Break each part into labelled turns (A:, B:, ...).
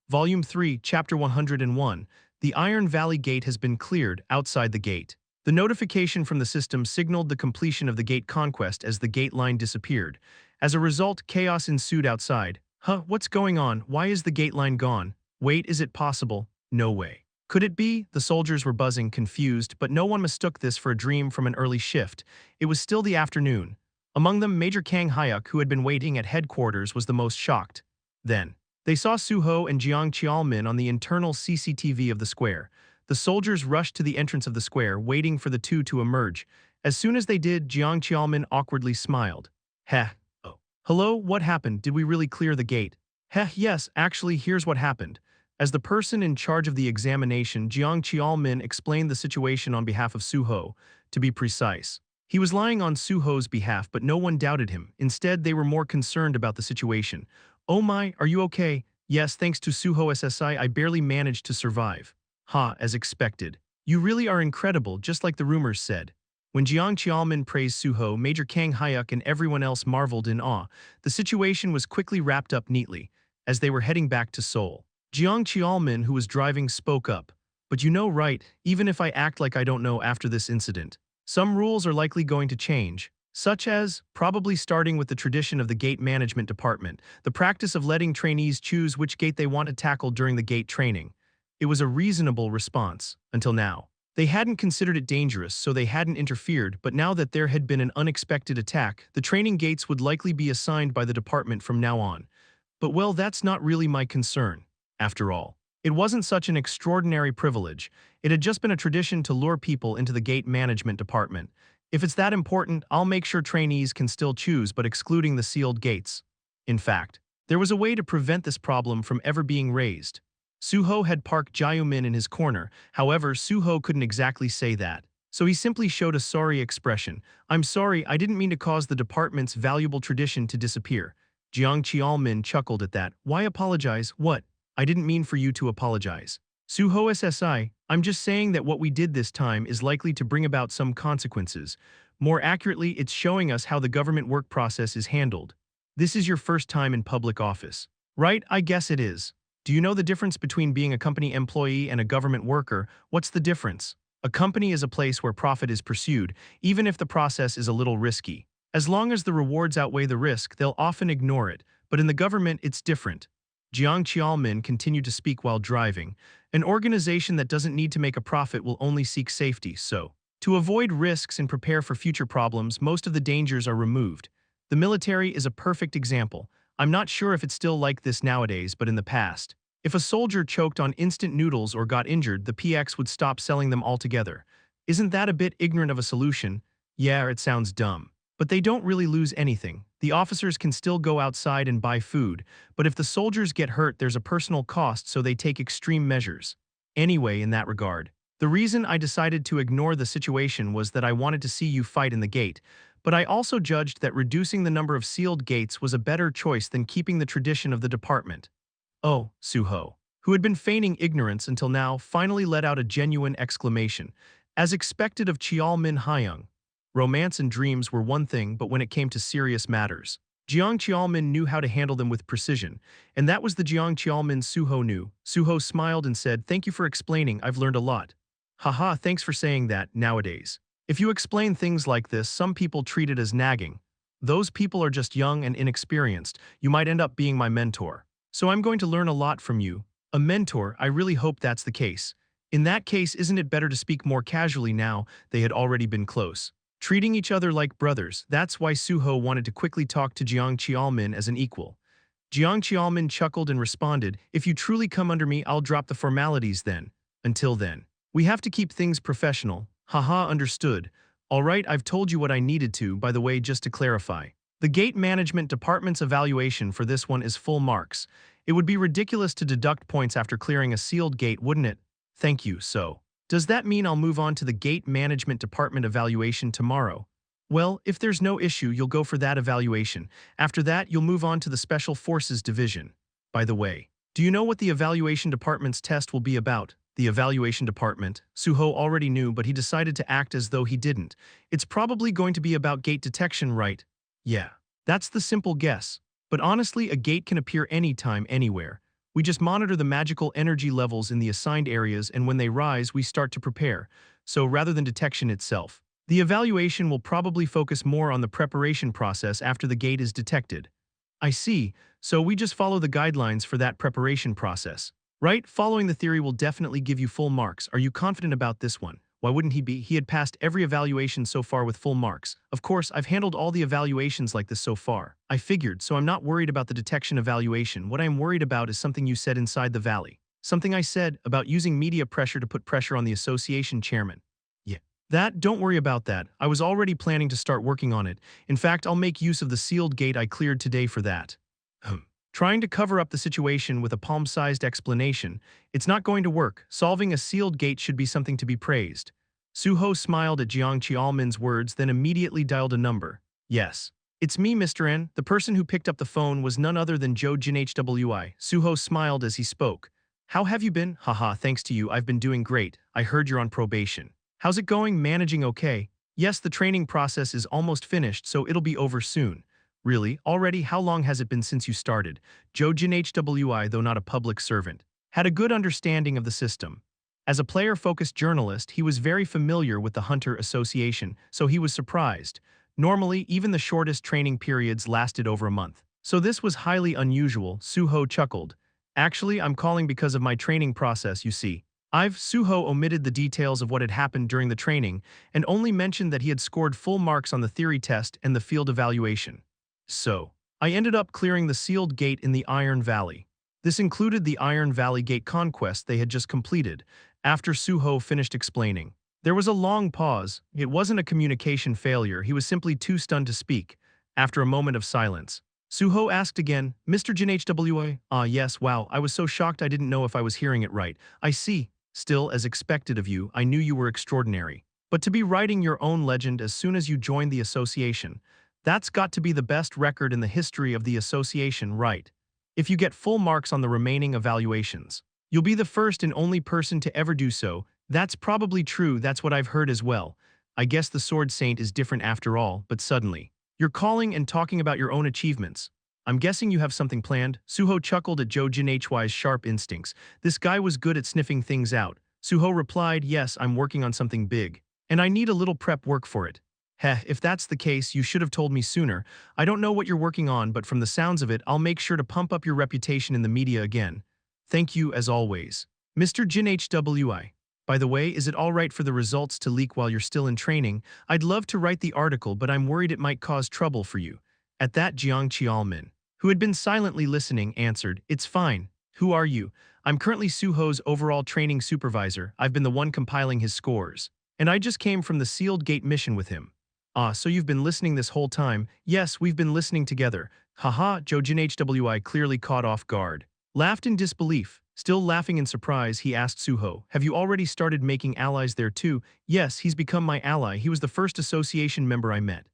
A: Volume 3, Chapter 101. The Iron Valley Gate has been cleared outside the gate. The notification from the system signaled the completion of the gate conquest as the gate line disappeared. As a result, chaos ensued outside. Huh, what's going on? Why is the gate line gone? Wait, is it possible? No way. Could it be? The soldiers were buzzing, confused, but no one mistook this for a dream from an early shift. It was still the afternoon. Among them, Major Kang Hyuk, who had been waiting at headquarters, was the most shocked. Then, they saw Su-ho and Jiang Qiaomin on the internal CCTV of the square. The soldiers rushed to the entrance of the square, waiting for the two to emerge. As soon as they did, Jiang Qiaomin awkwardly smiled. Heh. Oh. Hello, what happened? Did we really clear the gate? Heh, yes, actually, here's what happened. As the person in charge of the examination, Jiang Qiaomin explained the situation on behalf of Su-ho. To be precise, he was lying on Su-ho's behalf, but no one doubted him. Instead, they were more concerned about the situation. Oh my, are you okay? Yes, thanks to Su-ho SSI, I barely managed to survive. Ha, as expected. You really are incredible, just like the rumors said. When Jiang Qiaomin praised Su-ho, Major Kang Hyuk and everyone else marveled in awe. The situation was quickly wrapped up neatly. As they were heading back to Seoul, Jiang Qiaomin, who was driving, spoke up. But you know, right, even if I act like I don't know after this incident, some rules are likely going to change. Such as, probably starting with the tradition of the gate management department, the practice of letting trainees choose which gate they want to tackle during the gate training. It was a reasonable response, until now. They hadn't considered it dangerous, so they hadn't interfered, but now that there had been an unexpected attack, the training gates would likely be assigned by the department from now on. But well, that's not really my concern. After all, it wasn't such an extraordinary privilege. It had just been a tradition to lure people into the gate management department. If it's that important, I'll make sure trainees can still choose, but excluding the sealed gates. In fact, there was a way to prevent this problem from ever being raised. Su-ho had parked Jiaomin in his corner. However, Su-ho couldn't exactly say that. So he simply showed a sorry expression. I'm sorry, I didn't mean to cause the department's valuable tradition to disappear. Jiang Qiaomin chuckled at that. Why apologize? What? I didn't mean for you to apologize. Su-ho SSI, I'm just saying that what we did this time is likely to bring about some consequences. More accurately, it's showing us how the government work process is handled. This is your first time in public office. Right, I guess it is. Do you know the difference between being a company employee and a government worker? What's the difference? A company is a place where profit is pursued, even if the process is a little risky. As long as the rewards outweigh the risk, they'll often ignore it. But in the government, it's different. Jiang Qiaomin continued to speak while driving. An organization that doesn't need to make a profit will only seek safety, so to avoid risks and prepare for future problems, most of the dangers are removed. The military is a perfect example. I'm not sure if it's still like this nowadays, but in the past, if a soldier choked on instant noodles or got injured, the PX would stop selling them altogether. Isn't that a bit ignorant of a solution? Yeah, it sounds dumb. But they don't really lose anything. The officers can still go outside and buy food, but if the soldiers get hurt, there's a personal cost, so they take extreme measures. Anyway, in that regard, the reason I decided to ignore the situation was that I wanted to see you fight in the gate, but I also judged that reducing the number of sealed gates was a better choice than keeping the tradition of the department. Oh, Su-ho, who had been feigning ignorance until now, finally let out a genuine exclamation. As expected of Qiaomin Hyung, romance and dreams were one thing, but when it came to serious matters, Jiang Qiaomin knew how to handle them with precision, and that was the Jiang Qiaomin Su-ho knew. Su-ho smiled and said, "Thank you for explaining, I've learned a lot." Haha, thanks for saying that. Nowadays, if you explain things like this, some people treat it as nagging. Those people are just young and inexperienced. You might end up being my mentor. So I'm going to learn a lot from you. A mentor, I really hope that's the case. In that case, isn't it better to speak more casually now? They had already been close, treating each other like brothers. That's why Su-ho wanted to quickly talk to Jiang Qiaomin as an equal. Jiang Qiaomin chuckled and responded, "If you truly come under me, I'll drop the formalities then. Until then, we have to keep things professional." Haha, understood. Alright, I've told you what I needed to. By the way, just to clarify, the Gate Management Department's evaluation for this one is full marks. It would be ridiculous to deduct points after clearing a sealed gate, wouldn't it? Thank you, so. Does that mean I'll move on to the Gate Management Department evaluation tomorrow? Well, if there's no issue, you'll go for that evaluation. After that, you'll move on to the Special Forces Division. By the way, do you know what the evaluation department's test will be about? The evaluation department, Su-ho already knew, but he decided to act as though he didn't. It's probably going to be about gate detection, right? Yeah, that's the simple guess. But honestly, a gate can appear anytime, anywhere. We just monitor the magical energy levels in the assigned areas, and when they rise, we start to prepare. So rather than detection itself, the evaluation will probably focus more on the preparation process after the gate is detected. I see, so we just follow the guidelines for that preparation process. Right? Following the theory will definitely give you full marks. Are you confident about this one? Why wouldn't he be? He had passed every evaluation so far with full marks. Of course, I've handled all the evaluations like this so far. I figured, so I'm not worried about the detection evaluation. What I'm worried about is something you said inside the valley. Something I said about using media pressure to put pressure on the association chairman. Yeah. Don't worry about that. I was already planning to start working on it. In fact, I'll make use of the sealed gate I cleared today for that. Trying to cover up the situation with a palm-sized explanation, it's not going to work. Solving a sealed gate should be something to be praised. Su-ho smiled at Jiang Qiaomin's words, then immediately dialed a number. Yes. It's me, Mr. N. The person who picked up the phone was none other than Joe Jin Hwi. Su-ho smiled as he spoke. How have you been? Haha, thanks to you, I've been doing great. I heard you're on probation. How's it going? Managing okay? Yes, the training process is almost finished, so it'll be over soon. Really? Already? How long has it been since you started? Joe Jin Hwi, though not a public servant, had a good understanding of the system. As a player-focused journalist, he was very familiar with the Hunter Association, so he was surprised. Normally, even the shortest training periods lasted over a month. So this was highly unusual. Su-ho chuckled. Actually, I'm calling because of my training process, you see. Su-ho omitted the details of what had happened during the training and only mentioned that he had scored full marks on the theory test and the field evaluation. So, I ended up clearing the sealed gate in the Iron Valley. This included the Iron Valley Gate conquest they had just completed. After Su-ho finished explaining, there was a long pause. It wasn't a communication failure, he was simply too stunned to speak. After a moment of silence, Su-ho asked again, Mr. Jin Hwi? Yes, wow, I was so shocked I didn't know if I was hearing it right. I see. Still, as expected of you, I knew you were extraordinary. But to be writing your own legend as soon as you joined the association, that's got to be the best record in the history of the association, right? If you get full marks on the remaining evaluations, you'll be the first and only person to ever do so. That's probably true, that's what I've heard as well. I guess the Sword Saint is different after all, but suddenly, you're calling and talking about your own achievements. I'm guessing you have something planned? Su-ho chuckled at Joe Jin Hwi's sharp instincts. This guy was good at sniffing things out. Su-ho replied, yes, I'm working on something big. And I need a little prep work for it. Heh, if that's the case, you should have told me sooner. I don't know what you're working on, but from the sounds of it, I'll make sure to pump up your reputation in the media again. Thank you, as always. Mr. Jin Hwi. By the way, is it alright for the results to leak while you're still in training? I'd love to write the article, but I'm worried it might cause trouble for you. At that, Jiang Qiaomin, who had been silently listening, answered, It's fine. Who are you? I'm currently Su-ho's overall training supervisor. I've been the one compiling his scores. And I just came from the sealed gate mission with him. So you've been listening this whole time? Yes, we've been listening together. Haha, Joe Jin Hwi, clearly caught off guard, laughed in disbelief. Still laughing in surprise, he asked Su-ho, have you already started making allies there too? Yes, he's become my ally. He was the first association member I met.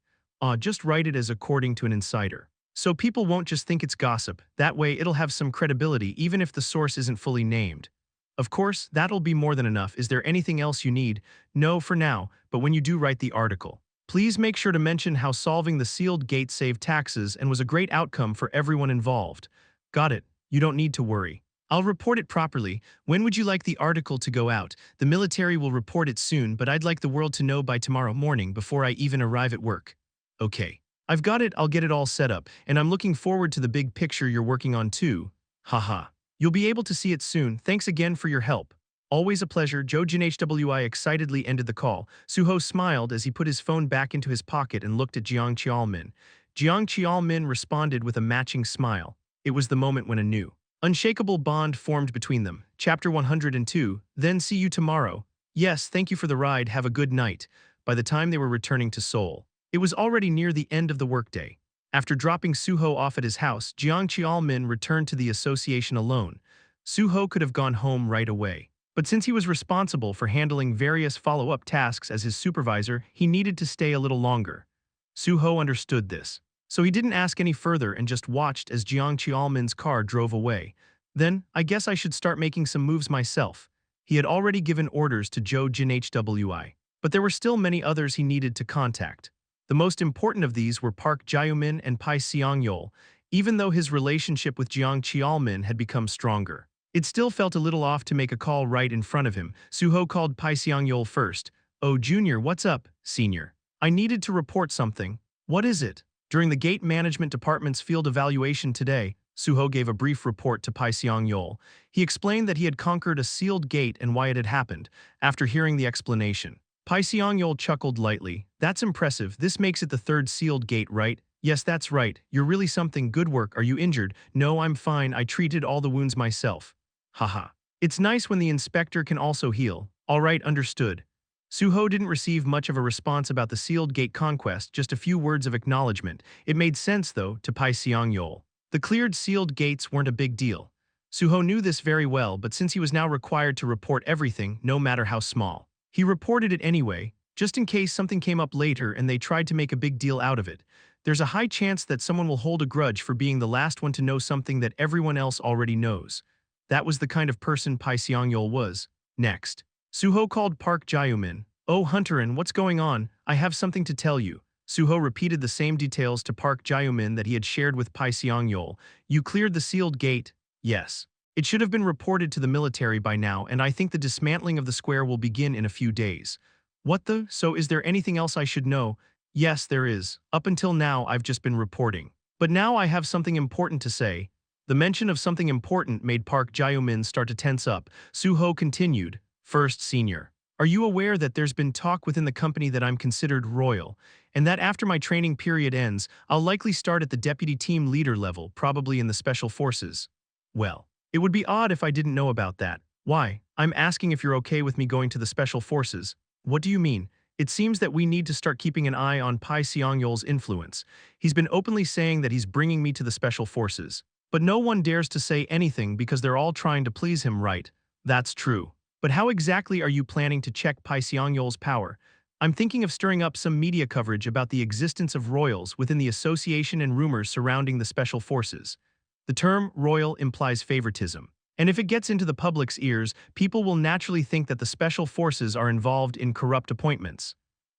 A: Just write it as according to an insider. So people won't just think it's gossip. That way it'll have some credibility even if the source isn't fully named. Of course, that'll be more than enough. Is there anything else you need? No, for now, but when you do write the article, please make sure to mention how solving the sealed gate saved taxes and was a great outcome for everyone involved. Got it. You don't need to worry. I'll report it properly. When would you like the article to go out? The military will report it soon, but I'd like the world to know by tomorrow morning before I even arrive at work. Okay. I've got it. I'll get it all set up, and I'm looking forward to the big picture you're working on too. Haha. You'll be able to see it soon. Thanks again for your help. Always a pleasure. Joe Jin Hwi excitedly ended the call. Su-ho smiled as he put his phone back into his pocket and looked at Jiang Qiaomin. Jiang Qiaomin responded with a matching smile. It was the moment when a new, unshakable bond formed between them. Chapter 102, Then see you tomorrow. Yes, thank you for the ride. Have a good night. By the time they were returning to Seoul, it was already near the end of the workday. After dropping Su-ho off at his house, Jiang Qiaomin returned to the association alone. Su-ho could have gone home right away, but since he was responsible for handling various follow-up tasks as his supervisor, he needed to stay a little longer. Su-ho understood this, so he didn't ask any further and just watched as Jiang Qiaomin's car drove away. Then, I guess I should start making some moves myself. He had already given orders to Joe Jin Hwi, but there were still many others he needed to contact. The most important of these were Park Jae-min and Pai Seong-yeol. even though his relationship with Jiang Qiaomin had become stronger. It still felt a little off to make a call right in front of him. Su-ho called Pai Xiangyol first. "Oh, Junior, what's up, Senior? I needed to report something." "What is it?" During the Gate Management Department's field evaluation today, Su-ho gave a brief report to Pai Xiangyol. He explained that he had conquered a sealed gate and why it had happened. After hearing the explanation, Pai Xiangyol chuckled lightly. "That's impressive. This makes it the third sealed gate, right?" "Yes, that's right. You're really something. Good work. Are you injured?" "No, I'm fine. I treated all the wounds myself." "Haha. It's nice when the inspector can also heal." "All right, understood." Su-ho didn't receive much of a response about the sealed gate conquest, just a few words of acknowledgement. It made sense, though, to Pai Xiangyol. The cleared sealed gates weren't a big deal. Su-ho knew this very well, but since he was now required to report everything, no matter how small, he reported it anyway, just in case something came up later and they tried to make a big deal out of it. There's a high chance that someone will hold a grudge for being the last one to know something that everyone else already knows. That was the kind of person Pai Xiangyol was. Next, Su-ho called Park Jae-min. "Oh, Hunterin, what's going on? I have something to tell you." Su-ho repeated the same details to Park Jae-min that he had shared with Pai Xiangyol. "You cleared the sealed gate?" "Yes. It should have been reported to the military by now, and I think the dismantling of the square will begin in a few days." "What the? So is there anything else I should know?" "Yes, there is. Up until now, I've just been reporting. But now I have something important to say." The mention of something important made Park Jae-min start to tense up. Su-ho continued, "First, Senior, are you aware that there's been talk within the company that I'm considered royal, and that after my training period ends, I'll likely start at the deputy team leader level, probably in the special forces?" "Well, it would be odd if I didn't know about that." "Why? I'm asking if you're okay with me going to the special forces." "What do you mean?" "It seems that we need to start keeping an eye on Pai Xiangyol's influence. He's been openly saying that he's bringing me to the special forces. But no one dares to say anything because they're all trying to please him, right?" "That's true. But how exactly are you planning to check Pai Xiangyol's power?" "I'm thinking of stirring up some media coverage about the existence of royals within the association and rumors surrounding the special forces. The term royal implies favoritism. And if it gets into the public's ears, people will naturally think that the special forces are involved in corrupt appointments."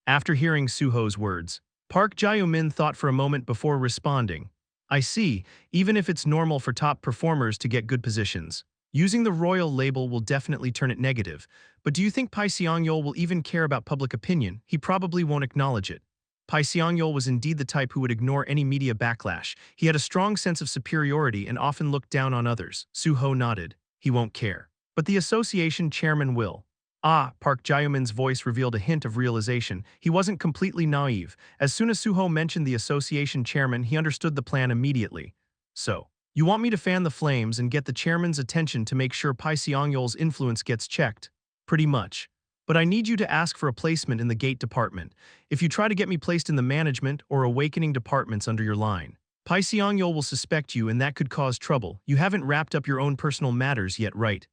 A: After hearing Su-ho's words, Park Jae-min thought for a moment before responding. "I see, even if it's normal for top performers to get good positions, using the royal label will definitely turn it negative. But do you think Pai Xiangyol will even care about public opinion? He probably won't acknowledge it." Pai Xiangyol was indeed the type who would ignore any media backlash. He had a strong sense of superiority and often looked down on others. Su-ho nodded. "He won't care. But the association chairman will." "Ah," Park Jae-min's voice revealed a hint of realization. He wasn't completely naive. As soon as Su-ho mentioned the association chairman, he understood the plan immediately. "So, you want me to fan the flames and get the chairman's attention to make sure Pai Xiangyol's influence gets checked?" "Pretty much. But I need you to ask for a placement in the gate department. If you try to get me placed in the management or awakening departments under your line, Pai Xiangyol will suspect you and that could cause trouble. You haven't wrapped up your own personal matters yet, right?"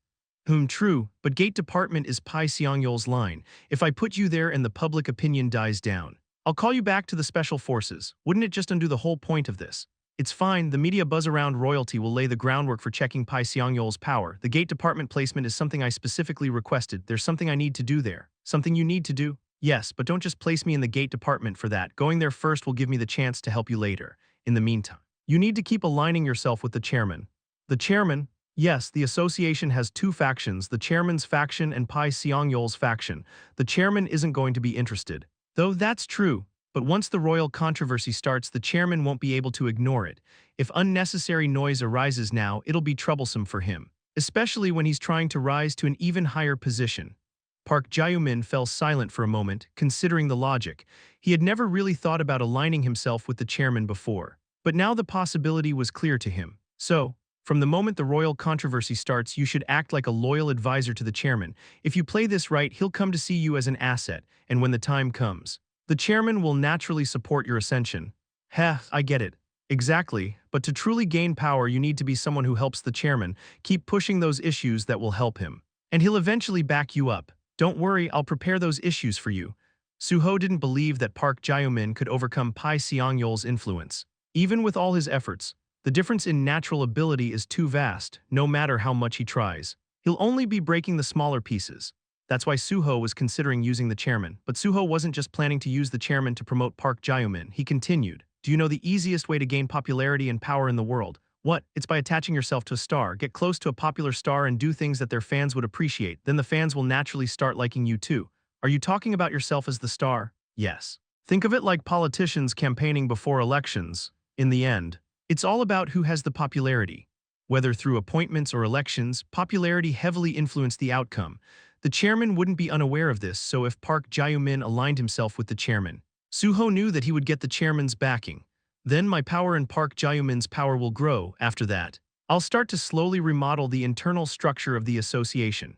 A: True, but gate department is Pai Xiangyol's line. If I put you there and the public opinion dies down, I'll call you back to the special forces. Wouldn't it just undo the whole point of this?" "It's fine, the media buzz around royalty will lay the groundwork for checking Pai Xiangyol's power. The gate department placement is something I specifically requested. There's something I need to do there." "Something you need to do?" "Yes, but don't just place me in the gate department for that. Going there first will give me the chance to help you later. In the meantime, you need to keep aligning yourself with the chairman." "The chairman?" "Yes, the association has two factions, the chairman's faction and Pai Xiangyol's faction. The chairman isn't going to be interested." "Though that's true. But once the royal controversy starts, the chairman won't be able to ignore it. If unnecessary noise arises now, it'll be troublesome for him, especially when he's trying to rise to an even higher position." Park Jae-min fell silent for a moment, considering the logic. He had never really thought about aligning himself with the chairman before. But now the possibility was clear to him. "So, from the moment the royal controversy starts, you should act like a loyal advisor to the chairman. If you play this right, he'll come to see you as an asset, and when the time comes, the chairman will naturally support your ascension." "Heh, I get it." "Exactly, but to truly gain power you need to be someone who helps the chairman, keep pushing those issues that will help him. And he'll eventually back you up. Don't worry, I'll prepare those issues for you." Su-ho didn't believe that Park Jae-min could overcome Pai Xiangyol's influence. Even with all his efforts, the difference in natural ability is too vast, no matter how much he tries. He'll only be breaking the smaller pieces. That's why Su-ho was considering using the chairman. But Su-ho wasn't just planning to use the chairman to promote Park Jae-min. He continued, Do you know the easiest way to gain popularity and power in the world? What? It's by attaching yourself to a star. Get close to a popular star and do things that their fans would appreciate. Then the fans will naturally start liking you too. Are you talking about yourself as the star? Yes. Think of it like politicians campaigning before elections. In the end, it's all about who has the popularity. Whether through appointments or elections, popularity heavily influenced the outcome. The chairman wouldn't be unaware of this, so if Park Jae-min aligned himself with the chairman, Su-ho knew that he would get the chairman's backing. Then my power and Park Jae-min's power will grow. After that, I'll start to slowly remodel the internal structure of the association.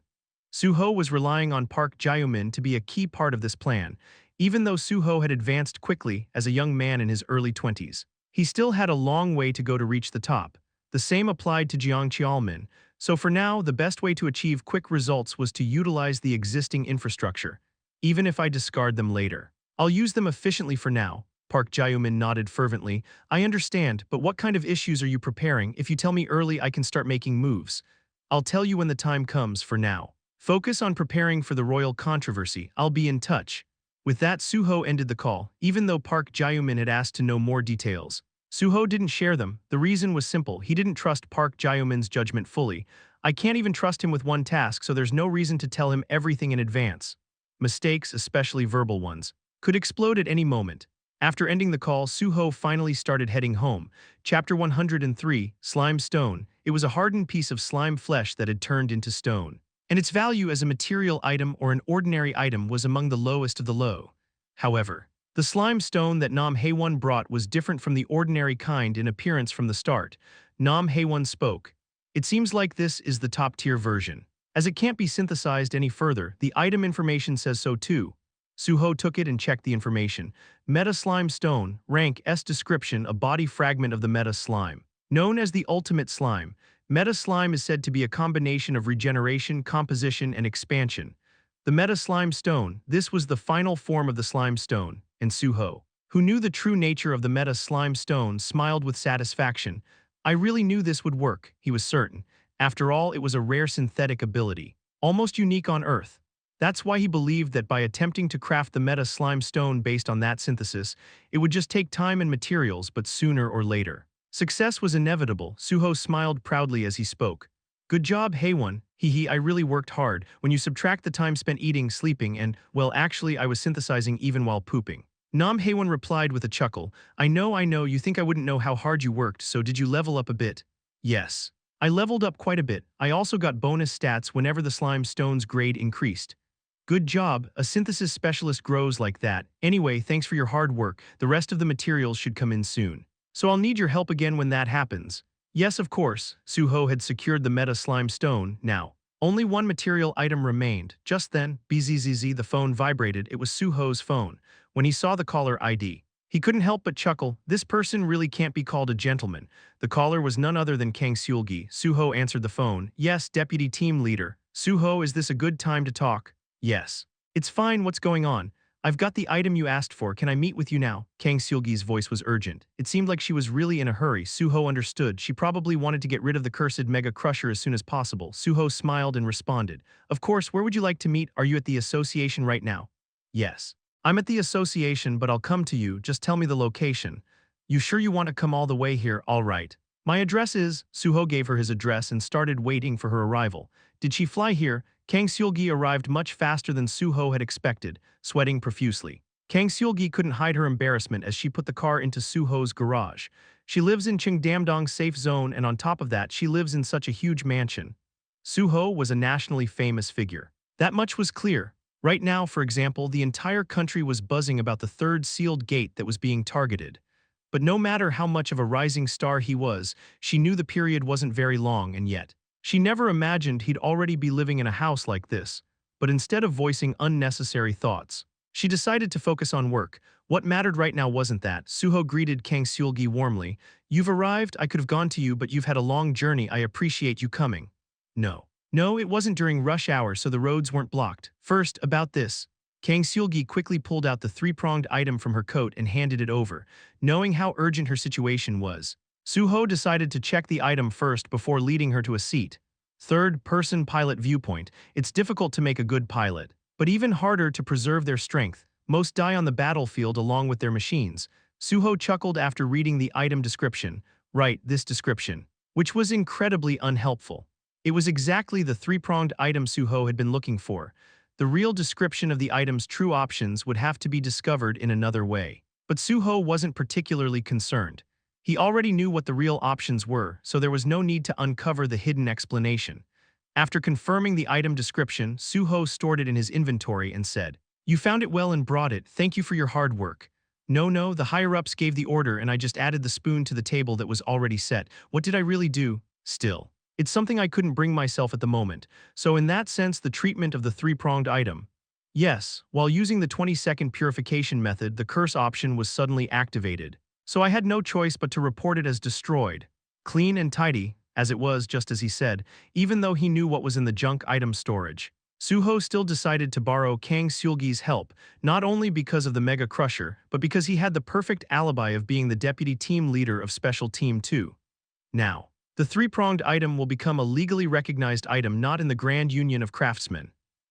A: Su-ho was relying on Park Jae-min to be a key part of this plan. Even though Su-ho had advanced quickly as a young man in his early 20s, he still had a long way to go to reach the top. The same applied to Jiang Qiaomin, so for now, the best way to achieve quick results was to utilize the existing infrastructure, even if I discard them later. I'll use them efficiently for now. Park Jae-min nodded fervently. I understand, but what kind of issues are you preparing? If you tell me early, I can start making moves. I'll tell you when the time comes. For now, focus on preparing for the royal controversy. I'll be in touch. With that, Su-ho ended the call, even though Park Jae-min had asked to know more details. Su-ho didn't share them. The reason was simple. He didn't trust Park Jae-min's judgment fully. I can't even trust him with one task, so there's no reason to tell him everything in advance. Mistakes, especially verbal ones, could explode at any moment. After ending the call, Su-ho finally started heading home. Chapter 103, Slime Stone. It was a hardened piece of slime flesh that had turned into stone, and its value as a material item or an ordinary item was among the lowest of the low. However, the slime stone that Nam Haewon brought was different from the ordinary kind in appearance from the start. Nam Haewon spoke. It seems like this is the top-tier version. As it can't be synthesized any further, the item information says so too. Su-ho took it and checked the information. Meta Slime Stone, rank S. Description: a body fragment of the Meta Slime. Known as the Ultimate Slime, Meta Slime is said to be a combination of regeneration, composition, and expansion. The Meta Slime Stone, this was the final form of the Slime Stone, and Su-ho, who knew the true nature of the Meta Slime Stone, smiled with satisfaction. I really knew this would work, he was certain. After all, it was a rare synthetic ability, almost unique on Earth. That's why he believed that by attempting to craft the Meta Slime Stone based on that synthesis, it would just take time and materials, but sooner or later, success was inevitable. Su-ho smiled proudly as he spoke. Good job, Haewon. Hee, I really worked hard. When you subtract the time spent eating, sleeping, and, well, actually, I was synthesizing even while pooping. Nam Haewon replied with a chuckle. I know, you think I wouldn't know how hard you worked, so did you level up a bit? Yes. I leveled up quite a bit. I also got bonus stats whenever the slime stone's grade increased. Good job, a synthesis specialist grows like that. Anyway, thanks for your hard work. The rest of the materials should come in soon. So I'll need your help again when that happens. Yes, of course. Su-ho had secured the Meta Slime Stone. Now, only one material item remained. Just then, bzzz, the phone vibrated. It was Su-ho's phone. When he saw the caller ID, he couldn't help but chuckle. This person really can't be called a gentleman. The caller was none other than Kang Seul-gi. Su-ho answered the phone. Yes, deputy team leader. Su-ho, is this a good time to talk? Yes. It's fine, what's going on? I've got the item you asked for, can I meet with you now? Kang Seul-gi's voice was urgent. It seemed like she was really in a hurry. Su-ho understood. She probably wanted to get rid of the cursed Mega Crusher as soon as possible. Su-ho smiled and responded. Of course, where would you like to meet? Are you at the association right now? Yes. I'm at the association, but I'll come to you. Just tell me the location. You sure you want to come all the way here? All right. My address is… Su-ho gave her his address and started waiting for her arrival. Did she fly here? Kang Seul-gi arrived much faster than Su-ho had expected, sweating profusely. Kang Seul-gi couldn't hide her embarrassment as she put the car into Su-ho's garage. She lives in Cheongdam-dong's safe zone, and on top of that, she lives in such a huge mansion. Su-ho was a nationally famous figure. That much was clear. Right now, for example, the entire country was buzzing about the third sealed gate that was being targeted. But no matter how much of a rising star he was, she knew the period wasn't very long, and yet she never imagined he'd already be living in a house like this. But instead of voicing unnecessary thoughts, she decided to focus on work. What mattered right now wasn't that. Su-ho greeted Kang Seul-gi warmly. You've arrived, I could have gone to you, but you've had a long journey, I appreciate you coming. No, it wasn't during rush hour, so the roads weren't blocked. First, about this. Kang Seul-gi quickly pulled out the three-pronged item from her coat and handed it over, knowing how urgent her situation was. Su-ho decided to check the item first before leading her to a seat. Third-person pilot viewpoint. It's difficult to make a good pilot, but even harder to preserve their strength. Most die on the battlefield along with their machines. Su-ho chuckled after reading the item description. Right, this description, which was incredibly unhelpful. It was exactly the three-pronged item Su-ho had been looking for. The real description of the item's true options would have to be discovered in another way. But Su-ho wasn't particularly concerned. He already knew what the real options were, so there was no need to uncover the hidden explanation. After confirming the item description, Su-ho stored it in his inventory and said, "You found it well and brought it, thank you for your hard work." No, the higher-ups gave the order and I just added the spoon to the table that was already set. What did I really do? Still. It's something I couldn't bring myself at the moment, so in that sense the treatment of the three-pronged item. Yes, while using the 20-second purification method, the curse option was suddenly activated. So I had no choice but to report it as destroyed. Clean and tidy, as it was just as he said, even though he knew what was in the junk item storage. Su-ho still decided to borrow Kang Seulgi's help, not only because of the Mega Crusher, but because he had the perfect alibi of being the deputy team leader of Special Team 2. Now, the three-pronged item will become a legally recognized item not in the Grand Union of Craftsmen.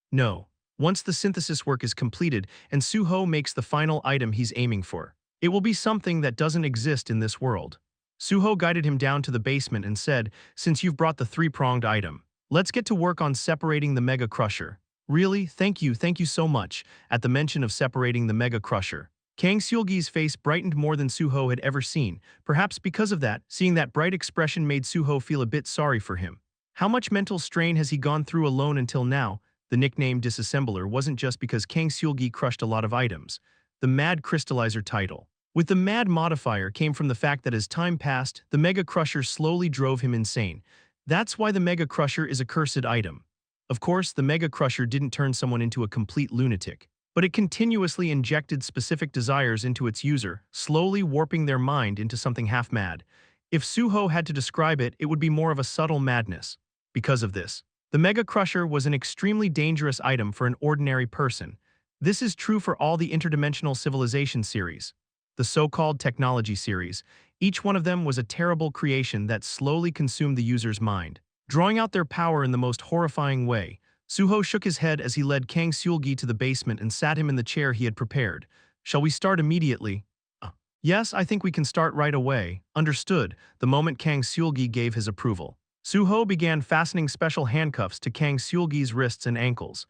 A: No. Once the synthesis work is completed and Su-ho makes the final item he's aiming for, it will be something that doesn't exist in this world. Su-ho guided him down to the basement and said, "Since you've brought the three-pronged item, let's get to work on separating the Mega Crusher." "Really? Thank you so much." At the mention of separating the Mega Crusher, Kang Seulgi's face brightened more than Su-ho had ever seen. Perhaps because of that, seeing that bright expression made Su-ho feel a bit sorry for him. How much mental strain has he gone through alone until now? The nickname Disassembler wasn't just because Kang Seulgi crushed a lot of items. The Mad Crystallizer title, with the Mad modifier, came from the fact that as time passed, the Mega Crusher slowly drove him insane. That's why the Mega Crusher is a cursed item. Of course, the Mega Crusher didn't turn someone into a complete lunatic, but it continuously injected specific desires into its user, slowly warping their mind into something half-mad. If Su-ho had to describe it, it would be more of a subtle madness. Because of this, the Mega Crusher was an extremely dangerous item for an ordinary person. This is true for all the interdimensional civilization series. The so-called technology series, each one of them was a terrible creation that slowly consumed the user's mind, drawing out their power in the most horrifying way. Su-ho shook his head as he led Kang Seulgi to the basement and sat him in the chair he had prepared. "Shall we start immediately?" Yes, I think we can start right away." Understood, the moment Kang Seulgi gave his approval. Su-ho began fastening special handcuffs to Kang Seulgi's wrists and ankles.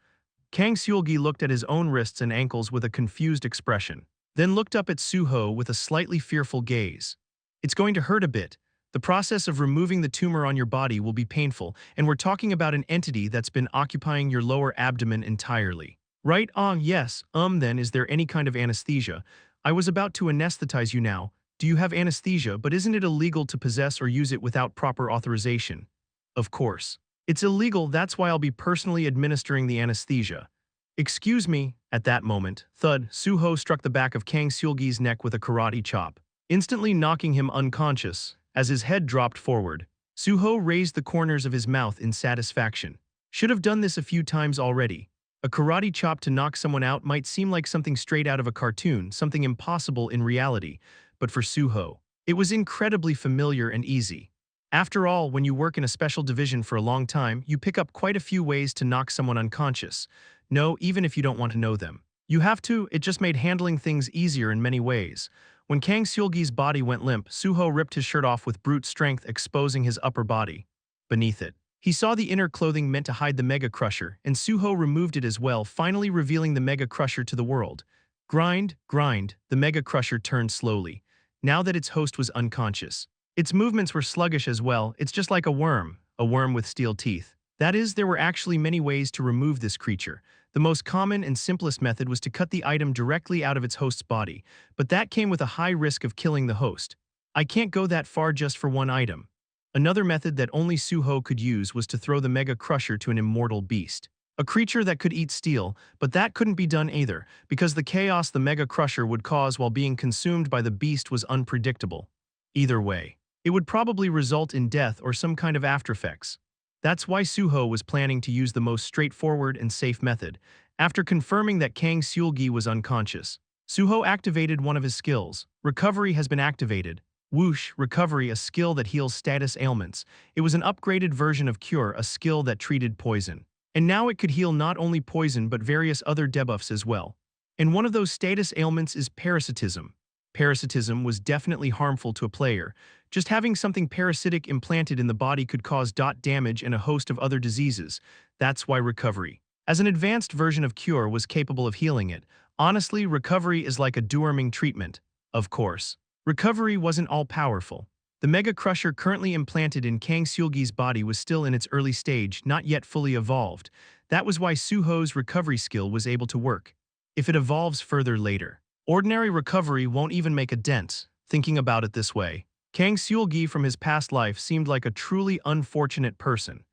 A: Kang Seulgi looked at his own wrists and ankles with a confused expression, then looked up at Su-ho with a slightly fearful gaze. "It's going to hurt a bit. The process of removing the tumor on your body will be painful, and we're talking about an entity that's been occupying your lower abdomen entirely. Right? Yes. Then is there any kind of anesthesia? I was about to anesthetize you now. Do you have anesthesia, but isn't it illegal to possess or use it without proper authorization?" "Of course. It's illegal, that's why I'll be personally administering the anesthesia." "Excuse me." At that moment, thud, Su-ho struck the back of Kang Seulgi's neck with a karate chop, instantly knocking him unconscious. As his head dropped forward, Su-ho raised the corners of his mouth in satisfaction. Should have done this a few times already. A karate chop to knock someone out might seem like something straight out of a cartoon, something impossible in reality, but for Su-ho, it was incredibly familiar and easy. After all, when you work in a special division for a long time, you pick up quite a few ways to knock someone unconscious. No, even if you don't want to know them. You have to. It just made handling things easier in many ways. When Kang Seulgi's body went limp, Su-ho ripped his shirt off with brute strength, exposing his upper body. Beneath it, he saw the inner clothing meant to hide the Mega Crusher, and Su-ho removed it as well, finally revealing the Mega Crusher to the world. Grind, the Mega Crusher turned slowly, now that its host was unconscious. Its movements were sluggish as well. It's just like a worm with steel teeth. That is, there were actually many ways to remove this creature. The most common and simplest method was to cut the item directly out of its host's body, but that came with a high risk of killing the host. I can't go that far just for one item. Another method that only Su-ho could use was to throw the Mega Crusher to an immortal beast. A creature that could eat steel, but that couldn't be done either, because the chaos the Mega Crusher would cause while being consumed by the beast was unpredictable. Either way, it would probably result in death or some kind of aftereffects. That's why Su-ho was planning to use the most straightforward and safe method. After confirming that Kang Seulgi was unconscious, Su-ho activated one of his skills. Recovery has been activated. Whoosh, Recovery, a skill that heals status ailments. It was an upgraded version of Cure, a skill that treated poison. And now it could heal not only poison but various other debuffs as well. And one of those status ailments is parasitism. Parasitism was definitely harmful to a player. Just having something parasitic implanted in the body could cause damage and a host of other diseases. That's why recovery, as an advanced version of cure, was capable of healing it. Honestly, recovery is like a deworming treatment. Of course, recovery wasn't all-powerful. The Mega Crusher currently implanted in Kang Seulgi's body was still in its early stage, not yet fully evolved. That was why Su-ho's recovery skill was able to work. If it evolves further later, ordinary recovery won't even make a dent. Thinking about it this way, Kang Seulgi from his past life seemed like a truly unfortunate person.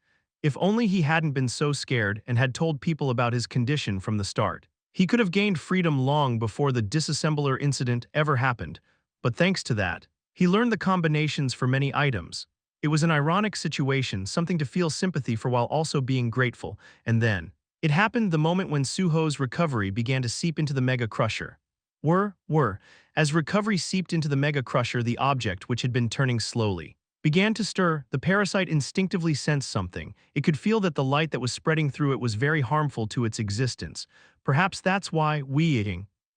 A: If only he hadn't been so scared and had told people about his condition from the start. He could have gained freedom long before the disassembler incident ever happened, but thanks to that, he learned the combinations for many items. It was an ironic situation, something to feel sympathy for while also being grateful, and then it happened the moment when Su-ho's recovery began to seep into the Mega Crusher. As recovery seeped into the Mega Crusher, the object, which had been turning slowly, began to stir. The parasite instinctively sensed something. It could feel that the light that was spreading through it was very harmful to its existence. Perhaps that's why,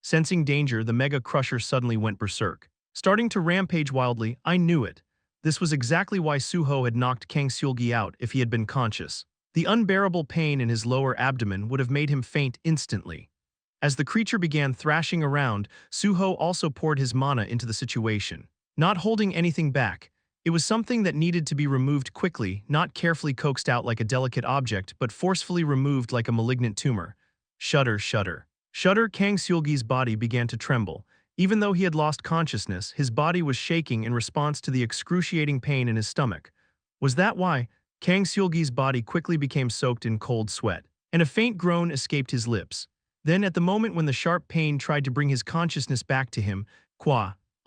A: sensing danger, the Mega Crusher suddenly went berserk, starting to rampage wildly. I knew it. This was exactly why Su-ho had knocked Kang Seulgi out if he had been conscious. The unbearable pain in his lower abdomen would have made him faint instantly. As the creature began thrashing around, Su-ho also poured his mana into the situation, not holding anything back. It was something that needed to be removed quickly, not carefully coaxed out like a delicate object, but forcefully removed like a malignant tumor. Shudder, shudder. Shudder. Kang Seulgi's body began to tremble. Even though he had lost consciousness, his body was shaking in response to the excruciating pain in his stomach. Was that why? Kang Seulgi's body quickly became soaked in cold sweat, and a faint groan escaped his lips. Then, at the moment when the sharp pain tried to bring his consciousness back to him,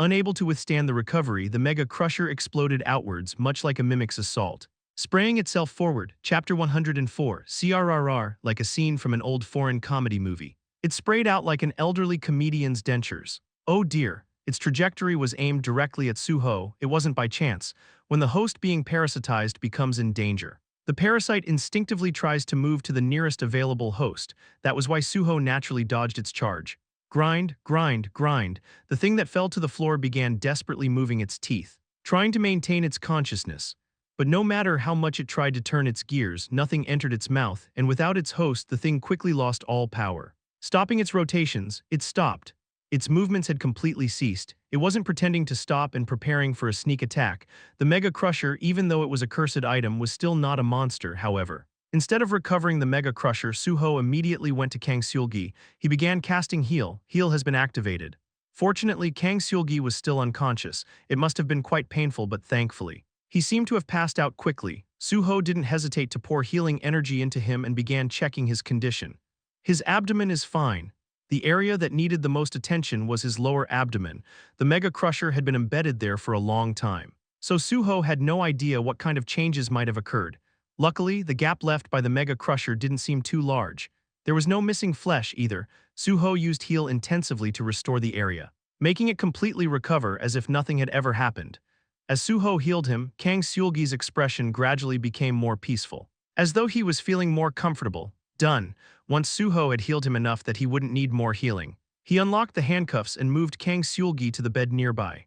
A: unable to withstand the recovery, the Mega Crusher exploded outwards, much like a mimic's assault, spraying itself forward. Chapter 104, CRRR, like a scene from an old foreign comedy movie. It sprayed out like an elderly comedian's dentures. Oh dear, its trajectory was aimed directly at Su-ho. It wasn't by chance. When the host being parasitized becomes in danger, the parasite instinctively tries to move to the nearest available host. That was why Su-ho naturally dodged its charge. Grind, grind, grind. The thing that fell to the floor began desperately moving its teeth, trying to maintain its consciousness. But no matter how much it tried to turn its gears, nothing entered its mouth, and without its host, the thing quickly lost all power. Stopping its rotations, it stopped. Its movements had completely ceased. It wasn't pretending to stop and preparing for a sneak attack. The Mega Crusher, even though it was a cursed item, was still not a monster, however. Instead of recovering the Mega Crusher, Su-ho immediately went to Kang Seulgi. He began casting Heal. Heal has been activated. Fortunately, Kang Seulgi was still unconscious. It must have been quite painful, but thankfully, he seemed to have passed out quickly. Su-ho didn't hesitate to pour healing energy into him and began checking his condition. His abdomen is fine. The area that needed the most attention was his lower abdomen. The Mega Crusher had been embedded there for a long time, so Su-ho had no idea what kind of changes might have occurred. Luckily, the gap left by the Mega Crusher didn't seem too large. There was no missing flesh either. Su-ho used Heal intensively to restore the area, making it completely recover as if nothing had ever happened. As Su-ho healed him, Kang Seulgi's expression gradually became more peaceful, as though he was feeling more comfortable. Done. Once Su-ho had healed him enough that he wouldn't need more healing, he unlocked the handcuffs and moved Kang Seulgi to the bed nearby.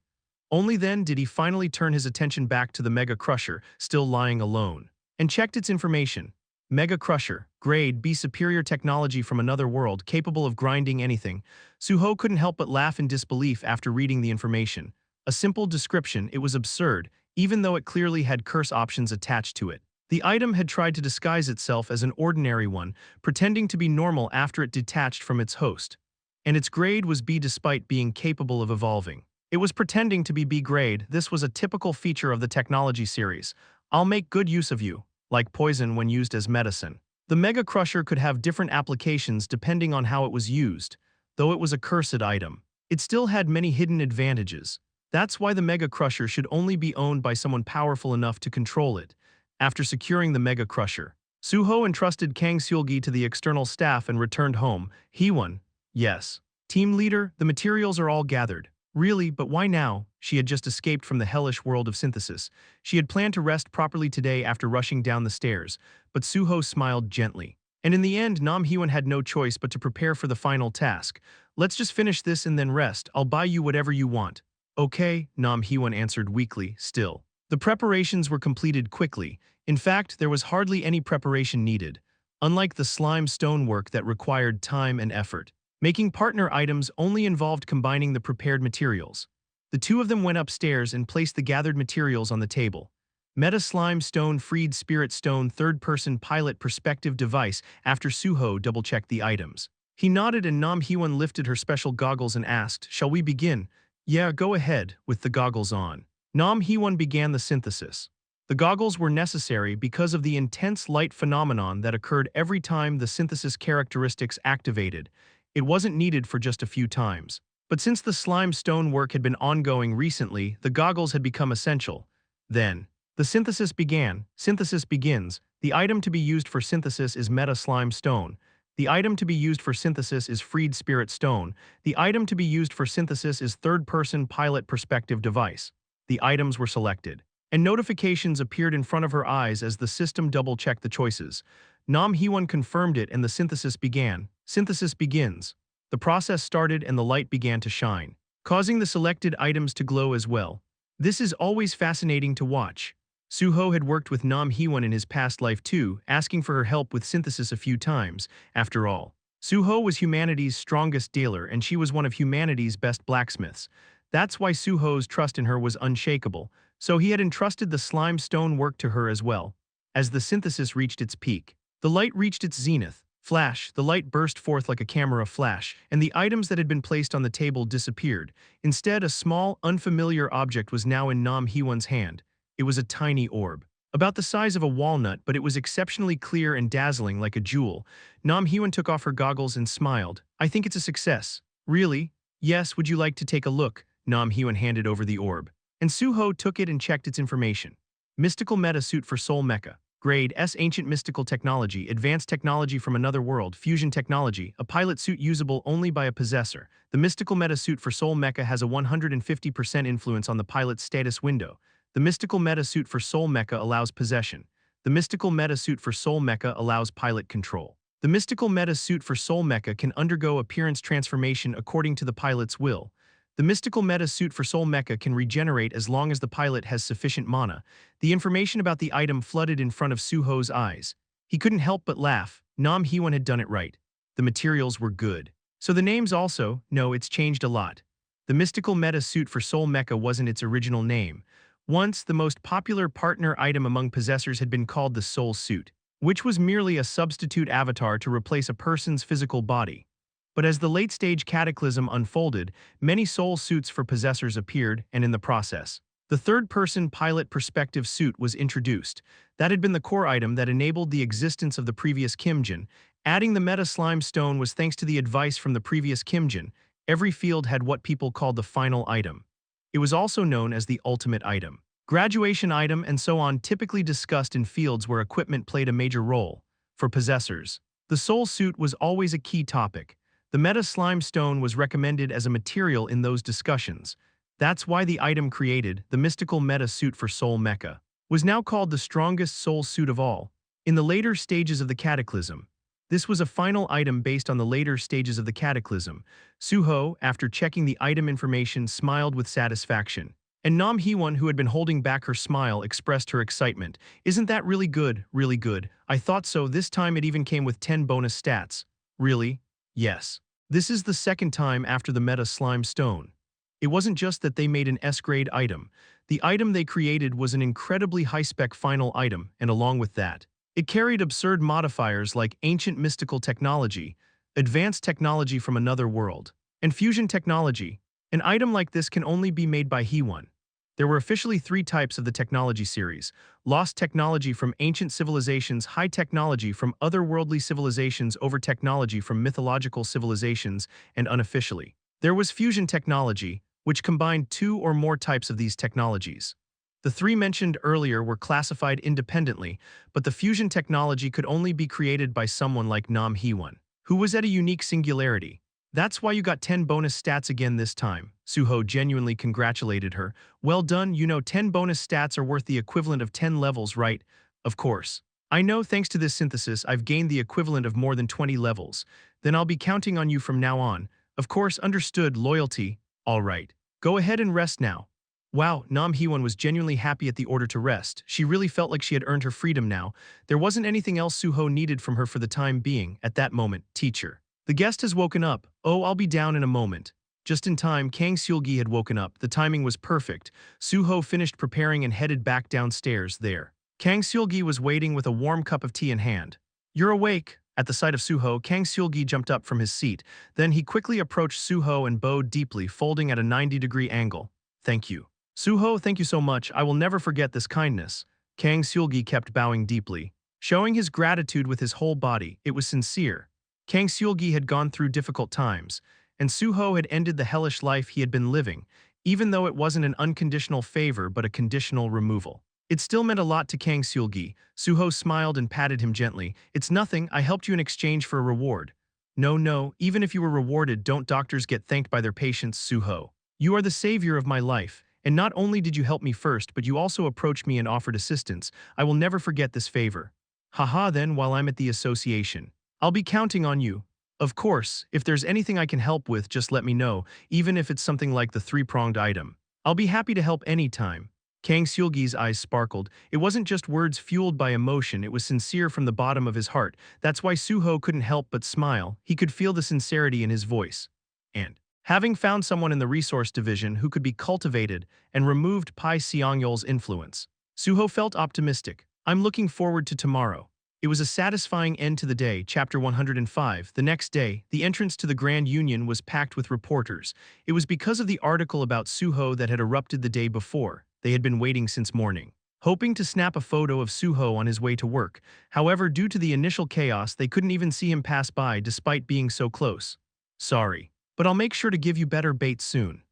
A: Only then did he finally turn his attention back to the Mega Crusher, still lying alone, and checked its information. Mega Crusher, Grade B, superior technology from another world, capable of grinding anything. Su-ho couldn't help but laugh in disbelief after reading the information. A simple description, it was absurd, even though it clearly had curse options attached to it. The item had tried to disguise itself as an ordinary one, pretending to be normal after it detached from its host. And its grade was B despite being capable of evolving. It was pretending to be B grade. This was a typical feature of the technology series. I'll make good use of you, like poison when used as medicine. The Mega Crusher could have different applications depending on how it was used. Though it was a cursed item, it still had many hidden advantages. That's why the Mega Crusher should only be owned by someone powerful enough to control it. After securing the Mega Crusher, Su-ho entrusted Kang Seulgi to the external staff and returned home. He won. Yes. Team leader, the materials are all gathered. Really, but why now? She had just escaped from the hellish world of synthesis. She had planned to rest properly today after rushing down the stairs, but Su-ho smiled gently. And in the end, Nam Hyun had no choice but to prepare for the final task. Let's just finish this and then rest. I'll buy you whatever you want. Okay, Nam Hyewon answered weakly, still. The preparations were completed quickly. In fact, there was hardly any preparation needed, unlike the slime stonework that required time and effort. Making partner items only involved combining the prepared materials. The two of them went upstairs and placed the gathered materials on the table. Meta Slime Stone Freed Spirit Stone Third-Person Pilot Perspective Device. After Su-ho double-checked the items, he nodded and Nam Hyewon lifted her special goggles and asked, "Shall we begin?" "Yeah, go ahead," with the goggles on. Nam Hyewon began the synthesis. The goggles were necessary because of the intense light phenomenon that occurred every time the synthesis characteristics activated. It wasn't needed for just a few times. But since the slime stone work had been ongoing recently, the goggles had become essential. Then, the synthesis began. Synthesis begins. The item to be used for synthesis is Meta Slime Stone. The item to be used for synthesis is Freed Spirit Stone. The item to be used for synthesis is Third-Person Pilot Perspective Device. The items were selected, and notifications appeared in front of her eyes as the system double-checked the choices. Nam Hyewon confirmed it and the synthesis began. Synthesis begins. The process started and the light began to shine, causing the selected items to glow as well. This is always fascinating to watch. Su-ho had worked with Nam Hyewon in his past life too, asking for her help with synthesis a few times. After all, Su-ho was humanity's strongest dealer and she was one of humanity's best blacksmiths. That's why Su-ho's trust in her was unshakable, so he had entrusted the slime stone work to her as well. As the synthesis reached its peak, the light reached its zenith. Flash, the light burst forth like a camera flash, and the items that had been placed on the table disappeared. Instead, a small, unfamiliar object was now in Nam Hyewon's hand. It was a tiny orb, about the size of a walnut, but it was exceptionally clear and dazzling like a jewel. Nam Hyewon took off her goggles and smiled. "I think it's a success." "Really?" "Yes, would you like to take a look?" Nam Hyewon handed over the orb, and Su-ho took it and checked its information. Mystical Meta Suit for Soul Mecha. Grade S. Ancient Mystical Technology, Advanced Technology from Another World, Fusion Technology, a pilot suit usable only by a possessor. The Mystical Meta Suit for Soul Mecha has a 150% influence on the pilot's status window. The Mystical Meta Suit for Soul Mecha allows possession. The Mystical Meta Suit for Soul Mecha allows pilot control. The Mystical Meta Suit for Soul Mecha can undergo appearance transformation according to the pilot's will. The Mystical Meta Suit for Soul Mecha can regenerate as long as the pilot has sufficient mana. The information about the item flooded in front of Su-ho's eyes. He couldn't help but laugh. Nam Hyewon had done it right. The materials were good. So the names also, no, it's changed a lot. The Mystical Meta Suit for Soul Mecha wasn't its original name. Once, the most popular partner item among possessors had been called the Soul Suit, which was merely a substitute avatar to replace a person's physical body. But as the late-stage cataclysm unfolded, many soul suits for possessors appeared, and in the process, the third-person pilot perspective suit was introduced. That had been the core item that enabled the existence of the previous Kimjin. Adding the Meta Slime Stone was thanks to the advice from the previous Kimjin. Every field had what people called the final item. It was also known as the ultimate item, graduation item, and so on, typically discussed in fields where equipment played a major role. For possessors, the soul suit was always a key topic. The Meta Slime Stone was recommended as a material in those discussions. That's why the item created, the Mystical Meta Suit for Soul Mecha, was now called the strongest soul suit of all. In the later stages of the Cataclysm, this was a final item based on the later stages of the Cataclysm. Su-ho, after checking the item information, smiled with satisfaction. And Nam Hyewon, who had been holding back her smile, expressed her excitement. "Isn't that really good? Really good. I thought so. This time it even came with 10 bonus stats." "Really?" "Yes. This is the second time after the Meta Slime Stone. It wasn't just that they made an S-grade item. The item they created was an incredibly high-spec final item, and along with that, it carried absurd modifiers like Ancient Mystical Technology, Advanced Technology from Another World, and Fusion Technology. An item like this can only be made by Hyewon. There were officially 3 types of the technology series: lost technology from ancient civilizations, high technology from otherworldly civilizations over technology from mythological civilizations, and unofficially, there was fusion technology, which combined 2 or more types of these technologies. The 3 mentioned earlier were classified independently, but the fusion technology could only be created by someone like Nam Hyewon, who was at a unique singularity. "That's why you got 10 bonus stats again this time." Su-ho genuinely congratulated her. "Well done, 10 bonus stats are worth the equivalent of 10 levels, right?" "Of course. I know thanks to this synthesis I've gained the equivalent of more than 20 levels. Then I'll be counting on you from now on." Of course, understood, loyalty. All right. Go ahead and rest now. Wow, Nam Hyewon was genuinely happy at the order to rest. She really felt like she had earned her freedom now. There wasn't anything else Su-ho needed from her for the time being. At that moment, teacher. The guest has woken up. Oh, I'll be down in a moment. Just in time, Kang Seul-gi had woken up. The timing was perfect. Su-ho finished preparing and headed back downstairs there. Kang Seul-gi was waiting with a warm cup of tea in hand. You're awake. At the sight of Su-ho, Kang Seul-gi jumped up from his seat. Then he quickly approached Su-ho and bowed deeply, folding at a 90-degree angle. Thank you. Su-ho, thank you so much. I will never forget this kindness. Kang Seul-gi kept bowing deeply, showing his gratitude with his whole body. It was sincere. Kang Seul-gi had gone through difficult times, and Su-ho had ended the hellish life he had been living, even though it wasn't an unconditional favor but a conditional removal. It still meant a lot to Kang Seul-gi. Su-ho smiled and patted him gently. It's nothing, I helped you in exchange for a reward. No, even if you were rewarded, don't doctors get thanked by their patients, Su-ho. You are the savior of my life, and not only did you help me first, but you also approached me and offered assistance. I will never forget this favor. Haha, then while I'm at the association, I'll be counting on you. Of course, if there's anything I can help with, just let me know, even if it's something like the three-pronged item. I'll be happy to help anytime. Kang Seul-gi's eyes sparkled. It wasn't just words fueled by emotion, it was sincere from the bottom of his heart. That's why Su-ho couldn't help but smile. He could feel the sincerity in his voice. And having found someone in the resource division who could be cultivated and removed Pai Seongyol's influence, Su-ho felt optimistic. I'm looking forward to tomorrow. It was a satisfying end to the day. Chapter 105. The next day, the entrance to the Grand Union was packed with reporters. It was because of the article about Su-ho that had erupted the day before. They had been waiting since morning, hoping to snap a photo of Su-ho on his way to work. However, due to the initial chaos, they couldn't even see him pass by despite being so close. Sorry, but I'll make sure to give you better bait soon.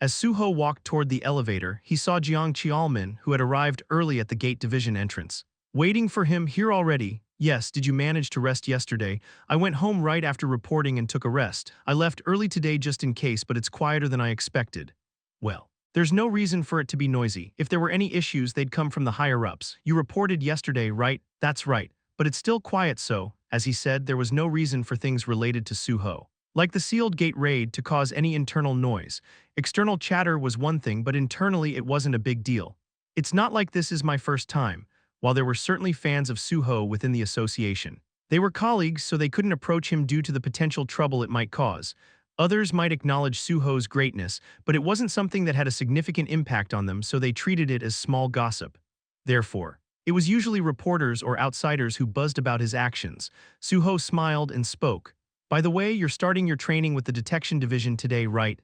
A: As Su-ho walked toward the elevator, he saw Jiang Cheolmin, who had arrived early at the gate division entrance. Waiting for him here already. Yes, did you manage to rest yesterday? I went home right after reporting and took a rest. I left early today just in case, but it's quieter than I expected. Well, there's no reason for it to be noisy. If there were any issues, they'd come from the higher-ups. You reported yesterday, right? That's right. But it's still quiet, so, as he said, there was no reason for things related to Su-ho, like the sealed gate raid, to cause any internal noise. External chatter was one thing, but internally it wasn't a big deal. It's not like this is my first time. While there were certainly fans of Su-ho within the association, they were colleagues, so they couldn't approach him due to the potential trouble it might cause. Others might acknowledge Su-ho's greatness, but it wasn't something that had a significant impact on them, so they treated it as small gossip. Therefore, it was usually reporters or outsiders who buzzed about his actions. Su-ho smiled and spoke. By the way, you're starting your training with the detection division today, right?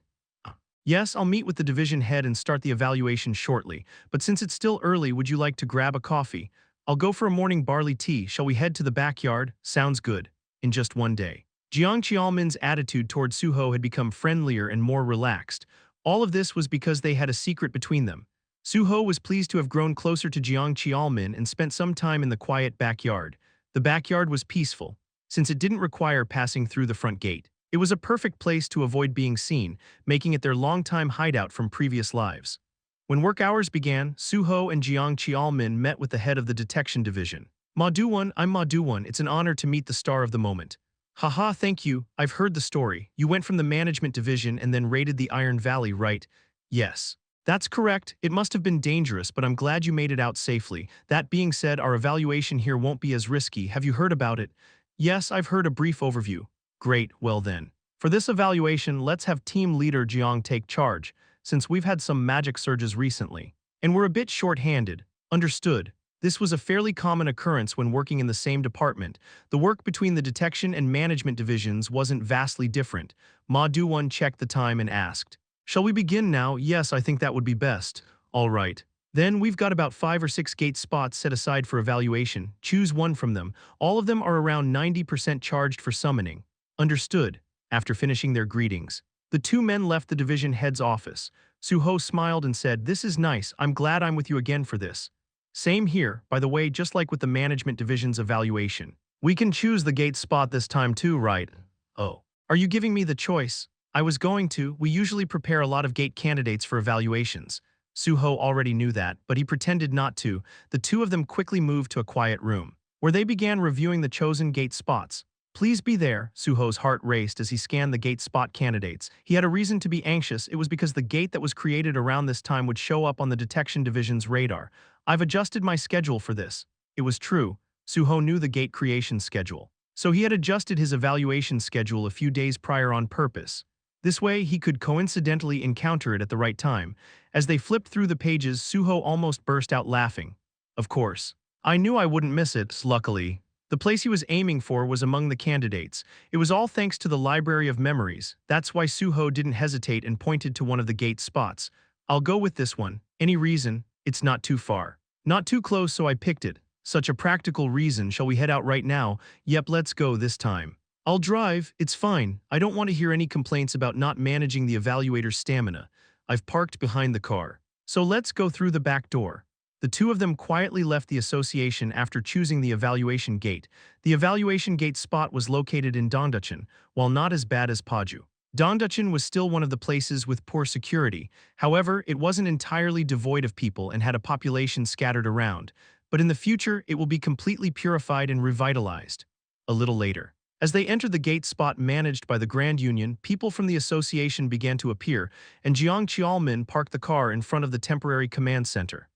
A: Yes, I'll meet with the division head and start the evaluation shortly, but since it's still early, would you like to grab a coffee? I'll go for a morning barley tea. Shall we head to the backyard? Sounds good. In just one day, Jiang Cheolmin's attitude toward Su-ho had become friendlier and more relaxed. All of this was because they had a secret between them. Su-ho was pleased to have grown closer to Jiang Cheolmin and spent some time in the quiet backyard. The backyard was peaceful, since it didn't require passing through the front gate. It was a perfect place to avoid being seen, making it their longtime hideout from previous lives. When work hours began, Su-ho and Jiang Cheolmin met with the head of the detection division. Ma Du-won, I'm Ma Du-won. It's an honor to meet the star of the moment. Haha, thank you. I've heard the story. You went from the management division and then raided the Iron Valley, right? Yes. That's correct. It must have been dangerous, but I'm glad you made it out safely. That being said, our evaluation here won't be as risky. Have you heard about it? Yes, I've heard a brief overview. Great, well then. For this evaluation, let's have team leader Jiang take charge, since we've had some magic surges recently, and we're a bit short-handed. Understood. This was a fairly common occurrence when working in the same department. The work between the detection and management divisions wasn't vastly different. Ma Du-won checked the time and asked, "Shall we begin now?" Yes, I think that would be best. All right. Then we've got about 5 or 6 gate spots set aside for evaluation. Choose one from them. All of them are around 90% charged for summoning. Understood. After finishing their greetings, the two men left the division head's office. Su-ho smiled and said, "This is nice. I'm glad I'm with you again for this." Same here, by the way, just like with the management division's evaluation. We can choose the gate spot this time too, right? Oh. Are you giving me the choice? I was going to. We usually prepare a lot of gate candidates for evaluations. Su-ho already knew that, but he pretended not to. The two of them quickly moved to a quiet room, where they began reviewing the chosen gate spots. Please be there. Su-ho's heart raced as he scanned the gate spot candidates. He had a reason to be anxious. It was because the gate that was created around this time would show up on the detection division's radar. I've adjusted my schedule for this. It was true. Su-ho knew the gate creation schedule. So he had adjusted his evaluation schedule a few days prior on purpose. This way, he could coincidentally encounter it at the right time. As they flipped through the pages, Su-ho almost burst out laughing. Of course. I knew I wouldn't miss it, luckily. The place he was aiming for was among the candidates. It was all thanks to the Library of Memories. That's why Su-ho didn't hesitate and pointed to one of the gate spots. I'll go with this one. Any reason? It's not too far. Not too close, so I picked it. Such a practical reason. Shall we head out right now? Yep, let's go this time. I'll drive. It's fine. I don't want to hear any complaints about not managing the evaluator's stamina. I've parked behind the car. So let's go through the back door. The two of them quietly left the association after choosing the evaluation gate. The evaluation gate spot was located in Dongducheon, while not as bad as Paju. Dongducheon was still one of the places with poor security. However, it wasn't entirely devoid of people and had a population scattered around. But in the future, it will be completely purified and revitalized. A little later. As they entered the gate spot managed by the Grand Union, people from the association began to appear, and Jiang Qiaomin parked the car in front of the temporary command center.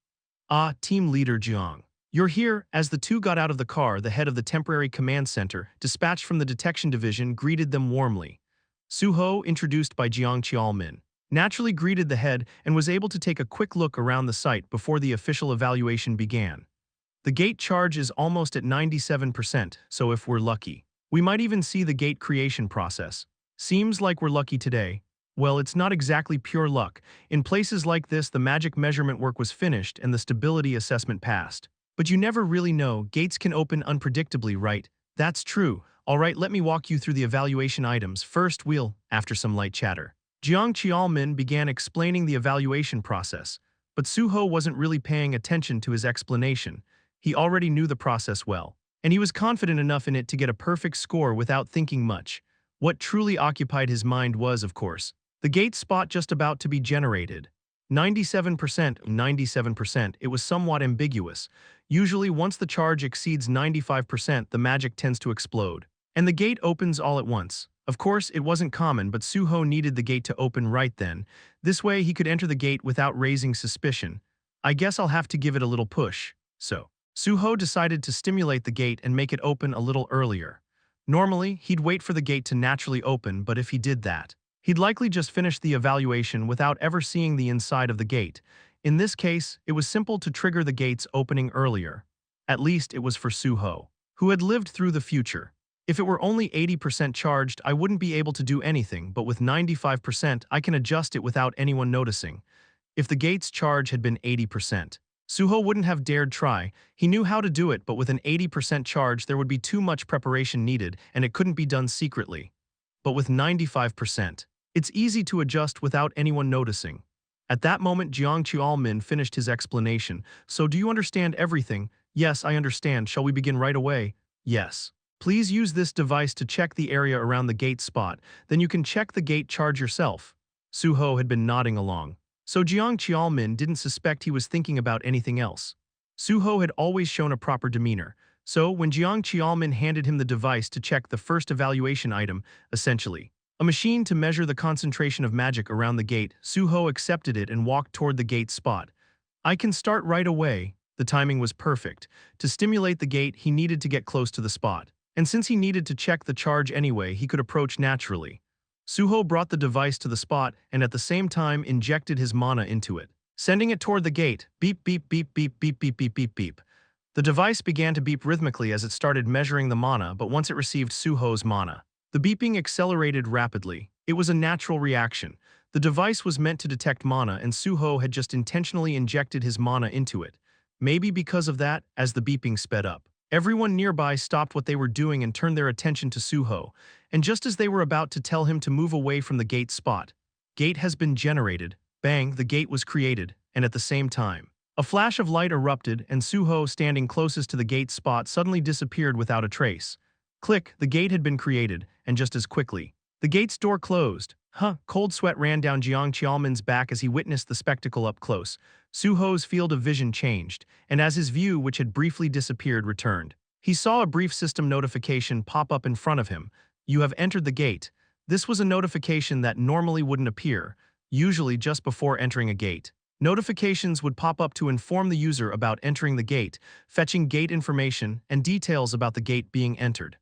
A: Ah, Team Leader Jiang. You're here. As the two got out of the car, the head of the temporary command center, dispatched from the detection division, greeted them warmly. Su-ho, introduced by Jiang Qiaomin, naturally greeted the head and was able to take a quick look around the site before the official evaluation began. The gate charge is almost at 97%, so if we're lucky, we might even see the gate creation process. Seems like we're lucky today. Well, it's not exactly pure luck. In places like this, the magic measurement work was finished and the stability assessment passed. But you never really know. Gates can open unpredictably, right? That's true. All right, let me walk you through the evaluation items. First, after some light chatter, Jiang Qiaomin began explaining the evaluation process. But Su-ho wasn't really paying attention to his explanation. He already knew the process well, and he was confident enough in it to get a perfect score without thinking much. What truly occupied his mind was, of course, the gate spot just about to be generated. 97%, it was somewhat ambiguous. Usually, once the charge exceeds 95%, the magic tends to explode, and the gate opens all at once. Of course, it wasn't common, but Su-ho needed the gate to open right then. This way, he could enter the gate without raising suspicion. I guess I'll have to give it a little push. So, Su-ho decided to stimulate the gate and make it open a little earlier. Normally, he'd wait for the gate to naturally open, but if he did that, he'd likely just finish the evaluation without ever seeing the inside of the gate. In this case, it was simple to trigger the gate's opening earlier. At least it was for Su-ho, who had lived through the future. If it were only 80% charged, I wouldn't be able to do anything, but with 95%, I can adjust it without anyone noticing. If the gate's charge had been 80%, Su-ho wouldn't have dared try. He knew how to do it, but with an 80% charge, there would be too much preparation needed, and it couldn't be done secretly. But with 95%, it's easy to adjust without anyone noticing. At that moment, Jiang Qiaomin finished his explanation. So do you understand everything? Yes, I understand. Shall we begin right away? Yes. Please use this device to check the area around the gate spot. Then you can check the gate charge yourself. Su-ho had been nodding along, so Jiang Qiaomin didn't suspect he was thinking about anything else. Su-ho had always shown a proper demeanor, so when Jiang Qiaomin handed him the device to check the first evaluation item, essentially a machine to measure the concentration of magic around the gate, Su-ho accepted it and walked toward the gate spot. I can start right away. The timing was perfect. To stimulate the gate, he needed to get close to the spot. And since he needed to check the charge anyway, he could approach naturally. Su-ho brought the device to the spot and at the same time injected his mana into it, sending it toward the gate. Beep, beep, beep, beep, beep, beep, beep, beep, beep. The device began to beep rhythmically as it started measuring the mana, but once it received Su-ho's mana, the beeping accelerated rapidly. It was a natural reaction. The device was meant to detect mana, and Su-ho had just intentionally injected his mana into it. Maybe because of that, as the beeping sped up, everyone nearby stopped what they were doing and turned their attention to Su-ho, and just as they were about to tell him to move away from the gate spot, gate has been generated. Bang, the gate was created, and at the same time, a flash of light erupted, and Su-ho, standing closest to the gate spot, suddenly disappeared without a trace. Click, the gate had been created, and just as quickly, the gate's door closed. Cold sweat ran down Jiang Qiaomin's back as he witnessed the spectacle up close. Su-ho's field of vision changed, and as his view, which had briefly disappeared, returned, He saw a brief system notification pop up in front of him. You have entered the gate. This was a notification that normally wouldn't appear, usually just before entering a gate. Notifications would pop up to inform the user about entering the gate, fetching gate information, and details about the gate being entered.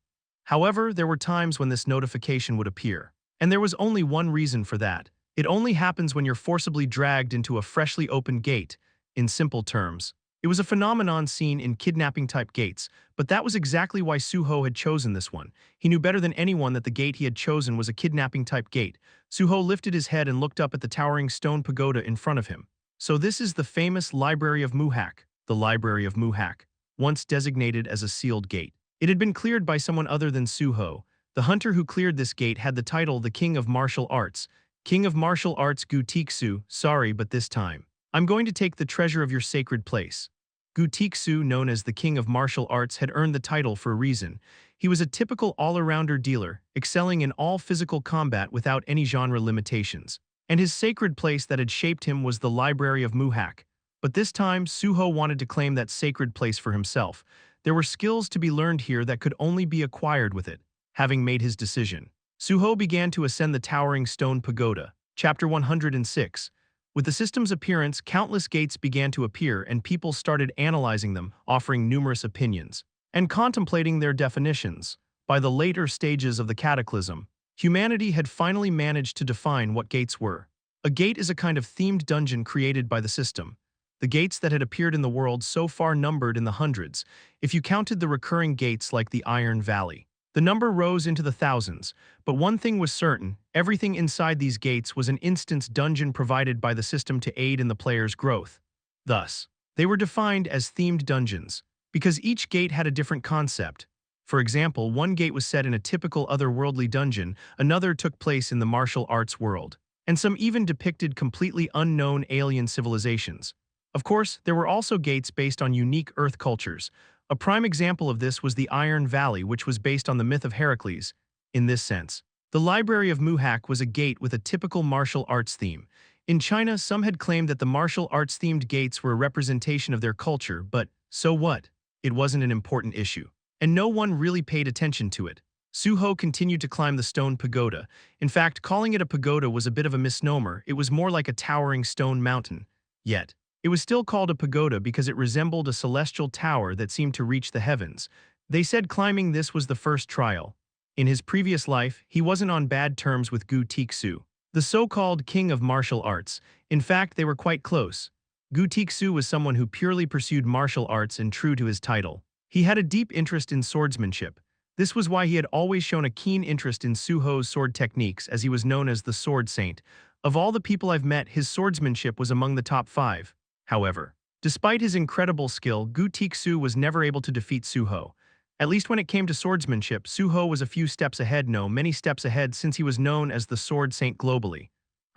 A: However, there were times when this notification would appear. And there was only one reason for that. It only happens when you're forcibly dragged into a freshly opened gate. In simple terms, it was a phenomenon seen in kidnapping-type gates, but that was exactly why Su-ho had chosen this one. He knew better than anyone that the gate he had chosen was a kidnapping-type gate. Su-ho lifted his head and looked up at the towering stone pagoda in front of him. So this is the famous Library of Muhak, the Library of Muhak, once designated as a sealed gate. It had been cleared by someone other than Su-ho. The hunter who cleared this gate had the title the King of Martial Arts. King of Martial Arts Gu Tiksu, sorry, but this time, I'm going to take the treasure of your sacred place. Gu Tiksu, known as the King of Martial Arts, had earned the title for a reason. He was a typical all-arounder dealer, excelling in all physical combat without any genre limitations. And his sacred place that had shaped him was the Library of Muhak. But this time, Su-ho wanted to claim that sacred place for himself. There were skills to be learned here that could only be acquired with it. Having made his decision, Su-ho began to ascend the towering stone pagoda. Chapter 106. With the system's appearance, countless gates began to appear and people started analyzing them, offering numerous opinions, and contemplating their definitions. By the later stages of the cataclysm, humanity had finally managed to define what gates were. A gate is a kind of themed dungeon created by the system. The gates that had appeared in the world so far numbered in the hundreds, if you counted the recurring gates like the Iron Valley. The number rose into the thousands, but one thing was certain: everything inside these gates was an instance dungeon provided by the system to aid in the player's growth. Thus, they were defined as themed dungeons, because each gate had a different concept. For example, one gate was set in a typical otherworldly dungeon, another took place in the martial arts world, and some even depicted completely unknown alien civilizations. Of course, there were also gates based on unique Earth cultures. A prime example of this was the Iron Valley, which was based on the myth of Heracles. In this sense, the Library of Muhak was a gate with a typical martial arts theme. In China, some had claimed that the martial arts-themed gates were a representation of their culture, but so what? It wasn't an important issue, and no one really paid attention to it. Su-ho continued to climb the stone pagoda. In fact, calling it a pagoda was a bit of a misnomer. It was more like a towering stone mountain. Yet, it was still called a pagoda because it resembled a celestial tower that seemed to reach the heavens. They said climbing this was the first trial. In his previous life, he wasn't on bad terms with Gu Tiksu, the so-called king of martial arts. In fact, they were quite close. Gu Tiksu was someone who purely pursued martial arts and true to his title. He had a deep interest in swordsmanship. This was why he had always shown a keen interest in Su-ho's sword techniques, as he was known as the Sword Saint. Of all the people I've met, his swordsmanship was among the top 5. However, despite his incredible skill, Gu Tiksu was never able to defeat Su-ho. At least when it came to swordsmanship, Su-ho was a few steps ahead, no, many steps ahead, since he was known as the Sword Saint globally.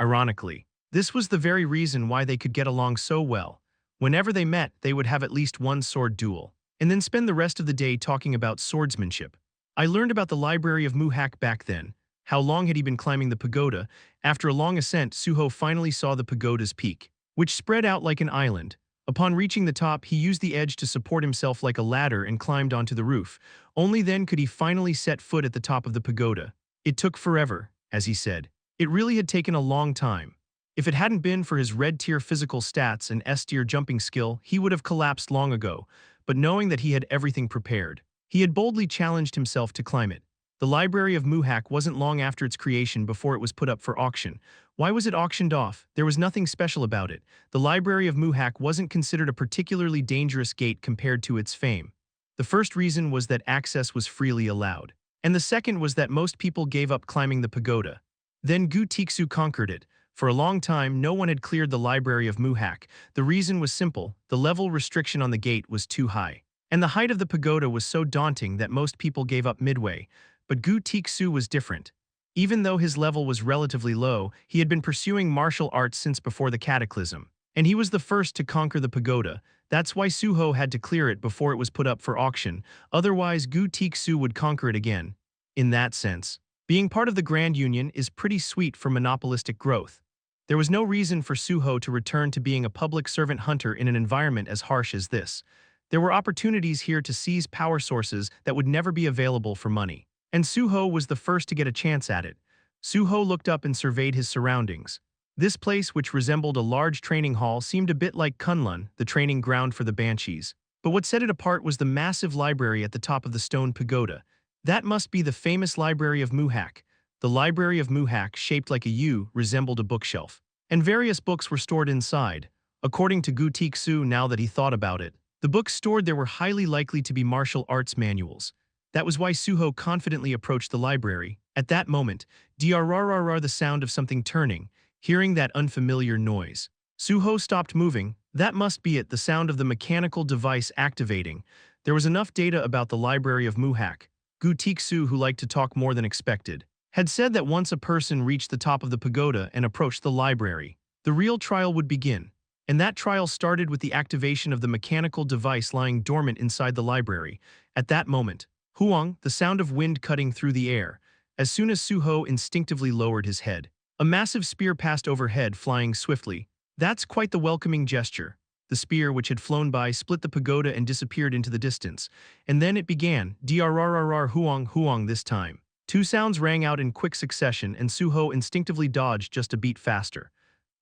A: Ironically, this was the very reason why they could get along so well. Whenever they met, they would have at least one sword duel, and then spend the rest of the day talking about swordsmanship. I learned about the Library of Muhak back then. How long had he been climbing the pagoda? After a long ascent, Su-ho finally saw the pagoda's peak, which spread out like an island. Upon reaching the top, he used the edge to support himself like a ladder and climbed onto the roof. Only then could he finally set foot at the top of the pagoda. It took forever, as he said. It really had taken a long time. If it hadn't been for his red-tier physical stats and S-tier jumping skill, he would have collapsed long ago. But knowing that he had everything prepared, he had boldly challenged himself to climb it. The Library of Muhak wasn't long after its creation before it was put up for auction. Why was it auctioned off? There was nothing special about it. The Library of Muhak wasn't considered a particularly dangerous gate compared to its fame. The first reason was that access was freely allowed. And the second was that most people gave up climbing the pagoda. Then Gu Tiksu conquered it. For a long time, no one had cleared the Library of Muhak. The reason was simple: the level restriction on the gate was too high. And the height of the pagoda was so daunting that most people gave up midway. But Gu Tiksu was different. Even though his level was relatively low, he had been pursuing martial arts since before the cataclysm. And he was the first to conquer the pagoda. That's why Su-ho had to clear it before it was put up for auction. Otherwise, Gu Tiksu would conquer it again. In that sense, being part of the Grand Union is pretty sweet for monopolistic growth. There was no reason for Su-ho to return to being a public servant hunter in an environment as harsh as this. There were opportunities here to seize power sources that would never be available for money. And Su-ho was the first to get a chance at it. Su-ho looked up and surveyed his surroundings. This place, which resembled a large training hall, seemed a bit like Kunlun, the training ground for the banshees. But what set it apart was the massive library at the top of the stone pagoda. That must be the famous Library of Muhak. The Library of Muhak, shaped like a U, resembled a bookshelf. And various books were stored inside. According to Gu Tiksu, now that he thought about it, the books stored there were highly likely to be martial arts manuals. That was why Su-ho confidently approached the library. At that moment, drrrr the sound of something turning, hearing that unfamiliar noise. Su-ho stopped moving. That must be it, the sound of the mechanical device activating. There was enough data about the Library of Muhak. Gu Tiksu, who liked to talk more than expected, had said that once a person reached the top of the pagoda and approached the library, the real trial would begin. And that trial started with the activation of the mechanical device lying dormant inside the library. At that moment, Huang, the sound of wind cutting through the air. As soon as Su-ho instinctively lowered his head, a massive spear passed overhead, flying swiftly. That's quite the welcoming gesture. The spear, which had flown by, split the pagoda and disappeared into the distance. And then it began, drrrr Huang Huang this time. Two sounds rang out in quick succession, and Su-ho instinctively dodged just a beat faster.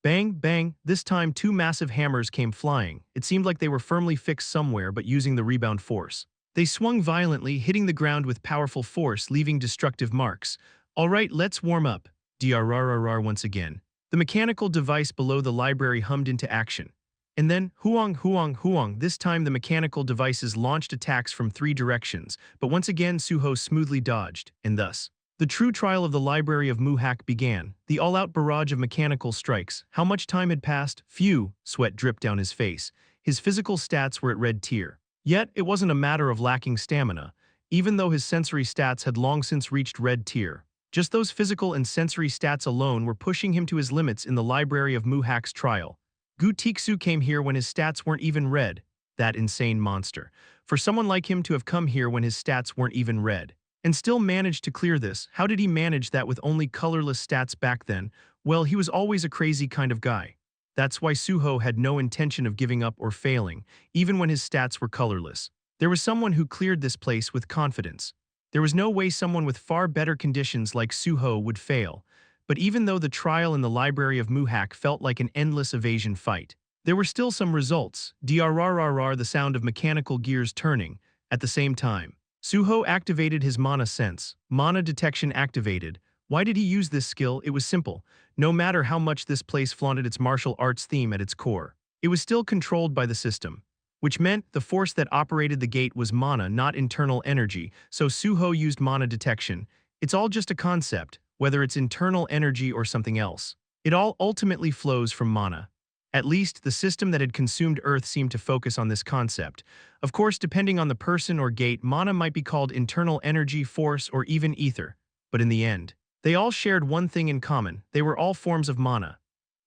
A: Bang, bang, this time two massive hammers came flying. It seemed like they were firmly fixed somewhere but using the rebound force. They swung violently, hitting the ground with powerful force, leaving destructive marks. All right, let's warm up. Drrrr once again. The mechanical device below the library hummed into action. And then, Huang Huang Huang, this time the mechanical devices launched attacks from three directions, but once again Su-ho smoothly dodged, and thus, the true trial of the Library of Muhak began, the all-out barrage of mechanical strikes. How much time had passed? Phew, sweat dripped down his face. His physical stats were at red tier. Yet, it wasn't a matter of lacking stamina, even though his sensory stats had long since reached red tier. Just those physical and sensory stats alone were pushing him to his limits in the Library of Muhak's trial. Gu Tiksu came here when his stats weren't even red. That insane monster. For someone like him to have come here when his stats weren't even red, and still managed to clear this, how did he manage that with only colorless stats back then? Well, he was always a crazy kind of guy. That's why Su-ho had no intention of giving up or failing, even when his stats were colorless. There was someone who cleared this place with confidence. There was no way someone with far better conditions like Su-ho would fail. But even though the trial in the Library of Muhak felt like an endless evasion fight, there were still some results. Drrrr the sound of mechanical gears turning. At the same time, Su-ho activated his mana sense. Mana detection activated. Why did he use this skill? It was simple. No matter how much this place flaunted its martial arts theme at its core, it was still controlled by the system, which meant the force that operated the gate was mana, not internal energy, so Su-ho used mana detection. It's all just a concept, whether it's internal energy or something else. It all ultimately flows from mana. At least, the system that had consumed Earth seemed to focus on this concept. Of course, depending on the person or gate, mana might be called internal energy, force, or even ether. But in the end, they all shared one thing in common. They were all forms of mana.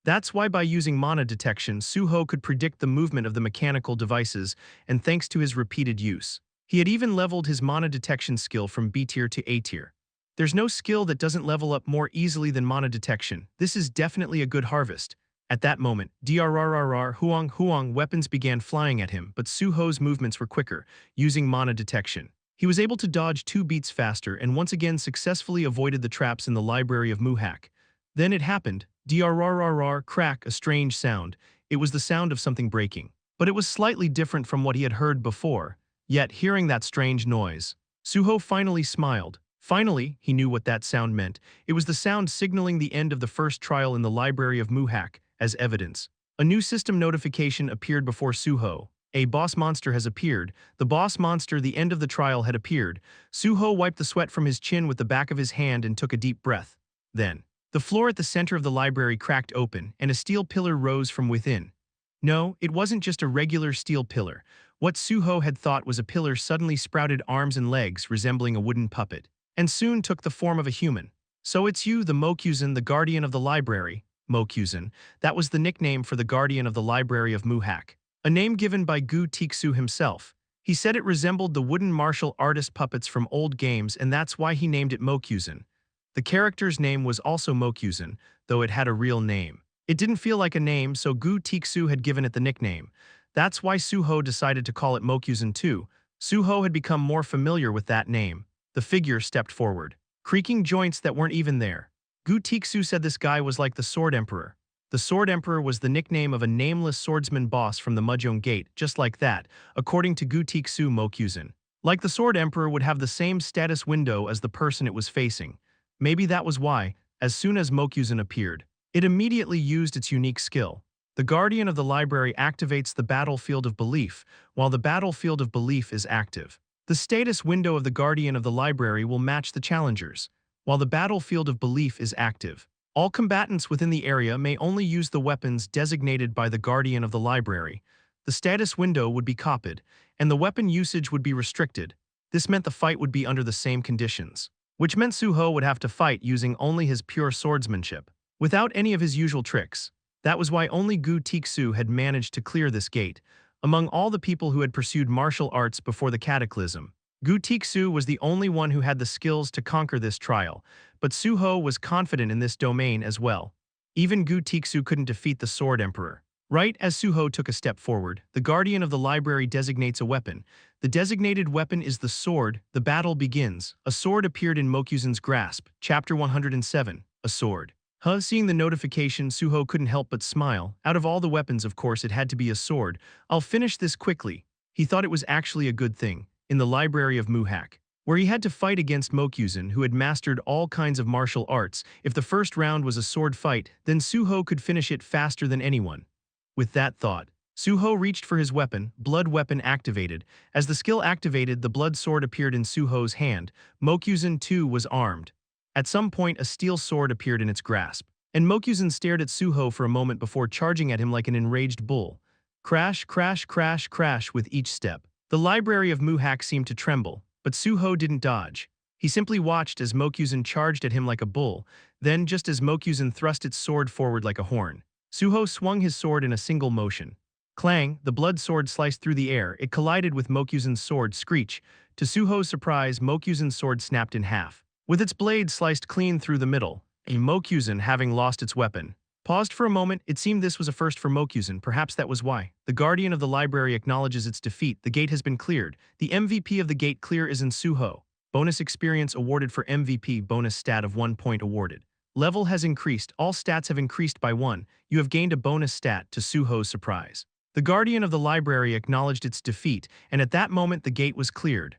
A: That's why by using mana detection, Su-ho could predict the movement of the mechanical devices, and thanks to his repeated use, he had even leveled his mana detection skill from B tier to A tier. There's no skill that doesn't level up more easily than mana detection. This is definitely a good harvest. At that moment, drrrr Huang Huang weapons began flying at him, but Su-ho's movements were quicker, using mana detection. He was able to dodge 2 beats faster and once again successfully avoided the traps in the Library of Muhak. Then it happened. Drrrr crack, a strange sound. It was the sound of something breaking. But it was slightly different from what he had heard before. Yet, hearing that strange noise, Su-ho finally smiled. Finally, he knew what that sound meant. It was the sound signaling the end of the first trial in the Library of Muhak. As evidence, a new system notification appeared before Su-ho. A boss monster has appeared. The boss monster, the end of the trial, had appeared. Su-ho wiped the sweat from his chin with the back of his hand and took a deep breath. Then, the floor at the center of the library cracked open, and a steel pillar rose from within. No, it wasn't just a regular steel pillar. What Su-ho had thought was a pillar suddenly sprouted arms and legs resembling a wooden puppet, and soon took the form of a human. So it's you, the Mokuzan, the guardian of the library. Mokuzan, that was the nickname for the guardian of the Library of Muhak. A name given by Gu Tiksu himself. He said it resembled the wooden martial artist puppets from old games, and that's why he named it Mokuzan. The character's name was also Mokuzan, though it had a real name. It didn't feel like a name, so Gu Tiksu had given it the nickname. That's why Su-ho decided to call it Mokyusen too. Su-ho had become more familiar with that name. The figure stepped forward, creaking joints that weren't even there. Gu Tiksu said this guy was like the Sword Emperor. The Sword Emperor was the nickname of a nameless swordsman boss from the Mujong Gate, just like that, according to Gu Tiksu Mokyusen. Like the Sword Emperor would have the same status window as the person it was facing. Maybe that was why, as soon as Mokyusen appeared, it immediately used its unique skill. The Guardian of the Library activates the Battlefield of Belief, while the Battlefield of Belief is active. The status window of the Guardian of the Library will match the challengers, while the Battlefield of Belief is active. All combatants within the area may only use the weapons designated by the Guardian of the Library. The status window would be copied, and the weapon usage would be restricted. This meant the fight would be under the same conditions, which meant Su-ho would have to fight using only his pure swordsmanship, without any of his usual tricks. That was why only Gu Tiksu had managed to clear this gate. Among all the people who had pursued martial arts before the cataclysm, Gu Tiksu was the only one who had the skills to conquer this trial, but Su-ho was confident in this domain as well. Even Gu Tiksu couldn't defeat the Sword Emperor. Right as Su-ho took a step forward, the Guardian of the Library designates a weapon. The designated weapon is the sword. The battle begins. A sword appeared in Mokyusen's grasp. Chapter 107. A sword. Seeing the notification, Su-ho couldn't help but smile. Out of all the weapons, of course, it had to be a sword. I'll finish this quickly. He thought it was actually a good thing. In the library of Muhak, where he had to fight against Mokyusen, who had mastered all kinds of martial arts, if the first round was a sword fight, then Su-ho could finish it faster than anyone. With that thought, Su-ho reached for his weapon, blood weapon activated. As the skill activated, the blood sword appeared in Su-ho's hand. Mokyusen too was armed. At some point, a steel sword appeared in its grasp, and Mokyusen stared at Su-ho for a moment before charging at him like an enraged bull. Crash, crash, crash, crash with each step. The library of Muhak seemed to tremble, but Su-ho didn't dodge. He simply watched as Mokyusen charged at him like a bull. Then, just as Mokyusen thrust its sword forward like a horn, Su-ho swung his sword in a single motion. Clang, the blood sword sliced through the air. It collided with Mokyusen's sword. Screech. To Su-ho's surprise, Mokyusen's sword snapped in half, with its blade sliced clean through the middle. Mokyusen, having lost its weapon, paused for a moment. It seemed this was a first for Mokyusen. Perhaps that was why. The Guardian of the Library acknowledges its defeat. The gate has been cleared. The MVP of the gate clear is in Su-ho. Bonus experience awarded for MVP. Bonus stat of 1 point awarded. Level has increased. All stats have increased by 1. You have gained a bonus stat, to Su-ho's surprise. The Guardian of the Library acknowledged its defeat, and at that moment the gate was cleared.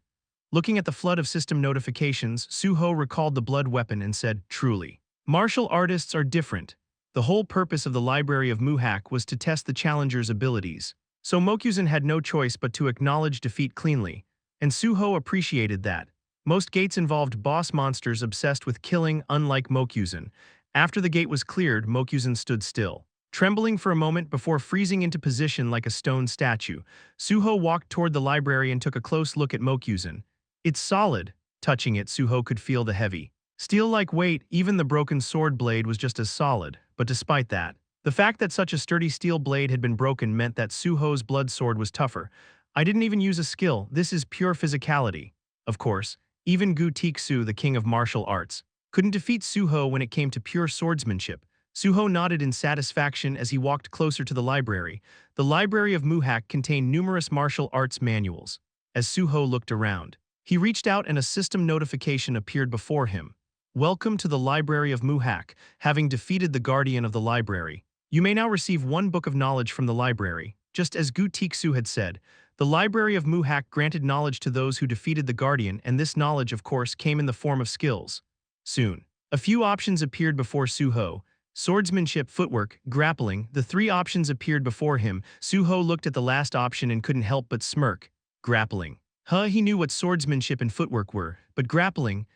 A: Looking at the flood of system notifications, Su-ho recalled the blood weapon and said, "Truly, martial artists are different." The whole purpose of the Library of Muhak was to test the challenger's abilities. So Mokyusen had no choice but to acknowledge defeat cleanly, and Su-ho appreciated that. Most gates involved boss monsters obsessed with killing, unlike Mokyusen. After the gate was cleared, Mokyusen stood still, trembling for a moment before freezing into position like a stone statue. Su-ho walked toward the library and took a close look at Mokyusen. It's solid. Touching it, Su-ho could feel the heavy, steel-like weight. Even the broken sword blade was just as solid. But despite that, the fact that such a sturdy steel blade had been broken meant that Su-ho's blood sword was tougher. I didn't even use a skill. This is pure physicality. Of course, even Gu Tiksu, the king of martial arts, couldn't defeat Su-ho when it came to pure swordsmanship. Su-ho nodded in satisfaction as he walked closer to the library. The library of Muhak contained numerous martial arts manuals. As Su-ho looked around, he reached out and a system notification appeared before him. Welcome to the Library of Muhak. Having defeated the Guardian of the Library, you may now receive 1 book of knowledge from the library. Just as Gu Tiksu had said, the Library of Muhak granted knowledge to those who defeated the Guardian, and this knowledge, of course, came in the form of skills. Soon, a few options appeared before Su-ho. Swordsmanship, footwork, grappling. The 3 options appeared before him. Su-ho looked at the last option and couldn't help but smirk. Grappling. He knew what swordsmanship and footwork were, but grappling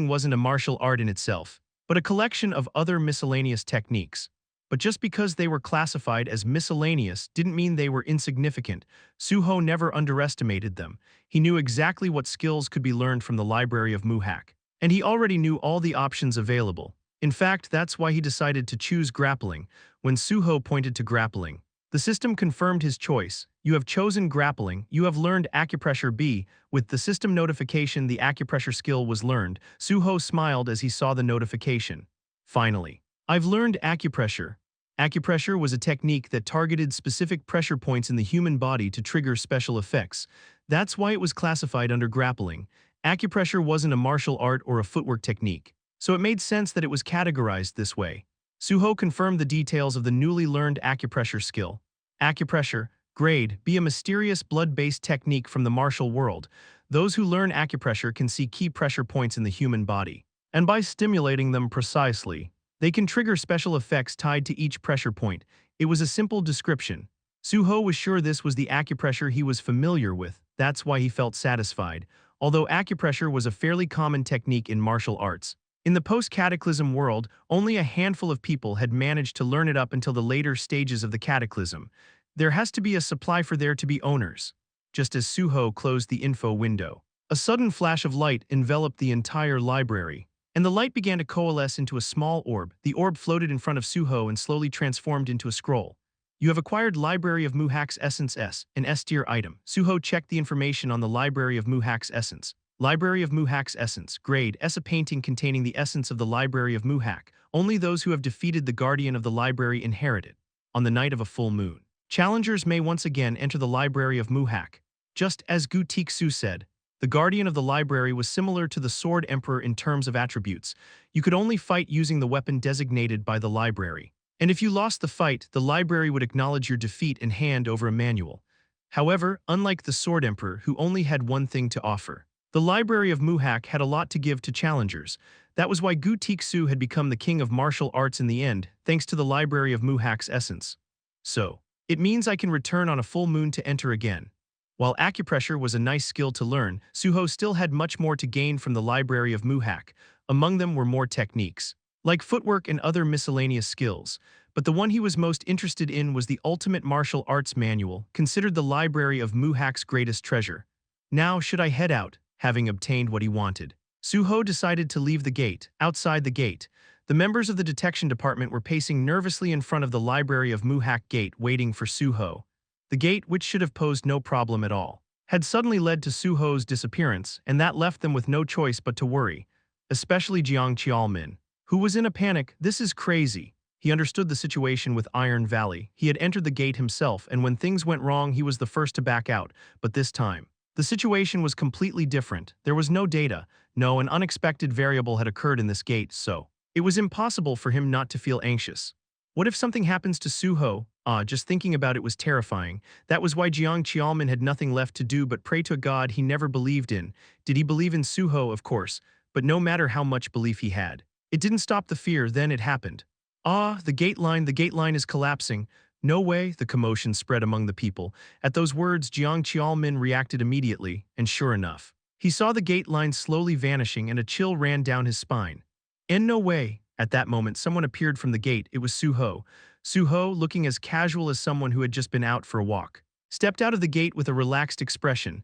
A: wasn't a martial art in itself, but a collection of other miscellaneous techniques. But just because they were classified as miscellaneous didn't mean they were insignificant. Su-ho never underestimated them. He knew exactly what skills could be learned from the Library of Muhak, and he already knew all the options available. In fact, that's why he decided to choose grappling. When Su-ho pointed to grappling, the system confirmed his choice. You have chosen grappling. You have learned acupressure B. With the system notification, the acupressure skill was learned. Su-ho smiled as he saw the notification. Finally, I've learned acupressure. Acupressure was a technique that targeted specific pressure points in the human body to trigger special effects. That's why it was classified under grappling. Acupressure wasn't a martial art or a footwork technique, so it made sense that it was categorized this way. Su-ho confirmed the details of the newly learned acupressure skill. Acupressure, grade, be a mysterious blood-based technique from the martial world. Those who learn acupressure can see key pressure points in the human body, and by stimulating them precisely, they can trigger special effects tied to each pressure point. It was a simple description. Su-ho was sure this was the acupressure he was familiar with, that's why he felt satisfied, although acupressure was a fairly common technique in martial arts. In the post-cataclysm world, only a handful of people had managed to learn it up until the later stages of the cataclysm. There has to be a supply for there to be owners. Just as Su-ho closed the info window, a sudden flash of light enveloped the entire library, and the light began to coalesce into a small orb. The orb floated in front of Su-ho and slowly transformed into a scroll. You have acquired Library of Muhak's Essence S, an S-tier item. Su-ho checked the information on the Library of Muhak's Essence. Library of Muhak's Essence, grade S, a painting containing the essence of the Library of Muhak. Only those who have defeated the Guardian of the Library inherit it. On the night of a full moon, challengers may once again enter the Library of Muhak. Just as Gu Tiksu said, the Guardian of the Library was similar to the Sword Emperor in terms of attributes. You could only fight using the weapon designated by the library. And if you lost the fight, the library would acknowledge your defeat and hand over a manual. However, unlike the Sword Emperor, who only had one thing to offer, the Library of Muhak had a lot to give to challengers. That was why Gu Tiksu had become the king of martial arts in the end, thanks to the Library of Muhak's essence. So, it means I can return on a full moon to enter again. While acupressure was a nice skill to learn, Su-ho still had much more to gain from the Library of Muhak. Among them were more techniques, like footwork and other miscellaneous skills. But the one he was most interested in was the Ultimate Martial Arts Manual, considered the Library of Muhak's greatest treasure. Now should I head out, having obtained what he wanted? Su-ho decided to leave the gate. Outside the gate, the members of the detection department were pacing nervously in front of the Library of Muhak gate waiting for Su-ho. The gate, which should have posed no problem at all, had suddenly led to Su-ho's disappearance, and that left them with no choice but to worry, especially Jiang Qiaomin, who was in a panic. This is crazy. He understood the situation with Iron Valley. He had entered the gate himself, and when things went wrong, he was the first to back out. But this time, the situation was completely different. There was no data. No, an unexpected variable had occurred in this gate, so it was impossible for him not to feel anxious. What if something happens to Su-ho? Just thinking about it was terrifying. That was why Jiang Qiaomin had nothing left to do but pray to a god he never believed in. Did he believe in Su-ho? Of course, but no matter how much belief he had, it didn't stop the fear. Then it happened. The gate line is collapsing. No way, the commotion spread among the people. At those words, Jiang Qiaomin reacted immediately, and sure enough, he saw the gate line slowly vanishing and a chill ran down his spine. And no way. At that moment, someone appeared from the gate. It was Su-ho. Su-ho, looking as casual as someone who had just been out for a walk, stepped out of the gate with a relaxed expression.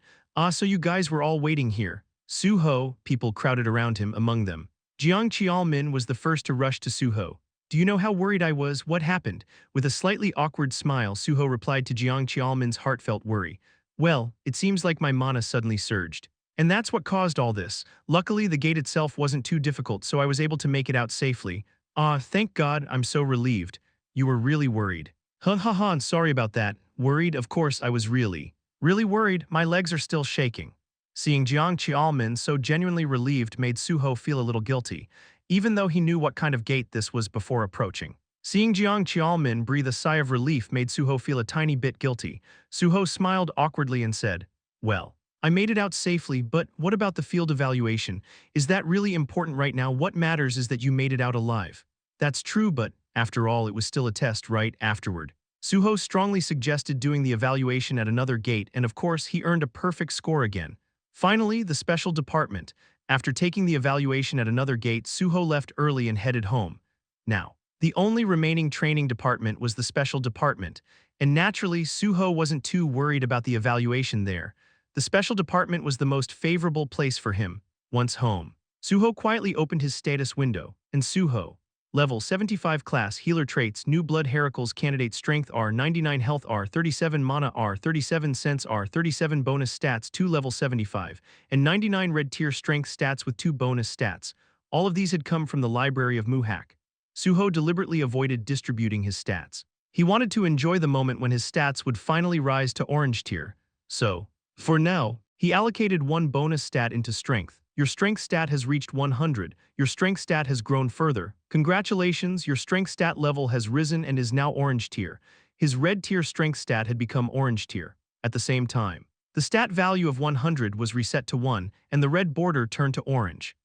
A: So you guys were all waiting here. Su-ho, people crowded around him, among them Jiang Qiaomin was the first to rush to Su-ho. Do you know how worried I was? What happened? With a slightly awkward smile, Su-ho replied to Jiang Qiaomin's heartfelt worry. Well, it seems like my mana suddenly surged. And that's what caused all this. Luckily, the gate itself wasn't too difficult, so I was able to make it out safely. Thank God, I'm so relieved. You were really worried. I'm sorry about that. Worried? Of course I was really worried. My legs are still shaking. Seeing Jiang Qiaomin so genuinely relieved made Su-ho feel a little guilty, even though he knew what kind of gate this was before approaching. Seeing Jiang Qiaomin breathe a sigh of relief made Su-ho feel a tiny bit guilty. Su-ho smiled awkwardly and said, well, I made it out safely, but what about the field evaluation? Is that really important right now? What matters is that you made it out alive. That's true, but after all, it was still a test right afterward. Su-ho strongly suggested doing the evaluation at another gate, and of course, he earned a perfect score again. Finally, the special department. After taking the evaluation at another gate, Su-ho left early and headed home. Now, the only remaining training department was the special department, and naturally, Su-ho wasn't too worried about the evaluation there. The special department was the most favorable place for him. Once home, Su-ho quietly opened his status window, and Su-ho, level 75 class, healer traits, new blood heracles, candidate strength R, 99 health R, 37 mana R, 37 sense R, 37 bonus stats 2 level 75, and 99 red tier strength stats with 2 bonus stats. All of these had come from the Library of Muhak. Su-ho deliberately avoided distributing his stats. He wanted to enjoy the moment when his stats would finally rise to orange tier. So, for now, he allocated one bonus stat into strength. Your strength stat has reached 100. Your strength stat has grown further. Congratulations, your strength stat level has risen and is now orange tier. His red tier strength stat had become orange tier. At the same time, the stat value of 100 was reset to 1, and the red border turned to orange.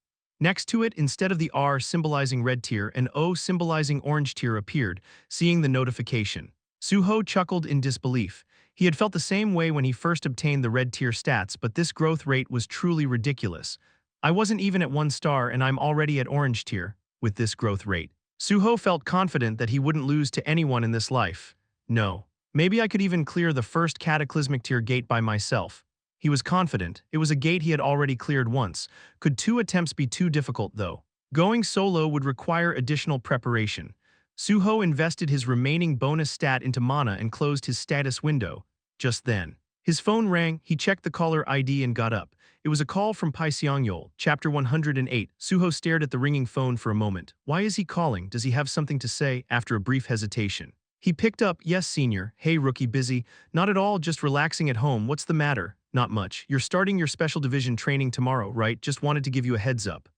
A: Next to it, instead of the R symbolizing red tier, an O symbolizing orange tier appeared, seeing the notification. Su-ho chuckled in disbelief. He had felt the same way when he first obtained the red tier stats, but this growth rate was truly ridiculous. I wasn't even at 1 star and I'm already at orange tier, with this growth rate. Su-ho felt confident that he wouldn't lose to anyone in this life. No. Maybe I could even clear the first cataclysmic tier gate by myself. He was confident. It was a gate he had already cleared once. Could 2 attempts be too difficult, though? Going solo would require additional preparation. Su-ho invested his remaining bonus stat into mana and closed his status window. Just then, his phone rang. He checked the caller ID and got up. It was a call from Pai Seongyol, Chapter 108. Su-ho stared at the ringing phone for a moment. Why is he calling? Does he have something to say? After a brief hesitation, he picked up. Yes, senior. Hey, rookie, busy? Not at all, just relaxing at home. What's the matter? Not much. You're starting your special division training tomorrow, right? Just wanted to give you a heads up.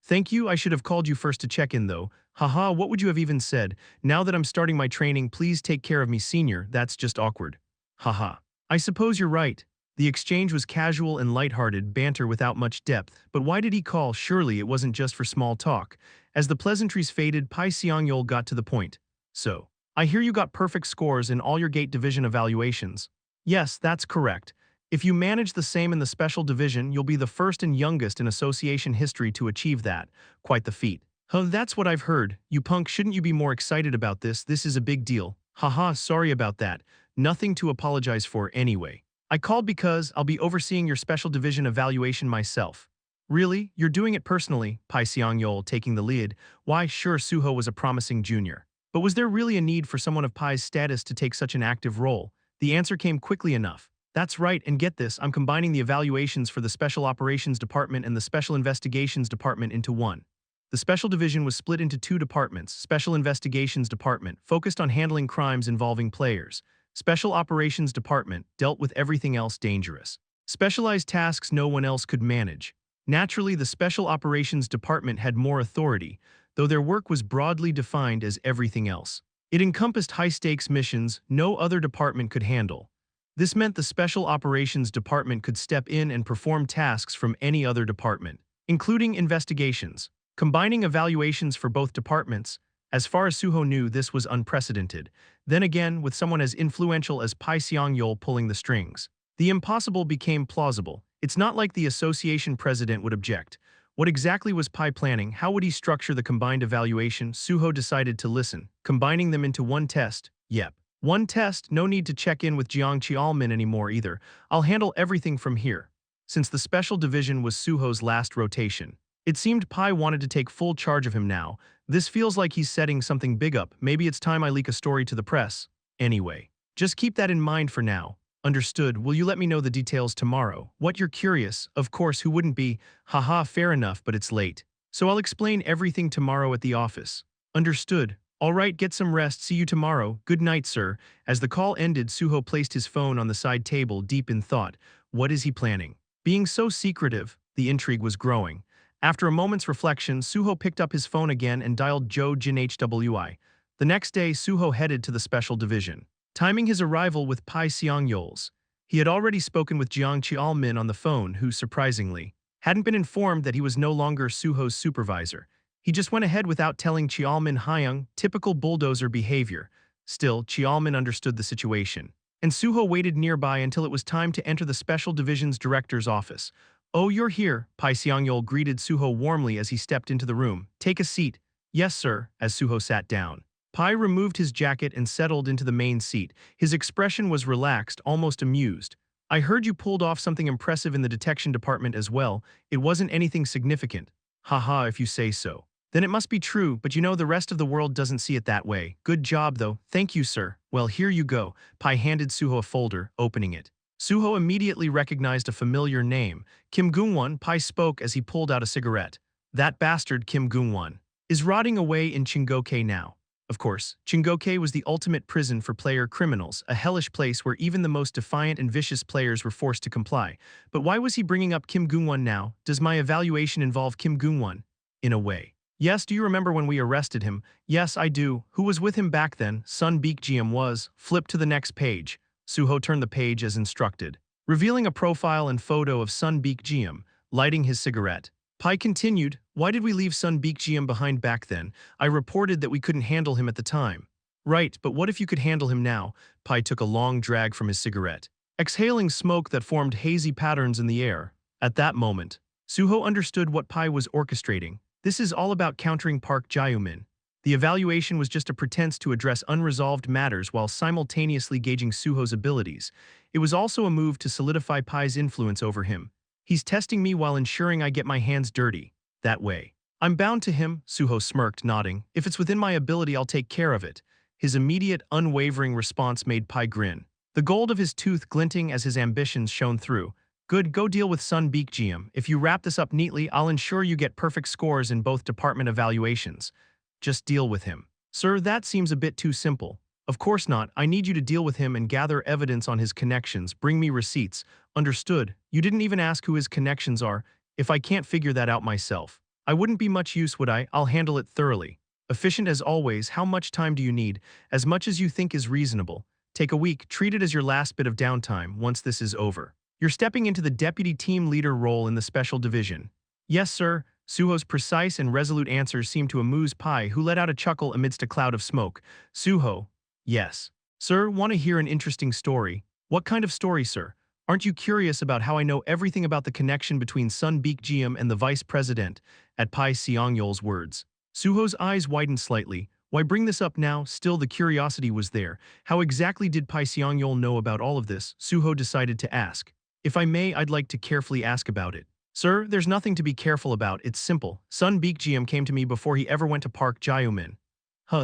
A: Thank you. I should have called you first to check in, though. Haha, what would you have even said? Now that I'm starting my training, please take care of me, senior. That's just awkward. Haha. I suppose you're right. The exchange was casual and lighthearted banter without much depth, but why did he call? Surely it wasn't just for small talk. As the pleasantries faded, Pai Seongyol got to the point. So, I hear you got perfect scores in all your gate division evaluations. Yes, that's correct. If you manage the same in the special division, you'll be the first and youngest in association history to achieve that. Quite the feat. Huh, that's what I've heard. You punk, shouldn't you be more excited about this? This is a big deal. Haha, sorry about that. Nothing to apologize for anyway. I called because I'll be overseeing your special division evaluation myself. Really? You're doing it personally? Pai Seongyol taking the lead. Why, sure, Su-ho was a promising junior. But was there really a need for someone of Pai's status to take such an active role? The answer came quickly enough. That's right, and get this, I'm combining the evaluations for the Special Operations Department and the Special Investigations Department into one. The Special Division was split into 2 departments. Special Investigations Department focused on handling crimes involving players. Special Operations Department dealt with everything else dangerous. Specialized tasks no one else could manage. Naturally, the Special Operations Department had more authority, though their work was broadly defined as everything else. It encompassed high-stakes missions no other department could handle. This meant the Special Operations Department could step in and perform tasks from any other department, including investigations. Combining evaluations for both departments, as far as Su-ho knew, this was unprecedented. Then again, with someone as influential as Pai Seongyol pulling the strings, the impossible became plausible. It's not like the association president would object. What exactly was Pai planning? How would he structure the combined evaluation? Su-ho decided to listen, combining them into one test. Yep. One test, no need to check in with Jiang Qiaomin anymore either. I'll handle everything from here. Since the special division was Su-ho's last rotation, it seemed Pai wanted to take full charge of him now. This feels like he's setting something big up. Maybe it's time I leak a story to the press. Anyway, just keep that in mind for now. Understood. Will you let me know the details tomorrow? What, you're curious? Of course, who wouldn't be? Haha, fair enough, but it's late. So I'll explain everything tomorrow at the office. Understood. All right, get some rest. See you tomorrow. Good night, sir. As the call ended, Su-ho placed his phone on the side table, deep in thought. What is he planning? Being so secretive, the intrigue was growing. After a moment's reflection, Su-ho picked up his phone again and dialed Joe Jin HWI. The next day, Su-ho headed to the special division, timing his arrival with Pai Seongyol's. He had already spoken with Jiang Qiaomin on the phone, who, surprisingly, hadn't been informed that he was no longer Su-ho's supervisor. He just went ahead without telling Qiaomin Hyung, typical bulldozer behavior. Still, Qiaomin understood the situation, and Su-ho waited nearby until it was time to enter the special division's director's office. Oh, you're here, Pai Seongyol greeted Su-ho warmly as he stepped into the room. Take a seat. Yes, sir, as Su-ho sat down. Pai removed his jacket and settled into the main seat. His expression was relaxed, almost amused. I heard you pulled off something impressive in the detection department as well. It wasn't anything significant. Haha, if you say so. Then it must be true, but you know the rest of the world doesn't see it that way. Good job, though. Thank you, sir. Well, here you go. Pai handed Su-ho a folder, opening it. Su-ho immediately recognized a familiar name. Kim Gung-won, Pai spoke as he pulled out a cigarette. That bastard Kim Gung-won. is rotting away in Chingoke now. Of course, Chingoke was the ultimate prison for player criminals, a hellish place where even the most defiant and vicious players were forced to comply. But why was he bringing up Kim Goong-won now? Does my evaluation involve Kim Goong-won? In a way. Yes, do you remember when we arrested him? Yes, I do. Who was with him back then? Sun Baek-jeom was. Flip to the next page. Su-ho turned the page as instructed, revealing a profile and photo of Sun Baek-jeom, lighting his cigarette. Pai continued, why did we leave Sun Baek-jeom behind back then? I reported that we couldn't handle him at the time. Right, but what if you could handle him now? Pai took a long drag from his cigarette, exhaling smoke that formed hazy patterns in the air. At that moment, Su-ho understood what Pai was orchestrating. This is all about countering Park Jae-min. The evaluation was just a pretense to address unresolved matters while simultaneously gauging Su-ho's abilities. It was also a move to solidify Pai's influence over him. He's testing me while ensuring I get my hands dirty. That way. I'm bound to him, Su-ho smirked, nodding. If it's within my ability, I'll take care of it. His immediate, unwavering response made Pai grin, the gold of his tooth glinting as his ambitions shone through. Good, go deal with Sun Baek-jeom. If you wrap this up neatly, I'll ensure you get perfect scores in both department evaluations. Just deal with him. Sir, that seems a bit too simple. Of course not. I need you to deal with him and gather evidence on his connections. Bring me receipts. Understood. You didn't even ask who his connections are. If I can't figure that out myself, I wouldn't be much use, would I? I'll handle it thoroughly. Efficient as always. How much time do you need? As much as you think is reasonable. Take a week. Treat it as your last bit of downtime once this is over. You're stepping into the deputy team leader role in the special division. Yes, sir. Su-ho's precise and resolute answers seemed to amuse Pai, who let out a chuckle amidst a cloud of smoke. Su-ho. Yes. Sir, want to hear an interesting story? What kind of story, sir? Aren't you curious about how I know everything about the connection between Sun Baek-jeom and the vice president? At Pai Seong-yeol's words, Su-ho's eyes widened slightly. Why bring this up now? Still, the curiosity was there. How exactly did Pai Seong-yeol know about all of this? Su-ho decided to ask. If I may, I'd like to carefully ask about it. Sir, there's nothing to be careful about. It's simple. Sun Baek-jeom came to me before he ever went to Park Jae-min.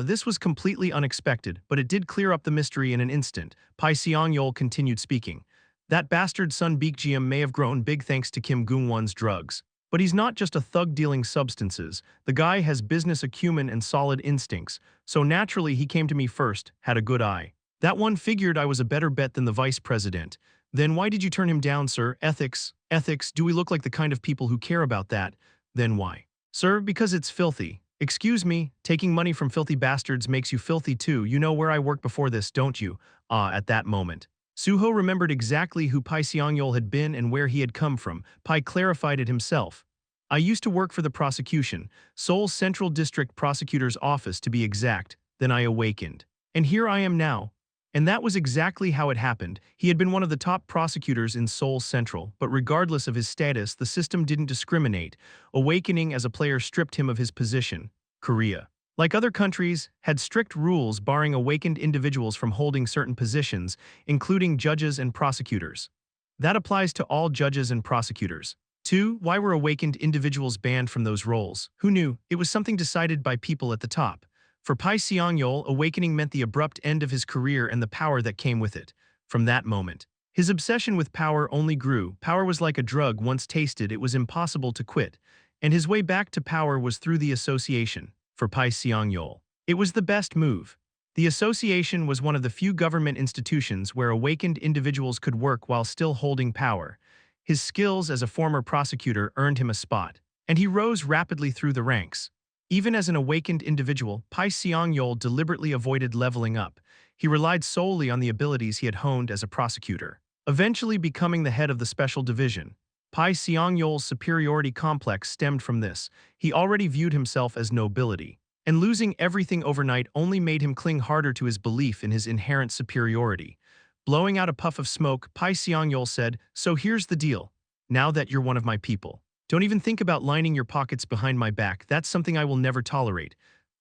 A: This was completely unexpected, but it did clear up the mystery in an instant. Pai Seong-yeol continued speaking. That bastard Sun Baek-jeom may have grown big thanks to Kim Goong-won's drugs. But he's not just a thug dealing substances. The guy has business acumen and solid instincts, so naturally he came to me first, had a good eye. That one figured I was a better bet than the vice president. Then why did you turn him down, sir? Ethics. Ethics, do we look like the kind of people who care about that? Then why? Sir, because it's filthy. Excuse me, taking money from filthy bastards makes you filthy too. You know where I worked before this, don't you? At that moment, Su-ho remembered exactly who Pai Seong-yeol had been and where he had come from. Pai clarified it himself. I used to work for the prosecution, Seoul's Central District Prosecutor's Office to be exact. Then I awakened. And here I am now. And that was exactly how it happened. He had been one of the top prosecutors in Seoul Central, but regardless of his status, the system didn't discriminate. Awakening as a player stripped him of his position. Korea, like other countries, had strict rules barring awakened individuals from holding certain positions, including judges and prosecutors. That applies to all judges and prosecutors. 2. Why were awakened individuals banned from those roles? Who knew? It was something decided by people at the top. For Pai Seong-yeol, awakening meant the abrupt end of his career and the power that came with it. From that moment, his obsession with power only grew. Power was like a drug. Once tasted, it was impossible to quit. And his way back to power was through the association. For Pai Seong-yeol, it was the best move. The association was one of the few government institutions where awakened individuals could work while still holding power. His skills as a former prosecutor earned him a spot, and he rose rapidly through the ranks. Even as an awakened individual, Pai Seong-yeol deliberately avoided leveling up. He relied solely on the abilities he had honed as a prosecutor, eventually becoming the head of the special division. Pai Seong-yeol's superiority complex stemmed from this. He already viewed himself as nobility, and losing everything overnight only made him cling harder to his belief in his inherent superiority. Blowing out a puff of smoke, Pai Seong-yeol said, "So here's the deal. Now that you're one of my people, don't even think about lining your pockets behind my back. That's something I will never tolerate."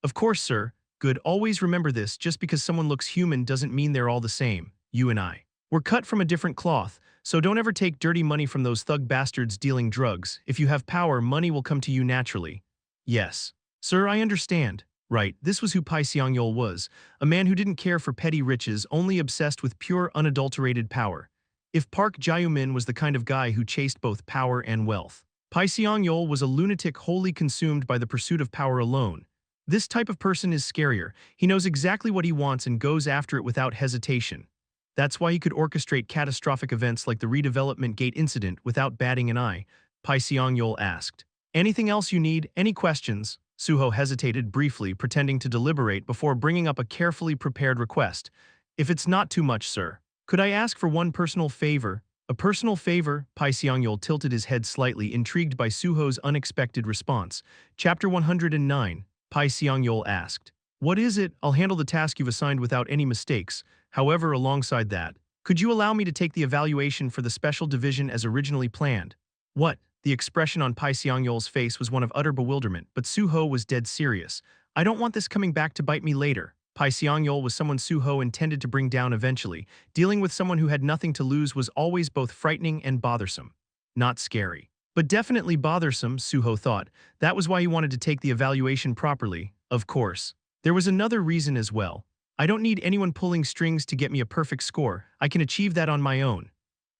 A: Of course, sir. Good. Always remember this. Just because someone looks human doesn't mean they're all the same. You and I. We're cut from a different cloth, so don't ever take dirty money from those thug bastards dealing drugs. If you have power, money will come to you naturally. Yes. Sir, I understand. Right, this was who Pai Seong-yeol was, a man who didn't care for petty riches, only obsessed with pure, unadulterated power. If Park Jae-min was the kind of guy who chased both power and wealth, Pai Seong-yeol was a lunatic wholly consumed by the pursuit of power alone. This type of person is scarier. He knows exactly what he wants and goes after it without hesitation. That's why he could orchestrate catastrophic events like the redevelopment gate incident without batting an eye, Pai Seong-yeol asked. Anything else you need? Any questions? Su-ho hesitated briefly, pretending to deliberate before bringing up a carefully prepared request. If it's not too much, sir. Could I ask for one personal favor? A personal favor? Pai Seong-yeol tilted his head slightly, intrigued by Su-ho's unexpected response. Chapter 109, Pai Seong-yeol asked. What is it? I'll handle the task you've assigned without any mistakes. However, alongside that, could you allow me to take the evaluation for the special division as originally planned? What? The expression on Pai Seong-yeol's face was one of utter bewilderment, but Su-ho was dead serious. I don't want this coming back to bite me later. Pai Seong-yeol was someone Su-ho intended to bring down eventually. Dealing with someone who had nothing to lose was always both frightening and bothersome. Not scary, but definitely bothersome, Su-ho thought. That was why he wanted to take the evaluation properly, of course. There was another reason as well. I don't need anyone pulling strings to get me a perfect score. I can achieve that on my own.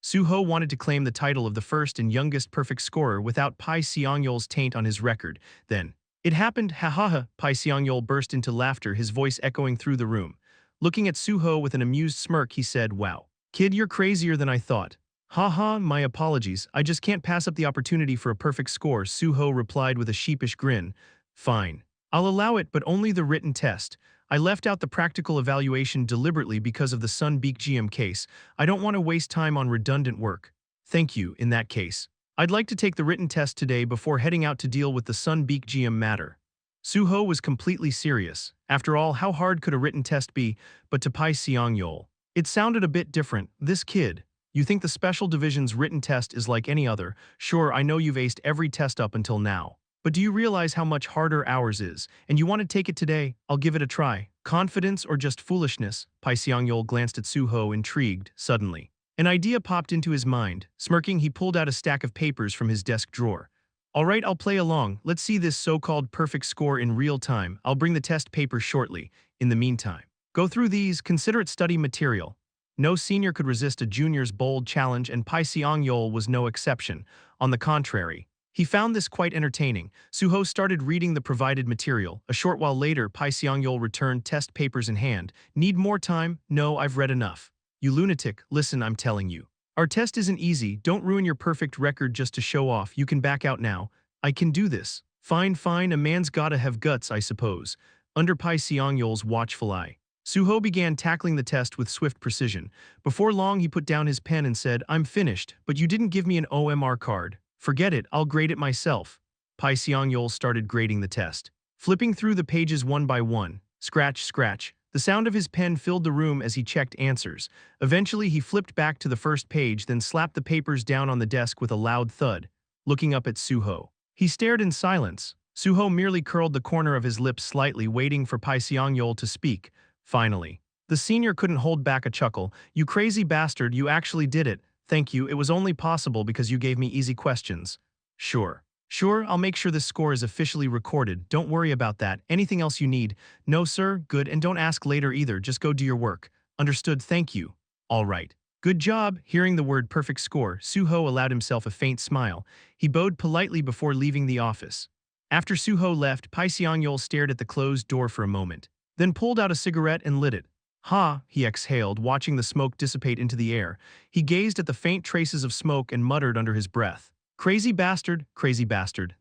A: Su-ho wanted to claim the title of the first and youngest perfect scorer without Pai Seong-yeol's taint on his record. Then, it happened, ha ha ha, Pai Seong-yeol burst into laughter, his voice echoing through the room. Looking at Su-ho with an amused smirk, he said, wow. Kid, you're crazier than I thought. Ha ha, my apologies, I just can't pass up the opportunity for a perfect score, Su-ho replied with a sheepish grin. Fine. I'll allow it, but only the written test. I left out the practical evaluation deliberately because of the Sun Beak GM case. I don't want to waste time on redundant work. Thank you, in that case. I'd like to take the written test today before heading out to deal with the Sun Beak GM matter. Su-ho was completely serious. After all, how hard could a written test be? But to Pai Seong-yeol, it sounded a bit different. This kid. You think the Special Division's written test is like any other? Sure, I know you've aced every test up until now. But do you realize how much harder ours is? And you want to take it today? I'll give it a try. Confidence or just foolishness? Pai Seong-yeol glanced at Su-ho, intrigued, suddenly. An idea popped into his mind. Smirking, he pulled out a stack of papers from his desk drawer. All right, I'll play along. Let's see this so-called perfect score in real time. I'll bring the test papers shortly. In the meantime, go through these, consider it study material. No senior could resist a junior's bold challenge, and Pai Seong-yeol was no exception. On the contrary, he found this quite entertaining. Su-ho started reading the provided material. A short while later, Pai Seong-yeol returned, test papers in hand. Need more time? No, I've read enough. You lunatic, listen, I'm telling you. Our test isn't easy. Don't ruin your perfect record just to show off. You can back out now. I can do this. Fine, fine, a man's gotta have guts, I suppose. Under Pai Seong-yeol's watchful eye, Su-ho began tackling the test with swift precision. Before long, he put down his pen and said, I'm finished, but you didn't give me an OMR card. Forget it, I'll grade it myself. Pai Seong-yeol started grading the test. Flipping through the pages one by one, scratch, scratch. The sound of his pen filled the room as he checked answers. Eventually, he flipped back to the first page, then slapped the papers down on the desk with a loud thud. Looking up at Su-ho, he stared in silence. Su-ho merely curled the corner of his lips slightly, waiting for Pai Seong-yeol to speak. Finally, the senior couldn't hold back a chuckle. You crazy bastard, you actually did it. Thank you, it was only possible because you gave me easy questions. Sure. Sure, I'll make sure this score is officially recorded. Don't worry about that. Anything else you need? No, sir, good, and don't ask later either. Just go do your work. Understood, thank you. All right. Good job. Hearing the word perfect score, Su-ho allowed himself a faint smile. He bowed politely before leaving the office. After Su-ho left, Pai Seong-yeol stared at the closed door for a moment, then pulled out a cigarette and lit it. Ha, he exhaled, watching the smoke dissipate into the air. He gazed at the faint traces of smoke and muttered under his breath. Crazy bastard,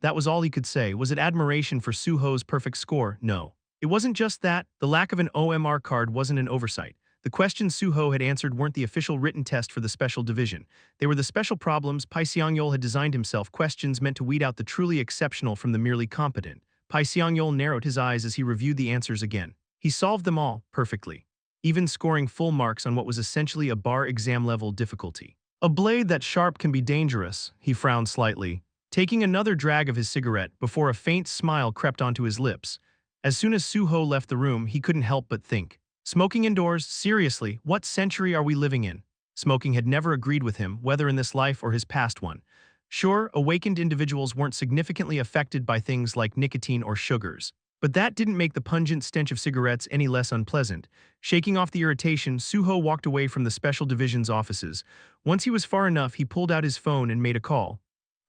A: that was all he could say. Was it admiration for Su-ho's perfect score? No. It wasn't just that. The lack of an OMR card wasn't an oversight. The questions Su-ho had answered weren't the official written test for the special division. They were the special problems Pai Seong-yeol had designed himself, questions meant to weed out the truly exceptional from the merely competent. Pai Seong-yeol narrowed his eyes as he reviewed the answers again. He solved them all perfectly, even scoring full marks on what was essentially a bar exam-level difficulty. A blade that sharp can be dangerous, he frowned slightly, taking another drag of his cigarette before a faint smile crept onto his lips. As soon as Su-ho left the room, he couldn't help but think. Smoking indoors? Seriously, what century are we living in? Smoking had never agreed with him, whether in this life or his past one. Sure, awakened individuals weren't significantly affected by things like nicotine or sugars, but that didn't make the pungent stench of cigarettes any less unpleasant. Shaking off the irritation, Su-ho walked away from the Special Division's offices. Once he was far enough, he pulled out his phone and made a call.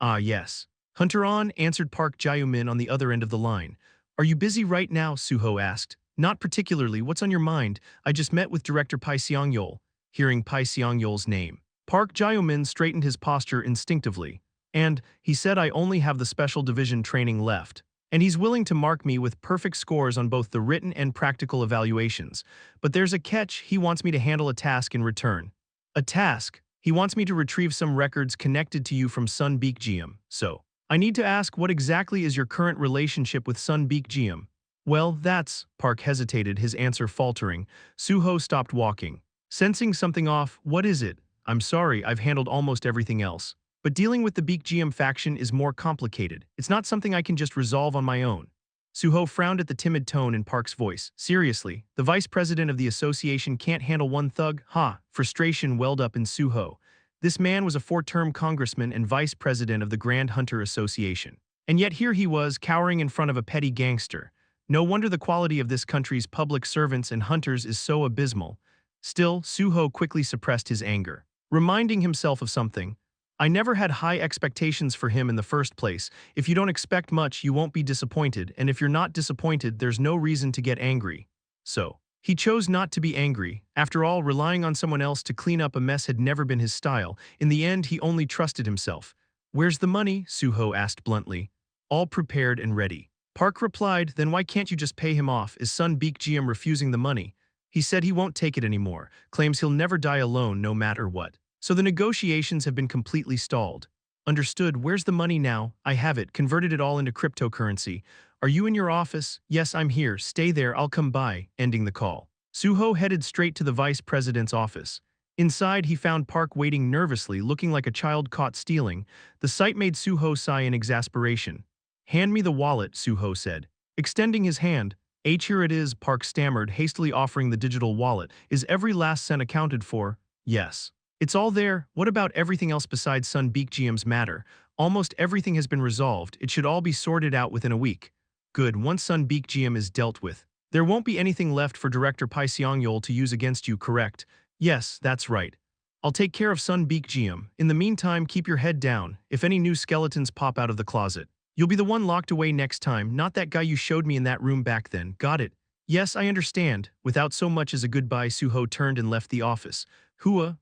A: Ah, yes. Hunter Ahn, answered Park Jae-min on the other end of the line. Are you busy right now? Su-ho asked. Not particularly. What's on your mind? I just met with Director Pai Seong-yeol. Hearing Pai Seong-yeol's name, Park Jae-min straightened his posture instinctively. And, he said, I only have the special division training left. And he's willing to mark me with perfect scores on both the written and practical evaluations. But there's a catch. He wants me to handle a task in return. A task? He wants me to retrieve some records connected to you from Sun Baekjeom. So, I need to ask, what exactly is your current relationship with Sun Baekjeom? Well, that's, Park hesitated, his answer faltering. Su-ho stopped walking. Sensing something off. What is it? I'm sorry, I've handled almost everything else. But dealing with the Baekjeom faction is more complicated. It's not something I can just resolve on my own. Su-ho frowned at the timid tone in Park's voice. Seriously, the vice president of the association can't handle one thug? Ha! Frustration welled up in Su-ho. This man was a four-term congressman and vice president of the Grand Hunter Association. And yet here he was, cowering in front of a petty gangster. No wonder the quality of this country's public servants and hunters is so abysmal. Still, Su-ho quickly suppressed his anger. Reminding himself of something, I never had high expectations for him in the first place. If you don't expect much, you won't be disappointed, and if you're not disappointed, there's no reason to get angry. So, he chose not to be angry. After all, relying on someone else to clean up a mess had never been his style. In the end, he only trusted himself. Where's the money? Su-ho asked bluntly. All prepared and ready. Park replied, then why can't you just pay him off? Is Sun Baekjeom refusing the money? He said he won't take it anymore, claims he'll never die alone no matter what. So the negotiations have been completely stalled. Understood. Where's the money now? I have it, converted it all into cryptocurrency. Are you in your office? Yes, I'm here. Stay there, I'll come by, ending the call. Su-ho headed straight to the vice president's office. Inside, he found Park waiting nervously, looking like a child caught stealing. The sight made Su-ho sigh in exasperation. Hand me the wallet, Su-ho said. Extending his hand. Here it is, Park stammered, hastily offering the digital wallet. Is every last cent accounted for? Yes. It's all there. What about everything else besides Sun Baekjeom's matter? Almost everything has been resolved. It should all be sorted out within a week. Good, once Sun Baekjeom is dealt with. There won't be anything left for Director Pai Seong-yeol to use against you, correct? Yes, that's right. I'll take care of Sun Baekjeom. In the meantime, keep your head down. If any new skeletons pop out of the closet, you'll be the one locked away next time, not that guy you showed me in that room back then. Got it? Yes, I understand. Without so much as a goodbye, Su-ho turned and left the office.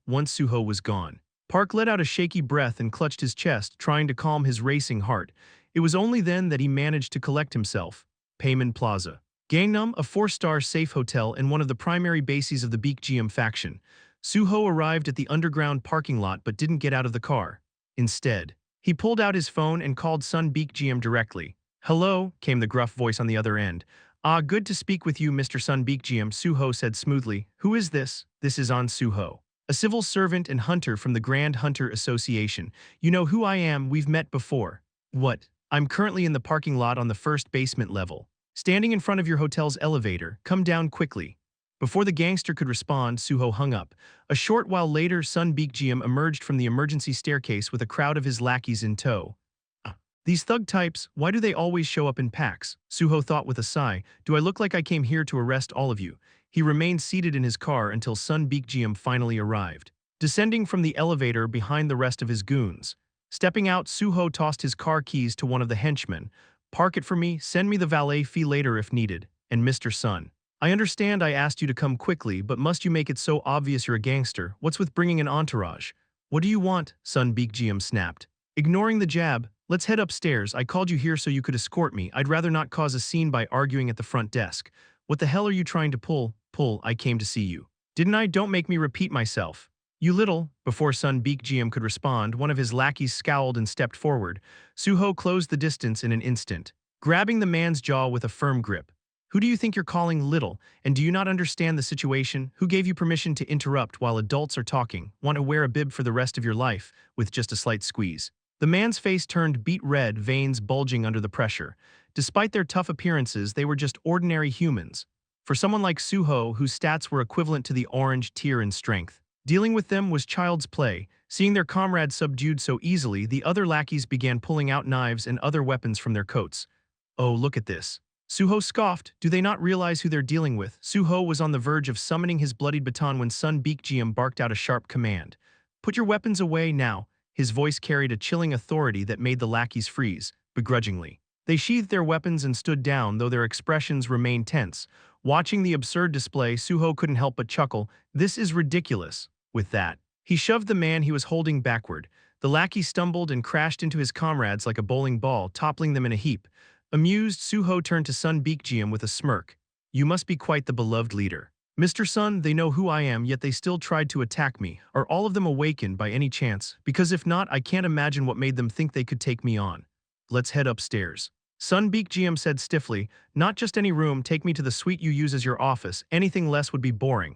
A: Once Su-ho was gone. Park let out a shaky breath and clutched his chest, trying to calm his racing heart. It was only then that he managed to collect himself. Payman Plaza. Gangnam, a 4-star safe hotel and one of the primary bases of the Baekjeom faction. Su-ho arrived at the underground parking lot but didn't get out of the car. Instead, he pulled out his phone and called Sun Baekjeom directly. Hello, came the gruff voice on the other end. Ah, good to speak with you, Mr. Sun Baekjeom, Su-ho said smoothly. Who is this? This is Ahn Su-ho, a civil servant and hunter from the Grand Hunter Association. You know who I am, we've met before. What? I'm currently in the parking lot on the first basement level. Standing in front of your hotel's elevator, come down quickly. Before the gangster could respond, Su-ho hung up. A short while later, Sun Baekjeom emerged from the emergency staircase with a crowd of his lackeys in tow. These thug types, why do they always show up in packs? Su-ho thought with a sigh. Do I look like I came here to arrest all of you? He remained seated in his car until Sun Baekjeom finally arrived. Descending from the elevator behind the rest of his goons. Stepping out, Su-ho tossed his car keys to one of the henchmen. Park it for me, send me the valet fee later if needed. And Mr. Sun, I understand I asked you to come quickly, but must you make it so obvious you're a gangster? What's with bringing an entourage? What do you want? Sun Baekjeom snapped. Ignoring the jab, let's head upstairs. I called you here so you could escort me. I'd rather not cause a scene by arguing at the front desk. What the hell are you trying to pull? I came to see you. Didn't I? Don't make me repeat myself. You little. Before Sun Baekjeom could respond, one of his lackeys scowled and stepped forward. Su-ho closed the distance in an instant, grabbing the man's jaw with a firm grip. Who do you think you're calling little, and do you not understand the situation? Who gave you permission to interrupt while adults are talking? Want to wear a bib for the rest of your life, with just a slight squeeze? The man's face turned beet red, veins bulging under the pressure. Despite their tough appearances, they were just ordinary humans. For someone like Su-ho, whose stats were equivalent to the orange tier in strength, dealing with them was child's play. Seeing their comrades subdued so easily, the other lackeys began pulling out knives and other weapons from their coats. Oh, look at this. Su-ho scoffed. Do they not realize who they're dealing with? Su-ho was on the verge of summoning his bloodied baton when Sun Baekjeom barked out a sharp command. Put your weapons away now. His voice carried a chilling authority that made the lackeys freeze, begrudgingly. They sheathed their weapons and stood down, though their expressions remained tense. Watching the absurd display, Su-ho couldn't help but chuckle. This is ridiculous. With that, he shoved the man he was holding backward. The lackey stumbled and crashed into his comrades like a bowling ball, toppling them in a heap. Amused, Su-ho turned to Sun Baekjeom with a smirk. You must be quite the beloved leader. Mr. Sun, they know who I am, yet they still tried to attack me. Are all of them awakened by any chance? Because if not, I can't imagine what made them think they could take me on. Let's head upstairs. Sun Baekjeom said stiffly, not just any room, take me to the suite you use as your office, anything less would be boring.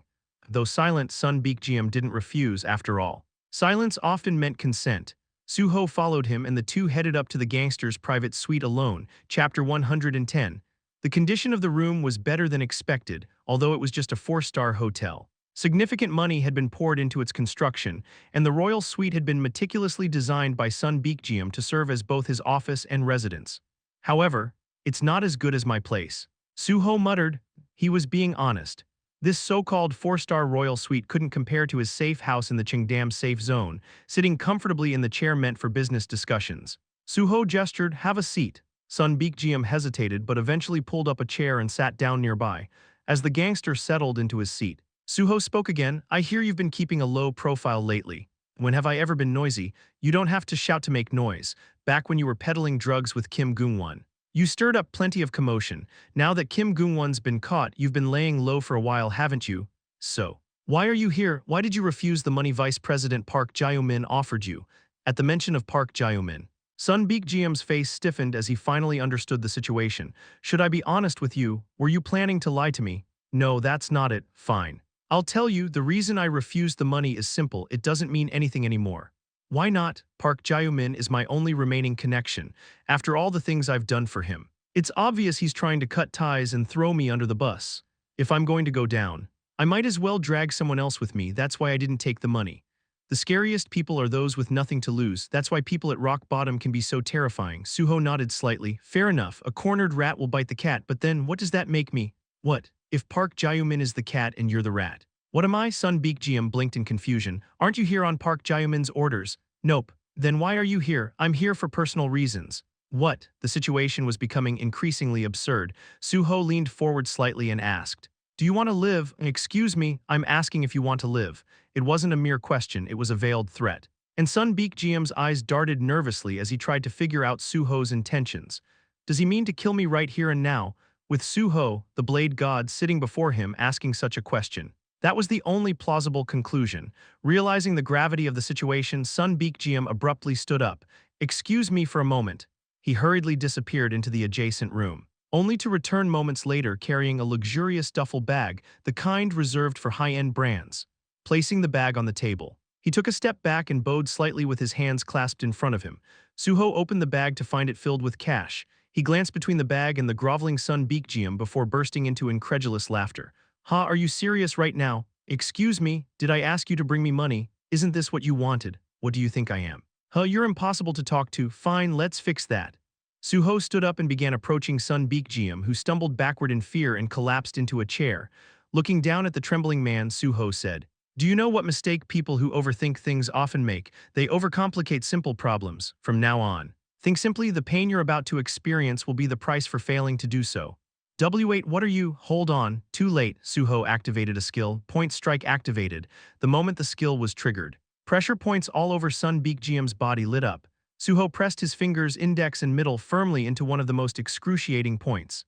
A: Though silent, Sun Baekjeom didn't refuse after all. Silence often meant consent. Su-ho followed him and the two headed up to the gangster's private suite alone, chapter 110. The condition of the room was better than expected, although it was just a 4-star hotel. Significant money had been poured into its construction, and the royal suite had been meticulously designed by Sun Baekjeom to serve as both his office and residence. However, it's not as good as my place. Su-ho muttered. He was being honest. This so-called 4-star royal suite couldn't compare to his safe house in the Qingdam safe zone, sitting comfortably in the chair meant for business discussions. Su-ho gestured, have a seat. Sun Baekjeom hesitated but eventually pulled up a chair and sat down nearby. As the gangster settled into his seat, Su-ho spoke again, I hear you've been keeping a low profile lately. When have I ever been noisy? You don't have to shout to make noise. Back when you were peddling drugs with Kim Goong-won, you stirred up plenty of commotion. Now that Kim Goong-won's been caught, you've been laying low for a while, haven't you? So, why are you here? Why did you refuse the money Vice President Park Jae-min offered you? At the mention of Park Jae-min, Sun Baekjeom's face stiffened as he finally understood the situation. Should I be honest with you? Were you planning to lie to me? No, that's not it. Fine. I'll tell you, the reason I refused the money is simple. It doesn't mean anything anymore. Why not? Park Jae-min is my only remaining connection, after all the things I've done for him. It's obvious he's trying to cut ties and throw me under the bus. If I'm going to go down, I might as well drag someone else with me. That's why I didn't take the money. The scariest people are those with nothing to lose. That's why people at rock bottom can be so terrifying. Su-ho nodded slightly. Fair enough, a cornered rat will bite the cat, but then what does that make me? What if Park Jae-min is the cat and you're the rat? What am I? Sun Baekjeom blinked in confusion. Aren't you here on Park Jae-min's orders? Nope. Then why are you here? I'm here for personal reasons. What? The situation was becoming increasingly absurd. Su-ho leaned forward slightly and asked, do you want to live? Excuse me, I'm asking if you want to live. It wasn't a mere question, it was a veiled threat. And Sun Baekjeom's eyes darted nervously as he tried to figure out Su-ho's intentions. Does he mean to kill me right here and now? With Su-ho, the blade god, sitting before him asking such a question. That was the only plausible conclusion. Realizing the gravity of the situation, Sun Baekjeom abruptly stood up. Excuse me for a moment. He hurriedly disappeared into the adjacent room, only to return moments later carrying a luxurious duffel bag, the kind reserved for high-end brands. Placing the bag on the table, he took a step back and bowed slightly with his hands clasped in front of him. Su-ho opened the bag to find it filled with cash. He glanced between the bag and the groveling Sun Baekjeom before bursting into incredulous laughter. Ha, are you serious right now? Excuse me, did I ask you to bring me money? Isn't this what you wanted? What do you think I am? Huh, you're impossible to talk to. Fine, let's fix that. Su-ho stood up and began approaching Sun Baekjeom, who stumbled backward in fear and collapsed into a chair. Looking down at the trembling man, Su-ho said, do you know what mistake people who overthink things often make? They overcomplicate simple problems. From now on, think simply. The pain you're about to experience will be the price for failing to do so. W8, what are you? Hold on. Too late. Su-ho activated a skill. Point strike activated. The moment the skill was triggered, pressure points all over Sun Baekjeom's body lit up. Su-ho pressed his fingers, index and middle, firmly into one of the most excruciating points.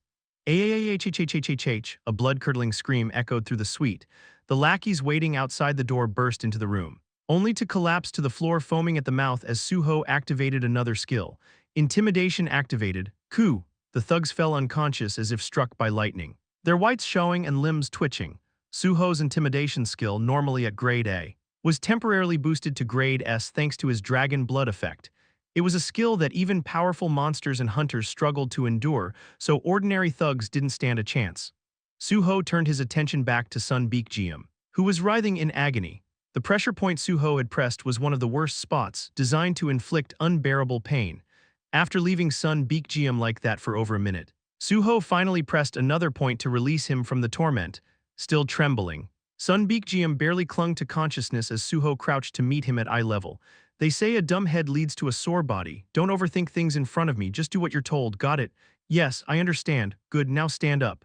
A: A blood-curdling scream echoed through the suite. The lackeys waiting outside the door burst into the room, only to collapse to the floor foaming at the mouth as Su-ho activated another skill. Intimidation activated. Coup! The thugs fell unconscious as if struck by lightning, their whites showing and limbs twitching. Su-ho's intimidation skill, normally at grade A, was temporarily boosted to grade S thanks to his dragon blood effect. It was a skill that even powerful monsters and hunters struggled to endure, so ordinary thugs didn't stand a chance. Su-ho turned his attention back to Sun Baekjeom, who was writhing in agony. The pressure point Su-ho had pressed was one of the worst spots, designed to inflict unbearable pain. After leaving Sun Baekjeom like that for over a minute, Su-ho finally pressed another point to release him from the torment. Still trembling, Sun Baekjeom barely clung to consciousness as Su-ho crouched to meet him at eye level. They say a dumb head leads to a sore body. Don't overthink things in front of me, just do what you're told, got it? Yes, I understand. Good, now stand up.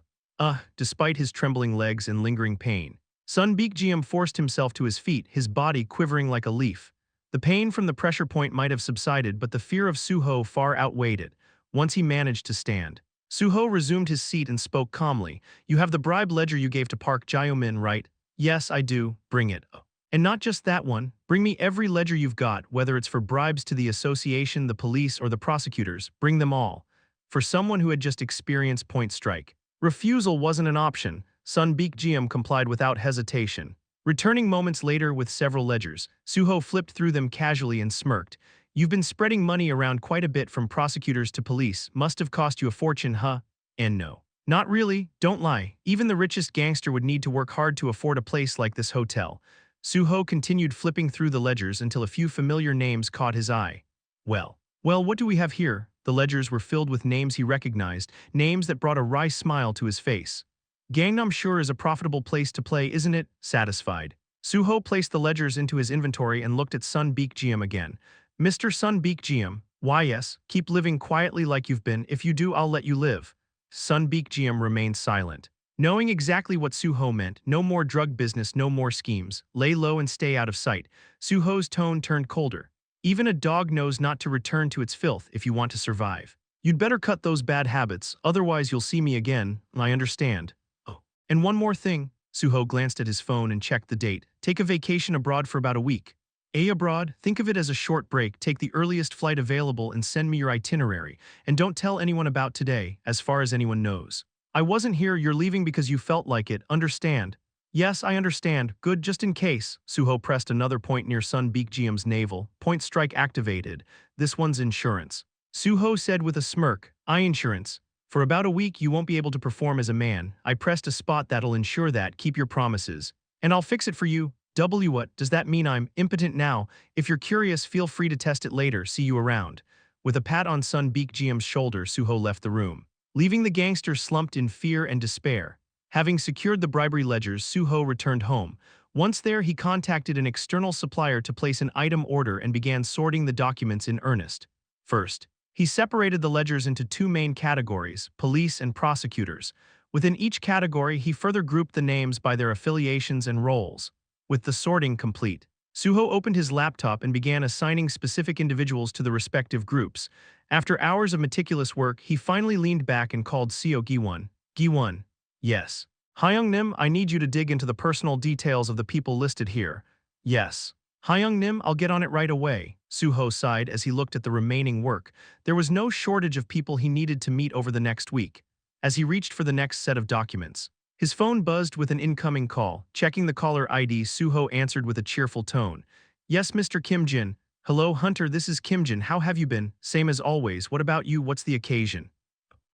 A: Despite his trembling legs and lingering pain, Sun Baekjeom forced himself to his feet, his body quivering like a leaf. The pain from the pressure point might have subsided, but the fear of Su-ho far outweighed it. Once he managed to stand, Su-ho resumed his seat and spoke calmly. You have the bribe ledger you gave to Park Jae-min, right? Yes, I do. Bring it. And not just that one. Bring me every ledger you've got, whether it's for bribes to the association, the police, or the prosecutors. Bring them all. For someone who had just experienced point strike, refusal wasn't an option. Sun Baekjeom complied without hesitation. Returning moments later with several ledgers, Su-ho flipped through them casually and smirked. You've been spreading money around quite a bit from prosecutors to police. Must have cost you a fortune, huh? And no. Not really, don't lie. Even the richest gangster would need to work hard to afford a place like this hotel. Su-ho continued flipping through the ledgers until a few familiar names caught his eye. Well, what do we have here? The ledgers were filled with names he recognized, names that brought a wry smile to his face. Gangnam sure is a profitable place to play, isn't it? Satisfied, Su-ho placed the ledgers into his inventory and looked at Sun Baekjeom again. Mr. Sun Baekjeom, why yes, keep living quietly like you've been. If you do, I'll let you live. Sun Baekjeom remained silent. Knowing exactly what Su-ho meant, no more drug business, no more schemes, lay low and stay out of sight, Su-ho's tone turned colder. Even a dog knows not to return to its filth if you want to survive. You'd better cut those bad habits, otherwise you'll see me again, I understand. Oh, and one more thing. Su-ho glanced at his phone and checked the date. Take a vacation abroad for about a week. Abroad, think of it as a short break, take the earliest flight available and send me your itinerary, and don't tell anyone about today, as far as anyone knows. I wasn't here, you're leaving because you felt like it, understand? Yes, I understand, good just in case. Su-ho pressed another point near Sun Baekjeom's navel. Point strike activated. This one's insurance. Su-ho said with a smirk, eye insurance. For about a week you won't be able to perform as a man. I pressed a spot that'll ensure that, keep your promises. And I'll fix it for you. What does that mean? I'm impotent now? If you're curious, feel free to test it later, see you around. With a pat on Sun Baekjeom's shoulder, Su-ho left the room, leaving the gangster slumped in fear and despair. Having secured the bribery ledgers, Su-ho returned home. Once there, he contacted an external supplier to place an item order and began sorting the documents in earnest. First, he separated the ledgers into two main categories, police and prosecutors. Within each category, he further grouped the names by their affiliations and roles. With the sorting complete, Su-ho opened his laptop and began assigning specific individuals to the respective groups. After hours of meticulous work, he finally leaned back and called Seo Gi-won. Gi-won. Yes. Hyung-nim, I need you to dig into the personal details of the people listed here. Yes. Hyung-nim, I'll get on it right away. Su-ho sighed as he looked at the remaining work. There was no shortage of people he needed to meet over the next week. As he reached for the next set of documents, his phone buzzed with an incoming call. Checking the caller ID, Su-ho answered with a cheerful tone. Yes, Mr. Kim Jin. Hello, Hunter, this is Kim Jin. How have you been? Same as always. What about you? What's the occasion?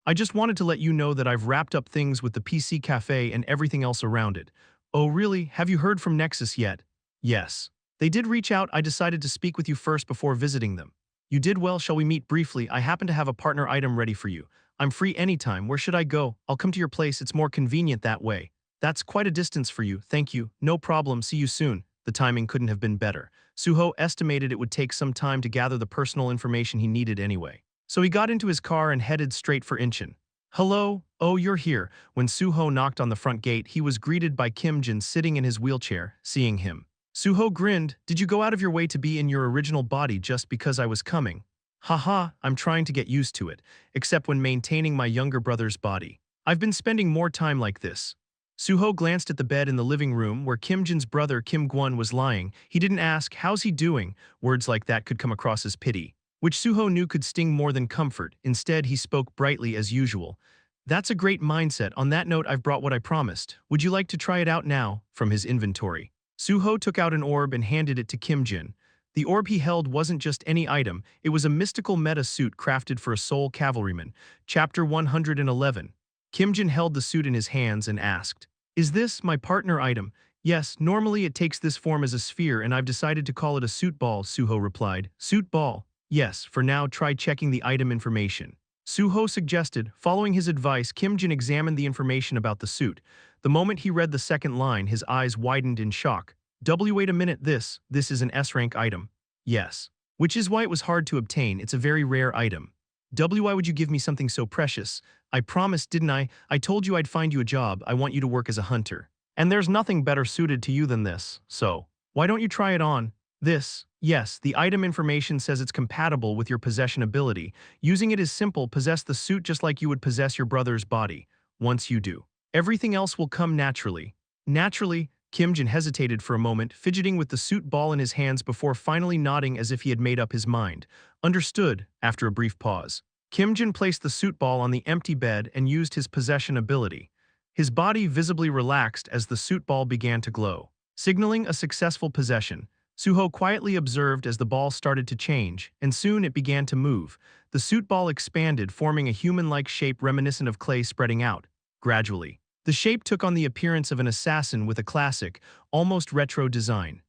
A: I just wanted to let you know that I've wrapped up things with the PC cafe and everything else around it. Oh, really? Have you heard from Nexus yet? Yes. They did reach out. I decided to speak with you first before visiting them. You did well. Shall we meet briefly? I happen to have a partner item ready for you. I'm free anytime. Where should I go? I'll come to your place. It's more convenient that way. That's quite a distance for you. Thank you. No problem. See you soon. The timing couldn't have been better. Su-ho estimated it would take some time to gather the personal information he needed anyway. So he got into his car and headed straight for Incheon. Hello? Oh, you're here. When Su-ho knocked on the front gate, he was greeted by Kim Jin sitting in his wheelchair. Seeing him, Su-ho grinned. Did you go out of your way to be in your original body just because I was coming? Haha, I'm trying to get used to it, except when maintaining my younger brother's body. I've been spending more time like this. Su-ho glanced at the bed in the living room where Kim Jin's brother Kim Gwon was lying. He didn't ask, how's he doing? Words like that could come across as pity, which Su-ho knew could sting more than comfort. Instead, he spoke brightly as usual. That's a great mindset. On that note, I've brought what I promised. Would you like to try it out now? From his inventory, Su-ho took out an orb and handed it to Kim Jin. The orb he held wasn't just any item, it was a mystical meta suit crafted for a soul cavalryman. Chapter 111. Kim Jin held the suit in his hands and asked, is this my partner item? Yes, normally it takes this form as a sphere and I've decided to call it a suit ball, Su-ho replied. Suit ball? Yes, for now try checking the item information. Su-ho suggested. Following his advice, Kim Jin examined the information about the suit. The moment he read the second line, his eyes widened in shock. Wait a minute, this is an S-rank item. Yes. Which is why it was hard to obtain, it's a very rare item. Why would you give me something so precious? I promised, didn't I? I told you I'd find you a job, I want you to work as a hunter. And there's nothing better suited to you than this, so why don't you try it on? This, yes, the item information says it's compatible with your possession ability. Using it is simple, possess the suit just like you would possess your brother's body. Once you do, everything else will come naturally. Naturally, Kim Jin hesitated for a moment, fidgeting with the suit ball in his hands before finally nodding as if he had made up his mind. Understood, after a brief pause. Kim Jin placed the suit ball on the empty bed and used his possession ability. His body visibly relaxed as the suit ball began to glow, signaling a successful possession. Su-ho quietly observed as the ball started to change, and soon it began to move. The suit ball expanded, forming a human-like shape reminiscent of clay spreading out. Gradually, the shape took on the appearance of an assassin with a classic, almost retro design.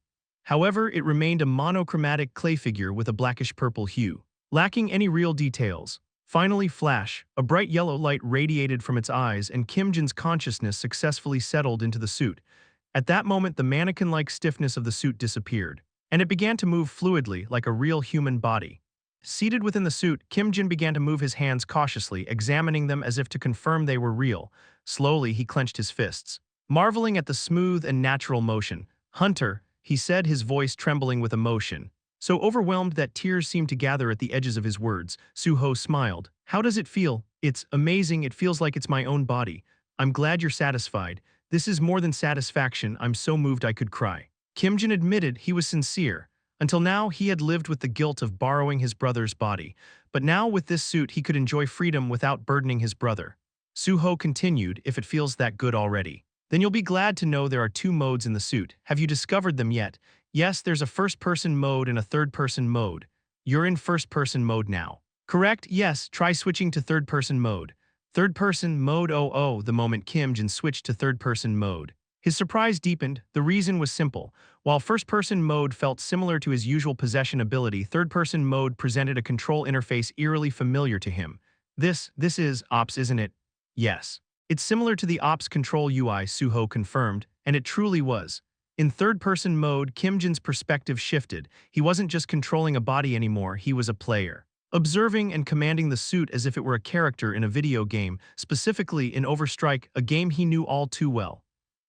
A: However, it remained a monochromatic clay figure with a blackish-purple hue, lacking any real details. Finally, flash, a bright yellow light radiated from its eyes and Kim Jin's consciousness successfully settled into the suit. At that moment, the mannequin-like stiffness of the suit disappeared, and it began to move fluidly like a real human body. Seated within the suit, Kim Jin began to move his hands cautiously, examining them as if to confirm they were real. Slowly, he clenched his fists, marveling at the smooth and natural motion. "Hunter," he said, his voice trembling with emotion, so overwhelmed that tears seemed to gather at the edges of his words. Su-ho smiled. "How does it feel?" "It's amazing, it feels like it's my own body. I'm glad you're satisfied." "This is more than satisfaction, I'm so moved I could cry." Kim Jin admitted he was sincere. Until now, he had lived with the guilt of borrowing his brother's body, but now with this suit he could enjoy freedom without burdening his brother. Su-ho continued, "If it feels that good already, then you'll be glad to know there are two modes in the suit. Have you discovered them yet?" "Yes, there's a first-person mode and a third-person mode." "You're in first-person mode now." "Correct, yes, try switching to third-person mode." Third-person mode. Oh, the moment Kim Jin switched to third-person mode, his surprise deepened. The reason was simple. While first-person mode felt similar to his usual possession ability, third-person mode presented a control interface eerily familiar to him. This is Ops, isn't it?" "Yes. It's similar to the Ops control UI," Su-ho confirmed, and it truly was. In third-person mode, Kim Jin's perspective shifted. He wasn't just controlling a body anymore, he was a player, observing and commanding the suit as if it were a character in a video game, specifically in Overstrike, a game he knew all too well.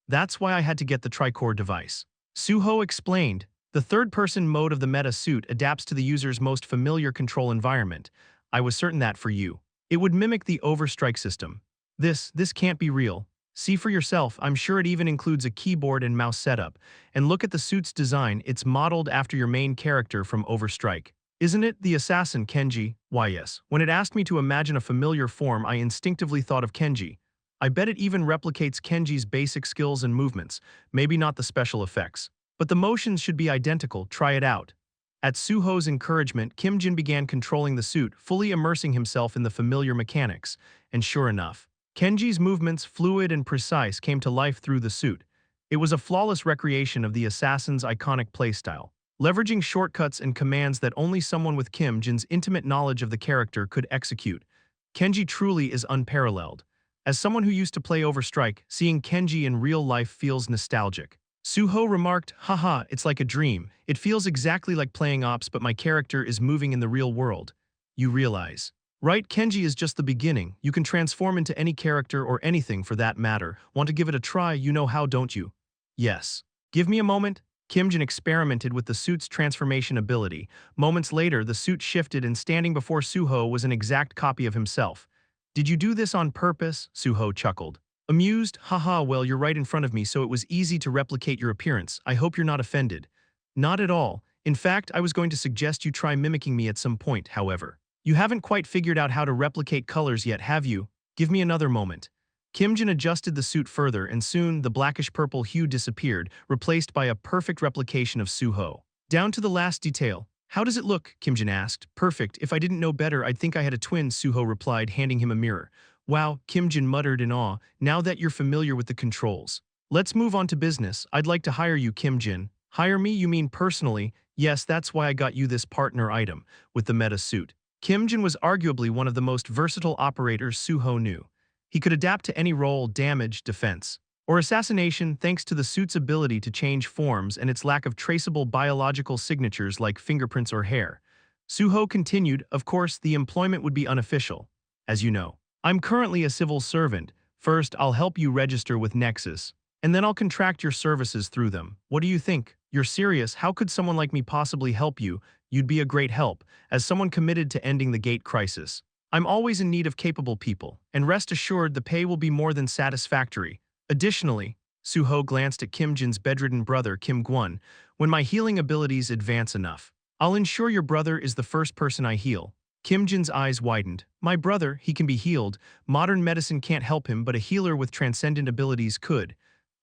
A: "That's why I had to get the tricore device," Su-ho explained. "The third-person mode of the meta suit adapts to the user's most familiar control environment. I was certain that for you, it would mimic the Overstrike system." This can't be real." "See for yourself, I'm sure it even includes a keyboard and mouse setup. And look at the suit's design, it's modeled after your main character from Overstrike. Isn't it, the assassin Kenji?" "Why yes. When it asked me to imagine a familiar form, I instinctively thought of Kenji. I bet it even replicates Kenji's basic skills and movements, maybe not the special effects. But the motions should be identical, try it out." At Su-ho's encouragement, Kim Jin began controlling the suit, fully immersing himself in the familiar mechanics. And sure enough, Kenji's movements, fluid and precise, came to life through the suit. It was a flawless recreation of the assassin's iconic playstyle, leveraging shortcuts and commands that only someone with Kim Jin's intimate knowledge of the character could execute. Kenji truly is unparalleled. As someone who used to play Overstrike, seeing Kenji in real life feels nostalgic. Su-ho remarked, "Haha, it's like a dream. It feels exactly like playing Ops, but my character is moving in the real world." "You realize, right? Kenji is just the beginning. You can transform into any character or anything for that matter. Want to give it a try? You know how, don't you?" "Yes. Give me a moment." Kim Jin experimented with the suit's transformation ability. Moments later, the suit shifted and standing before Su-ho was an exact copy of himself. "Did you do this on purpose?" Su-ho chuckled. Amused, "Haha, well, you're right in front of me, so it was easy to replicate your appearance. I hope you're not offended." "Not at all. In fact, I was going to suggest you try mimicking me at some point, however. You haven't quite figured out how to replicate colors yet, have you? Give me another moment." Kim Jin adjusted the suit further, and soon the blackish-purple hue disappeared, replaced by a perfect replication of Su-ho, down to the last detail. "How does it look?" Kim Jin asked. "Perfect. If I didn't know better, I'd think I had a twin," Su-ho replied, handing him a mirror. "Wow," Kim Jin muttered in awe, "now that you're familiar with the controls. Let's move on to business. I'd like to hire you, Kim Jin." "Hire me, you mean personally?" "Yes, that's why I got you this partner item, with the meta suit." Kim Jin was arguably one of the most versatile operators Su-ho knew. He could adapt to any role, damage, defense. Or assassination thanks to the suit's ability to change forms and its lack of traceable biological signatures like fingerprints or hair. Su-ho continued, of course, the employment would be unofficial. As you know, I'm currently a civil servant. First, I'll help you register with Nexus, and then I'll contract your services through them. What do you think? You're serious? How could someone like me possibly help you? You'd be a great help, as someone committed to ending the gate crisis. I'm always in need of capable people, and rest assured the pay will be more than satisfactory. Additionally, Su-ho glanced at Kim Jin's bedridden brother Kim Gwon. When my healing abilities advance enough, I'll ensure your brother is the first person I heal. Kim Jin's eyes widened. My brother, he can be healed. Modern medicine can't help him, but a healer with transcendent abilities could.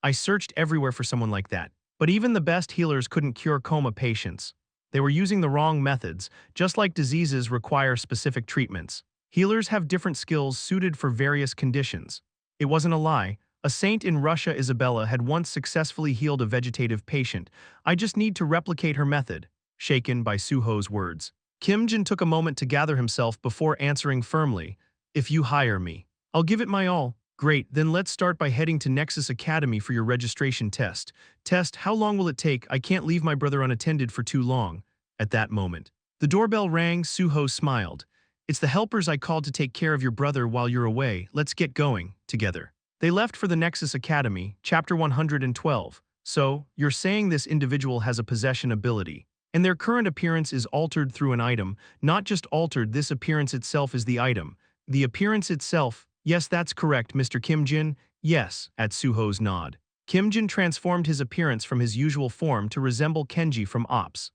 A: I searched everywhere for someone like that. But even the best healers couldn't cure coma patients. They were using the wrong methods, just like diseases require specific treatments. Healers have different skills suited for various conditions. It wasn't a lie. A saint in Russia, Isabella, had once successfully healed a vegetative patient. I just need to replicate her method. Shaken by Su-ho's words, Kim Jin took a moment to gather himself before answering firmly. If you hire me, I'll give it my all. Great, then let's start by heading to Nexus Academy for your registration test. How long will it take? I can't leave my brother unattended for too long. At that moment, the doorbell rang. Su-ho smiled. It's the helpers I called to take care of your brother while you're away. Let's get going, together. They left for the Nexus Academy, Chapter 112. So, you're saying this individual has a possession ability, and their current appearance is altered through an item. Not just altered, this appearance itself is the item. The appearance itself. Yes, that's correct, Mr. Kim Jin. Yes, at Su-ho's nod. Kim Jin transformed his appearance from his usual form to resemble Kenji from Ops.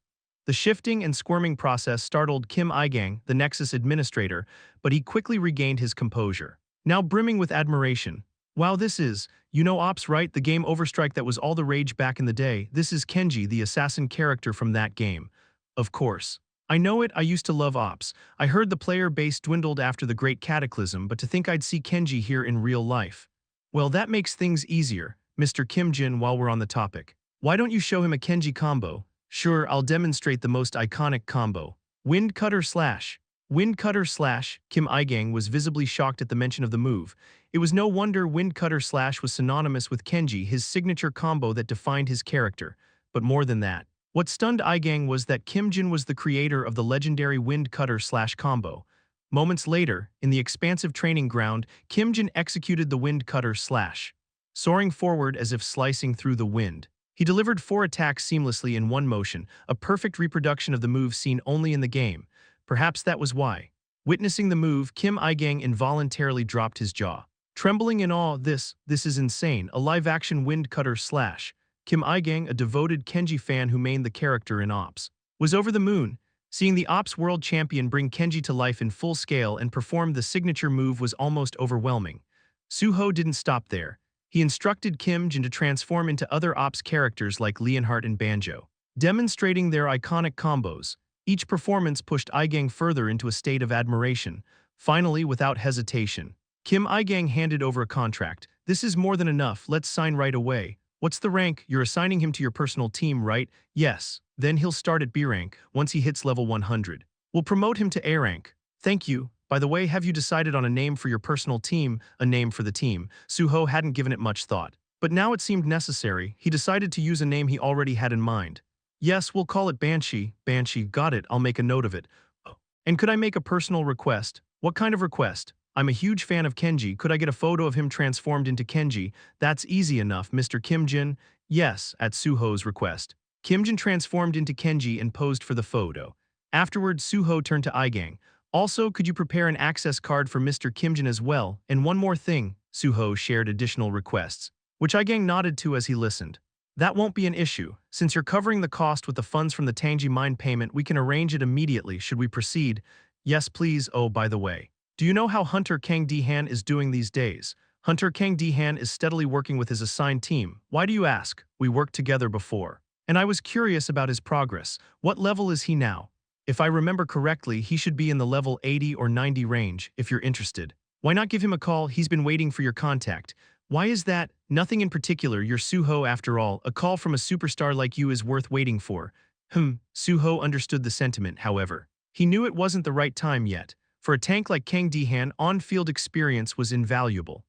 A: The shifting and squirming process startled Kim Igang, the Nexus administrator, but he quickly regained his composure. Now brimming with admiration. Wow, this is, you know Ops, right? The game Overstrike that was all the rage back in the day. This is Kenji, the assassin character from that game. Of course. I know it, I used to love Ops. I heard the player base dwindled after the Great Cataclysm, but to think I'd see Kenji here in real life. Well, that makes things easier, Mr. Kim Jin, while we're on the topic. Why don't you show him a Kenji combo? Sure, I'll demonstrate the most iconic combo. Wind Cutter Slash. Wind Cutter Slash. Kim Igang was visibly shocked at the mention of the move. It was no wonder Wind Cutter Slash was synonymous with Kenji, his signature combo that defined his character. But more than that, what stunned Igang was that Kim Jin was the creator of the legendary Wind Cutter Slash combo. Moments later, in the expansive training ground, Kim Jin executed the Wind Cutter Slash. Soaring forward as if slicing through the wind, he delivered 4 attacks seamlessly in one motion, a perfect reproduction of the move seen only in the game. Perhaps that was why. Witnessing the move, Kim Igang involuntarily dropped his jaw. Trembling in awe, this is insane, a live-action Wind Cutter Slash. Kim Igang, a devoted Kenji fan who mained the character in Ops, was over the moon. Seeing the Ops world champion bring Kenji to life in full scale and perform the signature move was almost overwhelming. Su-ho didn't stop there. He instructed Kim Jin to transform into other Ops characters like Leonhardt and Banjo, demonstrating their iconic combos. Each performance pushed Igang further into a state of admiration. Finally, without hesitation, Kim Igang handed over a contract. This is more than enough, let's sign right away. What's the rank? You're assigning him to your personal team, right? Yes. Then he'll start at B rank once he hits level 100. We'll promote him to A rank. Thank you. By the way, have you decided on a name for your personal team? A name for the team. Su-ho hadn't given it much thought. But now it seemed necessary. He decided to use a name he already had in mind. Yes, we'll call it Banshee. Banshee, got it, I'll make a note of it. Oh. And could I make a personal request? What kind of request? I'm a huge fan of Kenji. Could I get a photo of him transformed into Kenji? That's easy enough, Mr. Kim Jin. Yes, at Su-ho's request. Kim Jin transformed into Kenji and posed for the photo. Afterward, Su-ho turned to Igang. Also, could you prepare an access card for Mr. Kim Jin as well? And one more thing, Su-ho shared additional requests, which Igang nodded to as he listened. That won't be an issue. Since you're covering the cost with the funds from the Tangji mine payment, we can arrange it immediately. Should we proceed? Yes, please. Oh, by the way, do you know how Hunter Kang Di-han is doing these days? Hunter Kang Di-han is steadily working with his assigned team. Why do you ask? We worked together before, and I was curious about his progress. What level is he now? If I remember correctly, he should be in the level 80 or 90 range, if you're interested. Why not give him a call? He's been waiting for your contact. Why is that? Nothing in particular, you're Su-ho after all. A call from a superstar like you is worth waiting for. Su-ho understood the sentiment, however. He knew it wasn't the right time yet. For a tank like Kang Di-han, on-field experience was invaluable.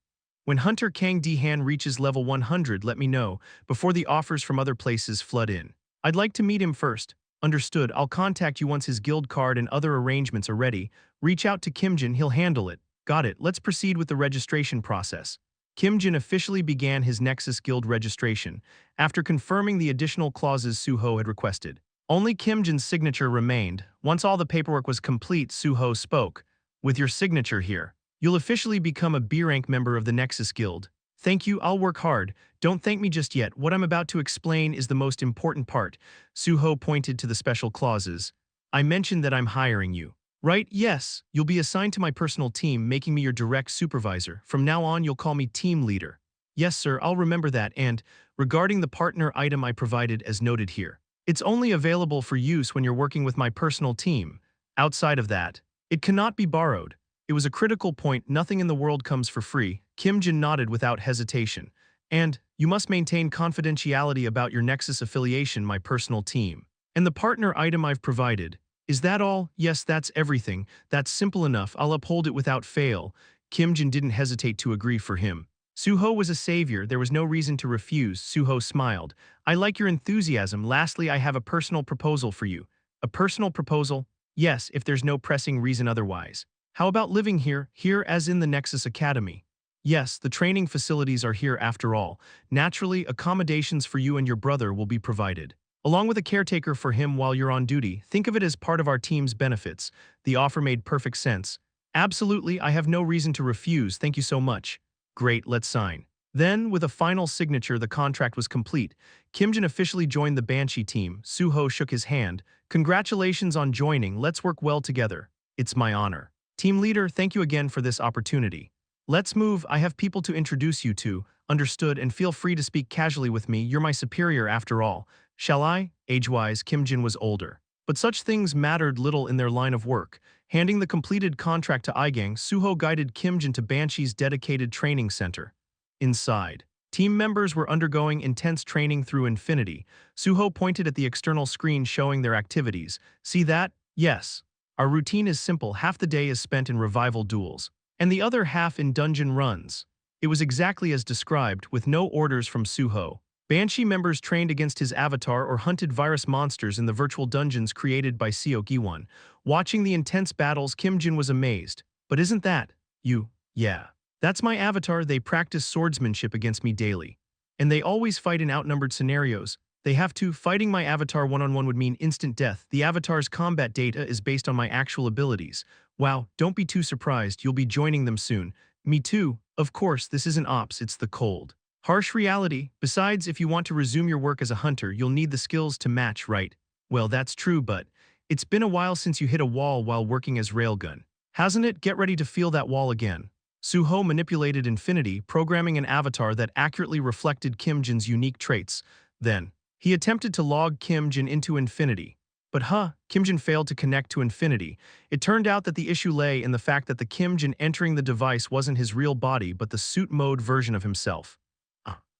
A: When Hunter Kang Di-han reaches level 100, let me know, before the offers from other places flood in. I'd like to meet him first. Understood, I'll contact you once his guild card and other arrangements are ready. Reach out to Kim-jin, he'll handle it. Got it, let's proceed with the registration process. Kim-jin officially began his Nexus Guild registration, after confirming the additional clauses Su-ho had requested. Only Kim-jin's signature remained. Once all the paperwork was complete, Su-ho spoke. With your signature here, you'll officially become a B-rank member of the Nexus Guild. Thank you, I'll work hard. Don't thank me just yet. What I'm about to explain is the most important part. Su-ho pointed to the special clauses. I mentioned that I'm hiring you. Right, yes, you'll be assigned to my personal team, making me your direct supervisor. From now on, you'll call me team leader. Yes, sir, I'll remember that. And regarding the partner item I provided as noted here, it's only available for use when you're working with my personal team. Outside of that, it cannot be borrowed. It was a critical point. Nothing in the world comes for free. Kim-jin nodded without hesitation. And you must maintain confidentiality about your Nexus affiliation, my personal team. And the partner item I've provided. Is that all? Yes, that's everything. That's simple enough. I'll uphold it without fail. Kim-jin didn't hesitate to agree for him. Su-ho was a savior. There was no reason to refuse. Su-ho smiled. I like your enthusiasm. Lastly, I have a personal proposal for you. A personal proposal? Yes, if there's no pressing reason otherwise. How about living here as in the Nexus Academy? Yes, the training facilities are here after all. Naturally, accommodations for you and your brother will be provided. Along with a caretaker for him while you're on duty, think of it as part of our team's benefits. The offer made perfect sense. Absolutely, I have no reason to refuse, thank you so much. Great, let's sign. Then, with a final signature, the contract was complete. Kim-jin officially joined the Banshee team. Su-ho shook his hand. Congratulations on joining, let's work well together. It's my honor. Team leader, thank you again for this opportunity. Let's move, I have people to introduce you to. Understood, and feel free to speak casually with me, you're my superior after all. Shall I? Age-wise, Kim-jin was older. But such things mattered little in their line of work. Handing the completed contract to Igang, Su-ho guided Kim-jin to Banshee's dedicated training center. Inside, team members were undergoing intense training through Infinity. Su-ho pointed at the external screen showing their activities. See that? Yes. Our routine is simple, half the day is spent in revival duels, and the other half in dungeon runs. It was exactly as described, with no orders from Su-ho. Banshee members trained against his avatar or hunted virus monsters in the virtual dungeons created by Seok-Iwon. Watching the intense battles, Kim-jin was amazed. But isn't that you? Yeah. That's my avatar. They practice swordsmanship against me daily. And they always fight in outnumbered scenarios. They have to. Fighting my avatar one-on-one would mean instant death. The avatar's combat data is based on my actual abilities. Wow, don't be too surprised. You'll be joining them soon. Me too. Of course, this isn't ops, it's the cold, harsh reality. Besides, if you want to resume your work as a hunter, you'll need the skills to match, right? Well, that's true, but it's been a while since you hit a wall while working as Railgun. Hasn't it? Get ready to feel that wall again. Su-ho manipulated Infinity, programming an avatar that accurately reflected Kim-jin's unique traits. Then, he attempted to log Kim-jin into Infinity. But Kim-jin failed to connect to Infinity. It turned out that the issue lay in the fact that the Kim-jin entering the device wasn't his real body but the suit mode version of himself.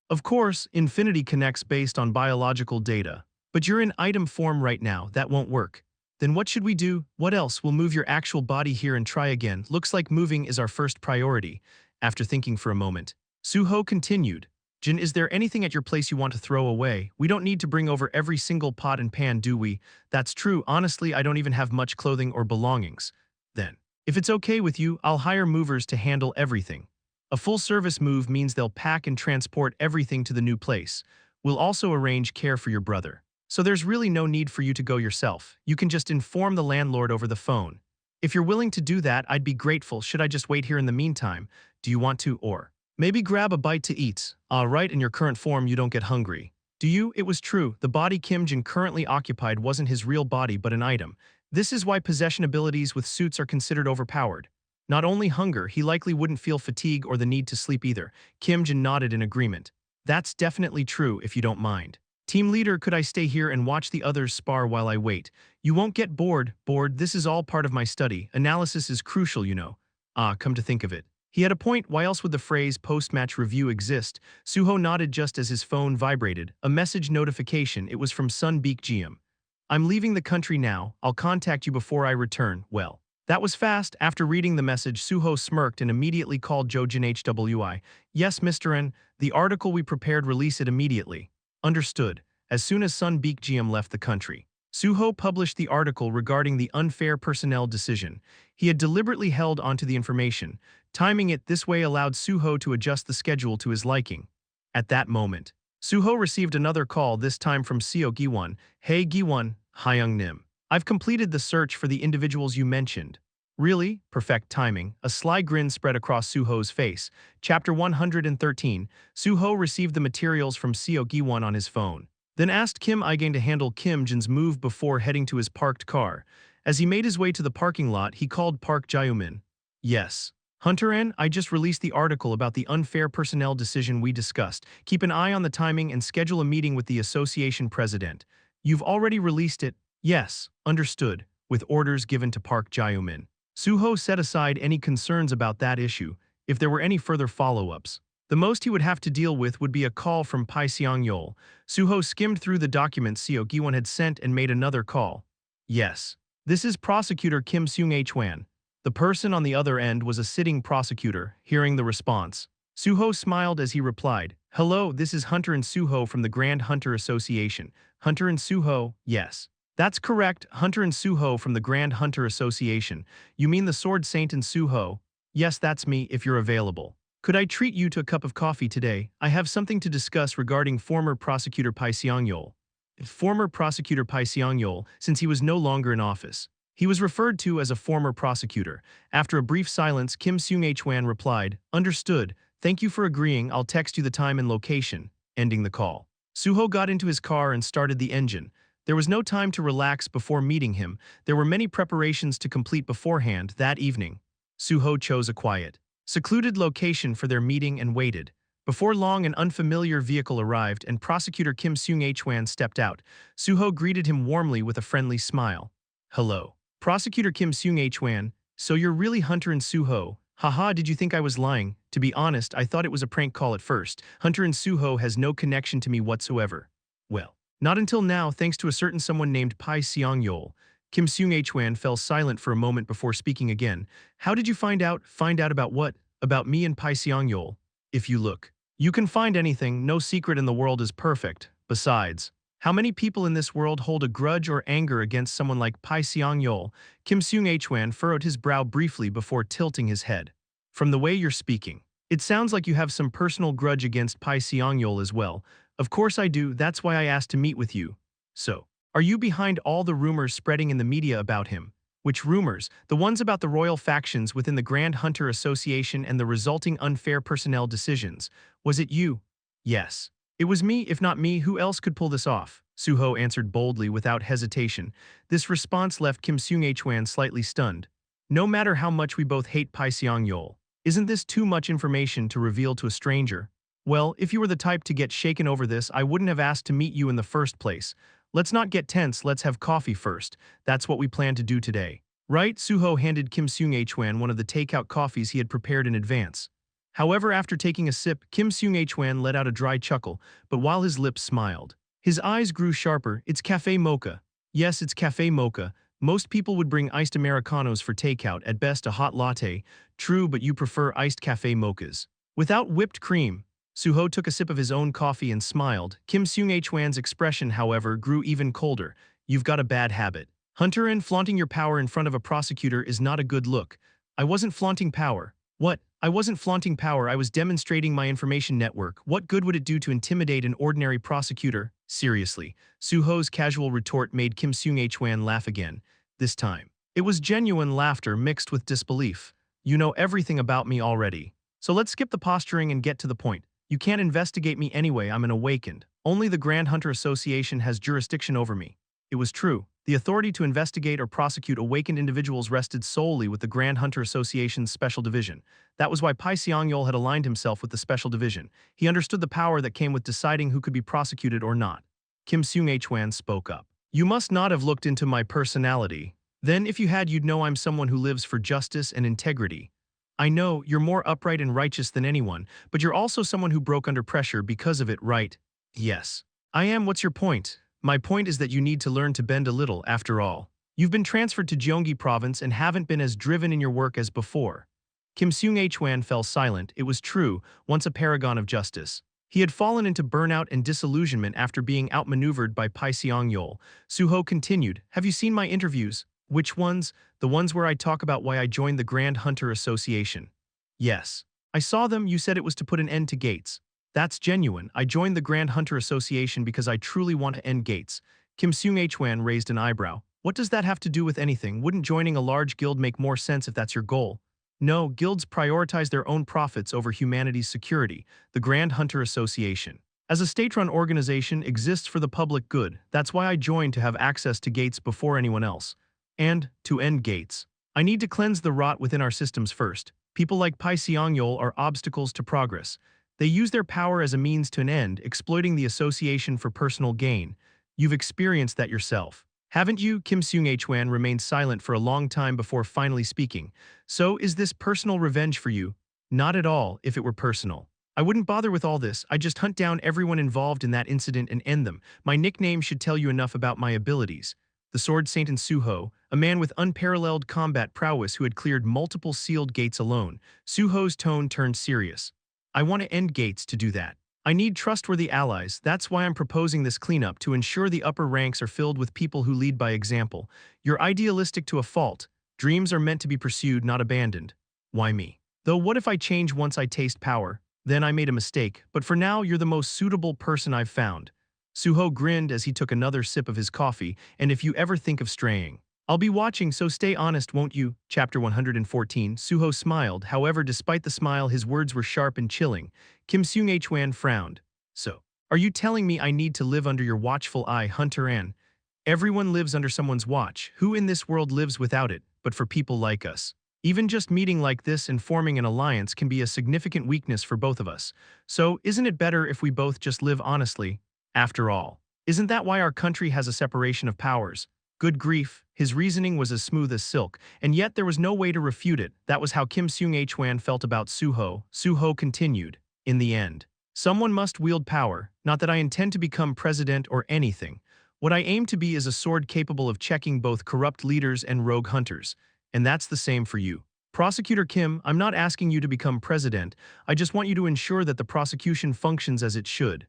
A: Of course, Infinity connects based on biological data. But you're in item form right now, that won't work. Then what should we do? What else? We'll move your actual body here and try again. Looks like moving is our first priority. After thinking for a moment, Su-ho continued. Jin, is there anything at your place you want to throw away? We don't need to bring over every single pot and pan, do we? That's true. Honestly, I don't even have much clothing or belongings. Then, if it's okay with you, I'll hire movers to handle everything. A full-service move means they'll pack and transport everything to the new place. We'll also arrange care for your brother. So there's really no need for you to go yourself. You can just inform the landlord over the phone. If you're willing to do that, I'd be grateful. Should I just wait here in the meantime? Do you want to, or maybe grab a bite to eat? Right, in your current form, you don't get hungry. Do you? It was true. The body Kim-jin currently occupied wasn't his real body but an item. This is why possession abilities with suits are considered overpowered. Not only hunger, he likely wouldn't feel fatigue or the need to sleep either. Kim-jin nodded in agreement. That's definitely true if you don't mind. Team leader, could I stay here and watch the others spar while I wait? You won't get bored. This is all part of my study. Analysis is crucial, you know. Come to think of it. He had a point. Why else would the phrase post-match review exist? Su-ho nodded just as his phone vibrated. A message notification. It was from Sun Beek Jiam. I'm leaving the country now. I'll contact you before I return. Well, That was fast. After reading the message, Su-ho smirked and immediately called Jojin HWI. Yes, Mr. N, the article we prepared, release it immediately. Understood. As soon as Sun Baekjeom left the country, Su-ho published the article regarding the unfair personnel decision. He had deliberately held onto the information. Timing it this way allowed Su-ho to adjust the schedule to his liking. At that moment, Su-ho received another call, this time from Seo Gi-won. Hey Gi-won, Hyung Nim. I've completed the search for the individuals you mentioned. Really? Perfect timing. A sly grin spread across Su-ho's face. Chapter 113. Su-ho received the materials from Seo Gi-won on his phone, then asked Kim Ae-gang to handle Kim Jin's move before heading to his parked car. As he made his way to the parking lot, he called Park Jae-min. Yes. Hunter N, I just released the article about the unfair personnel decision we discussed. Keep an eye on the timing and schedule a meeting with the association president. You've already released it? Yes, understood, with orders given to Park Jae-min. Su-ho set aside any concerns about that issue. If there were any further follow-ups, the most he would have to deal with would be a call from Pai Seong-yeol. Su-ho skimmed through the documents Seo Gi-won had sent and made another call. Yes. This is Prosecutor Kim Seung-hwan. The person on the other end was a sitting prosecutor. Hearing the response, Su-ho smiled as he replied, Hello, this is Hunter and Su-ho from the Grand Hunter Association. Hunter and Su-ho, yes. That's correct, Hunter and Su-ho from the Grand Hunter Association. You mean the Sword Saint and Su-ho? Yes, that's me, if you're available. Could I treat you to a cup of coffee today? I have something to discuss regarding former prosecutor Pai Seong-yeol. Former prosecutor Pai Seong-yeol, since he was no longer in office. He was referred to as a former prosecutor. After a brief silence, Kim Seung-hwan replied, Understood, thank you for agreeing, I'll text you the time and location, ending the call. Su-ho got into his car and started the engine. There was no time to relax before meeting him. There were many preparations to complete beforehand. That evening, Su-ho chose a quiet, secluded location for their meeting and waited. Before long, an unfamiliar vehicle arrived and Prosecutor Kim Seung-hwan stepped out. Su-ho greeted him warmly with a friendly smile. Hello. Prosecutor Kim Seung-hwan, so you're really Hunter and Su-ho. Haha, did you think I was lying? To be honest, I thought it was a prank call at first. Hunter and Su-ho has no connection to me whatsoever. Well, not until now, thanks to a certain someone named Pai Seong-yeol. Kim Seung-hwan fell silent for a moment before speaking again. How did you find out? Find out about what? About me and Pai Seong-yeol? If you look, you can find anything. No secret in the world is perfect. Besides, how many people in this world hold a grudge or anger against someone like Pai Seong-yeol? Kim Seung-hwan furrowed his brow briefly before tilting his head. From the way you're speaking, it sounds like you have some personal grudge against Pai Seong-yeol as well. Of course I do, that's why I asked to meet with you. So, are you behind all the rumors spreading in the media about him? Which rumors? The ones about the royal factions within the Grand Hunter Association and the resulting unfair personnel decisions. Was it you? Yes. It was me. If not me, who else could pull this off? Su-ho answered boldly without hesitation. This response left Kim Seung-hwan slightly stunned. No matter how much we both hate Pai Seong-yeol, isn't this too much information to reveal to a stranger? Well, if you were the type to get shaken over this, I wouldn't have asked to meet you in the first place. Let's not get tense, let's have coffee first. That's what we plan to do today. Right? Su-ho handed Kim Seung-hwan one of the takeout coffees he had prepared in advance. However, after taking a sip, Kim Seung-hwan let out a dry chuckle, but while his lips smiled, his eyes grew sharper. It's cafe mocha. Yes, it's cafe mocha. Most people would bring iced Americanos for takeout, at best a hot latte. True, but you prefer iced cafe mochas. Without whipped cream. Su-ho took a sip of his own coffee and smiled. Kim Seung-hwan's expression, however, grew even colder. You've got a bad habit. Hunter, and flaunting your power in front of a prosecutor is not a good look. I wasn't flaunting power. What? I wasn't flaunting power, I was demonstrating my information network. What good would it do to intimidate an ordinary prosecutor? Seriously. Su-ho's casual retort made Kim Seung-hwan laugh again. This time, it was genuine laughter mixed with disbelief. You know everything about me already. So let's skip the posturing and get to the point. You can't investigate me anyway, I'm an awakened. Only the Grand Hunter Association has jurisdiction over me. It was true. The authority to investigate or prosecute awakened individuals rested solely with the Grand Hunter Association's Special Division. That was why Pai Seong-yeol had aligned himself with the Special Division. He understood the power that came with deciding who could be prosecuted or not. Kim Seung-hwan spoke up. You must not have looked into my personality. Then if you had, you'd know I'm someone who lives for justice and integrity. I know, you're more upright and righteous than anyone, but you're also someone who broke under pressure because of it, right? Yes. I am. What's your point? My point is that you need to learn to bend a little, after all. You've been transferred to Gyeonggi province and haven't been as driven in your work as before. Kim Seung-hwan fell silent. It was true, once a paragon of justice. He had fallen into burnout and disillusionment after being outmaneuvered by Pai Seong-yeol. Su-ho continued, "Have you seen my interviews?" "Which ones?" "The ones where I talk about why I joined the Grand Hunter Association." "Yes. I saw them. You said it was to put an end to Gates." "That's genuine. I joined the Grand Hunter Association because I truly want to end Gates." Kim Seung-hwan raised an eyebrow. "What does that have to do with anything? Wouldn't joining a large guild make more sense if that's your goal?" "No, guilds prioritize their own profits over humanity's security. The Grand Hunter Association, as a state-run organization, exists for the public good. That's why I joined, to have access to Gates before anyone else. And, to end Gates, I need to cleanse the rot within our systems first. People like Pai Seong-yeol are obstacles to progress. They use their power as a means to an end, exploiting the association for personal gain. You've experienced that yourself, haven't you?" Kim Seung-hwan remained silent for a long time before finally speaking. "So, is this personal revenge for you?" "Not at all. If it were personal, I wouldn't bother with all this. I'd just hunt down everyone involved in that incident and end them. My nickname should tell you enough about my abilities. The Sword Saint Ahn Su-ho, a man with unparalleled combat prowess who had cleared multiple sealed gates alone." Su-ho's tone turned serious. "I want to end Gates. To do that, I need trustworthy allies. That's why I'm proposing this cleanup, to ensure the upper ranks are filled with people who lead by example. You're idealistic to a fault. Dreams are meant to be pursued, not abandoned." "Why me? Though what if I change once I taste power? Then I made a mistake, but for now you're the most suitable person I've found." Su-ho grinned as he took another sip of his coffee. "And if you ever think of straying, I'll be watching, so stay honest, won't you?" Chapter 114. Su-ho smiled. However, despite the smile, his words were sharp and chilling. Kim Seung-hwan frowned. "So, are you telling me I need to live under your watchful eye, Hunter An? Everyone lives under someone's watch. Who in this world lives without it? But for people like us, even just meeting like this and forming an alliance can be a significant weakness for both of us. So, isn't it better if we both just live honestly? After all, isn't that why our country has a separation of powers?" Good grief, his reasoning was as smooth as silk, and yet there was no way to refute it. That was how Kim Seung-hwan felt about Su-ho. Su-ho continued, "In the end, someone must wield power. Not that I intend to become president or anything. What I aim to be is a sword capable of checking both corrupt leaders and rogue hunters. And that's the same for you. Prosecutor Kim, I'm not asking you to become president. I just want you to ensure that the prosecution functions as it should."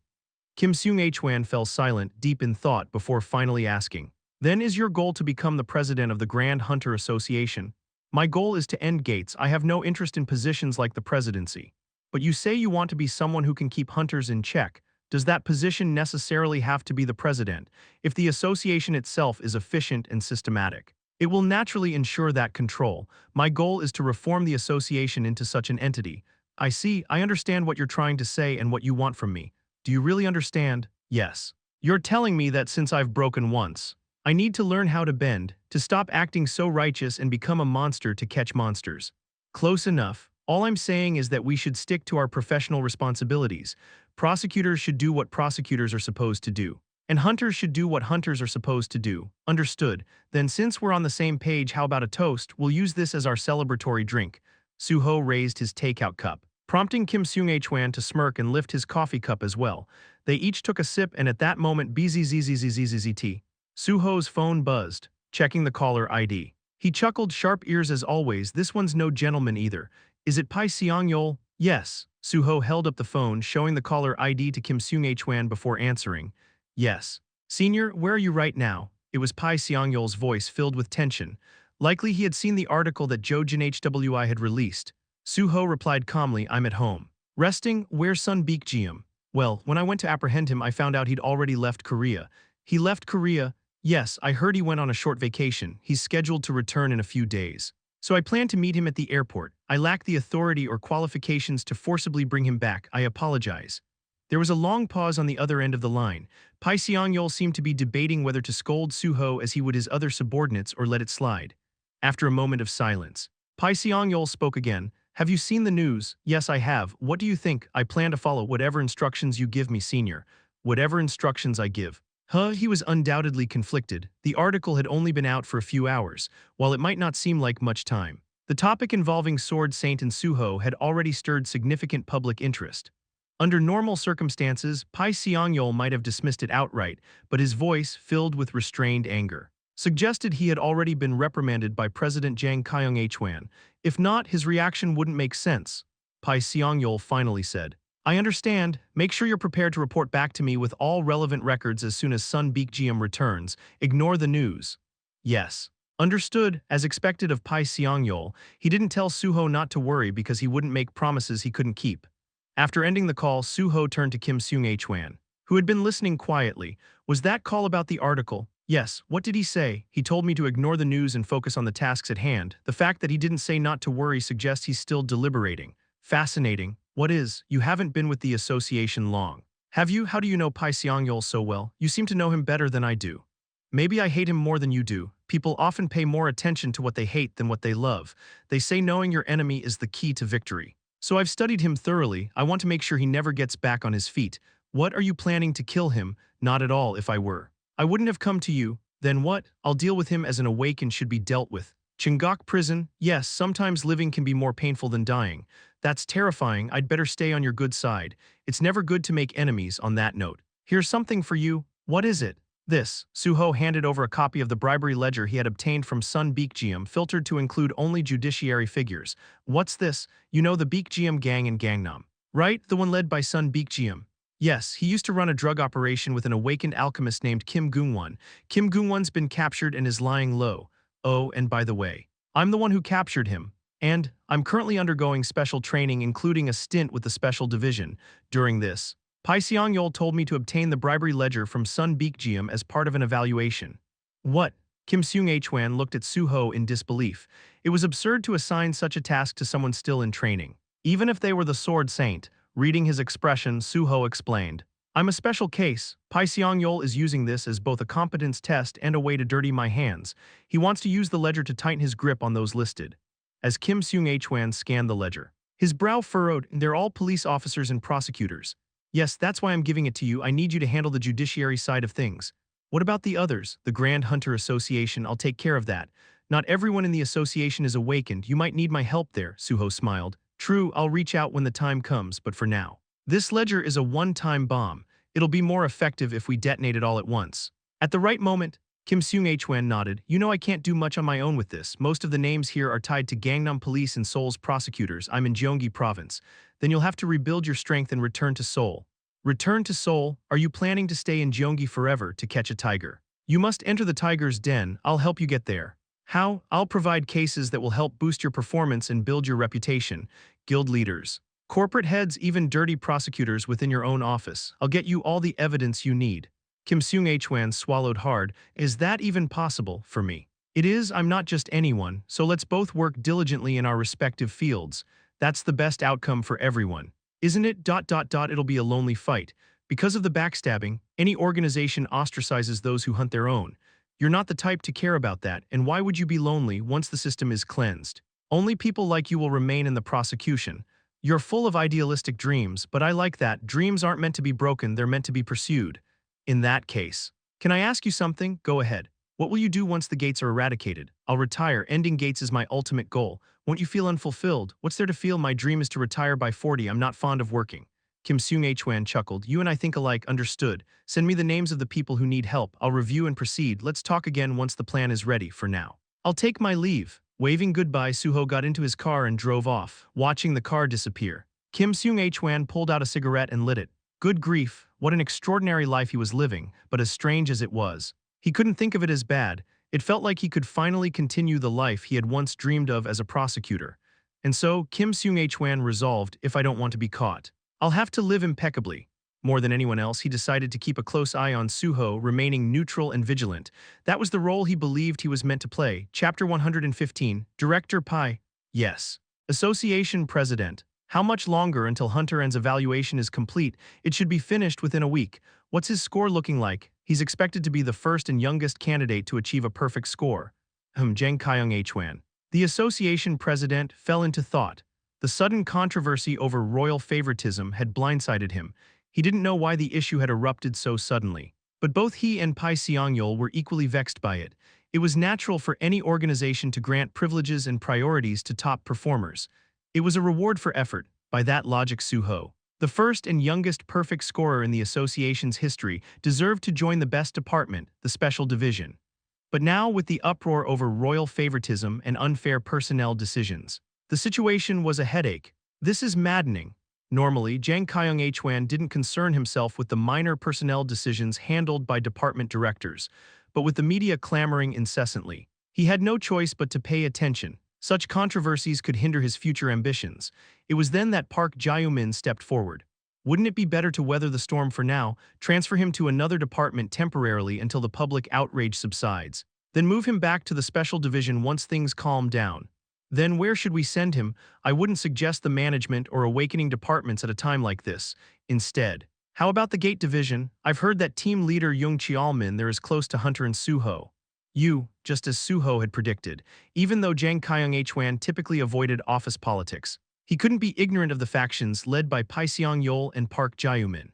A: Kim Seung-hwan fell silent, deep in thought, before finally asking, "Then is your goal to become the president of the Grand Hunter Association?" "My goal is to end Gates. I have no interest in positions like the presidency." "But you say you want to be someone who can keep hunters in check. Does that position necessarily have to be the president? If the association itself is efficient and systematic, it will naturally ensure that control. My goal is to reform the association into such an entity." "I see. I understand what you're trying to say and what you want from me. Do you really understand?" "Yes. You're telling me that since I've broken once, I need to learn how to bend, to stop acting so righteous and become a monster to catch monsters." "Close enough. All I'm saying is that we should stick to our professional responsibilities. Prosecutors should do what prosecutors are supposed to do, and hunters should do what hunters are supposed to do." "Understood. Then since we're on the same page, how about a toast? We'll use this as our celebratory drink." Su-ho raised his takeout cup, prompting Kim Seung-hwan to smirk and lift his coffee cup as well. They each took a sip, and at that moment bzzzzzzzt. Su-ho's phone buzzed, checking the caller ID. He chuckled, sharp ears as always. "This one's no gentleman either. Is it Pai Seong-yeol?" "Yes." Su-ho held up the phone, showing the caller ID to Kim Seung-hwan before answering. "Yes. Senior, where are you right now?" It was Pai Seong-yeol's voice, filled with tension. Likely he had seen the article that Jojin Hwi had released. Su-ho replied calmly, "I'm at home. Resting. Where's Sun Baekjeum?" "Well, when I went to apprehend him, I found out he'd already left Korea." "He left Korea?" "Yes, I heard he went on a short vacation. He's scheduled to return in a few days. So I plan to meet him at the airport. I lack the authority or qualifications to forcibly bring him back. I apologize." There was a long pause on the other end of the line. Pai Seong-yeol seemed to be debating whether to scold Su-ho as he would his other subordinates or let it slide. After a moment of silence, Pai Seong-yeol spoke again. "Have you seen the news?" "Yes, I have. What do you think?" "I plan to follow whatever instructions you give me, senior." "Whatever instructions I give?" He was undoubtedly conflicted. The article had only been out for a few hours, while it might not seem like much time. The topic involving Sword Saint Ahn Su-ho had already stirred significant public interest. Under normal circumstances, Pai Seong-yeol might have dismissed it outright, but his voice filled with restrained anger. suggested he had already been reprimanded by President Jang Kyung-hwan. If not, his reaction wouldn't make sense. Pai Seong-yeol finally said, I understand. Make sure you're prepared to report back to me with all relevant records as soon as Sun Baek-jeom returns. Ignore the news. Yes. Understood. As expected of Pai Seong-yeol, he didn't tell Su-ho not to worry because he wouldn't make promises he couldn't keep. After ending the call, Su-ho turned to Kim Seung-hwan, who had been listening quietly. Was that call about the article? Yes. What did he say? He told me to ignore the news and focus on the tasks at hand. The fact that he didn't say not to worry suggests he's still deliberating. Fascinating. What is? You haven't been with the association long. Have you? How do you know Pai Seong-yeol so well? You seem to know him better than I do. Maybe I hate him more than you do. People often pay more attention to what they hate than what they love. They say knowing your enemy is the key to victory. So I've studied him thoroughly. I want to make sure he never gets back on his feet. What are you planning to kill him? Not at all. If I were, I wouldn't have come to you. Then what? I'll deal with him as an awakened should be dealt with. Chungok prison? Yes, sometimes living can be more painful than dying. That's terrifying. I'd better stay on your good side. It's never good to make enemies. On that note, here's something for you. What is it? This. Su-ho handed over a copy of the bribery ledger he had obtained from Sun Baek-jeom, filtered to include only judiciary figures. What's this? You know the Baek-jeom gang in Gangnam, right? The one led by Sun Baek-jeom. Yes, he used to run a drug operation with an awakened alchemist named Kim Gung-won. Kim Gung-won's been captured and is lying low. Oh, and by the way, I'm the one who captured him. And I'm currently undergoing special training, including a stint with the Special Division. During this, Pai Seong-yeol told me to obtain the bribery ledger from Sun Baek-jeom as part of an evaluation. What? Kim Seung-hwan looked at Su-ho in disbelief. It was absurd to assign such a task to someone still in training. Even if they were the sword saint. Reading his expression, Su-ho explained, I'm a special case. Pai Seong-yeol is using this as both a competence test and a way to dirty my hands. He wants to use the ledger to tighten his grip on those listed. As Kim Seung-hwan scanned the ledger, his brow furrowed. They're all police officers and prosecutors. Yes, that's why I'm giving it to you. I need you to handle the judiciary side of things. What about the others? The Grand Hunter Association? I'll take care of that. Not everyone in the association is awakened. You might need my help there, Su-ho smiled. True, I'll reach out when the time comes, but for now. This ledger is a one-time bomb. It'll be more effective if we detonate it all at once. At the right moment, Kim Seung-hwan nodded. You know I can't do much on my own with this. Most of the names here are tied to Gangnam Police and Seoul's prosecutors. I'm in Gyeonggi Province. Then you'll have to rebuild your strength and return to Seoul. Return to Seoul? Are you planning to stay in Gyeonggi forever to catch a tiger? You must enter the tiger's den. I'll help you get there. How? I'll provide cases that will help boost your performance and build your reputation. Guild leaders, corporate heads, even dirty prosecutors within your own office. I'll get you all the evidence you need. Kim Seung-hwan swallowed hard. Is that even possible for me? It is. I'm not just anyone, so let's both work diligently in our respective fields. That's the best outcome for everyone. Isn't it? It'll be a lonely fight. Because of the backstabbing, any organization ostracizes those who hunt their own. You're not the type to care about that, and why would you be lonely once the system is cleansed? Only people like you will remain in the prosecution. You're full of idealistic dreams, but I like that. Dreams aren't meant to be broken, they're meant to be pursued. In that case, can I ask you something? Go ahead. What will you do once the gates are eradicated? I'll retire. Ending gates is my ultimate goal. Won't you feel unfulfilled? What's there to feel? My dream is to retire by 40. I'm not fond of working. Kim Seung-hwan chuckled. You and I think alike. Understood. Send me the names of the people who need help. I'll review and proceed. Let's talk again once the plan is ready. For now, I'll take my leave. Waving goodbye, Su-ho got into his car and drove off, watching the car disappear. Kim Seung-hwan pulled out a cigarette and lit it. Good grief, what an extraordinary life he was living, but as strange as it was, he couldn't think of it as bad. It felt like he could finally continue the life he had once dreamed of as a prosecutor. And so, Kim Seung-hwan resolved, if I don't want to be caught, I'll have to live impeccably. More than anyone else, he decided to keep a close eye on Su-ho, remaining neutral and vigilant. That was the role he believed he was meant to play. Chapter 115, Director Pai. Yes. Association President. How much longer until Hunter N's evaluation is complete? It should be finished within a week. What's his score looking like? He's expected to be the first and youngest candidate to achieve a perfect score. Jang Kyung-hwan. The association president fell into thought. The sudden controversy over royal favoritism had blindsided him. He didn't know why the issue had erupted so suddenly. But both he and Pai Seong-yeol were equally vexed by it. It was natural for any organization to grant privileges and priorities to top performers. It was a reward for effort. By that logic, Su-ho, the first and youngest perfect scorer in the association's history, deserved to join the best department, the Special Division. But now, with the uproar over royal favoritism and unfair personnel decisions, the situation was a headache. This is maddening. Normally, Jang Kyung-hwan didn't concern himself with the minor personnel decisions handled by department directors, but with the media clamoring incessantly, he had no choice but to pay attention. Such controversies could hinder his future ambitions. It was then that Park Jae-min stepped forward. Wouldn't it be better to weather the storm for now, transfer him to another department temporarily until the public outrage subsides, then move him back to the special division once things calm down? Then where should we send him? I wouldn't suggest the management or awakening departments at a time like this. Instead, how about the gate division? I've heard that team leader Jung Cheol-min there is close to Hunter and Su-ho. Just as Su-ho had predicted, even though Jang Kyung-hwan typically avoided office politics, he couldn't be ignorant of the factions led by Pai Seong-yeol and Park Jae-min.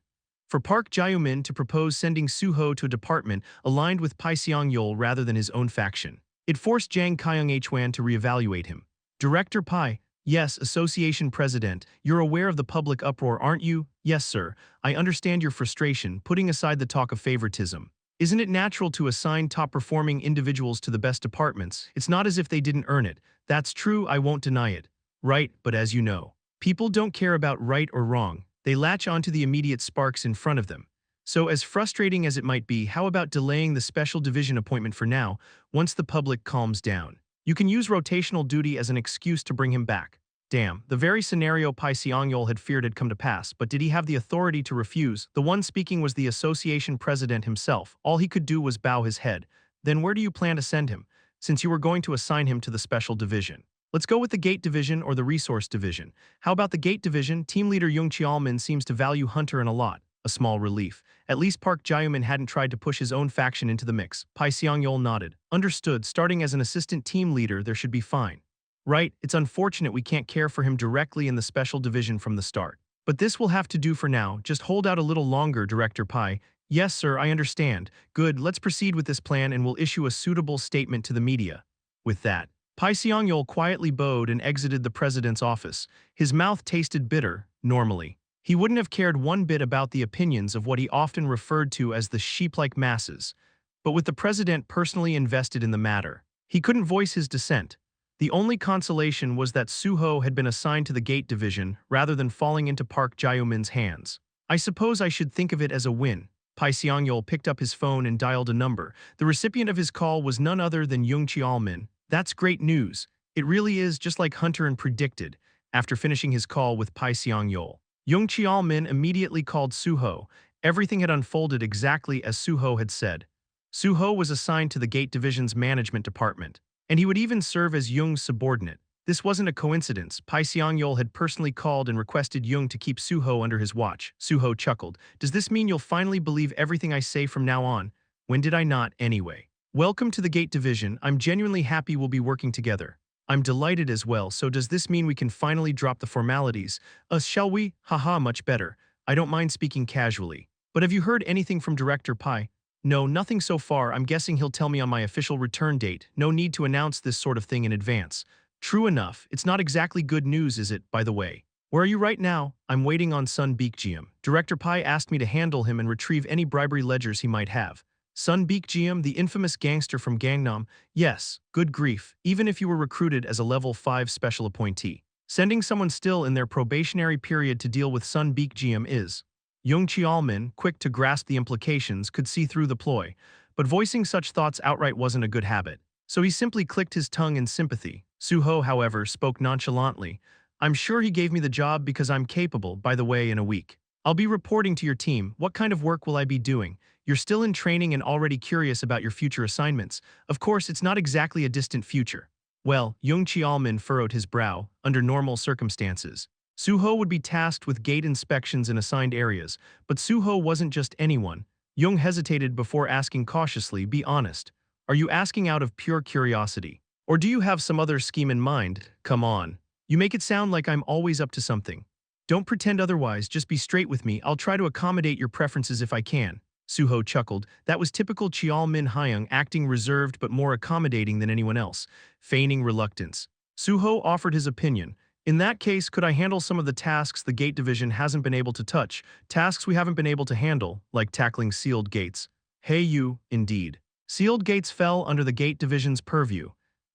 A: For Park Jae-min to propose sending Su-ho to a department aligned with Pai Seong-yeol rather than his own faction, it forced Jang Kyung-hwan to reevaluate him. Director Pai, yes, Association President, you're aware of the public uproar, aren't you? Yes, sir, I understand your frustration, putting aside the talk of favoritism. Isn't it natural to assign top-performing individuals to the best departments? It's not as if they didn't earn it. That's true, I won't deny it. Right, but as you know, people don't care about right or wrong. They latch onto the immediate sparks in front of them. So as frustrating as it might be, how about delaying the special division appointment for now, once the public calms down? You can use rotational duty as an excuse to bring him back. Damn, the very scenario Pai Seong-yeol had feared had come to pass, but did he have the authority to refuse? The one speaking was the association president himself. All he could do was bow his head. Then where do you plan to send him, since you were going to assign him to the special division? Let's go with the Gate Division or the Resource Division. How about the Gate Division? Team leader Jung Cheol-min seems to value Hunter a lot. A small relief. At least Park Jae-min hadn't tried to push his own faction into the mix. Pai Seong-yeol nodded. Understood, starting as an assistant team leader there should be fine. Right, it's unfortunate we can't care for him directly in the special division from the start. But this will have to do for now, just hold out a little longer, Director Pai. Yes sir, I understand. Good, let's proceed with this plan and we'll issue a suitable statement to the media. With that, Pai Seong-yeol quietly bowed and exited the president's office. His mouth tasted bitter, normally. He wouldn't have cared one bit about the opinions of what he often referred to as the sheep-like masses. But with the president personally invested in the matter, he couldn't voice his dissent. The only consolation was that Su-ho had been assigned to the Gate Division rather than falling into Park Jae-min's hands. I suppose I should think of it as a win. Pai Seong-yeol picked up his phone and dialed a number. The recipient of his call was none other than Jung Cheol-min. That's great news. It really is, just like Hunter predicted. After finishing his call with Pai Seong-yeol, Jung Cheol-min immediately called Su-ho. Everything had unfolded exactly as Su-ho had said. Su-ho was assigned to the Gate Division's management department, and he would even serve as Jung's subordinate. This wasn't a coincidence. Pai Seong-yeol had personally called and requested Jung to keep Su-ho under his watch. Su-ho chuckled. Does this mean you'll finally believe everything I say from now on? When did I not, anyway? Welcome to the Gate Division. I'm genuinely happy we'll be working together. I'm delighted as well, so does this mean we can finally drop the formalities? Shall we? Haha, much better. I don't mind speaking casually. But have you heard anything from Director Pai? No, nothing so far. I'm guessing he'll tell me on my official return date. No need to announce this sort of thing in advance. True enough, it's not exactly good news, is it, by the way? Where are you right now? I'm waiting on Sun Baekjeom. Director Pai asked me to handle him and retrieve any bribery ledgers he might have. Sun Baekjeom, the infamous gangster from Gangnam? Yes, good grief, even if you were recruited as a level 5 special appointee. Sending someone still in their probationary period to deal with Sun Baekjeom is. Jung Cheol-min, quick to grasp the implications, could see through the ploy, but voicing such thoughts outright wasn't a good habit. So he simply clicked his tongue in sympathy. Su-ho, however, spoke nonchalantly. I'm sure he gave me the job because I'm capable, by the way, in a week. I'll be reporting to your team. What kind of work will I be doing? You're still in training and already curious about your future assignments. Of course, it's not exactly a distant future. Well, Jung Cheol-min furrowed his brow. Under normal circumstances, Su-ho would be tasked with gate inspections in assigned areas, but Su-ho wasn't just anyone. Jung hesitated before asking cautiously, be honest. Are you asking out of pure curiosity? Or do you have some other scheme in mind? Come on. You make it sound like I'm always up to something. Don't pretend otherwise, just be straight with me. I'll try to accommodate your preferences if I can. Su-ho chuckled. That was typical Cheol-min Hyung, acting reserved but more accommodating than anyone else, feigning reluctance. Su-ho offered his opinion. In that case, could I handle some of the tasks the Gate Division hasn't been able to touch? Tasks we haven't been able to handle, like tackling sealed gates. Hey you, indeed. Sealed gates fell under the gate division's purview.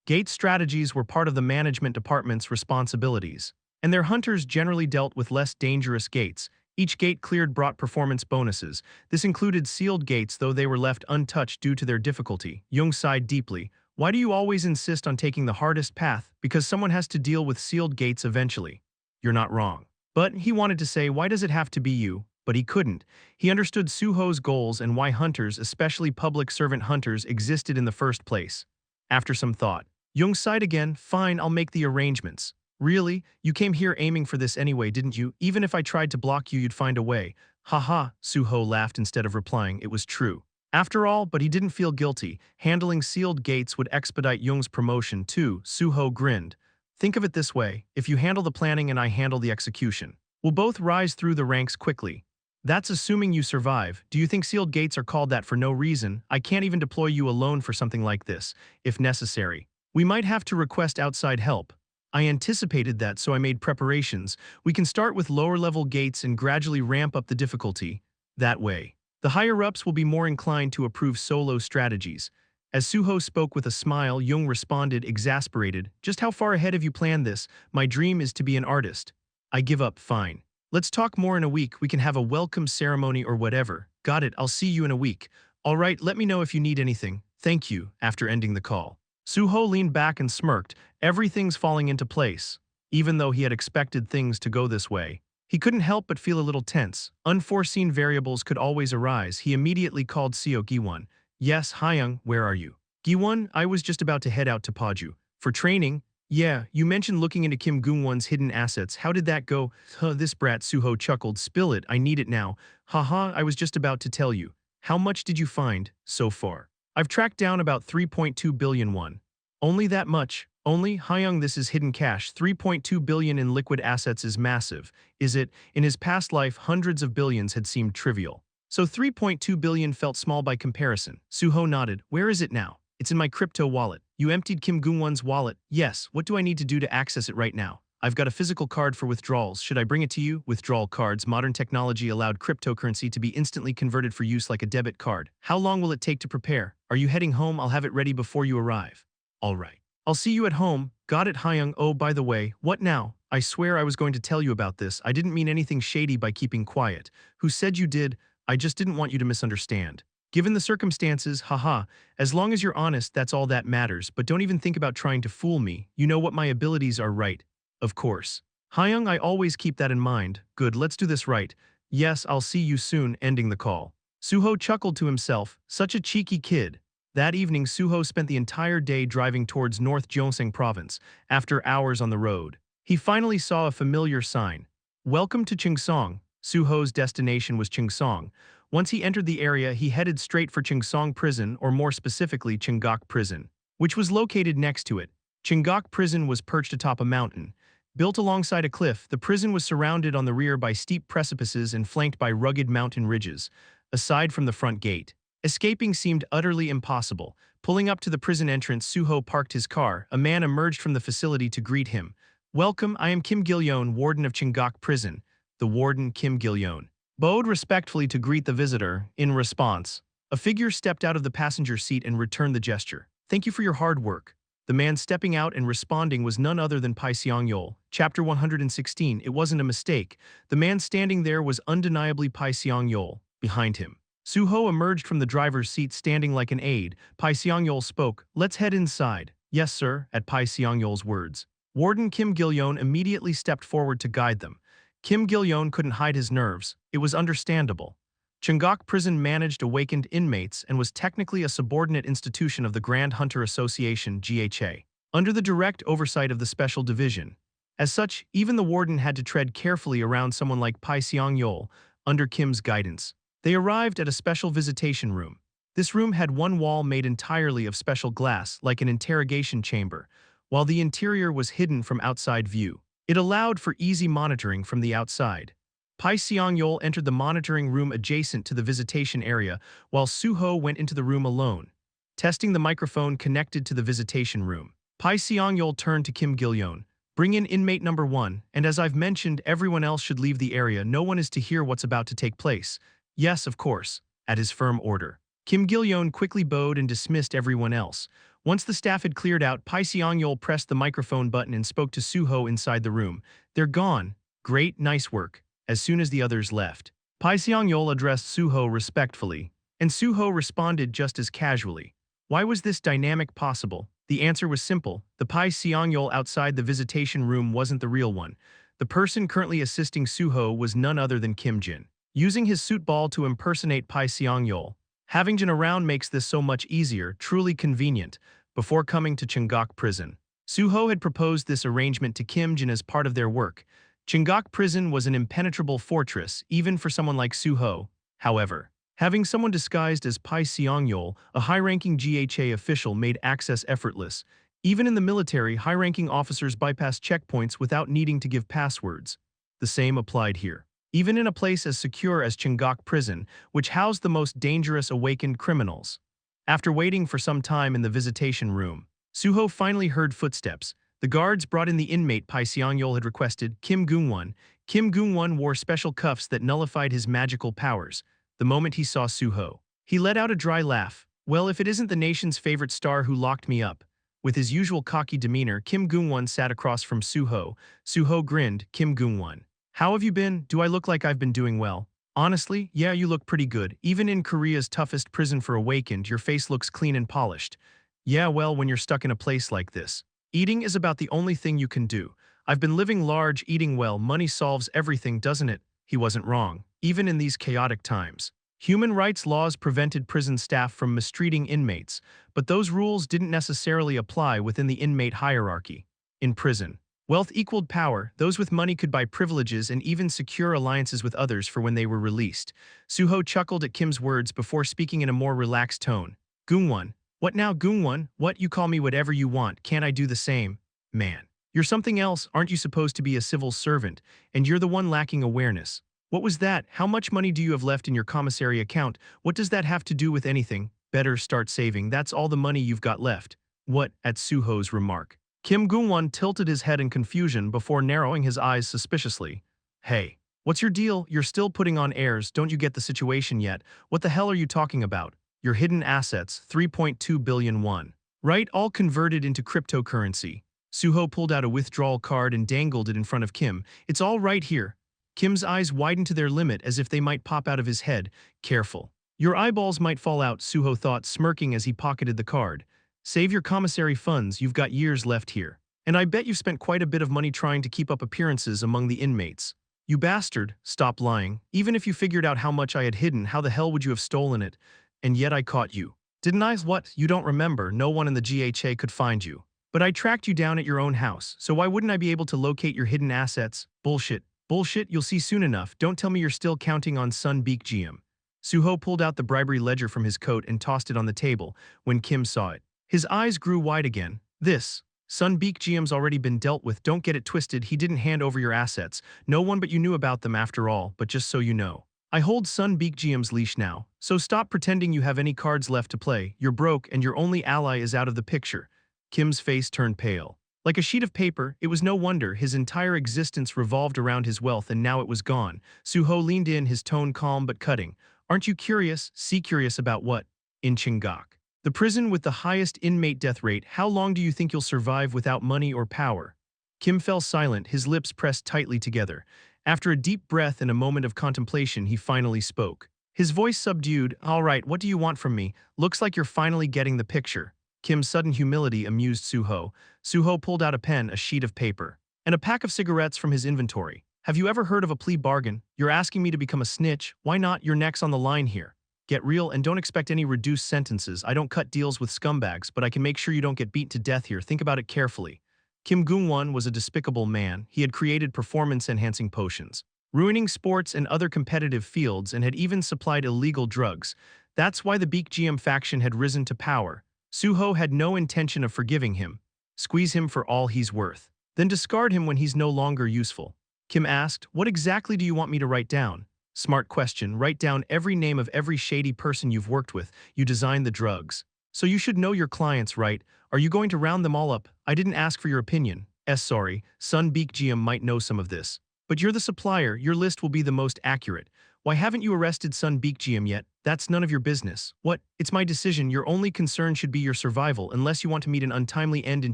A: Gate strategies were part of the management department's responsibilities, and their hunters generally dealt with less dangerous gates. Each gate cleared brought performance bonuses. This included sealed gates, though they were left untouched due to their difficulty. Jung sighed deeply. Why do you always insist on taking the hardest path? Because someone has to deal with sealed gates eventually. You're not wrong. But he wanted to say, why does it have to be you? But he couldn't. He understood Su-ho's goals and why hunters, especially public servant hunters, existed in the first place. After some thought, Jung sighed again. Fine, I'll make the arrangements. Really? You came here aiming for this anyway, didn't you? Even if I tried to block you, you'd find a way. Haha, Su-ho laughed instead of replying. It was true. After all, but he didn't feel guilty. Handling sealed gates would expedite Jung's promotion too. Su-ho grinned. Think of it this way, if you handle the planning and I handle the execution, we'll both rise through the ranks quickly. That's assuming you survive. Do you think sealed gates are called that for no reason? I can't even deploy you alone for something like this, if necessary. We might have to request outside help. I anticipated that, so I made preparations. We can start with lower-level gates and gradually ramp up the difficulty. That way, the higher-ups will be more inclined to approve solo strategies. As Su-ho spoke with a smile, Jung responded, exasperated. Just how far ahead have you planned this? My dream is to be an artist. I give up, fine. Let's talk more in a week. We can have a welcome ceremony or whatever. Got it, I'll see you in a week. All right, let me know if you need anything. Thank you, after ending the call. Su-ho leaned back and smirked. Everything's falling into place. Even though he had expected things to go this way, he couldn't help but feel a little tense. Unforeseen variables could always arise. He immediately called Seo Gi-won. Yes, Hyung, where are you? Gi-won, I was just about to head out to Paju. For training? Yeah, you mentioned looking into Kim Gung-won's hidden assets. How did that go? This brat, Su-ho chuckled. Spill it, I need it now. Haha, I was just about to tell you. How much did you find, so far? I've tracked down about 3.2 billion won. Only that much? Only? Hyung, this is hidden cash. 3.2 billion in liquid assets is massive. Is it? In his past life, hundreds of billions had seemed trivial. So 3.2 billion felt small by comparison. Su-ho nodded. Where is it now? It's in my crypto wallet. You emptied Kim Gung-won's wallet. Yes, what do I need to do to access it right now? I've got a physical card for withdrawals. Should I bring it to you? Withdrawal cards. Modern technology allowed cryptocurrency to be instantly converted for use like a debit card. How long will it take to prepare? Are you heading home? I'll have it ready before you arrive. All right. I'll see you at home. Got it, Hyung. Oh, by the way, what now? I swear I was going to tell you about this. I didn't mean anything shady by keeping quiet. Who said you did? I just didn't want you to misunderstand. Given the circumstances, haha, as long as you're honest, that's all that matters, but don't even think about trying to fool me. You know what my abilities are, right? Of course. Hyung, I always keep that in mind. Good, let's do this right. Yes, I'll see you soon, ending the call. Su-ho chuckled to himself. Such a cheeky kid. That evening, Su-ho spent the entire day driving towards North Gyeongsang Province. After hours on the road, he finally saw a familiar sign. Welcome to Cheongsong. Su-ho's destination was Cheongsong. Once he entered the area, he headed straight for Cheongsong Prison, or more specifically, Cheongak Prison, which was located next to it. Cheongak Prison was perched atop a mountain. Built alongside a cliff, the prison was surrounded on the rear by steep precipices and flanked by rugged mountain ridges. Aside from the front gate, escaping seemed utterly impossible. Pulling up to the prison entrance, Su-ho parked his car. A man emerged from the facility to greet him. Welcome, I am Kim Gil-yeon, warden of Cheongak Prison. The warden, Kim Gil-yeon, bowed respectfully to greet the visitor. In response, a figure stepped out of the passenger seat and returned the gesture. Thank you for your hard work. The man stepping out and responding was none other than Pai Seong-yeol. Chapter 116. It wasn't a mistake. The man standing there was undeniably Pai Seong-yeol. Behind him, Su-ho emerged from the driver's seat standing like an aide. Pai Seong-yeol spoke. Let's head inside. Yes, sir, at Pai Seong-yeol's words. Warden Kim Gil-yeon immediately stepped forward to guide them. Kim Gil-yeon couldn't hide his nerves. It was understandable. Cheongak Prison managed awakened inmates and was technically a subordinate institution of the Grand Hunter Association (GHA), under the direct oversight of the Special Division. As such, even the warden had to tread carefully around someone like Pai Seong-yeol under Kim's guidance. They arrived at a special visitation room. This room had one wall made entirely of special glass, like an interrogation chamber, while the interior was hidden from outside view. It allowed for easy monitoring from the outside. Pai Seong-yeol entered the monitoring room adjacent to the visitation area, while Su-ho went into the room alone, testing the microphone connected to the visitation room. Pai Seong-yeol turned to Kim Gil-yeon. Bring in inmate number 1, and as I've mentioned, everyone else should leave the area. No one is to hear what's about to take place. Yes, of course, at his firm order. Kim Gil-yeon quickly bowed and dismissed everyone else. Once the staff had cleared out, Pai Seong-yeol pressed the microphone button and spoke to Su-ho inside the room. "They're gone. Great, nice work." As soon as the others left, Pai Seong-yeol addressed Su-ho respectfully, and Su-ho responded just as casually. Why was this dynamic possible? The answer was simple. The Pai Seong-yeol outside the visitation room wasn't the real one. The person currently assisting Su-ho was none other than Kim Jin. Using his suit ball to impersonate Pai Seong-yeol, having Jin around makes this so much easier, truly convenient. Before coming to Chungak Prison, Su-ho had proposed this arrangement to Kim Jin as part of their work. Chungak Prison was an impenetrable fortress, even for someone like Su-ho. However, having someone disguised as Pai Seong-yeol, a high-ranking GHA official, made access effortless. Even in the military, high-ranking officers bypass checkpoints without needing to give passwords. The same applied here. Even in a place as secure as Chungak Prison, which housed the most dangerous awakened criminals. After waiting for some time in the visitation room, Su-ho finally heard footsteps. The guards brought in the inmate Pai Seong-yeol had requested, Kim Gung-won. Kim Gung-won wore special cuffs that nullified his magical powers. The moment he saw Su-ho, he let out a dry laugh. "Well, if it isn't the nation's favorite star who locked me up." With his usual cocky demeanor, Kim Gung-won sat across from Su-ho. Su-ho grinned. "Kim Gung-won, how have you been? Do I look like I've been doing well?" "Honestly, yeah, you look pretty good. Even in Korea's toughest prison for awakened, your face looks clean and polished." "Yeah, well, when you're stuck in a place like this, eating is about the only thing you can do. I've been living large, eating well. Money solves everything, doesn't it?" He wasn't wrong. Even in these chaotic times, human rights laws prevented prison staff from mistreating inmates, but those rules didn't necessarily apply within the inmate hierarchy. In prison, wealth equaled power. Those with money could buy privileges and even secure alliances with others for when they were released. Su-ho chuckled at Kim's words before speaking in a more relaxed tone. "Gung-won, what now, Gung-won? What, you call me whatever you want, can't I do the same? Man, you're something else. Aren't you supposed to be a civil servant? And you're the one lacking awareness." "What was that? How much money do you have left in your commissary account? What does that have to do with anything?" "Better start saving. That's all the money you've got left." "What?" At Su-ho's remark, Kim Gung-won tilted his head in confusion before narrowing his eyes suspiciously. "Hey, what's your deal? You're still putting on airs. Don't you get the situation yet? What the hell are you talking about?" "Your hidden assets, 3.2 billion won. Right, all converted into cryptocurrency." Su-ho pulled out a withdrawal card and dangled it in front of Kim. "It's all right here." Kim's eyes widened to their limit as if they might pop out of his head. "Careful. Your eyeballs might fall out," Su-ho thought, smirking as he pocketed the card. "Save your commissary funds, you've got years left here. And I bet you've spent quite a bit of money trying to keep up appearances among the inmates." "You bastard, stop lying. Even if you figured out how much I had hidden, how the hell would you have stolen it? And yet I caught you. Didn't I?" "What? You don't remember? No one in the GHA could find you. But I tracked you down at your own house, so why wouldn't I be able to locate your hidden assets?" "Bullshit. Bullshit, you'll see soon enough. Don't tell me you're still counting on Sun Beek-GM. Su-ho pulled out the bribery ledger from his coat and tossed it on the table. When Kim saw it, his eyes grew wide again. "This, Sun Beek-GM's already been dealt with. Don't get it twisted. He didn't hand over your assets. No one but you knew about them after all, but just so you know, I hold Sun Beek-GM's leash now. So stop pretending you have any cards left to play. You're broke and your only ally is out of the picture." Kim's face turned pale. Like a sheet of paper, it was no wonder his entire existence revolved around his wealth and now it was gone. Su-ho leaned in, his tone calm but cutting. "Aren't you curious? See, curious about what?" "In Chungak, the prison with the highest inmate death rate, how long do you think you'll survive without money or power?" Kim fell silent, his lips pressed tightly together. After a deep breath and a moment of contemplation, he finally spoke. His voice subdued. "All right, what do you want from me? Looks like you're finally getting the picture." Kim's sudden humility amused Su-ho. Su-ho pulled out a pen, a sheet of paper, and a pack of cigarettes from his inventory. "Have you ever heard of a plea bargain? You're asking me to become a snitch? Why not? Your neck's on the line here. Get real and don't expect any reduced sentences. I don't cut deals with scumbags, but I can make sure you don't get beat to death here. Think about it carefully." Kim Gung-won was a despicable man. He had created performance-enhancing potions, ruining sports and other competitive fields, and had even supplied illegal drugs. That's why the Beek-GM faction had risen to power. Su-ho had no intention of forgiving him. Squeeze him for all he's worth, then discard him when he's no longer useful. Kim asked, "What exactly do you want me to write down?" "Smart question. Write down every name of every shady person you've worked with. You designed the drugs, so you should know your clients, right? Are you going to round them all up?" "I didn't ask for your opinion." Sorry, Sun Beek-GM might know some of this. "But you're the supplier. Your list will be the most accurate. Why haven't you arrested Sun Baekjeom yet? That's none of your business. What? It's my decision. Your only concern should be your survival unless you want to meet an untimely end in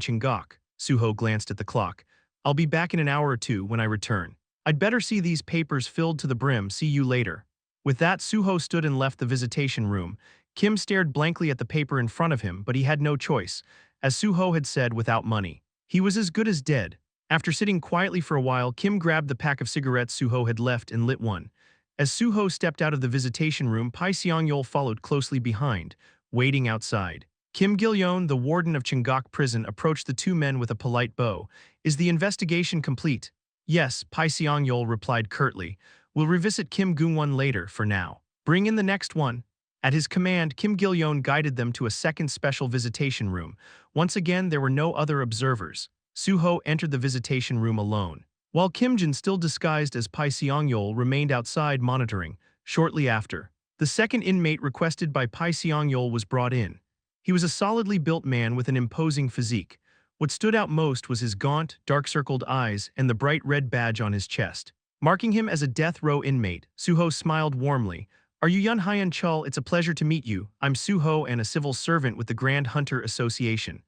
A: Chingok. Su-ho glanced at the clock. I'll be back in an hour or two when I return. I'd better see these papers filled to the brim. See you later. With that, Su-ho stood and left the visitation room. Kim stared blankly at the paper in front of him, but he had no choice. As Su-ho had said, without money, he was as good as dead. After sitting quietly for a while, Kim grabbed the pack of cigarettes Su-ho had left and lit one. As Su-ho stepped out of the visitation room, Pai Seong-yeol followed closely behind, waiting outside. Kim Gil-yeon, the warden of Chingok prison, approached the two men with a polite bow. Is the investigation complete? Yes, Pai Seong-yeol replied curtly. We'll revisit Kim Gung-won later, for now. Bring in the next one. At his command, Kim Gil-yeon guided them to a second special visitation room. Once again, there were no other observers. Su-ho entered the visitation room alone, while Kim-jin, still disguised as Pai Seong-yeol, remained outside monitoring. Shortly after, the second inmate requested by Pai Seong-yeol was brought in. He was a solidly built man with an imposing physique. What stood out most was his gaunt, dark-circled eyes and the bright red badge on his chest. Marking him as a death row inmate, Su-ho smiled warmly. Are you Yun Hyun-chul? It's a pleasure to meet you. I'm Su-ho and a civil servant with the Grand Hunter Association.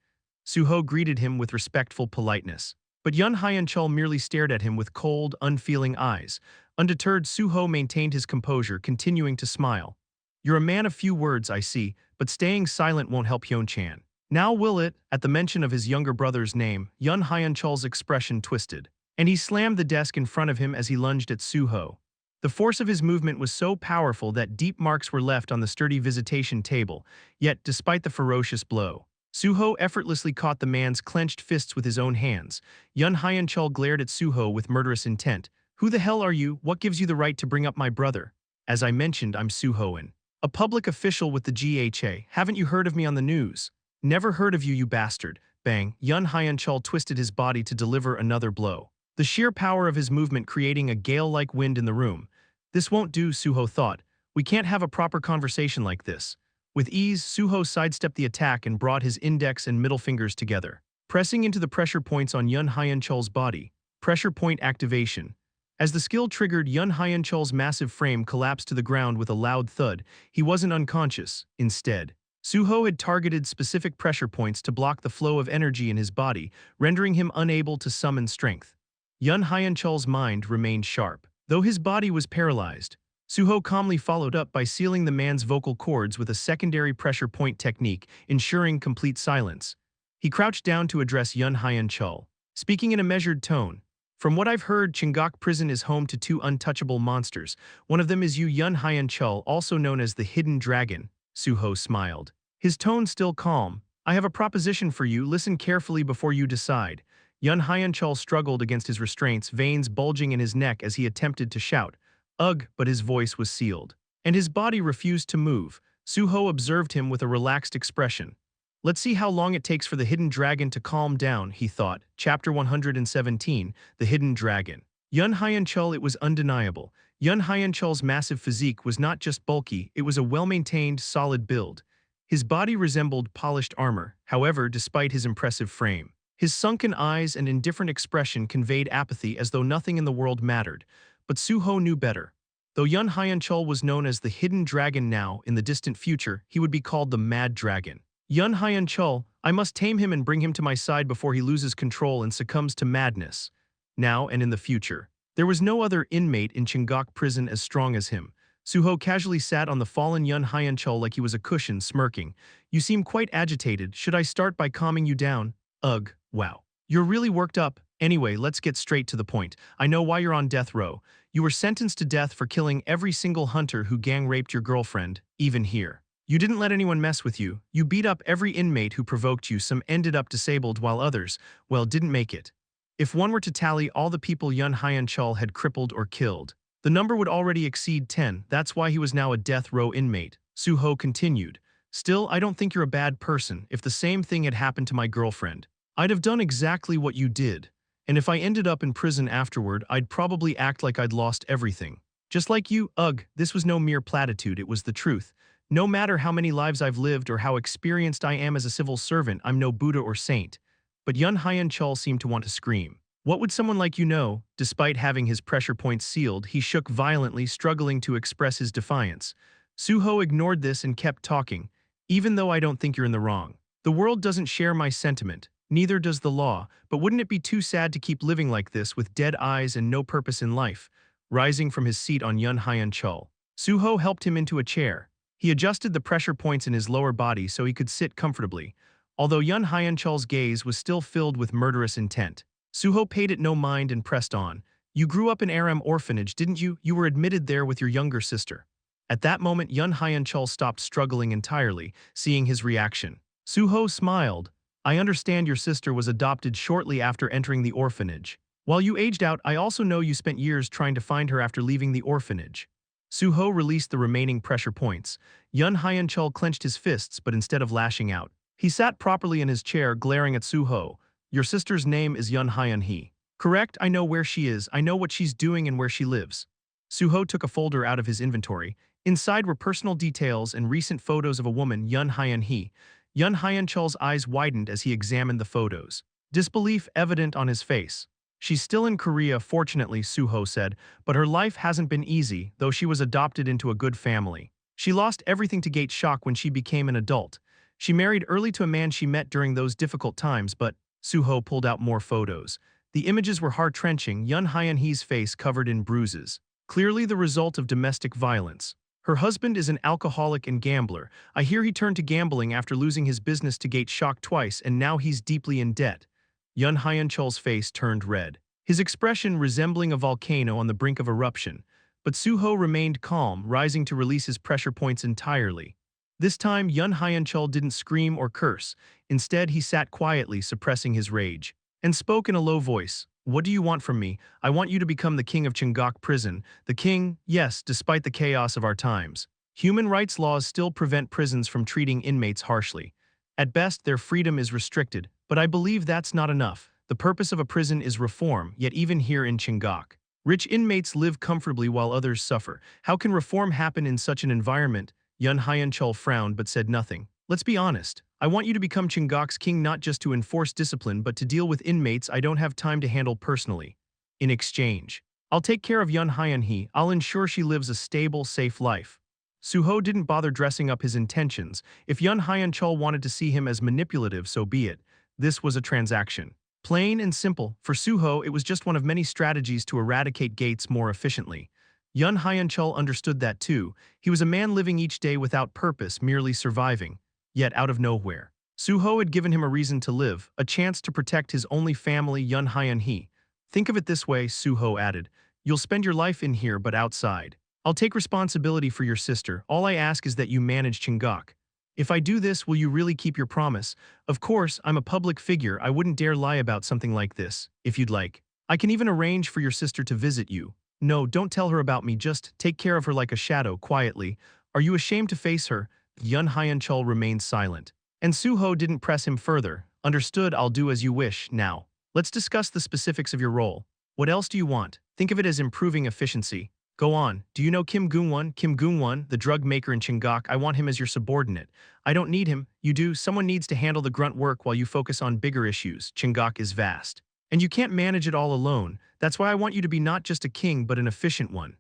A: Su-ho greeted him with respectful politeness. But Yun Hyun-chul merely stared at him with cold, unfeeling eyes. Undeterred, Su-ho maintained his composure, continuing to smile. You're a man of few words, I see, but staying silent won't help Hyun-chan. Now will it? At the mention of his younger brother's name, Yun Hyun-chul's expression twisted, and he slammed the desk in front of him as he lunged at Su-ho. The force of his movement was so powerful that deep marks were left on the sturdy visitation table, yet despite the ferocious blow, Su-ho effortlessly caught the man's clenched fists with his own hands. Yun Hyun-chul glared at Su-ho with murderous intent. Who the hell are you? What gives you the right to bring up my brother? As I mentioned, I'm Su-ho-in, a public official with the GHA. Haven't you heard of me on the news? Never heard of you, you bastard. Bang. Yun Hyun-chul twisted his body to deliver another blow, the sheer power of his movement creating a gale-like wind in the room. This won't do, Su-ho thought. We can't have a proper conversation like this. With ease, Su-ho sidestepped the attack and brought his index and middle fingers together, pressing into the pressure points on Yun Hyun-chul's body. Pressure point activation. As the skill triggered, Yun Hyun-chul's massive frame collapsed to the ground with a loud thud. He wasn't unconscious. Instead, Su-ho had targeted specific pressure points to block the flow of energy in his body, rendering him unable to summon strength. Yun Hyun-chul's mind remained sharp, though his body was paralyzed. Su-ho calmly followed up by sealing the man's vocal cords with a secondary pressure point technique, ensuring complete silence. He crouched down to address Yun Hyun-chul, speaking in a measured tone. From what I've heard, Chingok prison is home to two untouchable monsters. One of them is you, Yun Hyun-chul, also known as the Hidden Dragon. Su-ho smiled, his tone still calm. I have a proposition for you. Listen carefully before you decide. Yun Hyun-chul struggled against his restraints, veins bulging in his neck as he attempted to shout. Ugh, but his voice was sealed, and his body refused to move. Su-ho observed him with a relaxed expression. Let's see how long it takes for the hidden dragon to calm down, he thought. Chapter 117, The Hidden Dragon. Yun Hyun-chul. It was undeniable. Yun Hyun-chul's massive physique was not just bulky, it was a well-maintained, solid build. His body resembled polished armor, however, despite his impressive frame. His sunken eyes and indifferent expression conveyed apathy as though nothing in the world mattered. But Su-ho knew better. Though Yun Hyun-chul was known as the Hidden Dragon now, in the distant future, he would be called the Mad Dragon. Yun Hyun-chul, I must tame him and bring him to my side before he loses control and succumbs to madness. Now and in the future. There was no other inmate in Chingok prison as strong as him. Su-ho casually sat on the fallen Yun Hyun-chul like he was a cushion, smirking. You seem quite agitated. Should I start by calming you down? Ugh, wow. You're really worked up. Anyway, let's get straight to the point. I know why you're on death row. You were sentenced to death for killing every single hunter who gang-raped your girlfriend, even here. You didn't let anyone mess with you. You beat up every inmate who provoked you. Some ended up disabled while others, well, didn't make it. If one were to tally all the people Yun Hyun-chul had crippled or killed, the number would already exceed 10. That's why he was now a death row inmate. Su-ho continued. Still, I don't think you're a bad person. If the same thing had happened to my girlfriend, I'd have done exactly what you did. And if I ended up in prison afterward, I'd probably act like I'd lost everything. Just like you. Ugh, this was no mere platitude, it was the truth. No matter how many lives I've lived or how experienced I am as a civil servant, I'm no Buddha or saint. But Yun Hyun-chul seemed to want to scream. What would someone like you know? Despite having his pressure points sealed, he shook violently, struggling to express his defiance. Su-ho ignored this and kept talking. Even though I don't think you're in the wrong. The world doesn't share my sentiment. Neither does the law, but wouldn't it be too sad to keep living like this with dead eyes and no purpose in life? Rising from his seat on Yun Hyun-chul, Su-ho helped him into a chair. He adjusted the pressure points in his lower body so he could sit comfortably, although Yun Hyun-chul's gaze was still filled with murderous intent. Su-ho paid it no mind and pressed on. You grew up in Aram orphanage, didn't you? You were admitted there with your younger sister. At that moment, Yun Hyun-chul stopped struggling entirely, seeing his reaction. Su-ho smiled. I understand your sister was adopted shortly after entering the orphanage. While you aged out, I also know you spent years trying to find her after leaving the orphanage. Su-ho released the remaining pressure points. Yun Hyun-chul clenched his fists, but instead of lashing out, he sat properly in his chair, glaring at Su-ho. Your sister's name is Yun Hyun-hee. Correct, I know where she is, I know what she's doing and where she lives. Su-ho took a folder out of his inventory. Inside were personal details and recent photos of a woman, Yun Hyun-hee. Yun Hyun-chul's eyes widened as he examined the photos. Disbelief evident on his face. She's still in Korea, fortunately, Su-ho said, but her life hasn't been easy, though she was adopted into a good family. She lost everything to gate shock when she became an adult. She married early to a man she met during those difficult times, but Su-ho pulled out more photos. The images were heart-wrenching, Yun Hyun-hee's face covered in bruises. Clearly the result of domestic violence. Her husband is an alcoholic and gambler. I hear he turned to gambling after losing his business to gate shock twice, and now he's deeply in debt. Yun Hyun-chul's face turned red, his expression resembling a volcano on the brink of eruption. But Su-ho remained calm, rising to release his pressure points entirely. This time, Yun Hyun-chul didn't scream or curse. Instead, he sat quietly, suppressing his rage, and spoke in a low voice. What do you want from me? I want you to become the king of Cheongak prison. The king, yes, despite the chaos of our times. Human rights laws still prevent prisons from treating inmates harshly. At best, their freedom is restricted, but I believe that's not enough. The purpose of a prison is reform, yet even here in Cheongak, rich inmates live comfortably while others suffer. How can reform happen in such an environment? Yun Hyun-chul frowned but said nothing. Let's be honest. I want you to become Cheongak's king not just to enforce discipline but to deal with inmates I don't have time to handle personally. In exchange, I'll take care of Yun Hyun-hee. I'll ensure she lives a stable, safe life. Su-ho didn't bother dressing up his intentions. If Yun Hyun-chul wanted to see him as manipulative, so be it. This was a transaction. Plain and simple. For Su-ho, it was just one of many strategies to eradicate Gates more efficiently. Yun Hyun-chul understood that too. He was a man living each day without purpose, merely surviving. Yet out of nowhere, Su-ho had given him a reason to live, a chance to protect his only family, Yun Hyun-hee. Think of it this way, Su-ho added. You'll spend your life in here but outside. I'll take responsibility for your sister. All I ask is that you manage Cheongak. If I do this, will you really keep your promise? Of course, I'm a public figure. I wouldn't dare lie about something like this, if you'd like. I can even arrange for your sister to visit you. No, don't tell her about me, just take care of her like a shadow, quietly. Are you ashamed to face her? Yun Hyun-chul remained silent. And Su-ho didn't press him further. Understood, I'll do as you wish. Now, let's discuss the specifics of your role. What else do you want? Think of it as improving efficiency. Go on. Do you know Kim Gung-won? Kim Gung-won, the drug maker in Cheongak. I want him as your subordinate. I don't need him. You do. Someone needs to handle the grunt work while you focus on bigger issues. Cheongak is vast. And you can't manage it all alone. That's why I want you to be not just a king but an efficient one.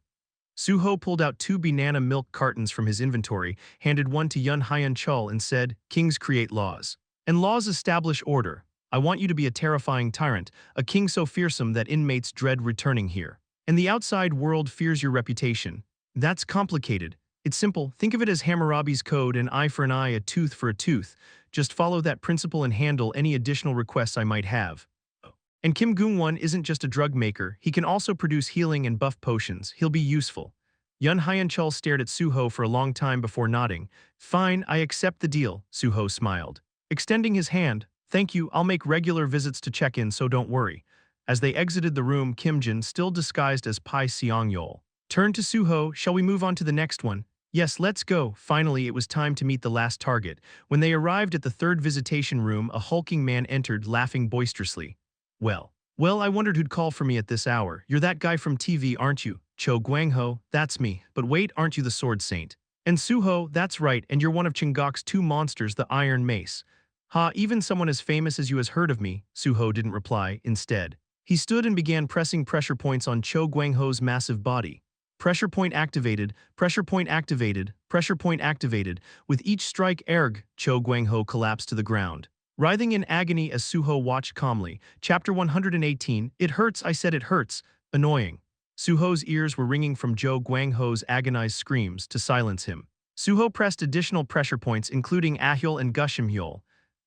A: Su-ho pulled out 2 banana milk cartons from his inventory, handed one to Yun Hyun-chul and said, Kings create laws. And laws establish order. I want you to be a terrifying tyrant, a king so fearsome that inmates dread returning here. And the outside world fears your reputation. That's complicated. It's simple. Think of it as Hammurabi's code, an eye for an eye, a tooth for a tooth. Just follow that principle and handle any additional requests I might have. And Kim Gung-won isn't just a drug maker, he can also produce healing and buff potions. He'll be useful. Yun Hyun-chul stared at Su-ho for a long time before nodding. Fine, I accept the deal, Su-ho smiled. Extending his hand, thank you, I'll make regular visits to check in, so don't worry. As they exited the room, Kim-jin, still disguised as Pai Seong-yeol, turned to Su-ho. Shall we move on to the next one? Yes, let's go. Finally, it was time to meet the last target. When they arrived at the 3rd visitation room, a hulking man entered, laughing boisterously. Well, I wondered who'd call for me at this hour. You're that guy from TV, aren't you? Cho Gwang-ho, that's me. But wait, aren't you the sword saint? And Su-ho, that's right, and you're one of Cheongak's 2 monsters, the Iron Mace. Ha, even someone as famous as you has heard of me, Su-ho didn't reply. Instead, He stood and began pressing pressure points on Cho Guangho's massive body. Pressure point activated, pressure point activated, pressure point activated. With each strike Cho Guangho collapsed to the ground. Writhing in agony as Su-ho watched calmly. Chapter 118, It hurts, I said it hurts. Annoying. Su-ho's ears were ringing from Zhou Guangho's agonized screams to silence him. Su-ho pressed additional pressure points including Ahyul and Gushimhyul.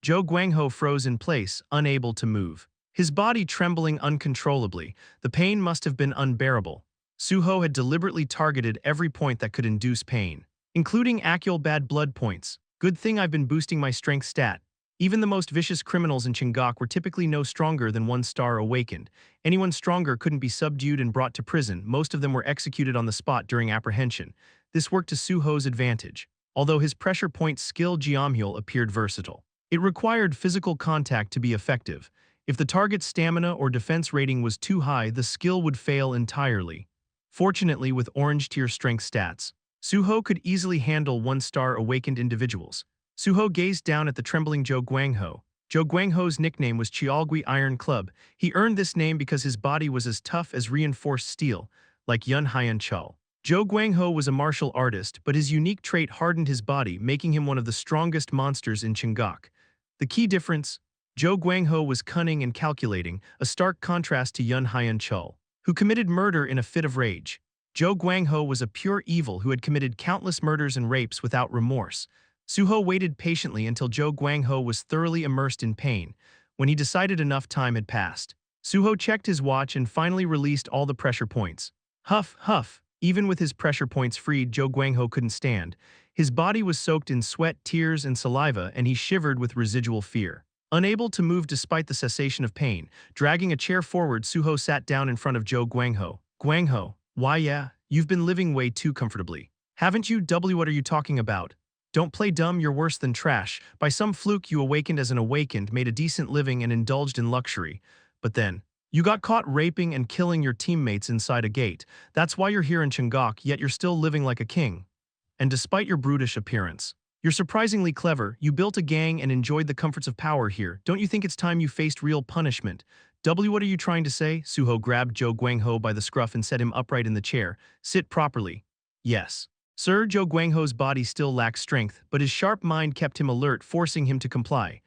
A: Zhou Guangho froze in place, unable to move. His body trembling uncontrollably, the pain must have been unbearable. Su-ho had deliberately targeted every point that could induce pain, including actual bad blood points. Good thing I've been boosting my strength stat. Even the most vicious criminals in Chingok were typically no stronger than 1-star awakened. Anyone stronger couldn't be subdued and brought to prison. Most of them were executed on the spot during apprehension. This worked to Su-ho's advantage, although his pressure point skill Geomhyul appeared versatile. It required physical contact to be effective. If the target's stamina or defense rating was too high, the skill would fail entirely. Fortunately, with orange tier strength stats, Su-ho could easily handle 1-star awakened individuals. Su-ho gazed down at the trembling Zhou Guangho. Zhou Guangho's nickname was Chiaogui Iron Club. He earned this name because his body was as tough as reinforced steel, like Yun Haiyan Chul. Zhou Guangho was a martial artist, but his unique trait hardened his body, making him one of the strongest monsters in Chingok. The key difference? Zhou Guangho was cunning and calculating, a stark contrast to Yun Haiyan Chul, who committed murder in a fit of rage. Zhou Guangho was a pure evil who had committed countless murders and rapes without remorse. Su-ho waited patiently until Zhou Guangho was thoroughly immersed in pain. When he decided enough time had passed, Su-ho checked his watch and finally released all the pressure points. Huff, huff. Even with his pressure points freed, Zhou Guangho couldn't stand. His body was soaked in sweat, tears, and saliva, and he shivered with residual fear. Unable to move despite the cessation of pain, dragging a chair forward, Su-ho sat down in front of Zhou Guangho. Guangho, why yeah, you've been living way too comfortably. Haven't you? What are you talking about? Don't play dumb, you're worse than trash. By some fluke you awakened as an awakened, made a decent living and indulged in luxury. But then, you got caught raping and killing your teammates inside a gate. That's why you're here in Chingok, yet you're still living like a king. And despite your brutish appearance, you're surprisingly clever. You built a gang and enjoyed the comforts of power here. Don't you think it's time you faced real punishment? What are you trying to say? Su-ho grabbed Zhou Guangho by the scruff and set him upright in the chair. Sit properly. Yes. Sir, Zhou Guangho's body still lacked strength, but his sharp mind kept him alert, forcing him to comply.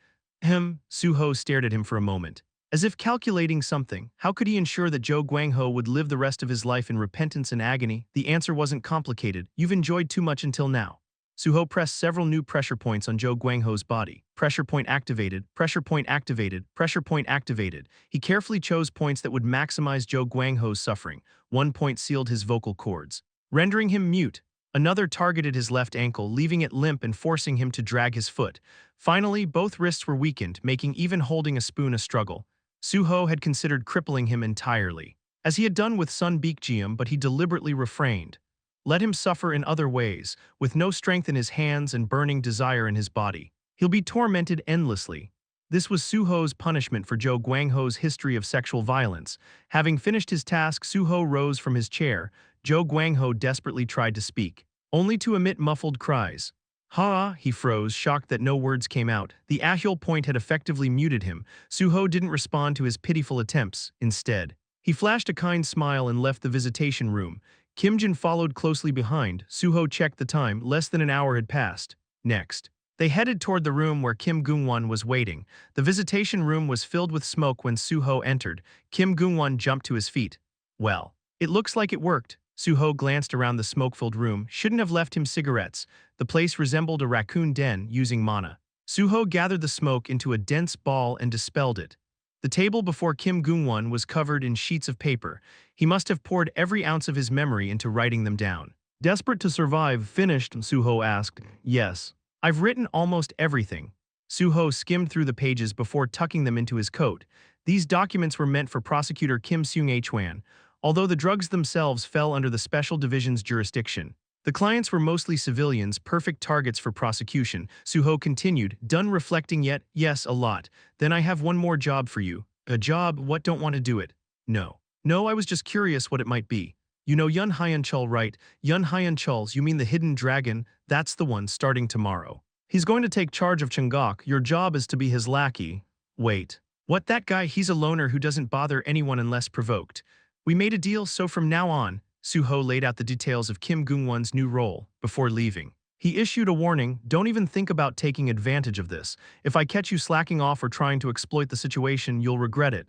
A: Su-ho stared at him for a moment. As if calculating something, how could he ensure that Zhou Guangho would live the rest of his life in repentance and agony? The answer wasn't complicated. You've enjoyed too much until now. Su-ho pressed several new pressure points on Zhou Guangho's body. Pressure point activated, pressure point activated, pressure point activated. He carefully chose points that would maximize Zhou Guangho's suffering. One point sealed his vocal cords, rendering him mute. Another targeted his left ankle, leaving it limp and forcing him to drag his foot. Finally, both wrists were weakened, making even holding a spoon a struggle. Su-ho had considered crippling him entirely, as he had done with Sun Baekjeum, but he deliberately refrained. Let him suffer in other ways, with no strength in his hands and burning desire in his body. He'll be tormented endlessly. This was Su-ho's punishment for Zhou Guangho's history of sexual violence. Having finished his task, Su-ho rose from his chair. Zhou Guangho desperately tried to speak, only to emit muffled cries. Ha! He froze, shocked that no words came out. The Ahyul point had effectively muted him. Su-ho didn't respond to his pitiful attempts. Instead, he flashed a kind smile and left the visitation room. Kim-jin followed closely behind. Su-ho checked the time. Less than an hour had passed. Next, they headed toward the room where Kim Gung-won was waiting. The visitation room was filled with smoke when Su-ho entered. Kim Gung-won jumped to his feet. Well, it looks like it worked. Su-ho glanced around the smoke-filled room. Shouldn't have left him cigarettes. The place resembled a raccoon den using mana. Su-ho gathered the smoke into a dense ball and dispelled it. The table before Kim Gung-won was covered in sheets of paper. He must have poured every ounce of his memory into writing them down. Desperate to survive, finished? Su-ho asked. Yes. I've written almost everything. Su-ho skimmed through the pages before tucking them into his coat. These documents were meant for prosecutor Kim Seung-hwan, although the drugs themselves fell under the Special Division's jurisdiction. The clients were mostly civilians, perfect targets for prosecution. Su-ho continued, done reflecting yet? Yes, a lot. Then I have one more job for you. A job? What, don't want to do it? No. No, I was just curious what it might be. You know Yun Haiyan Chul, right? Yun Haiyan Chul's, you mean the hidden dragon? That's the one, starting tomorrow. He's going to take charge of Chingok. Your job is to be his lackey. Wait. What, that guy? He's a loner who doesn't bother anyone unless provoked. We made a deal, so from now on, Su-ho laid out the details of Kim Gung-won's new role before leaving. He issued a warning: don't even think about taking advantage of this. If I catch you slacking off or trying to exploit the situation, you'll regret it.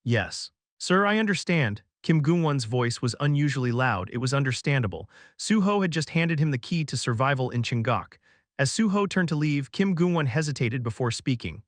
A: Yes. Sir, I understand. Kim Gung-won's voice was unusually loud. It was understandable. Su-ho had just handed him the key to survival in Chingok. As Su-ho turned to leave, Kim Gung-won hesitated before speaking.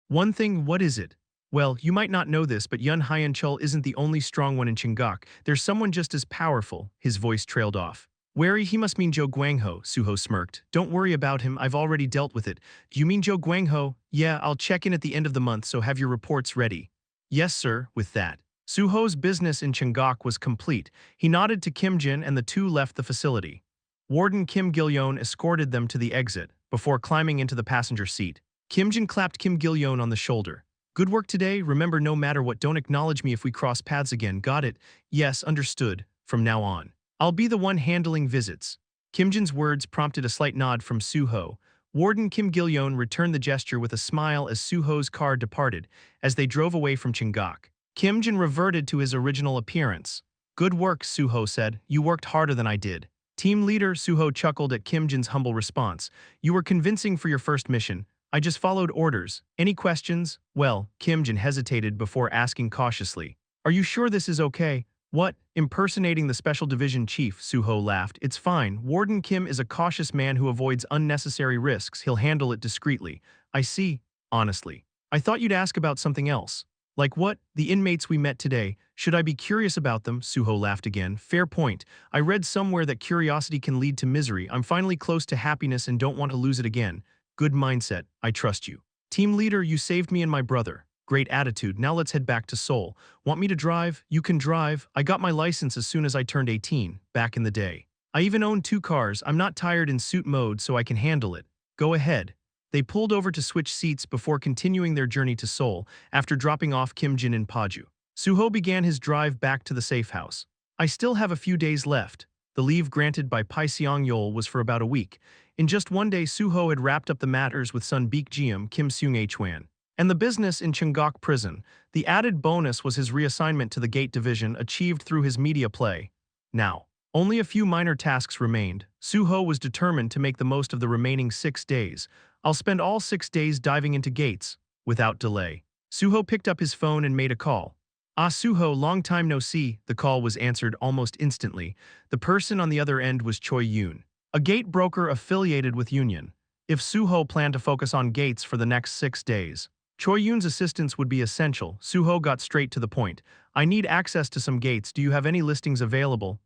A: One thing, what is it? Well, you might not know this, but Yun Hyan-chul isn't the only strong one in Chingok. There's someone just as powerful. His voice trailed off. Wary, he must mean Zhou Guangho, Su-ho smirked. Don't worry about him, I've already dealt with it. Do you mean Zhou Guangho? Yeah, I'll check in at the end of the month, so have your reports ready. Yes, sir. With that, Su-ho's business in Chingok was complete. He nodded to Kim Jin and the two left the facility. Warden Kim Gil-yeon escorted them to the exit before climbing into the passenger seat. Kim Jin clapped Kim Gil-yeon on the shoulder. Good work today. Remember, no matter what, don't acknowledge me if we cross paths again. Got it? Yes, understood. From now on, I'll be the one handling visits. Kim Jin's words prompted a slight nod from Su-ho. Warden Kim Gil-yeon returned the gesture with a smile as Su-ho's car departed. As they drove away from Chingok, Kim Jin reverted to his original appearance. Good work, Su-ho said. You worked harder than I did. Team leader, Su-ho chuckled at Kim Jin's humble response. You were convincing for your first mission. I just followed orders. Any questions? Well, Kim Jin hesitated before asking cautiously. Are you sure this is okay? What? Impersonating the Special Division Chief, Su-ho laughed. It's fine. Warden Kim is a cautious man who avoids unnecessary risks. He'll handle it discreetly. I see. Honestly, I thought you'd ask about something else. Like what? The inmates we met today. Should I be curious about them? Su-ho laughed again. Fair point. I read somewhere that curiosity can lead to misery. I'm finally close to happiness and don't want to lose it again. Good mindset. I trust you. Team leader, you saved me and my brother. Great attitude. Now let's head back to Seoul. Want me to drive? You can drive. I got my license as soon as I turned 18, back in the day. I even own 2 cars. I'm not tired in suit mode, so I can handle it. Go ahead. They pulled over to switch seats before continuing their journey to Seoul after dropping off Kim Jin in Paju. Su-ho began his drive back to the safe house. I still have a few days left. The leave granted by Pai Seong-yeol was for about a week. In just one day, Su-ho had wrapped up the matters with son Baek Jeom Kim Seung-hwan and the business in Chungok prison. The added bonus was his reassignment to the Gate Division, achieved through his media play. Now, only a few minor tasks remained. Su-ho was determined to make the most of the remaining 6 days. I'll spend all 6 days diving into gates, without delay. Su-ho picked up his phone and made a call. Ah, Su-ho, long time no see. The call was answered almost instantly. The person on the other end was Choi Yoon, a gate broker affiliated with Union. If Su-ho planned to focus on gates for the next 6 days, Choi Yoon's assistance would be essential. Su-ho got straight to the point. I need access to some gates. Do you have any listings available?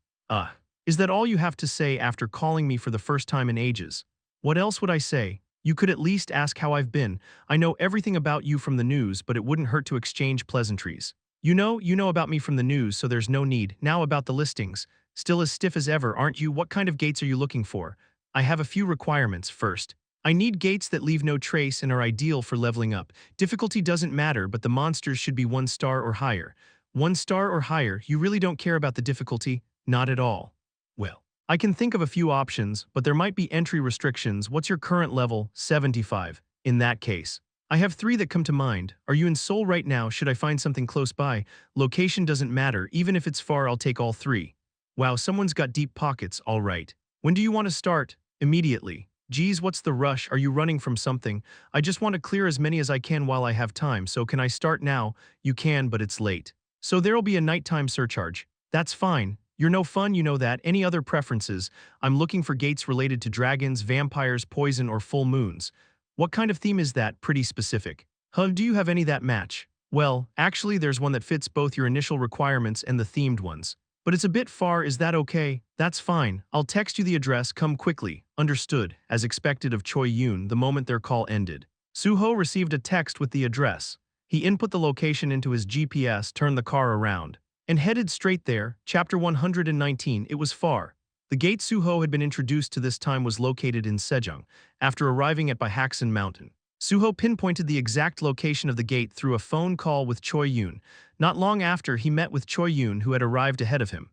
A: Is that all you have to say after calling me for the first time in ages? What else would I say? You could at least ask how I've been. I know everything about you from the news, but it wouldn't hurt to exchange pleasantries. You know about me from the news, so there's no need. Now about the listings. Still as stiff as ever, aren't you? What kind of gates are you looking for? I have a few requirements. First, I need gates that leave no trace and are ideal for leveling up. Difficulty doesn't matter, but the monsters should be 1 star or higher. 1 star or higher, you really don't care about the difficulty? Not at all. Well, I can think of a few options, but there might be entry restrictions. What's your current level? 75. In that case, I have 3 that come to mind. Are you in Seoul right now? Should I find something close by? Location doesn't matter. Even if it's far, I'll take all 3. Wow, someone's got deep pockets. All right. When do you want to start? Immediately. Geez, what's the rush? Are you running from something? I just want to clear as many as I can while I have time, so can I start now? You can, but it's late. So there'll be a nighttime surcharge. That's fine. You're no fun, you know that. Any other preferences? I'm looking for gates related to dragons, vampires, poison, or full moons. What kind of theme is that? Pretty specific. Do you have any that match? Well, actually there's one that fits both your initial requirements and the themed ones. But it's a bit far, is that okay? That's fine. I'll text you the address, come quickly. Understood, as expected of Choi Yoon the moment their call ended. Su-ho received a text with the address. He input the location into his GPS, turned the car around, and headed straight there. Chapter 119, it was far. The gate Su-ho had been introduced to this time was located in Sejong. After arriving at Bihaksan Mountain, Su-ho pinpointed the exact location of the gate through a phone call with Choi Yoon. Not long after, he met with Choi Yoon, who had arrived ahead of him.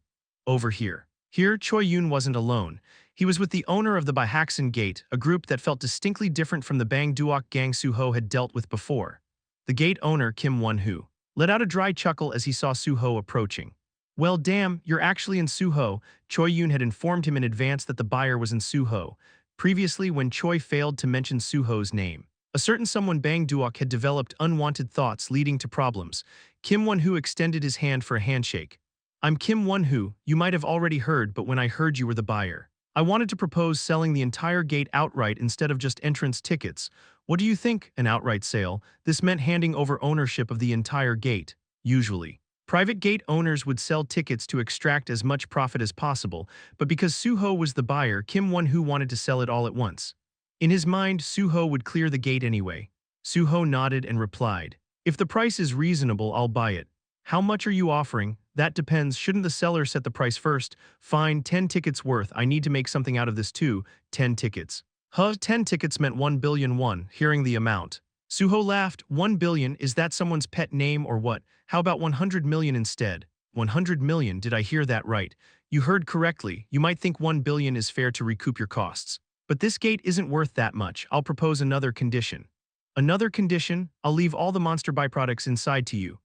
A: Over here. Here, Choi Yoon wasn't alone. He was with the owner of the Bihaksan Gate, a group that felt distinctly different from the Bang Duok gang Su-ho had dealt with before. The gate owner, Kim Won-hoo, let out a dry chuckle as he saw Su-ho approaching. Well, damn, you're actually in Su-ho. Choi Yoon had informed him in advance that the buyer was in Su-ho. Previously, when Choi failed to mention Su-ho's name, a certain someone Bang Duok had developed unwanted thoughts leading to problems. Kim Won-hoo extended his hand for a handshake. I'm Kim Won-hoo, you might have already heard, but when I heard you were the buyer, I wanted to propose selling the entire gate outright instead of just entrance tickets. What do you think? An outright sale? This meant handing over ownership of the entire gate. Usually, private gate owners would sell tickets to extract as much profit as possible, but because Su-ho was the buyer, Kim Won-hoo wanted to sell it all at once. In his mind, Su-ho would clear the gate anyway. Su-ho nodded and replied, if the price is reasonable, I'll buy it. How much are you offering? That depends. Shouldn't the seller set the price first? Fine, 10 tickets worth. I need to make something out of this too. 10 tickets. 10 tickets meant 1 billion won. Hearing the amount, Su-ho laughed. 1 billion, is that someone's pet name or what? How about 100 million instead? 100 million, did I hear that right? You heard correctly. You might think 1 billion is fair to recoup your costs. But this gate isn't worth that much. I'll propose another condition. Another condition? I'll leave all the monster byproducts inside to you.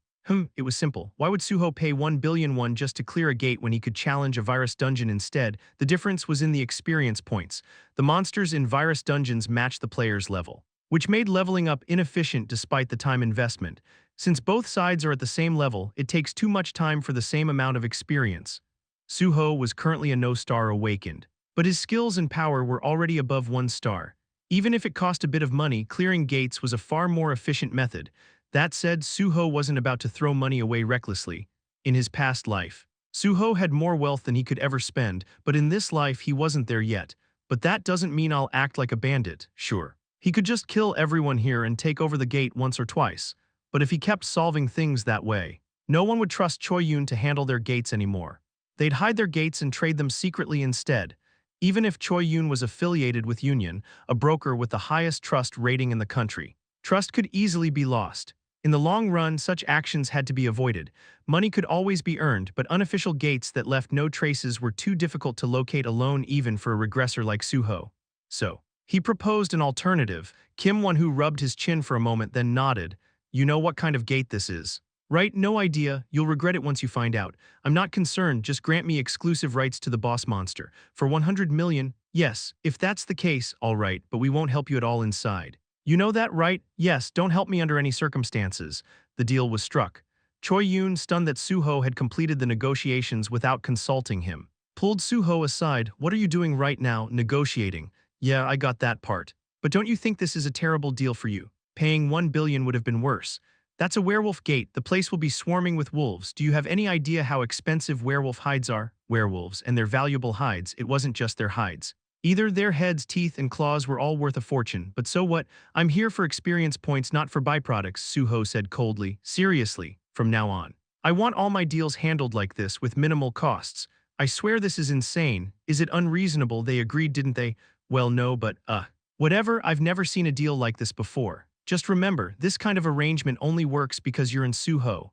A: It was simple. Why would Su-ho pay 1 billion won just to clear a gate when he could challenge a virus dungeon instead? The difference was in the experience points. The monsters in virus dungeons matched the player's level, which made leveling up inefficient despite the time investment. Since both sides are at the same level, it takes too much time for the same amount of experience. Su-ho was currently a no-star awakened, but his skills and power were already above 1 star. Even if it cost a bit of money, clearing gates was a far more efficient method. That said, Su-ho wasn't about to throw money away recklessly. In his past life, Su-ho had more wealth than he could ever spend, but in this life he wasn't there yet. But that doesn't mean I'll act like a bandit, sure. He could just kill everyone here and take over the gate once or twice. But if he kept solving things that way, no one would trust Choi Yoon to handle their gates anymore. They'd hide their gates and trade them secretly instead. Even if Choi Yoon was affiliated with Union, a broker with the highest trust rating in the country, trust could easily be lost. In the long run, such actions had to be avoided. Money could always be earned, but unofficial gates that left no traces were too difficult to locate alone even for a regressor like Su-ho. So, he proposed an alternative. Kim Won-hoo rubbed his chin for a moment, then nodded. You know what kind of gate this is, right? No idea. You'll regret it once you find out. I'm not concerned, just grant me exclusive rights to the boss monster. For 100 million, yes, if that's the case, all right, but we won't help you at all inside. You know that, right? Yes, don't help me under any circumstances. The deal was struck. Choi Yoon, stunned that Su-ho had completed the negotiations without consulting him, pulled Su-ho aside. What are you doing right now? Negotiating. Yeah, I got that part. But don't you think this is a terrible deal for you? Paying 1 billion would have been worse. That's a werewolf gate. The place will be swarming with wolves. Do you have any idea how expensive werewolf hides are? Werewolves and their valuable hides. It wasn't just their hides. Either their heads, teeth, and claws were all worth a fortune, but so what? I'm here for experience points, not for byproducts, Su-ho said coldly. Seriously, from now on, I want all my deals handled like this, with minimal costs. I swear this is insane. Is it unreasonable? They agreed, didn't they? Well, no, but, whatever, I've never seen a deal like this before. Just remember, this kind of arrangement only works because you're in Su-ho.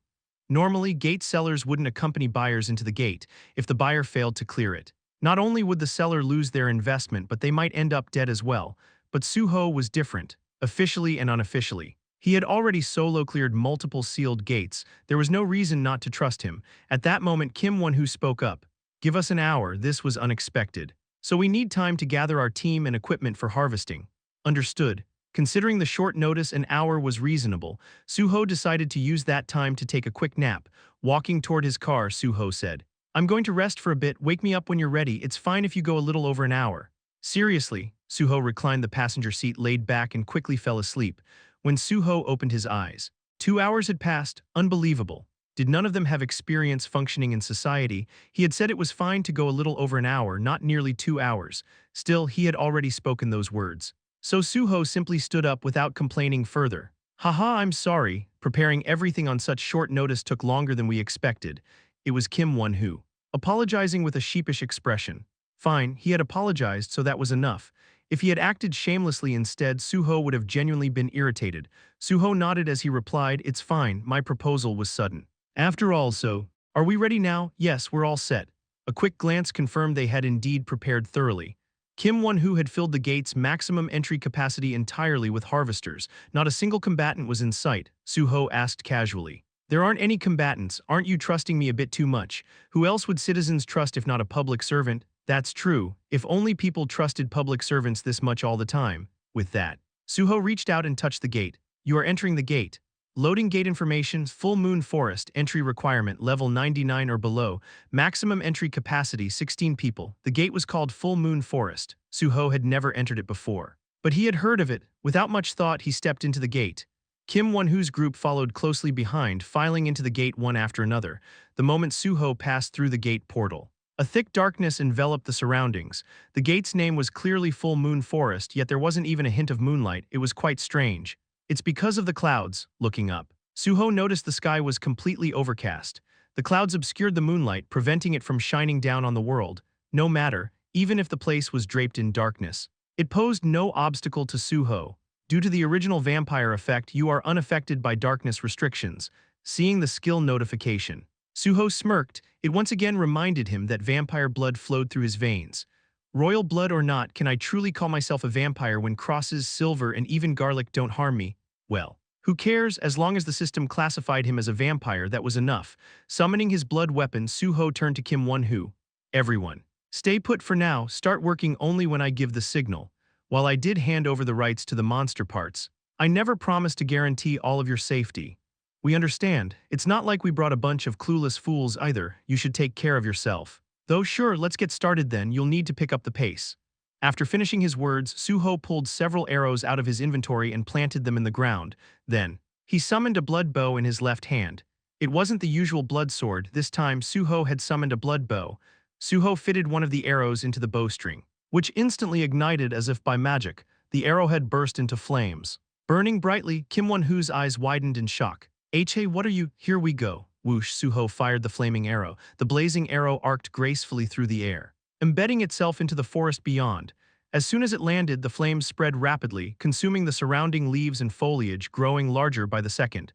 A: Normally, gate sellers wouldn't accompany buyers into the gate if the buyer failed to clear it. Not only would the seller lose their investment, but they might end up dead as well. But Su-ho was different, officially and unofficially. He had already solo cleared multiple sealed gates. There was no reason not to trust him. At that moment, Kim Won-hoo spoke up. Give us an hour, this was unexpected. So we need time to gather our team and equipment for harvesting. Understood. Considering the short notice, an hour was reasonable. Su-ho decided to use that time to take a quick nap. Walking toward his car, Su-ho said, I'm going to rest for a bit, wake me up when you're ready. It's fine if you go a little over an hour. Seriously, Su-ho reclined the passenger seat, laid back, and quickly fell asleep. When Su-ho opened his eyes, 2 hours had passed. Unbelievable. Did none of them have experience functioning in society? He had said it was fine to go a little over an hour, not nearly 2 hours. Still, he had already spoken those words. So Su-ho simply stood up without complaining further. Haha, I'm sorry. Preparing everything on such short notice took longer than we expected. It was Kim Won-hoo, apologizing with a sheepish expression. Fine, he had apologized, so that was enough. If he had acted shamelessly instead, Su-ho would have genuinely been irritated. Su-ho nodded as he replied, It's fine, my proposal was sudden. After all, so, are we ready now? Yes, we're all set. A quick glance confirmed they had indeed prepared thoroughly. Kim Won-hoo had filled the gate's maximum entry capacity entirely with harvesters. Not a single combatant was in sight, Su-ho asked casually. There aren't any combatants, aren't you trusting me a bit too much? Who else would citizens trust if not a public servant? That's true, if only people trusted public servants this much all the time. With that, Su-ho reached out and touched the gate. You are entering the gate. Loading gate information, full moon forest, entry requirement, level 99 or below, maximum entry capacity 16 people. The gate was called Full Moon Forest. Su-ho had never entered it before. But he had heard of it. Without much thought, he stepped into the gate. Kim Won-hoo's group followed closely behind, filing into the gate one after another, the moment Su-ho passed through the gate portal. A thick darkness enveloped the surroundings. The gate's name was clearly Full Moon Forest, yet there wasn't even a hint of moonlight. It was quite strange. It's because of the clouds. Looking up, Su-ho noticed the sky was completely overcast. The clouds obscured the moonlight, preventing it from shining down on the world. No matter, even if the place was draped in darkness. It posed no obstacle to Su-ho. Due to the original vampire effect, you are unaffected by darkness restrictions. Seeing the skill notification, Su-ho smirked. It once again reminded him that vampire blood flowed through his veins. Royal blood or not, can I truly call myself a vampire when crosses, silver, and even garlic don't harm me? Well, who cares? As long as the system classified him as a vampire, that was enough. Summoning his blood weapon, Su-ho turned to Kim Won-hoo. Everyone, stay put for now, start working only when I give the signal. While I did hand over the rights to the monster parts, I never promised to guarantee all of your safety. We understand, it's not like we brought a bunch of clueless fools either, you should take care of yourself. Though sure, let's get started then, you'll need to pick up the pace. After finishing his words, Su-ho pulled several arrows out of his inventory and planted them in the ground. Then, he summoned a blood bow in his left hand. It wasn't the usual blood sword, this time Su-ho had summoned a blood bow. Su-ho fitted one of the arrows into the bowstring, which instantly ignited as if by magic. The arrowhead burst into flames. Burning brightly, Kim Won-hoo's eyes widened in shock. Hey, what are you? Here we go. Whoosh, Su-ho fired the flaming arrow. The blazing arrow arced gracefully through the air, embedding itself into the forest beyond. As soon as it landed, the flames spread rapidly, consuming the surrounding leaves and foliage, growing larger by the second.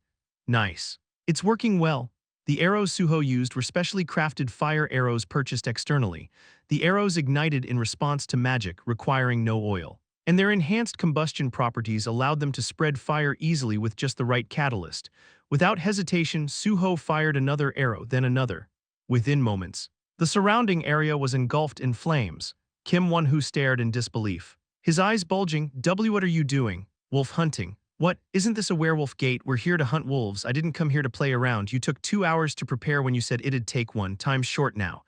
A: Nice. It's working well. The arrows Su-ho used were specially crafted fire arrows purchased externally. The arrows ignited in response to magic, requiring no oil, and their enhanced combustion properties allowed them to spread fire easily with just the right catalyst. Without hesitation, Su-ho fired another arrow, then another. Within moments, the surrounding area was engulfed in flames. Kim Won-hoo stared in disbelief, his eyes bulging. What are you doing? Wolf hunting. What? Isn't this a werewolf gate? We're here to hunt wolves. I didn't come here to play around. You took 2 hours to prepare when you said it'd take one. Time's short now.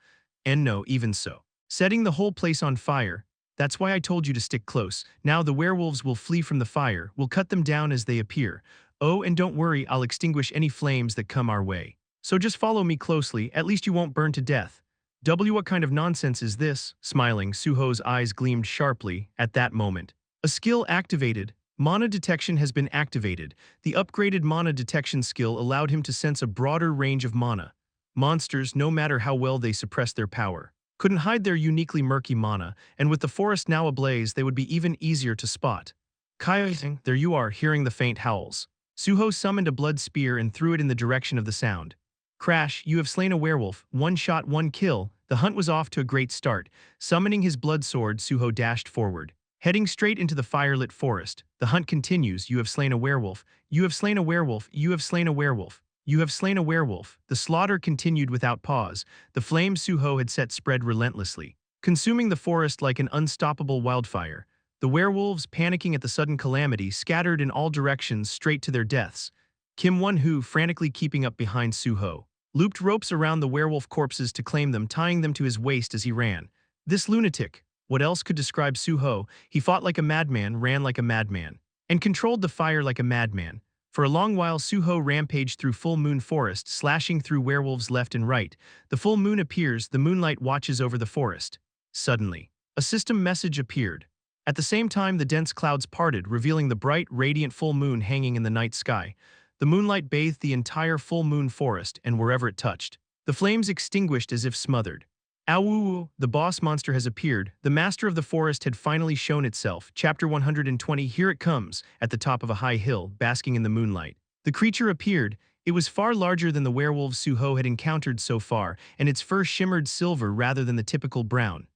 A: And no, even so. Setting the whole place on fire. That's why I told you to stick close. Now the werewolves will flee from the fire. We'll cut them down as they appear. Oh, and don't worry, I'll extinguish any flames that come our way. So just follow me closely, at least you won't burn to death. What kind of nonsense is this? Smiling, Su-ho's eyes gleamed sharply at that moment. A skill activated. Mana detection has been activated. The upgraded mana detection skill allowed him to sense a broader range of mana. Monsters, no matter how well they suppressed their power, couldn't hide their uniquely murky mana, and with the forest now ablaze, they would be even easier to spot. Kai, there you are, hearing the faint howls. Su-ho summoned a blood spear and threw it in the direction of the sound. Crash, you have slain a werewolf, 1 shot, 1 kill. The hunt was off to a great start. Summoning his blood sword, Su-ho dashed forward, heading straight into the firelit forest. The hunt continues. You have slain a werewolf. You have slain a werewolf. You have slain a werewolf. You have slain a werewolf. The slaughter continued without pause. The flames Su-ho had set spread relentlessly, consuming the forest like an unstoppable wildfire. The werewolves, panicking at the sudden calamity, scattered in all directions straight to their deaths. Kim Won-hoo, frantically keeping up behind Su-ho, looped ropes around the werewolf corpses to claim them, tying them to his waist as he ran. This lunatic. What else could describe Su-ho? He fought like a madman, ran like a madman, and controlled the fire like a madman. For a long while, Su-ho rampaged through Full Moon Forest, slashing through werewolves left and right. The full moon appears, the moonlight watches over the forest. Suddenly, a system message appeared. At the same time, the dense clouds parted, revealing the bright, radiant full moon hanging in the night sky. The moonlight bathed the entire Full Moon Forest, and wherever it touched, the flames extinguished as if smothered. Ow! The boss monster has appeared. The master of the forest had finally shown itself. Chapter 120, here it comes, at the top of a high hill, basking in the moonlight. The creature appeared. It was far larger than the werewolves Su-ho had encountered so far, and its fur shimmered silver rather than the typical brown.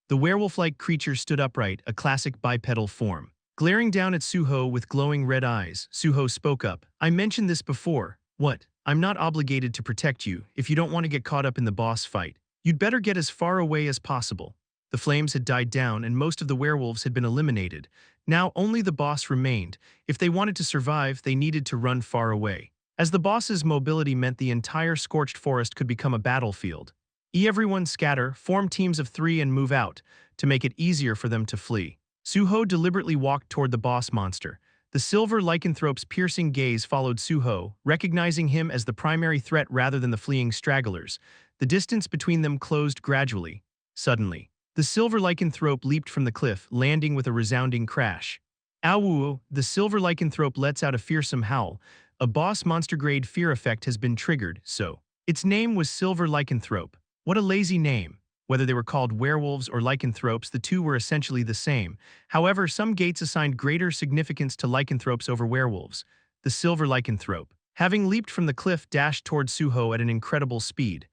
A: The werewolf-like creature stood upright, a classic bipedal form. Glaring down at Su-ho with glowing red eyes, Su-ho spoke up. I mentioned this before. What? I'm not obligated to protect you if you don't want to get caught up in the boss fight. You'd better get as far away as possible. The flames had died down and most of the werewolves had been eliminated. Now only the boss remained. If they wanted to survive, they needed to run far away. As the boss's mobility meant the entire scorched forest could become a battlefield. Everyone scatter, form teams of 3 and move out, to make it easier for them to flee. Su-ho deliberately walked toward the boss monster. The silver lycanthrope's piercing gaze followed Su-ho, recognizing him as the primary threat rather than the fleeing stragglers. The distance between them closed gradually. Suddenly, the silver lycanthrope leaped from the cliff, landing with a resounding crash. Ow! The silver lycanthrope lets out a fearsome howl. A boss monster-grade fear effect has been triggered, so. Its name was Silver Lycanthrope. What a lazy name. Whether they were called werewolves or lycanthropes, the two were essentially the same. However, some gates assigned greater significance to lycanthropes over werewolves. The silver lycanthrope, having leaped from the cliff, dashed toward Su-ho at an incredible speed.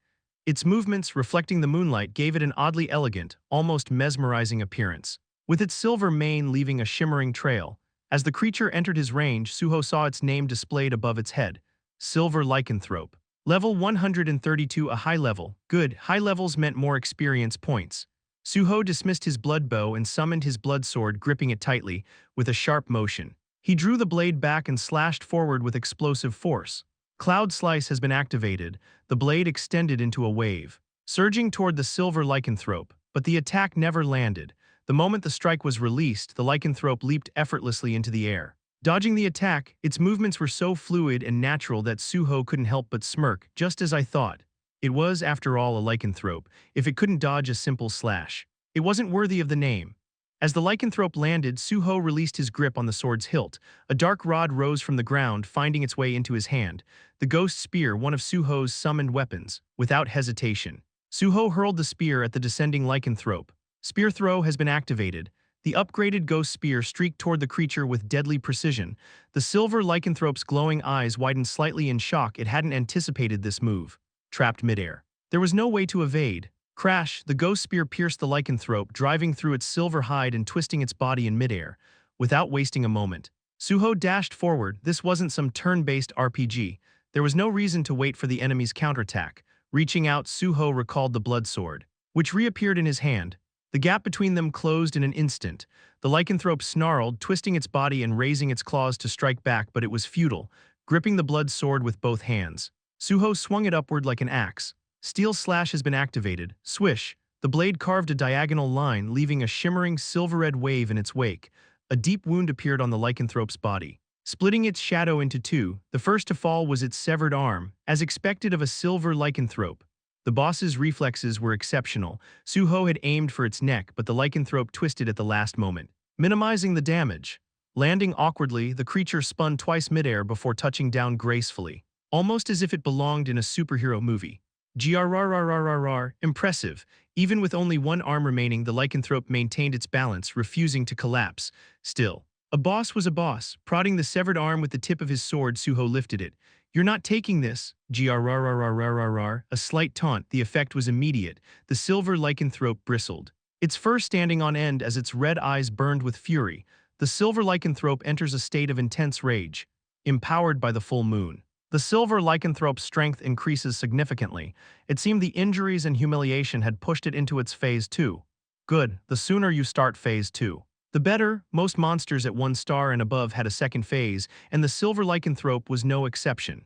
A: Its movements, reflecting the moonlight, gave it an oddly elegant, almost mesmerizing appearance, with its silver mane leaving a shimmering trail. As the creature entered his range, Su-ho saw its name displayed above its head. Silver Lycanthrope. Level 132, a high level. Good, high levels meant more experience points. Su-ho dismissed his blood bow and summoned his blood sword, gripping it tightly, with a sharp motion. He drew the blade back and slashed forward with explosive force. Cloud Slice has been activated. The blade extended into a wave, surging toward the silver lycanthrope, but the attack never landed. The moment the strike was released, the lycanthrope leaped effortlessly into the air. Dodging the attack, its movements were so fluid and natural that Su-ho couldn't help but smirk, just as I thought. It was, after all, a lycanthrope, if it couldn't dodge a simple slash. It wasn't worthy of the name. As the lycanthrope landed, Su-ho released his grip on the sword's hilt. A dark rod rose from the ground, finding its way into his hand. The ghost spear, one of Su-ho's summoned weapons. Without hesitation, Su-ho hurled the spear at the descending lycanthrope. Spear throw has been activated. The upgraded ghost spear streaked toward the creature with deadly precision. The silver lycanthrope's glowing eyes widened slightly in shock. It hadn't anticipated this move. Trapped midair, there was no way to evade. Crash! The ghost spear pierced the lycanthrope, driving through its silver hide and twisting its body in midair. Without wasting a moment, Su-ho dashed forward. This wasn't some turn-based RPG. There was no reason to wait for the enemy's counterattack. Reaching out, Su-ho recalled the blood sword, which reappeared in his hand. The gap between them closed in an instant. The lycanthrope snarled, twisting its body and raising its claws to strike back, but it was futile. Gripping the blood sword with both hands, Su-ho swung it upward like an axe. Steel Slash has been activated. Swish! The blade carved a diagonal line, leaving a shimmering silver-red wave in its wake. A deep wound appeared on the lycanthrope's body, splitting its shadow into two. The first to fall was its severed arm, as expected of a silver lycanthrope. The boss's reflexes were exceptional. Su-ho had aimed for its neck, but the lycanthrope twisted at the last moment, minimizing the damage. Landing awkwardly, the creature spun twice midair before touching down gracefully, almost as if it belonged in a superhero movie. Grrrrrrrrr, impressive. Even with only one arm remaining, the lycanthrope maintained its balance, refusing to collapse. Still, a boss was a boss. Prodding the severed arm with the tip of his sword, Su-ho lifted it. You're not taking this. Grrrrrrrrrr, a slight taunt. The effect was immediate. The silver lycanthrope bristled, its fur standing on end as its red eyes burned with fury. The silver lycanthrope enters a state of intense rage, empowered by the full moon. The silver lycanthrope's strength increases significantly. It seemed the injuries and humiliation had pushed it into its phase 2. Good, the sooner you start phase 2, the better. Most monsters at 1 star and above had a second phase, and the silver lycanthrope was no exception.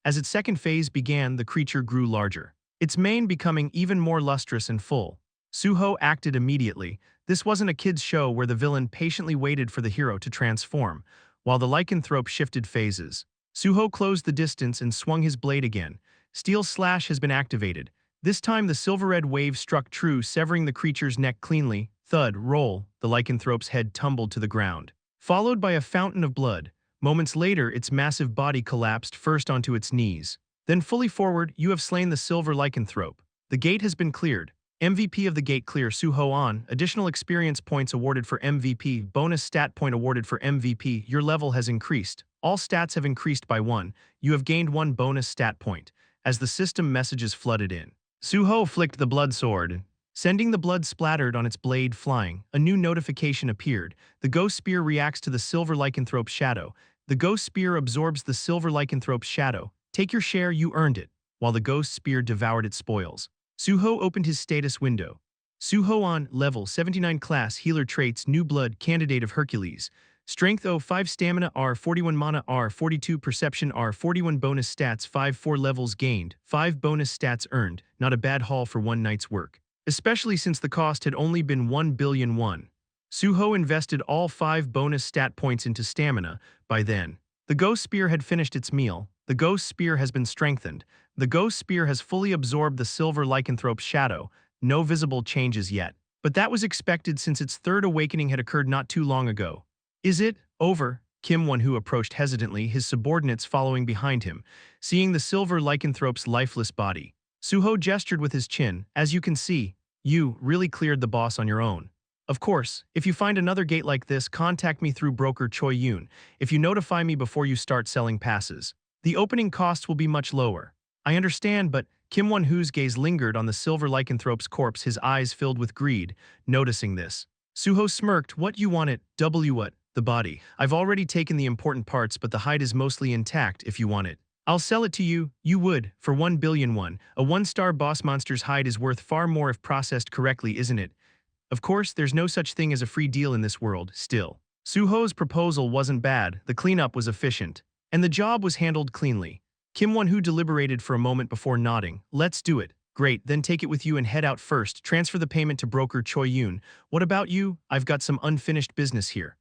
A: As its second phase began, the creature grew larger, its mane becoming even more lustrous and full. Su-ho acted immediately. This wasn't a kid's show where the villain patiently waited for the hero to transform, while the lycanthrope shifted phases. Su-ho closed the distance and swung his blade again. Steel Slash has been activated. This time the silver-red wave struck true, severing the creature's neck cleanly. Thud, roll, the lycanthrope's head tumbled to the ground, followed by a fountain of blood. Moments later, its massive body collapsed, first onto its knees, then fully forward. You have slain the silver lycanthrope. The gate has been cleared. MVP of the gate clear. Su-ho on. Additional experience points awarded for MVP. Bonus stat point awarded for MVP. Your level has increased. All stats have increased by 1. You have gained 1 bonus stat point. As the system messages flooded in, Su-ho flicked the blood sword. Sending the blood splattered on its blade flying, a new notification appeared. The ghost spear reacts to the silver lycanthrope's shadow. The ghost spear absorbs the silver lycanthrope's shadow. Take your share, you earned it. While the ghost spear devoured its spoils. Su-ho opened his status window. Su-ho on, level 79 class, healer traits, new blood, candidate of Hercules. Strength O5, stamina R41, mana R42, perception R41, bonus stats 5, 4 levels gained, 5 bonus stats earned, not a bad haul for one night's work. Especially since the cost had only been 1 billion won. Su-ho invested all 5 bonus stat points into stamina. By then, the ghost spear had finished its meal. The ghost spear has been strengthened. The ghost spear has fully absorbed the silver lycanthrope's shadow. No visible changes yet. But that was expected since its third awakening had occurred not too long ago. Is it over? Kim Won-hoo approached hesitantly, his subordinates following behind him, seeing the silver lycanthrope's lifeless body. Su-ho gestured with his chin. As you can see, you really cleared the boss on your own. Of course, if you find another gate like this, contact me through broker Choi Yoon. If you notify me before you start selling passes, the opening costs will be much lower. I understand, but Kim Won-hoo's gaze lingered on the silver lycanthrope's corpse, his eyes filled with greed. Noticing this, Su-ho smirked. What you want it? What? The body. I've already taken the important parts, but the hide is mostly intact if you want it. I'll sell it to you. You would, for 1 billion won. A one-star boss monster's hide is worth far more if processed correctly, isn't it? Of course, there's no such thing as a free deal in this world, still. Su-ho's proposal wasn't bad, the cleanup was efficient, and the job was handled cleanly. Kim Won-hoo deliberated for a moment before nodding. Let's do it. Great, then take it with you and head out first. Transfer the payment to broker Choi Yoon. What about you? I've got some unfinished business here.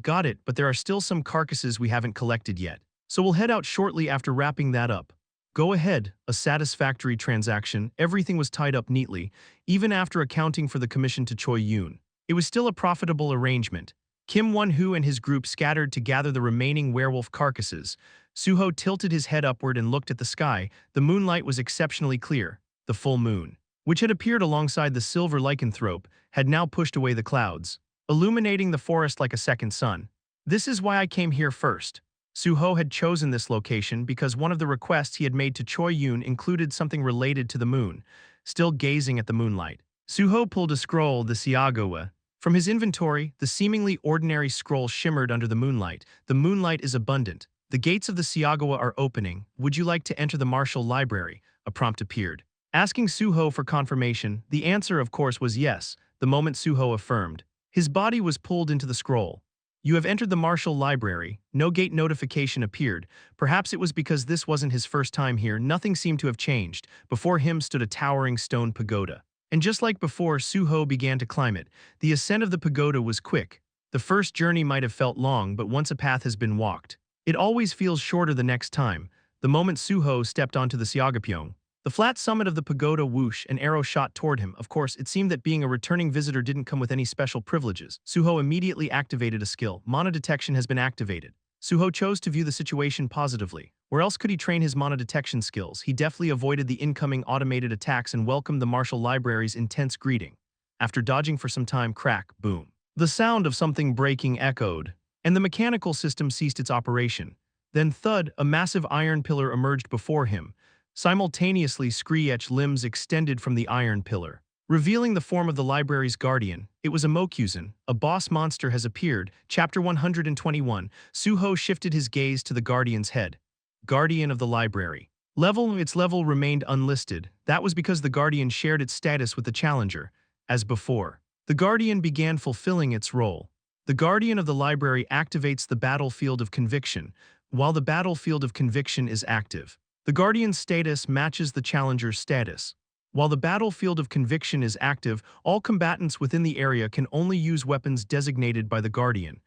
A: Got it, but there are still some carcasses we haven't collected yet. So we'll head out shortly after wrapping that up. Go ahead, a satisfactory transaction, everything was tied up neatly, even after accounting for the commission to Choi Yoon. It was still a profitable arrangement. Kim Won-hoo and his group scattered to gather the remaining werewolf carcasses. Su-ho tilted his head upward and looked at the sky. The moonlight was exceptionally clear. The full moon, which had appeared alongside the silver lycanthrope, had now pushed away the clouds, illuminating the forest like a second sun. This is why I came here first. Su-ho had chosen this location because one of the requests he had made to Choi Yoon included something related to the moon. Still gazing at the moonlight, Su-ho pulled a scroll, the Siagawa. From his inventory, the seemingly ordinary scroll shimmered under the moonlight. The moonlight is abundant. The gates of the Siagawa are opening. Would you like to enter the martial library? A prompt appeared. Asking Su-ho for confirmation, the answer of course was yes, the moment Su-ho affirmed. His body was pulled into the scroll. You have entered the martial library. No gate notification appeared. Perhaps it was because this wasn't his first time here. Nothing seemed to have changed. Before him stood a towering stone pagoda. And just like before, Su-ho began to climb it. The ascent of the pagoda was quick. The first journey might have felt long, but once a path has been walked, it always feels shorter the next time. The moment Su-ho stepped onto the Siagapyeong, the flat summit of the pagoda whoosh, an arrow shot toward him. Of course, it seemed that being a returning visitor didn't come with any special privileges. Su-ho immediately activated a skill. Mana detection has been activated. Su-ho chose to view the situation positively. Where else could he train his mana detection skills? He deftly avoided the incoming automated attacks and welcomed the martial library's intense greeting. After dodging for some time, crack, boom. The sound of something breaking echoed, and the mechanical system ceased its operation. Then thud, a massive iron pillar emerged before him. Simultaneously, screech limbs extended from the iron pillar, revealing the form of the library's guardian. It was a Mokuzan. A boss monster has appeared. Chapter 121. Su-ho shifted his gaze to the guardian's head. Guardian of the library. Its level remained unlisted. That was because the guardian shared its status with the challenger. As before, the guardian began fulfilling its role. The guardian of the library activates the battlefield of conviction, while the battlefield of conviction is active. The guardian's status matches the challenger's status. While the battlefield of conviction is active, all combatants within the area can only use weapons designated by the guardian.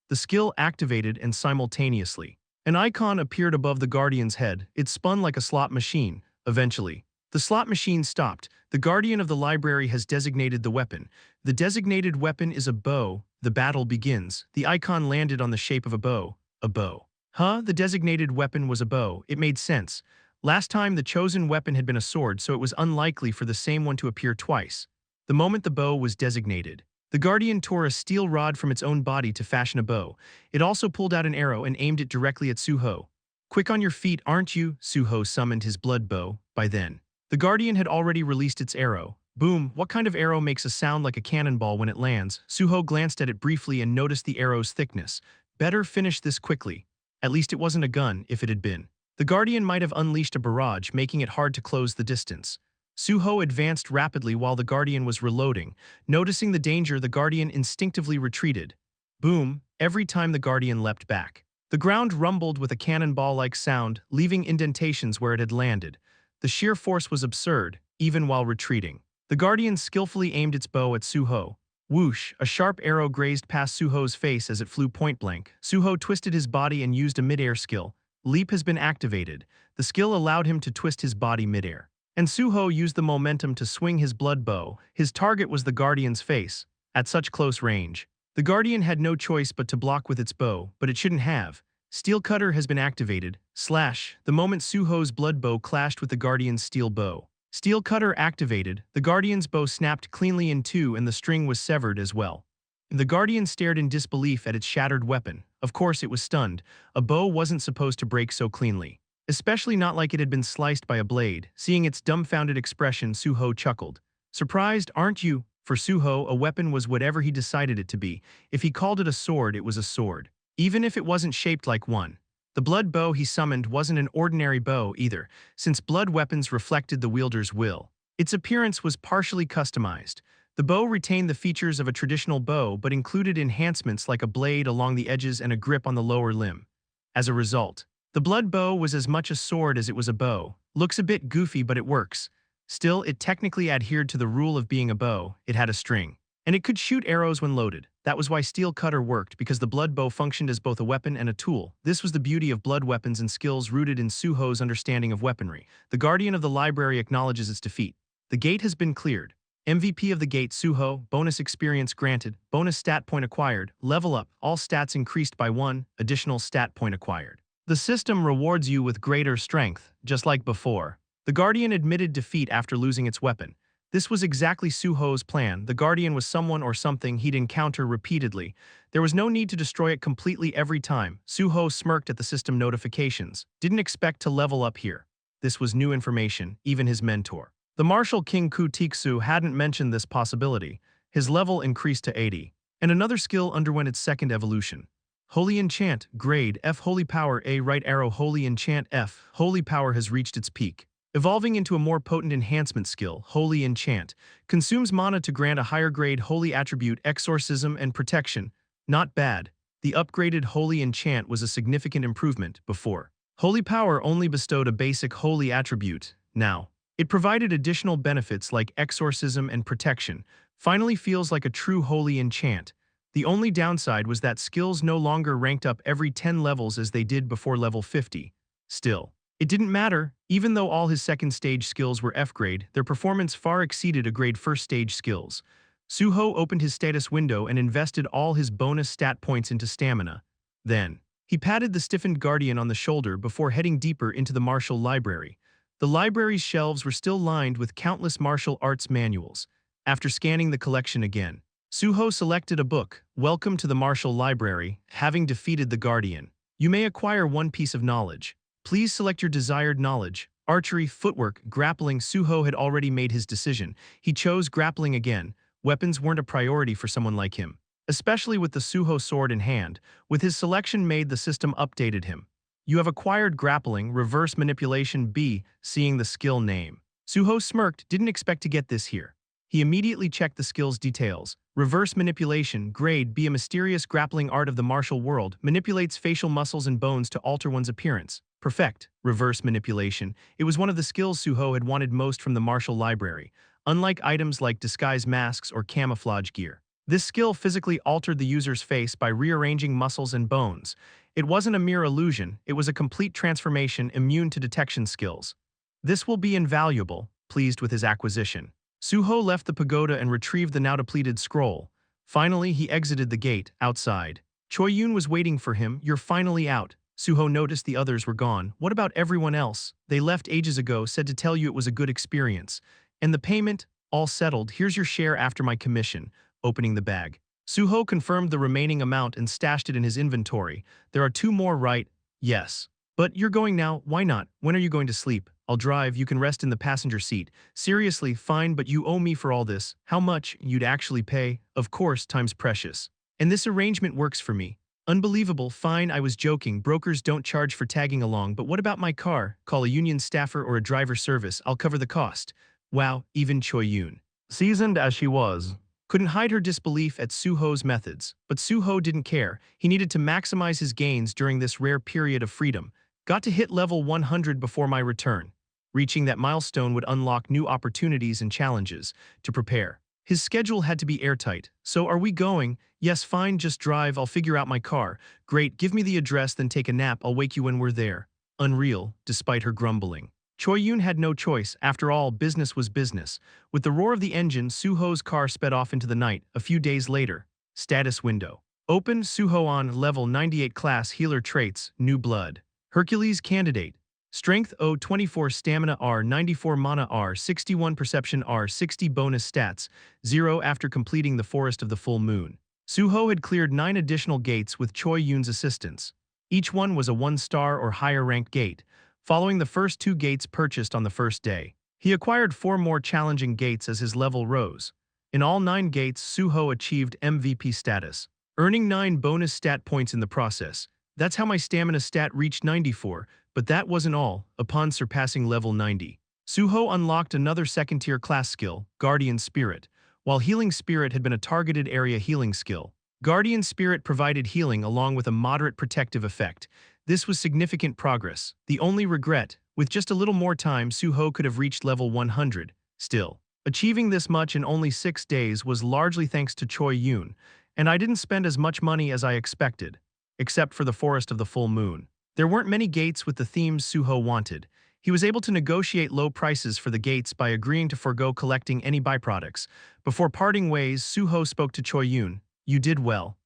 A: The skill activated and simultaneously. An icon appeared above the guardian's head. It spun like a slot machine. Eventually, the slot machine stopped. The guardian of the library has designated the weapon. The designated weapon is a bow. The battle begins. The icon landed on the shape of a bow. A bow. The designated weapon was a bow. It made sense. Last time the chosen weapon had been a sword, so it was unlikely for the same one to appear twice. The moment the bow was designated, the guardian tore a steel rod from its own body to fashion a bow. It also pulled out an arrow and aimed it directly at Su-ho. Quick on your feet, aren't you? Su-ho summoned his blood bow. By then, the guardian had already released its arrow. Boom, what kind of arrow makes a sound like a cannonball when it lands? Su-ho glanced at it briefly and noticed the arrow's thickness. Better finish this quickly. At least it wasn't a gun, if it had been. The Guardian might have unleashed a barrage, making it hard to close the distance. Su-ho advanced rapidly while the Guardian was reloading. Noticing the danger, the Guardian instinctively retreated. Boom, every time the Guardian leapt back. The ground rumbled with a cannonball-like sound, leaving indentations where it had landed. The sheer force was absurd, even while retreating. The Guardian skillfully aimed its bow at Su-ho. Whoosh, a sharp arrow grazed past Su-ho's face as it flew point-blank. Su-ho twisted his body and used a mid-air skill. Leap has been activated. The skill allowed him to twist his body mid-air. And Su-ho used the momentum to swing his blood bow. His target was the Guardian's face. At such close range, the Guardian had no choice but to block with its bow, but it shouldn't have. Steel Cutter has been activated. Slash, the moment Su-ho's blood bow clashed with the Guardian's steel bow. Steel Cutter activated, the Guardian's bow snapped cleanly in two and the string was severed as well. The Guardian stared in disbelief at its shattered weapon. Of course it was stunned. A bow wasn't supposed to break so cleanly. Especially not like it had been sliced by a blade. Seeing its dumbfounded expression, Su-ho chuckled. Surprised, aren't you? For Su-ho, a weapon was whatever he decided it to be. If he called it a sword, it was a sword. Even if it wasn't shaped like one. The blood bow he summoned wasn't an ordinary bow either, since blood weapons reflected the wielder's will. Its appearance was partially customized. The bow retained the features of a traditional bow but included enhancements like a blade along the edges and a grip on the lower limb. As a result, the blood bow was as much a sword as it was a bow. Looks a bit goofy, but it works. Still, it technically adhered to the rule of being a bow. It had a string. And it could shoot arrows when loaded. That was why Steel Cutter worked, because the blood bow functioned as both a weapon and a tool. This was the beauty of blood weapons and skills rooted in Su-ho's understanding of weaponry. The Guardian of the Library acknowledges its defeat. The gate has been cleared. MVP of the gate, Su-ho, bonus experience granted, bonus stat point acquired, level up, all stats increased by 1, additional stat point acquired. The system rewards you with greater strength, just like before. The Guardian admitted defeat after losing its weapon. This was exactly Su-ho's plan. The Guardian was someone or something he'd encounter repeatedly. There was no need to destroy it completely every time. Su-ho smirked at the system notifications. Didn't expect to level up here. This was new information, even his mentor. The Martial King Ku Tiksu hadn't mentioned this possibility. His level increased to 80. And another skill underwent its second evolution. Holy Enchant, Grade F. Holy Power A. Right arrow. Holy Enchant F. Holy Power has reached its peak. Evolving into a more potent enhancement skill, Holy Enchant, consumes mana to grant a higher grade holy attribute Exorcism and Protection. Not bad. The upgraded Holy Enchant was a significant improvement before. Holy Power only bestowed a basic holy attribute. Now, it provided additional benefits like Exorcism and Protection. Finally feels like a true Holy Enchant. The only downside was that skills no longer ranked up every 10 levels as they did before level 50. Still, it didn't matter. Even though all his second stage skills were F grade, their performance far exceeded a grade first stage skills. Su-ho opened his status window and invested all his bonus stat points into stamina. Then, he patted the stiffened Guardian on the shoulder before heading deeper into the martial library. The library's shelves were still lined with countless martial arts manuals. After scanning the collection again, Su-ho selected a book, Welcome to the Martial Library, having defeated the Guardian. You may acquire one piece of knowledge. Please select your desired knowledge. Archery, footwork, grappling. Su-ho had already made his decision. He chose grappling again. Weapons weren't a priority for someone like him. Especially with the Su-ho sword in hand. With his selection made, the system updated him. You have acquired grappling, reverse manipulation B, seeing the skill name. Su-ho smirked, didn't expect to get this here. He immediately checked the skill's details. Reverse manipulation, grade B, a mysterious grappling art of the martial world, manipulates facial muscles and bones to alter one's appearance. Perfect. Reverse manipulation. It was one of the skills Su-ho had wanted most from the martial library. Unlike items like disguise masks or camouflage gear, this skill physically altered the user's face by rearranging muscles and bones. It wasn't a mere illusion, it was a complete transformation immune to detection skills. This will be invaluable. Pleased with his acquisition, Su-ho left the pagoda and retrieved the now depleted scroll. Finally, he exited the gate, outside. Choi-yun was waiting for him. You're finally out. Su-ho noticed the others were gone. What about everyone else? They left ages ago, said to tell you it was a good experience. And the payment? All settled. Here's your share after my commission. Opening the bag, Su-ho confirmed the remaining amount and stashed it in his inventory. There are 2 more, right? Yes. But you're going now, why not? When are you going to sleep? I'll drive, you can rest in the passenger seat. Seriously, fine, but you owe me for all this. How much you'd actually pay? Of course, time's precious. And this arrangement works for me. Unbelievable, fine, I was joking. Brokers don't charge for tagging along, but what about my car? Call a union staffer or a driver service, I'll cover the cost. Wow, even Choi Yoon, seasoned as she was, couldn't hide her disbelief at Su-ho's methods. But Su-ho didn't care. He needed to maximize his gains during this rare period of freedom. Got to hit level 100 before my return. Reaching that milestone would unlock new opportunities and challenges. To prepare, his schedule had to be airtight. So are we going? Yes, fine, just drive, I'll figure out my car. Great, give me the address, then take a nap, I'll wake you when we're there. Unreal, despite her grumbling. Choi Yoon had no choice. After all, business was business. With the roar of the engine, Su-ho's car sped off into the night. A few days later. Status window. Open. Su-ho on level 98 class healer traits, new blood. Hercules candidate. Strength O 24, stamina R 94, mana R 61, perception R 60, bonus stats 0 after completing the Forest of the Full Moon. Su-ho had cleared 9 additional gates with Choi Yoon's assistance. Each one was a 1-star or higher ranked gate. Following the first 2 gates purchased on the first day, he acquired 4 more challenging gates as his level rose. In all 9 gates, Su-ho achieved MVP status, earning 9 bonus stat points in the process. That's how my stamina stat reached 94, but that wasn't all. Upon surpassing level 90, Su-ho unlocked another second-tier class skill, Guardian Spirit. While Healing Spirit had been a targeted area healing skill, Guardian Spirit provided healing along with a moderate protective effect. This was significant progress. The only regret, with just a little more time, Su-ho could have reached level 100. Still, achieving this much in only 6 days was largely thanks to Choi Yoon, and I didn't spend as much money as I expected. Except for the Forest of the Full Moon. There weren't many gates with the themes Su-ho wanted. He was able to negotiate low prices for the gates by agreeing to forego collecting any byproducts. Before parting ways, Su-ho spoke to Choi Yoon. You did well.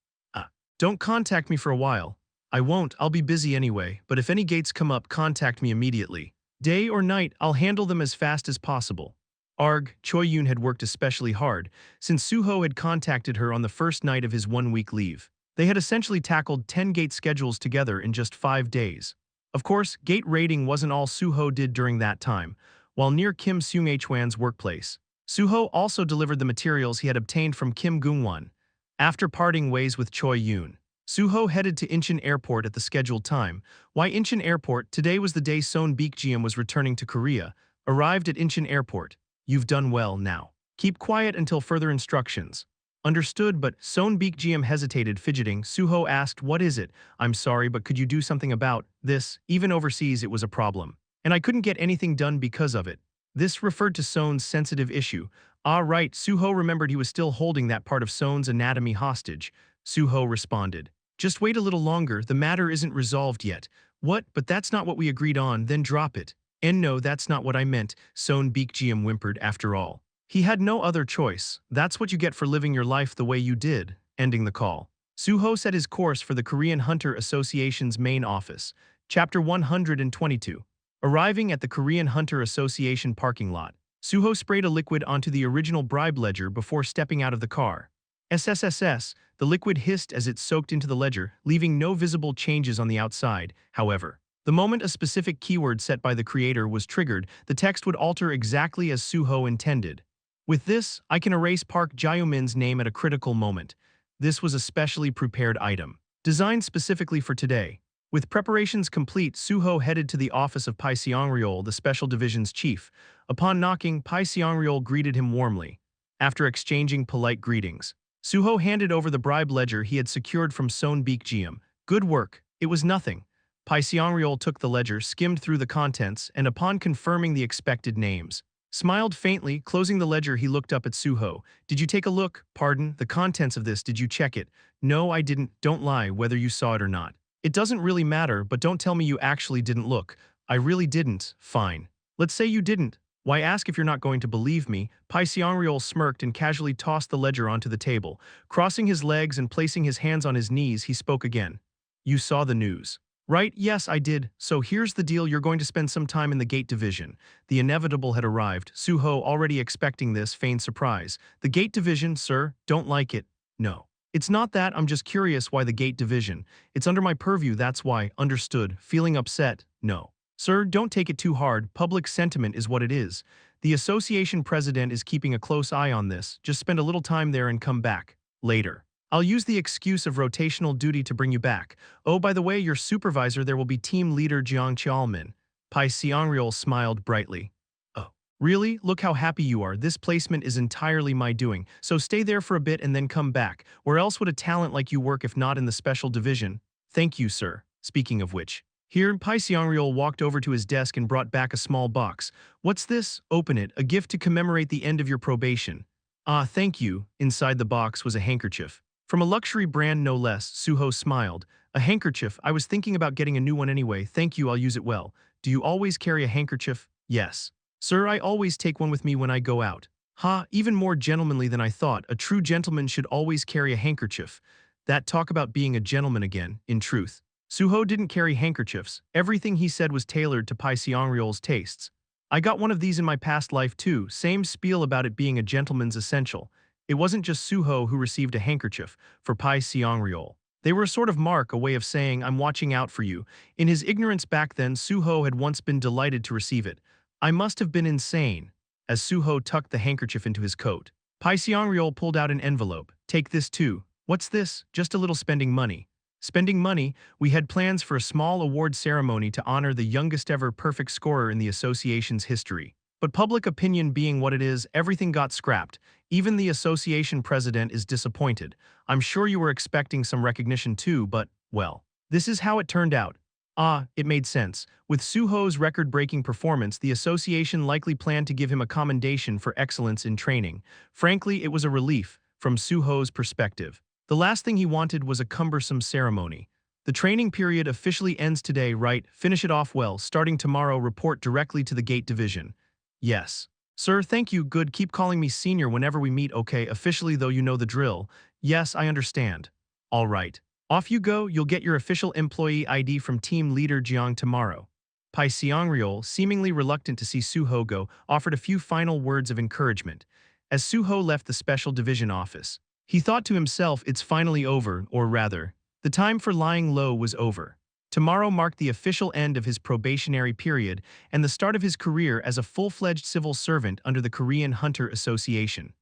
A: Don't contact me for a while. I won't, I'll be busy anyway, but if any gates come up, contact me immediately. Day or night, I'll handle them as fast as possible. Arg, Choi Yoon had worked especially hard, since Su-ho had contacted her on the first night of his 1-week leave. They had essentially tackled 10 gate schedules together in just 5 days. Of course, gate raiding wasn't all Su-ho did during that time. While near Kim Seung-hwan's workplace, Su-ho also delivered the materials he had obtained from Kim Gung-won. After parting ways with Choi Yoon, Su-ho headed to Incheon Airport at the scheduled time. Why Incheon Airport? Today was the day Son Baekjeom was returning to Korea. Arrived at Incheon Airport. You've done well now. Keep quiet until further instructions. Understood, but Son Baekjeom hesitated, fidgeting. Su-ho asked, what is it? I'm sorry, but could you do something about this? Even overseas it was a problem. And I couldn't get anything done because of it. This referred to Son's sensitive issue. Ah, right, Su-ho remembered he was still holding that part of Son's anatomy hostage. Su-ho responded. Just wait a little longer, the matter isn't resolved yet. What? But that's not what we agreed on, then drop it. And no, that's not what I meant, Son Baekjeom whimpered. After all, he had no other choice. That's what you get for living your life the way you did. Ending the call, Su-ho set his course for the Korean Hunter Association's main office. Chapter 122. Arriving at the Korean Hunter Association parking lot, Su-ho sprayed a liquid onto the original bribe ledger before stepping out of the car. SSSS, the liquid hissed as it soaked into the ledger, leaving no visible changes on the outside. However, the moment a specific keyword set by the creator was triggered, the text would alter exactly as Su-ho intended. With this, I can erase Park Jae-min's name at a critical moment. This was a specially prepared item, designed specifically for today. With preparations complete, Su-ho headed to the office of Pai Seong-ryol, the Special Division's chief. Upon knocking, Pai Seong-ryol greeted him warmly. After exchanging polite greetings, Su-ho handed over the bribe ledger he had secured from Son Baekjeom. Good work. It was nothing. Pai Seong-ryol took the ledger, skimmed through the contents, and upon confirming the expected names, smiled faintly. Closing the ledger, he looked up at Su-ho. Did you take a look? Pardon, the contents of this, did you check it? No, I didn't. Don't lie, whether you saw it or not. It doesn't really matter, but don't tell me you actually didn't look. I really didn't. Fine. Let's say you didn't. Why ask if you're not going to believe me? Pai Seong-ryol smirked and casually tossed the ledger onto the table. Crossing his legs and placing his hands on his knees, he spoke again. You saw the news. Right, yes, I did. So here's the deal, you're going to spend some time in the Gate Division. The inevitable had arrived. Su-ho, already expecting this, feigned surprise. The Gate Division, sir? Don't like it. No. It's not that, I'm just curious why the Gate Division. It's under my purview, that's why. Understood. Feeling upset? No. Sir, don't take it too hard. Public sentiment is what it is. The association president is keeping a close eye on this. Just spend a little time there and come back. Later. I'll use the excuse of rotational duty to bring you back. Oh, by the way, your supervisor there will be team leader Jiang Qiaomin. Pai Xiangriol smiled brightly. Oh, really? Look how happy you are. This placement is entirely my doing. So stay there for a bit and then come back. Where else would a talent like you work if not in the special division? Thank you, sir. Speaking of which. Here, Pai Xiangriol walked over to his desk and brought back a small box. What's this? Open it. A gift to commemorate the end of your probation. Ah, thank you. Inside the box was a handkerchief. From a luxury brand no less, Su-ho smiled. A handkerchief? I was thinking about getting a new one anyway. Thank you, I'll use it well. Do you always carry a handkerchief? Yes. Sir, I always take one with me when I go out. Ha, even more gentlemanly than I thought. A true gentleman should always carry a handkerchief. That talk about being a gentleman again, in truth. Su-ho didn't carry handkerchiefs. Everything he said was tailored to Pai Xiangriol's tastes. I got one of these in my past life too, same spiel about it being a gentleman's essential. It wasn't just Su-ho who received a handkerchief for Pai Xiangriol. They were a sort of mark, a way of saying, I'm watching out for you. In his ignorance back then, Su-ho had once been delighted to receive it. I must have been insane. As Su-ho tucked the handkerchief into his coat, Pai Xiangriol pulled out an envelope. Take this too. What's this? Just a little spending money. Spending money, we had plans for a small award ceremony to honor the youngest ever perfect scorer in the association's history. But public opinion being what it is, everything got scrapped. Even the association president is disappointed. I'm sure you were expecting some recognition too, but, well, this is how it turned out. Ah, it made sense. With Su-ho's record-breaking performance, the association likely planned to give him a commendation for excellence in training. Frankly, it was a relief, from Su-ho's perspective. The last thing he wanted was a cumbersome ceremony. The training period officially ends today, right? Finish it off well. Starting tomorrow, report directly to the Gate Division. Yes. Sir, thank you. Good. Keep calling me senior whenever we meet, okay? Officially, though, you know the drill. Yes, I understand. All right. Off you go. You'll get your official employee ID from team leader Jiang tomorrow. Pai Xiangriol, seemingly reluctant to see Su-ho go, offered a few final words of encouragement. As Su-ho left the special division office, he thought to himself, it's finally over, or rather, the time for lying low was over. Tomorrow marked the official end of his probationary period and the start of his career as a full-fledged civil servant under the Korean Hunter Association.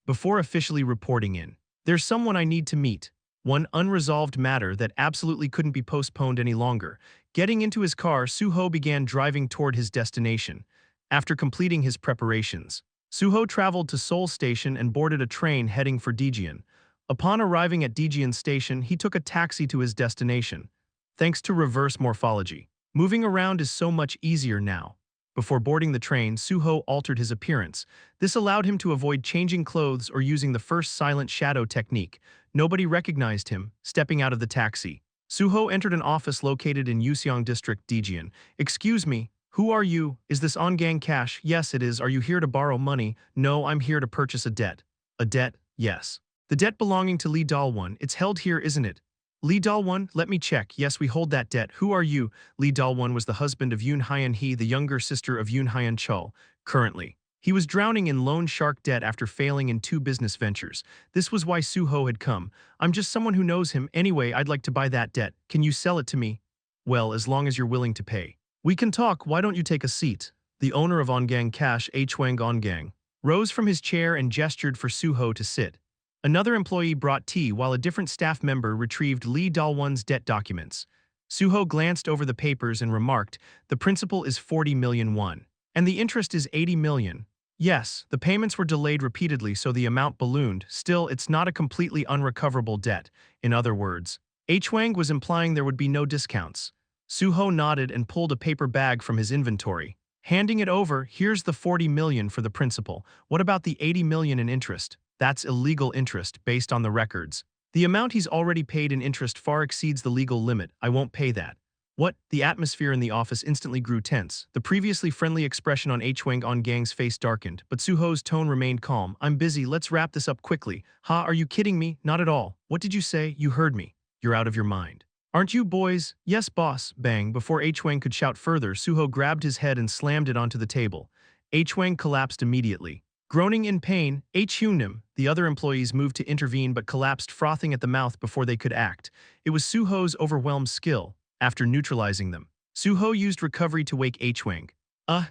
A: Before officially reporting in, there's someone I need to meet. One unresolved matter that absolutely couldn't be postponed any longer. Getting into his car, Su-ho began driving toward his destination. After completing his preparations, Su-ho traveled to Seoul Station and boarded a train heading for Daejeon. Upon arriving at Daejeon Station, he took a taxi to his destination. Thanks to reverse morphology, moving around is so much easier now. Before boarding the train, Su-ho altered his appearance. This allowed him to avoid changing clothes or using the first silent shadow technique. Nobody recognized him. Stepping out of the taxi, Su-ho entered an office located in Useong District, Daejeon. Excuse me. Who are you? Is this on-gang cash? Yes, it is. Are you here to borrow money? No, I'm here to purchase a debt. A debt? Yes. The debt belonging to Lee Dal-won. It's held here, isn't it? Lee Dal-won? Let me check. Yes, we hold that debt. Who are you? Lee Dal-won was the husband of Yoon Hyun-hee, the younger sister of Yoon Hyun-chul. Currently, he was drowning in loan shark debt after failing in 2 business ventures. This was why Su-ho had come. I'm just someone who knows him. Anyway, I'd like to buy that debt. Can you sell it to me? Well, as long as you're willing to pay. We can talk. Why don't you take a seat? The owner of On-gang Cash, Hwang On-gang, rose from his chair and gestured for Su-ho to sit. Another employee brought tea while a different staff member retrieved Lee Dal-won's debt documents. Su-ho glanced over the papers and remarked, the principal is 40 million won, and the interest is 80 million. Yes, the payments were delayed repeatedly so the amount ballooned. Still, it's not a completely unrecoverable debt. In other words, Hwang was implying there would be no discounts. Su-ho nodded and pulled a paper bag from his inventory. Handing it over, here's the 40 million for the principal. What about the 80 million in interest? That's illegal interest, based on the records. The amount he's already paid in interest far exceeds the legal limit. I won't pay that. What? The atmosphere in the office instantly grew tense. The previously friendly expression on Hwang On-gang's face darkened, but Su-ho's tone remained calm. I'm busy, let's wrap this up quickly. Ha, are you kidding me? Not at all. What did you say? You heard me. You're out of your mind. Aren't you boys? Yes, boss. Bang. Before Hwang could shout further, Su-ho grabbed his head and slammed it onto the table. Hwang collapsed immediately. Groaning in pain, Hyunim, the other employees moved to intervene but collapsed frothing at the mouth before they could act. It was Su-ho's overwhelmed skill. After neutralizing them, Su-ho used recovery to wake H-Wang.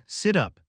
A: Sit up.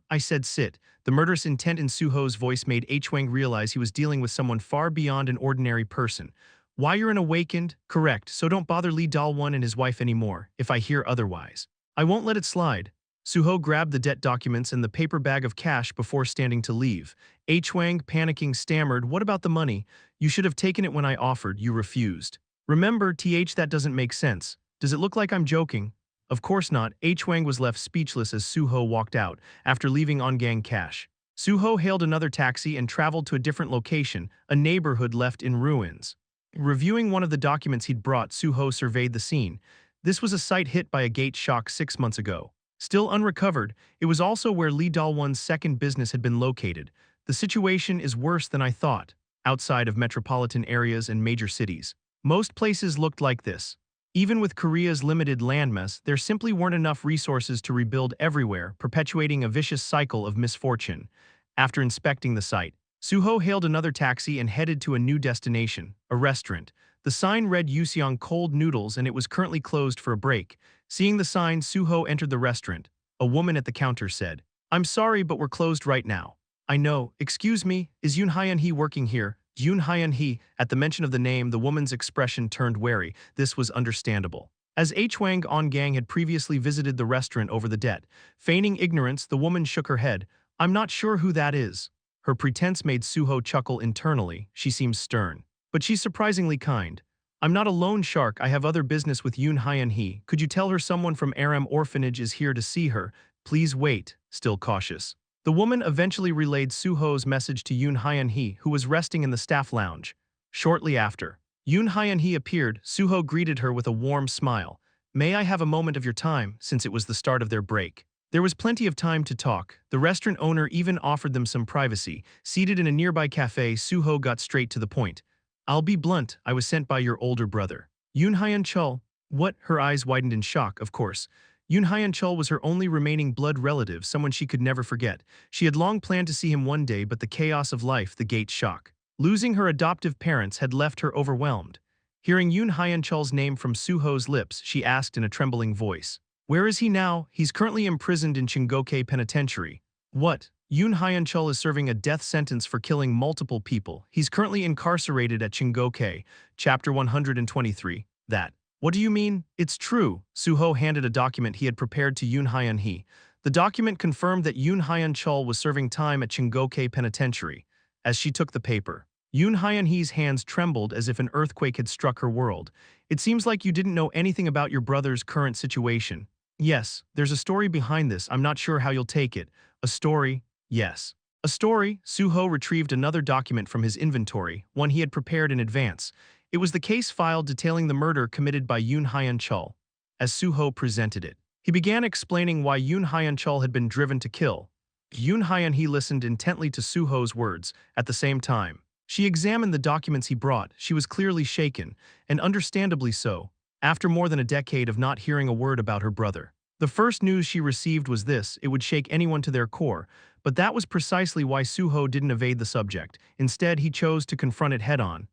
A: I said sit. The murderous intent in Su-ho's voice made H-Wang realize he was dealing with someone far beyond an ordinary person. Why you're an awakened? Correct, so don't bother Lee Dal-won and his wife anymore, if I hear otherwise. I won't let it slide. Su-ho grabbed the debt documents and the paper bag of cash before standing to leave. H-Wang, panicking, stammered, what about the money? You should have taken it when I offered, you refused. Remember, that doesn't make sense. Does it look like I'm joking? Of course not. H-Wang was left speechless as Su-ho walked out, after leaving on-gang cash. Su-ho hailed another taxi and traveled to a different location, a neighborhood left in ruins. Reviewing one of the documents he'd brought, Su-ho surveyed the scene. This was a site hit by a gate shock 6 months ago. Still unrecovered, it was also where Lee Dal-won's second business had been located. The situation is worse than I thought, outside of metropolitan areas and major cities. Most places looked like this. Even with Korea's limited landmass, there simply weren't enough resources to rebuild everywhere, perpetuating a vicious cycle of misfortune. After inspecting the site, Su-ho hailed another taxi and headed to a new destination, a restaurant. The sign read Yuseong Cold Noodles and it was currently closed for a break. Seeing the sign, Su-ho entered the restaurant. A woman at the counter said, I'm sorry, but we're closed right now. I know. Excuse me, is Yoon Hyun-hee working here? Yoon Hyun-hee. At the mention of the name, the woman's expression turned wary. This was understandable. As H-Wang on-gang had previously visited the restaurant over the debt. Feigning ignorance, the woman shook her head. I'm not sure who that is. Her pretense made Su-ho chuckle internally. She seems stern. But she's surprisingly kind. I'm not a loan shark, I have other business with Yoon Hyun-hee. Could you tell her someone from RM Orphanage is here to see her? Please wait, still cautious. The woman eventually relayed Su-ho's message to Yoon Hyun-hee, who was resting in the staff lounge. Shortly after, Yoon Hyun-hee appeared. Su-ho greeted her with a warm smile. May I have a moment of your time, since it was the start of their break? There was plenty of time to talk. The restaurant owner even offered them some privacy. Seated in a nearby cafe, Su-ho got straight to the point. I'll be blunt, I was sent by your older brother. Yoon Hyun-chul. What? Her eyes widened in shock, of course. Yoon Hyun-chul was her only remaining blood relative, someone she could never forget. She had long planned to see him one day, but the chaos of life, the gate shock. Losing her adoptive parents had left her overwhelmed. Hearing Yoon Hyun-chul's name from Su-ho's lips, she asked in a trembling voice. Where is he now? He's currently imprisoned in Chingokei Penitentiary. What? Yoon Hyun-chul is serving a death sentence for killing multiple people. He's currently incarcerated at Chingokei. Chapter 123. That. What do you mean? It's true. Su-ho handed a document he had prepared to Yoon Hyun-hee. The document confirmed that Yoon Hyun-chul was serving time at Chingokei Penitentiary. As she took the paper, Yoon Hyun-hee's hands trembled as if an earthquake had struck her world. It seems like you didn't know anything about your brother's current situation. Yes, there's a story behind this. I'm not sure how you'll take it. A story? Yes. A story. Su-ho retrieved another document from his inventory, one he had prepared in advance. It was the case file detailing the murder committed by Yoon Hyun-chul. As Su-ho presented it, he began explaining why Yoon Hyun-chul had been driven to kill. Yoon Hyun-hee listened intently to Su-ho's words. At the same time, she examined the documents he brought. She was clearly shaken, and understandably so, after more than a decade of not hearing a word about her brother. The first news she received was this. It would shake anyone to their core, but that was precisely why Su-ho didn't evade the subject. Instead, he chose to confront it head-on.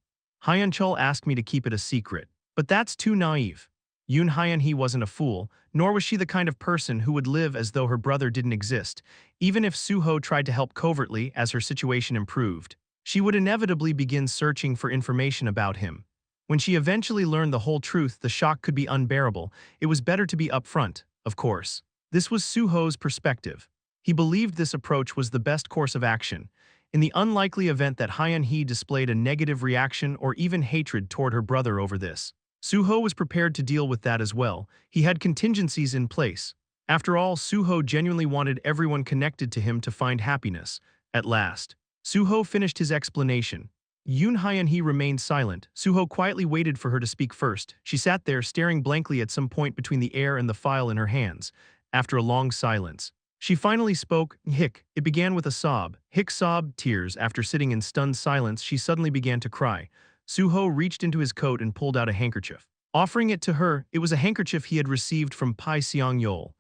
A: Hyun-chul asked me to keep it a secret, but that's too naive. Yoon Hyun-hee wasn't a fool, nor was she the kind of person who would live as though her brother didn't exist. Even if Su-ho tried to help covertly as her situation improved, she would inevitably begin searching for information about him. When she eventually learned the whole truth, the shock could be unbearable. It was better to be upfront, of course. This was Su-ho's perspective. He believed this approach was the best course of action. In the unlikely event that Hyun-hee displayed a negative reaction or even hatred toward her brother over this, Su-ho was prepared to deal with that as well. He had contingencies in place. After all, Su-ho genuinely wanted everyone connected to him to find happiness. At last, Su-ho finished his explanation. Yoon Hyun-hee remained silent. Su-ho quietly waited for her to speak first. She sat there staring blankly at some point between the air and the file in her hands. After a long silence, she finally spoke. Hick. It began with a sob. Hick sobbed tears. After sitting in stunned silence, she suddenly began to cry. Su-ho reached into his coat and pulled out a handkerchief. Offering it to her, it was a handkerchief he had received from Pai Seong-yeol.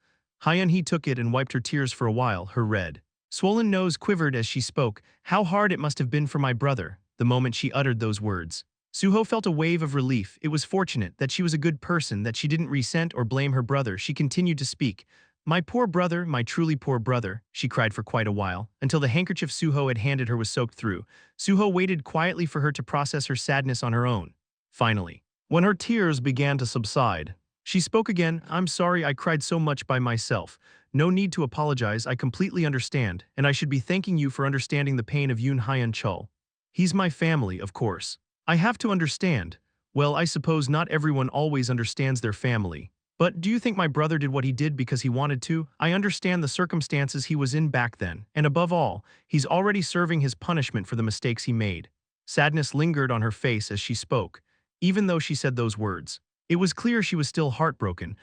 A: Hyun-hee took it and wiped her tears for a while. Her red, swollen nose quivered as she spoke. How hard it must have been for my brother. The moment she uttered those words, Suho felt a wave of relief. It was fortunate that she was a good person, that she didn't resent or blame her brother. She continued to speak. My poor brother, my truly poor brother, she cried for quite a while, until the handkerchief Suho had handed her was soaked through. Suho waited quietly for her to process her sadness on her own. Finally, when her tears began to subside, she spoke again. I'm sorry I cried so much by myself. No need to apologize, I completely understand, and I should be thanking you for understanding the pain of Yoon Hyun Chul. He's my family, of course. I have to understand. Well, I suppose not everyone always understands their family. But do you think my brother did what he did because he wanted to? I understand the circumstances he was in back then, and above all, he's already serving his punishment for the mistakes he made. Sadness lingered on her face as she spoke, even though she said those words. It was clear she was still heartbroken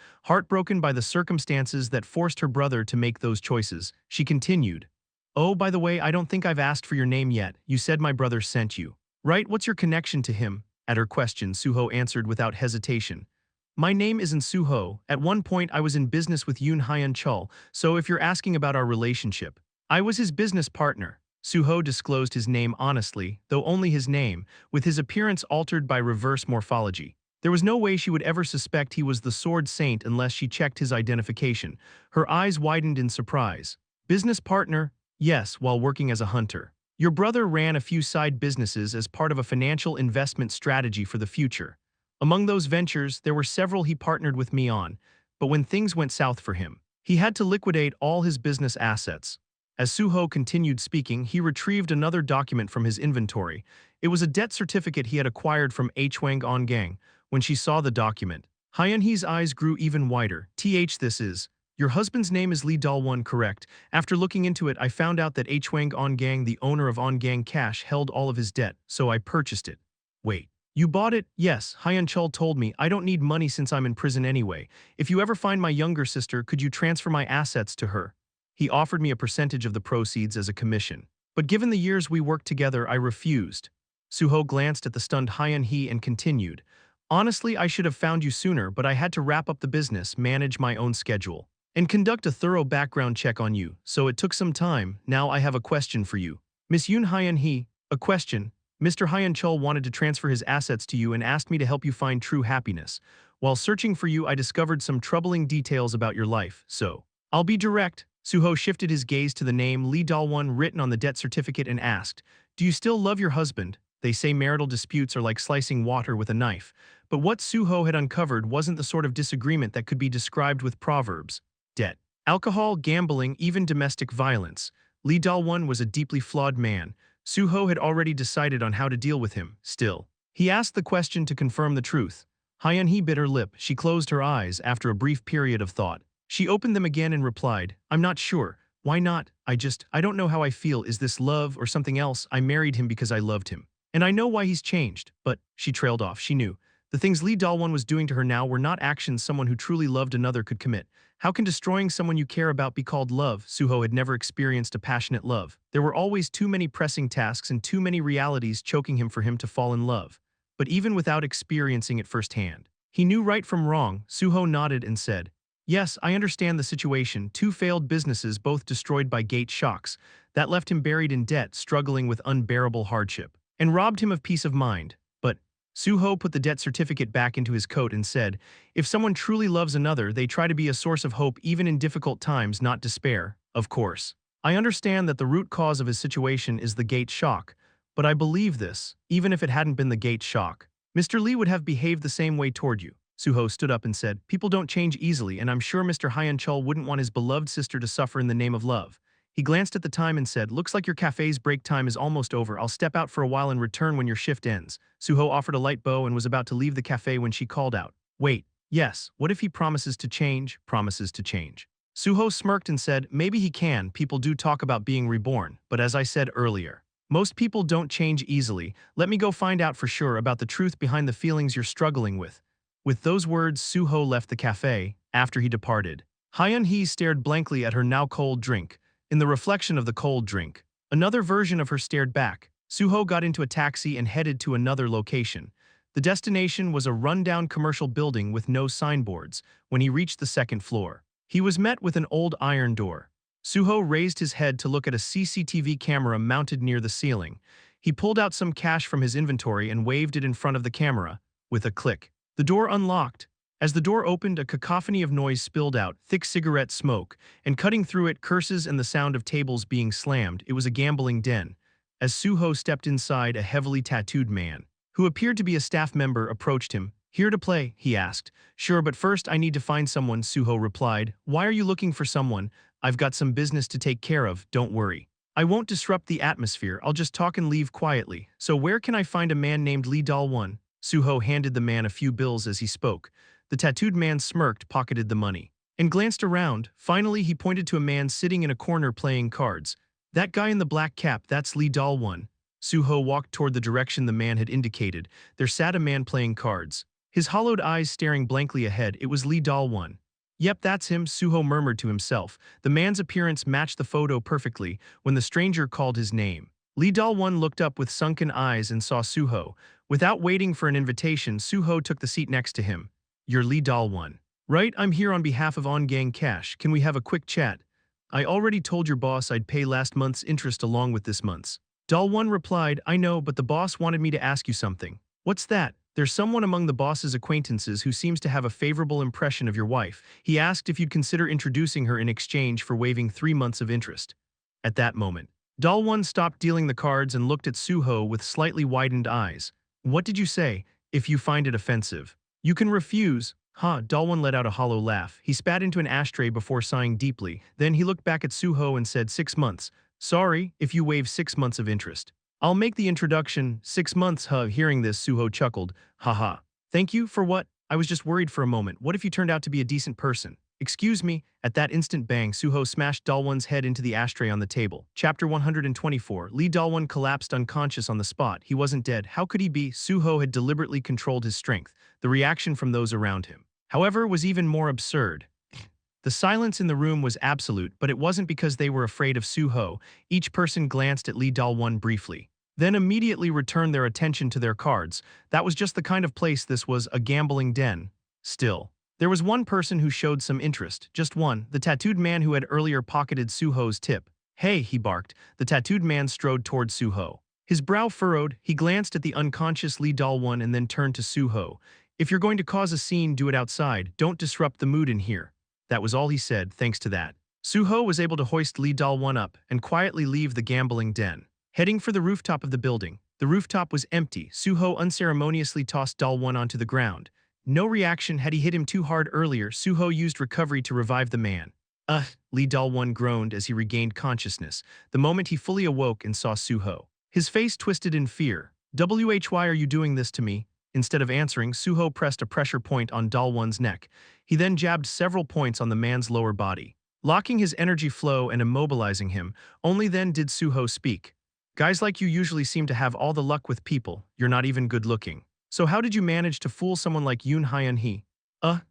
A: by the circumstances that forced her brother to make those choices. She continued, oh, by the way, I don't think I've asked for your name yet. You said my brother sent you. Right, what's your connection to him? At her question, Suho answered without hesitation. My name isn't Su-ho. At one point I was in business with Yoon Hyun Chul, so if you're asking about our relationship, I was his business partner. Su-ho disclosed his name honestly, though only his name, with his appearance altered by reverse morphology. There was no way she would ever suspect he was the Sword Saint unless she checked his identification. Her eyes widened in surprise. Business partner? Yes, while working as a hunter. Your brother ran a few side businesses as part of a financial investment strategy for the future. Among those ventures, there were several he partnered with me on, but when things went south for him, he had to liquidate all his business assets. As Su-ho continued speaking, he retrieved another document from his inventory. It was a debt certificate he had acquired from Hwang On-gang. When she saw the document, Hyun-hee's eyes grew even wider. This is... Your husband's name is Lee Dal-won, correct? After looking into it, I found out that Hwang On-gang, the owner of On-gang Cash, held all of his debt, so I purchased it. Wait. You bought it? Yes, Hyun Chul told me. I don't need money since I'm in prison anyway. If you ever find my younger sister, could you transfer my assets to her? He offered me a percentage of the proceeds as a commission. But given the years we worked together, I refused. Suho glanced at the stunned Hyun-hee and continued. Honestly, I should have found you sooner, but I had to wrap up the business, manage my own schedule, and conduct a thorough background check on you, so it took some time. Now I have a question for you. Miss Yoon Hyun-hee, a question. Mr. Hyun Chul wanted to transfer his assets to you and asked me to help you find true happiness. While searching for you, I discovered some troubling details about your life, so I'll be direct. Suho shifted his gaze to the name Lee Dal-won written on the debt certificate and asked, do you still love your husband? They say marital disputes are like slicing water with a knife. But what Suho had uncovered wasn't the sort of disagreement that could be described with proverbs. Debt, alcohol, gambling, even domestic violence. Lee Dal-won was a deeply flawed man. Suho had already decided on how to deal with him. Still, he asked the question to confirm the truth. Hyun-hee bit her lip. She closed her eyes after a brief period of thought. She opened them again and replied, I'm not sure. Why not? I don't know how I feel. Is this love or something else? I married him because I loved him. And I know why he's changed. But, she trailed off. She knew. The things Lee Dal-won was doing to her now were not actions someone who truly loved another could commit. How can destroying someone you care about be called love? Suho had never experienced a passionate love. There were always too many pressing tasks and too many realities choking him for him to fall in love. But even without experiencing it firsthand, he knew right from wrong. Suho nodded and said, yes, I understand the situation. 2 failed businesses, both destroyed by gate shocks. That left him buried in debt, struggling with unbearable hardship, and robbed him of peace of mind. But Suho put the debt certificate back into his coat and said, if someone truly loves another, they try to be a source of hope even in difficult times, not despair. Of course, I understand that the root cause of his situation is the gate shock, but I believe this, even if it hadn't been the gate shock, Mr. Lee would have behaved the same way toward you. Suho stood up and said, people don't change easily, and I'm sure Mr. Hyun Chul wouldn't want his beloved sister to suffer in the name of love. He glanced at the time and said, looks like your cafe's break time is almost over. I'll step out for a while and return when your shift ends. Suho offered a light bow and was about to leave the cafe when she called out, wait, yes, what if he promises to change? Promises to change. Suho smirked and said, maybe he can. People do talk about being reborn, but as I said earlier, most people don't change easily. Let me go find out for sure about the truth behind the feelings you're struggling with. With those words, Suho left the cafe. After he departed, Hyun-hee stared blankly at her now cold drink. In the reflection of the cold drink, another version of her stared back. Suho got into a taxi and headed to another location. The destination was a rundown commercial building with no signboards. When he reached the second floor, he was met with an old iron door. Suho raised his head to look at a CCTV camera mounted near the ceiling. He pulled out some cash from his inventory and waved it in front of the camera. With a click, the door unlocked. As the door opened, a cacophony of noise spilled out, thick cigarette smoke, and cutting through it, curses and the sound of tables being slammed. It was a gambling den. As Su-ho stepped inside, a heavily tattooed man, who appeared to be a staff member, approached him. "Here to play?" he asked. "Sure, but first I need to find someone," Su-ho replied. "Why are you looking for someone? I've got some business to take care of, don't worry. I won't disrupt the atmosphere, I'll just talk and leave quietly. So where can I find a man named Lee Dal-won?" Su-ho handed the man a few bills as he spoke. The tattooed man smirked, pocketed the money, and glanced around. Finally, he pointed to a man sitting in a corner playing cards. "That guy in the black cap, that's Lee Dal-won." Su-ho walked toward the direction the man had indicated. There sat a man playing cards, his hollowed eyes staring blankly ahead. It was Lee Dal-won. "Yep, that's him," Su-ho murmured to himself. The man's appearance matched the photo perfectly when the stranger called his name. Lee Dal-won looked up with sunken eyes and saw Su-ho. Without waiting for an invitation, Su-ho took the seat next to him. "You're Lee Dal-won, right? I'm here on behalf of On Gang Cash. Can we have a quick chat? I already told your boss I'd pay last month's interest along with this month's." Dal-won replied, "I know, but the boss wanted me to ask you something." "What's that?" "There's someone among the boss's acquaintances who seems to have a favorable impression of your wife. He asked if you'd consider introducing her in exchange for waiving 3 months of interest." At that moment, Dal-won stopped dealing the cards and looked at Su-ho with slightly widened eyes. "What did you say? If you find it offensive, you can refuse." "Huh?" Dal-won let out a hollow laugh. He spat into an ashtray before sighing deeply. Then he looked back at Su-ho and said, "6 months. Sorry, if you waive 6 months of interest, I'll make the introduction." 6 months, huh? Hearing this, Su-ho chuckled. "Haha. Thank you for what? I was just worried for a moment. What if you turned out to be a decent person?" "Excuse me." At that instant, bang, Su-ho smashed Dal-won's head into the ashtray on the table. Chapter 124. Lee Dal-won collapsed unconscious on the spot. He wasn't dead. How could he be? Su-ho had deliberately controlled his strength. The reaction from those around him, however, was even more absurd. The silence in the room was absolute, but it wasn't because they were afraid of Su-ho. Each person glanced at Lee Dal-won briefly, then immediately returned their attention to their cards. That was just the kind of place this was, a gambling den. Still, there was one person who showed some interest, just one, the tattooed man who had earlier pocketed Su-ho's tip. "Hey," he barked. The tattooed man strode toward Su-ho. His brow furrowed, he glanced at the unconscious Lee Dal-won and then turned to Su-ho. "If you're going to cause a scene, do it outside. Don't disrupt the mood in here." That was all he said. Thanks to that, Su-ho was able to hoist Lee Dal-won up and quietly leave the gambling den, heading for the rooftop of the building. The rooftop was empty. Su-ho unceremoniously tossed Dal-won onto the ground. No reaction. Had he hit him too hard earlier? Su-ho used recovery to revive the man. Lee Dal-won groaned as he regained consciousness, the moment he fully awoke and saw Su-ho. His face twisted in fear. "Why are you doing this to me?" Instead of answering, Su-ho pressed a pressure point on Dal-won's neck. He then jabbed several points on the man's lower body, locking his energy flow and immobilizing him. Only then did Su-ho speak. "Guys like you usually seem to have all the luck with people. You're not even good looking. So how did you manage to fool someone like Yoon Hyun-hee?"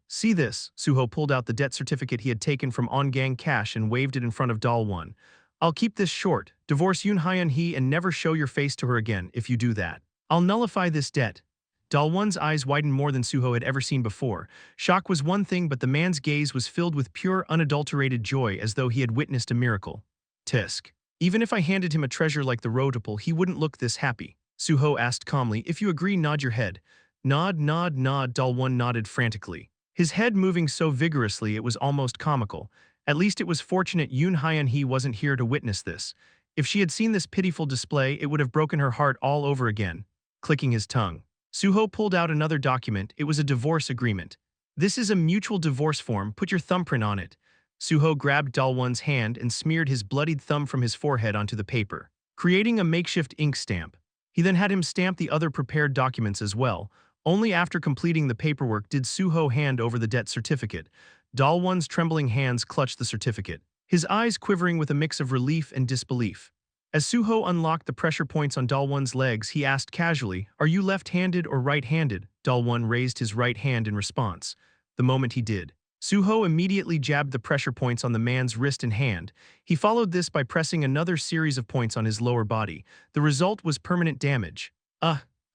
A: See this." Su-ho pulled out the debt certificate he had taken from On Gang Cash and waved it in front of Dal-won. "I'll keep this short. Divorce Yoon Hyun-hee and never show your face to her again. If you do that, I'll nullify this debt." Dal-won's eyes widened more than Su-ho had ever seen before. Shock was one thing, but the man's gaze was filled with pure, unadulterated joy, as though he had witnessed a miracle. "Tisk. Even if I handed him a treasure like the rotopal, he wouldn't look this happy." Su-ho asked calmly. "If you agree, nod your head." "Nod, nod, nod." Dal-won nodded frantically, his head moving so vigorously it was almost comical. At least it was fortunate Yoon Hyun-hee wasn't here to witness this. If she had seen this pitiful display, it would have broken her heart all over again. Clicking his tongue, Su-ho pulled out another document. It was a divorce agreement. "This is a mutual divorce form. Put your thumbprint on it." Su-ho grabbed Dal-won's hand and smeared his bloodied thumb from his forehead onto the paper, creating a makeshift ink stamp. He then had him stamp the other prepared documents as well. Only after completing the paperwork did Su-ho hand over the debt certificate. Dal-won's trembling hands clutched the certificate, his eyes quivering with a mix of relief and disbelief. As Su-ho unlocked the pressure points on Dal-won's legs, he asked casually, "Are you left-handed or right-handed?" Dal-won raised his right hand in response. The moment he did, Su-ho immediately jabbed the pressure points on the man's wrist and hand. He followed this by pressing another series of points on his lower body. The result was permanent damage.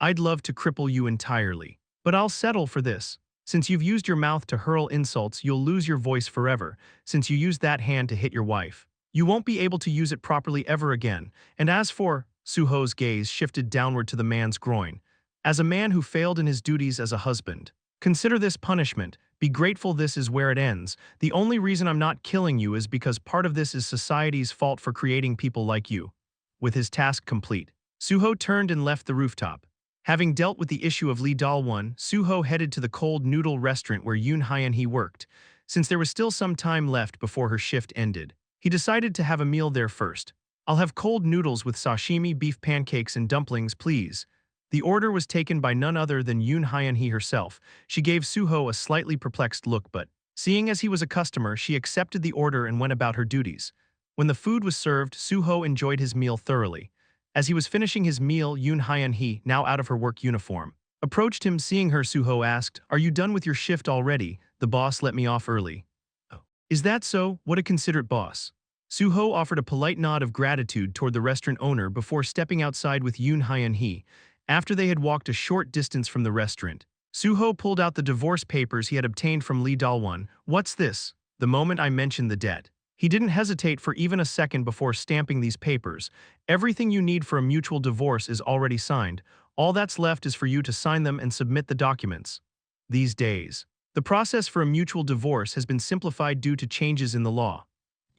A: I'd love to cripple you entirely, but I'll settle for this. Since you've used your mouth to hurl insults, you'll lose your voice forever. Since you used that hand to hit your wife, you won't be able to use it properly ever again. And as for..." Su-ho's gaze shifted downward to the man's groin. As a man who failed in his duties as a husband, consider this punishment. Be grateful this is where it ends. The only reason I'm not killing you is because part of this is society's fault for creating people like you. With his task complete, Su-ho turned and left the rooftop. Having dealt with the issue of Lee Dal-won, Su-ho headed to the cold noodle restaurant where Yoon Hyun-hee worked. Since there was still some time left before her shift ended, he decided to have a meal there first. I'll have cold noodles with sashimi, beef pancakes, and dumplings, please. The order was taken by none other than Yoon Hyun-hee herself. She gave Su-ho a slightly perplexed look, but, seeing as he was a customer, she accepted the order and went about her duties. When the food was served, Su-ho enjoyed his meal thoroughly. As he was finishing his meal, Yoon Hyun-hee, now out of her work uniform, approached him. Seeing her, Su-ho asked, "Are you done with your shift already? The boss let me off early." "Oh, is that so? What a considerate boss." Su-ho offered a polite nod of gratitude toward the restaurant owner before stepping outside with Yoon Hyun-hee. After they had walked a short distance from the restaurant, Su-ho pulled out the divorce papers he had obtained from Lee Dal-won. "What's this?" The moment I mentioned the debt, he didn't hesitate for even a second before stamping these papers. "Everything you need for a mutual divorce is already signed. All that's left is for you to sign them and submit the documents." These days, the process for a mutual divorce has been simplified due to changes in the law.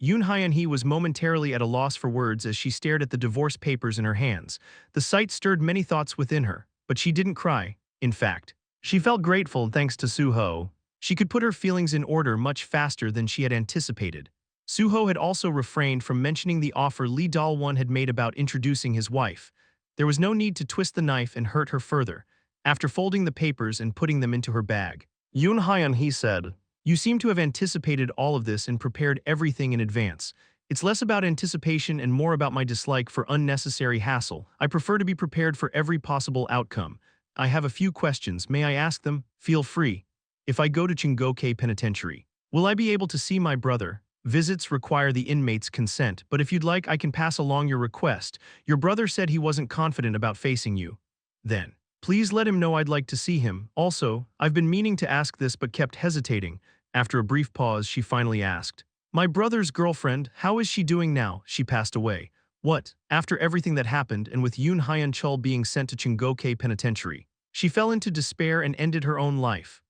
A: Yoon Hyun-hee was momentarily at a loss for words as she stared at the divorce papers in her hands. The sight stirred many thoughts within her, but she didn't cry. In fact, she felt grateful thanks to Su-ho. She could put her feelings in order much faster than she had anticipated. Su-ho had also refrained from mentioning the offer Lee Dal-won had made about introducing his wife. There was no need to twist the knife and hurt her further. After folding the papers and putting them into her bag, Yoon Hyun-hee said, "You seem to have anticipated all of this and prepared everything in advance. It's less about anticipation and more about my dislike for unnecessary hassle. I prefer to be prepared for every possible outcome. I have a few questions. May I ask them? Feel free. If I go to Chingoke Penitentiary, will I be able to see my brother? Visits require the inmate's consent, but if you'd like, I can pass along your request. Your brother said he wasn't confident about facing you. Then, please let him know I'd like to see him. Also, I've been meaning to ask this but kept hesitating." After a brief pause, she finally asked, "My brother's girlfriend, how is she doing now? She passed away." What? After everything that happened and with Yoon Hyun-chul being sent to Chingoke Penitentiary, she fell into despair and ended her own life.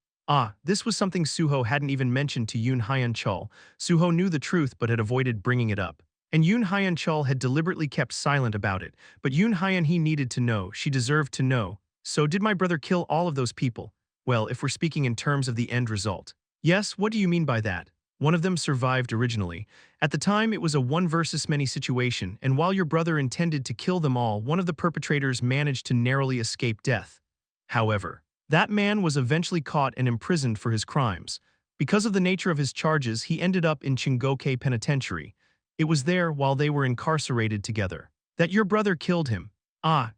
A: This was something Su-ho hadn't even mentioned to Yoon Hyun-chul. Su-ho knew the truth but had avoided bringing it up. And Yoon Hyun-chul had deliberately kept silent about it. But Yoon Hyun-hee needed to know. She deserved to know. "So did my brother kill all of those people?" "Well, if we're speaking in terms of the end result. Yes, what do you mean by that? One of them survived originally. At the time, it was a one versus many situation, and while your brother intended to kill them all, one of the perpetrators managed to narrowly escape death. However, that man was eventually caught and imprisoned for his crimes. Because of the nature of his charges, he ended up in Chingoke Penitentiary. It was there, while they were incarcerated together, that your brother killed him.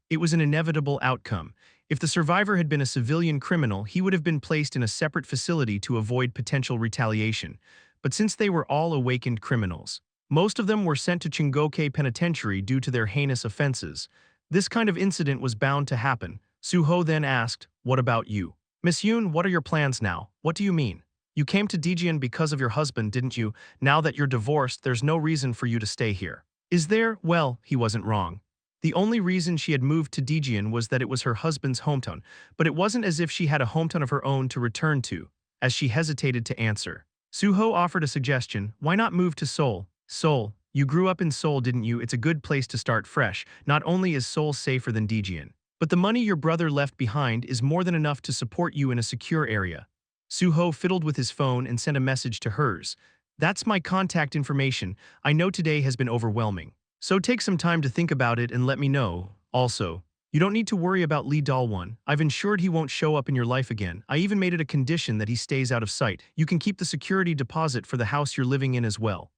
A: It was an inevitable outcome. If the survivor had been a civilian criminal, he would have been placed in a separate facility to avoid potential retaliation. But since they were all awakened criminals, most of them were sent to Chingoke Penitentiary due to their heinous offenses. This kind of incident was bound to happen. Su-ho then asked, "What about you? Miss Yoon, what are your plans now?" "What do you mean? You came to Daejeon because of your husband, didn't you? Now that you're divorced, there's no reason for you to stay here." "Is there?" Well, he wasn't wrong. The only reason she had moved to Daejeon was that it was her husband's hometown, but it wasn't as if she had a hometown of her own to return to. As she hesitated to answer, Su-ho offered a suggestion. "Why not move to Seoul?" "Seoul? You grew up in Seoul, didn't you? It's a good place to start fresh. Not only is Seoul safer than Daejeon, but the money your brother left behind is more than enough to support you in a secure area." Su-ho fiddled with his phone and sent a message to hers. "That's my contact information. I know today has been overwhelming, so take some time to think about it and let me know. Also, you don't need to worry about Lee Dal-won. I've ensured he won't show up in your life again. I even made it a condition that he stays out of sight. You can keep the security deposit for the house you're living in as well."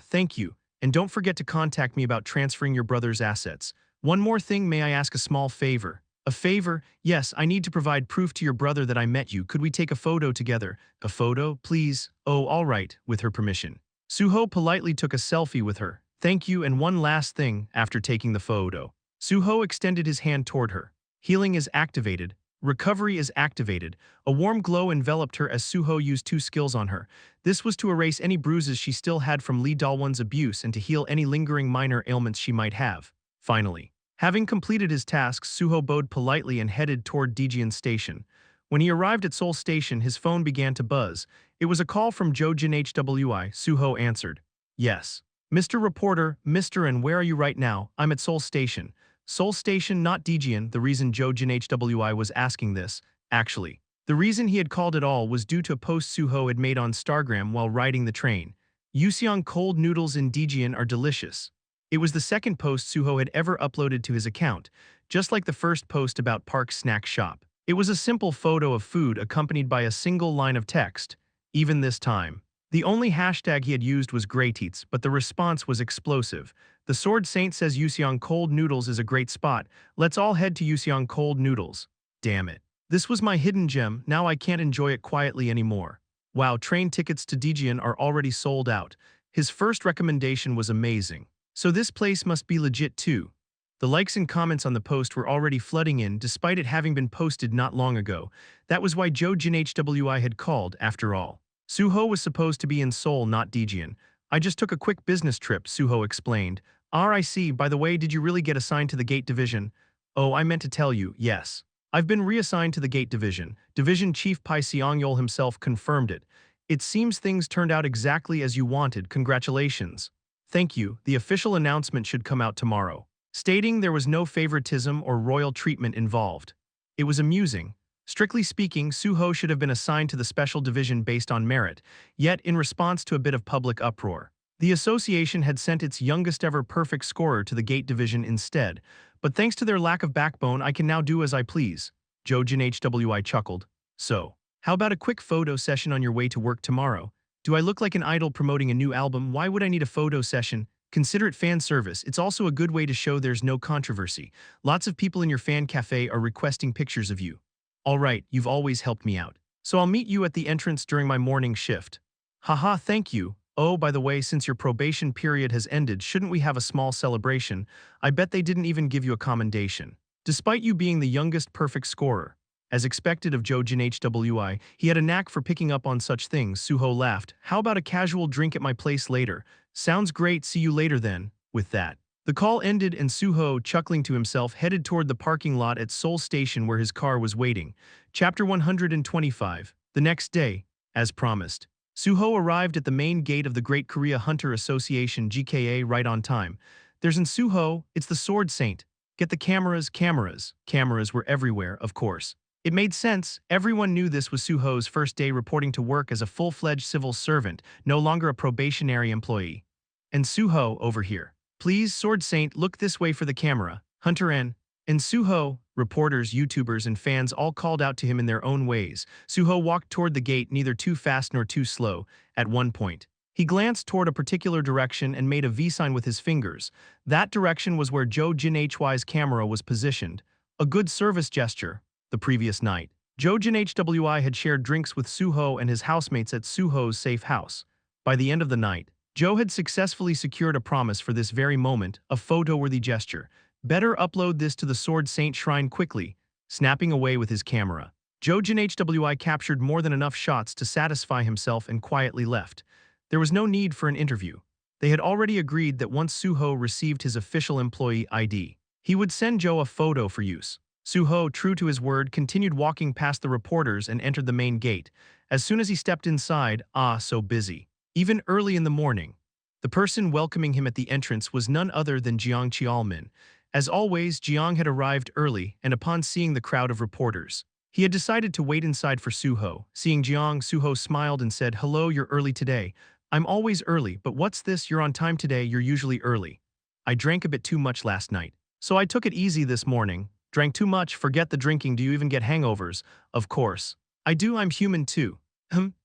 A: Thank you. And don't forget to contact me about transferring your brother's assets. One more thing, may I ask a small favor? "A favor? Yes, I need to provide proof to your brother that I met you. Could we take a photo together?" "A photo, please?" "Oh, all right, with her permission." Su-ho politely took a selfie with her. "Thank you, and one last thing." After taking the photo, Su-ho extended his hand toward her. Healing is activated. Recovery is activated. A warm glow enveloped her as Su-ho used two skills on her. This was to erase any bruises she still had from Lee Dal-won's abuse and to heal any lingering minor ailments she might have. Finally, Having completed his tasks, Su-ho bowed politely and headed toward Dejian Station. When he arrived at Seoul Station, his phone began to buzz. It was a call from Jojin Hwi. Su-ho answered. Yes. Mr. Reporter, Mr. And where are you right now? I'm at Seoul Station. Seoul Station, not Dejian. The reason Jojin Hwi was asking this, actually. The reason he had called at all was due to a post Su-ho had made on Stargram while riding the train. Yuseong cold noodles in Dejian are delicious. It was the second post Su-ho had ever uploaded to his account, just like the first post about Park's snack shop. It was a simple photo of food accompanied by a single line of text. Even this time, the only hashtag he had used was Greyteats, but the response was explosive. The Sword Saint says Yuseong cold noodles is a great spot. Let's all head to Yuseong cold noodles. Damn it. This was my hidden gem, now I can't enjoy it quietly anymore. Wow, train tickets to Dejian are already sold out. His first recommendation was amazing. So this place must be legit too. The likes and comments on the post were already flooding in despite it having been posted not long ago. That was why Jojin Hwi had called, after all. Su-ho was supposed to be in Seoul, not Dejian. I just took a quick business trip, Su-ho explained. I see. By the way, did you really get assigned to the Gate Division? Oh, I meant to tell you, yes. I've been reassigned to the Gate Division. Division Chief Pai Seong-yeol himself confirmed it. It seems things turned out exactly as you wanted. Congratulations. Thank you. The official announcement should come out tomorrow, stating there was no favoritism or royal treatment involved. It was amusing. Strictly speaking, Su-ho should have been assigned to the special division based on merit, yet in response to a bit of public uproar, the association had sent its youngest ever perfect scorer to the Gate Division instead. But thanks to their lack of backbone, I can now do as I please. Jojin Hwi chuckled. So, how about a quick photo session on your way to work tomorrow? Do I look like an idol promoting a new album? Why would I need a photo session? Consider it fan service. It's also a good way to show there's no controversy. Lots of people in your fan cafe are requesting pictures of you. All right, you've always helped me out. So I'll meet you at the entrance during my morning shift. Haha, thank you. Oh, by the way, since your probation period has ended, shouldn't we have a small celebration? I bet they didn't even give you a commendation. Despite you being the youngest perfect scorer. As expected of Jojin Hwi, he had a knack for picking up on such things. Su-ho laughed. How about a casual drink at my place later? Sounds great, see you later then. With that, the call ended and Su-ho, chuckling to himself, headed toward the parking lot at Seoul Station where his car was waiting. Chapter 125. The next day, as promised, Su-ho arrived at the main gate of the Great Korea Hunter Association GKA right on time. There's in Su-ho, it's the Sword Saint. Get the cameras. Cameras were everywhere, of course. It made sense. Everyone knew this was Su-ho's first day reporting to work as a full-fledged civil servant, no longer a probationary employee. And Su-ho, over here. Please, Sword Saint, look this way for the camera. Hunter and Su-ho, reporters, YouTubers, and fans all called out to him in their own ways. Su-ho walked toward the gate, neither too fast nor too slow. At one point, he glanced toward a particular direction and made a V sign with his fingers. That direction was where Jojin Hwi's camera was positioned. A good service gesture. The previous night, Jojin Hwi had shared drinks with Su-ho and his housemates at Su-ho's safe house. By the end of the night, Joe had successfully secured a promise for this very moment, a photo-worthy gesture. Better upload this to the Sword Saint Shrine quickly. Snapping away with his camera, Jojin Hwi captured more than enough shots to satisfy himself and quietly left. There was no need for an interview. They had already agreed that once Su-ho received his official employee ID, he would send Joe a photo for use. Su-ho, true to his word, continued walking past the reporters and entered the main gate. As soon as he stepped inside, so busy. Even early in the morning, the person welcoming him at the entrance was none other than Jiang Qialmin. As always, Jiang had arrived early, and upon seeing the crowd of reporters, he had decided to wait inside for Su-ho. Seeing Jiang, Su-ho smiled and said, "Hello, you're early today." "I'm always early, but what's this? You're on time today, you're usually early." "I drank a bit too much last night, so I took it easy this morning." "Drank too much? Forget the drinking. Do you even get hangovers?" "Of course. I do, I'm human too."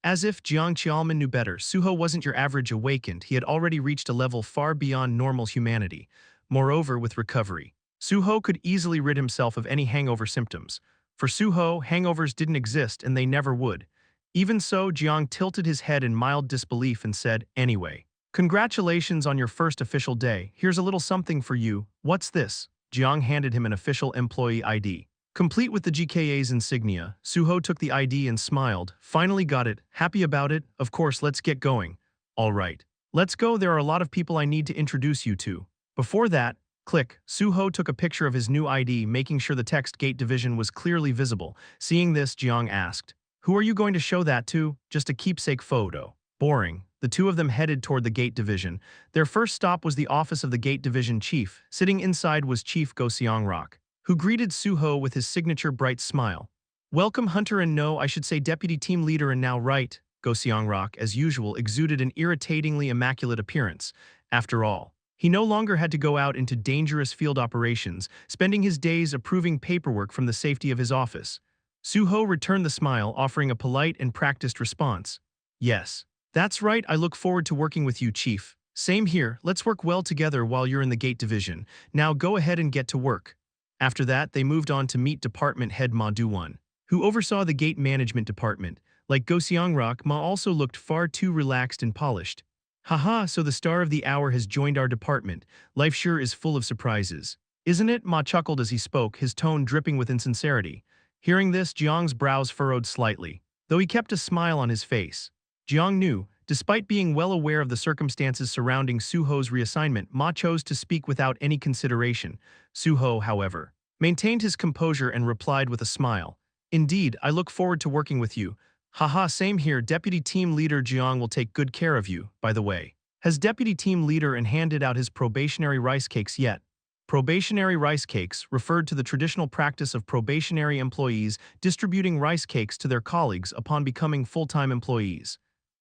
A: As if Jiang Qialmin knew better, Su-ho wasn't your average awakened. He had already reached a level far beyond normal humanity. Moreover, with recovery, Su-ho could easily rid himself of any hangover symptoms. For Su-ho, hangovers didn't exist and they never would. Even so, Jiang tilted his head in mild disbelief and said, "Anyway, congratulations on your first official day. Here's a little something for you." "What's this?" Jiang handed him an official employee ID. Complete with the GKA's insignia, Su-ho took the ID and smiled. "Finally got it. Happy about it? Of course, let's get going." "All right. Let's go. There are a lot of people I need to introduce you to." Before that, Click. Su-ho took a picture of his new ID, making sure the text gate division was clearly visible. Seeing this, Jiang asked, "Who are you going to show that to? Just a keepsake photo." Boring. The two of them headed toward the gate division. Their first stop was the office of the gate division chief. Sitting inside was Chief Go Seongrok, who greeted Su-ho with his signature bright smile. "Welcome, Hunter, and no, I should say deputy team leader and now right." Go Seongrok, as usual, exuded an irritatingly immaculate appearance. After all, he no longer had to go out into dangerous field operations, spending his days approving paperwork from the safety of his office. Su-ho returned the smile, offering a polite and practiced response. "Yes. That's right, I look forward to working with you, Chief. Same here, let's work well together while you're in the gate division. Now go ahead and get to work." After that, they moved on to meet Department Head Ma Du-won, who oversaw the gate management department. Like Go Seongrok, Ma also looked far too relaxed and polished. "Haha, so the star of the hour has joined our department. Life sure is full of surprises. Isn't it?" Ma chuckled as he spoke, his tone dripping with insincerity. Hearing this, Jiang's brows furrowed slightly, though he kept a smile on his face. Jiang knew, despite being well aware of the circumstances surrounding Su-ho's reassignment, Ma chose to speak without any consideration. Su-ho, however, maintained his composure and replied with a smile. "Indeed, I look forward to working with you. Haha, same here. Deputy Team Leader Jiang will take good care of you, by the way. Has Deputy Team Leader handed out his probationary rice cakes yet?" Probationary rice cakes referred to the traditional practice of probationary employees distributing rice cakes to their colleagues upon becoming full-time employees.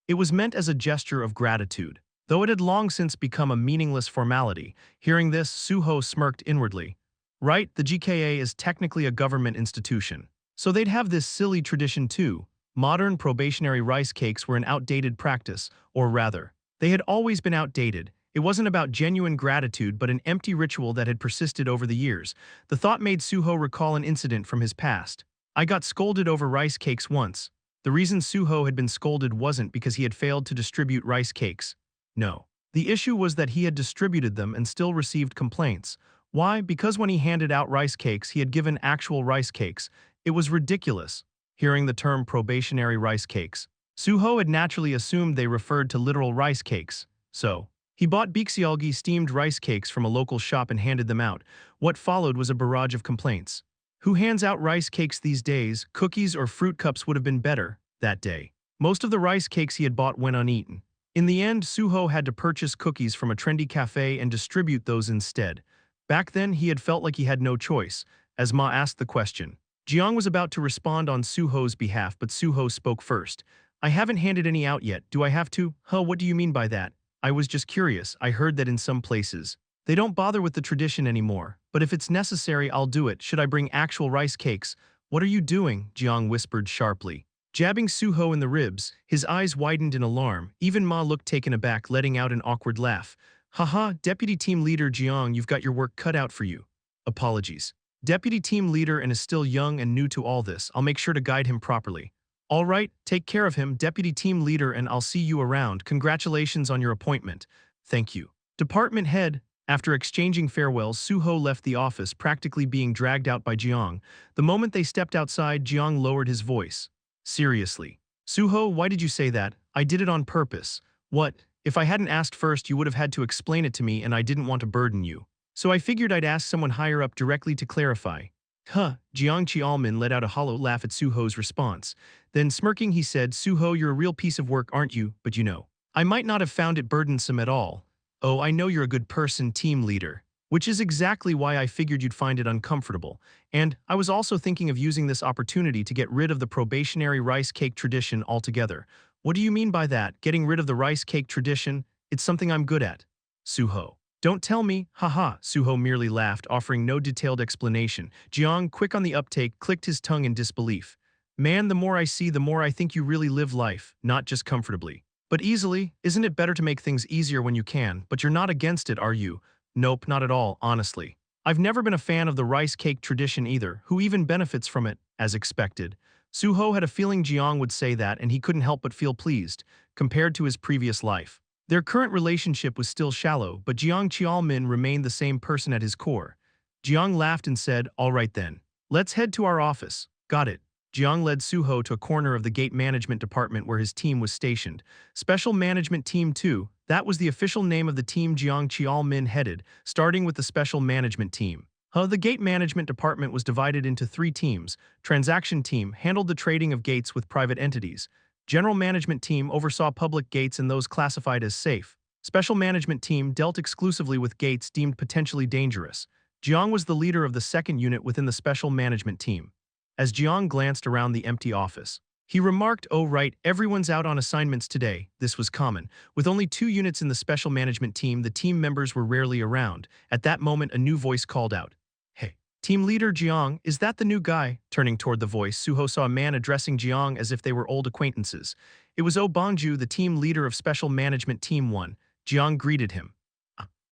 A: It was meant as a gesture of gratitude, though it had long since become a meaningless formality. Hearing this, Su-ho smirked inwardly. Right, the GKA is technically a government institution, so they'd have this silly tradition too. Modern probationary rice cakes were an outdated practice, or rather, they had always been outdated. It wasn't about genuine gratitude but an empty ritual that had persisted over the years. The thought made Su-ho recall an incident from his past. "I got scolded over rice cakes once." The reason Su-ho had been scolded wasn't because he had failed to distribute rice cakes. No. The issue was that he had distributed them and still received complaints. Why? Because when he handed out rice cakes, he had given actual rice cakes. It was ridiculous. Hearing the term probationary rice cakes, Su-ho had naturally assumed they referred to literal rice cakes. So, he bought Bixialgi steamed rice cakes from a local shop and handed them out. What followed was a barrage of complaints. Who hands out rice cakes these days? Cookies or fruit cups would have been better that day. Most of the rice cakes he had bought went uneaten. In the end, Su-ho had to purchase cookies from a trendy cafe and distribute those instead. Back then, he had felt like he had no choice. As Ma asked the question, Jiang was about to respond on Su-ho's behalf, but Su-ho spoke first. "I haven't handed any out yet. Do I have to?" "Huh, what do you mean by that?" "I was just curious. I heard that in some places they don't bother with the tradition anymore, but if it's necessary, I'll do it. Should I bring actual rice cakes?" "What are you doing?" Jiang whispered sharply. Jabbing Su-ho in the ribs, his eyes widened in alarm. Even Ma looked taken aback, letting out an awkward laugh. "Haha, Deputy Team Leader Jiang, you've got your work cut out for you." "Apologies. Deputy Team Leader and is still young and new to all this. I'll make sure to guide him properly." "All right, take care of him, Deputy Team Leader, and I'll see you around. Congratulations on your appointment." "Thank you." Department Head. After exchanging farewells, Su-ho left the office, practically being dragged out by Jiang. The moment they stepped outside, Jiang lowered his voice. "Seriously. Su-ho, why did you say that? I did it on purpose." "What? If I hadn't asked first, you would have had to explain it to me, and I didn't want to burden you. So I figured I'd ask someone higher up directly to clarify." "Huh." Jiang Qiaomin let out a hollow laugh at Su-ho's response. Then, smirking, he said, "Su-ho, you're a real piece of work, aren't you? But you know, I might not have found it burdensome at all." "Oh, I know you're a good person, team leader. Which is exactly why I figured you'd find it uncomfortable. And I was also thinking of using this opportunity to get rid of the probationary rice cake tradition altogether." "What do you mean by that? Getting rid of the rice cake tradition? It's something I'm good at." Su-ho. "Don't tell me." "Haha." Su-ho merely laughed, offering no detailed explanation. Jiang, quick on the uptake, clicked his tongue in disbelief. "Man, the more I see, the more I think you really live life, not just comfortably, but easily. Isn't it better to make things easier when you can? But you're not against it, are you?" "Nope, not at all, honestly. I've never been a fan of the rice cake tradition either. Who even benefits from it?" As expected. Su-ho had a feeling Jiang would say that, and he couldn't help but feel pleased, compared to his previous life. Their current relationship was still shallow, but Jiang Qiaomin remained the same person at his core. Jiang laughed and said, "All right then. Let's head to our office." "Got it." Jiang led Su-ho to a corner of the gate management department where his team was stationed. Special Management Team 2, that was the official name of the team Jiang Qiao-min headed, starting with the Special Management Team. The gate management department was divided into 3 teams. Transaction Team handled the trading of gates with private entities. General Management Team oversaw public gates and those classified as safe. Special Management Team dealt exclusively with gates deemed potentially dangerous. Jiang was the leader of the second unit within the Special Management Team. As Jiang glanced around the empty office, he remarked, "Oh right, everyone's out on assignments today." This was common. With only 2 units in the Special Management Team, the team members were rarely around. At that moment, a new voice called out, "Hey, Team Leader Jiang, is that the new guy?" Turning toward the voice, Su-ho saw a man addressing Jiang as if they were old acquaintances. It was Oh Bangju, the team leader of Special Management Team 1. Jiang greeted him.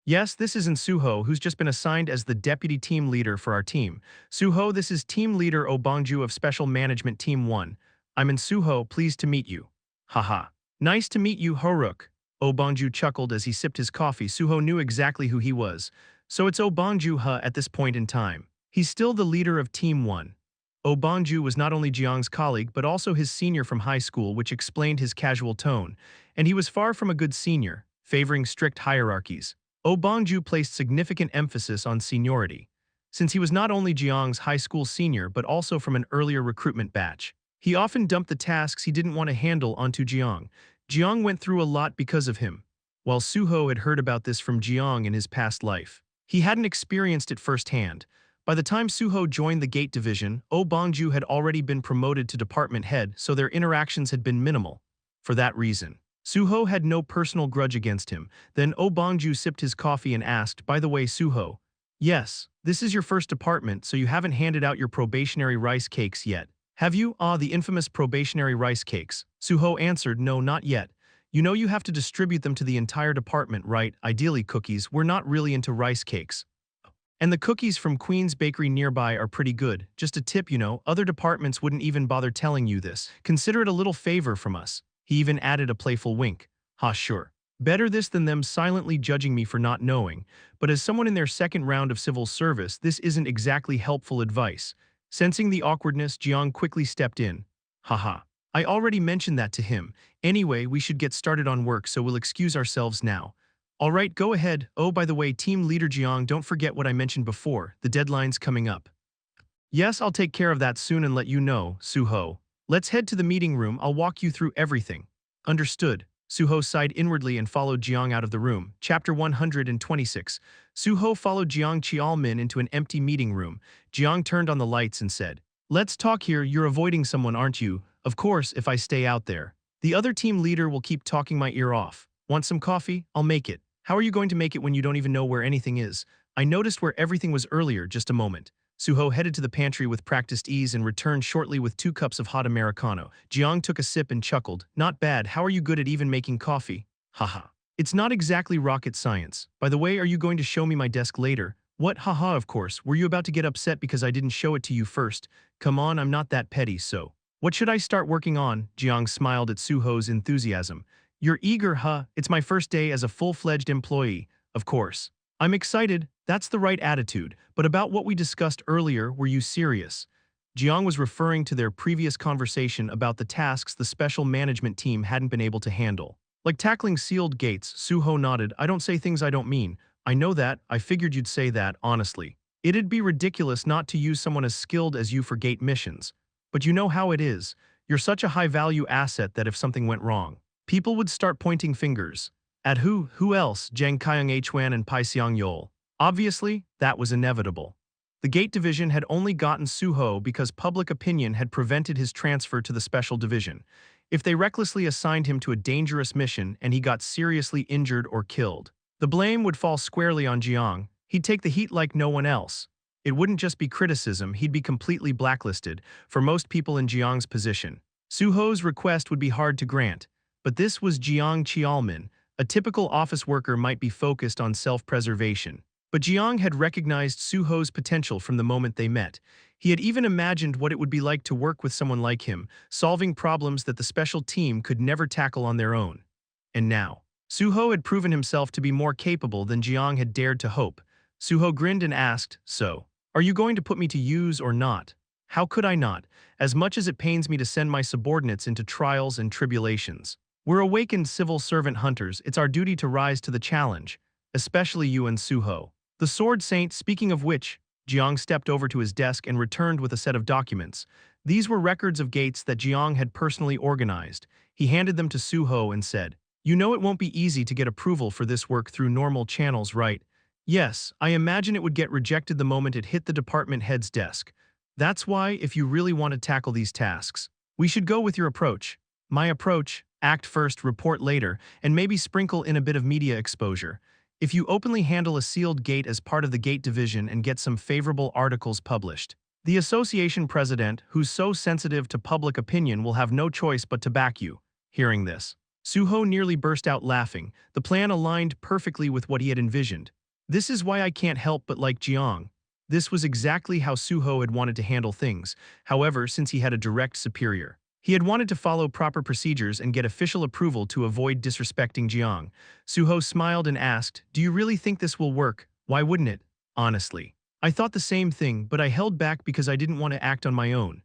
A: "Yes, this is Ahn Su-ho, who's just been assigned as the deputy team leader for our team. Su-ho, this is team leader Oh Bangju of Special Management Team 1. I'm Ahn Su-ho, pleased to meet you." "Haha. Nice to meet you, Horuk." Oh Bangju chuckled as he sipped his coffee. Su-ho knew exactly who he was. So it's Oh Bangju at this point in time. He's still the leader of Team 1. Oh Bangju was not only Jiang's colleague but also his senior from high school, which explained his casual tone. And he was far from a good senior, favoring strict hierarchies. Oh Bangju placed significant emphasis on seniority, since he was not only Jiang's high school senior but also from an earlier recruitment batch. He often dumped the tasks he didn't want to handle onto Jiang. Jiang went through a lot because of him. While Su-ho had heard about this from Jiang in his past life, he hadn't experienced it firsthand. By the time Su-ho joined the Gate Division, Oh Bangju had already been promoted to department head, so their interactions had been minimal. For that reason, Su-ho had no personal grudge against him. Then Oh Bangju sipped his coffee and asked, "By the way, Su-ho, yes, this is your first department, so you haven't handed out your probationary rice cakes yet, have you?" "Ah, the infamous probationary rice cakes." Su-ho answered, "No, not yet. You know you have to distribute them to the entire department, right? Ideally cookies. We're not really into rice cakes. And the cookies from Queen's Bakery nearby are pretty good. Just a tip, other departments wouldn't even bother telling you this. Consider it a little favor from us." He even added a playful wink. "Ha, sure. Better this than them silently judging me for not knowing. But as someone in their second round of civil service, this isn't exactly helpful advice." Sensing the awkwardness, Jiang quickly stepped in. "Haha. I already mentioned that to him. Anyway, we should get started on work, so we'll excuse ourselves now." "All right, go ahead. Oh, by the way, Team Leader Jiang, don't forget what I mentioned before. The deadline's coming up." "Yes, I'll take care of that soon and let you know, Su-ho. Let's head to the meeting room. I'll walk you through everything." "Understood." Su-ho sighed inwardly and followed Jiang out of the room. Chapter 126. Su-ho followed Jiang Qiao-min into an empty meeting room. Jiang turned on the lights and said, "Let's talk here. You're avoiding someone, aren't you?" "Of course, if I stay out there. The other team leader will keep talking my ear off. Want some coffee? I'll make it." "How are you going to make it when you don't even know where anything is?" "I noticed where everything was earlier, just a moment." Su-ho headed to the pantry with practiced ease and returned shortly with 2 cups of hot Americano. Jiang took a sip and chuckled. "Not bad. How are you good at even making coffee?" "Haha. It's not exactly rocket science. By the way, are you going to show me my desk later?" "What? Haha, of course. Were you about to get upset because I didn't show it to you first?" "Come on, I'm not that petty, so." "What should I start working on?" Jiang smiled at Su-ho's enthusiasm. "You're eager, huh? It's my first day as a full-fledged employee." "Of course. I'm excited. That's the right attitude. But about what we discussed earlier, were you serious?" Jiang was referring to their previous conversation about the tasks the special management team hadn't been able to handle. Like tackling sealed gates, Su-ho nodded. "I don't say things I don't mean. I know that. I figured you'd say that, honestly. It'd be ridiculous not to use someone as skilled as you for gate missions. But you know how it is. You're such a high-value asset that if something went wrong, people would start pointing fingers. At who? Who else? Zhang Kyung Hwan and Pai Xiang Yol. Obviously, that was inevitable. The Gate Division had only gotten Su-ho because public opinion had prevented his transfer to the Special Division. If they recklessly assigned him to a dangerous mission and he got seriously injured or killed, the blame would fall squarely on Jiang. He'd take the heat like no one else. It wouldn't just be criticism, he'd be completely blacklisted. For most people in Jiang's position, Su-ho's request would be hard to grant. But this was Jiang Qiao-min. A typical office worker might be focused on self-preservation. But Jiang had recognized Su-ho's potential from the moment they met. He had even imagined what it would be like to work with someone like him, solving problems that the special team could never tackle on their own. And now, Su-ho had proven himself to be more capable than Jiang had dared to hope. Su-ho grinned and asked, "So, are you going to put me to use or not?" How could I not? As much as it pains me to send my subordinates into trials and tribulations. We're awakened civil servant hunters, it's our duty to rise to the challenge, especially you and Su-ho. The Sword Saint, speaking of which, Jiang stepped over to his desk and returned with a set of documents. These were records of gates that Jiang had personally organized. He handed them to Su-ho and said, "You know it won't be easy to get approval for this work through normal channels, right? Yes, I imagine it would get rejected the moment it hit the department head's desk. That's why, if you really want to tackle these tasks, we should go with your approach. My approach, act first, report later, and maybe sprinkle in a bit of media exposure. If you openly handle a sealed gate as part of the gate division and get some favorable articles published, the association president, who's so sensitive to public opinion, will have no choice but to back you." Hearing this, Su-ho nearly burst out laughing. The plan aligned perfectly with what he had envisioned. This is why I can't help but like Jiang. This was exactly how Su-ho had wanted to handle things. However, since he had a direct superior, he had wanted to follow proper procedures and get official approval to avoid disrespecting Jiang. Su-ho smiled and asked, "Do you really think this will work? Why wouldn't it?" "Honestly, I thought the same thing, but I held back because I didn't want to act on my own."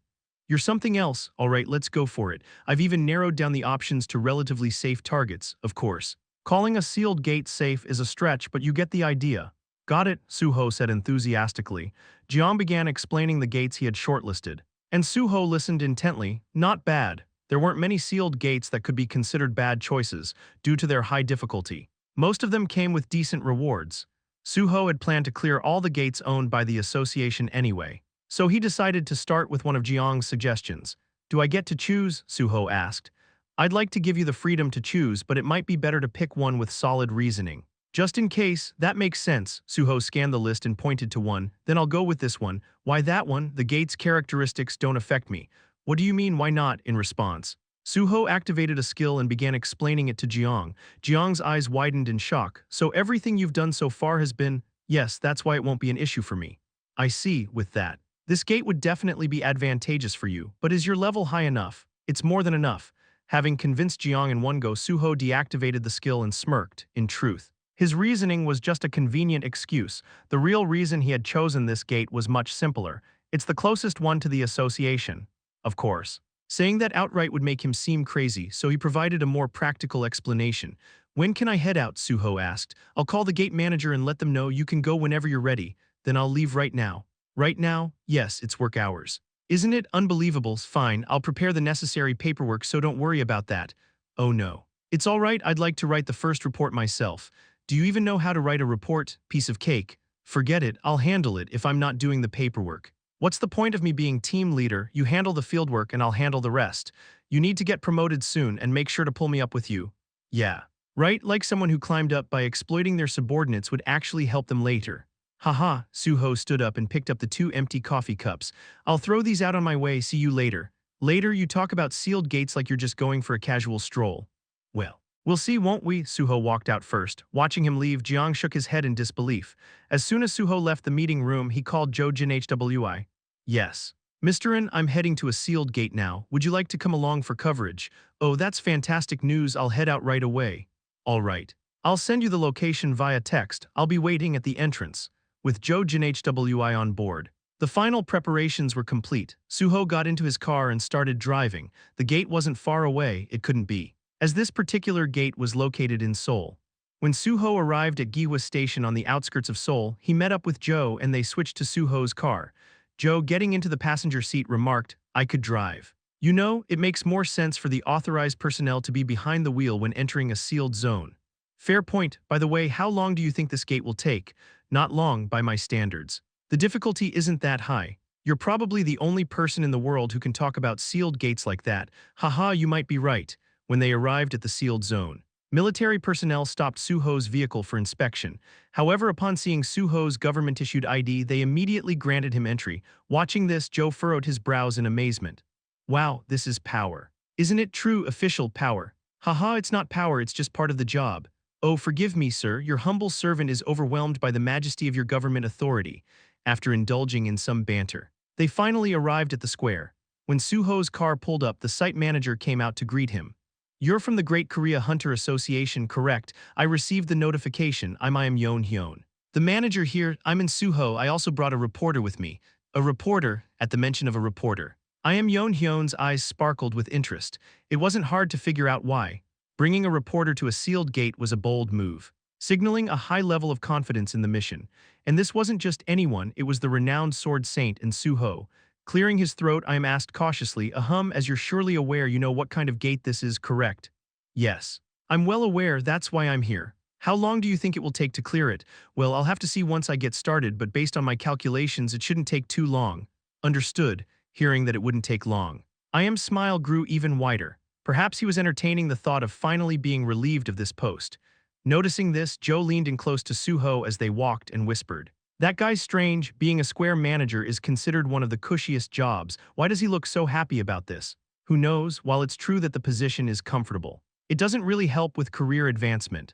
A: "You're something else. All right, let's go for it. I've even narrowed down the options to relatively safe targets, of course. Calling a sealed gate safe is a stretch, but you get the idea." "Got it," Su-ho said enthusiastically. Jiang began explaining the gates he had shortlisted, and Su-ho listened intently. Not bad. There weren't many sealed gates that could be considered bad choices due to their high difficulty. Most of them came with decent rewards. Su-ho had planned to clear all the gates owned by the association anyway, so he decided to start with one of Jiang's suggestions. "Do I get to choose?" Su-ho asked. "I'd like to give you the freedom to choose, but it might be better to pick one with solid reasoning." "Just in case, that makes sense." Su-ho scanned the list and pointed to one. "Then I'll go with this one." "Why that one? The gate's characteristics don't affect me." "What do you mean, why not?" In response, Su-ho activated a skill and began explaining it to Jiang. Jiang's eyes widened in shock. "So everything you've done so far has been—" "Yes, that's why it won't be an issue for me." "I see, with that. This gate would definitely be advantageous for you, but is your level high enough?" "It's more than enough." Having convinced Jiang in one go, Su-ho deactivated the skill and smirked. In truth, his reasoning was just a convenient excuse. The real reason he had chosen this gate was much simpler. It's the closest one to the association. Of course, saying that outright would make him seem crazy, so he provided a more practical explanation. "When can I head out?" Su-ho asked. "I'll call the gate manager and let them know you can go whenever you're ready. Then I'll leave right now." "Right now?" "Yes, it's work hours." "Isn't it unbelievable?" "Fine, I'll prepare the necessary paperwork, so don't worry about that." "Oh no. It's all right, I'd like to write the first report myself." "Do you even know how to write a report?" "Piece of cake." "Forget it, I'll handle it if I'm not doing the paperwork." "What's the point of me being team leader? You handle the fieldwork and I'll handle the rest. You need to get promoted soon and make sure to pull me up with you." "Yeah. Right, like someone who climbed up by exploiting their subordinates would actually help them later." "Haha," Su-ho stood up and picked up the 2 empty coffee cups. "I'll throw these out on my way, see you later." "Later, you talk about sealed gates like you're just going for a casual stroll." "Well, we'll see, won't we?" Su-ho walked out first. Watching him leave, Jiang shook his head in disbelief. As soon as Su-ho left the meeting room, he called Jo Jin Hwi. "Yes. Mr. Ahn, I'm heading to a sealed gate now. Would you like to come along for coverage?" "Oh, that's fantastic news. I'll head out right away." "All right. I'll send you the location via text. I'll be waiting at the entrance." With Jo Jin Hwi on board, the final preparations were complete. Su-ho got into his car and started driving. The gate wasn't far away, it couldn't be, as this particular gate was located in Seoul. When Su-ho arrived at Gihwa Station on the outskirts of Seoul, he met up with Jo and they switched to Su-ho's car. Jo, getting into the passenger seat, remarked, "I could drive. You know, it makes more sense for the authorized personnel to be behind the wheel when entering a sealed zone." "Fair point. By the way, how long do you think this gate will take?" "Not long, by my standards. The difficulty isn't that high. You're probably the only person in the world who can talk about sealed gates like that." "Haha, you might be right." When they arrived at the sealed zone, military personnel stopped Su-ho's vehicle for inspection. However, upon seeing Su-ho's government-issued ID, they immediately granted him entry. Watching this, Jo furrowed his brows in amazement. "Wow, this is power. Isn't it true official power?" "Haha, it's not power, it's just part of the job." "Oh, forgive me, sir, your humble servant is overwhelmed by the majesty of your government authority." After indulging in some banter, they finally arrived at the square. When Su-ho's car pulled up, the site manager came out to greet him. "You're from the Great Korea Hunter Association, correct? I received the notification. I am Yoon Hyun. The manager here. I'm in Su-ho. I also brought a reporter with me." A reporter, at the mention of a reporter. I am Yoon Hyun's eyes sparkled with interest. It wasn't hard to figure out why. Bringing a reporter to a sealed gate was a bold move, signaling a high level of confidence in the mission. And this wasn't just anyone, it was the renowned sword saint Ahn Su-ho. Clearing his throat, I am asked cautiously, as you're surely aware you know what kind of gate this is, correct? Yes. I'm well aware, that's why I'm here. How long do you think it will take to clear it? Well, I'll have to see once I get started, but based on my calculations, it shouldn't take too long. Understood, hearing that it wouldn't take long. I.M.'s smile grew even wider. Perhaps he was entertaining the thought of finally being relieved of this post. Noticing this, Joe leaned in close to Su-ho as they walked and whispered. That guy's strange, being a square manager is considered one of the cushiest jobs. Why does he look so happy about this? Who knows, while it's true that the position is comfortable. It doesn't really help with career advancement.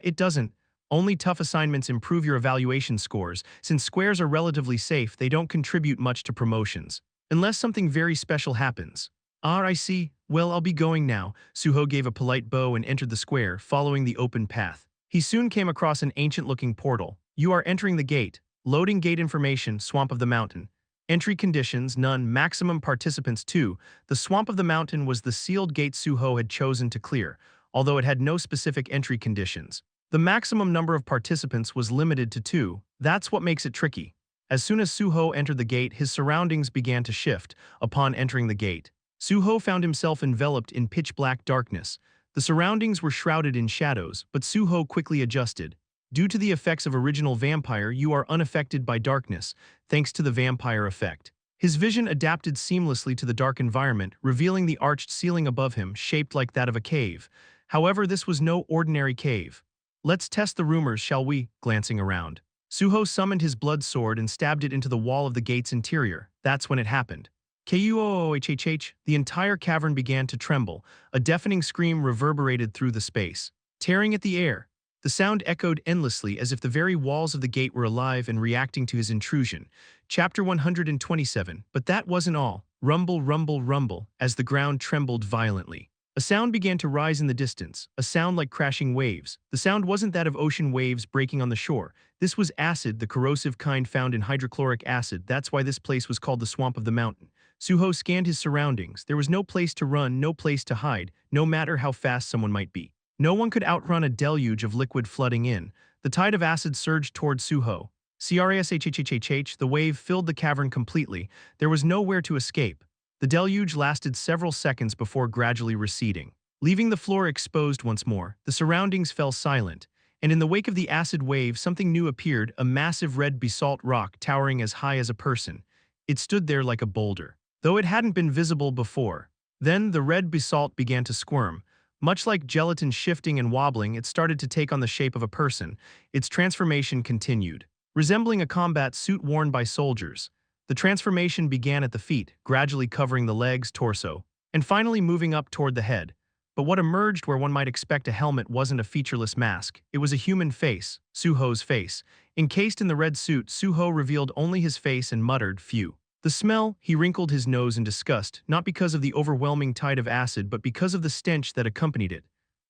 A: It doesn't. Only tough assignments improve your evaluation scores. Since squares are relatively safe, they don't contribute much to promotions. Unless something very special happens. I see. Well, I'll be going now. Su-ho gave a polite bow and entered the square, following the open path. He soon came across an ancient-looking portal. You are entering the gate. Loading gate information, Swamp of the Mountain. Entry conditions, none. Maximum participants, 2. The Swamp of the Mountain was the sealed gate Su-ho had chosen to clear, although it had no specific entry conditions. The maximum number of participants was limited to 2. That's what makes it tricky. As soon as Su-ho entered the gate, his surroundings began to shift. Upon entering the gate, Su-ho found himself enveloped in pitch-black darkness. The surroundings were shrouded in shadows, but Su-ho quickly adjusted. Due to the effects of original vampire, you are unaffected by darkness, thanks to the vampire effect. His vision adapted seamlessly to the dark environment, revealing the arched ceiling above him, shaped like that of a cave. However, this was no ordinary cave. Let's test the rumors, shall we? Glancing around, Su-ho summoned his blood sword and stabbed it into the wall of the gate's interior. That's when it happened. Kuohhh, the entire cavern began to tremble. A deafening scream reverberated through the space, tearing at the air. The sound echoed endlessly as if the very walls of the gate were alive and reacting to his intrusion. Chapter 127. But that wasn't all. Rumble, rumble, rumble, as the ground trembled violently. A sound began to rise in the distance, a sound like crashing waves. The sound wasn't that of ocean waves breaking on the shore. This was acid, the corrosive kind found in hydrochloric acid. That's why this place was called the Swamp of the Mountain. Su-ho scanned his surroundings. There was no place to run, no place to hide, no matter how fast someone might be. No one could outrun a deluge of liquid flooding in. The tide of acid surged toward Su-ho. The wave filled the cavern completely. There was nowhere to escape. The deluge lasted several seconds before gradually receding. Leaving the floor exposed once more, the surroundings fell silent, and in the wake of the acid wave something new appeared, a massive red basalt rock towering as high as a person. It stood there like a boulder, though it hadn't been visible before. Then the red basalt began to squirm. Much like gelatin shifting and wobbling, it started to take on the shape of a person. Its transformation continued, resembling a combat suit worn by soldiers. The transformation began at the feet, gradually covering the legs, torso, and finally moving up toward the head. But what emerged where one might expect a helmet wasn't a featureless mask. It was a human face, Su-ho's face. Encased in the red suit, Su-ho revealed only his face and muttered, "Phew." The smell, he wrinkled his nose in disgust, not because of the overwhelming tide of acid but because of the stench that accompanied it.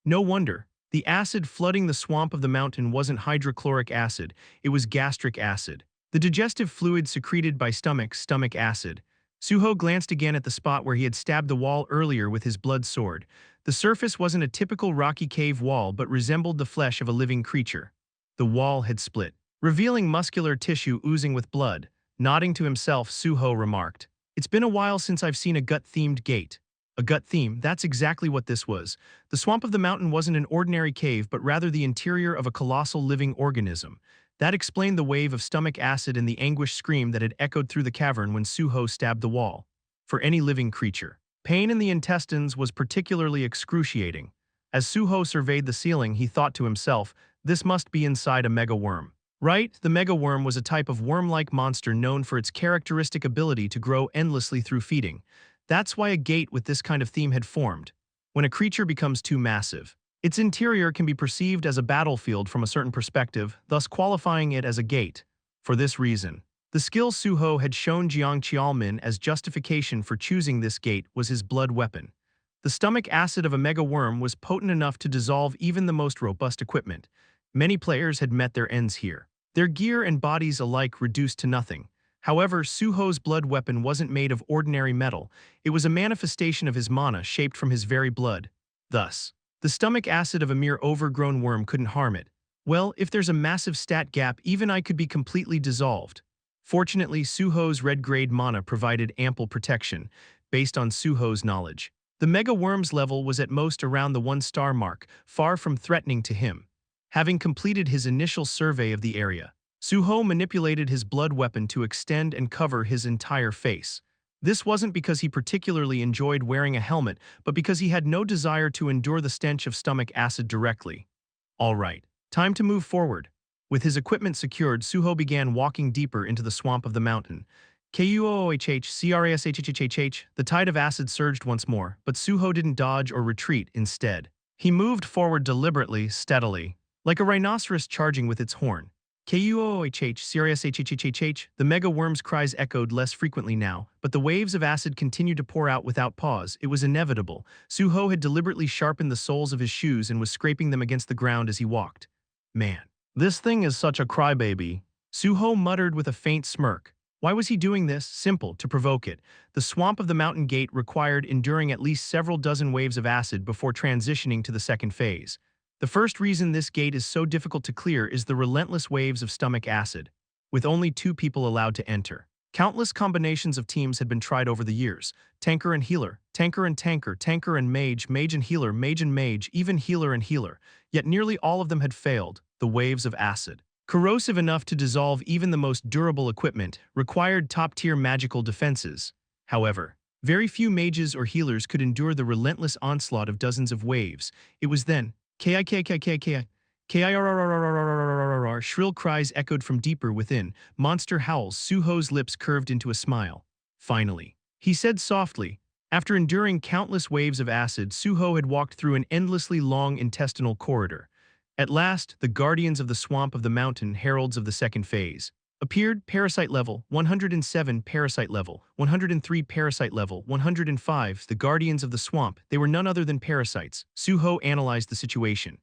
A: No wonder. The acid flooding the Swamp of the Mountain wasn't hydrochloric acid, it was gastric acid. The digestive fluid secreted by stomach acid. Su-ho glanced again at the spot where he had stabbed the wall earlier with his blood sword. The surface wasn't a typical rocky cave wall but resembled the flesh of a living creature. The wall had split, revealing muscular tissue oozing with blood. Nodding to himself, Su-ho remarked, "It's been a while since I've seen a gut-themed gate." A gut theme, that's exactly what this was. The Swamp of the Mountain wasn't an ordinary cave but rather the interior of a colossal living organism. That explained the wave of stomach acid and the anguished scream that had echoed through the cavern when Su-ho stabbed the wall. For any living creature, pain in the intestines was particularly excruciating. As Su-ho surveyed the ceiling, he thought to himself, this must be inside a mega-worm. Right, the mega-worm was a type of worm-like monster known for its characteristic ability to grow endlessly through feeding. That's why a gate with this kind of theme had formed. When a creature becomes too massive, its interior can be perceived as a battlefield from a certain perspective, thus qualifying it as a gate. For this reason, the skill Su-ho had shown Jiang Qiaomin as justification for choosing this gate was his blood weapon. The stomach acid of a mega-worm was potent enough to dissolve even the most robust equipment. Many players had met their ends here. Their gear and bodies alike reduced to nothing. However, Su-ho's blood weapon wasn't made of ordinary metal, it was a manifestation of his mana shaped from his very blood. Thus, the stomach acid of a mere overgrown worm couldn't harm it. Well, if there's a massive stat gap, even I could be completely dissolved. Fortunately, Su-ho's red-grade mana provided ample protection, based on Su-ho's knowledge. The Mega Worm's level was at most around the 1-star mark, far from threatening to him. Having completed his initial survey of the area, Su-ho manipulated his blood weapon to extend and cover his entire face. This wasn't because he particularly enjoyed wearing a helmet, but because he had no desire to endure the stench of stomach acid directly. All right, time to move forward. With his equipment secured, Su-ho began walking deeper into the swamp of the mountain. Kuohhcrashhhh, the tide of acid surged once more, but Su-ho didn't dodge or retreat instead. He moved forward deliberately, steadily, like a rhinoceros charging with its horn. Kuohhcrashhhh, the mega worm's cries echoed less frequently now, but the waves of acid continued to pour out without pause. It was inevitable. Su-ho had deliberately sharpened the soles of his shoes and was scraping them against the ground as he walked. Man, this thing is such a crybaby, Su-ho muttered with a faint smirk. Why was he doing this? Simple, to provoke it. The swamp of the mountain gate required enduring at least several dozen waves of acid before transitioning to the second phase. The first reason this gate is so difficult to clear is the relentless waves of stomach acid, with only 2 people allowed to enter. Countless combinations of teams had been tried over the years. Tanker and healer, tanker and tanker, tanker and mage, mage and healer, mage and mage, even healer and healer. Yet nearly all of them had failed. The waves of acid, corrosive enough to dissolve even the most durable equipment, required top-tier magical defenses. However, very few mages or healers could endure the relentless onslaught of dozens of waves. It was then, K-I-K-K-K-K-I, K-I-R-R-R-R-R-R-R-R, shrill cries echoed from deeper within, monster howls. Su-ho's lips curved into a smile. Finally, he said softly, after enduring countless waves of acid, Su-ho had walked through an endlessly long intestinal corridor. At last, the guardians of the swamp of the mountain, heralds of the second phase, appeared. Parasite level 107, parasite level 103, parasite level 105. The guardians of the swamp, they were none other than parasites. Su-ho analyzed the situation.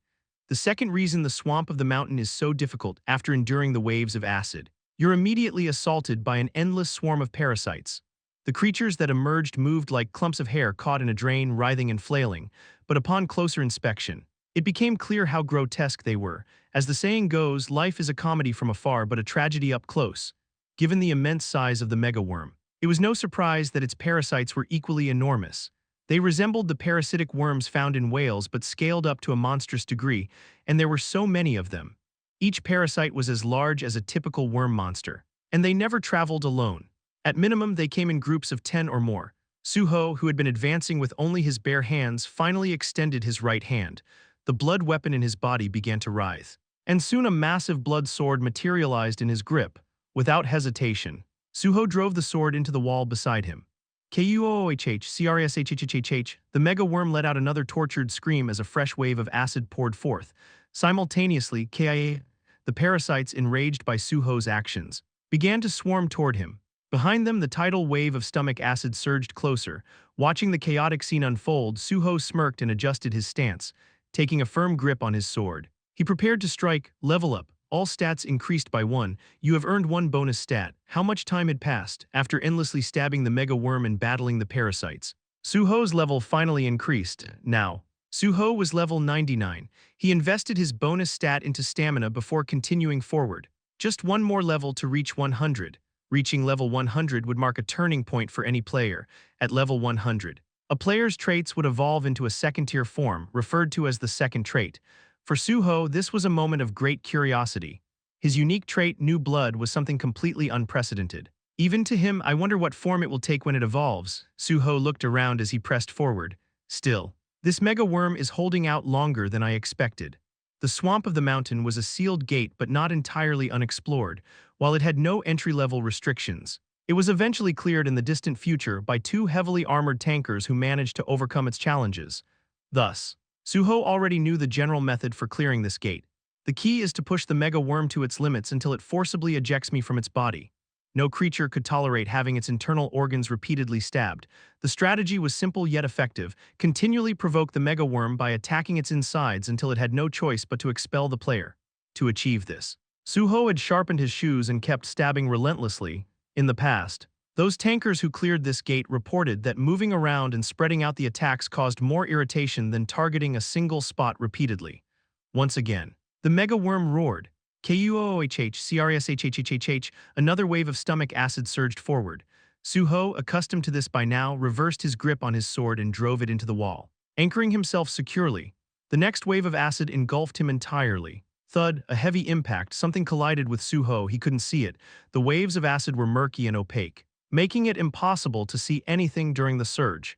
A: The second reason the swamp of the mountain is so difficult after enduring the waves of acid, you're immediately assaulted by an endless swarm of parasites. The creatures that emerged moved like clumps of hair caught in a drain, writhing and flailing, but upon closer inspection, it became clear how grotesque they were. As the saying goes, life is a comedy from afar but a tragedy up close. Given the immense size of the mega worm, it was no surprise that its parasites were equally enormous. They resembled the parasitic worms found in whales but scaled up to a monstrous degree, and there were so many of them. Each parasite was as large as a typical worm monster, and they never traveled alone. At minimum, they came in groups of 10 or more. Su-ho, who had been advancing with only his bare hands, finally extended his right hand. The blood weapon in his body began to writhe, and soon a massive blood sword materialized in his grip. Without hesitation, Su-ho drove the sword into the wall beside him. Kuohhcrashhhh, the mega worm let out another tortured scream as a fresh wave of acid poured forth. Simultaneously, KIA, the parasites, enraged by Su-ho's actions, began to swarm toward him. Behind them, the tidal wave of stomach acid surged closer. Watching the chaotic scene unfold, Su-ho smirked and adjusted his stance, taking a firm grip on his sword. He prepared to strike. Level up. All stats increased by 1. You have earned 1 bonus stat. How much time had passed after endlessly stabbing the mega worm and battling the parasites? Su-ho's level finally increased. Now, Su-ho was level 99. He invested his bonus stat into stamina before continuing forward. Just 1 more level to reach 100. Reaching level 100 would mark a turning point for any player. At level 100, a player's traits would evolve into a second-tier form, referred to as the second trait. For Su-ho, this was a moment of great curiosity. His unique trait, New Blood, was something completely unprecedented. Even to him, I wonder what form it will take when it evolves. Su-ho looked around as he pressed forward. Still, this mega worm is holding out longer than I expected. The swamp of the mountain was a sealed gate but not entirely unexplored. While it had no entry-level restrictions, it was eventually cleared in the distant future by 2 heavily armored tankers who managed to overcome its challenges. Thus, Su-ho already knew the general method for clearing this gate. The key is to push the mega worm to its limits until it forcibly ejects me from its body. No creature could tolerate having its internal organs repeatedly stabbed. The strategy was simple yet effective. Continually provoke the mega worm by attacking its insides until it had no choice but to expel the player. To achieve this, Su-ho had sharpened his shoes and kept stabbing relentlessly. In the past, those tankers who cleared this gate reported that moving around and spreading out the attacks caused more irritation than targeting a single spot repeatedly. Once again, the mega worm roared. KUOHH, another wave of stomach acid surged forward. Su-ho, accustomed to this by now, reversed his grip on his sword and drove it into the wall, anchoring himself securely. The next wave of acid engulfed him entirely. Thud, a heavy impact, something collided with Su-ho, he couldn't see it. The waves of acid were murky and opaque, making it impossible to see anything during the surge.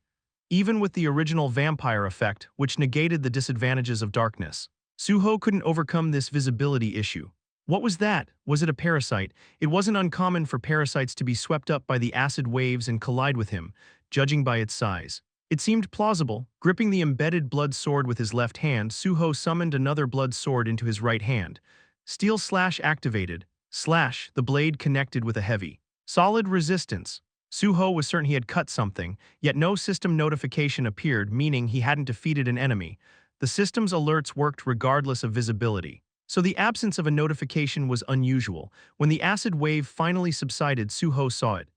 A: Even with the original vampire effect, which negated the disadvantages of darkness, Su-ho couldn't overcome this visibility issue. What was that? Was it a parasite? It wasn't uncommon for parasites to be swept up by the acid waves and collide with him, judging by its size. It seemed plausible. Gripping the embedded blood sword with his left hand, Su-ho summoned another blood sword into his right hand. Steel slash activated. Slash, the blade connected with a heavy, solid resistance. Su-ho was certain he had cut something, yet no system notification appeared, meaning he hadn't defeated an enemy. The system's alerts worked regardless of visibility, so the absence of a notification was unusual. When the acid wave finally subsided, Su-ho saw it.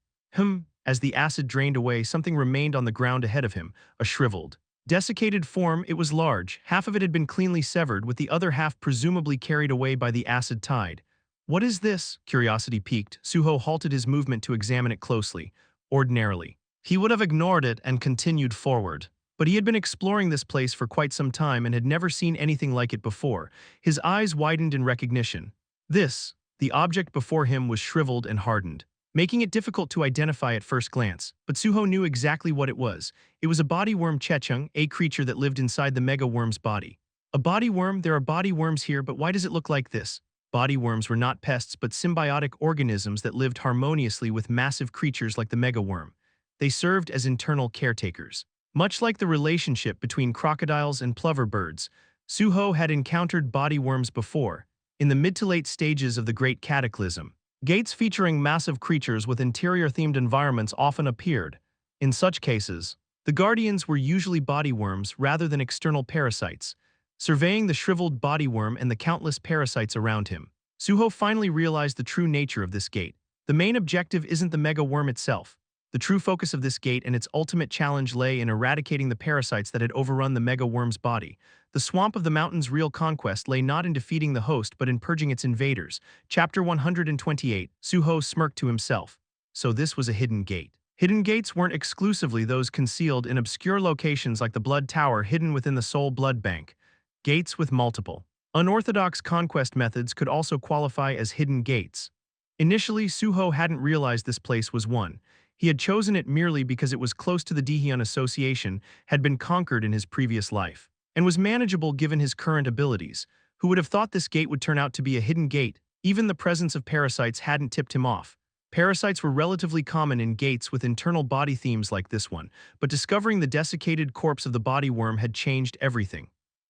A: As the acid drained away, something remained on the ground ahead of him, a shriveled, desiccated form. It was large. Half of it had been cleanly severed, with the other half presumably carried away by the acid tide. What is this? Curiosity piqued. Su-ho halted his movement to examine it closely. Ordinarily, he would have ignored it and continued forward. But he had been exploring this place for quite some time and had never seen anything like it before. His eyes widened in recognition. The object before him was shriveled and hardened, making it difficult to identify at first glance. But Su-ho knew exactly what it was. It was a body worm chechung, a creature that lived inside the mega worm's body. A body worm? There are body worms here, but why does it look like this? Body worms were not pests but symbiotic organisms that lived harmoniously with massive creatures like the mega worm. They served as internal caretakers. Much like the relationship between crocodiles and plover birds, Su-ho had encountered body worms before, in the mid to late stages of the Great Cataclysm. Gates featuring massive creatures with interior-themed environments often appeared. In such cases, the guardians were usually body worms rather than external parasites. Surveying the shriveled body worm and the countless parasites around him, Su-ho finally realized the true nature of this gate. The main objective isn't the mega worm itself. The true focus of this gate and its ultimate challenge lay in eradicating the parasites that had overrun the mega worm's body. The swamp of the mountain's real conquest lay not in defeating the host but in purging its invaders. Chapter 128. Su-ho smirked to himself. So this was a hidden gate. Hidden gates weren't exclusively those concealed in obscure locations like the Blood Tower hidden within the Soul Blood Bank. Gates with multiple, unorthodox conquest methods could also qualify as hidden gates. Initially, Su-ho hadn't realized this place was one. He had chosen it merely because it was close to the Daehyun Association, had been conquered in his previous life, and was manageable given his current abilities. Who would have thought this gate would turn out to be a hidden gate? Even the presence of parasites hadn't tipped him off. Parasites were relatively common in gates with internal body themes like this one, but discovering the desiccated corpse of the body worm had changed everything.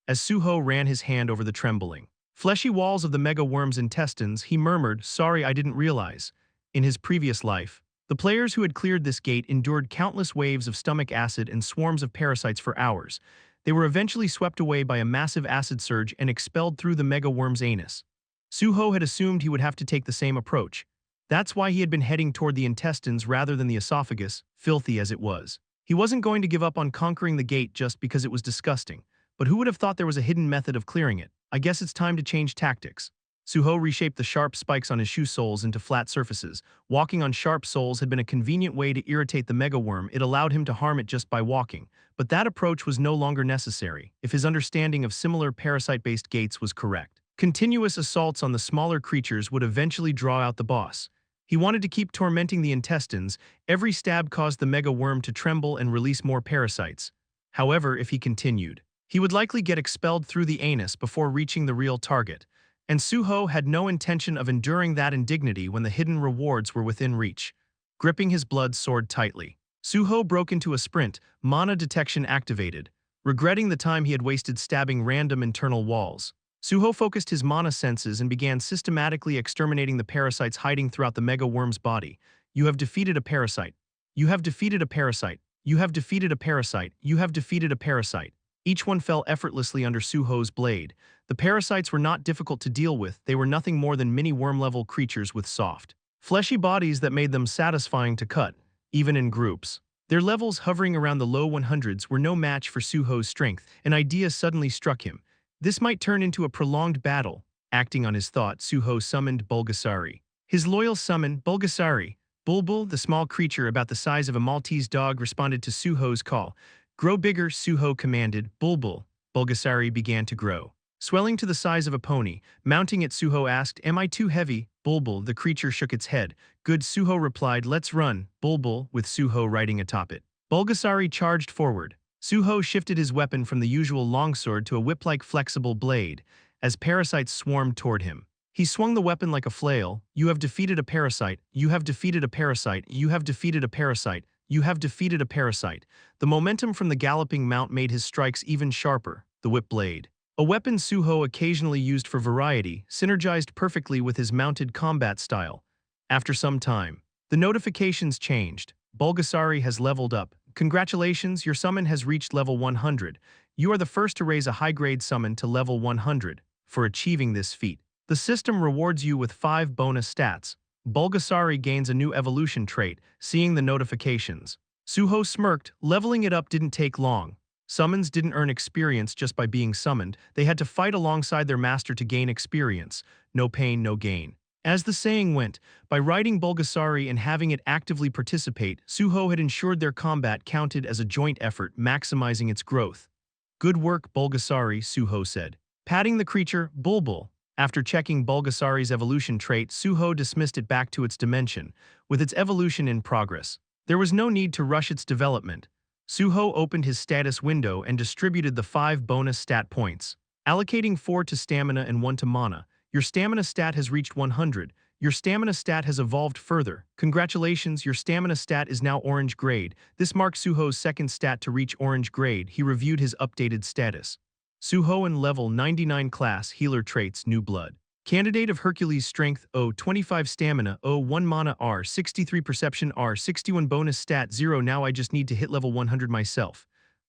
A: As Su-ho ran his hand over the trembling, fleshy walls of the mega worm's intestines, he murmured, "Sorry, I didn't realize." In his previous life, the players who had cleared this gate endured countless waves of stomach acid and swarms of parasites for hours. They were eventually swept away by a massive acid surge and expelled through the mega worm's anus. Su-ho had assumed he would have to take the same approach. That's why he had been heading toward the intestines rather than the esophagus, filthy as it was. He wasn't going to give up on conquering the gate just because it was disgusting. But who would have thought there was a hidden method of clearing it? I guess it's time to change tactics. Su-ho reshaped the sharp spikes on his shoe soles into flat surfaces. Walking on sharp soles had been a convenient way to irritate the mega worm. It allowed him to harm it just by walking. But that approach was no longer necessary, if his understanding of similar parasite-based gates was correct. Continuous assaults on the smaller creatures would eventually draw out the boss. He wanted to keep tormenting the intestines. Every stab caused the mega worm to tremble and release more parasites. However, if he continued, he would likely get expelled through the anus before reaching the real target. And Su-ho had no intention of enduring that indignity when the hidden rewards were within reach. Gripping his blood sword tightly, Su-ho broke into a sprint, mana detection activated. Regretting the time he had wasted stabbing random internal walls, Su-ho focused his mana senses and began systematically exterminating the parasites hiding throughout the mega worm's body. You have defeated a parasite. You have defeated a parasite. You have defeated a parasite. You have defeated a parasite. Each one fell effortlessly under Su-ho's blade. The parasites were not difficult to deal with. They were nothing more than mini worm-level creatures with soft, fleshy bodies that made them satisfying to cut, even in groups. Their levels hovering around the low 100s were no match for Su-ho's strength. An idea suddenly struck him. This might turn into a prolonged battle. Acting on his thought, Su-ho summoned Bulgasari. His loyal summon, Bulgasari. Bulbul, the small creature about the size of a Maltese dog, responded to Su-ho's call. Grow bigger, Su-ho commanded. Bulbul. Bulgasari began to grow. Swelling to the size of a pony, mounting it, Su-ho asked, "Am I too heavy?" Bulbul, the creature, shook its head. "Good," Su-ho replied. "Let's run." Bulbul, with Su-ho riding atop it. Bulgasari charged forward. Su-ho shifted his weapon from the usual longsword to a whip-like flexible blade, as parasites swarmed toward him. He swung the weapon like a flail. "You have defeated a parasite. You have defeated a parasite. You have defeated a parasite. You have defeated a parasite." The momentum from the galloping mount made his strikes even sharper. The whip blade, a weapon Su-ho occasionally used for variety, synergized perfectly with his mounted combat style. After some time, the notifications changed. Bulgasari has leveled up. Congratulations, your summon has reached level 100. You are the first to raise a high-grade summon to level 100. For achieving this feat, the system rewards you with 5 bonus stats. Bulgasari gains a new evolution trait, seeing the notifications. Su-ho smirked. Leveling it up didn't take long. Summons didn't earn experience just by being summoned. They had to fight alongside their master to gain experience. No pain, no gain. As the saying went, by riding Bulgasari and having it actively participate, Su-ho had ensured their combat counted as a joint effort, maximizing its growth. "Good work, Bulgasari," Su-ho said. Patting the creature, Bulbul. After checking Bulgasari's evolution trait, Su-ho dismissed it back to its dimension, with its evolution in progress. There was no need to rush its development. Su-ho opened his status window and distributed the 5 bonus stat points, allocating 4 to stamina and 1 to mana. Your stamina stat has reached 100. Your stamina stat has evolved further. Congratulations, your stamina stat is now orange grade. This marks Su-ho's second stat to reach orange grade. He reviewed his updated status. Su-ho in level 99 class, healer traits, new blood. Candidate of Hercules strength, 25 stamina, 1 mana, R63 perception, R61 bonus stat 0. Now I just need to hit level 100 myself.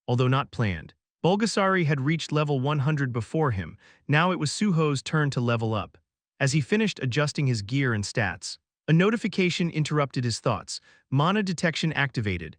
A: Although not planned. Bulgasari had reached level 100 before him. Now it was Su-ho's turn to level up. As he finished adjusting his gear and stats, a notification interrupted his thoughts. Mana detection activated.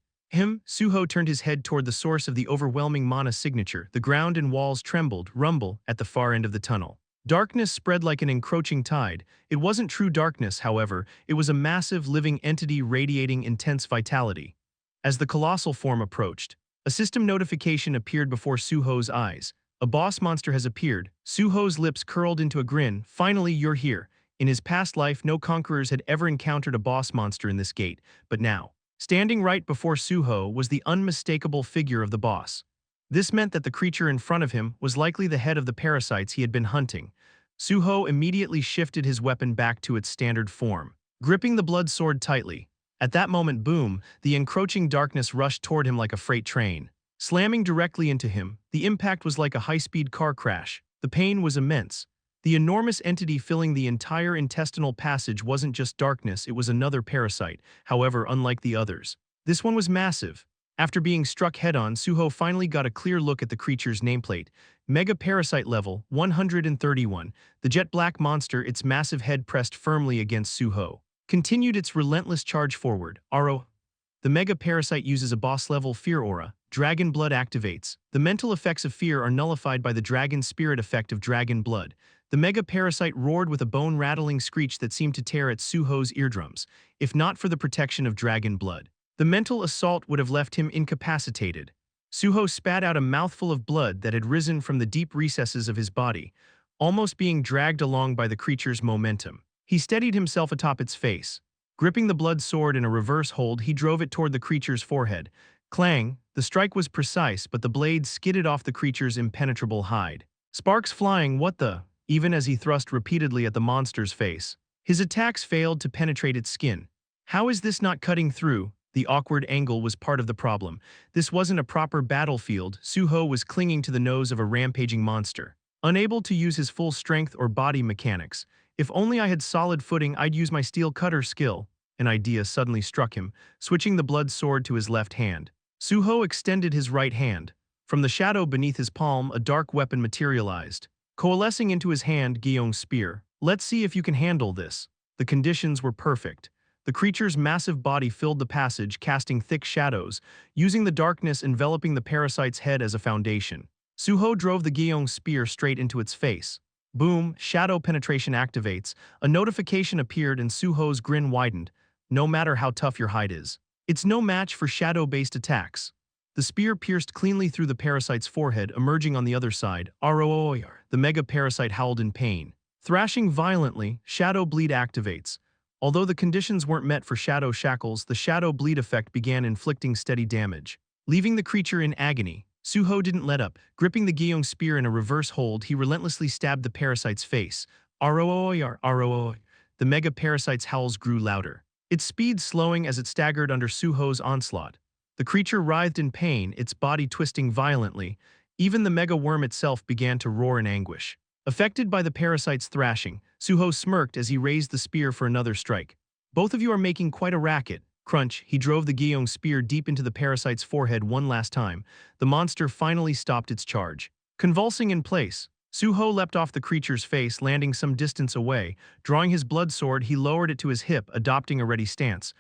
A: Su-ho turned his head toward the source of the overwhelming mana signature. The ground and walls trembled, rumble, at the far end of the tunnel. Darkness spread like an encroaching tide. It wasn't true darkness, however. It was a massive living entity radiating intense vitality. As the colossal form approached, a system notification appeared before Su-ho's eyes. A boss monster has appeared. Su-ho's lips curled into a grin. Finally, you're here. In his past life, no conquerors had ever encountered a boss monster in this gate, but now, standing right before Su-ho was the unmistakable figure of the boss. This meant that the creature in front of him was likely the head of the parasites he had been hunting. Su-ho immediately shifted his weapon back to its standard form, gripping the blood sword tightly. At that moment, boom, the encroaching darkness rushed toward him like a freight train. Slamming directly into him, the impact was like a high-speed car crash. The pain was immense. The enormous entity filling the entire intestinal passage wasn't just darkness, it was another parasite, however unlike the others. This one was massive. After being struck head-on, Su-ho finally got a clear look at the creature's nameplate. Mega Parasite level, 131. The jet black monster, its massive head pressed firmly against Su-ho, continued its relentless charge forward. The Mega Parasite uses a boss-level fear aura. Dragon blood activates. The mental effects of fear are nullified by the dragon spirit effect of dragon blood. The Mega Parasite roared with a bone-rattling screech that seemed to tear at Su-ho's eardrums. If not for the protection of dragon blood, the mental assault would have left him incapacitated. Su-ho spat out a mouthful of blood that had risen from the deep recesses of his body, almost being dragged along by the creature's momentum. He steadied himself atop its face. Gripping the blood sword in a reverse hold, he drove it toward the creature's forehead. Clang! The strike was precise, but the blade skidded off the creature's impenetrable hide. Sparks flying, what the? Even as he thrust repeatedly at the monster's face, his attacks failed to penetrate its skin. How is this not cutting through? The awkward angle was part of the problem. This wasn't a proper battlefield. Su-ho was clinging to the nose of a rampaging monster, unable to use his full strength or body mechanics. If only I had solid footing, I'd use my steel cutter skill. An idea suddenly struck him, switching the blood sword to his left hand. Su-ho extended his right hand. From the shadow beneath his palm, a dark weapon materialized, coalescing into his hand, Gyeong's spear. Let's see if you can handle this. The conditions were perfect. The creature's massive body filled the passage, casting thick shadows, using the darkness enveloping the parasite's head as a foundation. Su-ho drove the Gyeong spear straight into its face. Boom, shadow penetration activates. A notification appeared and Su-ho's grin widened. No matter how tough your hide is, it's no match for shadow-based attacks. The spear pierced cleanly through the parasite's forehead, emerging on the other side. Roar! The mega parasite howled in pain. Thrashing violently, Shadow Bleed activates. Although the conditions weren't met for Shadow Shackles, the Shadow Bleed effect began inflicting steady damage. Leaving the creature in agony, Su-ho didn't let up. Gripping the Gyeong spear in a reverse hold, he relentlessly stabbed the parasite's face. Roar! The mega parasite's howls grew louder, its speed slowing as it staggered under Su-ho's onslaught. The creature writhed in pain, its body twisting violently. Even the mega worm itself began to roar in anguish. Affected by the parasite's thrashing, Su-ho smirked as he raised the spear for another strike. Both of you are making quite a racket. Crunch, he drove the Gyeong spear deep into the parasite's forehead one last time. The monster finally stopped its charge. Convulsing in place, Su-ho leapt off the creature's face, landing some distance away. Drawing his blood sword, he lowered it to his hip, adopting a ready stance.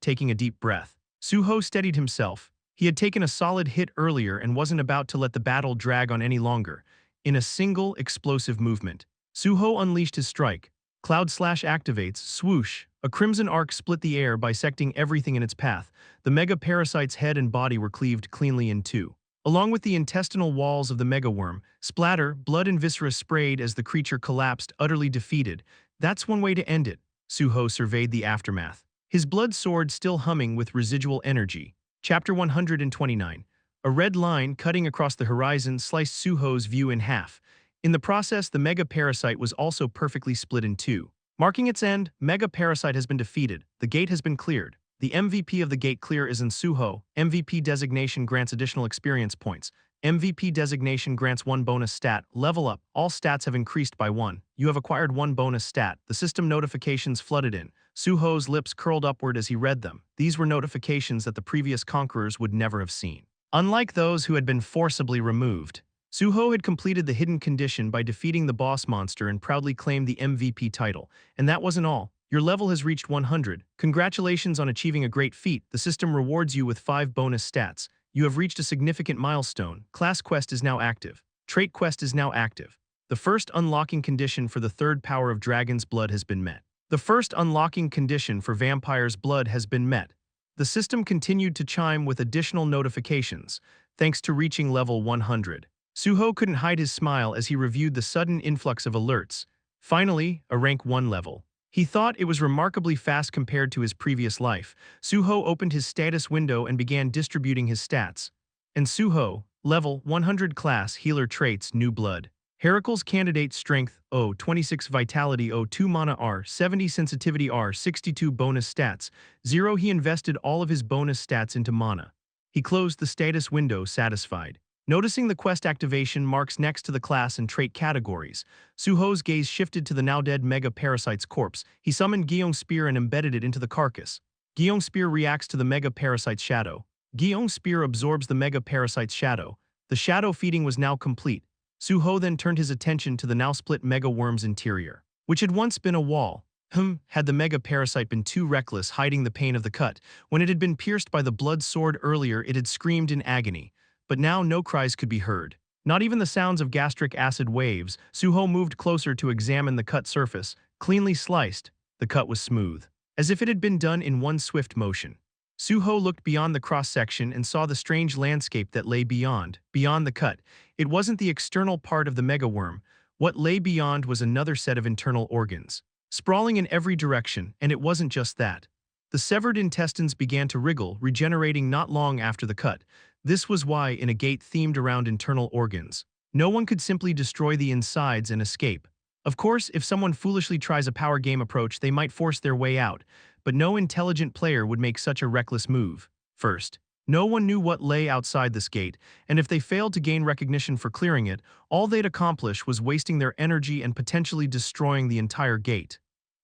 A: Taking a deep breath. Su-ho steadied himself. He had taken a solid hit earlier and wasn't about to let the battle drag on any longer. In a single, explosive movement, Su-ho unleashed his strike. Cloud Slash activates, swoosh. A crimson arc split the air, bisecting everything in its path. The mega parasite's head and body were cleaved cleanly in two. Along with the intestinal walls of the mega worm, splatter, blood and viscera sprayed as the creature collapsed, utterly defeated. That's one way to end it. Su-ho surveyed the aftermath, his blood sword still humming with residual energy. Chapter 129. A red line cutting across the horizon sliced Su-ho's view in half. In the process, the mega parasite was also perfectly split in two. Marking its end, mega parasite has been defeated. The gate has been cleared. The MVP of the gate clear is Ahn Su-ho. MVP designation grants additional experience points. MVP designation grants 1 bonus stat. Level up. All stats have increased by 1. You have acquired 1 bonus stat. The system notifications flooded in. Su-ho's lips curled upward as he read them. These were notifications that the previous conquerors would never have seen. Unlike those who had been forcibly removed, Su-ho had completed the hidden condition by defeating the boss monster and proudly claimed the MVP title. And that wasn't all. Your level has reached 100. Congratulations on achieving a great feat. The system rewards you with 5 bonus stats. You have reached a significant milestone. Class quest is now active. Trait quest is now active. The first unlocking condition for the third power of Dragon's Blood has been met. The first unlocking condition for Vampire's Blood has been met. The system continued to chime with additional notifications, thanks to reaching level 100. Su-ho couldn't hide his smile as he reviewed the sudden influx of alerts. Finally, a rank 1 level. He thought it was remarkably fast compared to his previous life. Su-ho opened his status window and began distributing his stats. And Su-ho, level 100 class, healer traits, new blood. Heracle's candidate strength, 26 vitality, 2 mana R, 70 sensitivity R, 62 bonus stats, 0. He invested all of his bonus stats into mana. He closed the status window, satisfied. Noticing the quest activation marks next to the class and trait categories, Su-ho's gaze shifted to the now-dead mega parasite's corpse. He summoned Gyeong Spear and embedded it into the carcass. Gyeong Spear reacts to the mega parasite's shadow. Gyeong Spear absorbs the mega parasite's shadow. The shadow feeding was now complete. Su-ho then turned his attention to the now-split mega worm's interior, which had once been a wall. Had the mega parasite been too reckless hiding the pain of the cut? When it had been pierced by the blood sword earlier, it had screamed in agony. But now no cries could be heard. Not even the sounds of gastric acid waves. Su-ho moved closer to examine the cut surface. Cleanly sliced, the cut was smooth, as if it had been done in one swift motion. Su-ho looked beyond the cross-section and saw the strange landscape that lay beyond the cut. It wasn't the external part of the mega-worm. What lay beyond was another set of internal organs, sprawling in every direction, and it wasn't just that. The severed intestines began to wriggle, regenerating not long after the cut. This was why, in a gate themed around internal organs, no one could simply destroy the insides and escape. Of course, if someone foolishly tries a power game approach, they might force their way out, but no intelligent player would make such a reckless move. First, no one knew what lay outside this gate, and if they failed to gain recognition for clearing it, all they'd accomplish was wasting their energy and potentially destroying the entire gate.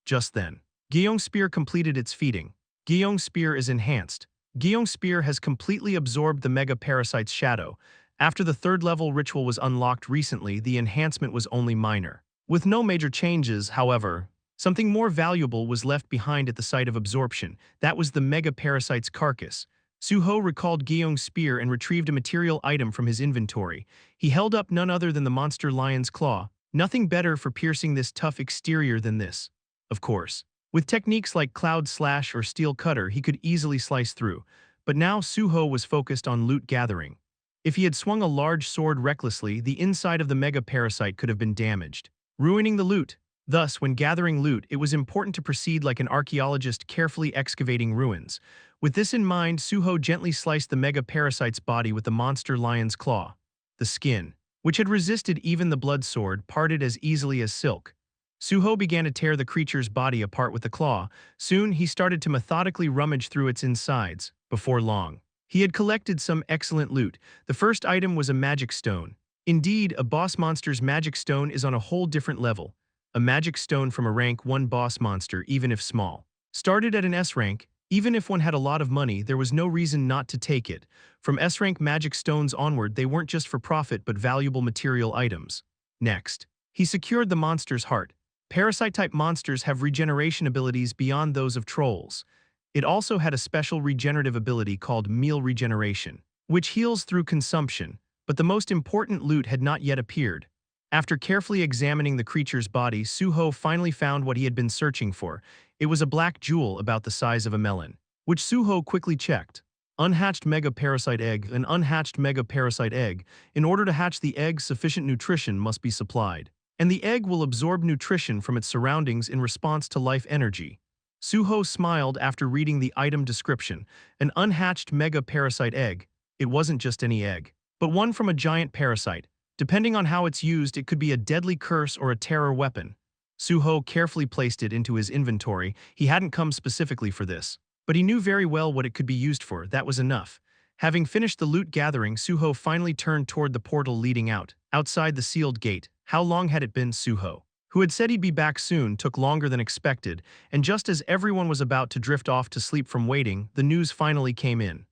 A: Just then, Gyeong Spear completed its feeding. Gyeong Spear is enhanced. Gyeong Spear has completely absorbed the mega parasite's shadow. After the third-level ritual was unlocked recently, the enhancement was only minor. With no major changes, however, Something more valuable was left behind at the site of absorption. That was the mega-parasite's carcass. Su-ho recalled Gyeong's spear and retrieved a material item from his inventory. He held up none other than the monster lion's claw. Nothing better for piercing this tough exterior than this. Of course. With techniques like cloud slash or steel cutter, he could easily slice through. But now Su-ho was focused on loot gathering. If he had swung a large sword recklessly, the inside of the mega-parasite could have been damaged, ruining the loot. Thus, when gathering loot, it was important to proceed like an archaeologist carefully excavating ruins. With this in mind, Su-ho gently sliced the mega-parasite's body with the monster lion's claw. The skin, which had resisted even the blood sword, parted as easily as silk. Su-ho began to tear the creature's body apart with the claw. Soon, he started to methodically rummage through its insides. Before long, he had collected some excellent loot. The first item was a magic stone. Indeed, a boss monster's magic stone is on a whole different level. A magic stone from a rank 1 boss monster, even if small. Started at an S rank, even if one had a lot of money, there was no reason not to take it. From S rank magic stones onward, they weren't just for profit but valuable material items. Next, he secured the monster's heart. Parasite-type monsters have regeneration abilities beyond those of trolls. It also had a special regenerative ability called meal regeneration, which heals through consumption, but the most important loot had not yet appeared. After carefully examining the creature's body, Su-ho finally found what he had been searching for. It was a black jewel about the size of a melon, which Su-ho quickly checked. Unhatched mega-parasite egg. An unhatched mega-parasite egg. In order to hatch the egg, sufficient nutrition must be supplied, and the egg will absorb nutrition from its surroundings in response to life energy. Su-ho smiled after reading the item description. An unhatched mega-parasite egg. It wasn't just any egg, but one from a giant parasite. Depending on how it's used, it could be a deadly curse or a terror weapon. Su-ho carefully placed it into his inventory. He hadn't come specifically for this, but he knew very well what it could be used for. That was enough. Having finished the loot gathering, Su-ho finally turned toward the portal leading out, outside the sealed gate. How long had it been? Su-ho, who had said he'd be back soon, took longer than expected, and just as everyone was about to drift off to sleep from waiting, the news finally came in.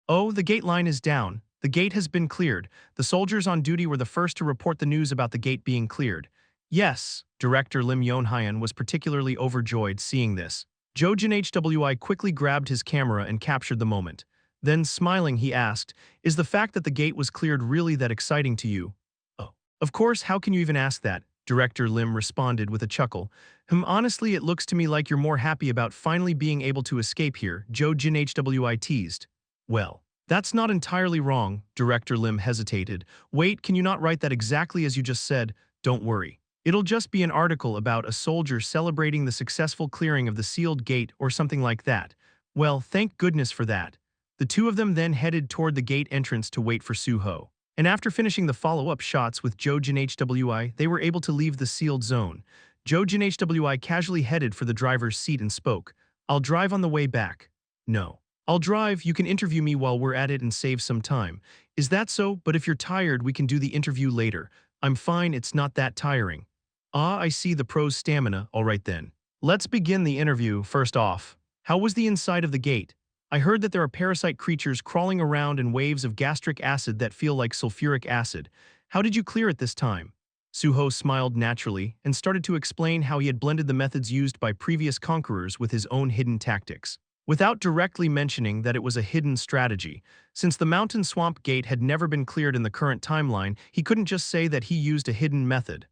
A: Oh, the gate line is down. The gate has been cleared. The soldiers on duty were the first to report the news about the gate being cleared. Yes, Director Lim Yonhyun was particularly overjoyed seeing this. Jo Jin Hwi quickly grabbed his camera and captured the moment. Then, smiling, he asked, "Is the fact that the gate was cleared really that exciting to you?" "Oh, of course, how can you even ask that?" Director Lim responded with a chuckle. Honestly, it looks to me like you're more happy about finally being able to escape here," Jo Jin Hwi teased. "Well, that's not entirely wrong," Director Lim hesitated. "Wait, can you not write that exactly as you just said? Don't worry. It'll just be an article about a soldier celebrating the successful clearing of the sealed gate or something like that." Well, thank goodness for that. The two of them then headed toward the gate entrance to wait for Su-ho. And after finishing the follow-up shots with Jo Jin Hwi, they were able to leave the sealed zone. Jo Jin Hwi casually headed for the driver's seat and spoke. "I'll drive on the way back." "No. I'll drive, you can interview me while we're at it and save some time." "Is that so? But if you're tired, we can do the interview later." "I'm fine, it's not that tiring." "Ah, I see the pro's stamina, alright then. Let's begin the interview. First off, how was the inside of the gate? I heard that there are parasite creatures crawling around in waves of gastric acid that feel like sulfuric acid. How did you clear it this time?" Su-ho smiled naturally and started to explain how he had blended the methods used by previous conquerors with his own hidden tactics, without directly mentioning that it was a hidden strategy. Since the mountain swamp gate had never been cleared in the current timeline, he couldn't just say that he used a hidden method.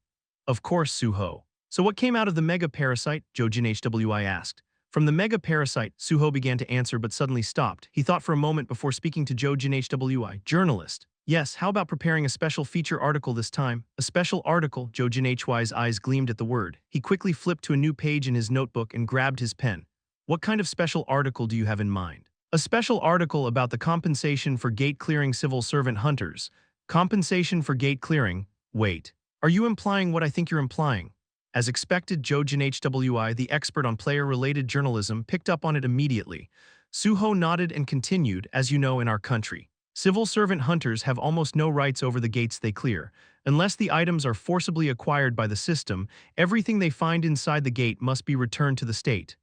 A: "Of course, Su-ho. So what came out of the mega-parasite?" Jo Jin Hwi asked. "From the mega-parasite," Su-ho began to answer but suddenly stopped. He thought for a moment before speaking to Jo Jin Hwi. "Journalist. Yes, how about preparing a special feature article this time?" "A special article?" Jo Jin Hwi's eyes gleamed at the word. He quickly flipped to a new page in his notebook and grabbed his pen. "What kind of special article do you have in mind?" "A special article about the compensation for gate-clearing civil servant hunters." "Compensation for gate clearing? Wait. Are you implying what I think you're implying?" As expected, Jo Jin Hwi, the expert on player-related journalism, picked up on it immediately. Su-ho nodded and continued, "As you know, in our country, civil servant hunters have almost no rights over the gates they clear. Unless the items are forcibly acquired by the system, everything they find inside the gate must be returned to the state."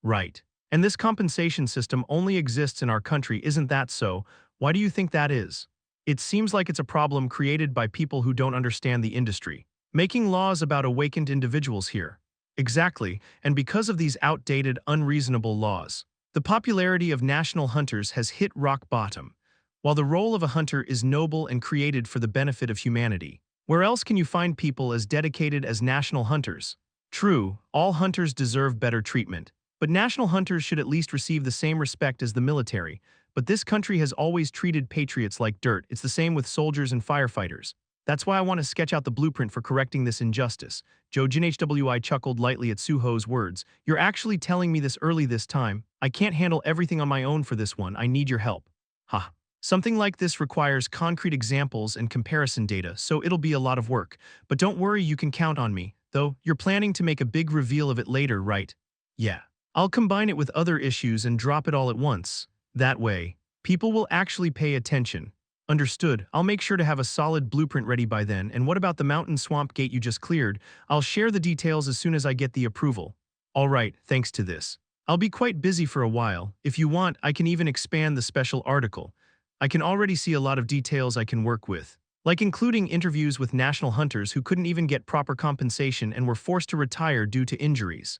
A: "Right. And this compensation system only exists in our country, isn't that so? Why do you think that is?" "It seems like it's a problem created by people who don't understand the industry, making laws about awakened individuals here." Exactly, and because of these outdated, unreasonable laws, the popularity of national hunters has hit rock bottom. While the role of a hunter is noble and created for the benefit of humanity, where else can you find people as dedicated as national hunters? True, all hunters deserve better treatment, but national hunters should at least receive the same respect as the military. But this country has always treated patriots like dirt. It's the same with soldiers and firefighters. That's why I want to sketch out the blueprint for correcting this injustice. Joe Jinhwi chuckled lightly at Su-ho's words. You're actually telling me this early this time. I can't handle everything on my own for this one. I need your help. Ha. Something like this requires concrete examples and comparison data, so it'll be a lot of work. But don't worry, you can count on me. Though, you're planning to make a big reveal of it later, right? Yeah. I'll combine it with other issues and drop it all at once. That way, people will actually pay attention. Understood. I'll make sure to have a solid blueprint ready by then. And what about the mountain swamp gate you just cleared? I'll share the details as soon as I get the approval. All right, thanks to this. I'll be quite busy for a while. If you want, I can even expand the special article. I can already see a lot of details I can work with, like including interviews with national hunters who couldn't even get proper compensation and were forced to retire due to injuries.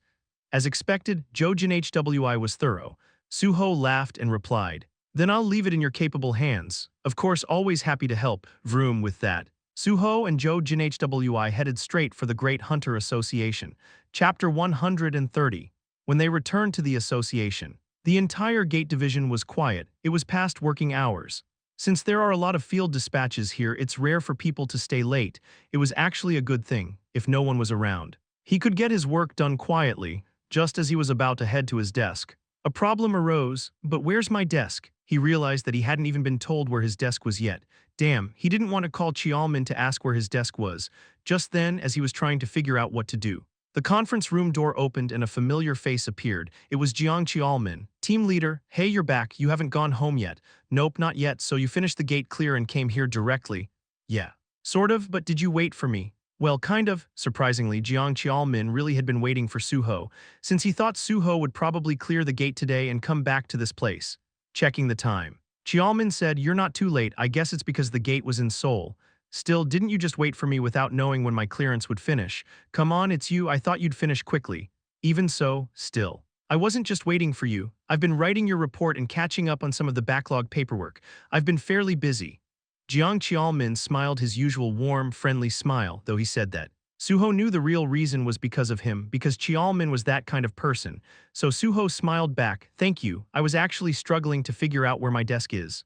A: As expected, Joe Jinhwi was thorough. Su-ho laughed and replied, then I'll leave it in your capable hands. Of course, always happy to help. Vroom with that. Su-ho and Joe Jinhwi headed straight for the Great Hunter Association. Chapter 130. When they returned to the association, the entire gate division was quiet. It was past working hours. Since there are a lot of field dispatches here, it's rare for people to stay late. It was actually a good thing, if no one was around. He could get his work done quietly, just as he was about to head to his desk. A problem arose, but where's my desk? He realized that he hadn't even been told where his desk was yet. Damn, he didn't want to call Chialman to ask where his desk was. Just then, as he was trying to figure out what to do, the conference room door opened and a familiar face appeared. It was Jiang Chialman, team leader. Hey, you're back. You haven't gone home yet. Nope, not yet. So you finished the gate clear and came here directly? Yeah. Sort of, but did you wait for me? Well, kind of. Surprisingly, Jiang Chialman really had been waiting for Su-ho, since he thought Su-ho would probably clear the gate today and come back to this place. Checking the time, Chialman said, you're not too late. I guess it's because the gate was in Seoul. Still, didn't you just wait for me without knowing when my clearance would finish? Come on, it's you. I thought you'd finish quickly. Even so, still. I wasn't just waiting for you. I've been writing your report and catching up on some of the backlog paperwork. I've been fairly busy. Jiang Chialman smiled his usual warm, friendly smile, though he said that Su-ho knew the real reason was because of him, because Chialman was that kind of person. So Su-ho smiled back, thank you, I was actually struggling to figure out where my desk is.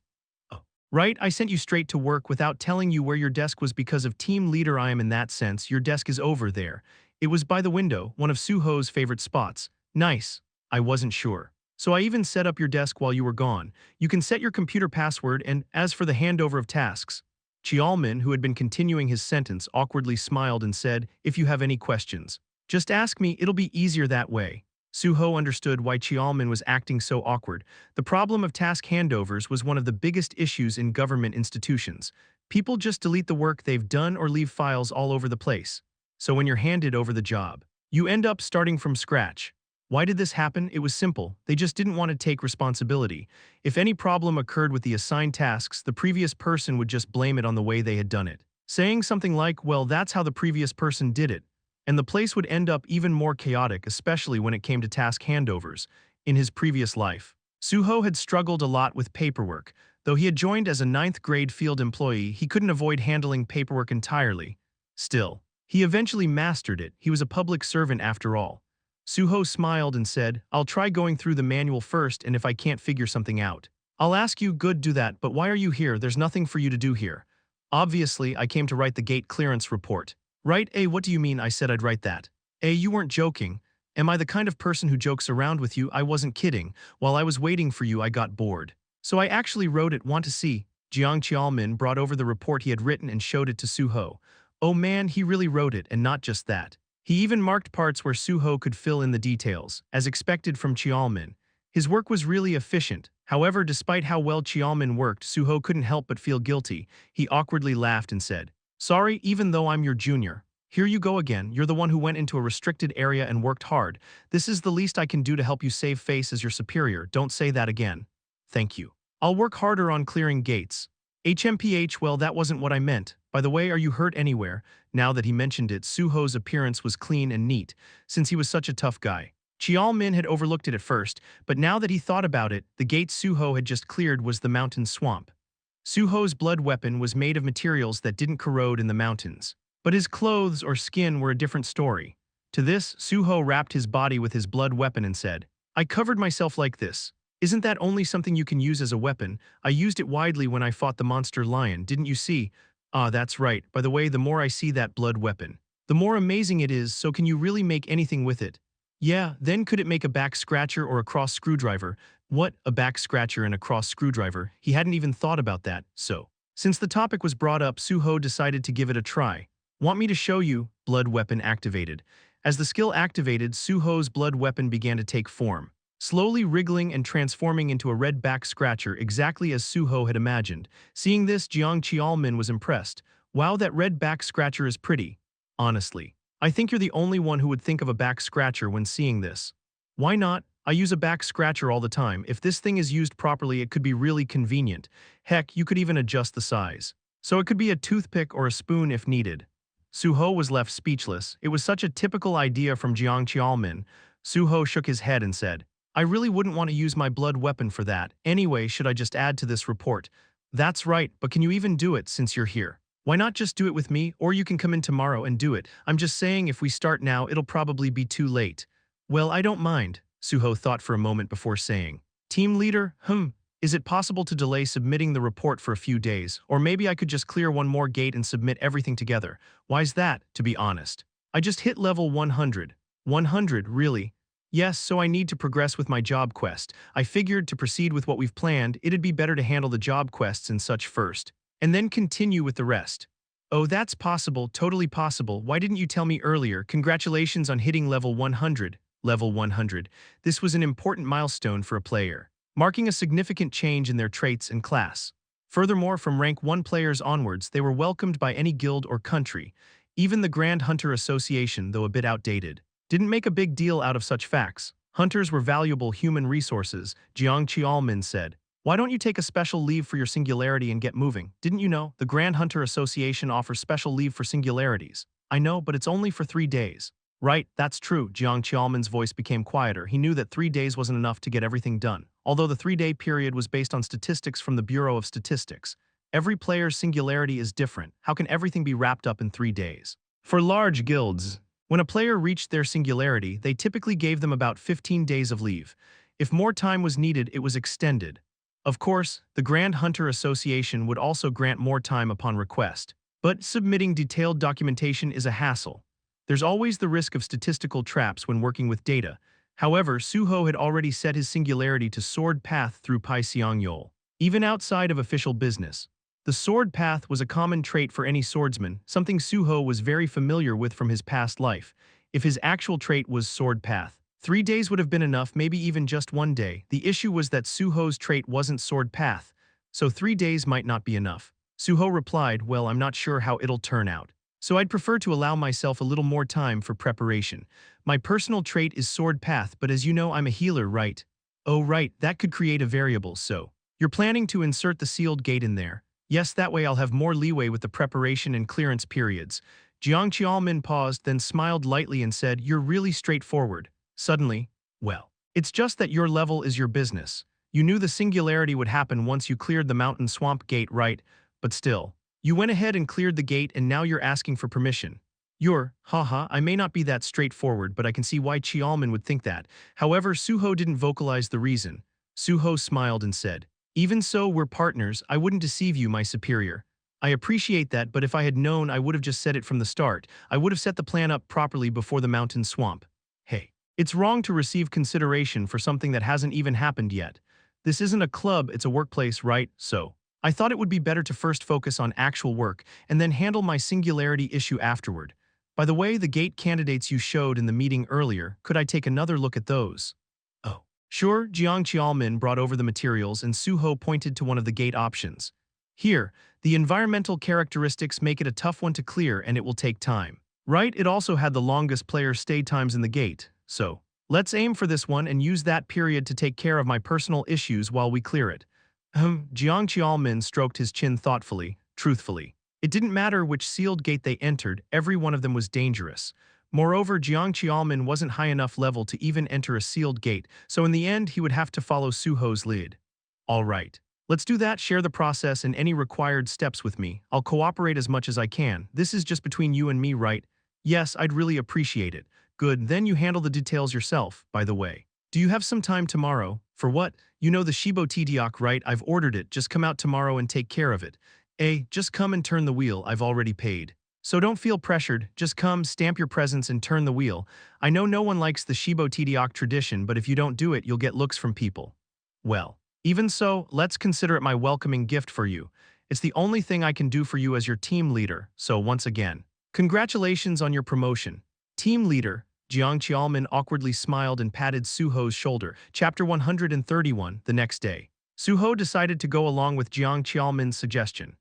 A: Oh. Right, I sent you straight to work without telling you where your desk was because of team leader I am in that sense, your desk is over there. It was by the window, one of Su-ho's favorite spots. Nice. I wasn't sure. So I even set up your desk while you were gone. You can set your computer password and, as for the handover of tasks, Chialman, who had been continuing his sentence, awkwardly smiled and said, if you have any questions, just ask me, it'll be easier that way. Su-ho understood why Chialman was acting so awkward. The problem of task handovers was one of the biggest issues in government institutions. People just delete the work they've done or leave files all over the place. So when you're handed over the job, you end up starting from scratch. Why did this happen? It was simple. They just didn't want to take responsibility. If any problem occurred with the assigned tasks, the previous person would just blame it on the way they had done it, saying something like, well, that's how the previous person did it. And the place would end up even more chaotic, especially when it came to task handovers. In his previous life, Su-ho had struggled a lot with paperwork. Though he had joined as a 9th grade field employee, he couldn't avoid handling paperwork entirely. Still, he eventually mastered it. He was a public servant after all. Su-ho smiled and said, I'll try going through the manual first, and if I can't figure something out, I'll ask you. Good, do that, but why are you here? There's nothing for you to do here. Obviously, I came to write the gate clearance report. Right? What do you mean I said I'd write that? You weren't joking. Am I the kind of person who jokes around with you? I wasn't kidding. While I was waiting for you, I got bored. So I actually wrote it. Want to see? Jiang Chialman brought over the report he had written and showed it to Su-ho. Oh man, he really wrote it, and not just that. He even marked parts where Su-ho could fill in the details, as expected from Chialman. His work was really efficient. However, despite how well Chialman worked, Su-ho couldn't help but feel guilty. He awkwardly laughed and said, sorry, even though I'm your junior. Here you go again. You're the one who went into a restricted area and worked hard. This is the least I can do to help you save face as your superior. Don't say that again. Thank you. I'll work harder on clearing gates. HMPH, well, that wasn't what I meant. By the way, are you hurt anywhere? Now that he mentioned it, Su-ho's appearance was clean and neat, since he was such a tough guy. Min had overlooked it at first, but now that he thought about it, the gate Su-ho had just cleared was the mountain swamp. Su-ho's blood weapon was made of materials that didn't corrode in the mountains. But his clothes or skin were a different story. To this, Su-ho wrapped his body with his blood weapon and said, I covered myself like this. Isn't that only something you can use as a weapon? I used it widely when I fought the monster lion, didn't you see? Ah, that's right. By the way, the more I see that blood weapon, the more amazing it is, so can you really make anything with it? Yeah, then could it make a back scratcher or a cross screwdriver? What, a back scratcher and a cross screwdriver? He hadn't even thought about that, so. Since the topic was brought up, Su-ho decided to give it a try. Want me to show you? Blood weapon activated. As the skill activated, Su-ho's blood weapon began to take form, slowly wriggling and transforming into a red back scratcher exactly as Su-ho had imagined. Seeing this, Jiang Qiaomin was impressed. Wow, that red back scratcher is pretty. Honestly, I think you're the only one who would think of a back scratcher when seeing this. Why not? I use a back scratcher all the time. If this thing is used properly, it could be really convenient. Heck, you could even adjust the size. So it could be a toothpick or a spoon if needed. Su-ho was left speechless. It was such a typical idea from Jiang Qiaomin. Su-ho shook his head and said, I really wouldn't want to use my blood weapon for that. Anyway, should I just add to this report? That's right, but can you even do it since you're here? Why not just do it with me, or you can come in tomorrow and do it? I'm just saying if we start now, it'll probably be too late. Well, I don't mind, Su-ho thought for a moment before saying. Team leader, is it possible to delay submitting the report for a few days? Or maybe I could just clear one more gate and submit everything together. Why's that, to be honest? I just hit level 100. 100, really? Yes, so I need to progress with my job quest. I figured to proceed with what we've planned, it'd be better to handle the job quests and such first, and then continue with the rest. Oh, that's possible, totally possible. Why didn't you tell me earlier? Congratulations on hitting level 100. Level 100. This was an important milestone for a player, marking a significant change in their traits and class. Furthermore, from rank 1 players onwards, they were welcomed by any guild or country. Even the Grand Hunter Association, though a bit outdated, didn't make a big deal out of such facts. Hunters were valuable human resources, Jiang Qiaomin said. Why don't you take a special leave for your singularity and get moving? Didn't you know? The Grand Hunter Association offers special leave for singularities. I know, but it's only for 3 days. Right, that's true. Jiang Qiaomin's voice became quieter. He knew that 3 days wasn't enough to get everything done. Although the 3-day period was based on statistics from the Bureau of Statistics. Every player's singularity is different. How can everything be wrapped up in 3 days? For large guilds, when a player reached their singularity, they typically gave them about 15 days of leave. If more time was needed, it was extended. Of course, the Grand Hunter Association would also grant more time upon request. But submitting detailed documentation is a hassle. There's always the risk of statistical traps when working with data. However, Su-ho had already set his singularity to sword path through Pai Xiangyol. Even outside of official business, the sword path was a common trait for any swordsman, something Su-ho was very familiar with from his past life. If his actual trait was sword path, 3 days would have been enough, maybe even just 1 day. The issue was that Su-ho's trait wasn't sword path, so 3 days might not be enough. Su-ho replied, well, I'm not sure how it'll turn out. So I'd prefer to allow myself a little more time for preparation. My personal trait is sword path, but as you know, I'm a healer, right? Oh right, that could create a variable, so. You're planning to insert the sealed gate in there. Yes, that way I'll have more leeway with the preparation and clearance periods. Jiang Qiaomin paused, then smiled lightly and said, you're really straightforward. Suddenly, well, it's just that your level is your business. You knew the singularity would happen once you cleared the mountain swamp gate, right? But still. You went ahead and cleared the gate and now you're asking for permission. I may not be that straightforward, but I can see why Qiaomin would think that. However, Su-ho didn't vocalize the reason. Su-ho smiled and said, even so, we're partners. I wouldn't deceive you, my superior. I appreciate that, but if I had known, I would have just said it from the start. I would have set the plan up properly before the mountain swamp. Hey, it's wrong to receive consideration for something that hasn't even happened yet. This isn't a club, it's a workplace, right? So I thought it would be better to first focus on actual work and then handle my singularity issue afterward. By the way, the gate candidates you showed in the meeting earlier, could I take another look at those? Oh, sure. Jiang Qiaomin brought over the materials and Su-ho pointed to one of the gate options. Here, the environmental characteristics make it a tough one to clear and it will take time. Right, it also had the longest player stay times in the gate, so let's aim for this one and use that period to take care of my personal issues while we clear it. Jiang Qiaomin stroked his chin thoughtfully, truthfully. It didn't matter which sealed gate they entered, every one of them was dangerous. Moreover, Jiang Qiaomin wasn't high enough level to even enter a sealed gate, so in the end he would have to follow Su-ho's lead. All right. Let's do that, share the process and any required steps with me. I'll cooperate as much as I can. This is just between you and me, right? Yes, I'd really appreciate it. Good, then you handle the details yourself, by the way. Do you have some time tomorrow? For what? You know the Shibo Tidiak, right? I've ordered it, just come out tomorrow and take care of it. Just come and turn the wheel, I've already paid. So don't feel pressured, just come, stamp your presence and turn the wheel. I know no one likes the Shibo Tidiak tradition, but if you don't do it, you'll get looks from people. Well, even so, let's consider it my welcoming gift for you. It's the only thing I can do for you as your team leader, so once again, congratulations on your promotion. Team leader, Jiang Qiaomin awkwardly smiled and patted Su-ho's shoulder. Chapter 131, the next day. Su-ho decided to go along with Jiang Qiaomin's suggestion.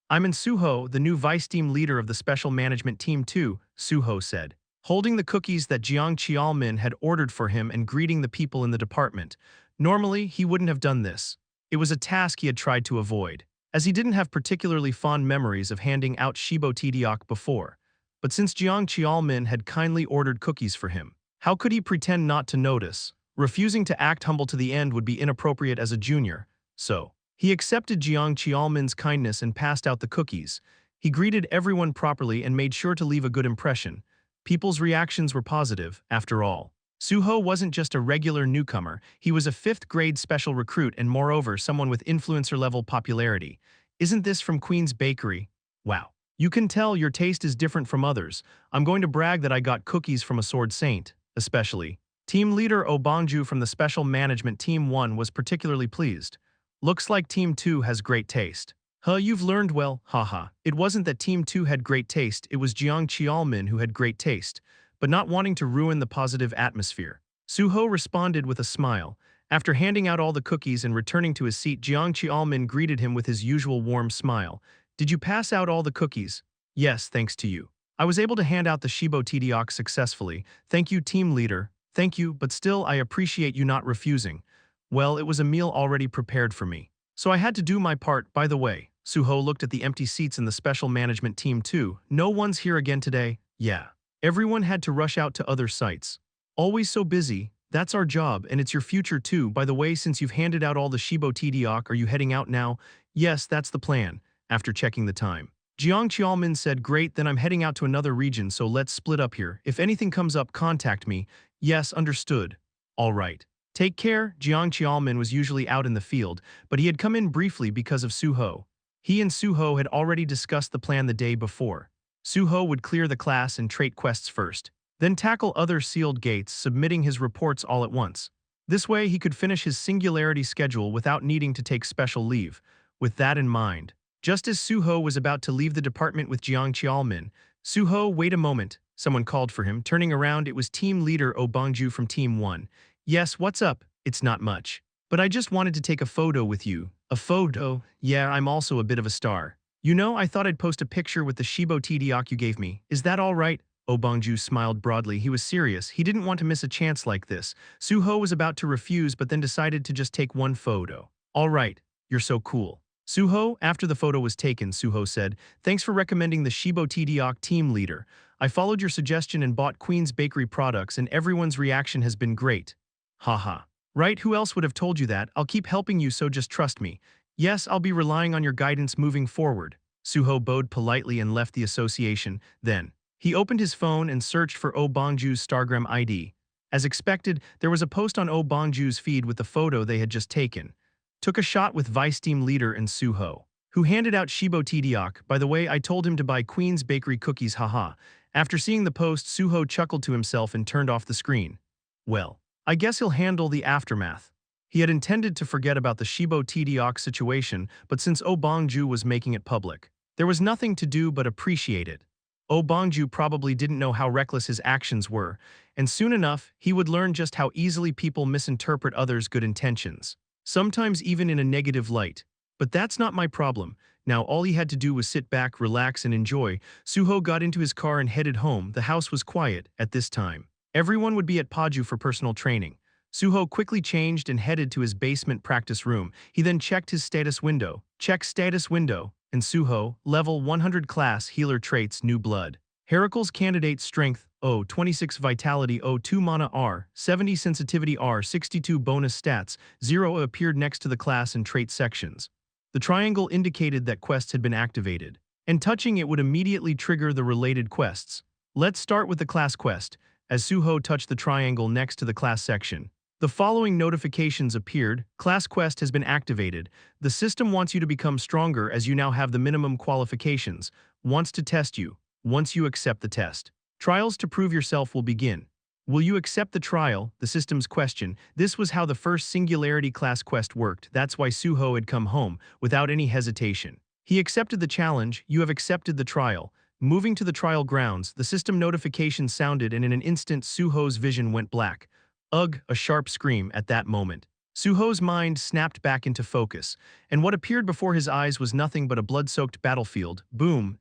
A: I'm in Su-ho, the new vice-team leader of the Special Management Team 2, Su-ho said, holding the cookies that Jiang Qiaomin had ordered for him and greeting the people in the department. Normally, he wouldn't have done this. It was a task he had tried to avoid, as he didn't have particularly fond memories of handing out Shibo Tidiak before. But since Jiang Qiaomin had kindly ordered cookies for him, how could he pretend not to notice? Refusing to act humble to the end would be inappropriate as a junior, so he accepted Jiang Qiaomin's kindness and passed out the cookies. He greeted everyone properly and made sure to leave a good impression. People's reactions were positive, after all. Su-ho wasn't just a regular newcomer, he was a 5th-grade special recruit and moreover someone with influencer-level popularity. Isn't this from Queen's Bakery? Wow. You can tell your taste is different from others. I'm going to brag that I got cookies from a sword saint, especially. Team leader Oh Bangju from the Special Management Team 1 was particularly pleased. Looks like Team 2 has great taste. You've learned well, haha. It wasn't that Team 2 had great taste, it was Jiang Qiaomin who had great taste, but not wanting to ruin the positive atmosphere. Su-ho responded with a smile. After handing out all the cookies and returning to his seat, Jiang Qiaomin greeted him with his usual warm smile. Did you pass out all the cookies? Yes, thanks to you. I was able to hand out the Shibo Tidiak successfully. Thank you, team leader. Thank you, but still I appreciate you not refusing. Well, it was a meal already prepared for me. So I had to do my part, by the way. Su-ho looked at the empty seats in the Special Management Team 2. No one's here again today? Yeah. Everyone had to rush out to other sites. Always so busy. That's our job, and it's your future too. By the way, since you've handed out all the Shibo Tidiak, are you heading out now? Yes, that's the plan. After checking the time, Jiang Qiaomin said, great, then I'm heading out to another region, so let's split up here. If anything comes up, contact me. Yes, understood. All right. Take care. Jiang Qiaomin was usually out in the field, but he had come in briefly because of Su-ho. He and Su-ho had already discussed the plan the day before. Su-ho would clear the class and trait quests first, then tackle other sealed gates, submitting his reports all at once. This way he could finish his singularity schedule without needing to take special leave. With that in mind, just as Su-ho was about to leave the department with Jiang Qiaomin, Su-ho, wait a moment, someone called for him. Turning around, it was team leader Oh Bangju from Team 1. Yes, what's up? It's not much. But I just wanted to take a photo with you. A photo? Yeah, I'm also a bit of a star. You know, I thought I'd post a picture with the Shibo Tidiak you gave me. Is that all right? Oh Bangju smiled broadly. He was serious. He didn't want to miss a chance like this. Su-ho was about to refuse but then decided to just take one photo. All right, you're so cool. Su-ho, after the photo was taken, Su-ho said, thanks for recommending the Shibo Tidiak team leader. I followed your suggestion and bought Queen's Bakery products and everyone's reaction has been great. Haha. Right, who else would have told you that? I'll keep helping you, so just trust me. Yes, I'll be relying on your guidance moving forward. Su-ho bowed politely and left the association. Then, he opened his phone and searched for Oh Bangju's Stargram ID. As expected, there was a post on Oh Bangju's feed with the photo they had just taken. Took a shot with Vice Team Leader and Su-ho, who handed out Shibo Tidiak. By the way, I told him to buy Queen's Bakery cookies, haha. After seeing the post, Su-ho chuckled to himself and turned off the screen. Well, I guess he'll handle the aftermath. He had intended to forget about the Shibo Tidiak situation, but since Oh Bangju was making it public, there was nothing to do but appreciate it. Oh Bangju probably didn't know how reckless his actions were, and soon enough, he would learn just how easily people misinterpret others' good intentions, sometimes even in a negative light. But that's not my problem. Now all he had to do was sit back, relax, and enjoy. Su-ho got into his car and headed home. The house was quiet at this time. Everyone would be at Paju for personal training. Su-ho quickly changed and headed to his basement practice room. He then checked his status window. Check status window. And Su-ho, level 100 class, healer traits, new blood. Heracle's candidate strength, O, 26 vitality, O, 2 mana R, 70 sensitivity R, 62 bonus stats, 0 appeared next to the class and trait sections. The triangle indicated that quests had been activated, and touching it would immediately trigger the related quests. Let's start with the class quest. As Su-ho touched the triangle next to the class section, the following notifications appeared. Class quest has been activated. The system wants you to become stronger as you now have the minimum qualifications. Wants to test you. Once you accept the test, trials to prove yourself will begin. Will you accept the trial? The system's question. This was how the first Singularity class quest worked. That's why Su-ho had come home, without any hesitation. He accepted the challenge. You have accepted the trial. Moving to the trial grounds, the system notification sounded and in an instant Su-ho's vision went black. Ugh, a sharp scream at that moment. Su-ho's mind snapped back into focus, and what appeared before his eyes was nothing but a blood-soaked battlefield. Boom,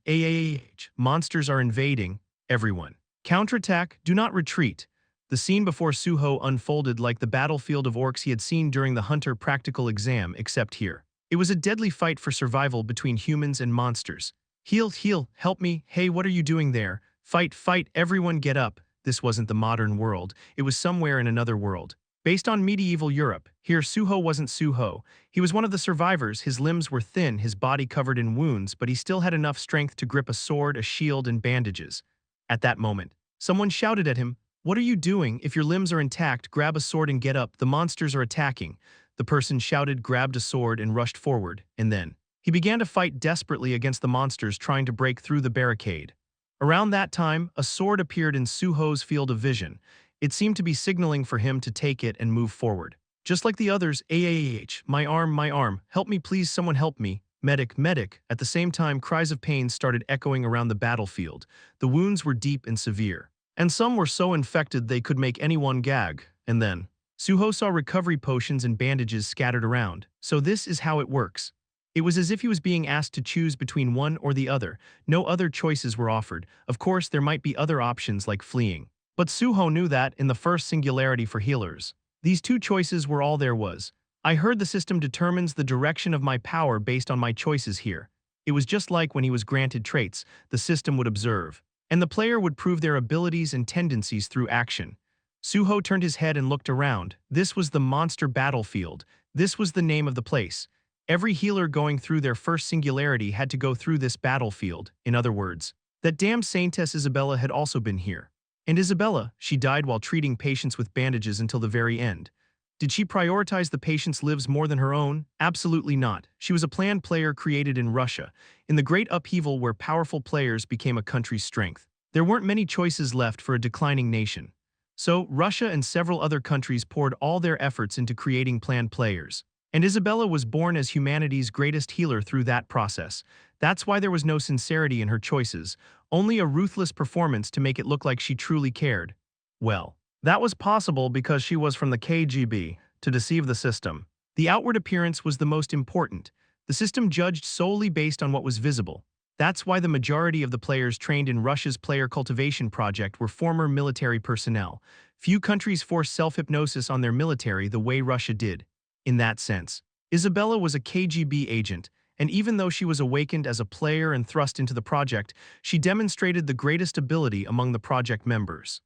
A: monsters are invading, everyone. Counterattack, do not retreat. The scene before Su-ho unfolded like the battlefield of orcs he had seen during the Hunter practical exam, except here. It was a deadly fight for survival between humans and monsters. Heal, help me, hey, what are you doing there? Fight, everyone get up. This wasn't the modern world, it was somewhere in another world. Based on medieval Europe, here Su-ho wasn't Su-ho. He was one of the survivors. His limbs were thin, his body covered in wounds, but he still had enough strength to grip a sword, a shield, and bandages. At that moment, someone shouted at him, "What are you doing? If your limbs are intact, grab a sword and get up. The monsters are attacking." The person shouted, grabbed a sword, and rushed forward, and then he began to fight desperately against the monsters trying to break through the barricade. Around that time, a sword appeared in Su-ho's field of vision. It seemed to be signaling for him to take it and move forward. Just like the others, my arm, help me please, someone help me. Medic. At the same time, cries of pain started echoing around the battlefield. The wounds were deep and severe, and some were so infected they could make anyone gag. And then, Su-ho saw recovery potions and bandages scattered around. So this is how it works. It was as if he was being asked to choose between one or the other. No other choices were offered. Of course, there might be other options like fleeing. But Su-ho knew that, in the first Singularity for healers, these two choices were all there was. I heard the system determines the direction of my power based on my choices here. It was just like when he was granted traits, the system would observe, and the player would prove their abilities and tendencies through action. Su-ho turned his head and looked around. This was the monster battlefield. This was the name of the place. Every healer going through their first Singularity had to go through this battlefield. In other words, that damn Saintess Isabella had also been here. And Isabella, she died while treating patients with bandages until the very end. Did she prioritize the patient's lives more than her own? Absolutely not. She was a planned player created in Russia, in the great upheaval where powerful players became a country's strength. There weren't many choices left for a declining nation. So, Russia and several other countries poured all their efforts into creating planned players. And Isabella was born as humanity's greatest healer through that process. That's why there was no sincerity in her choices, only a ruthless performance to make it look like she truly cared. Well, that was possible because she was from the KGB, to deceive the system. The outward appearance was the most important. The system judged solely based on what was visible. That's why the majority of the players trained in Russia's player cultivation project were former military personnel. Few countries force self-hypnosis on their military the way Russia did. In that sense, Isabella was a KGB agent, and even though she was awakened as a player and thrust into the project, she demonstrated the greatest ability among the project members.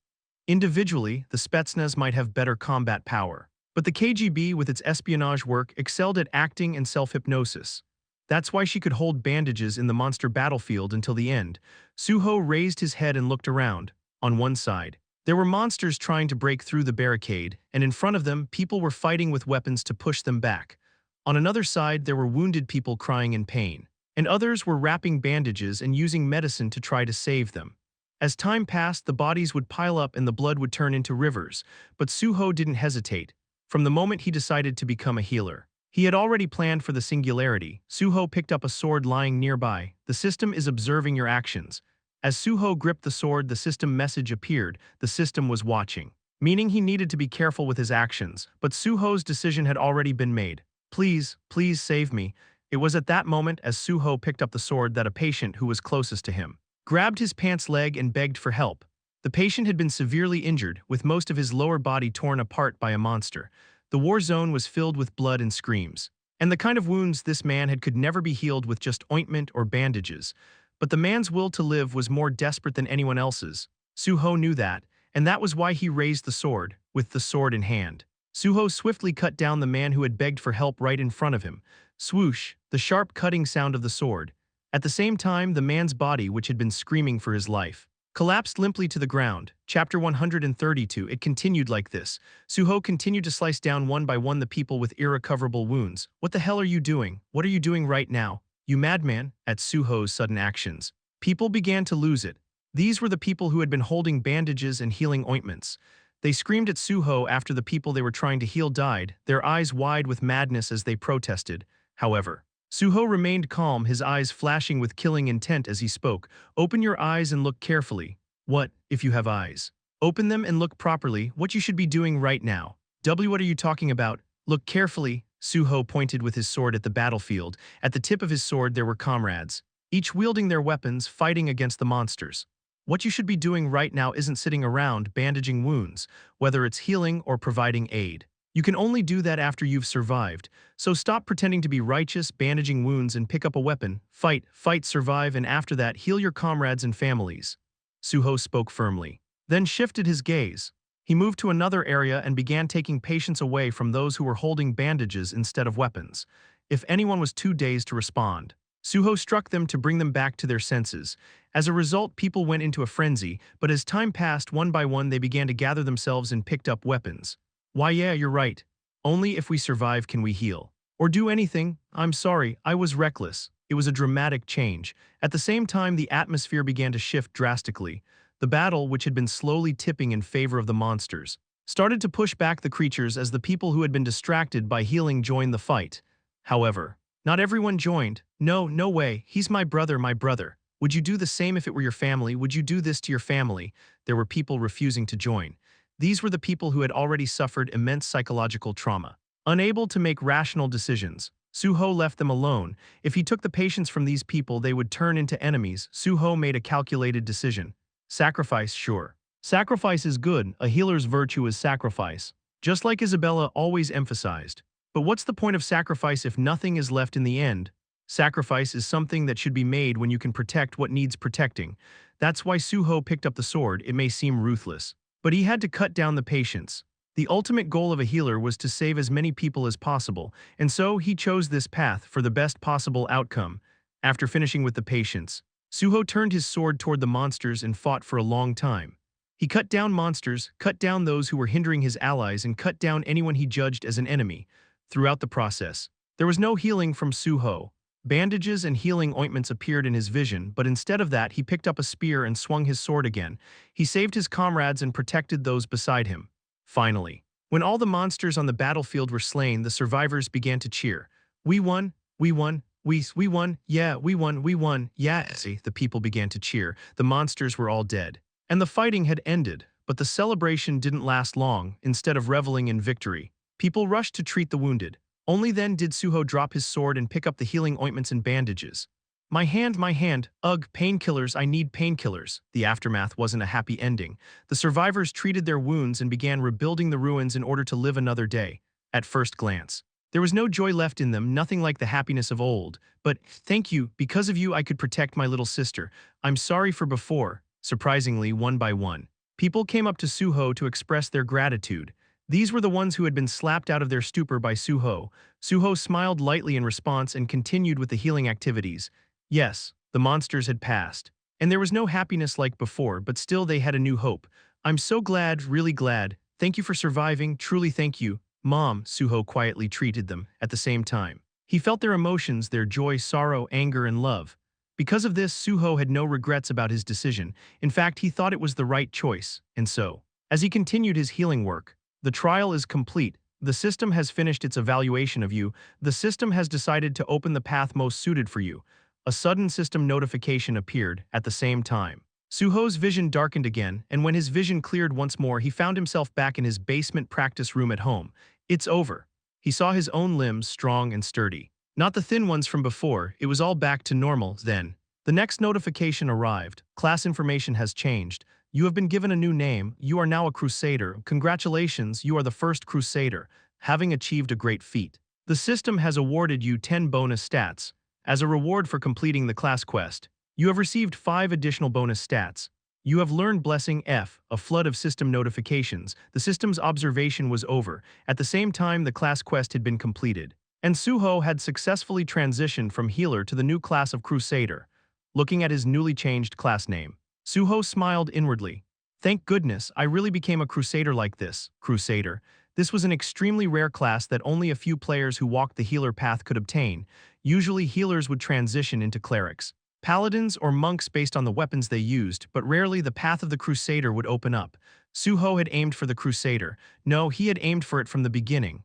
A: Individually, the Spetsnaz might have better combat power, but the KGB with its espionage work excelled at acting and self-hypnosis. That's why she could hold bandages in the monster battlefield until the end. Su-ho raised his head and looked around. On one side, there were monsters trying to break through the barricade, and in front of them, people were fighting with weapons to push them back. On another side, there were wounded people crying in pain, and others were wrapping bandages and using medicine to try to save them. As time passed, the bodies would pile up and the blood would turn into rivers, but Su-ho didn't hesitate. From the moment he decided to become a healer, he had already planned for the Singularity. Su-ho picked up a sword lying nearby. The system is observing your actions. As Su-ho gripped the sword, the system message appeared. The system was watching, meaning he needed to be careful with his actions, but Su-ho's decision had already been made. Please save me. It was at that moment, as Su-ho picked up the sword, that a patient who was closest to him grabbed his pants leg and begged for help. The patient had been severely injured, with most of his lower body torn apart by a monster. The war zone was filled with blood and screams. And the kind of wounds this man had could never be healed with just ointment or bandages. But the man's will to live was more desperate than anyone else's. Su-ho knew that, and that was why he raised the sword, with the sword in hand. Su-ho swiftly cut down the man who had begged for help right in front of him. Swoosh, the sharp cutting sound of the sword. At the same time, the man's body, which had been screaming for his life, collapsed limply to the ground. Chapter 132. It continued like this. Su-ho continued to slice down one by one the people with irrecoverable wounds. What the hell are you doing? What are you doing right now? You madman! At Su-ho's sudden actions, people began to lose it. These were the people who had been holding bandages and healing ointments. They screamed at Su-ho after the people they were trying to heal died, their eyes wide with madness as they protested. However, Su-ho remained calm, his eyes flashing with killing intent as he spoke. Open your eyes and look carefully. What, if you have eyes? Open them and look properly, what you should be doing right now. What are you talking about? Look carefully. Su-ho pointed with his sword at the battlefield. At the tip of his sword there were comrades, each wielding their weapons, fighting against the monsters. What you should be doing right now isn't sitting around bandaging wounds, whether it's healing or providing aid. You can only do that after you've survived, so stop pretending to be righteous, bandaging wounds, and pick up a weapon. Fight, survive, and after that heal your comrades and families. Su-ho spoke firmly, then shifted his gaze. He moved to another area and began taking patients away from those who were holding bandages instead of weapons. If anyone was too dazed to respond, Su-ho struck them to bring them back to their senses. As a result, people went into a frenzy, but as time passed, one by one they began to gather themselves and picked up weapons. Why yeah, you're right. Only if we survive can we heal. Or do anything. I'm sorry, I was reckless. It was a dramatic change. At the same time, the atmosphere began to shift drastically. The battle, which had been slowly tipping in favor of the monsters, started to push back the creatures as the people who had been distracted by healing joined the fight. However, not everyone joined. No way, he's my brother, my brother. Would you do the same if it were your family? Would you do this to your family? There were people refusing to join. These were the people who had already suffered immense psychological trauma. Unable to make rational decisions, Su-ho left them alone. If he took the patients from these people, they would turn into enemies. Su-ho made a calculated decision. Sacrifice, sure. Sacrifice is good, a healer's virtue is sacrifice. Just like Isabella always emphasized. But what's the point of sacrifice if nothing is left in the end? Sacrifice is something that should be made when you can protect what needs protecting. That's why Su-ho picked up the sword. It may seem ruthless, but he had to cut down the patients. The ultimate goal of a healer was to save as many people as possible, and so he chose this path for the best possible outcome. After finishing with the patients, Su-ho turned his sword toward the monsters and fought for a long time. He cut down monsters, cut down those who were hindering his allies, and cut down anyone he judged as an enemy. Throughout the process, there was no healing from Su-ho. Bandages and healing ointments appeared in his vision, but instead of that, he picked up a spear and swung his sword again. He saved his comrades and protected those beside him. Finally, when all the monsters on the battlefield were slain, the survivors began to cheer. We won, we won. We won, yeah, we won, yeah. The people began to cheer. The monsters were all dead. And the fighting had ended, but the celebration didn't last long. Instead of reveling in victory, people rushed to treat the wounded. Only then did Su-ho drop his sword and pick up the healing ointments and bandages. My hand, ugh, painkillers, I need painkillers. The aftermath wasn't a happy ending. The survivors treated their wounds and began rebuilding the ruins in order to live another day. At first glance, there was no joy left in them, nothing like the happiness of old. But, thank you, because of you I could protect my little sister. I'm sorry for before. Surprisingly, one by one, people came up to Su-ho to express their gratitude. These were the ones who had been slapped out of their stupor by Su-ho. Su-ho smiled lightly in response and continued with the healing activities. Yes, the monsters had passed, and there was no happiness like before, but still they had a new hope. I'm so glad, really glad. Thank you for surviving, truly thank you. Mom, Su-ho quietly treated them. At the same time, he felt their emotions, their joy, sorrow, anger, and love. Because of this, Su-ho had no regrets about his decision. In fact, he thought it was the right choice. And so, as he continued his healing work, the trial is complete. The system has finished its evaluation of you. The system has decided to open the path most suited for you. A sudden system notification appeared at the same time. Su-ho's vision darkened again, and when his vision cleared once more, he found himself back in his basement practice room at home. It's over. He saw his own limbs strong and sturdy. Not the thin ones from before, it was all back to normal then. The next notification arrived. Class information has changed. You have been given a new name, you are now a Crusader. Congratulations, you are the first Crusader, having achieved a great feat. The system has awarded you 10 bonus stats. As a reward for completing the class quest, you have received 5 additional bonus stats. You have learned Blessing F, a flood of system notifications. The system's observation was over. At the same time, the class quest had been completed. And Su-ho had successfully transitioned from healer to the new class of Crusader. Looking at his newly changed class name, Su-ho smiled inwardly. Thank goodness, I really became a Crusader like this, Crusader. This was an extremely rare class that only a few players who walked the healer path could obtain. Usually healers would transition into clerics, paladins, or monks based on the weapons they used, but rarely the path of the Crusader would open up. Su-ho had aimed for the Crusader. No, he had aimed for it from the beginning.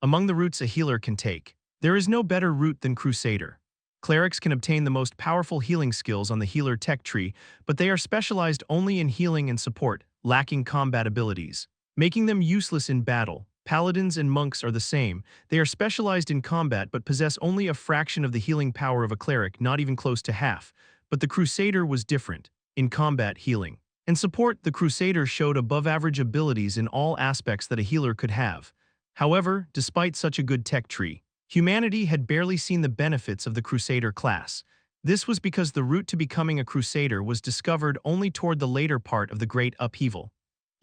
A: Among the routes a healer can take, there is no better route than Crusader. Clerics can obtain the most powerful healing skills on the healer tech tree, but they are specialized only in healing and support, lacking combat abilities, making them useless in battle. Paladins and monks are the same. They are specialized in combat but possess only a fraction of the healing power of a cleric, not even close to half. But the Crusader was different. In combat, healing and support, the Crusader showed above-average abilities in all aspects that a healer could have. However, despite such a good tech tree, humanity had barely seen the benefits of the Crusader class. This was because the route to becoming a Crusader was discovered only toward the later part of the Great Upheaval.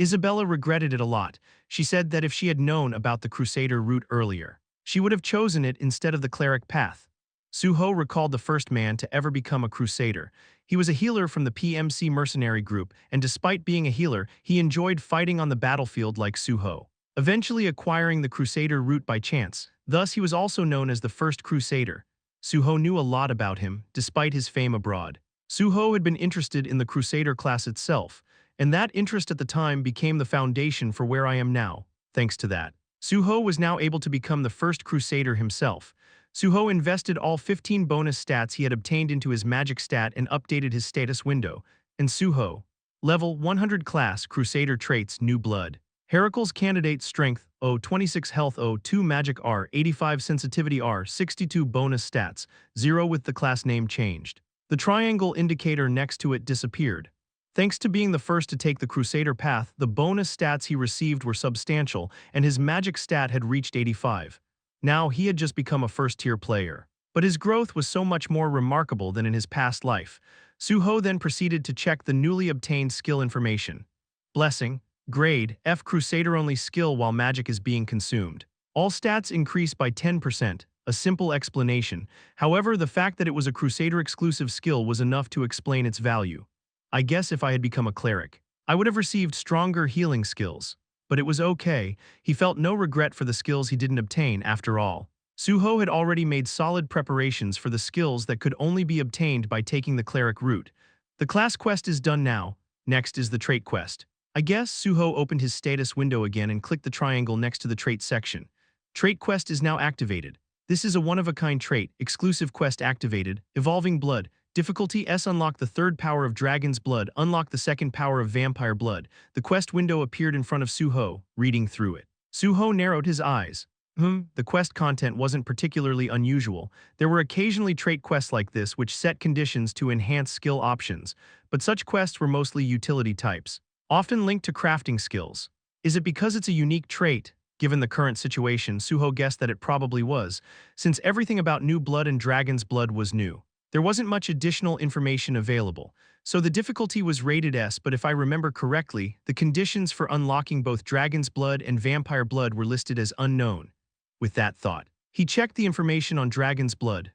A: Isabella regretted it a lot. She said that if she had known about the Crusader route earlier, she would have chosen it instead of the cleric path. Su-ho recalled the first man to ever become a Crusader. He was a healer from the PMC mercenary group, and despite being a healer, he enjoyed fighting on the battlefield like Su-ho, eventually acquiring the Crusader route by chance. Thus, he was also known as the first Crusader. Su-ho knew a lot about him, despite his fame abroad. Su-ho had been interested in the Crusader class itself, and that interest at the time became the foundation for where I am now. Thanks to that, Su-ho was now able to become the first Crusader himself. Su-ho invested all 15 bonus stats he had obtained into his magic stat and updated his status window. And Su-ho, level 100 class, Crusader traits, new blood. Heracle's candidate strength, 26 health, 2 magic R, 85 sensitivity R, 62 bonus stats, 0 with the class name changed. The triangle indicator next to it disappeared. Thanks to being the first to take the Crusader path, the bonus stats he received were substantial, and his magic stat had reached 85. Now he had just become a first-tier player. But his growth was so much more remarkable than in his past life. Su-ho then proceeded to check the newly obtained skill information. Blessing, grade, F, Crusader-only skill while magic is being consumed. All stats increase by 10%, a simple explanation. However, the fact that it was a Crusader-exclusive skill was enough to explain its value. I guess if I had become a cleric, I would have received stronger healing skills. But it was okay, he felt no regret for the skills he didn't obtain after all. Su-ho had already made solid preparations for the skills that could only be obtained by taking the cleric route. The class quest is done now, next is the trait quest. I guess Su-ho opened his status window again and clicked the triangle next to the trait section. Trait quest is now activated. This is a one-of-a-kind trait, exclusive quest activated, Evolving Blood. Difficulty S, unlock the third power of Dragon's Blood, unlock the second power of Vampire Blood. The quest window appeared in front of Su-ho, reading through it. Su-ho narrowed his eyes. The quest content wasn't particularly unusual. There were occasionally trait quests like this which set conditions to enhance skill options, but such quests were mostly utility types, often linked to crafting skills. Is it because it's a unique trait? Given the current situation, Su-ho guessed that it probably was, since everything about New Blood and Dragon's Blood was new. There wasn't much additional information available, so the difficulty was rated S, but if I remember correctly, the conditions for unlocking both Dragon's Blood and Vampire Blood were listed as unknown. With that thought, he checked the information on Dragon's Blood.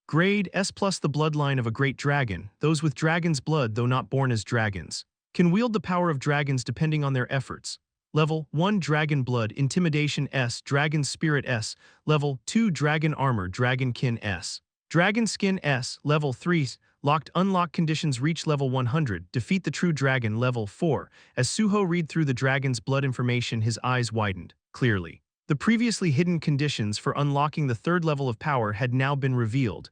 A: Grade S plus the bloodline of a great dragon. Those with Dragon's Blood, though not born as dragons, can wield the power of dragons depending on their efforts. Level 1 Dragon Blood, Intimidation S, Dragon Spirit S, Level 2 Dragon Armor, Dragon Kin S. Dragon Skin S, Level 3, Locked Unlock conditions reach Level 100, Defeat the True Dragon, Level 4. As Su-ho read through the Dragon's Blood information, his eyes widened, clearly. The previously hidden conditions for unlocking the third level of power had now been revealed.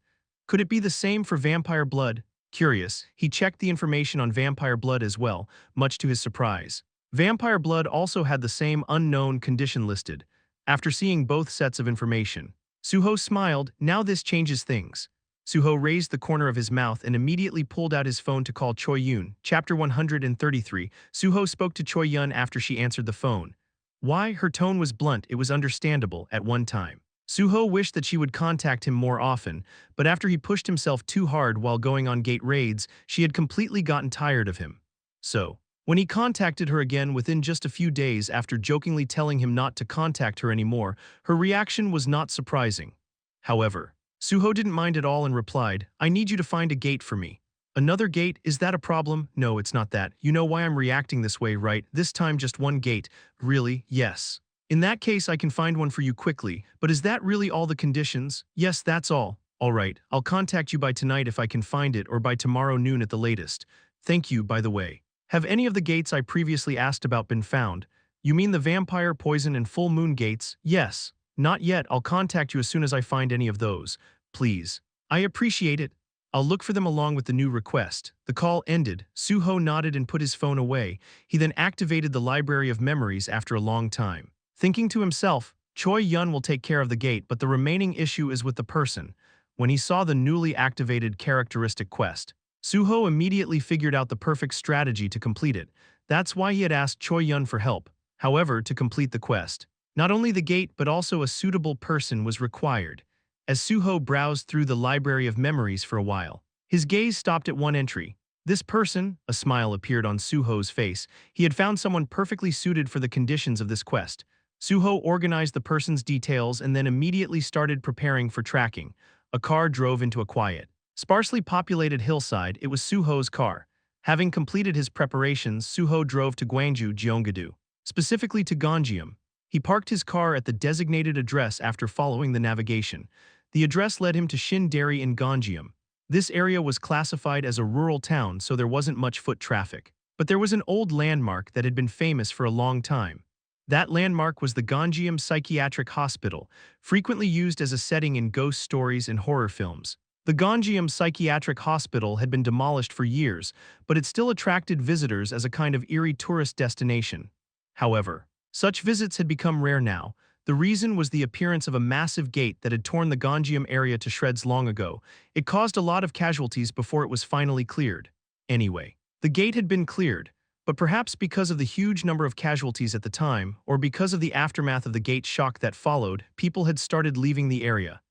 A: Could it be the same for Vampire Blood? Curious, he checked the information on Vampire Blood as well, much to his surprise. Vampire Blood also had the same unknown condition listed. After seeing both sets of information, Su-ho smiled. Now this changes things. Su-ho raised the corner of his mouth and immediately pulled out his phone to call Choi Yoon. Chapter 133. Su-ho spoke to Choi Yun after she answered the phone. Why? Her tone was blunt. It was understandable at one time. Su-ho wished that she would contact him more often, but after he pushed himself too hard while going on gate raids, she had completely gotten tired of him. So, when he contacted her again within just a few days after jokingly telling him not to contact her anymore, her reaction was not surprising. However, Su-ho didn't mind at all and replied, I need you to find a gate for me. Another gate? Is that a problem? No, it's not that. You know why I'm reacting this way, right? This time just one gate. Really? Yes. In that case, I can find one for you quickly, but is that really all the conditions? Yes, that's all. All right, I'll contact you by tonight if I can find it or by tomorrow noon at the latest. Thank you, by the way. Have any of the gates I previously asked about been found? You mean the vampire, poison, and full moon gates? Yes. Not yet. I'll contact you as soon as I find any of those. Please. I appreciate it. I'll look for them along with the new request. The call ended. Su-ho nodded and put his phone away. He then activated the library of memories after a long time. Thinking to himself, Choi Yun will take care of the gate, but the remaining issue is with the person. When he saw the newly activated characteristic quest, Su-ho immediately figured out the perfect strategy to complete it. That's why he had asked Choi Yun for help. However, to complete the quest, not only the gate but also a suitable person was required. As Su-ho browsed through the library of memories for a while, his gaze stopped at one entry. This person, a smile appeared on Su-ho's face. He had found someone perfectly suited for the conditions of this quest. Su-ho organized the person's details and then immediately started preparing for tracking. A car drove into a quiet, sparsely populated hillside. It was Su-ho's car. Having completed his preparations, Su-ho drove to Gwangju, Gyeonggi-do, specifically to Ganjium. He parked his car at the designated address after following the navigation. The address led him to Shin Dairy in Ganjium. This area was classified as a rural town, so there wasn't much foot traffic. But there was an old landmark that had been famous for a long time. That landmark was the Ganjium Psychiatric Hospital, frequently used as a setting in ghost stories and horror films. The Ganjium Psychiatric Hospital had been demolished for years, but it still attracted visitors as a kind of eerie tourist destination. However, such visits had become rare now. The reason was the appearance of a massive gate that had torn the Ganjium area to shreds long ago. It caused a lot of casualties before it was finally cleared. Anyway, the gate had been cleared, but perhaps because of the huge number of casualties at the time, or because of the aftermath of the gate shock that followed, people had started leaving the area.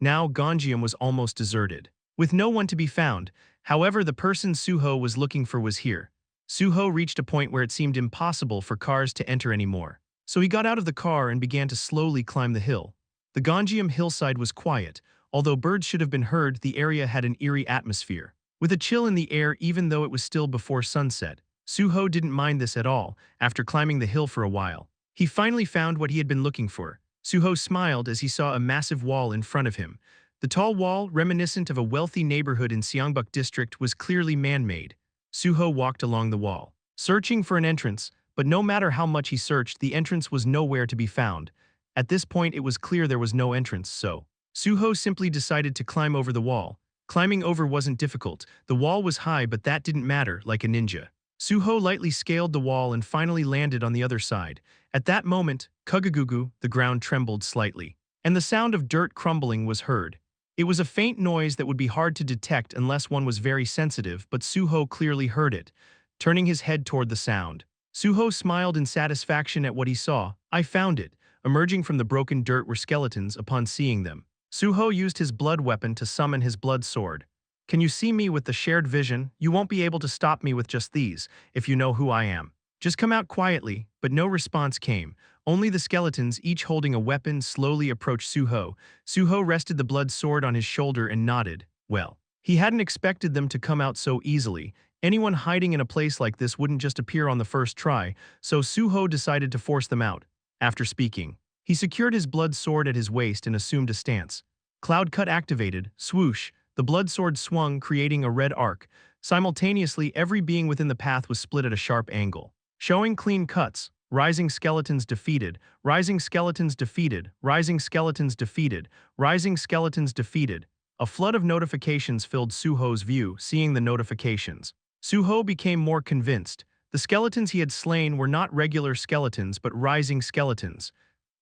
A: Now Ganjium was almost deserted, with no one to be found. However, the person Su-ho was looking for was here. Su-ho reached a point where it seemed impossible for cars to enter anymore. So he got out of the car and began to slowly climb the hill. The Ganjium hillside was quiet. Although birds should have been heard, the area had an eerie atmosphere, with a chill in the air even though it was still before sunset. Su-ho didn't mind this at all. After climbing the hill for a while, he finally found what he had been looking for. Su-ho smiled as he saw a massive wall in front of him. The tall wall, reminiscent of a wealthy neighborhood in Seongbuk district, was clearly man-made. Su-ho walked along the wall, searching for an entrance, but no matter how much he searched, the entrance was nowhere to be found. At this point, it was clear there was no entrance, so Su-ho simply decided to climb over the wall. Climbing over wasn't difficult. The wall was high, but that didn't matter, like a ninja. Su-ho lightly scaled the wall and finally landed on the other side. At that moment, kugagugu, the ground trembled slightly, and the sound of dirt crumbling was heard. It was a faint noise that would be hard to detect unless one was very sensitive, but Su-ho clearly heard it. Turning his head toward the sound, Su-ho smiled in satisfaction at what he saw. I found it. Emerging from the broken dirt were skeletons. Upon seeing them, Su-ho used his blood weapon to summon his blood sword. Can you see me with the shared vision? You won't be able to stop me with just these, if you know who I am. Just come out quietly. But no response came. Only the skeletons, each holding a weapon, slowly approached Su-ho. Su-ho rested the blood sword on his shoulder and nodded. Well, he hadn't expected them to come out so easily. Anyone hiding in a place like this wouldn't just appear on the first try, so Su-ho decided to force them out. After speaking, he secured his blood sword at his waist and assumed a stance. Cloud cut activated. Swoosh. The blood sword swung, creating a red arc. Simultaneously, every being within the path was split at a sharp angle, showing clean cuts. Rising skeletons defeated. Rising skeletons defeated. Rising skeletons defeated. Rising skeletons defeated. A flood of notifications filled Su-ho's view. Seeing the notifications, Su-ho became more convinced. The skeletons he had slain were not regular skeletons but rising skeletons.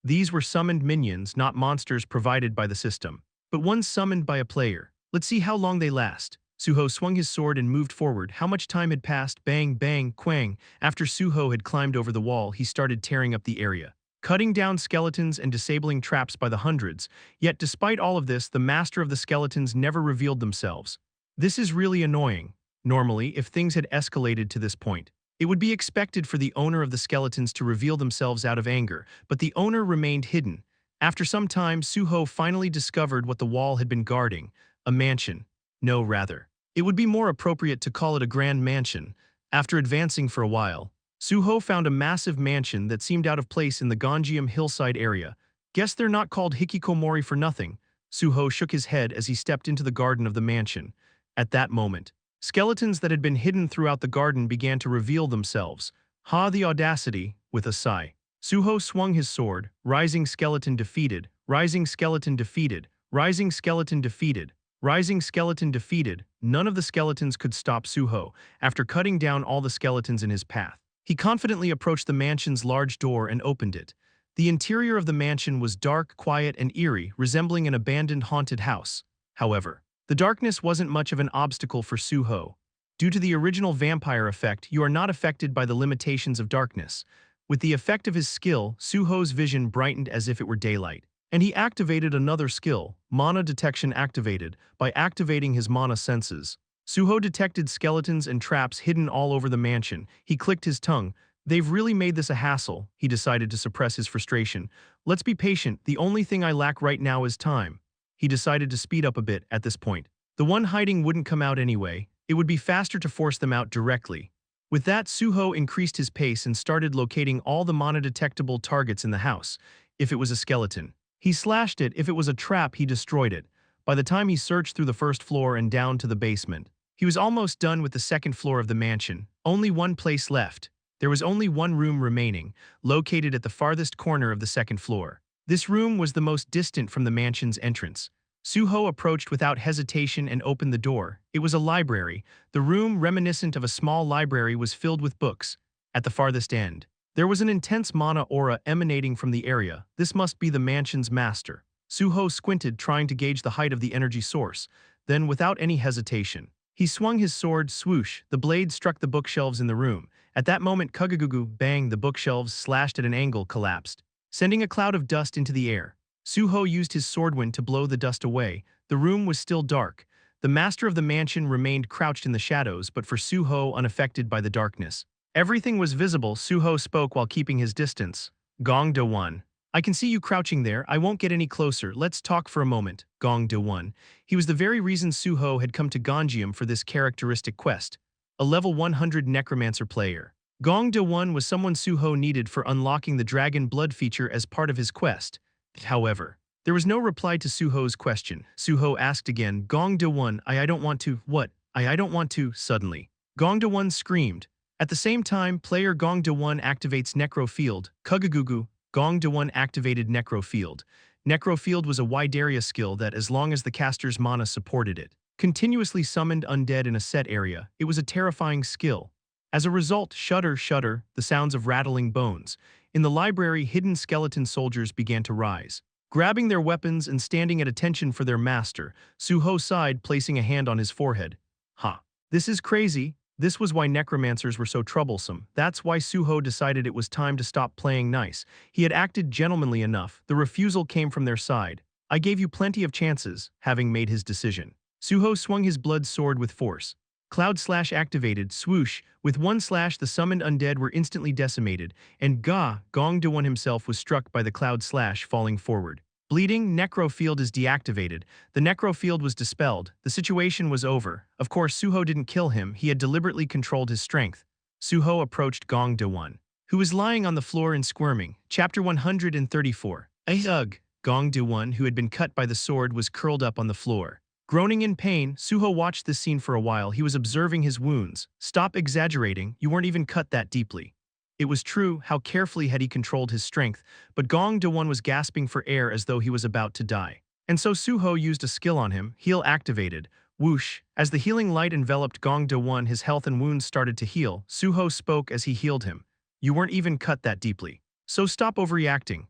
A: These were summoned minions, not monsters provided by the system, but ones summoned by a player. Let's see how long they last. Su-ho swung his sword and moved forward. How much time had passed? Bang, bang, quang. After Su-ho had climbed over the wall, he started tearing up the area, cutting down skeletons and disabling traps by the hundreds. Yet despite all of this, the master of the skeletons never revealed themselves. This is really annoying. Normally, if things had escalated to this point, it would be expected for the owner of the skeletons to reveal themselves out of anger, but the owner remained hidden. After some time, Su-ho finally discovered what the wall had been guarding: a mansion. No, rather, it would be more appropriate to call it a grand mansion. After advancing for a while, Su-ho found a massive mansion that seemed out of place in the Ganjiam hillside area. Guess they're not called hikikomori for nothing. Su-ho shook his head as he stepped into the garden of the mansion. At that moment, skeletons that had been hidden throughout the garden began to reveal themselves. Ha, the audacity! With a sigh, Su-ho swung his sword. Rising skeleton defeated. Rising skeleton defeated. Rising skeleton defeated. Rising skeleton defeated. None of the skeletons could stop Su-ho. After cutting down all the skeletons in his path, he confidently approached the mansion's large door and opened it. The interior of the mansion was dark, quiet, and eerie, resembling an abandoned haunted house. However, the darkness wasn't much of an obstacle for Su-ho. Due to the original vampire effect, you are not affected by the limitations of darkness. With the effect of his skill, Su-ho's vision brightened as if it were daylight, and he activated another skill, mana detection activated. By activating his mana senses, Su-ho detected skeletons and traps hidden all over the mansion. He clicked his tongue. They've really made this a hassle. He decided to suppress his frustration. Let's be patient. The only thing I lack right now is time. He decided to speed up a bit at this point. The one hiding wouldn't come out anyway. It would be faster to force them out directly. With that, Su-ho increased his pace and started locating all the mana-detectable targets in the house. If it was a skeleton, he slashed it. If it was a trap, he destroyed it. By the time he searched through the first floor and down to the basement, he was almost done with the second floor of the mansion. Only one place left. There was only one room remaining, located at the farthest corner of the second floor. This room was the most distant from the mansion's entrance. Su-ho approached without hesitation and opened the door. It was a library. The room, reminiscent of a small library, was filled with books. At the farthest end, there was an intense mana aura emanating from the area. This must be the mansion's master. Su-ho squinted, trying to gauge the height of the energy source. Then, without any hesitation, he swung his sword. Swoosh! The blade struck the bookshelves in the room. At that moment, kugugugu, bang! The bookshelves, slashed at an angle, collapsed, sending a cloud of dust into the air. Su-ho used his swordwind to blow the dust away. The room was still dark. The master of the mansion remained crouched in the shadows, but for Su-ho, unaffected by the darkness, everything was visible. Su-ho spoke while keeping his distance. Gong De-won. I can see you crouching there. I won't get any closer. Let's talk for a moment. Gong De-won. He was the very reason Su-ho had come to Ganjiam for this characteristic quest. A level 100 necromancer player. Gong De-won was someone Su-ho needed for unlocking the dragon blood feature as part of his quest. However, there was no reply to Su-ho's question. Su-ho asked again, Gong De-won, I don't want to. What? I don't want to. Suddenly, Gong De-won screamed. At the same time, player Gong De-won activates Necro Field. Kugugugu. Gong De-won activated Necro Field. Necro Field was a wide area skill that, as long as the caster's mana supported it, continuously summoned undead in a set area. It was a terrifying skill. As a result, shudder, shudder, the sounds of rattling bones. In the library, hidden skeleton soldiers began to rise, grabbing their weapons and standing at attention for their master. Su-ho sighed, placing a hand on his forehead. This is crazy. This was why necromancers were so troublesome. That's why Su-ho decided it was time to stop playing nice. He had acted gentlemanly enough. The refusal came from their side. I gave you plenty of chances. Having made his decision, Su-ho swung his blood sword with force. Cloud Slash activated. Swoosh! With one slash, the summoned undead were instantly decimated, and Gong De-won himself was struck by the Cloud Slash, falling forward. Bleeding, Necro Field is deactivated. The Necro Field was dispelled. The situation was over. Of course, Su-ho didn't kill him. He had deliberately controlled his strength. Su-ho approached Gong De-won, who was lying on the floor and squirming. Chapter 134. Ugh! Gong De-won, who had been cut by the sword, was curled up on the floor. Groaning in pain, Su-ho watched this scene for a while. He was observing his wounds. Stop exaggerating, you weren't even cut that deeply. It was true. How carefully had he controlled his strength, but Gong De-won was gasping for air as though he was about to die. And so Su-ho used a skill on him. Heal activated. Whoosh! As the healing light enveloped Gong De-won, his health and wounds started to heal. Su-ho spoke as he healed him. You weren't even cut that deeply. So stop overreacting.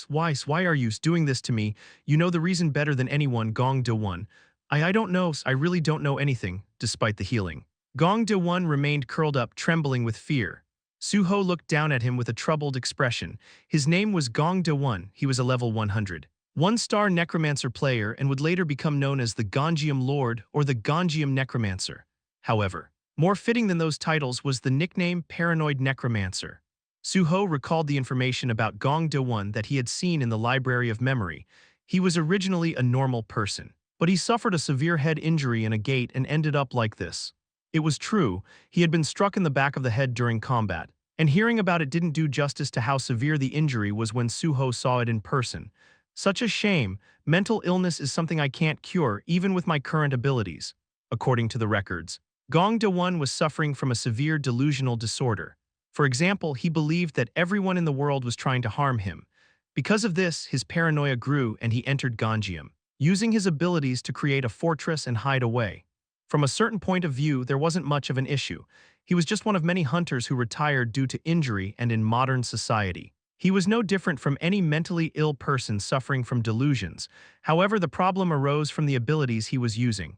A: Why are you doing this to me? You know the reason better than anyone. Gong De-won. I don't know, I really don't know anything, despite the healing. Gong De-won remained curled up, trembling with fear. Su-ho looked down at him with a troubled expression. His name was Gong De-won, he was a level 100. One-star necromancer player and would later become known as the Gonjium Lord or the Gonjium Necromancer. However, more fitting than those titles was the nickname Paranoid Necromancer. Su-ho recalled the information about Gong De-won that he had seen in the Library of Memory. He was originally a normal person, but he suffered a severe head injury in a gate and ended up like this. It was true, he had been struck in the back of the head during combat, and hearing about it didn't do justice to how severe the injury was when Su-ho saw it in person. Such a shame, mental illness is something I can't cure even with my current abilities. According to the records, Gong De-won was suffering from a severe delusional disorder. For example, he believed that everyone in the world was trying to harm him. Because of this, his paranoia grew and he entered Gonjium, using his abilities to create a fortress and hide away. From a certain point of view, there wasn't much of an issue. He was just one of many hunters who retired due to injury and in modern society. He was no different from any mentally ill person suffering from delusions. However, the problem arose from the abilities he was using.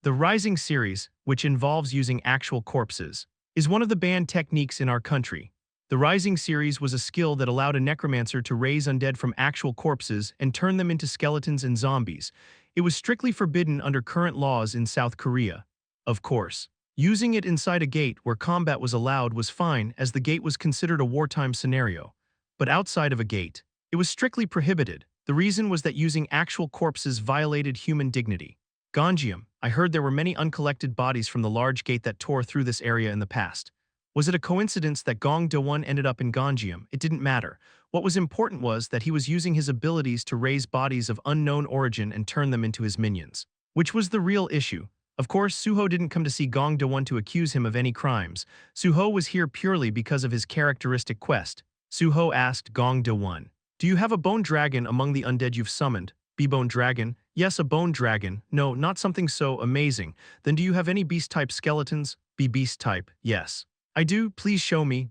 A: The Rising series, which involves using actual corpses, is one of the banned techniques in our country. The Rising series was a skill that allowed a necromancer to raise undead from actual corpses and turn them into skeletons and zombies. It was strictly forbidden under current laws in South Korea. Of course, using it inside a gate where combat was allowed was fine as the gate was considered a wartime scenario. But outside of a gate, it was strictly prohibited. The reason was that using actual corpses violated human dignity. Gonjium, I heard there were many uncollected bodies from the large gate that tore through this area in the past. Was it a coincidence that Gong De-won ended up in Gonjium? It didn't matter. What was important was that he was using his abilities to raise bodies of unknown origin and turn them into his minions. Which was the real issue. Of course, Su-ho didn't come to see Gong De-won to accuse him of any crimes. Su-ho was here purely because of his characteristic quest. Su-ho asked Gong De-won, "Do you have a bone dragon among the undead you've summoned?" "Bone dragon? Yes, a bone dragon. No, not something so amazing. Then do you have any beast-type skeletons?" Beast type, yes. "I do, please show me,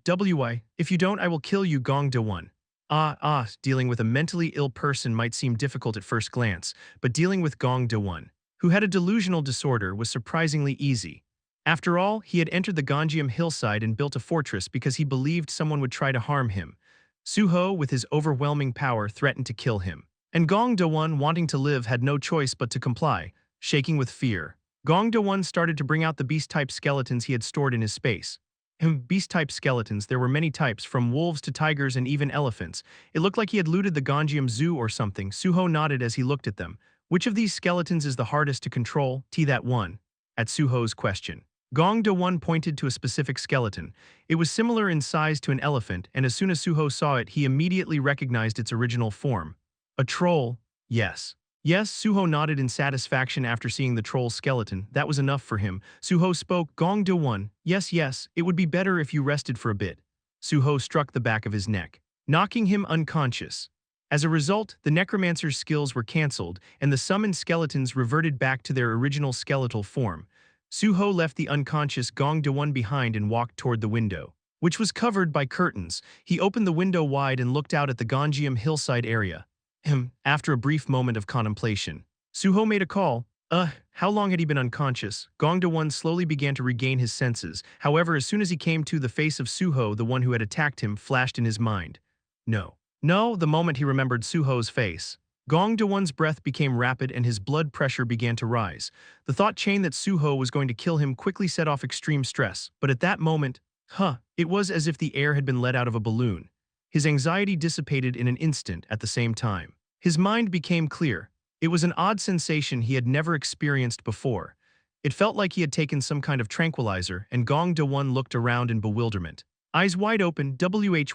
A: if you don't I will kill you." Gong De-won. Dealing with a mentally ill person might seem difficult at first glance, but dealing with Gong De-won, who had a delusional disorder, was surprisingly easy. After all, he had entered the Gonjium hillside and built a fortress because he believed someone would try to harm him. Su-ho, with his overwhelming power, threatened to kill him. And Gong De-won, wanting to live, had no choice but to comply. Shaking with fear, Gong De-won started to bring out the beast-type skeletons he had stored in his space. Beast-type skeletons, there were many types, from wolves to tigers and even elephants. It looked like he had looted the Gonjium Zoo or something. Su-ho nodded as he looked at them. Which of these skeletons is the hardest to control? That one. At Su-ho's question, Gong De-won pointed to a specific skeleton. It was similar in size to an elephant, and as soon as Su-ho saw it, he immediately recognized its original form. A troll? Yes. Yes, Su-ho nodded in satisfaction after seeing the troll's skeleton. That was enough for him. Su-ho spoke, "Gong De-won, yes, it would be better if you rested for a bit." Su-ho struck the back of his neck, knocking him unconscious. As a result, the necromancer's skills were cancelled, and the summoned skeletons reverted back to their original skeletal form. Su-ho left the unconscious Gong De-won behind and walked toward the window, which was covered by curtains. He opened the window wide and looked out at the Gonjium hillside area. After a brief moment of contemplation, Su-ho made a call. How long had he been unconscious? Gong De-won slowly began to regain his senses. However, as soon as he came to, the face of Su-ho, the one who had attacked him, flashed in his mind. No, the moment he remembered Su-ho's face, Gong De-won's breath became rapid and his blood pressure began to rise. The thought chain that Su-ho was going to kill him quickly set off extreme stress, but at that moment, it was as if the air had been let out of a balloon. His anxiety dissipated in an instant. At the same time, his mind became clear. It was an odd sensation he had never experienced before. It felt like he had taken some kind of tranquilizer, and Gong De-won looked around in bewilderment. Eyes wide open,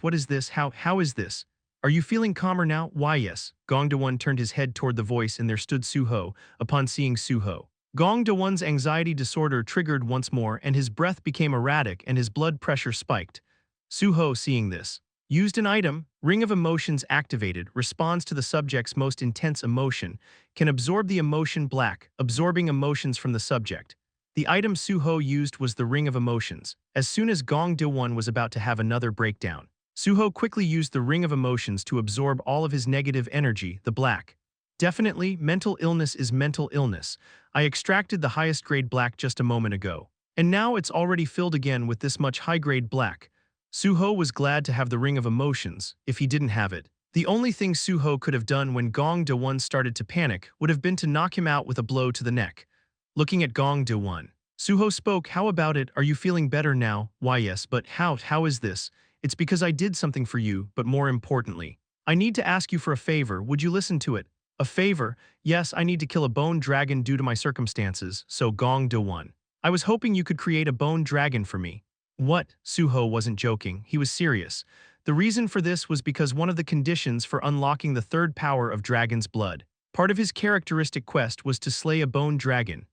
A: what is this? How is this? Are you feeling calmer now? Why, yes. Gong De-won turned his head toward the voice and there stood Su-ho. Upon seeing Su-ho, Gong De-won's anxiety disorder triggered once more and his breath became erratic and his blood pressure spiked. Su-ho, seeing this, used an item. Ring of Emotions activated, responds to the subject's most intense emotion, can absorb the emotion black, absorbing emotions from the subject. The item Su-ho used was the Ring of Emotions. As soon as Gong De-won was about to have another breakdown, Su-ho quickly used the Ring of Emotions to absorb all of his negative energy, the black. Definitely, mental illness is mental illness. I extracted the highest grade black just a moment ago. And now it's already filled again with this much high-grade black. Su-ho was glad to have the ring of emotions, if he didn't have it. The only thing Su-ho could have done when Gong Da-won started to panic would have been to knock him out with a blow to the neck. Looking at Gong Da-won, Su-ho spoke, "How about it? Are you feeling better now?" "Why yes, but how is this?" "It's because I did something for you, but more importantly, I need to ask you for a favor. Would you listen to it?" "A favor?" "Yes, I need to kill a bone dragon due to my circumstances." So Gong Da-won, "I was hoping you could create a bone dragon for me." "What?" Su-ho wasn't joking, he was serious. The reason for this was because one of the conditions for unlocking the third power of Dragon's Blood. Part of his characteristic quest was to slay a bone dragon.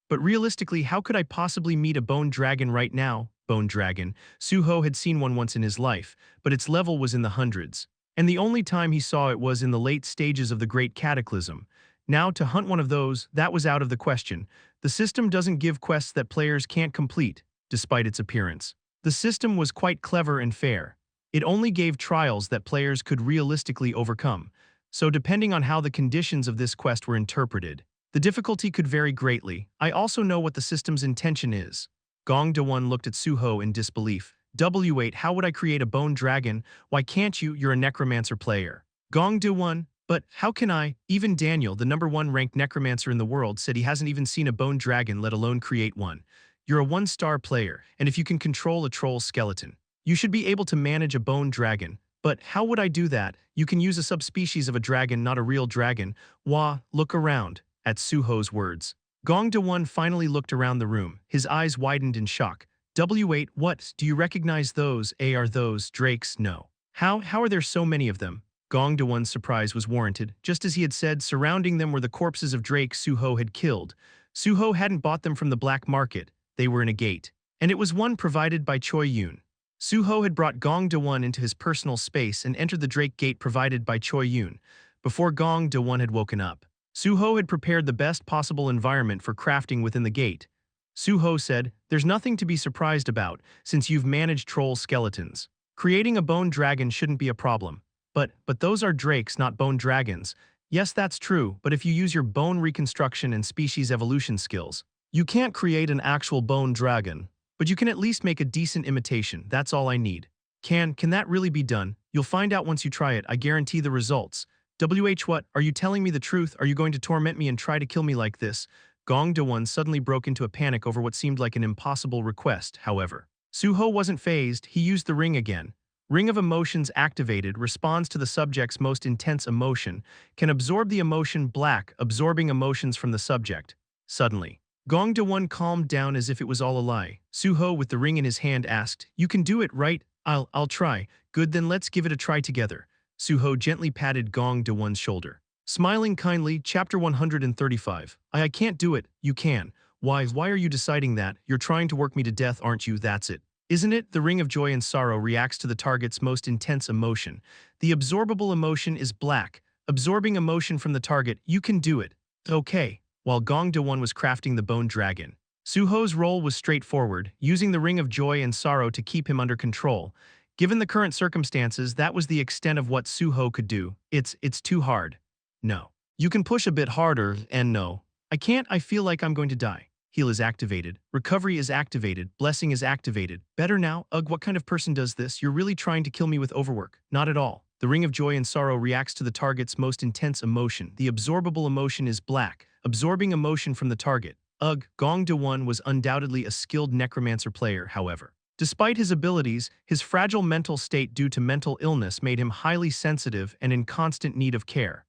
A: But realistically, how could I possibly meet a bone dragon right now? Bone dragon. Su-ho had seen one once in his life, but its level was in the hundreds. And the only time he saw it was in the late stages of the Great Cataclysm. Now, to hunt one of those, that was out of the question. The system doesn't give quests that players can't complete, despite its appearance. The system was quite clever and fair. It only gave trials that players could realistically overcome. So depending on how the conditions of this quest were interpreted, the difficulty could vary greatly. I also know what the system's intention is. Gong Da-won looked at Su-ho in disbelief. "W8, how would I create a bone dragon? Why can't you? You're a necromancer player." Gong Da-won, "But how can I?" Even Daniel, the #1 ranked necromancer in the world, said he hasn't even seen a bone dragon, let alone create one. You're a 1-star player, and if you can control a troll skeleton, you should be able to manage a bone dragon. But how would I do that? You can use a subspecies of a dragon, not a real dragon. Wah, look around. At Su-ho's words, Gong Da-won finally looked around the room, his eyes widened in shock. "W8, what? Do you recognize those? Are those drakes? No. How are there so many of them?" Gong Da-won's surprise was warranted. Just as he had said, surrounding them were the corpses of drakes Su-ho had killed. Su-ho hadn't bought them from the black market. They were in a gate. And it was one provided by Choi Yoon. Su-ho had brought Gong Da-won into his personal space and entered the Drake gate provided by Choi Yoon. Before Gong Da-won had woken up, Su-ho had prepared the best possible environment for crafting within the gate. Su-ho said, "There's nothing to be surprised about, since you've managed troll skeletons. Creating a bone dragon shouldn't be a problem. But those are drakes, not bone dragons." "Yes, that's true, but if you use your bone reconstruction and species evolution skills, you can't create an actual bone dragon. But you can at least make a decent imitation, that's all I need." Can that really be done? You'll find out once you try it, I guarantee the results." What? Are you telling me the truth? Are you going to torment me and try to kill me like this?" Gong Da-won suddenly broke into a panic over what seemed like an impossible request, however. Su-ho wasn't fazed, he used the ring again. Ring of Emotions activated, responds to the subject's most intense emotion, can absorb the emotion black, absorbing emotions from the subject. Suddenly, Gong Da-won calmed down as if it was all a lie. Su-ho, with the ring in his hand, asked, "You can do it, right?" I'll try." "Good, then let's give it a try together." Su-ho gently patted Gong Da-won's shoulder. Smiling kindly, Chapter 135. I can't do it. You can. Why are you deciding that? You're trying to work me to death, aren't you? That's it. Isn't it? The ring of joy and sorrow reacts to the target's most intense emotion. The absorbable emotion is black. Absorbing emotion from the target, you can do it. Okay. While Gong Da-won was crafting the bone dragon, Su-ho's role was straightforward, using the ring of joy and sorrow to keep him under control. Given the current circumstances, that was the extent of what Su-ho could do. It's too hard. No. You can push a bit harder, and no. I can't, I feel like I'm going to die. Heal is activated. Recovery is activated. Blessing is activated. Better now? Ugh, what kind of person does this? You're really trying to kill me with overwork. Not at all. The ring of joy and sorrow reacts to the target's most intense emotion. The absorbable emotion is black, absorbing emotion from the target. Ugh, Gong Da-won was undoubtedly a skilled necromancer player, however. Despite his abilities, his fragile mental state due to mental illness made him highly sensitive and in constant need of care.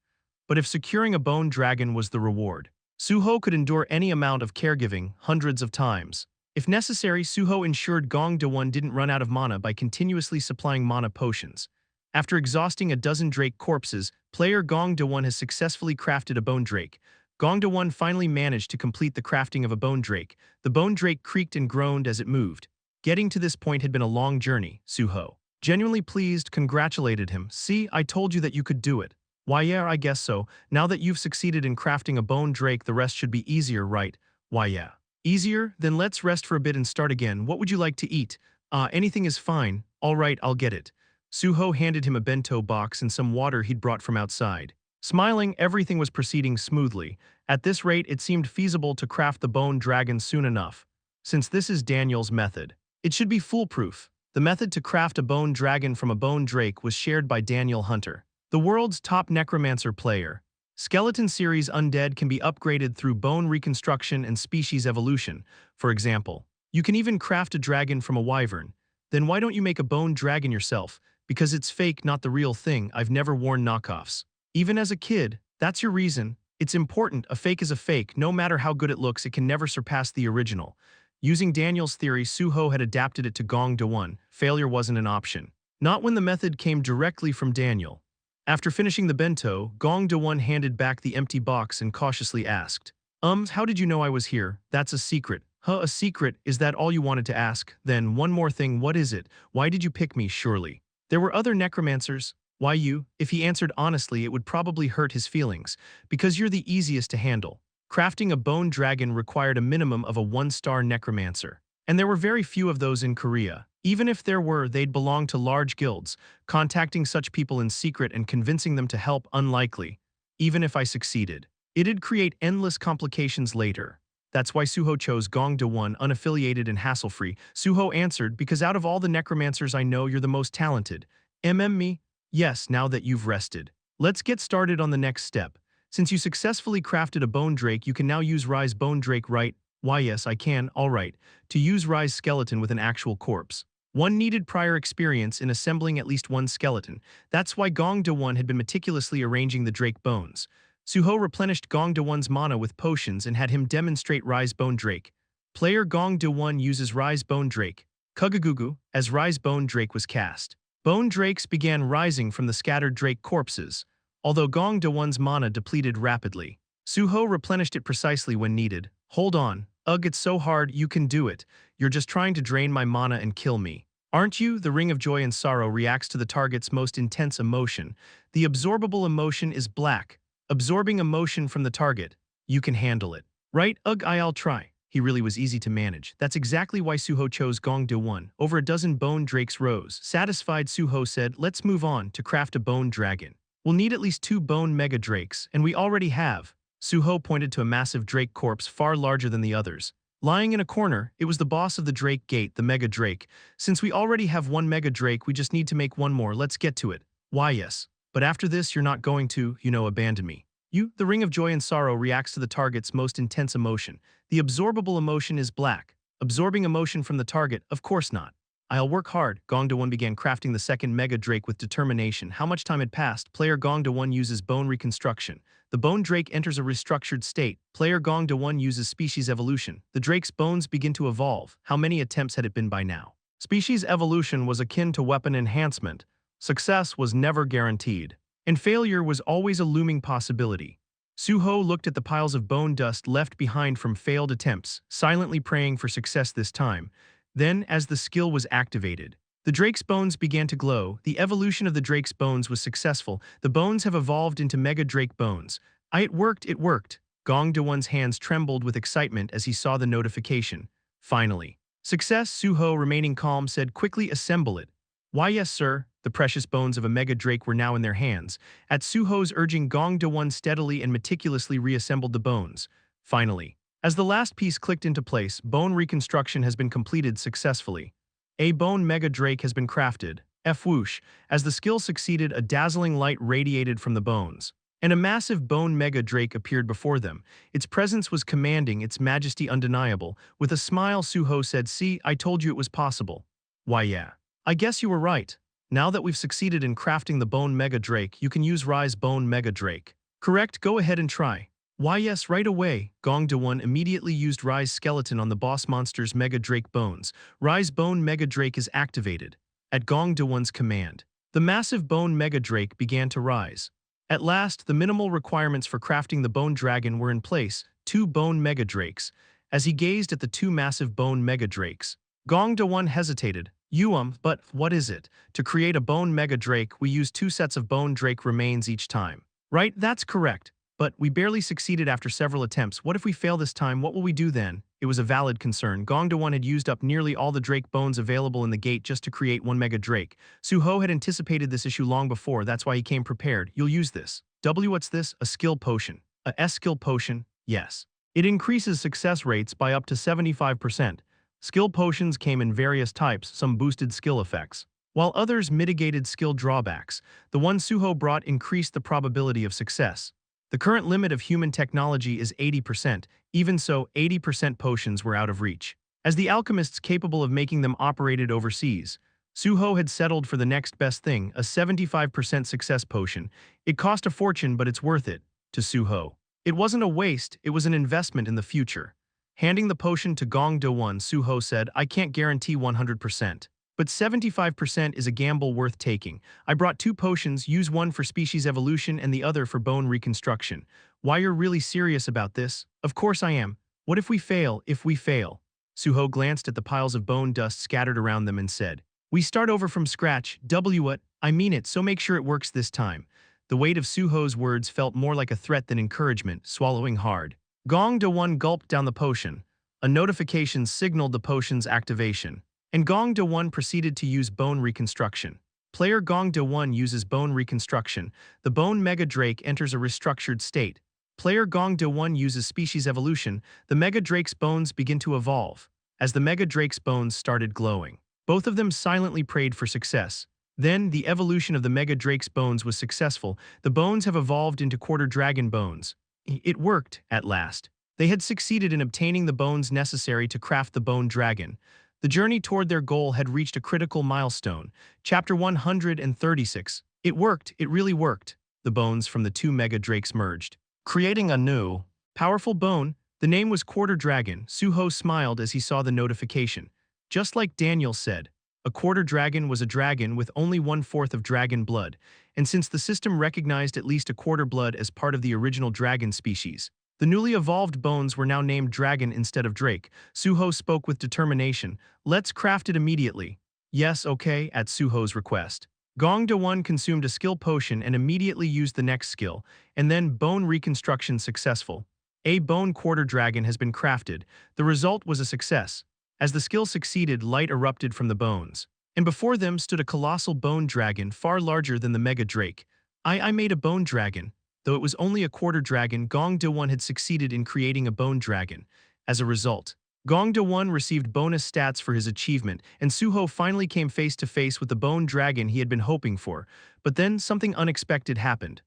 A: But if securing a bone dragon was the reward, Su-ho could endure any amount of caregiving, hundreds of times. If necessary, Su-ho ensured Gong Da-won didn't run out of mana by continuously supplying mana potions. After exhausting a dozen drake corpses, player Gong Da-won has successfully crafted a bone drake. Gong Da-won finally managed to complete the crafting of a bone drake. The bone drake creaked and groaned as it moved. Getting to this point had been a long journey. Su-ho, genuinely pleased, congratulated him. "See, I told you that you could do it." "Why yeah, I guess so. Now that you've succeeded in crafting a bone drake, the rest should be easier, right?" "Why yeah. Easier? Then let's rest for a bit and start again. What would you like to eat?" Anything is fine." "All right, I'll get it." Su-ho handed him a bento box and some water he'd brought from outside. Smiling, everything was proceeding smoothly. At this rate, it seemed feasible to craft the bone dragon soon enough. Since this is Daniel's method, it should be foolproof. The method to craft a bone dragon from a bone drake was shared by Daniel Hunter, the world's top necromancer player. Skeleton series undead can be upgraded through bone reconstruction and species evolution. For example, you can even craft a dragon from a wyvern. Then why don't you make a bone dragon yourself? Because it's fake, not the real thing. I've never worn knockoffs. Even as a kid, that's your reason. It's important, a fake is a fake. No matter how good it looks, it can never surpass the original. Using Daniel's theory, Su-ho had adapted it to Gong Da-won. Failure wasn't an option. Not when the method came directly from Daniel. After finishing the bento, Gong Da-won handed back the empty box and cautiously asked, how did you know I was here? That's a secret. Huh, a secret? Is that all you wanted to ask? Then one more thing, what is it? Why did you pick me, surely? There were other necromancers. Why you? If he answered honestly, it would probably hurt his feelings. Because you're the easiest to handle. Crafting a bone dragon required a minimum of a 1-star necromancer. And there were very few of those in Korea. Even if there were, they'd belong to large guilds. Contacting such people in secret and convincing them to help, unlikely. Even if I succeeded, it'd create endless complications later. That's why Su-ho chose Gong Da-won, unaffiliated and hassle-free. Su-ho answered, because out of all the necromancers I know, you're the most talented. Me? Yes, now that you've rested. Let's get started on the next step. Since you successfully crafted a bone drake, you can now use Rise bone drake, right? Why yes, I can, alright. To use Rise skeleton with an actual corpse. One needed prior experience in assembling at least one skeleton. That's why Gong Da-won had been meticulously arranging the drake bones. Su-ho replenished Gong Da-won's mana with potions and had him demonstrate Rise bone drake. Player Gong Da-won uses Rise bone drake, Kugagugu, as Rise bone drake was cast. Bone drakes began rising from the scattered drake corpses. Although Gong Da-won's mana depleted rapidly, Su-ho replenished it precisely when needed. Hold on. Ugh, it's so hard, you can do it. You're just trying to drain my mana and kill me. Aren't you? The ring of joy and sorrow reacts to the target's most intense emotion. The absorbable emotion is black. Absorbing emotion from the target. You can handle it. Right? Ugh, I'll try. He really was easy to manage. That's exactly why Su-ho chose Gong Da-won. Over a dozen bone drakes rose. Satisfied, Su-ho said, let's move on to craft a bone dragon. We'll need at least 2 bone mega drakes, and we already have. Su-ho pointed to a massive drake corpse far larger than the others. Lying in a corner, it was the boss of the Drake Gate, the Mega Drake. Since we already have 1 Mega Drake, we just need to make 1 more. Let's get to it. Why yes. But after this, you're not going to, abandon me. The ring of joy and sorrow reacts to the target's most intense emotion. The absorbable emotion is black. Absorbing emotion from the target, of course not. I'll work hard. Gong Da-won began crafting the second Mega Drake with determination. How much time had passed? Player Gong Da-won uses bone reconstruction. The bone drake enters a restructured state. Player Gong Da-won uses species evolution. The drake's bones begin to evolve. How many attempts had it been by now? Species evolution was akin to weapon enhancement. Success was never guaranteed, and failure was always a looming possibility. Su-ho looked at the piles of bone dust left behind from failed attempts, silently praying for success this time. Then, as the skill was activated, the drake's bones began to glow. The evolution of the drake's bones was successful. The bones have evolved into Mega Drake bones. It worked. Gong Da-won's hands trembled with excitement as he saw the notification. Finally. Success, Su-ho, remaining calm, said, quickly assemble it. Why yes, sir. The precious bones of a Mega Drake were now in their hands. At Su-ho's urging, Gong Da-won steadily and meticulously reassembled the bones. Finally. As the last piece clicked into place, bone reconstruction has been completed successfully. A bone Mega Drake has been crafted. Whoosh. As the skill succeeded, a dazzling light radiated from the bones, and a massive bone Mega Drake appeared before them. Its presence was commanding, its majesty undeniable. With a smile, Su-ho said, see, I told you it was possible. Why yeah. I guess you were right. Now that we've succeeded in crafting the bone Mega Drake, you can use Rise bone Mega Drake. Correct, go ahead and try. Why yes, right away. Gong Da-won immediately used Rise skeleton on the boss monster's Mega Drake bones. Rise bone Mega Drake is activated. At Gong Da-won's command, the massive bone Mega Drake began to rise. At last, the minimal requirements for crafting the bone dragon were in place, 2 bone Mega Drakes. As he gazed at the 2 massive bone Mega Drakes, Gong Da-won hesitated. But what is it? To create a bone Mega Drake, we use 2 sets of bone Drake remains each time. Right, that's correct. But we barely succeeded after several attempts. What if we fail this time? What will we do then? It was a valid concern. Gong Da-won had used up nearly all the Drake bones available in the gate just to create 1 Mega Drake. Su-ho had anticipated this issue long before, that's why he came prepared. You'll use this. What's this? A skill potion. A S skill potion? Yes. It increases success rates by up to 75%. Skill potions came in various types, some boosted skill effects, while others mitigated skill drawbacks. The one Su-ho brought increased the probability of success. The current limit of human technology is 80%, even so 80% potions were out of reach. As the alchemists capable of making them operated overseas, Su-ho had settled for the next best thing, a 75% success potion. It cost a fortune, but it's worth it, to Su-ho. It wasn't a waste, it was an investment in the future. Handing the potion to Gong Do-won, Su-ho said, I can't guarantee 100%. But 75% is a gamble worth taking. I brought 2 potions, use one for species evolution and the other for bone reconstruction. Why you're really serious about this? Of course I am. What if we fail? If we fail? Su-ho glanced at the piles of bone dust scattered around them and said, we start over from scratch. What? I mean it, so make sure it works this time. The weight of Su-ho's words felt more like a threat than encouragement, swallowing hard. Gong Do-won gulped down the potion. A notification signaled the potion's activation, and Gong Do-won proceeded to use bone reconstruction. Player Gong Do-won uses bone reconstruction. The bone Mega Drake enters a restructured state. Player Gong Do-won uses species evolution. The Mega Drake's bones begin to evolve. As the Mega Drake's bones started glowing, both of them silently prayed for success. Then, the evolution of the Mega Drake's bones was successful. The bones have evolved into quarter dragon bones. It worked, at last. They had succeeded in obtaining the bones necessary to craft the bone dragon. The journey toward their goal had reached a critical milestone. Chapter 136. It worked, it really worked. The bones from the 2 Mega Drakes merged, creating a new, powerful bone. The name was Quarter Dragon. Su-ho smiled as he saw the notification. Just like Daniel said, a quarter dragon was a dragon with only 1/4 of dragon blood, and since the system recognized at least a quarter blood as part of the original dragon species, the newly evolved bones were now named Dragon instead of Drake. Su-ho spoke with determination. Let's craft it immediately. Yes, okay, at Su-ho's request. Gong Do-won consumed a skill potion and immediately used the next skill, and then bone reconstruction successful. A bone quarter dragon has been crafted. The result was a success. As the skill succeeded, light erupted from the bones, and before them stood a colossal bone dragon far larger than the Mega Drake. I made a bone dragon. Though it was only a quarter dragon, Gong Do-won had succeeded in creating a bone dragon. As a result, Gong Do-won received bonus stats for his achievement, and Su-ho finally came face to face with the bone dragon he had been hoping for. But then something unexpected happened.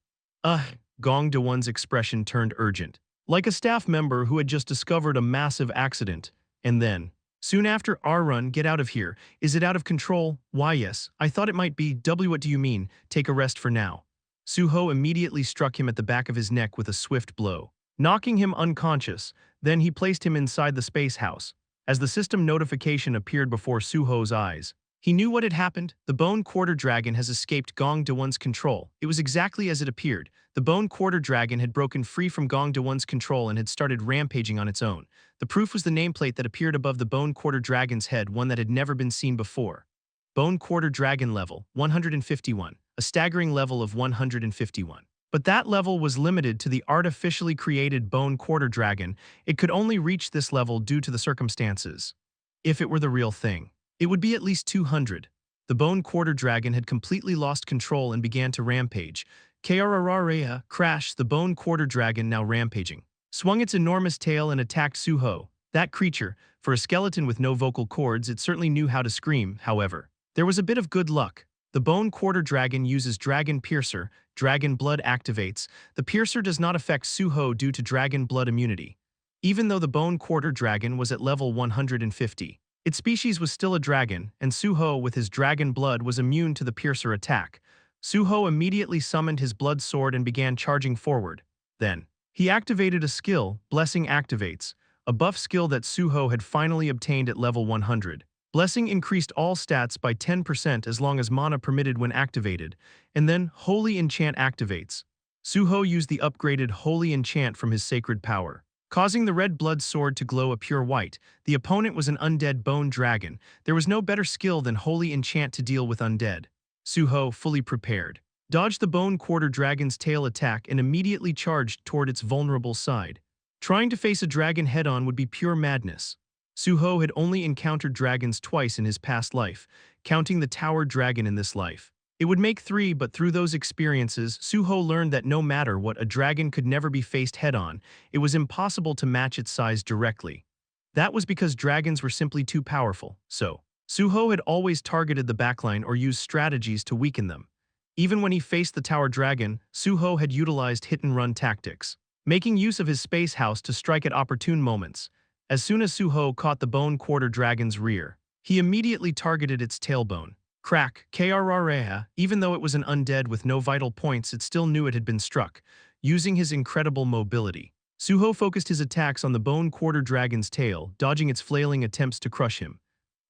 A: Gong Do-won's expression turned urgent, like a staff member who had just discovered a massive accident. And then, soon after, run, get out of here. Is it out of control? Why yes, I thought it might be. What do you mean? Take a rest for now. Su-ho immediately struck him at the back of his neck with a swift blow, knocking him unconscious. Then he placed him inside the space house. As the system notification appeared before Su-ho's eyes, he knew what had happened. The bone quarter dragon has escaped Gong Do-won's control. It was exactly as it appeared. The bone quarter dragon had broken free from Gong Do-won's control and had started rampaging on its own. The proof was the nameplate that appeared above the bone quarter dragon's head, one that had never been seen before. Bone quarter dragon level, 151. A staggering level of 151. But that level was limited to the artificially created bone quarter dragon. It could only reach this level due to the circumstances. If it were the real thing, it would be at least 200. The bone quarter dragon had completely lost control and began to rampage. Krararea, crash, the bone quarter dragon, now rampaging, swung its enormous tail and attacked Su-ho. That creature, for a skeleton with no vocal cords, it certainly knew how to scream. However, there was a bit of good luck. The bone quarter dragon uses Dragon Piercer. Dragon blood activates. The piercer does not affect Su-ho due to dragon blood immunity. Even though the bone quarter dragon was at level 150, its species was still a dragon, and Su-ho with his dragon blood was immune to the piercer attack. Su-ho immediately summoned his blood sword and began charging forward. Then, he activated a skill, Blessing Activates, a buff skill that Su-ho had finally obtained at level 100. Blessing increased all stats by 10% as long as mana permitted when activated, and then Holy Enchant activates. Su-ho used the upgraded Holy Enchant from his sacred power, causing the red blood sword to glow a pure white. The opponent was an undead bone dragon. There was no better skill than Holy Enchant to deal with undead. Su-ho, fully prepared, dodged the bone quarter dragon's tail attack and immediately charged toward its vulnerable side. Trying to face a dragon head-on would be pure madness. Su-ho had only encountered dragons twice in his past life, counting the tower dragon in this life. It would make 3, but through those experiences, Su-ho learned that no matter what, a dragon could never be faced head-on. It was impossible to match its size directly. That was because dragons were simply too powerful, so Su-ho had always targeted the backline or used strategies to weaken them. Even when he faced the tower dragon, Su-ho had utilized hit-and-run tactics, making use of his space house to strike at opportune moments. As soon as Su-ho caught the bone quarter dragon's rear, he immediately targeted its tailbone. Crack, krrreha, even though it was an undead with no vital points, it still knew it had been struck. Using his incredible mobility, Su-ho focused his attacks on the bone quarter dragon's tail, dodging its flailing attempts to crush him.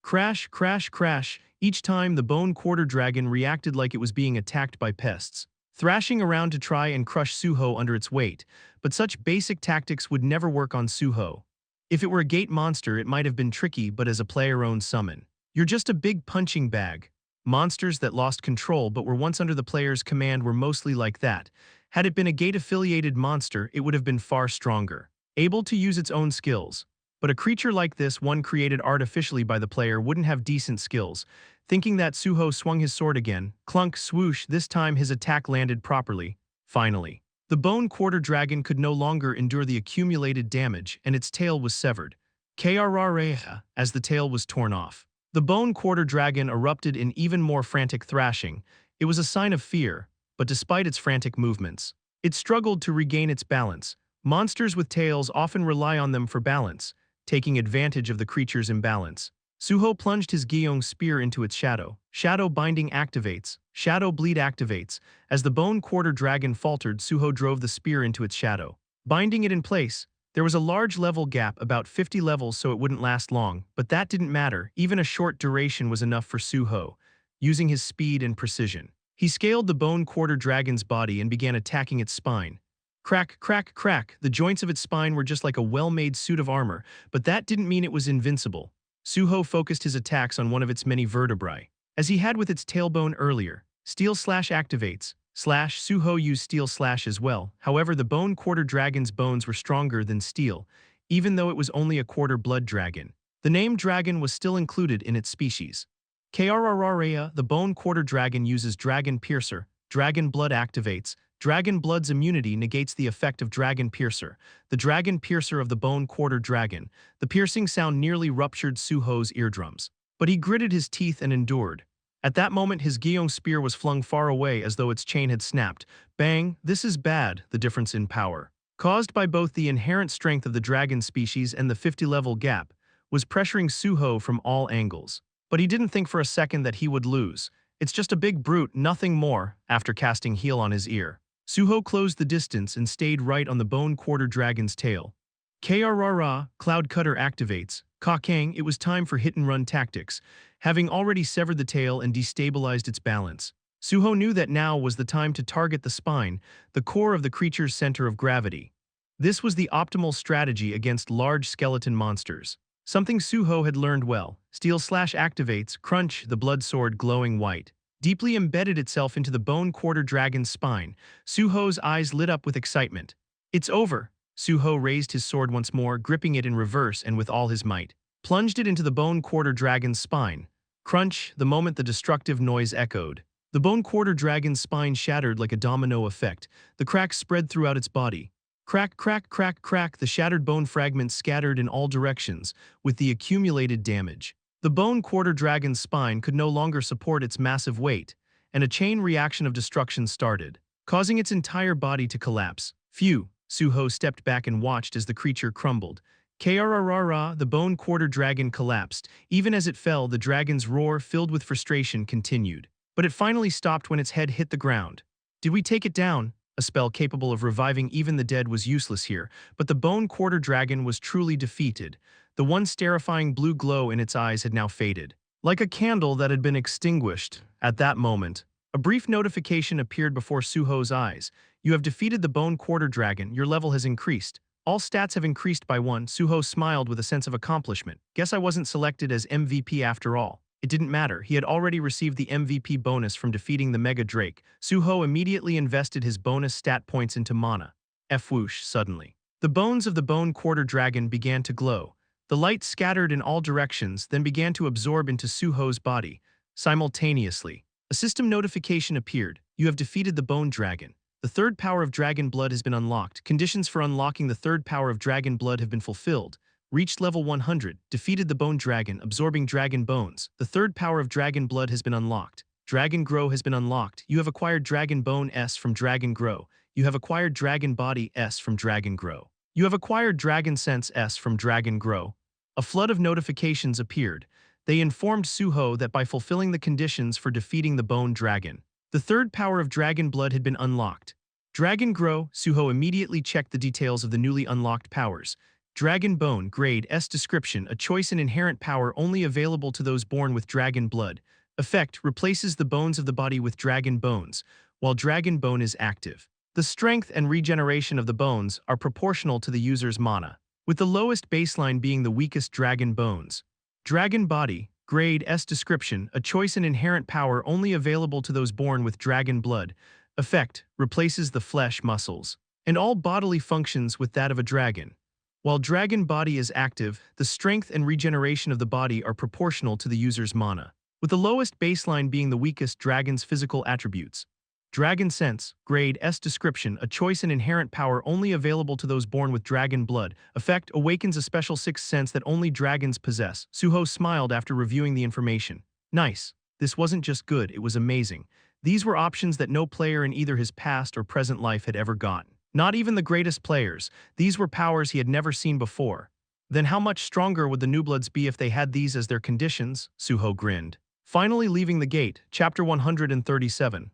A: Crash, crash, crash. Each time the bone quarter dragon reacted like it was being attacked by pests, thrashing around to try and crush Su-ho under its weight, but such basic tactics would never work on Su-ho. If it were a gate monster, it might have been tricky, but as a player-owned summon, you're just a big punching bag. Monsters that lost control but were once under the player's command were mostly like that. Had it been a gate-affiliated monster, it would have been far stronger, able to use its own skills. But a creature like this, one created artificially by the player, wouldn't have decent skills. Thinking that, Su-ho swung his sword again. Clunk, swoosh, this time his attack landed properly. Finally, the bone quarter dragon could no longer endure the accumulated damage, and its tail was severed. Krrreha, as the tail was torn off. The bone quarter dragon erupted in even more frantic thrashing. It was a sign of fear, but despite its frantic movements, it struggled to regain its balance. Monsters with tails often rely on them for balance, taking advantage of the creature's imbalance. Su-ho plunged his Gyeong spear into its shadow. Shadow binding activates. Shadow bleed activates. As the bone quarter dragon faltered, Su-ho drove the spear into its shadow, binding it in place. There was a large level gap, about 50 levels, so it wouldn't last long, but that didn't matter. Even a short duration was enough for Su-ho. Using his speed and precision, he scaled the bone quarter dragon's body and began attacking its spine. Crack, crack, crack. The joints of its spine were just like a well-made suit of armor, but that didn't mean it was invincible. Su-ho focused his attacks on one of its many vertebrae, as he had with its tailbone earlier. Steel slash activates. Slash, Su-ho used steel slash as well. However, the bone quarter dragon's bones were stronger than steel, even though it was only a quarter blood dragon. The name dragon was still included in its species. Krrreha, the bone quarter dragon uses dragon piercer. Dragon blood activates. Dragon blood's immunity negates the effect of dragon piercer. The dragon piercer of the bone quarter dragon. The piercing sound nearly ruptured Su-ho's eardrums, but he gritted his teeth and endured. At that moment, his Gyeong spear was flung far away as though its chain had snapped. Bang! This is bad. The difference in power, caused by both the inherent strength of the dragon species and the 50-level gap, was pressuring Su-ho from all angles. But he didn't think for a second that he would lose. It's just a big brute, nothing more. After casting heal on his ear, Su-ho closed the distance and stayed right on the bone quarter dragon's tail. Krrreha, Cloud Cutter activates. Kakang, it was time for hit-and-run tactics. Having already severed the tail and destabilized its balance, Su-ho knew that now was the time to target the spine, the core of the creature's center of gravity. This was the optimal strategy against large skeleton monsters. Something Su-ho had learned well. Steel slash activates. Crunch, the blood sword glowing white deeply embedded itself into the bone quarter dragon's spine. Su-ho's eyes lit up with excitement. It's over. Su-ho raised his sword once more, gripping it in reverse and with all his might, plunged it into the bone quarter dragon's spine. Crunch, the moment the destructive noise echoed, the bone quarter dragon's spine shattered like a domino effect. The cracks spread throughout its body. Crack, crack, crack, crack, the shattered bone fragments scattered in all directions with the accumulated damage. The bone quarter dragon's spine could no longer support its massive weight, and a chain reaction of destruction started, causing its entire body to collapse. Phew, Su-ho stepped back and watched as the creature crumbled. Krrreha, the bone quarter dragon collapsed. Even as it fell, the dragon's roar, filled with frustration, continued. But it finally stopped when its head hit the ground. Did we take it down? A spell capable of reviving even the dead was useless here, but the bone quarter dragon was truly defeated. The once terrifying blue glow in its eyes had now faded, like a candle that had been extinguished. At that moment, a brief notification appeared before Su-ho's eyes. You have defeated the bone quarter dragon. Your level has increased. All stats have increased by 1. Su-ho smiled with a sense of accomplishment. Guess I wasn't selected as MVP after all. It didn't matter. He had already received the MVP bonus from defeating the Mega Drake. Su-ho immediately invested his bonus stat points into mana. Whoosh, suddenly, the bones of the bone quarter dragon began to glow. The light scattered in all directions, then began to absorb into Su-ho's body. Simultaneously, A system notification appeared. You have defeated the Bone Dragon. The third power of Dragon Blood has been unlocked. Conditions for unlocking the third power of Dragon Blood have been fulfilled. Reached level 100. Defeated the Bone Dragon, absorbing Dragon Bones. The third power of Dragon Blood has been unlocked. Dragon Grow has been unlocked. You have acquired Dragon Bone S from Dragon Grow. You have acquired Dragon Body S from Dragon Grow. You have acquired Dragon Sense S from Dragon Grow. A flood of notifications appeared. They informed Su-ho that by fulfilling the conditions for defeating the Bone Dragon, the third power of Dragon Blood had been unlocked. Dragon Grow. Su-ho immediately checked the details of the newly unlocked powers. Dragon Bone, Grade S description, a choice and inherent power only available to those born with Dragon Blood. Effect, replaces the bones of the body with Dragon Bones, while Dragon Bone is active. The strength and regeneration of the bones are proportional to the user's mana, with the lowest baseline being the weakest Dragon Bones. Dragon Body, Grade S description, a choice and inherent power only available to those born with Dragon Blood. Effect, replaces the flesh, muscles, and all bodily functions with that of a dragon. While Dragon Body is active, the strength and regeneration of the body are proportional to the user's mana, with the lowest baseline being the weakest dragon's physical attributes. Dragon Sense, Grade S description, a choice and inherent power only available to those born with Dragon Blood. Effect, awakens a special sixth sense that only dragons possess. Su-ho smiled after reviewing the information. Nice. This wasn't just good, it was amazing. These were options that no player in either his past or present life had ever gotten. Not even the greatest players. These were powers he had never seen before. Then how much stronger would the Newbloods be if they had these as their conditions? Su-ho grinned. Finally leaving the gate, chapter 137.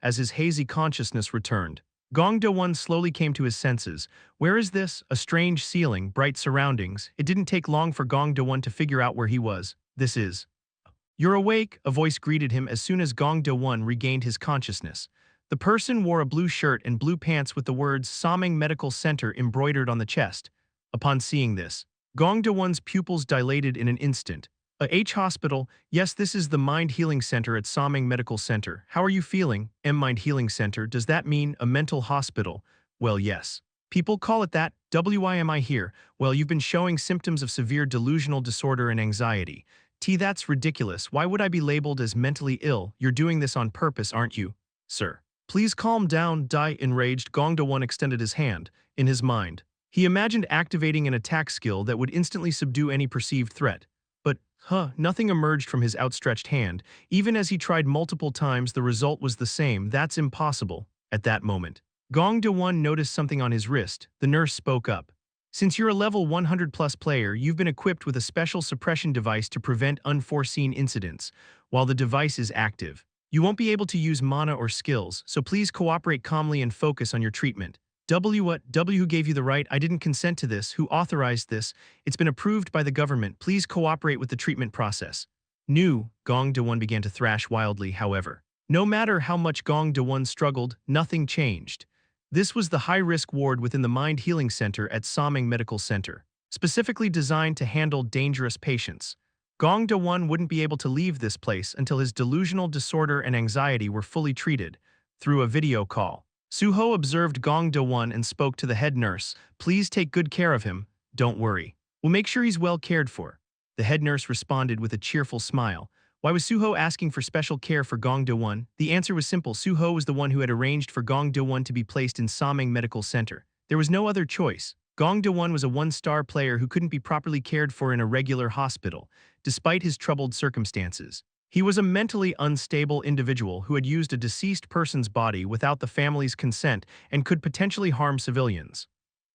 A: As his hazy consciousness returned. Gong Do-won slowly came to his senses. Where is this? A strange ceiling, bright surroundings. It didn't take long for Gong Do-won to figure out where he was. This is. You're awake, a voice greeted him as soon as Gong Do-won regained his consciousness. The person wore a blue shirt and blue pants with the words Sameng Medical Center embroidered on the chest. Upon seeing this, Gong Do-won's pupils dilated in an instant. A H hospital, yes, this is the Mind Healing Center at Sameng Medical Center. How are you feeling? Mind Healing Center, does that mean a mental hospital? Well, yes. People call it that. Why am I here? Well, you've been showing symptoms of severe delusional disorder and anxiety. That's ridiculous. Why would I be labeled as mentally ill? You're doing this on purpose, aren't you? Sir. Please calm down, enraged, Gong Do-won extended his hand. In his mind, he imagined activating an attack skill that would instantly subdue any perceived threat. But, nothing emerged from his outstretched hand. Even as he tried multiple times, the result was the same. That's impossible. At that moment, Gong Do-won noticed something on his wrist. The nurse spoke up. Since you're a level 100+ player, you've been equipped with a special suppression device to prevent unforeseen incidents. While the device is active, you won't be able to use mana or skills, so please cooperate calmly and focus on your treatment. What? Who gave you the right? I didn't consent to this. Who authorized this? It's been approved by the government. Please cooperate with the treatment process. Gong Do-won began to thrash wildly, however. No matter how much Gong Do-won struggled, nothing changed. This was the high-risk ward within the Mind Healing Center at Sameng Medical Center, specifically designed to handle dangerous patients. Gong Do-won wouldn't be able to leave this place until his delusional disorder and anxiety were fully treated. Through a video call, Su-ho observed Gong Do-won and spoke to the head nurse. Please take good care of him. Don't worry. We'll make sure he's well cared for. The head nurse responded with a cheerful smile. Why was Su-ho asking for special care for Gong Do-won? The answer was simple. Su-ho was the one who had arranged for Gong Do-won to be placed in Sameng Medical Center. There was no other choice. Gong Do-won was a one-star player who couldn't be properly cared for in a regular hospital, despite his troubled circumstances. He was a mentally unstable individual who had used a deceased person's body without the family's consent and could potentially harm civilians.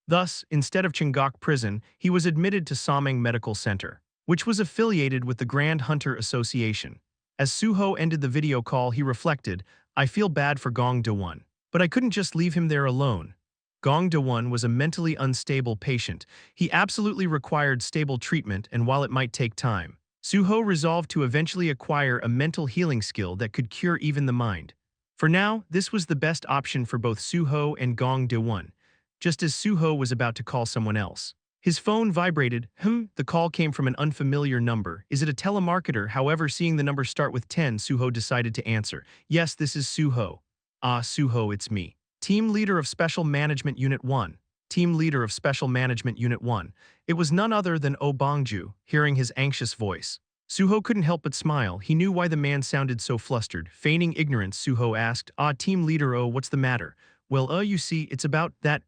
A: Thus, instead of Chungok Prison, he was admitted to Sameng Medical Center, which was affiliated with the Grand Hunter Association. As Su-ho ended the video call, he reflected, I feel bad for Gong Do-won, but I couldn't just leave him there alone. Gong Do-won was a mentally unstable patient. He absolutely required stable treatment, and while it might take time, Su-ho resolved to eventually acquire a mental healing skill that could cure even the mind. For now, this was the best option for both Su-ho and Gong Do-won. Just as Su-ho was about to call someone else, his phone vibrated. The call came from an unfamiliar number. Is it a telemarketer? However, seeing the number start with 10, Su-ho decided to answer. Yes, this is Su-ho. Su-ho, it's me. Team Leader of Special Management Unit 1. Team Leader of Special Management Unit 1. It was none other than Oh Bong-ju, hearing his anxious voice. Su-ho couldn't help but smile. He knew why the man sounded so flustered. Feigning ignorance, Su-ho asked, team leader, what's the matter? Well, you see, it's about that,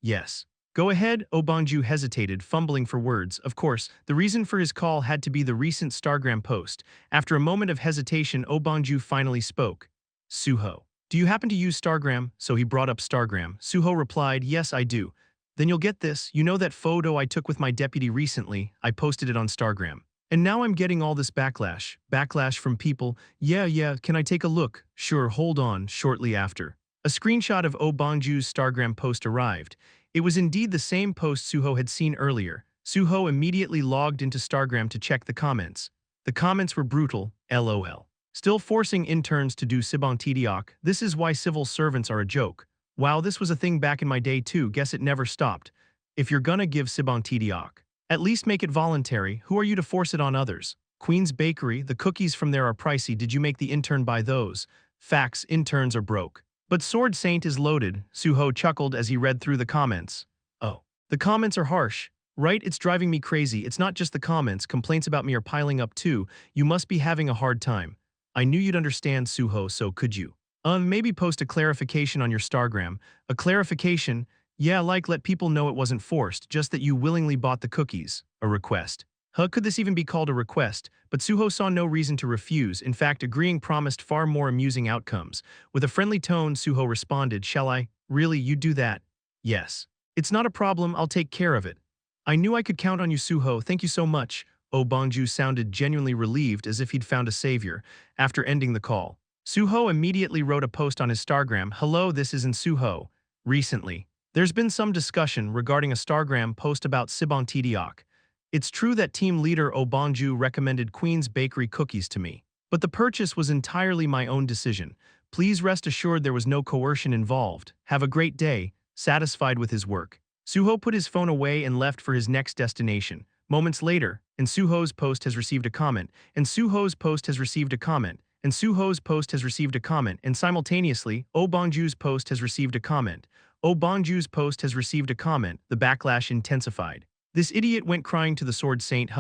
A: yes. Go ahead, Bonju hesitated, fumbling for words. Of course, the reason for his call had to be the recent Stargram post. After a moment of hesitation, Bonju finally spoke. Su-ho, do you happen to use Stargram? So he brought up Stargram. Su-ho replied, yes, I do. Then you'll get this. You know that photo I took with my deputy recently? I posted it on Stargram. And now I'm getting all this backlash. Backlash from people. Yeah, can I take a look? Sure, hold on. Shortly after, a screenshot of Bonju's Stargram post arrived. It was indeed the same post Su-ho had seen earlier. Su-ho immediately logged into Stargram to check the comments. The comments were brutal, lol. Still forcing interns to do sibong tdiok. This is why civil servants are a joke. Wow, this was a thing back in my day too, guess it never stopped. If you're gonna give sibong tdiok, at least make it voluntary. Who are you to force it on others? Queen's Bakery, the cookies from there are pricey. Did you make the intern buy those? Facts, interns are broke. But Sword Saint is loaded, Su-ho chuckled as he read through the comments. Oh. The comments are harsh. Right, it's driving me crazy. It's not just the comments, complaints about me are piling up too. You must be having a hard time. I knew you'd understand, Su-ho, so could you? Maybe post a clarification on your Stargram. A clarification? Yeah, like let people know it wasn't forced, just that you willingly bought the cookies. A request. Could this even be called a request? But Su-ho saw no reason to refuse. In fact, agreeing promised far more amusing outcomes. With a friendly tone, Su-ho responded, shall I? Really, you do that? Yes. It's not a problem, I'll take care of it. I knew I could count on you, Su-ho, thank you so much. Bonju sounded genuinely relieved, as if he'd found a savior. After ending the call, Su-ho immediately wrote a post on his Stargram. Hello, this is Ahn-Su-ho. Recently, there's been some discussion regarding a Stargram post about sibong tdiok. It's true that team leader Bonju recommended Queen's Bakery cookies to me, but the purchase was entirely my own decision. Please rest assured there was no coercion involved. Have a great day. Satisfied with his work, Su-ho put his phone away and left for his next destination. Moments later, and Su-ho's post has received a comment, and Su-ho's post has received a comment, and Su-ho's post has received a comment, and simultaneously, Bonju's post has received a comment. Bonju's post has received a comment. The backlash intensified. This idiot went crying to the Sword Saint,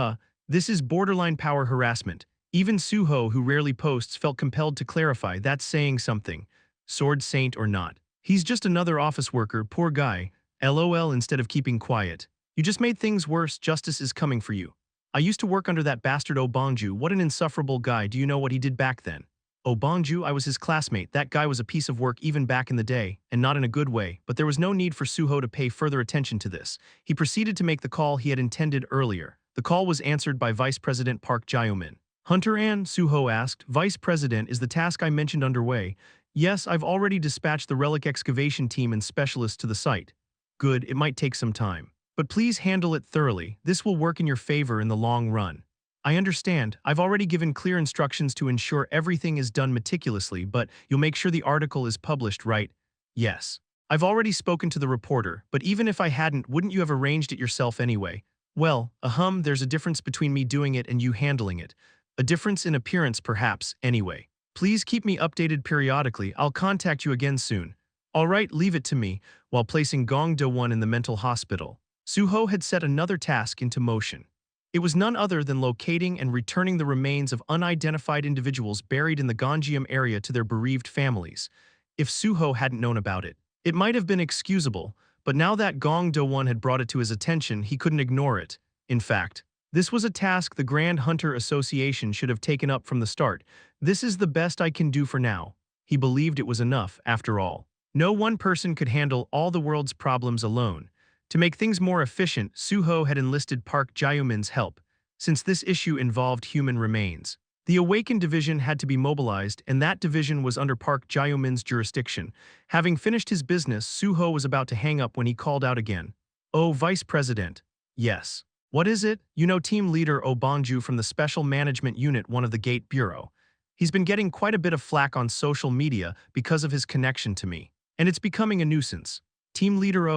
A: this is borderline power harassment. Even Su-ho, who rarely posts, felt compelled to clarify, that's saying something. Sword Saint or not. He's just another office worker, poor guy. LOL instead of keeping quiet. You just made things worse, justice is coming for you. I used to work under that bastard Bonju, what an insufferable guy, do you know what he did back then? Bonju, I was his classmate, that guy was a piece of work even back in the day, and not in a good way, but there was no need for Su-ho to pay further attention to this. He proceeded to make the call he had intended earlier. The call was answered by Vice President Park Jae-min. Hunter Ahn, Su-ho asked, Vice President, is the task I mentioned underway? Yes, I've already dispatched the relic excavation team and specialists to the site. Good, it might take some time. But please handle it thoroughly, this will work in your favor in the long run. I understand, I've already given clear instructions to ensure everything is done meticulously, but you'll make sure the article is published, right? Yes. I've already spoken to the reporter, but even if I hadn't, wouldn't you have arranged it yourself anyway? Well, there's a difference between me doing it and you handling it. A difference in appearance perhaps, anyway. Please keep me updated periodically, I'll contact you again soon. Alright, leave it to me. While placing Gong Do-won in the mental hospital, Su-ho had set another task into motion. It was none other than locating and returning the remains of unidentified individuals buried in the Ganjiam area to their bereaved families. If Su-ho hadn't known about it, it might have been excusable, but now that Gong Do-won had brought it to his attention, he couldn't ignore it. In fact, this was a task the Grand Hunter Association should have taken up from the start. This is the best I can do for now. He believed it was enough, after all. No one person could handle all the world's problems alone. To make things more efficient, Su-ho had enlisted Park Jae-min's help, since this issue involved human remains. The Awakened Division had to be mobilized, and that division was under Park Jae-min's jurisdiction. Having finished his business, Su-ho was about to hang up when he called out again. Oh, Vice President. Yes. What is it? You know team leader Bonju from the Special Management Unit, one of the Gate Bureau. He's been getting quite a bit of flack on social media because of his connection to me, and it's becoming a nuisance. Team leader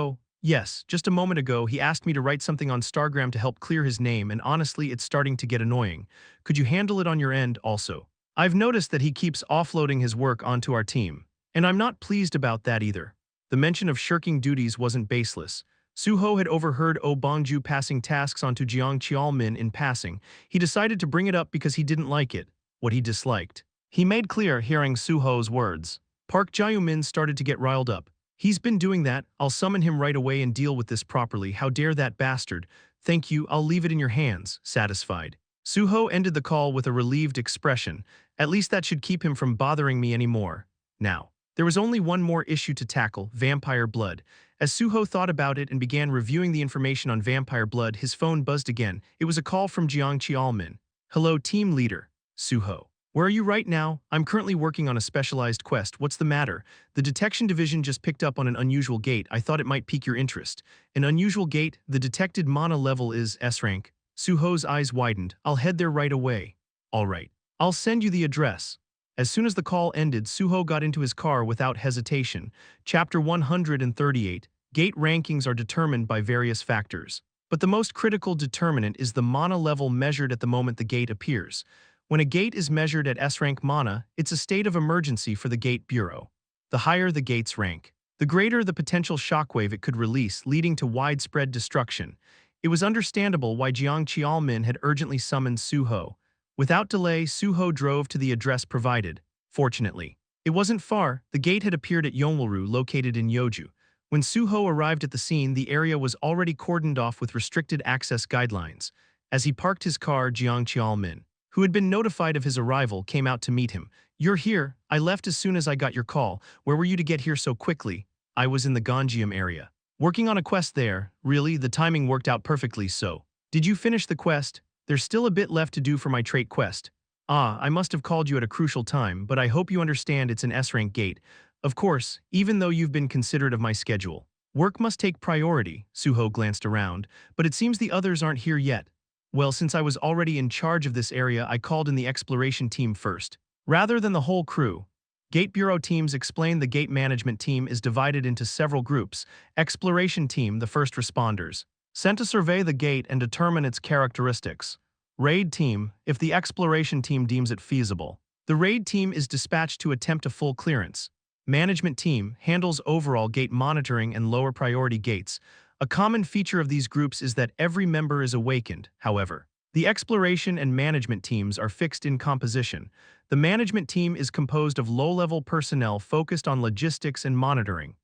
A: Yes, just a moment ago he asked me to write something on Stargram to help clear his name, and honestly it's starting to get annoying. Could you handle it on your end also? I've noticed that he keeps offloading his work onto our team, and I'm not pleased about that either. The mention of shirking duties wasn't baseless. Su-ho had overheard Oh Bongju passing tasks onto Jiang Qiaomin in passing. He decided to bring it up because he didn't like it, what he disliked. He made clear hearing Su-ho's words. Park Jae-min started to get riled up. He's been doing that, I'll summon him right away and deal with this properly, how dare that bastard. Thank you, I'll leave it in your hands, satisfied. Su-ho ended the call with a relieved expression. At least that should keep him from bothering me anymore. Now, there was only one more issue to tackle, vampire blood. As Su-ho thought about it and began reviewing the information on vampire blood, his phone buzzed again. It was a call from Jiang Qiaomin. Hello, team leader. Su-ho. Where are you right now? I'm currently working on a specialized quest. What's the matter? The detection division just picked up on an unusual gate. I thought it might pique your interest. An unusual gate? The detected mana level is S rank. Su-ho's eyes widened. I'll head there right away. All right. I'll send you the address. As soon as the call ended, Su-ho got into his car without hesitation. Chapter 138. Gate rankings are determined by various factors. But the most critical determinant is the mana level measured at the moment the gate appears. When a gate is measured at S-rank mana, it's a state of emergency for the Gate Bureau. The higher the gate's rank, the greater the potential shockwave it could release, leading to widespread destruction. It was understandable why Jiang Qiaomin had urgently summoned Su-ho. Without delay, Su-ho drove to the address provided. Fortunately, it wasn't far. The gate had appeared at Yonglru, located in Yeoju. When Su-ho arrived at the scene, the area was already cordoned off with restricted access guidelines. As he parked his car, Jiang Qiaomin, who had been notified of his arrival, came out to meet him. You're here. I left as soon as I got your call. Where were you to get here so quickly? I was in the Ganjiam area. Working on a quest there. Really, the timing worked out perfectly so. Did you finish the quest? There's still a bit left to do for my trait quest. Ah, I must have called you at a crucial time, but I hope you understand it's an S-rank gate. Of course, even though you've been considerate of my schedule. Work must take priority, Su-ho glanced around, but it seems the others aren't here yet. Well, since I was already in charge of this area, I called in the exploration team first, rather than the whole crew. Gate Bureau teams explain the gate management team is divided into several groups. Exploration team, the first responders, sent to survey the gate and determine its characteristics. Raid team, if the exploration team deems it feasible. The raid team is dispatched to attempt a full clearance. Management team handles overall gate monitoring and lower priority gates. A common feature of these groups is that every member is awakened, however. The exploration and management teams are fixed in composition. The management team is composed of low-level personnel focused on logistics and monitoring.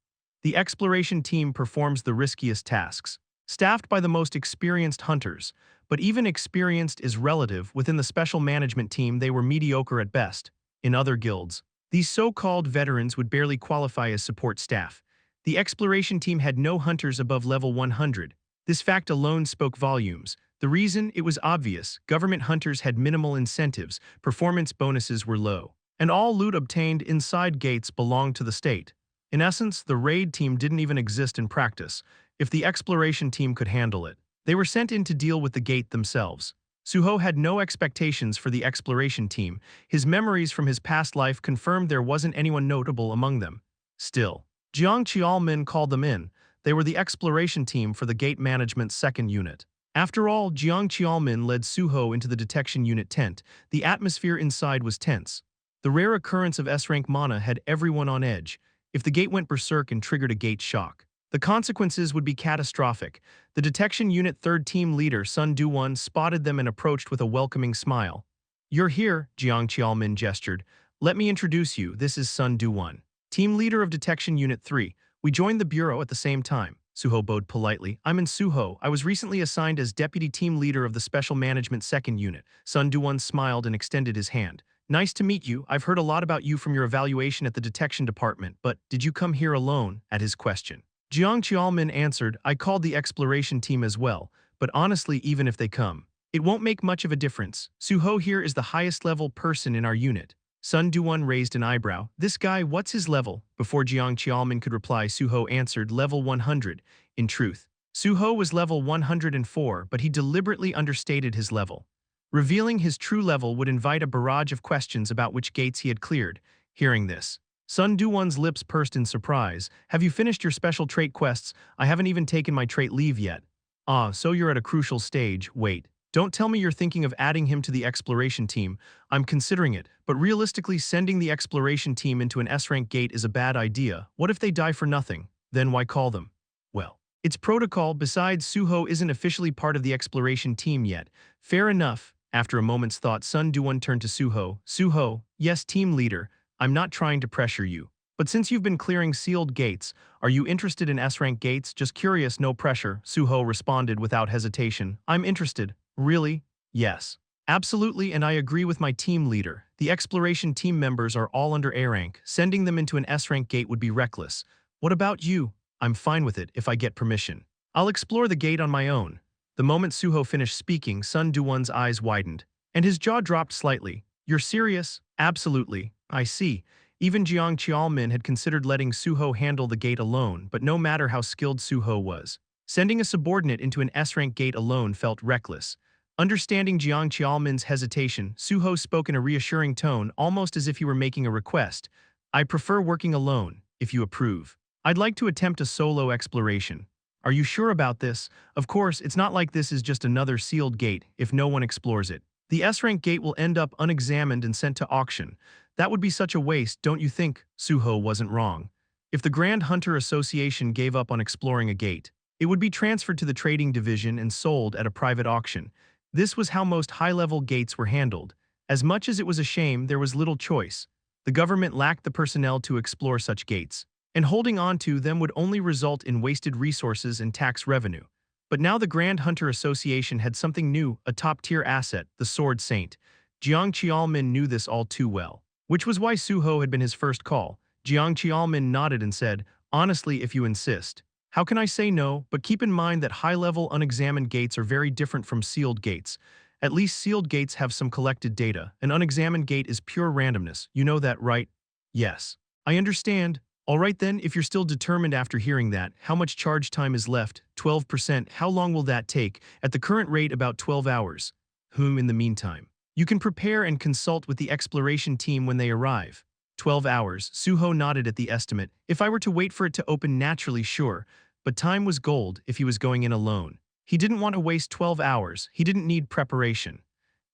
A: The exploration team performs the riskiest tasks, staffed by the most experienced hunters, but even experienced is relative. Within the special management team, they were mediocre at best. In other guilds, these so-called veterans would barely qualify as support staff. The exploration team had no hunters above level 100. This fact alone spoke volumes. The reason? It was obvious. Government hunters had minimal incentives, performance bonuses were low, and all loot obtained inside gates belonged to the state. In essence, the raid team didn't even exist in practice. If the exploration team could handle it, they were sent in to deal with the gate themselves. Su-ho had no expectations for the exploration team. His memories from his past life confirmed there wasn't anyone notable among them. Still, Jiang Qiaomin called them in. They were the exploration team for the gate management's second unit. After all, Jiang Qiaomin led Su-ho into the detection unit tent. The atmosphere inside was tense. The rare occurrence of S-rank mana had everyone on edge. If the gate went berserk and triggered a gate shock, the consequences would be catastrophic. The detection unit third team leader Sun Do-won spotted them and approached with a welcoming smile. You're here, Jiang Qiaomin gestured. Let me introduce you, this is Sun Do-won, team leader of detection unit 3. We joined the bureau at the same time. Su-ho bowed politely. I'm Ahn Su-ho. I was recently assigned as deputy team leader of the special management second unit. Sun Do-won smiled and extended his hand. Nice to meet you. I've heard a lot about you from your evaluation at the detection department, but did you come here alone? At his question, Jiang Qiaomin answered, I called the exploration team as well, but honestly, even if they come, it won't make much of a difference. Su-ho here is the highest level person in our unit. Sun Do-won raised an eyebrow. This guy, what's his level? Before Jiang Qiaomin could reply, Su-ho answered, level 100. In truth, Su-ho was level 104, but he deliberately understated his level. Revealing his true level would invite a barrage of questions about which gates he had cleared. Hearing this, Sun Do-won's lips pursed in surprise. Have you finished your special trait quests? I haven't even taken my trait leave yet. Ah, so you're at a crucial stage. Wait. Don't tell me you're thinking of adding him to the exploration team. I'm considering it, but realistically sending the exploration team into an S-rank gate is a bad idea. What if they die for nothing? Then why call them? Well, It's protocol. Besides, Su-ho isn't officially part of the exploration team yet. Fair enough. After a moment's thought, Sun Du-won turned to Su-ho. Su-ho, yes, team leader, I'm not trying to pressure you. But since you've been clearing sealed gates, are you interested in S-rank gates? Just curious, no pressure, Su-ho responded without hesitation. I'm interested. Really? Yes. Absolutely, and I agree with my team leader. The exploration team members are all under A rank. Sending them into an S-rank gate would be reckless. What about you? I'm fine with it if I get permission. I'll explore the gate on my own. The moment Su-ho finished speaking, Sun Du-won's eyes widened, and his jaw dropped slightly. You're serious? Absolutely. I see. Even Jiang Qiaomin had considered letting Su-ho handle the gate alone, but no matter how skilled Su-ho was, sending a subordinate into an S-rank gate alone felt reckless. Understanding Jiang Qiaomin's hesitation, Su-ho spoke in a reassuring tone, almost as if he were making a request. I prefer working alone, if you approve. I'd like to attempt a solo exploration. Are you sure about this? Of course, it's not like this is just another sealed gate if no one explores it. The S-rank gate will end up unexamined and sent to auction. That would be such a waste, don't you think? Su-ho wasn't wrong. If the Grand Hunter Association gave up on exploring a gate, it would be transferred to the trading division and sold at a private auction. This was how most high-level gates were handled. As much as it was a shame, there was little choice. The government lacked the personnel to explore such gates, and holding on to them would only result in wasted resources and tax revenue. But now the Grand Hunter Association had something new, a top-tier asset, the Sword Saint. Jiang Qiaomin knew this all too well, which was why Su-ho had been his first call. Jiang Qiaomin nodded and said, honestly, if you insist. How can I say no? But keep in mind that high-level unexamined gates are very different from sealed gates. At least sealed gates have some collected data. An unexamined gate is pure randomness. You know that, right? Yes. I understand. All right then, if you're still determined after hearing that, how much charge time is left? 12%. How long will that take? At the current rate, about 12 hours. In the meantime, you can prepare and consult with the exploration team when they arrive. 12 hours. Su-ho nodded at the estimate. If I were to wait for it to open naturally, sure. But time was gold if he was going in alone. He didn't want to waste 12 hours. He didn't need preparation.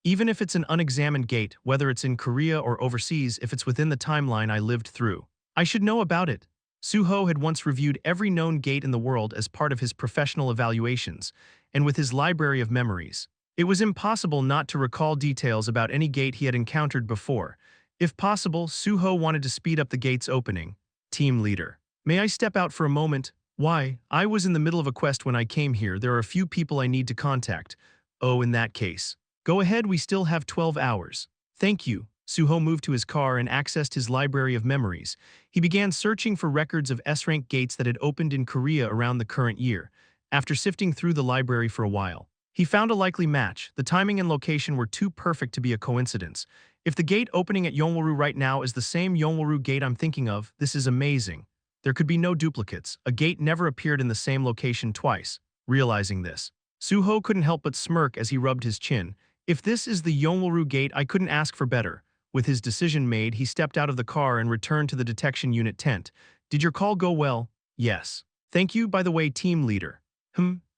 A: Even if it's an unexamined gate, whether it's in Korea or overseas, if it's within the timeline I lived through, I should know about it. Su-ho had once reviewed every known gate in the world as part of his professional evaluations, and with his library of memories, it was impossible not to recall details about any gate he had encountered before. If possible, Su-ho wanted to speed up the gate's opening. Team leader. May I step out for a moment? Why? I was in the middle of a quest when I came here. There are a few people I need to contact. Oh, in that case. Go ahead, we still have 12 hours. Thank you. Su-ho moved to his car and accessed his library of memories. He began searching for records of S-rank gates that had opened in Korea around the current year. After sifting through the library for a while, he found a likely match. The timing and location were too perfect to be a coincidence. If the gate opening at Yongwoo right now is the same Yongwoo gate I'm thinking of, this is amazing. There could be no duplicates. A gate never appeared in the same location twice. Realizing this, Su-ho couldn't help but smirk as he rubbed his chin. If this is the Yongwoo gate, I couldn't ask for better. With his decision made, he stepped out of the car and returned to the detection unit tent. Did your call go well? Yes. Thank you, by the way, team leader.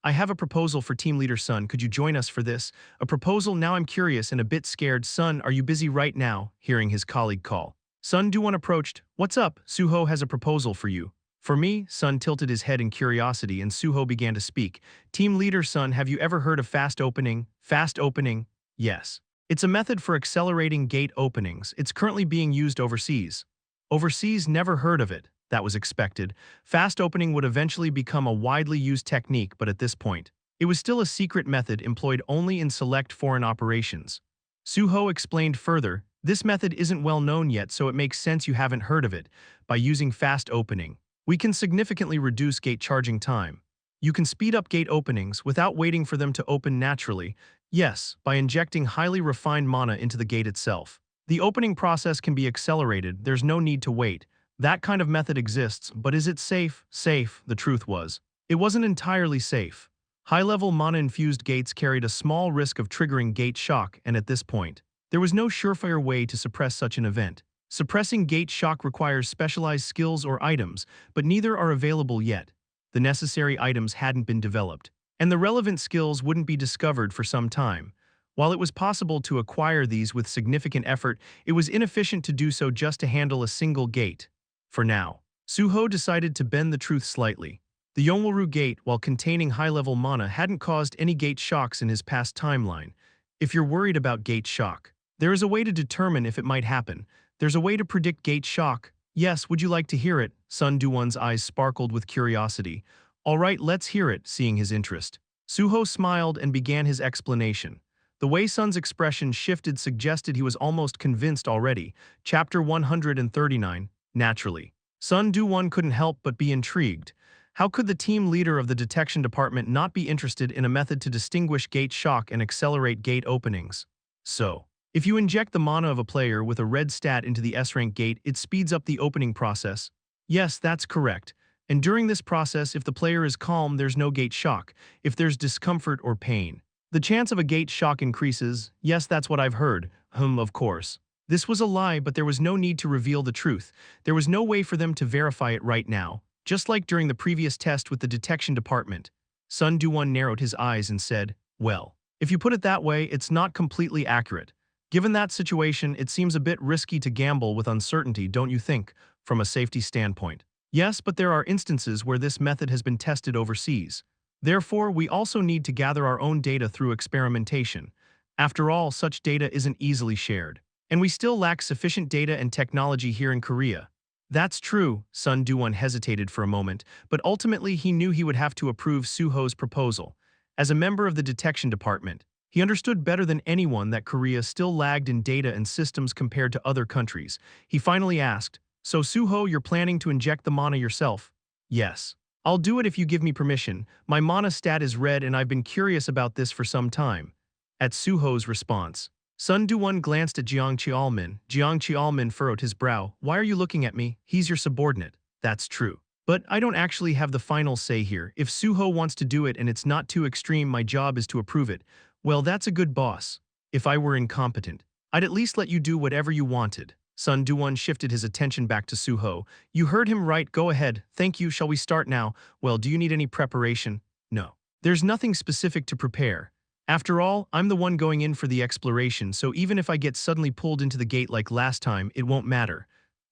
A: I have a proposal for team leader Sun. Could you join us for this? A proposal? Now I'm curious and a bit scared. Sun, are you busy right now? Hearing his colleague call, Sun Du-won approached. What's up? Su-ho has a proposal for you. For me? Sun tilted his head in curiosity and Su-ho began to speak. Team leader Sun, have you ever heard of fast opening? Fast opening? Yes. It's a method for accelerating gate openings. It's currently being used overseas. Overseas? Never heard of it. That was expected. Fast opening would eventually become a widely used technique, but at this point, it was still a secret method employed only in select foreign operations. Su-ho explained further, this method isn't well known yet, so it makes sense you haven't heard of it. By using fast opening, we can significantly reduce gate charging time. You can speed up gate openings without waiting for them to open naturally. Yes, by injecting highly refined mana into the gate itself. The opening process can be accelerated, there's no need to wait. That kind of method exists, but is it safe? Safe, the truth was. It wasn't entirely safe. High-level mana-infused gates carried a small risk of triggering gate shock, and at this point, there was no surefire way to suppress such an event. Suppressing gate shock requires specialized skills or items, but neither are available yet. The necessary items hadn't been developed, and the relevant skills wouldn't be discovered for some time. While it was possible to acquire these with significant effort, it was inefficient to do so just to handle a single gate. For now, Su-ho decided to bend the truth slightly. The Yonwoo Gate, while containing high-level mana, hadn't caused any gate shocks in his past timeline. If you're worried about gate shock, there is a way to determine if it might happen. There's a way to predict gate shock. Yes, would you like to hear it? Sun Du-won's eyes sparkled with curiosity. All right, let's hear it, seeing his interest. Su-ho smiled and began his explanation. The way Sun's expression shifted suggested he was almost convinced already. Chapter 139, Naturally. Sun Du-won couldn't help but be intrigued. How could the team leader of the detection department not be interested in a method to distinguish gate shock and accelerate gate openings? So, if you inject the mana of a player with a red stat into the S-rank gate, it speeds up the opening process. Yes, that's correct. And during this process, if the player is calm, there's no gate shock. If there's discomfort or pain, the chance of a gate shock increases. Yes, that's what I've heard. Of course. This was a lie, but there was no need to reveal the truth. There was no way for them to verify it right now. Just like during the previous test with the detection department. Sun Du-won narrowed his eyes and said, well, if you put it that way, it's not completely accurate. Given that situation, it seems a bit risky to gamble with uncertainty, don't you think, from a safety standpoint? Yes, but there are instances where this method has been tested overseas. Therefore, we also need to gather our own data through experimentation. After all, such data isn't easily shared. And we still lack sufficient data and technology here in Korea. That's true, Sun Du-won hesitated for a moment, but ultimately he knew he would have to approve Su-ho's proposal. As a member of the detection department, he understood better than anyone that Korea still lagged in data and systems compared to other countries. He finally asked, so Su-ho, you're planning to inject the mana yourself? Yes. I'll do it if you give me permission. My mana stat is red and I've been curious about this for some time. At Su-ho's response, Sun Du-won glanced at Jiang Qiaomin. Jiang Qiaomin furrowed his brow. Why are you looking at me? He's your subordinate. That's true. But I don't actually have the final say here. If Su-ho wants to do it and it's not too extreme, my job is to approve it. Well, that's a good boss. If I were incompetent, I'd at least let you do whatever you wanted. Sun Du-won shifted his attention back to Su-ho. You heard him right. Go ahead. Thank you. Shall we start now? Well, do you need any preparation? No. There's nothing specific to prepare. After all, I'm the one going in for the exploration, so even if I get suddenly pulled into the gate like last time, it won't matter.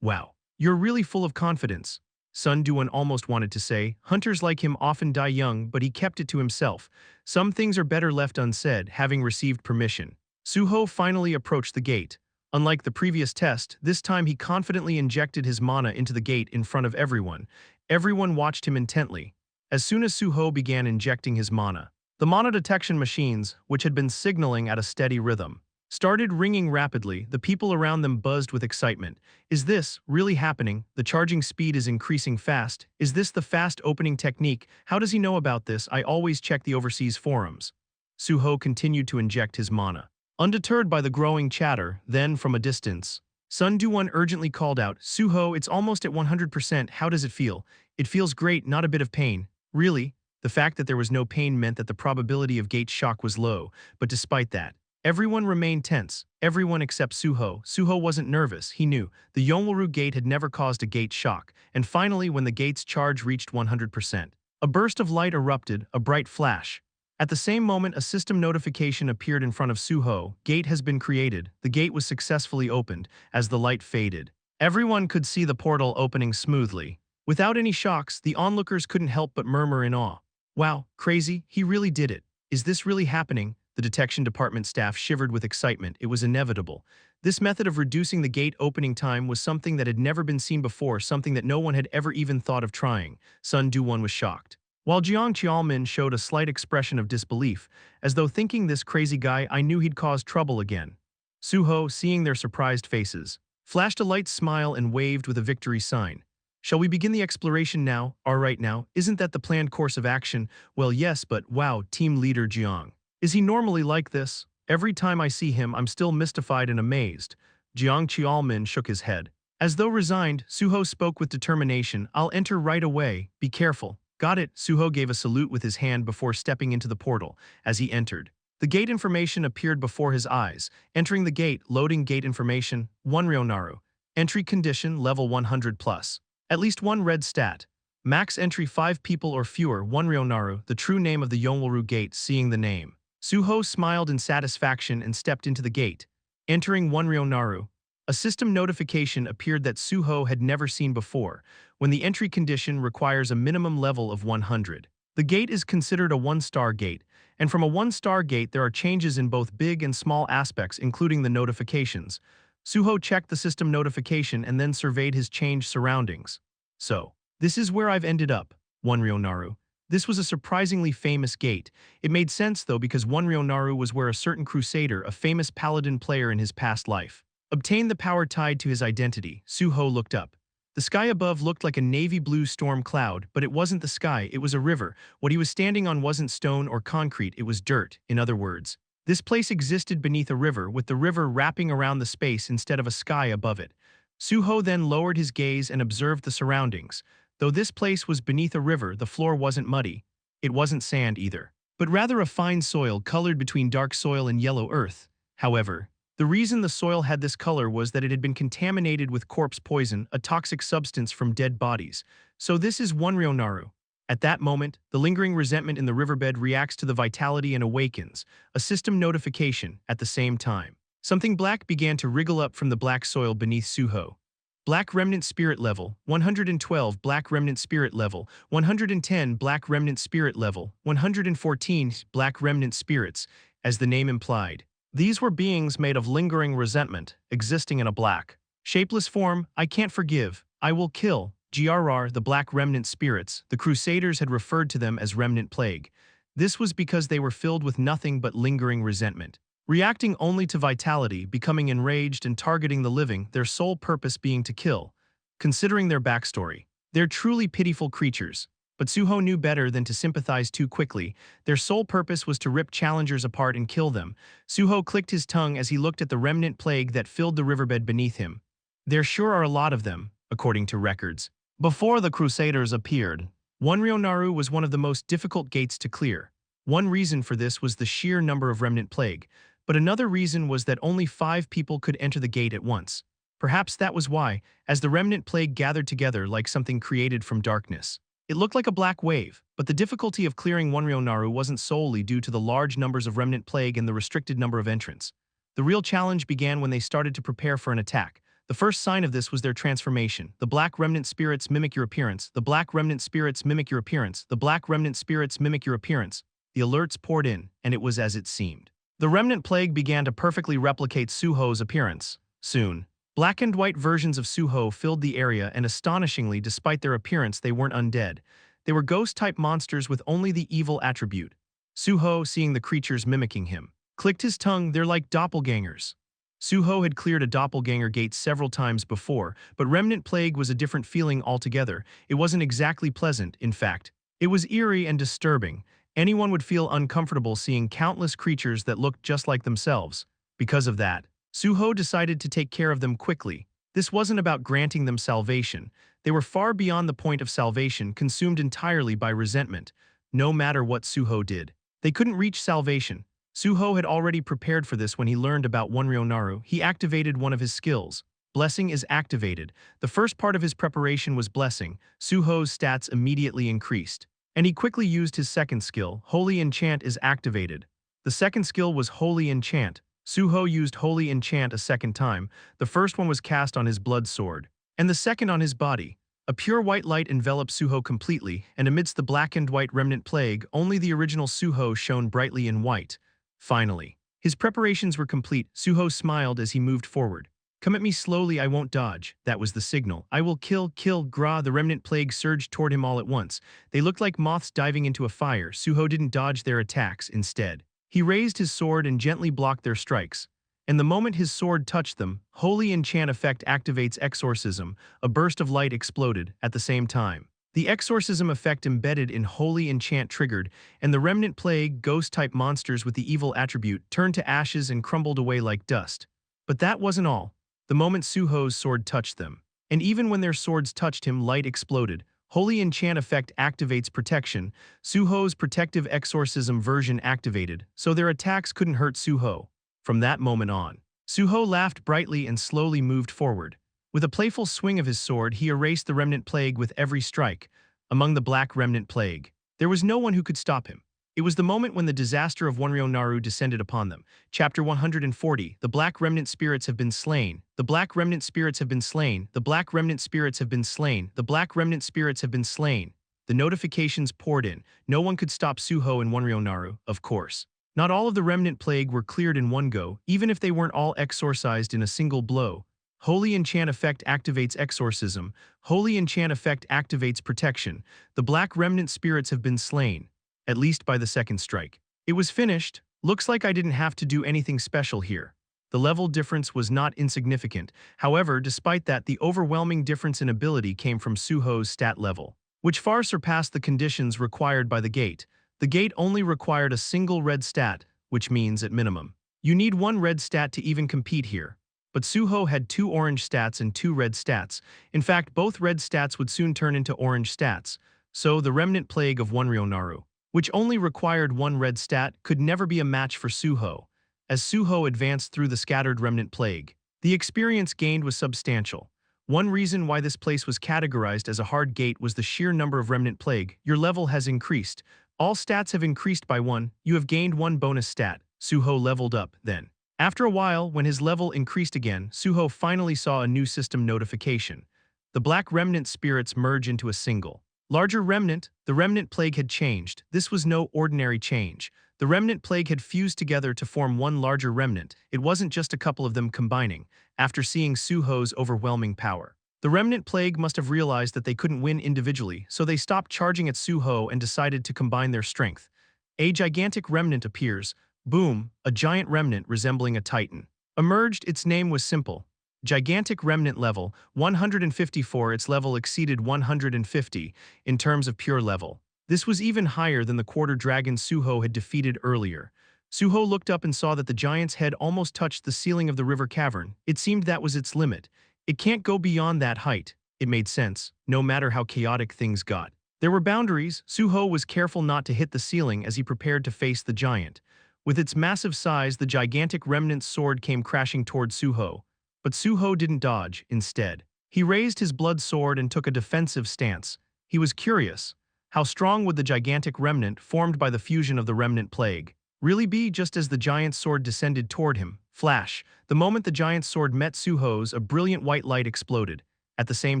A: Wow. You're really full of confidence. Sun Du-won almost wanted to say, hunters like him often die young, but he kept it to himself. Some things are better left unsaid, having received permission. Su-ho finally approached the gate. Unlike the previous test, this time he confidently injected his mana into the gate in front of everyone. Everyone watched him intently. As soon as Su-ho began injecting his mana, the mana detection machines, which had been signaling at a steady rhythm, started ringing rapidly. The people around them buzzed with excitement. Is this really happening? The charging speed is increasing fast. Is this the fast opening technique? How does he know about this? I always check the overseas forums. Su-ho continued to inject his mana. Undeterred by the growing chatter, then from a distance, Sun Du-won urgently called out, Su-ho, it's almost at 100%. How does it feel? It feels great, not a bit of pain. Really? The fact that there was no pain meant that the probability of gate shock was low, but despite that, everyone remained tense. Everyone except Su-ho. Su-ho wasn't nervous. He knew the Yonwoo Gate had never caused a gate shock, and finally when the gate's charge reached 100%, a burst of light erupted, a bright flash. At the same moment, a system notification appeared in front of Su-ho. Gate has been created. The gate was successfully opened. As the light faded, everyone could see the portal opening smoothly. Without any shocks, the onlookers couldn't help but murmur in awe. Wow, crazy, he really did it. Is this really happening? The detection department staff shivered with excitement. It was inevitable. This method of reducing the gate opening time was something that had never been seen before, something that no one had ever even thought of trying. Sun Du-won was shocked, while Jiang Qiaomin showed a slight expression of disbelief, as though thinking, this crazy guy, I knew he'd cause trouble again. Su-ho, seeing their surprised faces, flashed a light smile and waved with a victory sign. Shall we begin the exploration now? All right now, isn't that the planned course of action? Well, yes, but wow, team leader Jiang. Is he normally like this? Every time I see him, I'm still mystified and amazed. Jiang Qiaomin shook his head. As though resigned, Su-ho spoke with determination. I'll enter right away. Be careful. Got it. Su-ho gave a salute with his hand before stepping into the portal. As he entered, the gate information appeared before his eyes. Entering the gate, loading gate information, 1 Ryonaru. Entry condition, level 100 plus. At least 1 red stat. Max entry 5 people or fewer, 1 Ryonaru, the true name of the Yonwoo Gate. Seeing the name, Su-ho smiled in satisfaction and stepped into the gate. Entering 1 Ryonaru. A A system notification appeared that Su-ho had never seen before, when the entry condition requires a minimum level of 100. The gate is considered a one-star gate, and from a one-star gate there are changes in both big and small aspects including the notifications. Su-ho checked the system notification and then surveyed his changed surroundings. So, this is where I've ended up, Naru. This was a surprisingly famous gate. It made sense though because Naru was where a certain crusader, a famous paladin player in his past life, obtained the power tied to his identity. Su-ho looked up. The sky above looked like a navy blue storm cloud, but it wasn't the sky, it was a river. What he was standing on wasn't stone or concrete, it was dirt, in other words. This place existed beneath a river, with the river wrapping around the space instead of a sky above it. Su-ho then lowered his gaze and observed the surroundings. Though this place was beneath a river, the floor wasn't muddy. It wasn't sand either, but rather a fine soil colored between dark soil and yellow earth. However, the reason the soil had this color was that it had been contaminated with corpse poison, a toxic substance from dead bodies. So this is Naru. At that moment, the lingering resentment in the riverbed reacts to the vitality and awakens, a system notification. At the same time, something black began to wriggle up from the black soil beneath Su-ho. Black Remnant Spirit Level, 112 Black Remnant Spirit Level, 110 Black Remnant Spirit Level, 114 Black Remnant Spirits, as the name implied. These were beings made of lingering resentment, existing in a black, shapeless form. I can't forgive, I will kill. The Black Remnant Spirits, the Crusaders had referred to them as Remnant Plague. This was because they were filled with nothing but lingering resentment, reacting only to vitality, becoming enraged and targeting the living, their sole purpose being to kill. Considering their backstory, they're truly pitiful creatures. But Su-ho knew better than to sympathize too quickly. Their sole purpose was to rip challengers apart and kill them. Su-ho clicked his tongue as he looked at the remnant plague that filled the riverbed beneath him. There sure are a lot of them, according to records. Before the Crusaders appeared, Naru was one of the most difficult gates to clear. One reason for this was the sheer number of remnant plague, but another reason was that only 5 people could enter the gate at once. Perhaps that was why, as the remnant plague gathered together like something created from darkness, it looked like a black wave. But the difficulty of clearing Naru wasn't solely due to the large numbers of remnant plague and the restricted number of entrants. The real challenge began when they started to prepare for an attack. The first sign of this was their transformation. The Black Remnant Spirits mimic your appearance. The Black Remnant Spirits mimic your appearance. The Black Remnant Spirits mimic your appearance. The alerts poured in, and it was as it seemed. The remnant plague began to perfectly replicate Su-ho's appearance. Soon, black and white versions of Su-ho filled the area, and astonishingly, despite their appearance, they weren't undead. They were ghost-type monsters with only the evil attribute. Su-ho, seeing the creatures mimicking him, clicked his tongue. They're like doppelgangers. Su-ho had cleared a doppelganger gate several times before, but remnant plague was a different feeling altogether. It wasn't exactly pleasant, in fact. It was eerie and disturbing. Anyone would feel uncomfortable seeing countless creatures that looked just like themselves. Because of that, Su-ho decided to take care of them quickly. This wasn't about granting them salvation. They were far beyond the point of salvation, consumed entirely by resentment. No matter what Su-ho did, they couldn't reach salvation. Su-ho had already prepared for this when he learned about Naru. He activated one of his skills. Blessing is activated. The first part of his preparation was blessing. Su-ho's stats immediately increased, and he quickly used his second skill. Holy Enchant is activated. The second skill was Holy Enchant. Su-ho used Holy Enchant a second time. The first one was cast on his blood sword, and the second on his body. A pure white light enveloped Su-ho completely, and amidst the black and white remnant plague, only the original Su-ho shone brightly in white. Finally, his preparations were complete. Su-ho smiled as he moved forward. Come at me slowly, I won't dodge. That was the signal. I will kill. The remnant plague surged toward him all at once. They looked like moths diving into a fire. Su-ho didn't dodge their attacks. Instead, he raised his sword and gently blocked their strikes. And the moment his sword touched them, Holy Enchant effect activates Exorcism. A burst of light exploded at the same time. The exorcism effect embedded in Holy Enchant triggered, and the remnant plague, ghost-type monsters with the evil attribute, turned to ashes and crumbled away like dust. But that wasn't all. The moment Su-ho's sword touched them, and even when their swords touched him, light exploded. Holy Enchant effect activates protection. Su-ho's protective exorcism version activated, so their attacks couldn't hurt Su-ho. From that moment on, Su-ho laughed brightly and slowly moved forward. With a playful swing of his sword, he erased the remnant plague with every strike. Among the black remnant plague, there was no one who could stop him. It was the moment when the disaster of Naru descended upon them. Chapter 140, The Black Remnant Spirits have been slain. The Black Remnant Spirits have been slain. The Black Remnant Spirits have been slain. The Black Remnant Spirits have been slain. The notifications poured in. No one could stop Su-ho and Naru, of course. Not all of the Remnant Plague were cleared in one go, even if they weren't all exorcised in a single blow. Holy Enchant Effect activates exorcism. Holy Enchant Effect activates protection. The Black Remnant Spirits have been slain. At least by the second strike. It was finished. Looks like I didn't have to do anything special here. The level difference was not insignificant. However, despite that, the overwhelming difference in ability came from Su-ho's stat level, which far surpassed the conditions required by the gate. The gate only required a single red stat, which means, at minimum, you need one red stat to even compete here. But Su-ho had 2 orange stats and 2 red stats. In fact, both red stats would soon turn into orange stats. So, the Remnant Plague of Naru, which only required 1 red stat, could never be a match for Su-ho. As Su-ho advanced through the scattered Remnant Plague, the experience gained was substantial. One reason why this place was categorized as a hard gate was the sheer number of Remnant Plague. Your level has increased. All stats have increased by 1. You have gained 1 bonus stat. Su-ho leveled up, then. After a while, when his level increased again, Su-ho finally saw a new system notification. The Black Remnant Spirits merge into a single larger remnant. The Remnant Plague had changed. This was no ordinary change. The Remnant Plague had fused together to form one larger remnant. It wasn't just a couple of them combining. After seeing Su-ho's overwhelming power, the Remnant Plague must have realized that they couldn't win individually, so they stopped charging at Su-ho and decided to combine their strength. A gigantic remnant appears. Boom, a giant remnant resembling a titan emerged. Its name was simple. Gigantic Remnant level, 154. Its level exceeded 150 in terms of pure level. This was even higher than the quarter dragon Su-ho had defeated earlier. Su-ho looked up and saw that the giant's head almost touched the ceiling of the river cavern. It seemed that was its limit. It can't go beyond that height. It made sense, no matter how chaotic things got. There were boundaries. Su-ho was careful not to hit the ceiling as he prepared to face the giant. With its massive size, the gigantic remnant's sword came crashing toward Su-ho. But Su-ho didn't dodge. Instead, he raised his blood sword and took a defensive stance. He was curious. How strong would the gigantic remnant formed by the fusion of the Remnant Plague really be? Just as the giant's sword descended toward him, flash, the moment the giant's sword met Su-ho's, a brilliant white light exploded. At the same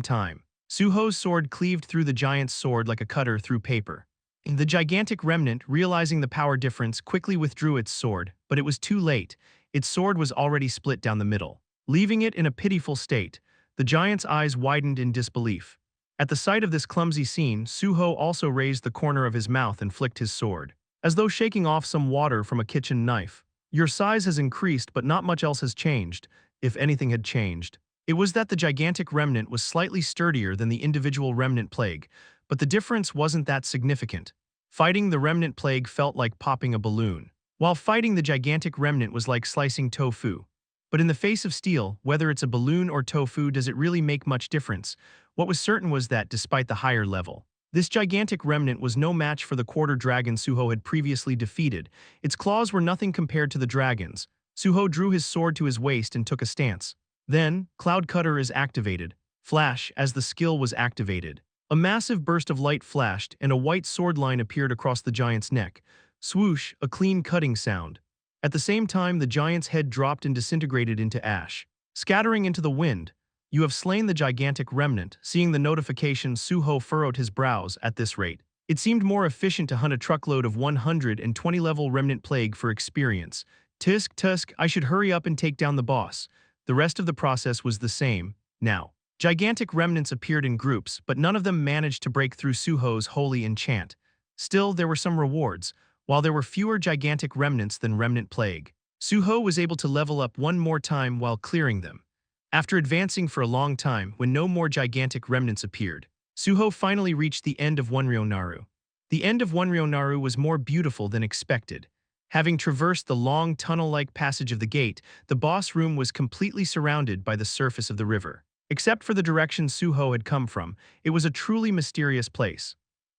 A: time, Su-ho's sword cleaved through the giant's sword like a cutter through paper. The gigantic remnant, realizing the power difference, quickly withdrew its sword, but it was too late. Its sword was already split down the middle, leaving it in a pitiful state. The giant's eyes widened in disbelief. At the sight of this clumsy scene, Su-ho also raised the corner of his mouth and flicked his sword, as though shaking off some water from a kitchen knife. Your size has increased, but not much else has changed. If anything had changed, it was that the gigantic remnant was slightly sturdier than the individual Remnant Plague, but the difference wasn't that significant. Fighting the Remnant Plague felt like popping a balloon, while fighting the gigantic remnant was like slicing tofu. But in the face of steel, whether it's a balloon or tofu, does it really make much difference? What was certain was that, despite the higher level, this gigantic remnant was no match for the quarter dragon Su-ho had previously defeated. Its claws were nothing compared to the dragon's. Su-ho drew his sword to his waist and took a stance. Then, Cloud Cutter is activated. Flash, as the skill was activated, a massive burst of light flashed and a white sword line appeared across the giant's neck. Swoosh, a clean cutting sound. At the same time, the giant's head dropped and disintegrated into ash, scattering into the wind. You have slain the gigantic remnant. Seeing the notification, Su-ho furrowed his brows. At this rate, it seemed more efficient to hunt a truckload of 120-level Remnant Plague for experience. Tusk, I should hurry up and take down the boss. The rest of the process was the same. Now, gigantic remnants appeared in groups, but none of them managed to break through Su-ho's holy enchant. Still, there were some rewards. While there were fewer gigantic remnants than Remnant Plague, Su-ho was able to level up one more time while clearing them. After advancing for a long time, when no more gigantic remnants appeared, Su-ho finally reached the end of Naru. The end of Naru was more beautiful than expected. Having traversed the long tunnel-like passage of the gate, the boss room was completely surrounded by the surface of the river. Except for the direction Su-ho had come from, it was a truly mysterious place.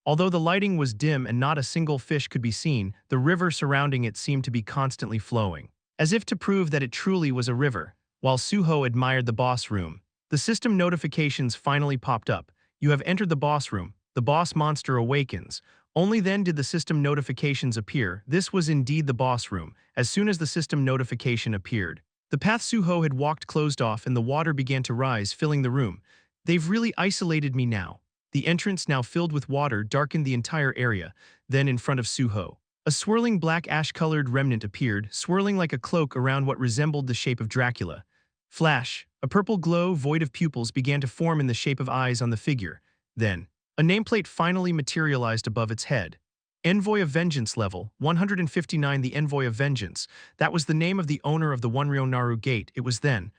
A: Although the lighting was dim and not a single fish could be seen, the river surrounding it seemed to be constantly flowing, as if to prove that it truly was a river. While Su-ho admired the boss room, the system notifications finally popped up. You have entered the boss room. The boss monster awakens. Only then did the system notifications appear. This was indeed the boss room. As soon as the system notification appeared, the path Su-ho had walked closed off and the water began to rise, filling the room. They've really isolated me now. The entrance, now filled with water, darkened the entire area. Then in front of Su-ho, a swirling black ash-colored remnant appeared, swirling like a cloak around what resembled the shape of Dracula. Flash, a purple glow void of pupils began to form in the shape of eyes on the figure. Then, a nameplate finally materialized above its head. Envoy of Vengeance level, 159. The Envoy of Vengeance. That was the name of the owner of the Naru Gate. It was then,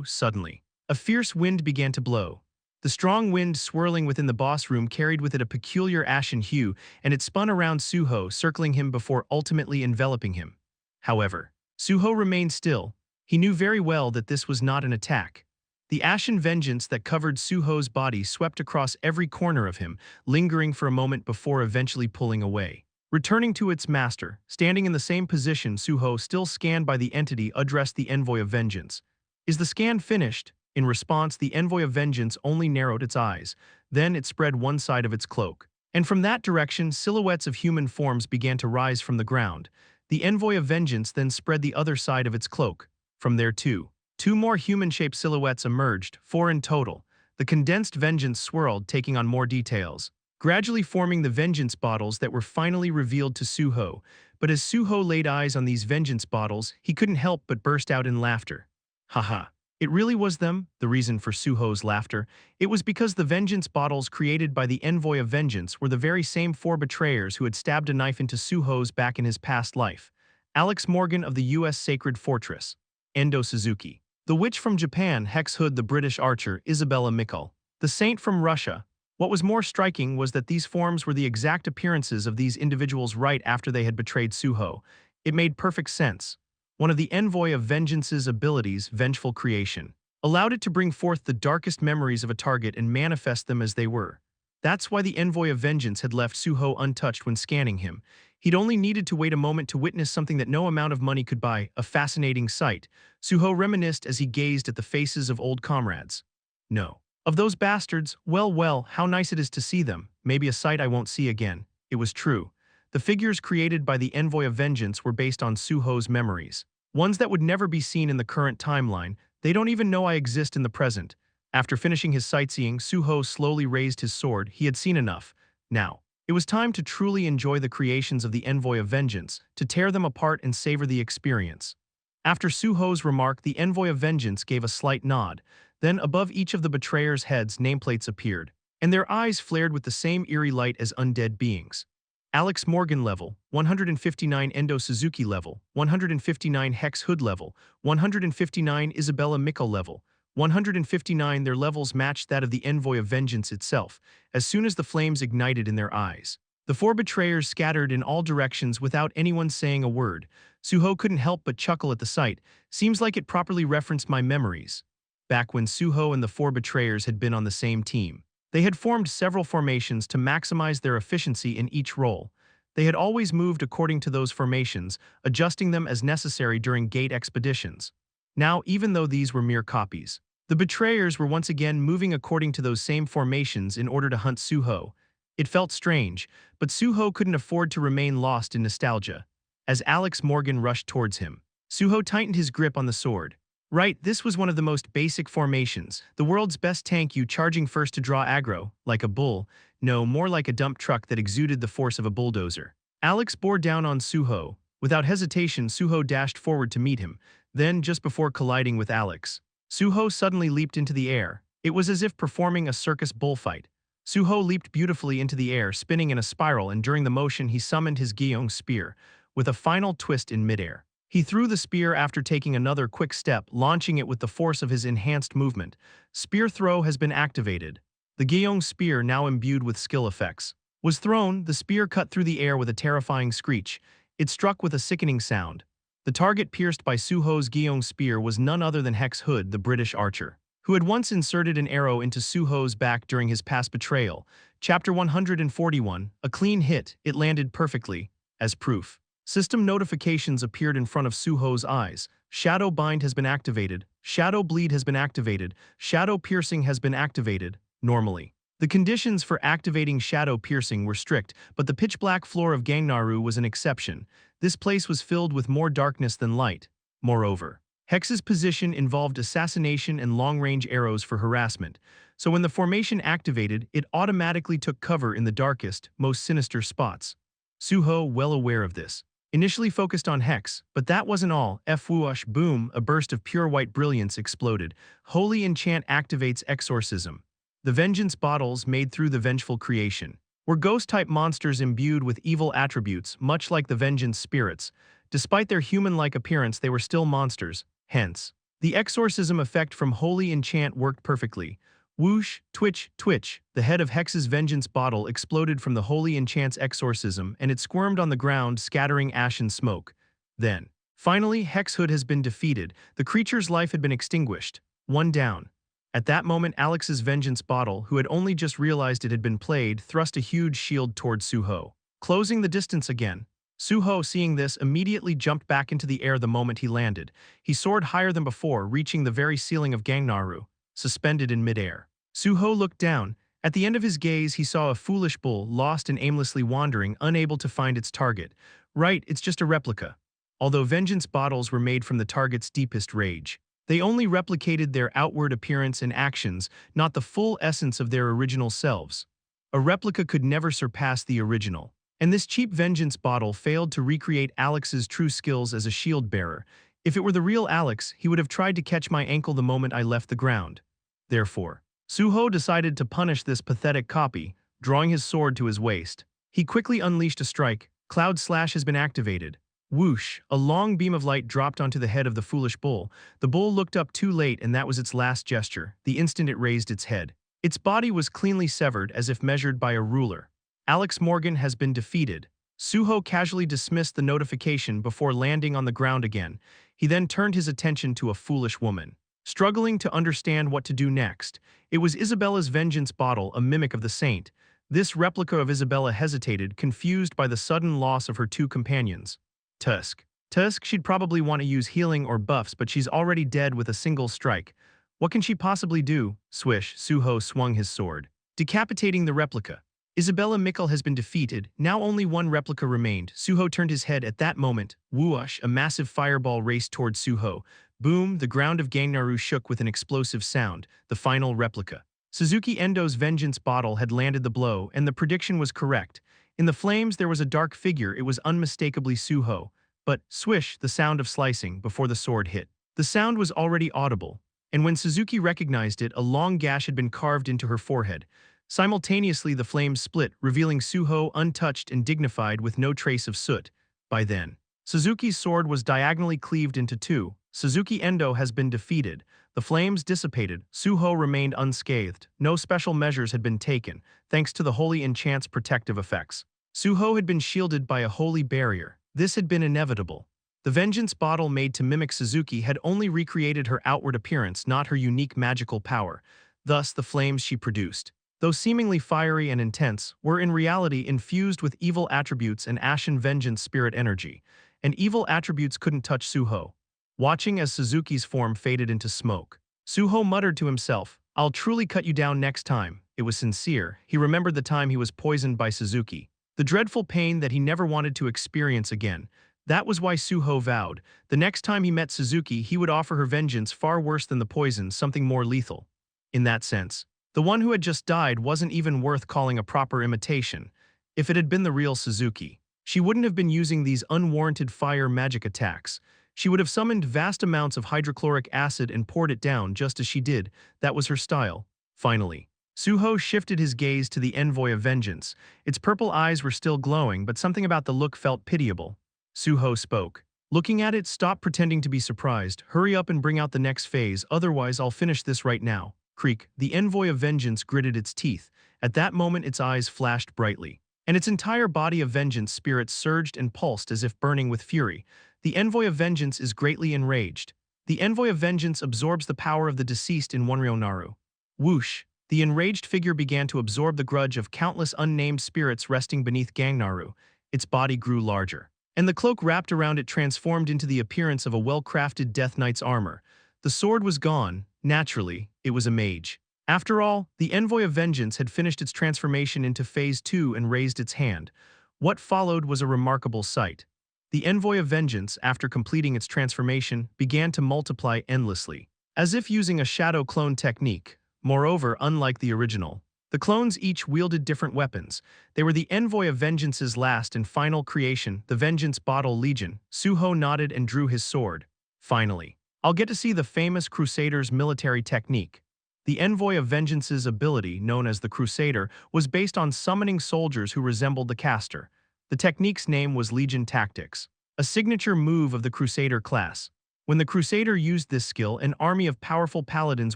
A: suddenly. A fierce wind began to blow. The strong wind swirling within the boss room carried with it a peculiar ashen hue, and it spun around Su-ho, circling him before ultimately enveloping him. However, Su-ho remained still. He knew very well that this was not an attack. The ashen vengeance that covered Su-ho's body swept across every corner of him, lingering for a moment before eventually pulling away. Returning to its master, standing in the same position, Su-ho, still scanned by the entity, addressed the Envoy of Vengeance. "Is the scan finished?" In response, the Envoy of Vengeance only narrowed its eyes. Then it spread one side of its cloak. And from that direction, silhouettes of human forms began to rise from the ground. The Envoy of Vengeance then spread the other side of its cloak. From there too, two more human-shaped silhouettes emerged, 4 in total. The condensed vengeance swirled, taking on more details, gradually forming the vengeance bottles that were finally revealed to Su-ho. But as Su-ho laid eyes on these vengeance bottles, he couldn't help but burst out in laughter. Haha. It really was them, the reason for Su-ho's laughter. It was because the vengeance bottles created by the Envoy of Vengeance were the very same 4 betrayers who had stabbed a knife into Su-ho's back in his past life. Alex Morgan of the U.S. Sacred Fortress. Endo Suzuki. The witch from Japan, Hex Hood the British archer, Isabella Mikkel. The saint from Russia. What was more striking was that these forms were the exact appearances of these individuals right after they had betrayed Su-ho. It made perfect sense. One of the Envoy of Vengeance's abilities, Vengeful Creation, allowed it to bring forth the darkest memories of a target and manifest them as they were. That's why the Envoy of Vengeance had left Su-ho untouched when scanning him. He'd only needed to wait a moment to witness something that no amount of money could buy, a fascinating sight. Su-ho reminisced as he gazed at the faces of old comrades. No. Of those bastards, well, how nice it is to see them, maybe a sight I won't see again. It was true. The figures created by the Envoy of Vengeance were based on Su-ho's memories. Ones that would never be seen in the current timeline. They don't even know I exist in the present. After finishing his sightseeing, Su-ho slowly raised his sword. He had seen enough. Now, it was time to truly enjoy the creations of the Envoy of Vengeance, to tear them apart and savor the experience. After Su-ho's remark, the Envoy of Vengeance gave a slight nod. Then, above each of the betrayers' heads, nameplates appeared, and their eyes flared with the same eerie light as undead beings. Alex Morgan level, 159. Endo Suzuki level, 159. Hex Hood level, 159. Isabella Mikkel level, 159. Their levels matched that of the Envoy of Vengeance itself. As soon as the flames ignited in their eyes, the 4 betrayers scattered in all directions without anyone saying a word. Su-ho couldn't help but chuckle at the sight. Seems like it properly referenced my memories. Back when Su-ho and the 4 betrayers had been on the same team, they had formed several formations to maximize their efficiency in each role. They had always moved according to those formations, adjusting them as necessary during gate expeditions. Now, even though these were mere copies, the betrayers were once again moving according to those same formations in order to hunt Su-ho. It felt strange, but Su-ho couldn't afford to remain lost in nostalgia. As Alex Morgan rushed towards him, Su-ho tightened his grip on the sword. Right, this was one of the most basic formations, the world's best tank, you charging first to draw aggro, like a bull, no, more like a dump truck that exuded the force of a bulldozer. Alex bore down on Su-ho. Without hesitation, Su-ho dashed forward to meet him. Then, just before colliding with Alex, Su-ho suddenly leaped into the air. It was as if performing a circus bullfight. Su-ho leaped beautifully into the air, spinning in a spiral, and during the motion he summoned his Gyeong spear. With a final twist in midair, he threw the spear after taking another quick step, launching it with the force of his enhanced movement. Spear throw has been activated. The Gyeong spear, now imbued with skill effects, was thrown. The spear cut through the air with a terrifying screech. It struck with a sickening sound. The target pierced by Su-ho's Gyeong spear was none other than Hex Hood, the British archer, who had once inserted an arrow into Su-ho's back during his past betrayal. Chapter 141, a clean hit, it landed perfectly. As proof, system notifications appeared in front of Su-ho's eyes. Shadow Bind has been activated. Shadow Bleed has been activated. Shadow Piercing has been activated. Normally, The conditions for activating shadow piercing were strict, but the pitch-black floor of Gangnaru was an exception. This place was filled with more darkness than light. Moreover, Hex's position involved assassination and long-range arrows for harassment, so when the formation activated, it automatically took cover in the darkest, most sinister spots. Su-ho, well aware of this, initially focused on Hex, but that wasn't all. F-whoosh, boom, a burst of pure white brilliance exploded. Holy enchant activates exorcism. The vengeance bottles made through the vengeful creation were ghost-type monsters imbued with evil attributes, much like the vengeance spirits. Despite their human-like appearance, they were still monsters. Hence, the exorcism effect from Holy Enchant worked perfectly. Whoosh, twitch, twitch, the head of Hex's vengeance bottle exploded from the Holy Enchant's exorcism and it squirmed on the ground, scattering ash and smoke. Then, finally, Hex Hood has been defeated. The creature's life had been extinguished. One down. At that moment, Alex's vengeance bottle, who had only just realized it had been played, thrust a huge shield toward Su-ho, closing the distance again. Su-ho, seeing this, immediately jumped back into the air the moment he landed. He soared higher than before, reaching the very ceiling of Gangnaru, suspended in midair. Su-ho looked down. At the end of his gaze, he saw a foolish bull, lost and aimlessly wandering, unable to find its target. Right, it's just a replica. Although vengeance bottles were made from the target's deepest rage, they only replicated their outward appearance and actions, not the full essence of their original selves. A replica could never surpass the original. And this cheap vengeance bottle failed to recreate Alex's true skills as a shield bearer. If it were the real Alex, he would have tried to catch my ankle the moment I left the ground. Therefore, Su-ho decided to punish this pathetic copy, drawing his sword to his waist. He quickly unleashed a strike. Cloud Slash has been activated. Whoosh, a long beam of light dropped onto the head of the foolish bull. The bull looked up too late and that was its last gesture, the instant it raised its head. Its body was cleanly severed as if measured by a ruler. Alex Morgan has been defeated. Su-ho casually dismissed the notification before landing on the ground again. He then turned his attention to a foolish woman, struggling to understand what to do next. It was Isabella's vengeance bottle, a mimic of the saint. This replica of Isabella hesitated, confused by the sudden loss of her two companions. Tusk, she'd probably want to use healing or buffs, but she's already dead with a single strike. What can she possibly do? Swish, Su-ho swung his sword, decapitating the replica. Isabella Mikkel has been defeated, now only one replica remained. Su-ho turned his head at that moment. Whoosh, a massive fireball raced toward Su-ho. Boom, the ground of Gangnaru shook with an explosive sound, the final replica. Suzuki Endo's vengeance bottle had landed the blow, and the prediction was correct. In the flames there was a dark figure, it was unmistakably Su-ho. But, swish, the sound of slicing before the sword hit. The sound was already audible, and when Suzuki recognized it, a long gash had been carved into her forehead. Simultaneously, the flames split, revealing Su-ho untouched and dignified with no trace of soot. By then, Suzuki's sword was diagonally cleaved into two. Suzuki Endo has been defeated. The flames dissipated. Su-ho remained unscathed. No special measures had been taken, thanks to the Holy Enchant's protective effects. Su-ho had been shielded by a holy barrier. This had been inevitable. The vengeance bottle made to mimic Suzuki had only recreated her outward appearance, not her unique magical power. Thus, the flames she produced, though seemingly fiery and intense, were in reality infused with evil attributes and ashen vengeance spirit energy, and evil attributes couldn't touch Su-ho. Watching as Suzuki's form faded into smoke, Su-ho muttered to himself, "I'll truly cut you down next time." It was sincere. He remembered the time he was poisoned by Suzuki, the dreadful pain that he never wanted to experience again. That was why Su-ho vowed, the next time he met Suzuki, he would offer her vengeance far worse than the poison, something more lethal. In that sense, the one who had just died wasn't even worth calling a proper imitation. If it had been the real Suzuki, she wouldn't have been using these unwarranted fire magic attacks. She would have summoned vast amounts of hydrochloric acid and poured it down just as she did. That was her style. Finally, Su-ho shifted his gaze to the envoy of vengeance. Its purple eyes were still glowing, but something about the look felt pitiable. Su-ho spoke. Looking at it, stop pretending to be surprised. Hurry up and bring out the next phase, otherwise I'll finish this right now. Creak, the envoy of vengeance gritted its teeth. At that moment its eyes flashed brightly, and its entire body of vengeance spirits surged and pulsed as if burning with fury. The envoy of vengeance is greatly enraged. The envoy of vengeance absorbs the power of the deceased in Onryo-naru. Whoosh, the enraged figure began to absorb the grudge of countless unnamed spirits resting beneath Gangnaru. Its body grew larger, and the cloak wrapped around it transformed into the appearance of a well-crafted Death Knight's armor. The sword was gone. Naturally, it was a mage. After all, the Envoy of Vengeance had finished its transformation into Phase 2 and raised its hand. What followed was a remarkable sight. The Envoy of Vengeance, after completing its transformation, began to multiply endlessly, as if using a shadow clone technique. Moreover, unlike the original, the clones each wielded different weapons. They were the Envoy of Vengeance's last and final creation, the Vengeance Bottle Legion. Su-ho nodded and drew his sword. Finally, I'll get to see the famous Crusader's military technique. The Envoy of Vengeance's ability, known as the Crusader, was based on summoning soldiers who resembled the caster. The technique's name was Legion Tactics, a signature move of the Crusader class. When the Crusader used this skill, an army of powerful paladins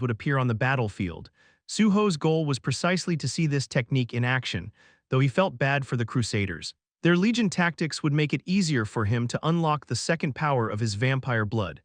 A: would appear on the battlefield. Su-ho's goal was precisely to see this technique in action, though he felt bad for the Crusaders. Their Legion Tactics would make it easier for him to unlock the second power of his vampire blood.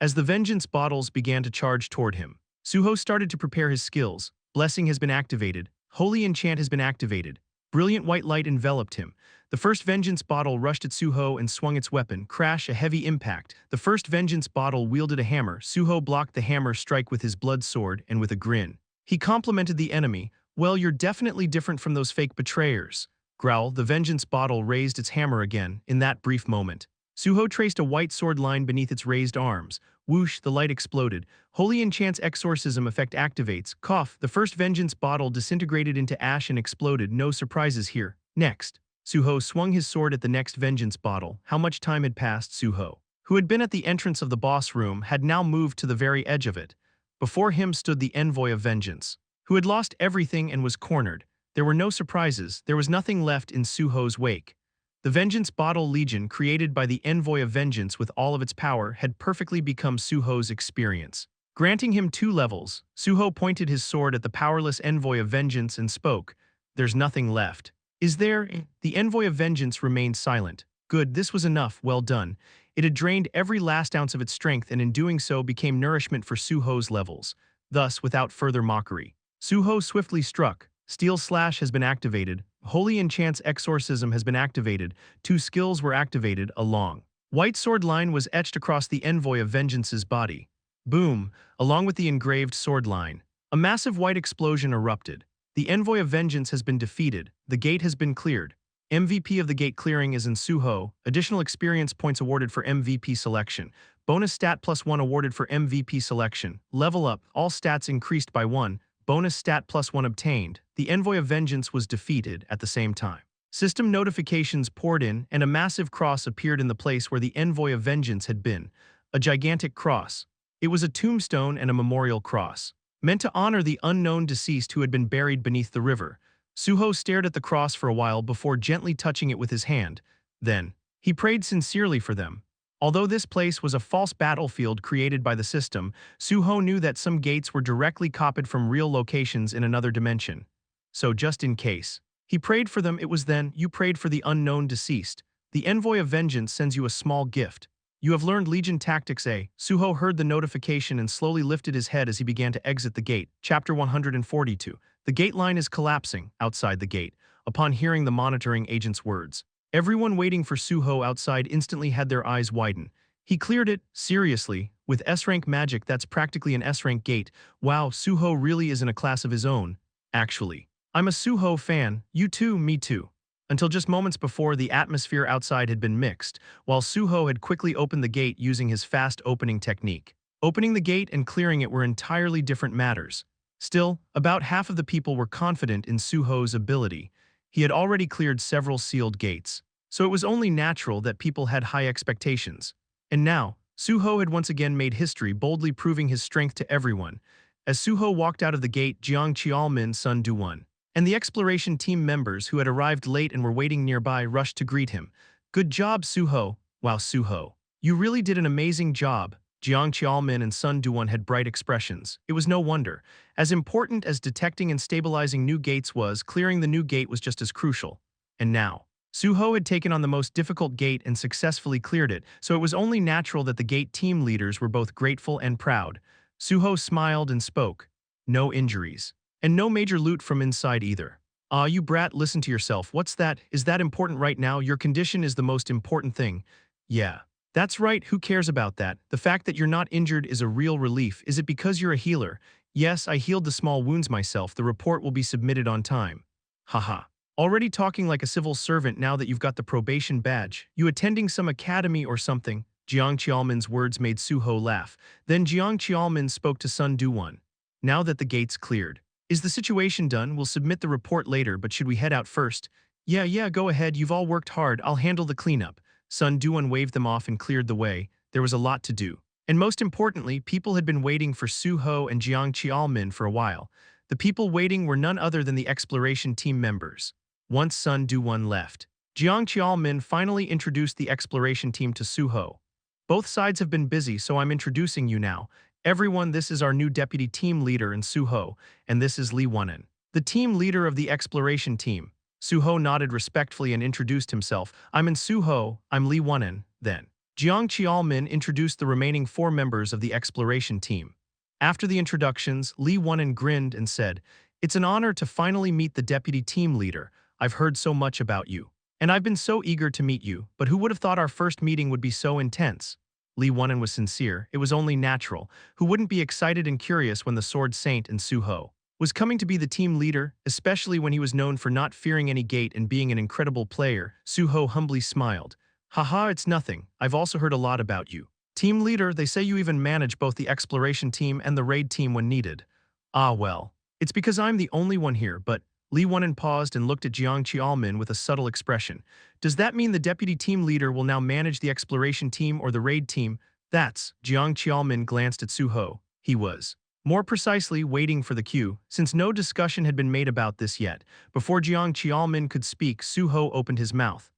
A: As the Vengeance bottles began to charge toward him, Su-ho started to prepare his skills. Blessing has been activated. Holy Enchant has been activated. Brilliant white light enveloped him. The first Vengeance bottle rushed at Su-ho and swung its weapon. Crash, a heavy impact. The first Vengeance bottle wielded a hammer. Su-ho blocked the hammer strike with his blood sword and with a grin. He complimented the enemy. "Well, you're definitely different from those fake betrayers." Growl, the Vengeance bottle raised its hammer again. In that brief moment, Su-ho traced a white sword line beneath its raised arms. Whoosh, the light exploded. Holy Enchant's exorcism effect activates. Cough, the first Vengeance bottle disintegrated into ash and exploded. No surprises here. Next, Su-ho swung his sword at the next Vengeance bottle. How much time had passed? Su-ho, who had been at the entrance of the boss room, had now moved to the very edge of it. Before him stood the Envoy of Vengeance, who had lost everything and was cornered. There were no surprises. There was nothing left in Su-ho's wake. The Vengeance Bottle Legion, created by the Envoy of Vengeance with all of its power, had perfectly become Su-ho's experience. Granting him 2 levels, Su-ho pointed his sword at the powerless Envoy of Vengeance and spoke. "There's nothing left." "Is there?" The Envoy of Vengeance remained silent. Good, this was enough, well done. It had drained every last ounce of its strength and in doing so became nourishment for Su-ho's levels. Thus, without further mockery, Su-ho swiftly struck. Steel Slash has been activated. Holy Enchant's exorcism has been activated. 2 skills were activated. A long white sword line was etched across the Envoy of Vengeance's body. Boom! Along with the engraved sword line, a massive white explosion erupted. The Envoy of Vengeance has been defeated. The gate has been cleared. MVP of the gate clearing is in Su-ho. Additional experience points awarded for MVP selection. Bonus stat +1 awarded for MVP selection. Level up. All stats increased by 1. Bonus stat +1 obtained. The Envoy of Vengeance was defeated at the same time. System notifications poured in, and a massive cross appeared in the place where the Envoy of Vengeance had been. A gigantic cross. It was a tombstone and a memorial cross, meant to honor the unknown deceased who had been buried beneath the river. Su-ho stared at the cross for a while before gently touching it with his hand. Then, he prayed sincerely for them. Although this place was a false battlefield created by the system, Su-ho knew that some gates were directly copied from real locations in another dimension. So just in case, he prayed for them. It was then, you prayed for the unknown deceased. The Envoy of Vengeance sends you a small gift. You have learned Legion Tactics A. Su-ho heard the notification and slowly lifted his head as he began to exit the gate. Chapter 142. The gate line is collapsing. Outside the gate, upon hearing the monitoring agent's words, everyone waiting for Su-ho outside instantly had their eyes widen. He cleared it. Seriously, with S-rank magic that's practically an S-rank gate. Wow, Su-ho really is in a class of his own. Actually, I'm a Su-ho fan. You too, me too. Until just moments before, the atmosphere outside had been mixed, while Su-ho had quickly opened the gate using his fast opening technique. Opening the gate and clearing it were entirely different matters. Still, about half of the people were confident in Su-ho's ability. He had already cleared several sealed gates, so it was only natural that people had high expectations. And now, Su-ho had once again made history, boldly proving his strength to everyone. As Su-ho walked out of the gate, Jiang Qiaomin, Sun Du-won, and the exploration team members who had arrived late and were waiting nearby rushed to greet him. "Good job, Su-ho." "Wow, Su-ho, you really did an amazing job." Jiang Qiaomin and Sun Du-won had bright expressions. It was no wonder. As important as detecting and stabilizing new gates was, clearing the new gate was just as crucial. And now, Su-ho had taken on the most difficult gate and successfully cleared it, so it was only natural that the gate team leaders were both grateful and proud. Su-ho smiled and spoke. "No injuries. And no major loot from inside either." "Ah, you brat, listen to yourself. What's that? Is that important right now? Your condition is the most important thing." "Yeah. That's right, who cares about that? The fact that you're not injured is a real relief. Is it because you're a healer?" Yes, I healed the small wounds myself. The report will be submitted on time. Haha. Already talking like a civil servant now that you've got the probation badge. You attending some academy or something? Jiang Qiaomin's words made Su-ho laugh. Then Jiang Qiaomin spoke to Sun Du-won. Now that the gate's cleared. Is the situation done? We'll submit the report later, but should we head out first? Yeah, go ahead. You've all worked hard. I'll handle the cleanup. Sun Du-won waved them off and cleared the way. There was a lot to do. And most importantly, people had been waiting for Su-ho and Jiang Qiaomin for a while. The people waiting were none other than the exploration team members. Once Sun Du-won left, Jiang Qiaomin finally introduced the exploration team to Su-ho. Both sides have been busy, so I'm introducing you now. Everyone, this is our new deputy team leader in Su-ho, and this is Li Wonen, the team leader of the exploration team. Su-ho nodded respectfully and introduced himself. I'm in Su-ho, I'm Li Wonen, then. Jiang Qiaomin introduced the remaining 4 members of the exploration team. After the introductions, Li Wonen grinned and said, "It's an honor to finally meet the deputy team leader. I've heard so much about you. And I've been so eager to meet you, but who would have thought our first meeting would be so intense?" Li Wonen was sincere. It was only natural. Who wouldn't be excited and curious when the Sword Saint and Su-ho was coming to be the team leader, especially when he was known for not fearing any gate and being an incredible player? Su-ho humbly smiled. Haha, it's nothing. I've also heard a lot about you. Team leader, they say you even manage both the exploration team and the raid team when needed. Ah well. It's because I'm the only one here, but Li Wonen paused and looked at Jiang Qiaomin with a subtle expression. Does that mean the deputy team leader will now manage the exploration team or the raid team? That's, Jiang Qiaomin glanced at Su-ho. He was, more precisely, waiting for the cue, since no discussion had been made about this yet. Before Jiang Qiaomin could speak, Su-ho opened his mouth.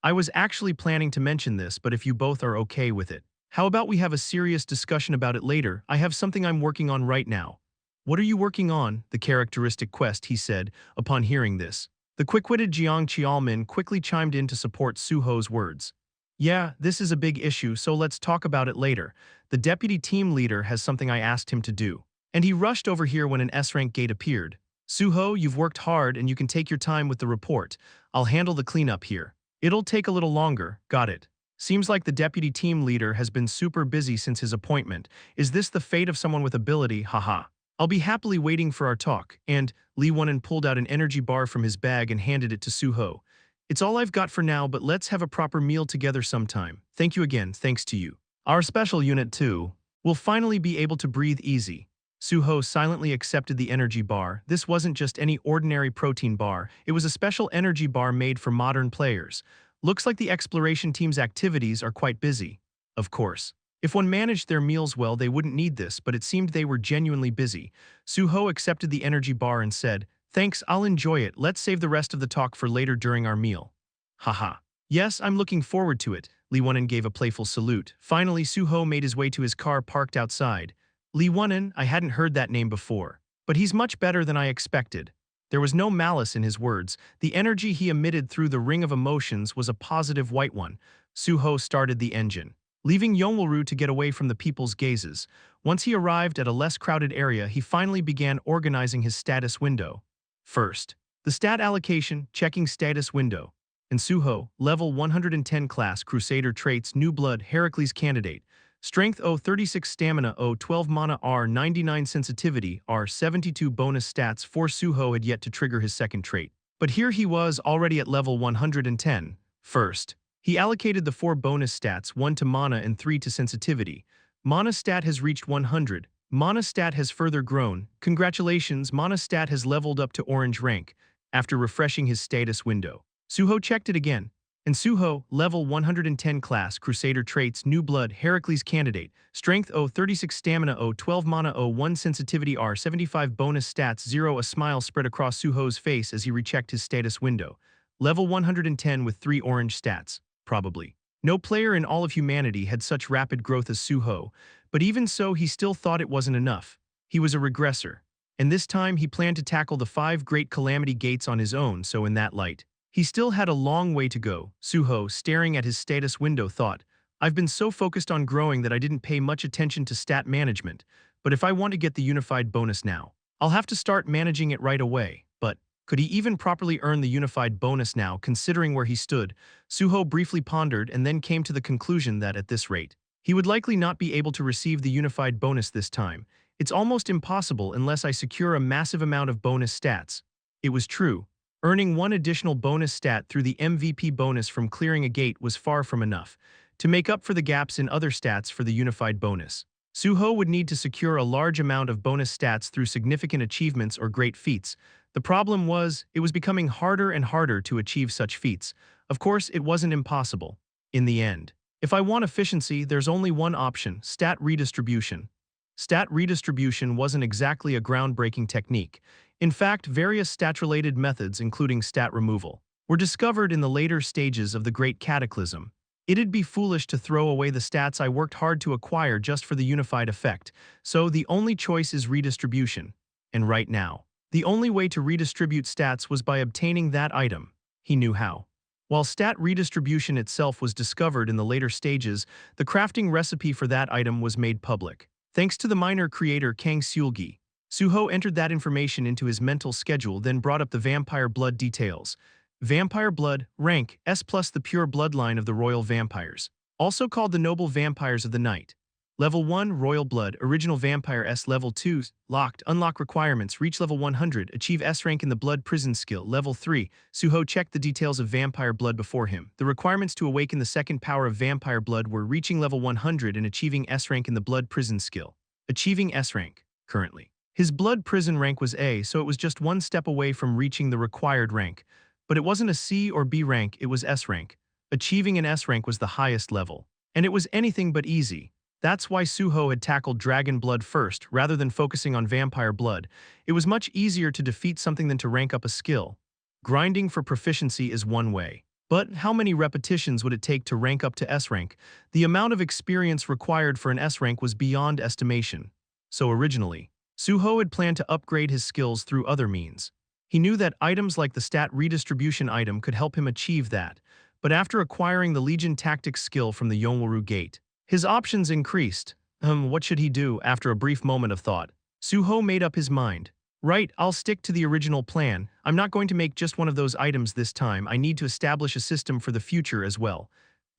A: I was actually planning to mention this, but if you both are okay with it, how about we have a serious discussion about it later? I have something I'm working on right now. What are you working on? The characteristic quest, he said, upon hearing this. The quick-witted Jiang Qiaomin quickly chimed in to support Su-ho's words. Yeah, this is a big issue, so let's talk about it later. The deputy team leader has something I asked him to do. And he rushed over here when an S-rank gate appeared. Su-ho, you've worked hard and you can take your time with the report. I'll handle the cleanup here. It'll take a little longer, got it. Seems like the deputy team leader has been super busy since his appointment. Is this the fate of someone with ability? Haha. I'll be happily waiting for our talk. And Li Wonen pulled out an energy bar from his bag and handed it to Su-ho. It's all I've got for now, but let's have a proper meal together sometime. Thank you again, thanks to you. Our special unit too will finally be able to breathe easy. Su-ho silently accepted the energy bar. This wasn't just any ordinary protein bar, it was a special energy bar made for modern players. Looks like the exploration team's activities are quite busy. Of course. If one managed their meals well, they wouldn't need this, but it seemed they were genuinely busy. Su-ho accepted the energy bar and said, "Thanks, I'll enjoy it. Let's save the rest of the talk for later during our meal." Haha. Yes, I'm looking forward to it. Li Wonen gave a playful salute. Finally, Su-ho made his way to his car parked outside. Li Wonen, I hadn't heard that name before. But he's much better than I expected. There was no malice in his words. The energy he emitted through the ring of emotions was a positive white one. Su-ho started the engine, leaving Yonwoo to get away from the people's gazes. Once he arrived at a less crowded area, he finally began organizing his status window. First, the stat allocation, checking status window. And Su-ho, level 110 class, Crusader traits, New Blood, Heracles candidate. Strength O36, Stamina O12, Mana R99, Sensitivity R72, bonus stats. For Su-ho had yet to trigger his second trait. But here he was already at level 110. First, he allocated the 4 bonus stats, 1 to Mana and 3 to Sensitivity. Mana stat has reached 100. Mana stat has further grown. Congratulations, Mana stat has leveled up to orange rank. After refreshing his status window, Su-ho checked it again. And Su-ho, level 110 class, Crusader traits, New Blood, Heracles candidate, Strength O36, Stamina O12, Mana O1, Sensitivity R75, bonus stats 0. A smile spread across Su-ho's face as he rechecked his status window. Level 110 with 3 orange stats. Probably. No player in all of humanity had such rapid growth as Su-ho, but even so he still thought it wasn't enough. He was a regressor. And this time he planned to tackle the 5 great calamity gates on his own, so in that light, he still had a long way to go. Su-ho, staring at his status window, thought, I've been so focused on growing that I didn't pay much attention to stat management, but if I want to get the unified bonus now, I'll have to start managing it right away. But could he even properly earn the unified bonus now, considering where he stood? Su-ho briefly pondered and then came to the conclusion that at this rate, he would likely not be able to receive the unified bonus this time. It's almost impossible unless I secure a massive amount of bonus stats. It was true. Earning one additional bonus stat through the MVP bonus from clearing a gate was far from enough to make up for the gaps in other stats for the unified bonus. Su-ho would need to secure a large amount of bonus stats through significant achievements or great feats. The problem was, it was becoming harder and harder to achieve such feats. Of course, it wasn't impossible. In the end, if I want efficiency, there's only one option: stat redistribution. Stat redistribution wasn't exactly a groundbreaking technique. In fact, various stat-related methods, including stat removal, were discovered in the later stages of the Great Cataclysm. It'd be foolish to throw away the stats I worked hard to acquire just for the unified effect, so the only choice is redistribution. And right now, the only way to redistribute stats was by obtaining that item. He knew how. While stat redistribution itself was discovered in the later stages, the crafting recipe for that item was made public. Thanks to the minor creator Kang Seulgi, Su-ho entered that information into his mental schedule, then brought up the vampire blood details. Vampire blood, rank S+, the pure bloodline of the royal vampires, also called the noble vampires of the night. Level 1, royal blood, original vampire S. Level 2, locked, unlock requirements, reach level 100, achieve S rank in the blood prison skill. Level 3, Su-ho checked the details of vampire blood before him. The requirements to awaken the second power of vampire blood were reaching level 100 and achieving S rank in the blood prison skill. Achieving S rank, currently. His blood prison rank was A, so it was just one step away from reaching the required rank. But it wasn't a C or B rank, it was S rank. Achieving an S rank was the highest level. And it was anything but easy. That's why Su-ho had tackled dragon blood first, rather than focusing on vampire blood. It was much easier to defeat something than to rank up a skill. Grinding for proficiency is one way. But how many repetitions would it take to rank up to S rank? The amount of experience required for an S rank was beyond estimation. So originally, Su-ho had planned to upgrade his skills through other means. He knew that items like the stat redistribution item could help him achieve that, but after acquiring the Legion Tactics skill from the Yonwaru Gate, his options increased. What should he do? After a brief moment of thought, Su-ho made up his mind. Right, I'll stick to the original plan. I'm not going to make just one of those items this time. I need to establish a system for the future as well,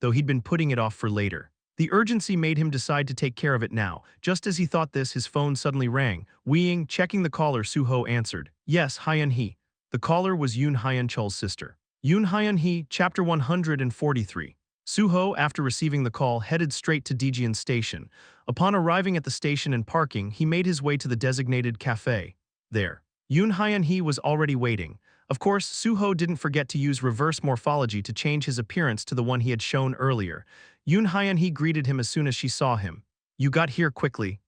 A: though he'd been putting it off for later. The urgency made him decide to take care of it now. Just as he thought this, his phone suddenly rang. Weeing, checking the caller, Su-ho answered. Yes, Hyun-hee. The caller was Yoon Hyun-chul's sister. Yoon Hyun-hee, Chapter 143. Su-ho, after receiving the call, headed straight to Daejeon Station. Upon arriving at the station and parking, he made his way to the designated cafe. There, Yoon Hyun-hee was already waiting. Of course, Su-ho didn't forget to use reverse morphology to change his appearance to the one he had shown earlier. Yoon Hyun-hee greeted him as soon as she saw him. You got here quickly.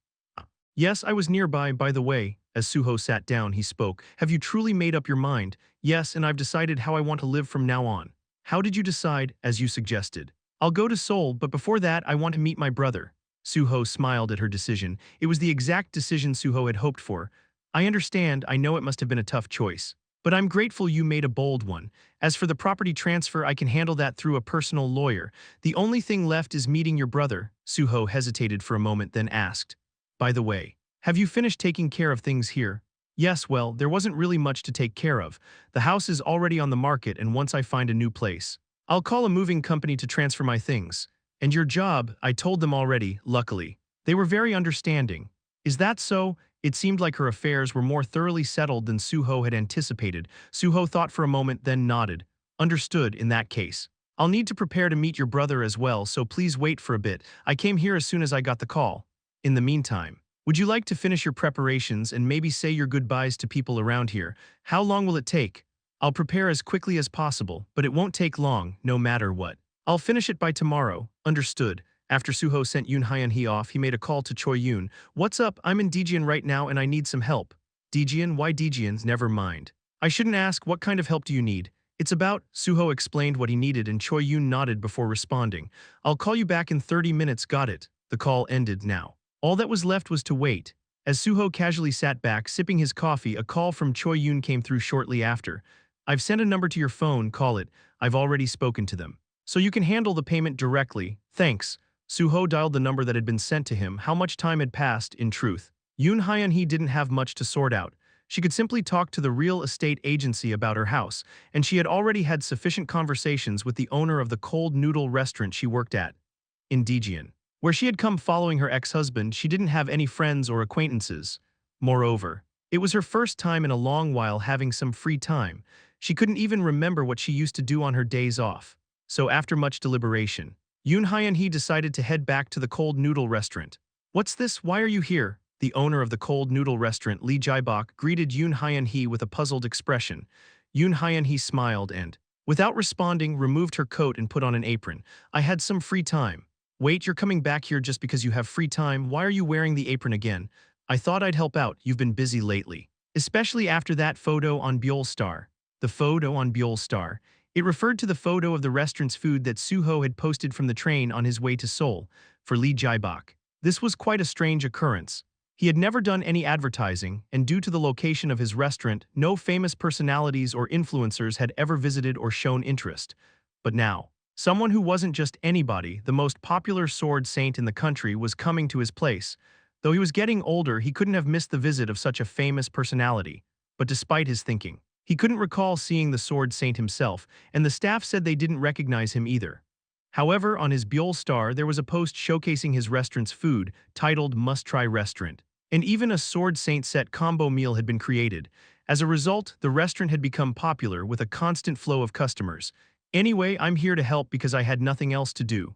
A: Yes, I was nearby, by the way. As Su-ho sat down, he spoke. Have you truly made up your mind? Yes, and I've decided how I want to live from now on. How did you decide, as you suggested? I'll go to Seoul, but before that, I want to meet my brother. Su-ho smiled at her decision. It was the exact decision Su-ho had hoped for. I understand, I know it must have been a tough choice. But I'm grateful you made a bold one. As for the property transfer, I can handle that through a personal lawyer. The only thing left is meeting your brother. Su-ho hesitated for a moment, then asked. By the way, have you finished taking care of things here? Yes, well, there wasn't really much to take care of. The house is already on the market, and once I find a new place, I'll call a moving company to transfer my things. And your job, I told them already, luckily. They were very understanding. Is that so? It seemed like her affairs were more thoroughly settled than Su-ho had anticipated. Su-ho thought for a moment, then nodded. Understood, in that case. I'll need to prepare to meet your brother as well, so please wait for a bit. I came here as soon as I got the call. In the meantime, would you like to finish your preparations and maybe say your goodbyes to people around here? How long will it take? I'll prepare as quickly as possible, but it won't take long, no matter what. I'll finish it by tomorrow. Understood. After Su-ho sent Yoon Hyun-hee off, he made a call to Choi Yoon. What's up? I'm in Daejeon right now and I need some help. Daejeon? Why Daejeon? Never mind. I shouldn't ask, what kind of help do you need? It's about, Su-ho explained what he needed and Choi Yoon nodded before responding. I'll call you back in 30 minutes, got it. The call ended now. All that was left was to wait. As Su-ho casually sat back, sipping his coffee, a call from Choi Yoon came through shortly after. I've sent a number to your phone, call it. I've already spoken to them. So you can handle the payment directly. Thanks. Su-ho dialed the number that had been sent to him. How much time had passed, in truth? Yoon Hyun-hee didn't have much to sort out. She could simply talk to the real estate agency about her house, and she had already had sufficient conversations with the owner of the cold noodle restaurant she worked at in Daejeon, Where she had come following her ex-husband, she didn't have any friends or acquaintances. Moreover, it was her first time in a long while having some free time. She couldn't even remember what she used to do on her days off. So after much deliberation, Yoon Hyun-hee decided to head back to the cold noodle restaurant. "What's this? Why are you here?" The owner of the cold noodle restaurant, Lee Jae-bok, greeted Yoon Hyun-hee with a puzzled expression. Yoon Hyun-hee smiled and, without responding, removed her coat and put on an apron. "I had some free time." "Wait, you're coming back here just because you have free time? Why are you wearing the apron again?" "I thought I'd help out. You've been busy lately. Especially after that photo on Byul Star." The photo on Byul Star. It referred to the photo of the restaurant's food that Su-ho had posted from the train on his way to Seoul. For Lee Jae-bok, this was quite a strange occurrence. He had never done any advertising, and due to the location of his restaurant, no famous personalities or influencers had ever visited or shown interest. But now, someone who wasn't just anybody, the most popular sword saint in the country, was coming to his place. Though he was getting older, he couldn't have missed the visit of such a famous personality. But despite his thinking, he couldn't recall seeing the sword saint himself, and the staff said they didn't recognize him either. However, on his Byul Star there was a post showcasing his restaurant's food, titled "Must Try Restaurant." And even a sword saint set combo meal had been created. As a result, the restaurant had become popular with a constant flow of customers. "Anyway, I'm here to help because I had nothing else to do."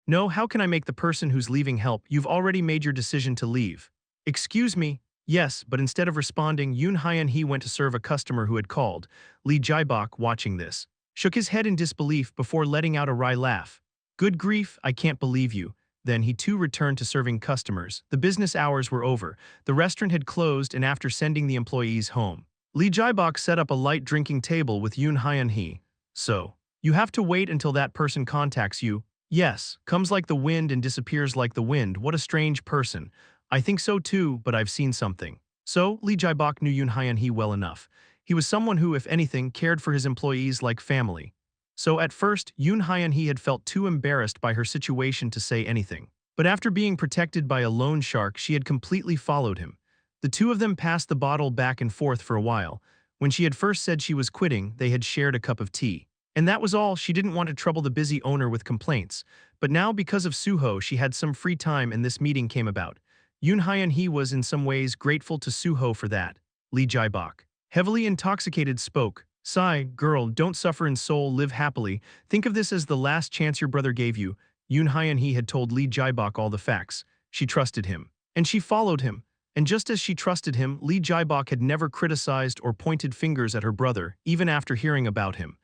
A: "No, how can I make the person who's leaving help? You've already made your decision to leave." "Excuse me?" "Yes," but instead of responding, Yoon Hyun-hee went to serve a customer who had called. Lee Jae-bok, watching this, shook his head in disbelief before letting out a wry laugh. "Good grief, I can't believe you." Then he too returned to serving customers. The business hours were over. The restaurant had closed, and after sending the employees home, Lee Jae-bok set up a light drinking table with Yoon Hyun-hee. "So, you have to wait until that person contacts you?" "Yes, comes like the wind and disappears like the wind. What a strange person." "I think so too, but I've seen something." So, Lee Jae-bok knew Yoon Hyun-hee well enough. He was someone who, if anything, cared for his employees like family. So at first, Yoon Hyun-hee had felt too embarrassed by her situation to say anything. But after being protected by a loan shark, she had completely followed him. The two of them passed the bottle back and forth for a while. When she had first said she was quitting, they had shared a cup of tea. And that was all. She didn't want to trouble the busy owner with complaints. But now, because of Su-ho, she had some free time and this meeting came about. Yoon Hyun-hee was in some ways grateful to Su-ho for that. Lee Jae-bok, heavily intoxicated, spoke. "Sigh, girl, don't suffer in Seoul, live happily. Think of this as the last chance your brother gave you." Yoon Hyun-hee had told Lee Jae-bok all the facts. She trusted him. And she followed him. And just as she trusted him, Lee Jae-bok had never criticized or pointed fingers at her brother, even after hearing about him.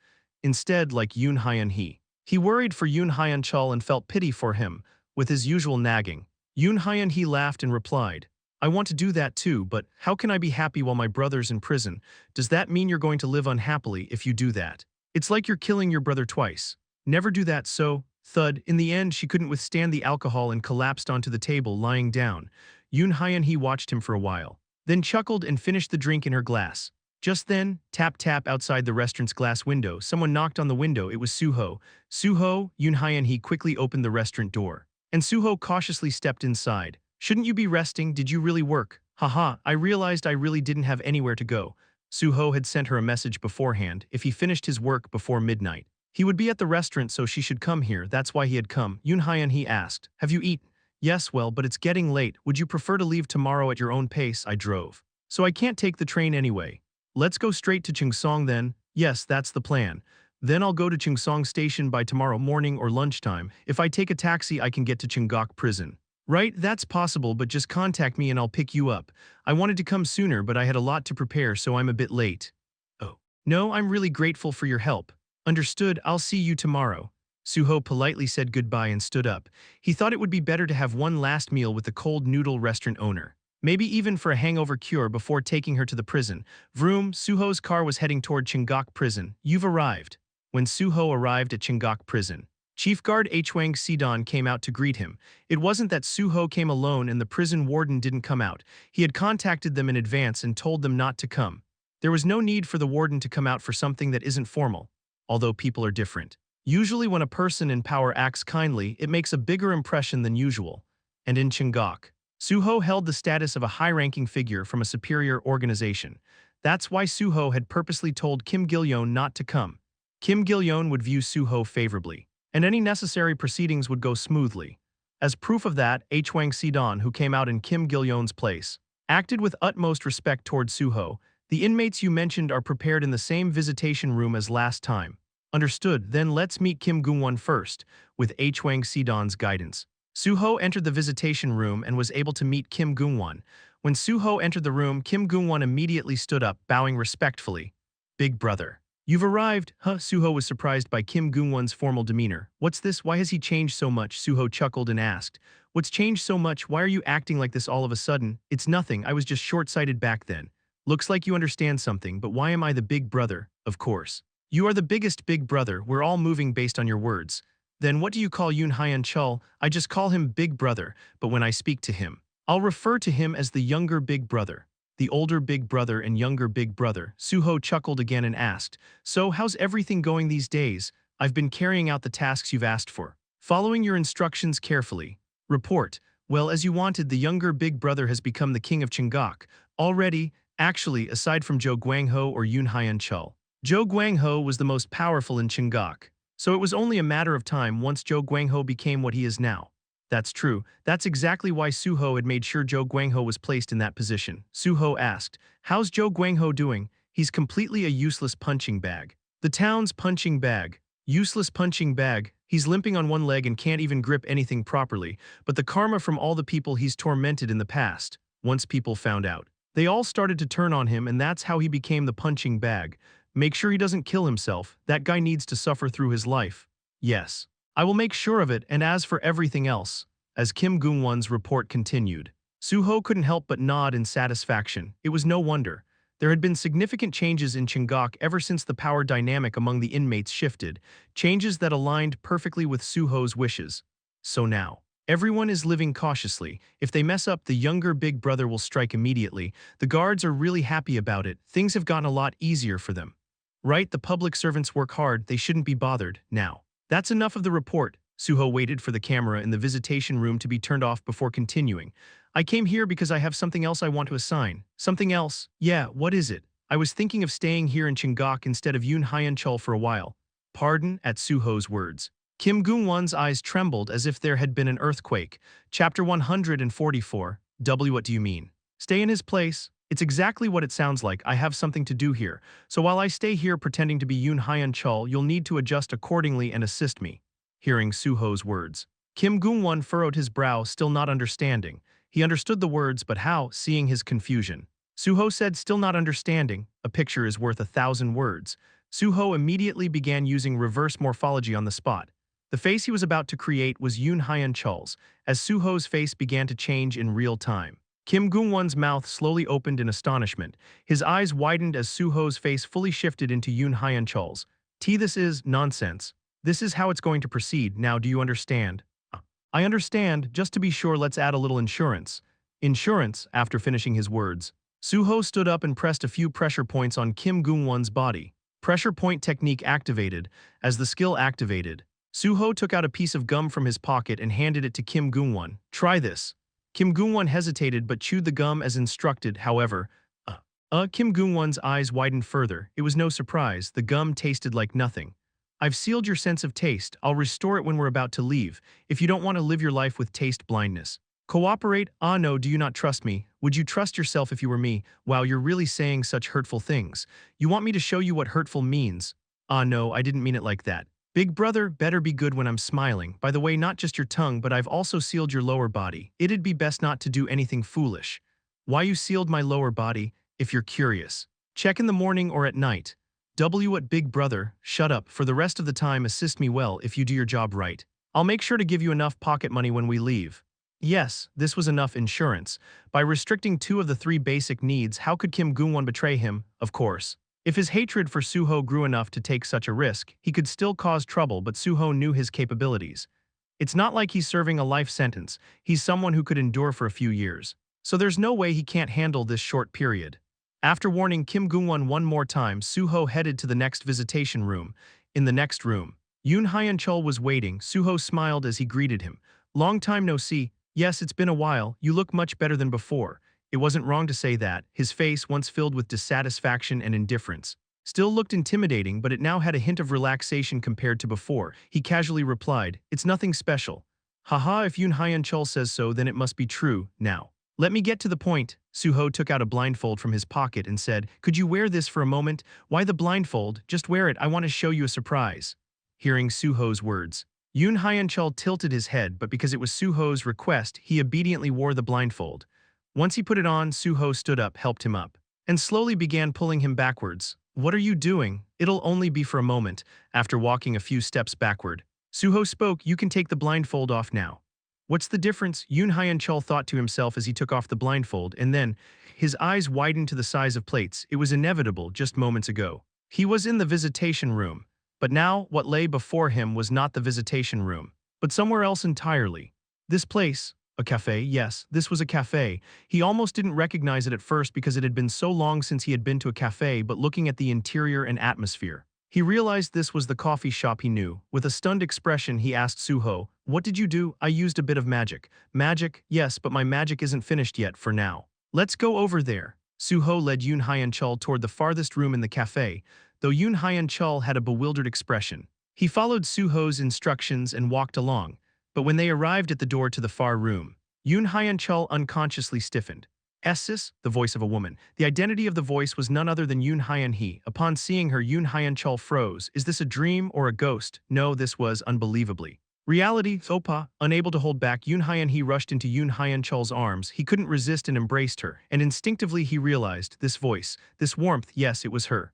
A: Instead, like Yoon Hyun-hee, he worried for Yoon Hyun-chul and felt pity for him, with his usual nagging. Yoon Hyun-hee laughed and replied, "I want to do that too, but how can I be happy while my brother's in prison? Does that mean you're going to live unhappily if you do that? It's like you're killing your brother twice. Never do that." So, thud, in the end she couldn't withstand the alcohol and collapsed onto the table, lying down. Yoon Hyun-hee watched him for a while, then chuckled and finished the drink in her glass. Just then, tap tap outside the restaurant's glass window. Someone knocked on the window. It was Su-ho. "Su-ho?" Yoon Hyun-hee quickly opened the restaurant door. And Su-ho cautiously stepped inside. "Shouldn't you be resting? Did you really work?" "Haha, I realized I really didn't have anywhere to go." Su-ho had sent her a message beforehand. If he finished his work before midnight, he would be at the restaurant, so she should come here. That's why he had come. Yoon Hyun-hee asked, "Have you eaten?" "Yes, well, but it's getting late. Would you prefer to leave tomorrow at your own pace?" "I drove, so I can't take the train anyway." "Let's go straight to Cheongsong then." "Yes, that's the plan. Then I'll go to Cheongsong station by tomorrow morning or lunchtime. If I take a taxi, I can get to Cheongak prison." "Right, that's possible, but just contact me and I'll pick you up. I wanted to come sooner, but I had a lot to prepare, so I'm a bit late." "Oh. No, I'm really grateful for your help." "Understood, I'll see you tomorrow." Su-ho politely said goodbye and stood up. He thought it would be better to have one last meal with the cold noodle restaurant owner. Maybe even for a hangover cure before taking her to the prison. Vroom, Su-ho's car was heading toward Cheongak prison. "You've arrived." When Su-ho arrived at Cheongak prison, Chief Guard Hwang Sidon came out to greet him. It wasn't that Su-ho came alone and the prison warden didn't come out. He had contacted them in advance and told them not to come. There was no need for the warden to come out for something that isn't formal. Although people are different. Usually when a person in power acts kindly, it makes a bigger impression than usual. And in Cheongak, Su-ho held the status of a high-ranking figure from a superior organization. That's why Su-ho had purposely told Kim Gil-yeon not to come. Kim Gil-yeon would view Su-ho favorably, and any necessary proceedings would go smoothly. As proof of that, Hwang Si-don, who came out in Kim Gil-yeon's place, acted with utmost respect toward Su-ho. The inmates you mentioned are prepared in the same visitation room as last time. Understood, then let's meet Kim Gung-won first, with Hwang Si-don's guidance. Su-ho entered the visitation room and was able to meet Kim Gung-won. When Su-ho entered the room, Kim Gung-won immediately stood up, bowing respectfully. Big brother. You've arrived, huh? Su-ho was surprised by Kim Gung-won's formal demeanor. What's this? Why has he changed so much? Su-ho chuckled and asked. What's changed so much? Why are you acting like this all of a sudden? It's nothing, I was just short-sighted back then. Looks like you understand something, but why am I the big brother? Of course. You are the biggest big brother, we're all moving based on your words. Then what do you call Yoon Hyun-chul? I just call him big brother, but when I speak to him, I'll refer to him as the younger big brother. The older big brother and younger big brother. Su-ho chuckled again and asked, so how's everything going these days? I've been carrying out the tasks you've asked for. Following your instructions carefully. Report. Well, as you wanted, the younger big brother has become the king of Chingok. Already, actually, aside from Jo Gwang-ho or Yoon Hyun-chul. Jo Gwang-ho was the most powerful in Chingok. So it was only a matter of time once Jo Gwang-ho became what he is now. That's true. That's exactly why Su-ho had made sure Jo Gwang-ho was placed in that position. Su-ho asked, how's Jo Gwang-ho doing? He's completely a useless punching bag. The town's punching bag. Useless punching bag. He's limping on one leg and can't even grip anything properly, but the karma from all the people he's tormented in the past. Once people found out, they all started to turn on him, and that's how he became the punching bag. Make sure he doesn't kill himself. That guy needs to suffer through his life. Yes. I will make sure of it, and as for everything else, as Kim Gung-won's report continued, Su-ho couldn't help but nod in satisfaction. It was no wonder. There had been significant changes in Chingok ever since the power dynamic among the inmates shifted, changes that aligned perfectly with Su-ho's wishes. So now, everyone is living cautiously. If they mess up, the younger big brother will strike immediately. The guards are really happy about it. Things have gotten a lot easier for them. Right, the public servants work hard, they shouldn't be bothered, now. That's enough of the report. Su-ho waited for the camera in the visitation room to be turned off before continuing. I came here because I have something else I want to assign. Something else? Yeah, what is it? I was thinking of staying here in Chingok instead of Yoon Hyun-chul for a while. Pardon? At Su-ho's words. Kim Gung-won's eyes trembled as if there had been an earthquake. Chapter 144. What do you mean? Stay in his place? It's exactly what it sounds like. I have something to do here. So while I stay here pretending to be Yoon Hyun-chul, you'll need to adjust accordingly and assist me. Hearing Su-ho's words, Kim Gung-won furrowed his brow, still not understanding. He understood the words, but how, seeing his confusion? Su-ho said, still not understanding. A picture is worth 1,000 words. Su-ho immediately began using reverse morphology on the spot. The face he was about to create was Yoon Hyun-chul's, as Su-ho's face began to change in real time. Kim Gung-won's mouth slowly opened in astonishment. His eyes widened as Su-ho's face fully shifted into Yoon Hyun-chul's. This is nonsense. This is how it's going to proceed. Now do you understand? I understand. Just to be sure, let's add a little insurance. Insurance, after finishing his words. Su-ho stood up and pressed a few pressure points on Kim Gung-won's body. Pressure point technique activated. As the skill activated, Su-ho took out a piece of gum from his pocket and handed it to Kim Gung-won. Try this. Kim Gung-won hesitated but chewed the gum as instructed. However, Kim Gung-won's eyes widened further. It was no surprise. The gum tasted like nothing. I've sealed your sense of taste. I'll restore it when we're about to leave, if you don't want to live your life with taste blindness. Cooperate? Ah no, do you not trust me? Would you trust yourself if you were me? Wow, you're really saying such hurtful things. You want me to show you what hurtful means? Ah no, I didn't mean it like that. Big brother, better be good when I'm smiling. By the way, not just your tongue, but I've also sealed your lower body. It'd be best not to do anything foolish. Why you sealed my lower body, if you're curious? Check in the morning or at night. What big brother, shut up. For the rest of the time, assist me well if you do your job right. I'll make sure to give you enough pocket money when we leave. Yes, this was enough insurance. By restricting 2 of the 3 basic needs, how could Kim Gung-won betray him? Of course. If his hatred for Su-ho grew enough to take such a risk, he could still cause trouble, but Su-ho knew his capabilities. It's not like he's serving a life sentence. He's someone who could endure for a few years. So there's no way he can't handle this short period. After warning Kim Gung-won one more time, Su-ho headed to the next visitation room. In the next room, Yoon Hyun-chul was waiting. Su-ho smiled as he greeted him. Long time no see. Yes, it's been a while. You look much better than before. It wasn't wrong to say that. His face, once filled with dissatisfaction and indifference, still looked intimidating, but it now had a hint of relaxation compared to before. He casually replied, it's nothing special. Haha, if Yoon Hyun-chul says so, then it must be true. Now, let me get to the point. Su-ho took out a blindfold from his pocket and said, "Could you wear this for a moment?" "Why the blindfold? Just wear it, I want to show you a surprise." Hearing Su-ho's words, Yoon Hyun-chul tilted his head, but because it was Su-ho's request, he obediently wore the blindfold. Once he put it on, Su-ho stood up, helped him up, and slowly began pulling him backwards. "What are you doing? It'll only be for a moment." After walking a few steps backward, Su-ho spoke, "You can take the blindfold off now." "What's the difference?" Yoon Hyun-chul thought to himself as he took off the blindfold, and then, his eyes widened to the size of plates. It was inevitable just moments ago. He was in the visitation room. But now, what lay before him was not the visitation room, but somewhere else entirely. This place, a cafe, yes, this was a cafe. He almost didn't recognize it at first because it had been so long since he had been to a cafe, but looking at the interior and atmosphere, he realized this was the coffee shop he knew. With a stunned expression, he asked Su-ho, "What did you do?" "I used a bit of magic." "Magic? Yes, but my magic isn't finished yet for now. Let's go over there." Su-ho led Yoon Hyun-chul toward the farthest room in the cafe, though Yoon Hyun-chul had a bewildered expression. He followed Su-ho's instructions and walked along, but when they arrived at the door to the far room, Yoon Hyun-chul unconsciously stiffened. "Sis," the voice of a woman. The identity of the voice was none other than Yoon Hyun-hee. Upon seeing her, Yoon Hyun-chul froze. Is this a dream or a ghost? No, this was, unbelievably, reality. Opa, unable to hold back, Yoon Hyun-hee rushed into Yoon Hyun-chul's arms. He couldn't resist and embraced her, and instinctively he realized, this voice, this warmth, yes, it was her.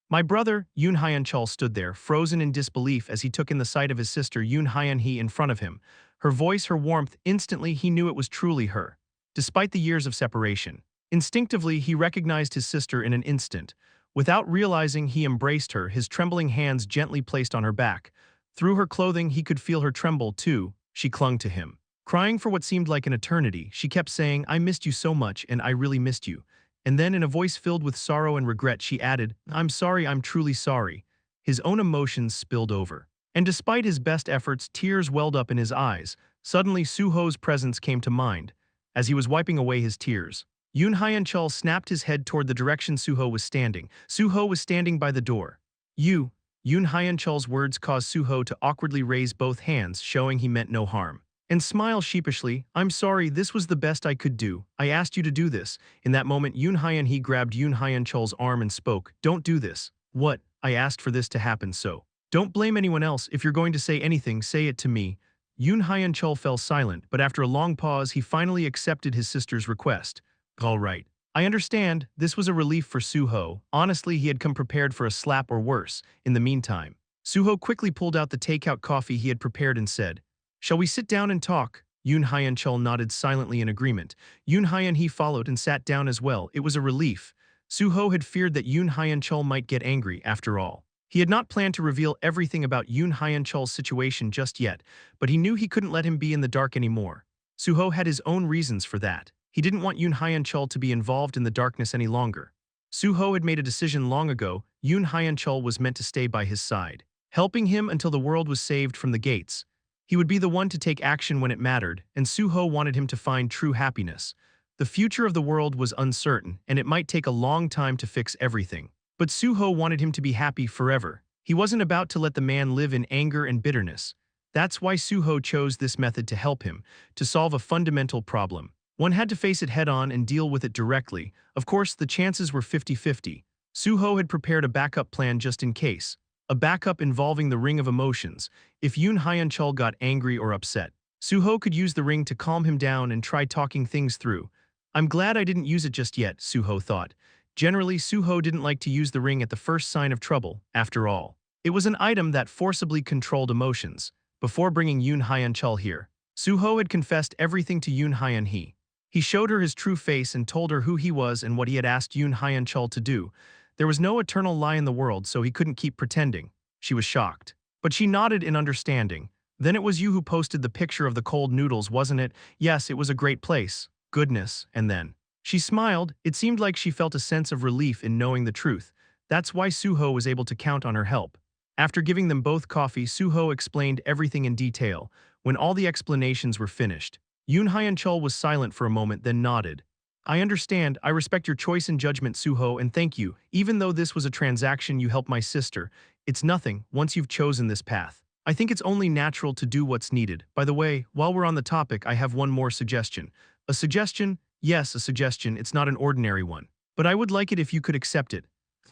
A: My brother." Yoon Hyun-chul stood there, frozen in disbelief as he took in the sight of his sister Yoon Hyun-hee in front of him. Her voice, her warmth, instantly he knew it was truly her. Despite the years of separation, instinctively he recognized his sister in an instant. Without realizing, he embraced her, his trembling hands gently placed on her back. Through her clothing, he could feel her tremble, too. She clung to him. Crying for what seemed like an eternity, she kept saying, "I missed you so much, and I really missed you." And then in a voice filled with sorrow and regret, she added, "I'm sorry, I'm truly sorry." His own emotions spilled over. And despite his best efforts, tears welled up in his eyes. Suddenly, Su-ho's presence came to mind. As he was wiping away his tears, Yoon Hyun-chul snapped his head toward the direction Su-ho was standing. Su-ho was standing by the door. "You." Yoon Hyun-chul's words caused Su-ho to awkwardly raise both hands, showing he meant no harm, and smile sheepishly. "I'm sorry, this was the best I could do. I asked you to do this." In that moment, Yoon Hyun-hee grabbed Yoon Hyun-chul's arm and spoke, "Don't do this." "What? I asked for this to happen, so don't blame anyone else. If you're going to say anything, say it to me." Yoon Hyun-chul fell silent, but after a long pause, he finally accepted his sister's request. "All right. I understand." This was a relief for Su-ho. Honestly, he had come prepared for a slap or worse. In the meantime, Su-ho quickly pulled out the takeout coffee he had prepared and said, "Shall we sit down and talk?" Yoon Hyun-chul nodded silently in agreement. Yoon Hyun-hee followed and sat down as well. It was a relief. Su-ho had feared that Yoon Hyun-chul might get angry, after all. He had not planned to reveal everything about Yoon Hyun-chul's situation just yet, but he knew he couldn't let him be in the dark anymore. Su-ho had his own reasons for that. He didn't want Yoon Hyun-chul to be involved in the darkness any longer. Su-ho had made a decision long ago. Yoon Hyun-chul was meant to stay by his side, helping him until the world was saved from the gates. He would be the one to take action when it mattered, and Su-ho wanted him to find true happiness. The future of the world was uncertain, and it might take a long time to fix everything. But Su-ho wanted him to be happy forever. He wasn't about to let the man live in anger and bitterness. That's why Su-ho chose this method to help him, to solve a fundamental problem. One had to face it head-on and deal with it directly. Of course, the chances were 50-50. Su-ho had prepared a backup plan just in case. A backup involving the ring of emotions. If Yoon Hyun-chul got angry or upset, Su-ho could use the ring to calm him down and try talking things through. "I'm glad I didn't use it just yet," Su-ho thought. Generally, Su-ho didn't like to use the ring at the first sign of trouble. After all, it was an item that forcibly controlled emotions. Before bringing Yoon Hyun-chul here, Su-ho had confessed everything to Yoon Hyun-hee. He showed her his true face and told her who he was and what he had asked Yoon Hyun-chul to do. There was no eternal lie in the world, so he couldn't keep pretending. She was shocked, but she nodded in understanding. "Then it was you who posted the picture of the cold noodles, wasn't it?" "Yes, it was a great place." "Goodness." And then she smiled. It seemed like she felt a sense of relief in knowing the truth. That's why Su-ho was able to count on her help. After giving them both coffee, Su-ho explained everything in detail. When all the explanations were finished, Yoon Hyun-chul was silent for a moment, then nodded. "I understand. I respect your choice and judgment, Su-ho, and thank you. Even though this was a transaction, you helped my sister. It's nothing once you've chosen this path. I think it's only natural to do what's needed. By the way, while we're on the topic, I have one more suggestion. A suggestion? Yes, a suggestion. It's not an ordinary one. But I would like it if you could accept it.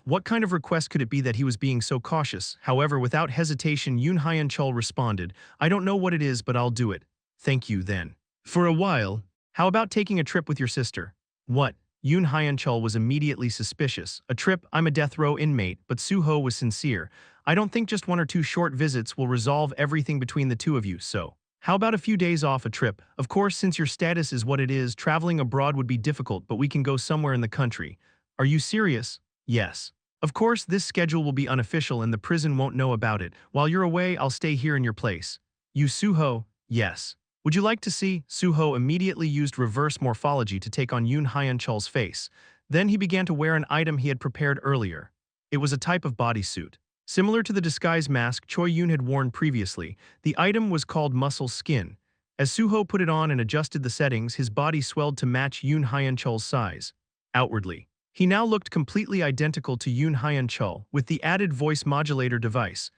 A: What kind of request could it be that he was being so cautious? However, without hesitation, Yoon Hyun-chul responded, I don't know what it is, but I'll do it. Thank you, then. For a while, how about taking a trip with your sister? What? Yoon Hyun-chul was immediately suspicious. A trip? I'm a death row inmate, but Su-ho was sincere. I don't think just one or two short visits will resolve everything between the two of you, so. How about a few days off a trip? Of course, since your status is what it is, traveling abroad would be difficult, but we can go somewhere in the country. Are you serious? Yes. Of course, this schedule will be unofficial and the prison won't know about it. While you're away, I'll stay here in your place. You Su-ho? Yes. Would you like to see? Su-ho immediately used reverse morphology to take on Yoon Hyun-chul's face. Then he began to wear an item he had prepared earlier. It was a type of bodysuit. Similar to the disguise mask Choi Yoon had worn previously, the item was called muscle skin. As Su-ho put it on and adjusted the settings, his body swelled to match Yoon Hyun-chul's size. Outwardly, he now looked completely identical to Yoon Hyun-chul, with the added voice modulator device.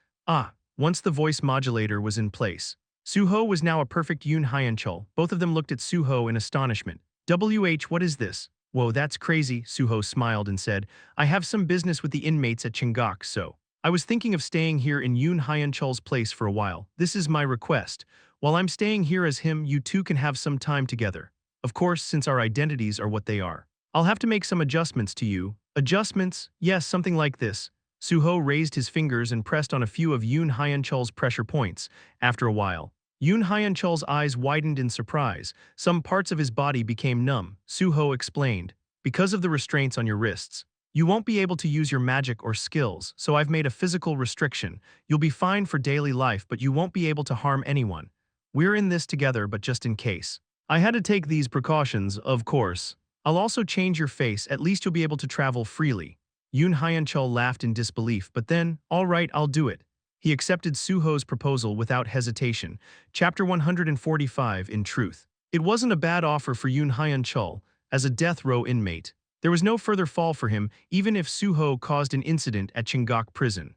A: Once the voice modulator was in place, Su-ho was now a perfect Yoon Hyun-chul. Both of them looked at Su-ho in astonishment. What is this? Whoa, that's crazy, Su-ho smiled and said, I have some business with the inmates at Chingok, so I was thinking of staying here in Yoon Hyun-chul's place for a while. This is my request. While I'm staying here as him, you two can have some time together. Of course, since our identities are what they are. I'll have to make some adjustments to you. Adjustments? Yes, something like this. Su-ho raised his fingers and pressed on a few of Yoon Hyun-chul's pressure points. After a while, Yoon Hyun-chul's eyes widened in surprise. Some parts of his body became numb. Su-ho explained, because of the restraints on your wrists, you won't be able to use your magic or skills, so I've made a physical restriction. You'll be fine for daily life, but you won't be able to harm anyone. We're in this together, but just in case. I had to take these precautions, of course. I'll also change your face, at least you'll be able to travel freely. Yoon Hyun-chul laughed in disbelief, but then, all right, I'll do it. He accepted Su-ho's proposal without hesitation. Chapter 145, in truth. It wasn't a bad offer for Yoon Hyun-chul, as a death row inmate. There was no further fall for him, even if Su-ho caused an incident at Chingok prison.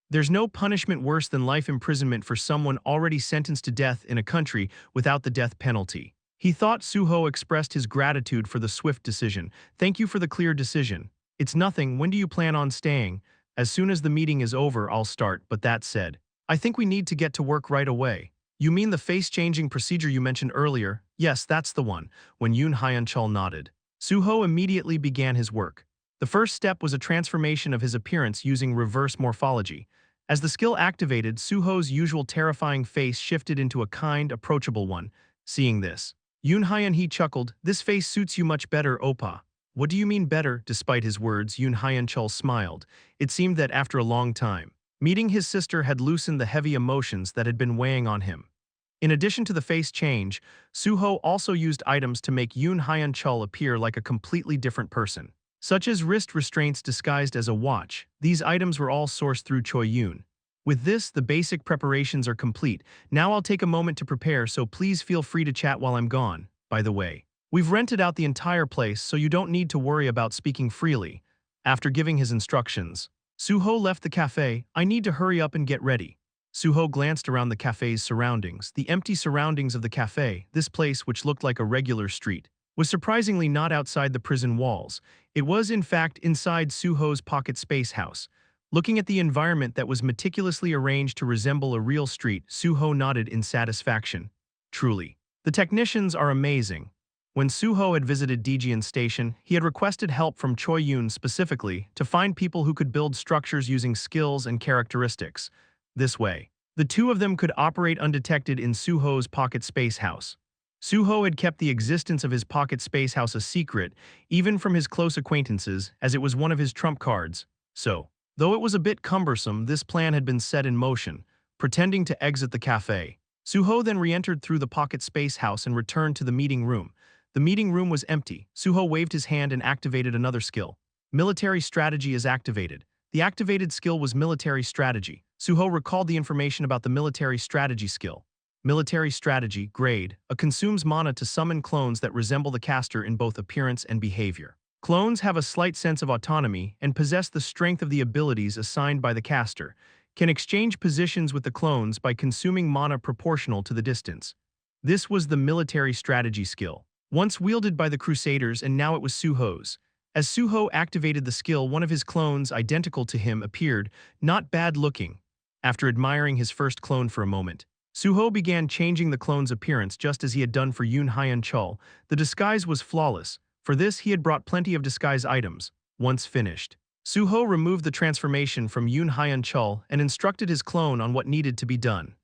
A: There's no punishment worse than life imprisonment for someone already sentenced to death in a country without the death penalty. He thought Su-ho expressed his gratitude for the swift decision. Thank you for the clear decision. It's nothing, when do you plan on staying? As soon as the meeting is over, I'll start, but that said, I think we need to get to work right away. You mean the face-changing procedure you mentioned earlier? Yes, that's the one. When Yoon Hyun-chul nodded, Su-ho immediately began his work. The first step was a transformation of his appearance using reverse morphology. As the skill activated, Su-ho's usual terrifying face shifted into a kind, approachable one. Seeing this, Yoon Hyun-hee chuckled, this face suits you much better, Oppa. What do you mean better? Despite his words, Yoon Hyun-chul smiled. It seemed that after a long time, meeting his sister had loosened the heavy emotions that had been weighing on him. In addition to the face change, Su-ho also used items to make Yoon Hyun-chul appear like a completely different person, such as wrist restraints disguised as a watch. These items were all sourced through Choi Yoon. With this, the basic preparations are complete. Now I'll take a moment to prepare, so please feel free to chat while I'm gone. By the way, we've rented out the entire place, so you don't need to worry about speaking freely. After giving his instructions, Su-ho left the cafe. I need to hurry up and get ready. Su-ho glanced around the cafe's surroundings. The empty surroundings of the cafe, this place which looked like a regular street, was surprisingly not outside the prison walls. It was, in fact, inside Su-ho's pocket space house. Looking at the environment that was meticulously arranged to resemble a real street, Su-ho nodded in satisfaction. Truly, the technicians are amazing. When Su-ho had visited Daejeon Station, he had requested help from Choi Yoon specifically to find people who could build structures using skills and characteristics. This way, the two of them could operate undetected in Su-ho's pocket space house. Su-ho had kept the existence of his pocket space house a secret, even from his close acquaintances, as it was one of his trump cards. So, though it was a bit cumbersome, this plan had been set in motion. Pretending to exit the cafe, Su-ho then re-entered through the pocket space house and returned to the meeting room. The meeting room was empty. Su-ho waved his hand and activated another skill. Military strategy is activated. The activated skill was military strategy. Su-ho recalled the information about the military strategy skill. Military strategy, grade, consumes mana to summon clones that resemble the caster in both appearance and behavior. Clones have a slight sense of autonomy and possess the strength of the abilities assigned by the caster. can exchange positions with the clones by consuming mana proportional to the distance. This was the military strategy skill, once wielded by the Crusaders, and now it was Su-ho's. As Su-ho activated the skill, one of his clones identical to him appeared, not bad looking. After admiring his first clone for a moment, Su-ho began changing the clone's appearance just as he had done for Yoon Hyun-chul. The disguise was flawless. For this, he had brought plenty of disguise items. Once finished, Su-ho removed the transformation from Yoon Hyun-chul and instructed his clone on what needed to be done.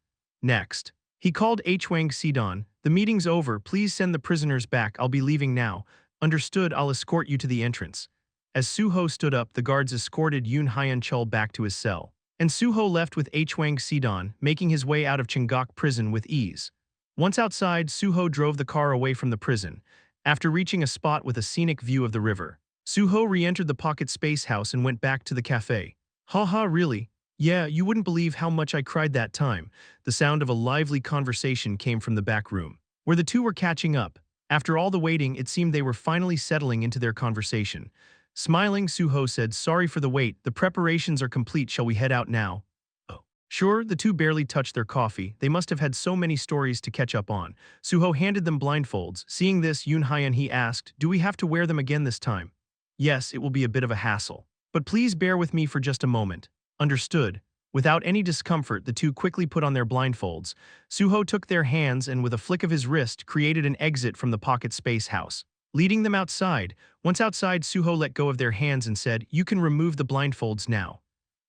A: Next, he called Hwang Sidon. "The meeting's over, please send the prisoners back, I'll be leaving now. Understood, I'll escort you to the entrance." As Su-ho stood up, the guards escorted Yoon Hyun-chul back to his cell. And Su-ho left with Hwang Sidon, making his way out of Chungak prison with ease. Once outside, Su-ho drove the car away from the prison. After reaching a spot with a scenic view of the river, Su-ho re-entered the pocket space house and went back to the cafe. "Haha, really? Yeah, you wouldn't believe how much I cried that time." The sound of a lively conversation came from the back room, where the two were catching up. After all the waiting, it seemed they were finally settling into their conversation. Smiling, Su-ho said, "Sorry for the wait, the preparations are complete, shall we head out now?" "Oh, sure." The two barely touched their coffee. They must have had so many stories to catch up on. Su-ho handed them blindfolds. Seeing this, Yoon Hyun asked, "Do we have to wear them again this time?" "Yes, it will be a bit of a hassle. But please bear with me for just a moment." "Understood." Without any discomfort, the two quickly put on their blindfolds. Su-ho took their hands and with a flick of his wrist created an exit from the pocket space house, leading them outside. Once outside, Su-ho let go of their hands and said, "You can remove the blindfolds now."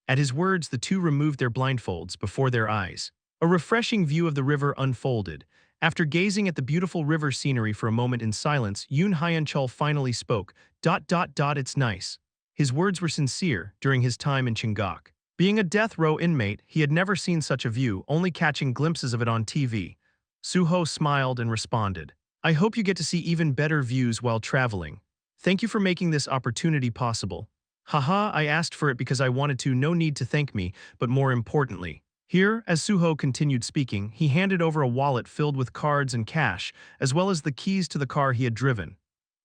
A: At his words, the two removed their blindfolds. Before their eyes, a refreshing view of the river unfolded. After gazing at the beautiful river scenery for a moment in silence, Yoon Hyun-chul finally spoke. It's nice." His words were sincere. During his time in Chungak, being a death row inmate, he had never seen such a view, only catching glimpses of it on TV. Su-ho smiled and responded, "I hope you get to see even better views while traveling. Thank you for making this opportunity possible." "Haha, I asked for it because I wanted to, no need to thank me, but more importantly." Here, as Su-ho continued speaking, he handed over a wallet filled with cards and cash, as well as the keys to the car he had driven.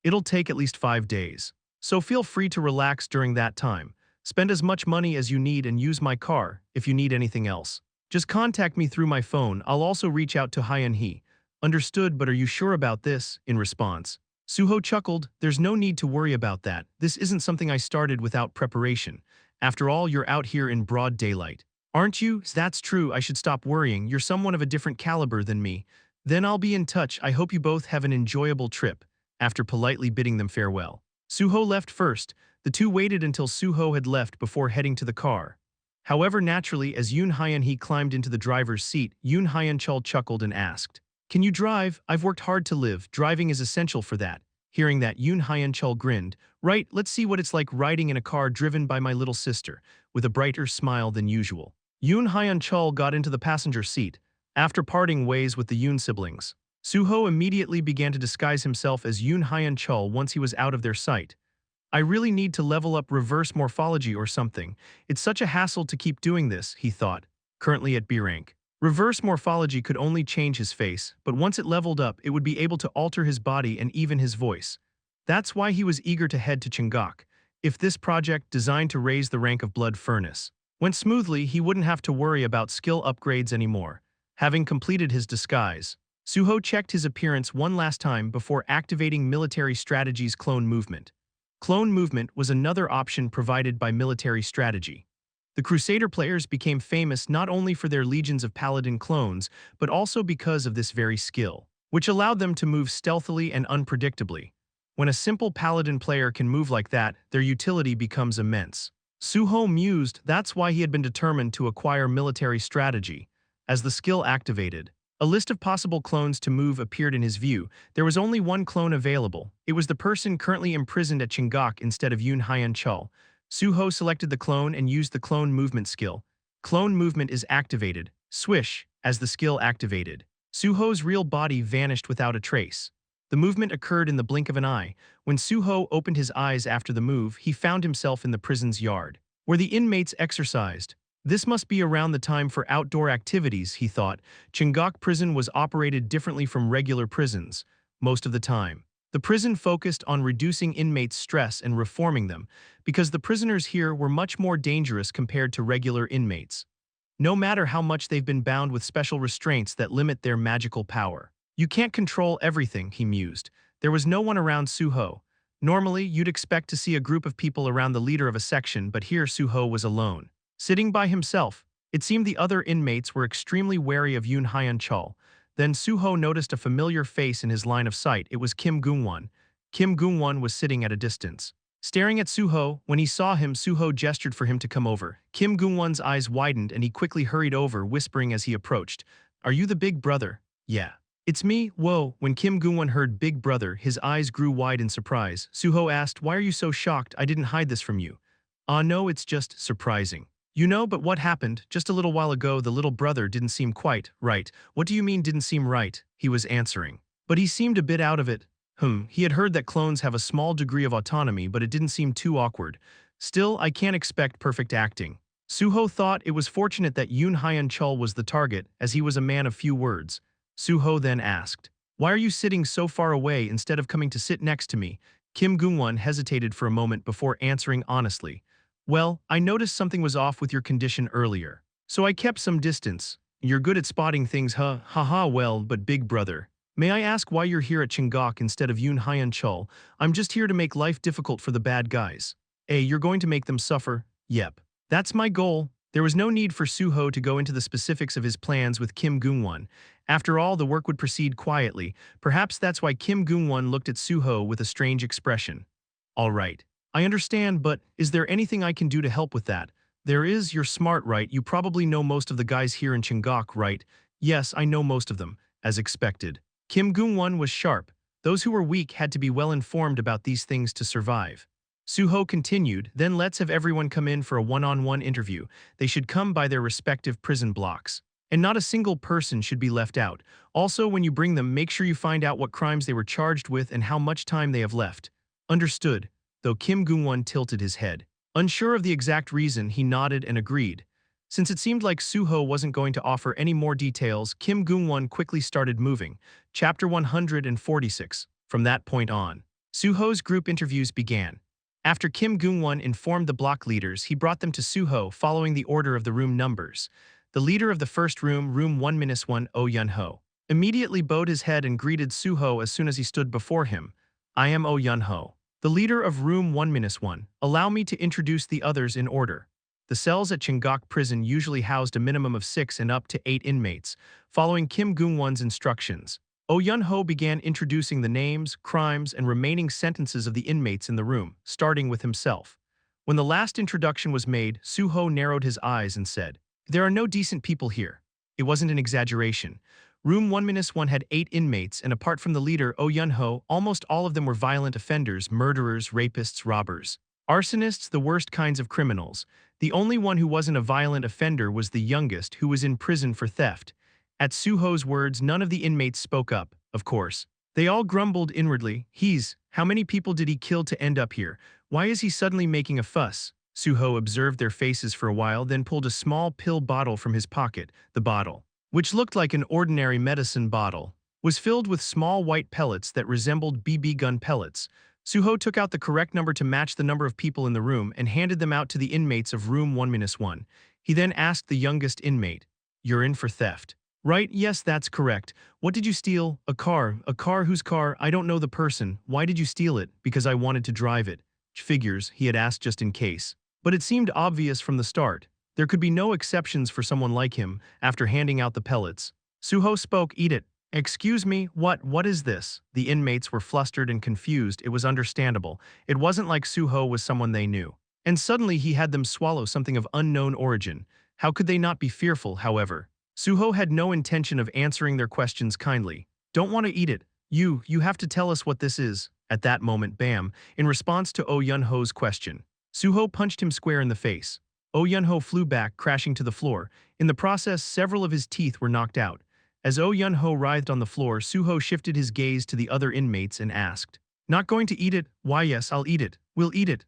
A: "It'll take at least 5 days. So feel free to relax during that time. Spend as much money as you need and use my car. If you need anything else, just contact me through my phone. I'll also reach out to Hyun-hee." "Understood, but are you sure about this?" In response, Su-ho chuckled, "There's no need to worry about that. This isn't something I started without preparation. After all, you're out here in broad daylight, aren't you?" "That's true, I should stop worrying. You're someone of a different caliber than me." "Then I'll be in touch. I hope you both have an enjoyable trip." After politely bidding them farewell, Su-ho left first. The two waited until Su-ho had left before heading to the car. However, naturally, as Yoon Hyun-hee climbed into the driver's seat, Yoon Hyun-chul chuckled and asked, "Can you drive? I've worked hard to live. Driving is essential for that." Hearing that, Yoon Hyun-chul grinned. "Right, let's see what it's like riding in a car driven by my little sister." With a brighter smile than usual, Yoon Hyun-chul got into the passenger seat. After parting ways with the Yoon siblings, Su-ho immediately began to disguise himself as Yoon Hyun-chul once he was out of their sight. "I really need to level up reverse morphology or something. It's such a hassle to keep doing this," he thought. Currently at B rank, reverse morphology could only change his face, but once it leveled up, it would be able to alter his body and even his voice. That's why he was eager to head to Chungak. If this project, designed to raise the rank of Blood Furnace, went smoothly, he wouldn't have to worry about skill upgrades anymore. Having completed his disguise, Su-ho checked his appearance one last time before activating Military Strategy's Clone Movement. Clone Movement was another option provided by Military Strategy. The Crusader players became famous not only for their legions of Paladin clones, but also because of this very skill, which allowed them to move stealthily and unpredictably. When a simple Paladin player can move like that, their utility becomes immense. Su-ho mused. That's why he had been determined to acquire Military Strategy. As the skill activated, a list of possible clones to move appeared in his view. There was only one clone available. It was the person currently imprisoned at Chungak instead of Yoon Hyun-chul. Su-ho selected the clone and used the Clone Movement skill. Clone Movement is activated. Swish. As the skill activated, Su-ho's real body vanished without a trace. The movement occurred in the blink of an eye. When Su-ho opened his eyes after the move, he found himself in the prison's yard, where the inmates exercised. This must be around the time for outdoor activities, he thought. Chungak prison was operated differently from regular prisons. Most of the time, the prison focused on reducing inmates' stress and reforming them, because the prisoners here were much more dangerous compared to regular inmates. no matter how much they've been bound with special restraints that limit their magical power. You can't control everything, he mused. There was no one around Su-ho. Normally, you'd expect to see a group of people around the leader of a section, but here Su-ho was alone. Sitting by himself, it seemed the other inmates were extremely wary of Yoon Hyun-chul. Then Su-ho noticed a familiar face in his line of sight. It was Kim Gung-won. Kim Gung-won was sitting at a distance. Staring at Su-ho, when he saw him, Su-ho gestured for him to come over. Kim Gung-won's eyes widened and he quickly hurried over, whispering as he approached, "Are you the big brother?" "Yeah. It's me, whoa." When Kim Gung-won heard big brother, his eyes grew wide in surprise. Su-ho asked, "Why are you so shocked? I didn't hide this from you." "Ah, no, it's just surprising." "You know, but what happened? Just a little while ago, the little brother didn't seem quite right." "What do you mean didn't seem right?" he was answering. "But he seemed a bit out of it." He had heard that clones have a small degree of autonomy, but it didn't seem too awkward. Still, I can't expect perfect acting. Su-ho thought it was fortunate that Yoon Hyun-chul was the target, as he was a man of few words. Su-ho then asked, "Why are you sitting so far away instead of coming to sit next to me?" Kim Gung-won hesitated for a moment before answering honestly. "Well, I noticed something was off with your condition earlier. So I kept some distance. You're good at spotting things, huh? Haha, well, but big brother. May I ask why you're here at Chingok instead of Yoon Hyun-chul? I'm just here to make life difficult for the bad guys." You're going to make them suffer?" "Yep. That's my goal." There was no need for Su-ho to go into the specifics of his plans with Kim Gung-won. After all, the work would proceed quietly. Perhaps that's why Kim Gung-won looked at Su-ho with a strange expression. "All right. I understand, but is there anything I can do to help with that?" "There is. You're smart, right? You probably know most of the guys here in Chingok, right?" "Yes, I know most of them." As expected. Kim Gung-won was sharp. Those who were weak had to be well informed about these things to survive. Su-ho continued, "Then let's have everyone come in for a one-on-one interview. They should come by their respective prison blocks. And not a single person should be left out. Also, when you bring them, make sure you find out what crimes they were charged with and how much time they have left." "Understood." Though Kim Gung-won tilted his head. Unsure of the exact reason, he nodded and agreed. Since it seemed like Su-ho wasn't going to offer any more details, Kim Gung-won quickly started moving. Chapter 146. From that point on, Su-ho's group interviews began. After Kim Gung-won informed the block leaders, he brought them to Su-ho following the order of the room numbers. The leader of the first room, room 1-1, Oh Yun-ho, immediately bowed his head and greeted Su-ho as soon as he stood before him. "I am Oh Yun-ho, the leader of room 1-1. Allow me to introduce the others in order." The cells at Chingok prison usually housed a minimum of 6 and up to 8 inmates. Following Kim Gung-won's instructions, Oh Yun-ho began introducing the names, crimes, and remaining sentences of the inmates in the room, starting with himself. When the last introduction was made, Su-ho narrowed his eyes and said, "There are no decent people here." It wasn't an exaggeration. Room 1-1 had 8 inmates, and apart from the leader, Oh Yun-ho, almost all of them were violent offenders, murderers, rapists, robbers, arsonists, the worst kinds of criminals. The only one who wasn't a violent offender was the youngest, who was in prison for theft. At Su-ho's words, none of the inmates spoke up, of course. They all grumbled inwardly. How many people did he kill to end up here? Why is he suddenly making a fuss?" Su-ho observed their faces for a while, then pulled a small pill bottle from his pocket. The bottle, which looked like an ordinary medicine bottle, was filled with small white pellets that resembled BB gun pellets. Su-ho took out the correct number to match the number of people in the room and handed them out to the inmates of room 1-1. He then asked the youngest inmate, "You're in for theft, right?" "Yes, that's correct." "What did you steal?" "A car." "A car? Whose car?" "I don't know the person." "Why did you steal it?" "Because I wanted to drive it." Figures, he had asked just in case. But it seemed obvious from the start. There could be no exceptions for someone like him. After handing out the pellets, Su-ho spoke, "Eat it." "Excuse me, what is this?" The inmates were flustered and confused. It was understandable. It wasn't like Su-ho was someone they knew. And suddenly he had them swallow something of unknown origin. How could they not be fearful, however? Su-ho had no intention of answering their questions kindly. "Don't want to eat it. You have to tell us what this is." At that moment, bam, in response to Oh Yun-ho's question, Su-ho punched him square in the face. Oh Yun-ho flew back, crashing to the floor. In the process, several of his teeth were knocked out. As Oh Yun-ho writhed on the floor, Su-ho shifted his gaze to the other inmates and asked, "Not going to eat it?" "Why, yes, I'll eat it. We'll eat it."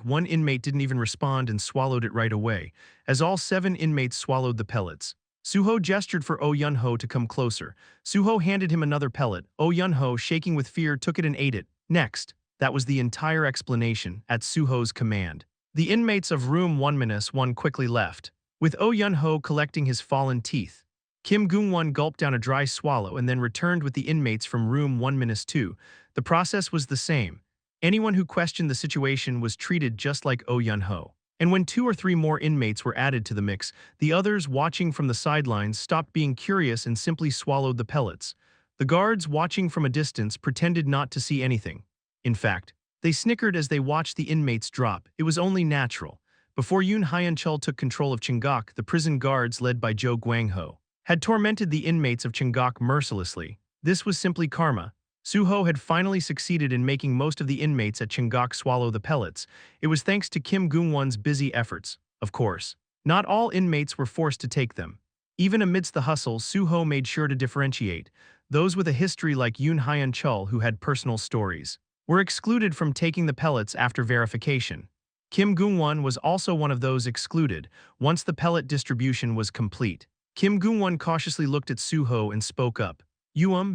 A: One inmate didn't even respond and swallowed it right away. As all 7 inmates swallowed the pellets, Su-ho gestured for Oh Yun-ho to come closer. Su-ho handed him another pellet. Oh Yun-ho, shaking with fear, took it and ate it. Next. That was the entire explanation, at Su-ho's command. The inmates of room 1-1 quickly left. with Oh Yun-ho collecting his fallen teeth. Kim Goong-won gulped down a dry swallow and then returned with the inmates from room 1-2. The process was the same. Anyone who questioned the situation was treated just like Oh Yun-ho. And when 2 or 3 more inmates were added to the mix, the others watching from the sidelines stopped being curious and simply swallowed the pellets. The guards watching from a distance pretended not to see anything. In fact, they snickered as they watched the inmates drop. It was only natural. Before Yoon Hyun-chul took control of Chungak, the prison guards led by Jo Gwang-ho had tormented the inmates of Chungak mercilessly. This was simply karma. Su-ho had finally succeeded in making most of the inmates at Chungak swallow the pellets. It was thanks to Kim Goong-won's busy efforts, of course. Not all inmates were forced to take them. Even amidst the hustle, Su-ho made sure to differentiate. Those with a history like Yoon Hyun-chul, who had personal stories, were excluded from taking the pellets after verification. Kim Goong-won was also one of those excluded once the pellet distribution was complete. Kim Goong-won cautiously looked at Su-ho and spoke up.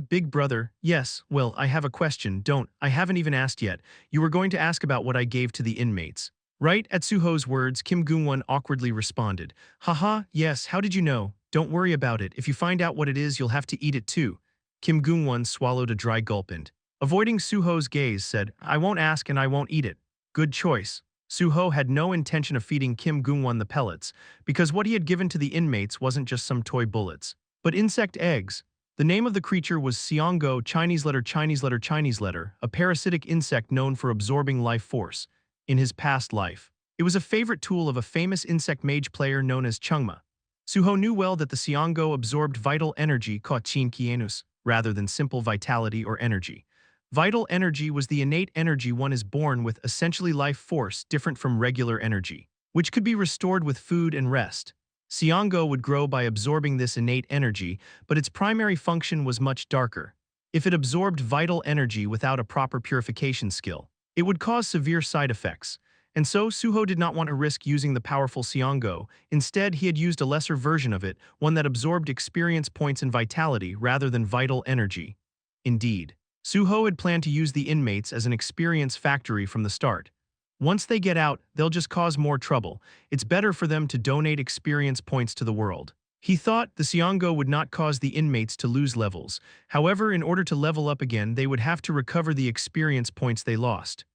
A: Big brother, yes, well, I have a question, I haven't even asked yet. You were going to ask about what I gave to the inmates. Right at Su-ho's words, Kim Goong-won awkwardly responded. Haha, yes, how did you know? Don't worry about it. If you find out what it is, you'll have to eat it too. Kim Goong-won swallowed a dry gulp and, avoiding Su-ho's gaze, said, I won't ask and I won't eat it. Good choice. Su-ho had no intention of feeding Kim Goong-won the pellets, because what he had given to the inmates wasn't just some toy bullets, but insect eggs. The name of the creature was Seonggo, Chinese letter, a parasitic insect known for absorbing life force. In his past life, it was a favorite tool of a famous insect mage player known as Chungma. Su-ho knew well that the Seonggo absorbed vital energy called Chin Kienus, rather than simple vitality or energy. Vital energy was the innate energy one is born with, essentially life force different from regular energy, which could be restored with food and rest. Seonggo would grow by absorbing this innate energy, but its primary function was much darker. If it absorbed vital energy without a proper purification skill, it would cause severe side effects. And so Su-ho did not want to risk using the powerful Seonggo. Instead, he had used a lesser version of it, one that absorbed experience points and vitality rather than vital energy. Indeed, Su-ho had planned to use the inmates as an experience factory from the start. Once they get out, they'll just cause more trouble. It's better for them to donate experience points to the world. He thought the Seonggo would not cause the inmates to lose levels. However, in order to level up again, they would have to recover the experience points they lost.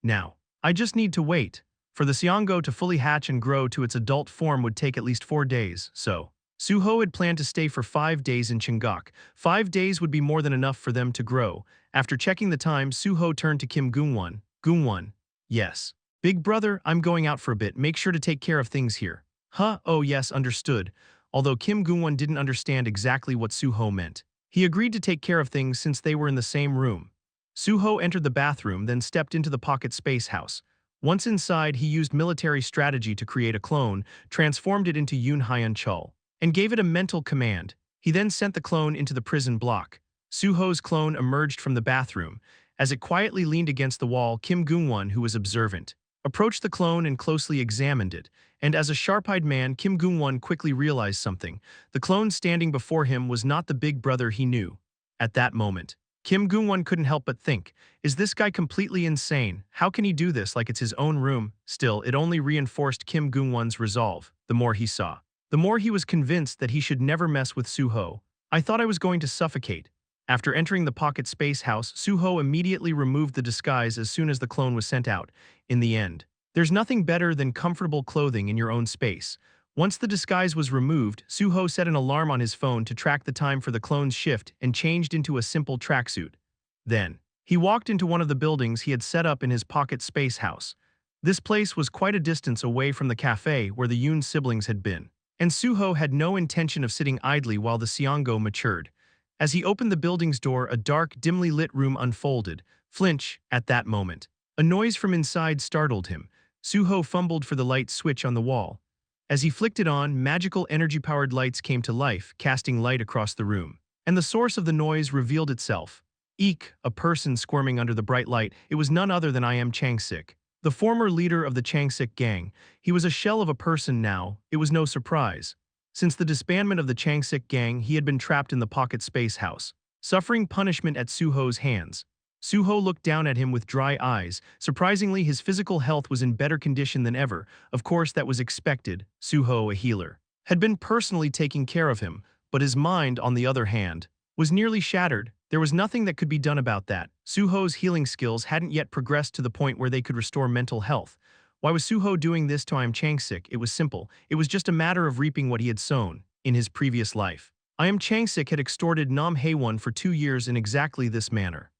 A: Now, I just need to wait. For the Seonggo to fully hatch and grow to its adult form would take at least 4 days, so Su-ho had planned to stay for 5 days in Chungak. 5 days would be more than enough for them to grow. After checking the time, Su-ho turned to Kim Goong-won. Goong-won. Yes. Big brother, I'm going out for a bit. Make sure to take care of things here. Huh? Oh yes, understood. Although Kim Goong-won didn't understand exactly what Su-ho meant. He agreed to take care of things since they were in the same room. Su-ho entered the bathroom, then stepped into the pocket space house. Once inside, he used military strategy to create a clone, transformed it into Yoon Hyun-chul, and gave it a mental command. He then sent the clone into the prison block. Su-ho's clone emerged from the bathroom. As it quietly leaned against the wall, Kim Goong-won, who was observant, approached the clone and closely examined it. And as a sharp-eyed man, Kim Goong-won quickly realized something. The clone standing before him was not the big brother he knew. At that moment, Kim Goong-won couldn't help but think, is this guy completely insane? How can he do this like it's his own room? Still, it only reinforced Kim Goong-won's resolve. The more he saw, the more he was convinced that he should never mess with Su-ho. I thought I was going to suffocate. After entering the pocket space house, Su-ho immediately removed the disguise as soon as the clone was sent out. In the end, there's nothing better than comfortable clothing in your own space. Once the disguise was removed, Su-ho set an alarm on his phone to track the time for the clone's shift and changed into a simple tracksuit. Then, he walked into one of the buildings he had set up in his pocket space house. This place was quite a distance away from the cafe where the Yoon siblings had been, and Su-ho had no intention of sitting idly while the Seonggo matured. As he opened the building's door, a dark, dimly lit room unfolded. Flinch, at that moment. A noise from inside startled him. Su-ho fumbled for the light switch on the wall. As he flicked it on, magical energy-powered lights came to life, casting light across the room. And the source of the noise revealed itself. Eek, a person squirming under the bright light. It was none other than Chang-sik, the former leader of the Chang-sik gang. He was a shell of a person now. It was no surprise. Since the disbandment of the Chang-sik gang, he had been trapped in the pocket space house, suffering punishment at Su-ho's hands. Su-ho looked down at him with dry eyes. Surprisingly, his physical health was in better condition than ever. Of course, that was expected. Su-ho, a healer, had been personally taking care of him, but his mind, on the other hand, was nearly shattered. There was nothing that could be done about that. Su-ho's healing skills hadn't yet progressed to the point where they could restore mental health. Why was Su-ho doing this to Im Chang-sik? It was simple. It was just a matter of reaping what he had sown in his previous life. Im Chang-sik had extorted Nam Haewon for 2 years in exactly this manner.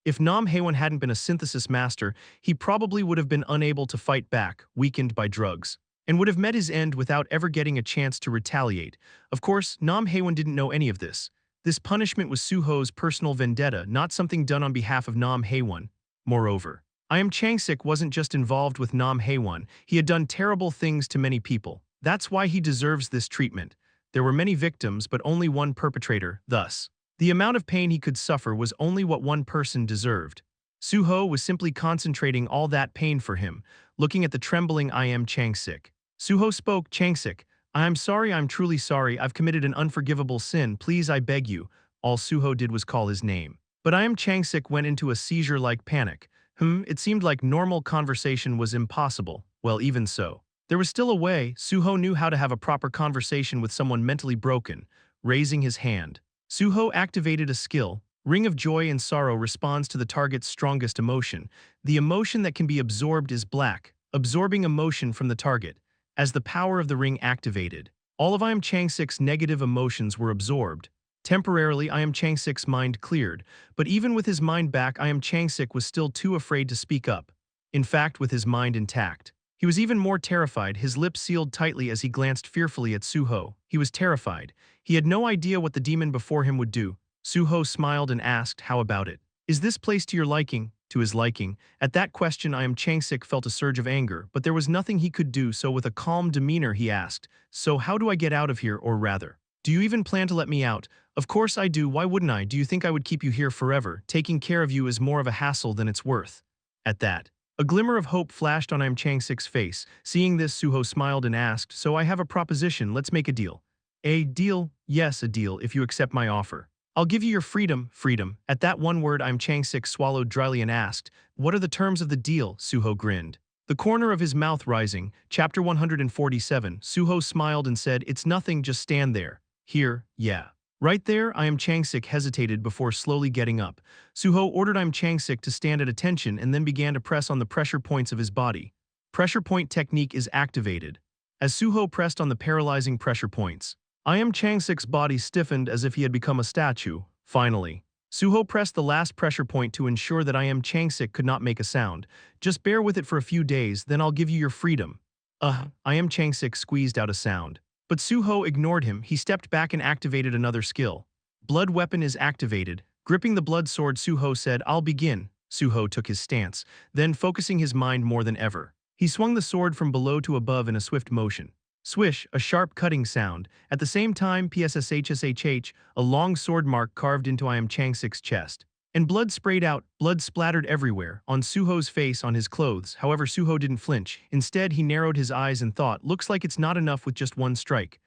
A: If Nam Haewon hadn't been a synthesis master, he probably would have been unable to fight back, weakened by drugs, and would have met his end without ever getting a chance to retaliate. Of course, Nam Haewon didn't know any of this. This punishment was Su-ho's personal vendetta, not something done on behalf of Nam Haewon. Moreover, Im Chang-sik wasn't just involved with Nam Haewon, he had done terrible things to many people. That's why he deserves this treatment. There were many victims, but only one perpetrator, thus. The amount of pain he could suffer was only what one person deserved. Su-ho was simply concentrating all that pain for him, looking at the trembling Im Chang-sik. Su-ho spoke, Chang-sik, I'm sorry, I'm truly sorry, I've committed an unforgivable sin, please I beg you. All Su-ho did was call his name. But Im Chang-sik went into a seizure-like panic. It seemed like normal conversation was impossible. Well, even so. There was still a way. Su-ho knew how to have a proper conversation with someone mentally broken, raising his hand. Su-ho activated a skill. Ring of Joy and Sorrow responds to the target's strongest emotion. The emotion that can be absorbed is black, absorbing emotion from the target. As the power of the ring activated, all of Im Chang-sik's negative emotions were absorbed. Temporarily, Im Chang-sik's mind cleared, but even with his mind back, Im Chang-sik was still too afraid to speak up. In fact, with his mind intact, he was even more terrified, his lips sealed tightly as he glanced fearfully at Su-ho. He was terrified. He had no idea what the demon before him would do. Su-ho smiled and asked, how about it? Is this place to your liking? To his liking. At that question, Im Chang-sik felt a surge of anger, but there was nothing he could do, so with a calm demeanor he asked, so how do I get out of here, or rather, do you even plan to let me out? Of course I do, why wouldn't I? Do you think I would keep you here forever? Taking care of you is more of a hassle than it's worth. At that, a glimmer of hope flashed on Im Chang-sik's face. Seeing this, Su-ho smiled and asked, so I have a proposition, let's make a deal. A deal? Yes, a deal, if you accept my offer. I'll give you your freedom, freedom. At that one word, Im Chang-sik swallowed dryly and asked, what are the terms of the deal? Su-ho grinned, the corner of his mouth rising. Chapter 147, Su-ho smiled and said, it's nothing, just stand there. Here, yeah. Right there, Im Chang-sik hesitated before slowly getting up. Su-ho ordered Im Chang-sik to stand at attention and then began to press on the pressure points of his body. Pressure point technique is activated. As Su-ho pressed on the paralyzing pressure points, Im Chang-sik's body stiffened as if he had become a statue. Finally, Su-ho pressed the last pressure point to ensure that Im Chang-sik could not make a sound. Just bear with it for a few days, then I'll give you your freedom. Im Chang-sik squeezed out a sound. But Su-ho ignored him. He stepped back and activated another skill. Blood weapon is activated. Gripping the blood sword, Su-ho said, I'll begin. Su-ho took his stance, then focusing his mind more than ever. He swung the sword from below to above in a swift motion. Swish, a sharp cutting sound. At the same time, psshshh, a long sword mark carved into Im Chang-sik's chest. And blood sprayed out, blood splattered everywhere, on Su-ho's face, on his clothes. However, Su-ho didn't flinch. Instead, he narrowed his eyes and thought, looks like it's not enough with just one strike.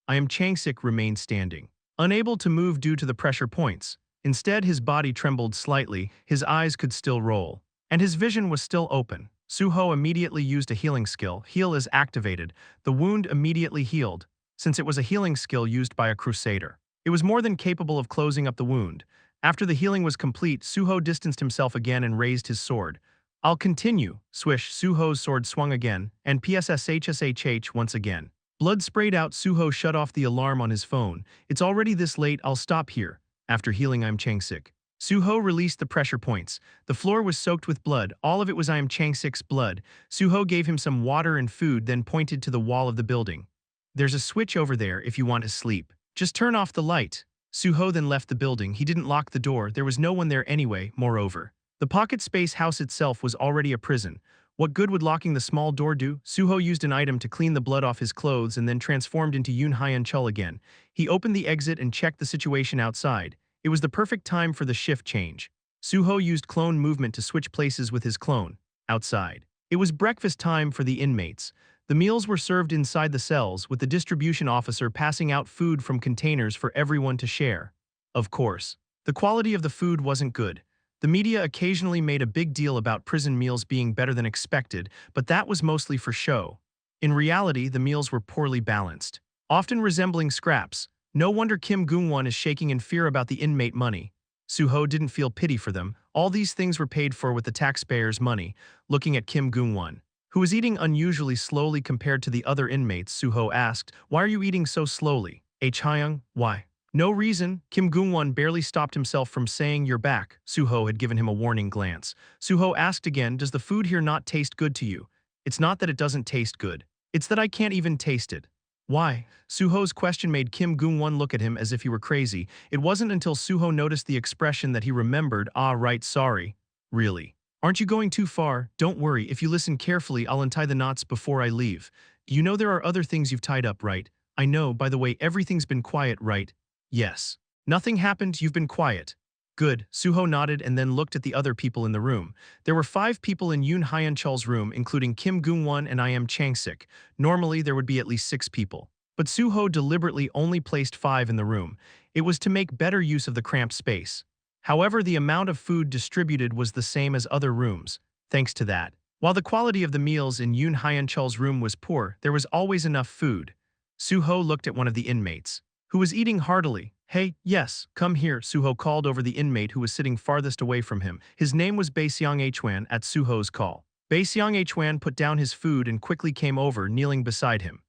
A: Im Chang-sik remained standing, unable to move due to the pressure points. Instead, his body trembled slightly, his eyes could still roll, and his vision was still open. Su-ho immediately used a healing skill. Heal is activated. The wound immediately healed, since it was a healing skill used by a crusader. It was more than capable of closing up the wound. After the healing was complete, Su-ho distanced himself again and raised his sword. I'll continue. Swish, Su-ho's sword swung again, and psshshh once again. Blood sprayed out. Su-ho shut off the alarm on his phone. It's already this late, I'll stop here. After healing Im Chang-sik, Su-ho released the pressure points. The floor was soaked with blood. All of it was Im Chang-sik's blood. Su-ho gave him some water and food, then pointed to the wall of the building. There's a switch over there if you want to sleep. Just turn off the light. Su-ho then left the building. He didn't lock the door. There was no one there anyway. Moreover, the pocket space house itself was already a prison. What good would locking the small door do? Su-ho used an item to clean the blood off his clothes and then transformed into Yoon Hyun-chul again. He opened the exit and checked the situation outside. It was the perfect time for the shift change. Su-ho used clone movement to switch places with his clone. Outside, it was breakfast time for the inmates. The meals were served inside the cells, with the distribution officer passing out food from containers for everyone to share. Of course, the quality of the food wasn't good. The media occasionally made a big deal about prison meals being better than expected, but that was mostly for show. In reality, the meals were poorly balanced. often resembling scraps. No wonder Kim Goong-won is shaking in fear about the inmate money. Su-ho didn't feel pity for them. All these things were paid for with the taxpayers' money. Looking at Kim Goong-won, who was eating unusually slowly compared to the other inmates, Su-ho asked, "Why are you eating so slowly? Hyung, why?" "No reason." Kim Goong-won barely stopped himself from saying, "You're back." Su-ho had given him a warning glance. Su-ho asked again, "Does the food here not taste good to you?" "It's not that it doesn't taste good. It's that I can't even taste it." "Why?" Suho's question made Kim Goong-won look at him as if he were crazy. It wasn't until Suho noticed the expression that he remembered, "Ah, right, sorry." "Really? Aren't you going too far? Don't worry, if you listen carefully, I'll untie the knots before I leave. You know there are other things you've tied up, right? I know, by the way, everything's been quiet, right?" "Yes." "Nothing happened, you've been quiet." "Good." Suho nodded and then looked at the other people in the room. There were 5 people in Yoon Hyun-chul's room, including Kim Goong-won and Im Chang-sik. Normally, there would be at least 6 people. But Suho deliberately only placed 5 in the room. It was to make better use of the cramped space. However, the amount of food distributed was the same as other rooms. Thanks to that, while the quality of the meals in Yoon Hyun-chul's room was poor, there was always enough food. Suho looked at one of the inmates, who was eating heartily. "Hey, yes, come here," Suho called over the inmate who was sitting farthest away from him. His name was Baeseong Hwan. At Suho's call, Baeseong Hwan put down his food and quickly came over, kneeling beside him.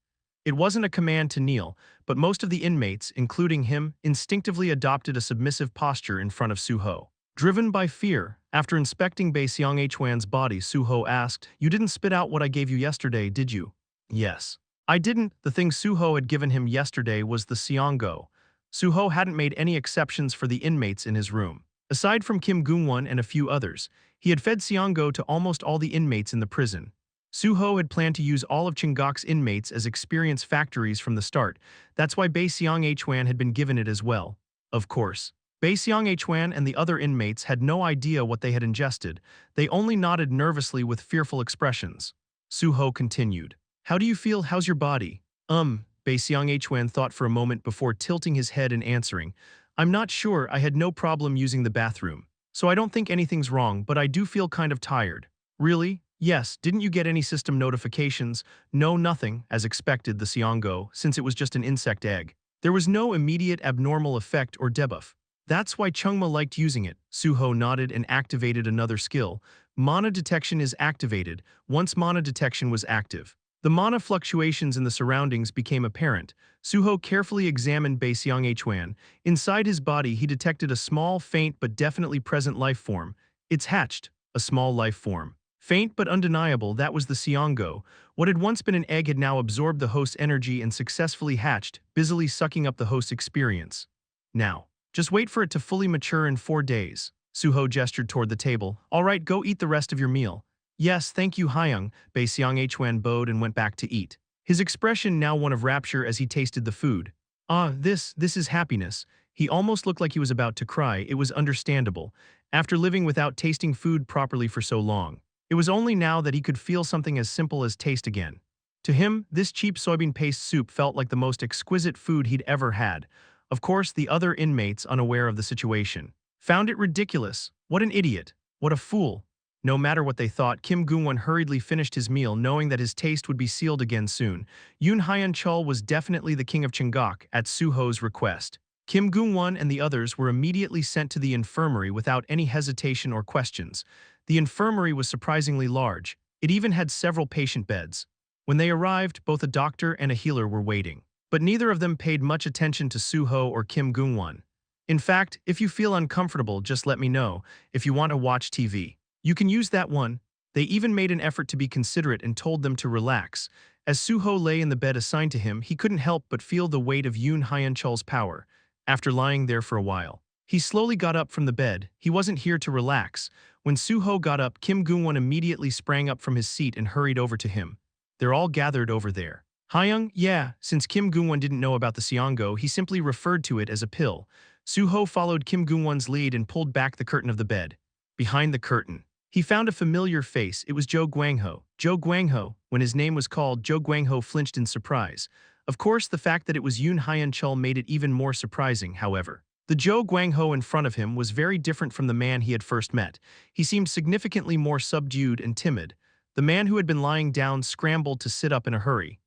A: It wasn't a command to kneel, but most of the inmates, including him, instinctively adopted a submissive posture in front of Suho. Driven by fear, after inspecting Baeseong Hwan's body, Suho asked, "You didn't spit out what I gave you yesterday, did you?" "Yes." "I didn't." The thing Suho had given him yesterday was the Seongo. Suho hadn't made any exceptions for the inmates in his room. Aside from Kim Goong-won and a few others, he had fed Seongo to almost all the inmates in the prison. Suho had planned to use all of Chungok's inmates as experience factories from the start. That's why Baeseong Hwan had been given it as well. Of course, Baeseong Hwan and the other inmates had no idea what they had ingested. They only nodded nervously with fearful expressions. Suho continued, "How do you feel? How's your body?" Baeseong Hwan thought for a moment before tilting his head and answering, "I'm not sure. I had no problem using the bathroom. So I don't think anything's wrong, but I do feel kind of tired." "Really?" "Yes." "Didn't you get any system notifications?" "No, nothing," as expected, the Seongo, since it was just an insect egg. There was no immediate abnormal effect or debuff. That's why Chungma liked using it. Suho nodded and activated another skill. Mana detection is activated. Once mana detection was active, the mana fluctuations in the surroundings became apparent. Suho carefully examined Baeseong Hwan. Inside his body, he detected a small, faint but definitely present life form. It's hatched. A small life form. Faint but undeniable, that was the Seongo. What had once been an egg had now absorbed the host's energy and successfully hatched, busily sucking up the host's experience. "Now, just wait for it to fully mature in 4 days." Suho gestured toward the table. "All right, go eat the rest of your meal." "Yes, thank you, Hyung." Baeseong Hwan bowed and went back to eat. His expression now one of rapture as he tasted the food. "Ah, this is happiness." He almost looked like he was about to cry. It was understandable, after living without tasting food properly for so long. It was only now that he could feel something as simple as taste again. To him, this cheap soybean paste soup felt like the most exquisite food he'd ever had. Of course, the other inmates, unaware of the situation, found it ridiculous. What an idiot. What a fool. No matter what they thought, Kim Goong-won hurriedly finished his meal, knowing that his taste would be sealed again soon. Yoon Hyun-chul was definitely the king of Chungok, at Suho's request. Kim Goong-won and the others were immediately sent to the infirmary without any hesitation or questions. The infirmary was surprisingly large. It even had several patient beds. When they arrived, both a doctor and a healer were waiting. But neither of them paid much attention to Suho or Kim Goong-won. "In fact, if you feel uncomfortable, just let me know. If you want to watch TV, you can use that one." They even made an effort to be considerate and told them to relax. As Suho lay in the bed assigned to him, he couldn't help but feel the weight of Yoon Hyun-chul's power. After lying there for a while, he slowly got up from the bed. He wasn't here to relax. When Suho got up, Kim Goong-won immediately sprang up from his seat and hurried over to him. "They're all gathered over there." "Hyung?" "Yeah." Since Kim Goong-won didn't know about the Seongo, he simply referred to it as a pill. Suho followed Kim Goong-won's lead and pulled back the curtain of the bed. Behind the curtain, he found a familiar face. It was Jo Gwang-ho. Jo Gwang-ho. When his name was called, Jo Gwang-ho flinched in surprise. Of course, the fact that it was Yoon Hyun-chul made it even more surprising, however. The Jo Gwang-ho in front of him was very different from the man he had first met. He seemed significantly more subdued and timid. The man who had been lying down scrambled to sit up in a hurry.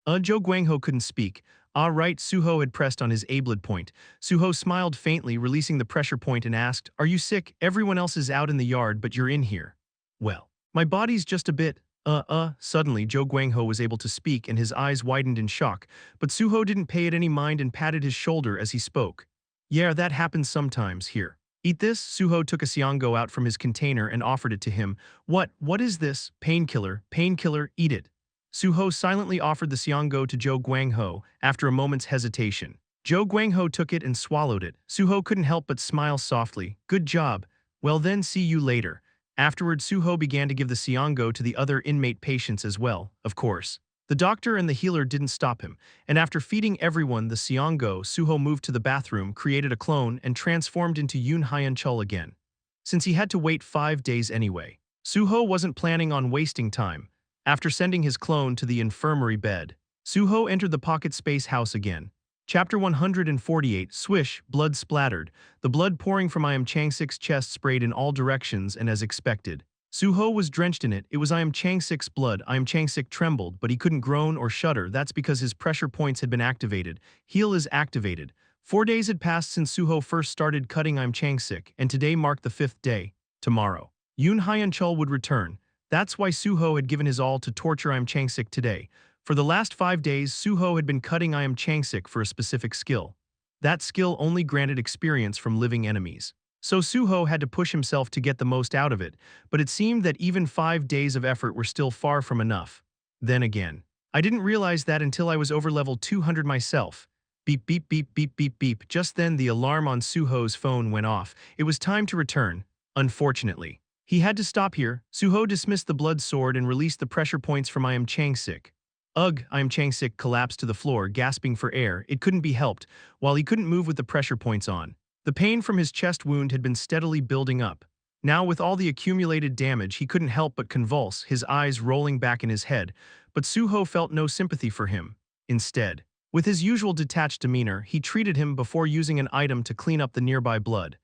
A: Zhou Guangho couldn't speak. Ah, right, Su-ho had pressed on his ablet point. Su-ho smiled faintly, releasing the pressure point and asked, "Are you sick? Everyone else is out in the yard, but you're in here." "Well, my body's just a bit, Suddenly, Zhou Guangho was able to speak and his eyes widened in shock, but Su-ho didn't pay it any mind and patted his shoulder as he spoke. "Yeah, that happens sometimes, here. Eat this." Su-ho took a xianggo out from his container and offered it to him. What is this? Painkiller, painkiller, eat it." Su-ho silently offered the xianggo to Zhou Guangho after a moment's hesitation. Zhou Guangho took it and swallowed it. Su-ho couldn't help but smile softly. "Good job. Well then, see you later." Afterward, Su-ho began to give the xianggo to the other inmate patients as well, of course. The doctor and the healer didn't stop him, and after feeding everyone the xianggo, Su-ho moved to the bathroom, created a clone, and transformed into Yoon Hyun-chul again. Since he had to wait 5 days anyway, Su-ho wasn't planning on wasting time. After sending his clone to the infirmary bed, Su-ho entered the pocket space house again. Chapter 148, Swish, blood splattered. The blood pouring from Iam Chang-sik's chest sprayed in all directions and as expected. Su-ho was drenched in it. It was Iam Chang-sik's blood. Iam Chang-sik trembled, but he couldn't groan or shudder. That's because his pressure points had been activated. Heal is activated. 4 days had passed since Su-ho first started cutting Iam Chang-sik, and today marked the 5th day. Tomorrow, Yoon Hyun-chul would return. That's why Su-ho had given his all to torture Iam Chang-sik today. For the last 5 days, Su-ho had been cutting Iam Chang-sik for a specific skill. That skill only granted experience from living enemies. So Su-ho had to push himself to get the most out of it, but it seemed that even 5 days of effort were still far from enough. Then again, I didn't realize that until I was over level 200 myself. Beep beep beep beep beep beep. Just then the alarm on Su-ho's phone went off. It was time to return, unfortunately. He had to stop here. Su-ho dismissed the blood sword and released the pressure points from Iam Chang-sik. Ugh, Iam Chang-sik collapsed to the floor, gasping for air. It couldn't be helped, while he couldn't move with the pressure points on. The pain from his chest wound had been steadily building up. Now with all the accumulated damage, he couldn't help but convulse, his eyes rolling back in his head. But Su-ho felt no sympathy for him. Instead, with his usual detached demeanor, he treated him before using an item to clean up the nearby blood.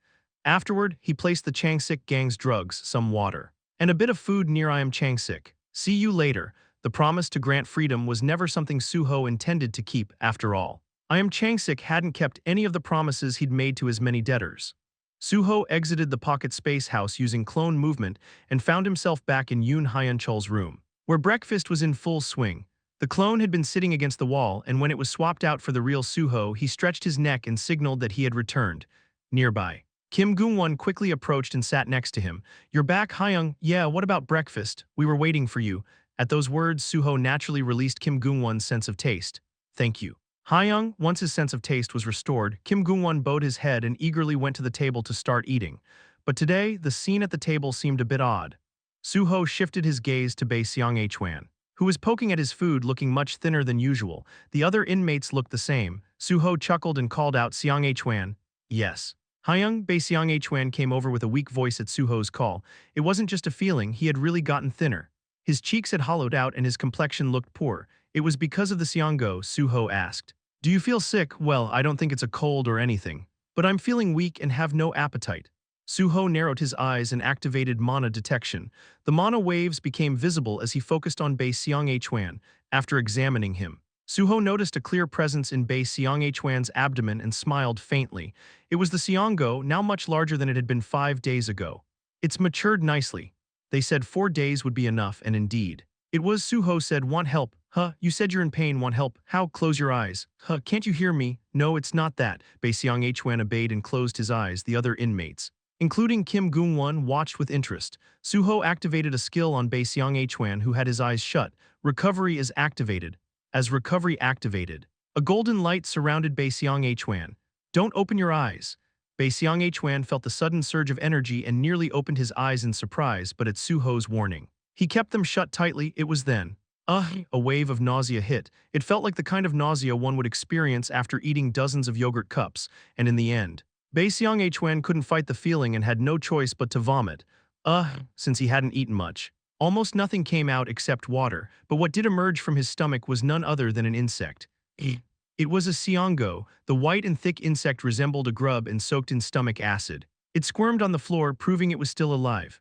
A: Afterward, he placed the Chang-sik gang's drugs, some water, and a bit of food near Iam Chang-sik. "See you later." The promise to grant freedom was never something Su-ho intended to keep, after all. Iam Chang-sik hadn't kept any of the promises he'd made to his many debtors. Su-ho exited the pocket space house using clone movement and found himself back in Yoon Hyun-chul's room, where breakfast was in full swing. The clone had been sitting against the wall, and when it was swapped out for the real Su-ho, he stretched his neck and signaled that he had returned. Nearby, Kim Goong-won quickly approached and sat next to him. "You're back, Hyung. Yeah, what about breakfast? We were waiting for you." At those words, Su-ho naturally released Kim Goong-won's sense of taste. "Thank you." Hyung, once his sense of taste was restored, Kim Goong-won bowed his head and eagerly went to the table to start eating. But today, the scene at the table seemed a bit odd. Su-ho shifted his gaze to Bae Seong-hwan, who was poking at his food looking much thinner than usual. The other inmates looked the same. Su-ho chuckled and called out, "Seong-hwan." "Yes." Hyung, Bae Seong-hwan came over with a weak voice at Su-ho's call. It wasn't just a feeling, he had really gotten thinner. His cheeks had hollowed out and his complexion looked poor. "It was because of the xianggo," Su-ho asked. "Do you feel sick?" "Well, I don't think it's a cold or anything. But I'm feeling weak and have no appetite." Su-ho narrowed his eyes and activated mana detection. The mana waves became visible as he focused on Bae Seong-hwan. After examining him, Su-ho noticed a clear presence in Bae Seong-hwan's abdomen and smiled faintly. It was the xianggo, now much larger than it had been 5 days ago. "It's matured nicely." They said 4 days would be enough, and indeed, it was. Su-ho said, "Want help? Huh, you said you're in pain, want help? How? Close your eyes. Huh, can't you hear me?" "No, it's not that." Bae Seong-hwan obeyed and closed his eyes. The other inmates, including Kim Goong-won, watched with interest. Su-ho activated a skill on Bae Seong-hwan, who had his eyes shut. Recovery is activated. As recovery activated, a golden light surrounded Bae Seong-hwan. "Don't open your eyes." Bae Seong-hwan felt the sudden surge of energy and nearly opened his eyes in surprise, but at Su-ho's warning, he kept them shut tightly. It was then. A wave of nausea hit. It felt like the kind of nausea one would experience after eating dozens of yogurt cups, and in the end, Bae Seong-hwan couldn't fight the feeling and had no choice but to vomit. Since he hadn't eaten much. Almost nothing came out except water, but what did emerge from his stomach was none other than an insect. It was a xianggo. The white and thick insect resembled a grub and soaked in stomach acid. It squirmed on the floor, proving it was still alive.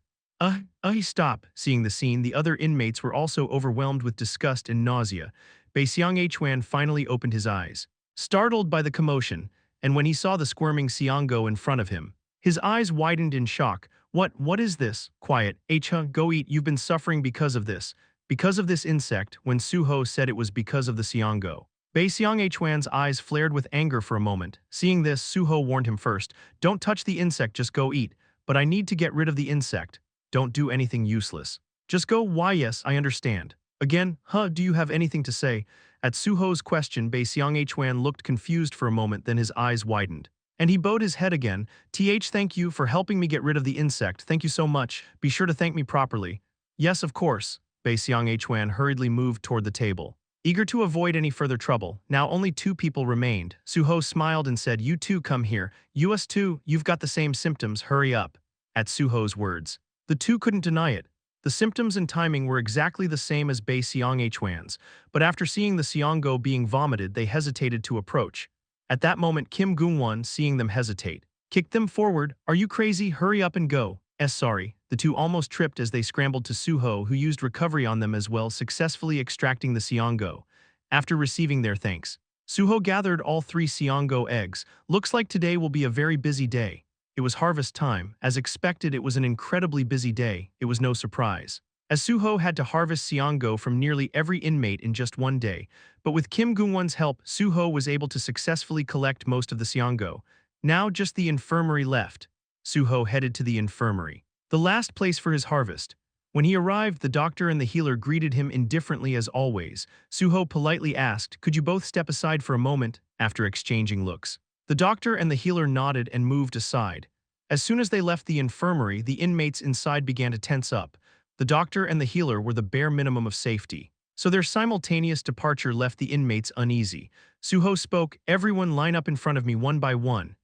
A: Stop. Seeing the scene, the other inmates were also overwhelmed with disgust and nausea. Bei Xiang-Huan finally opened his eyes, startled by the commotion, and when he saw the squirming Xianggo in front of him, his eyes widened in shock. What is this? Quiet, H-huh, go eat, you've been suffering because of this. Because of this insect, when Su-ho said it was because of the Xianggo. Bei Xiang-Huan's eyes flared with anger for a moment. Seeing this, Su-ho warned him first, don't touch the insect, just go eat. But I need to get rid of the insect. Don't do anything useless. Just go. Why yes, I understand. Again, do you have anything to say? At Su-ho's question, Bei Xiang-Huan looked confused for a moment, then his eyes widened. And he bowed his head again. Thank you for helping me get rid of the insect. Thank you so much. Be sure to thank me properly. Yes, of course. Bei Xiang-Huan hurriedly moved toward the table, eager to avoid any further trouble. Now only 2 people remained. Su-ho smiled and said, you too come here. Us too, you've got the same symptoms, hurry up. At Su-ho's words, the 2 couldn't deny it. The symptoms and timing were exactly the same as Bei Xiang-Huan's, but after seeing the Xianggo being vomited, they hesitated to approach. At that moment, Kim Gungwon, seeing them hesitate, kicked them forward. Are you crazy? Hurry up and go. Sorry. The 2 almost tripped as they scrambled to Su-ho, who used recovery on them as well, successfully extracting the Xianggo. After receiving their thanks, Su-ho gathered all 3 Xianggo eggs. Looks like today will be a very busy day. It was harvest time. As expected, it was an incredibly busy day. It was no surprise, as Su-ho had to harvest Xianggo from nearly every inmate in just one day. But with Kim Gungwon's help, Su-ho was able to successfully collect most of the Xianggo. Now just the infirmary left. Su-ho headed to the infirmary, the last place for his harvest. When he arrived, the doctor and the healer greeted him indifferently as always. Su-ho politely asked, could you both step aside for a moment? After exchanging looks, the doctor and the healer nodded and moved aside. As soon as they left the infirmary, the inmates inside began to tense up. The doctor and the healer were the bare minimum of safety, so their simultaneous departure left the inmates uneasy. Su-ho spoke, everyone line up in front of me one by one.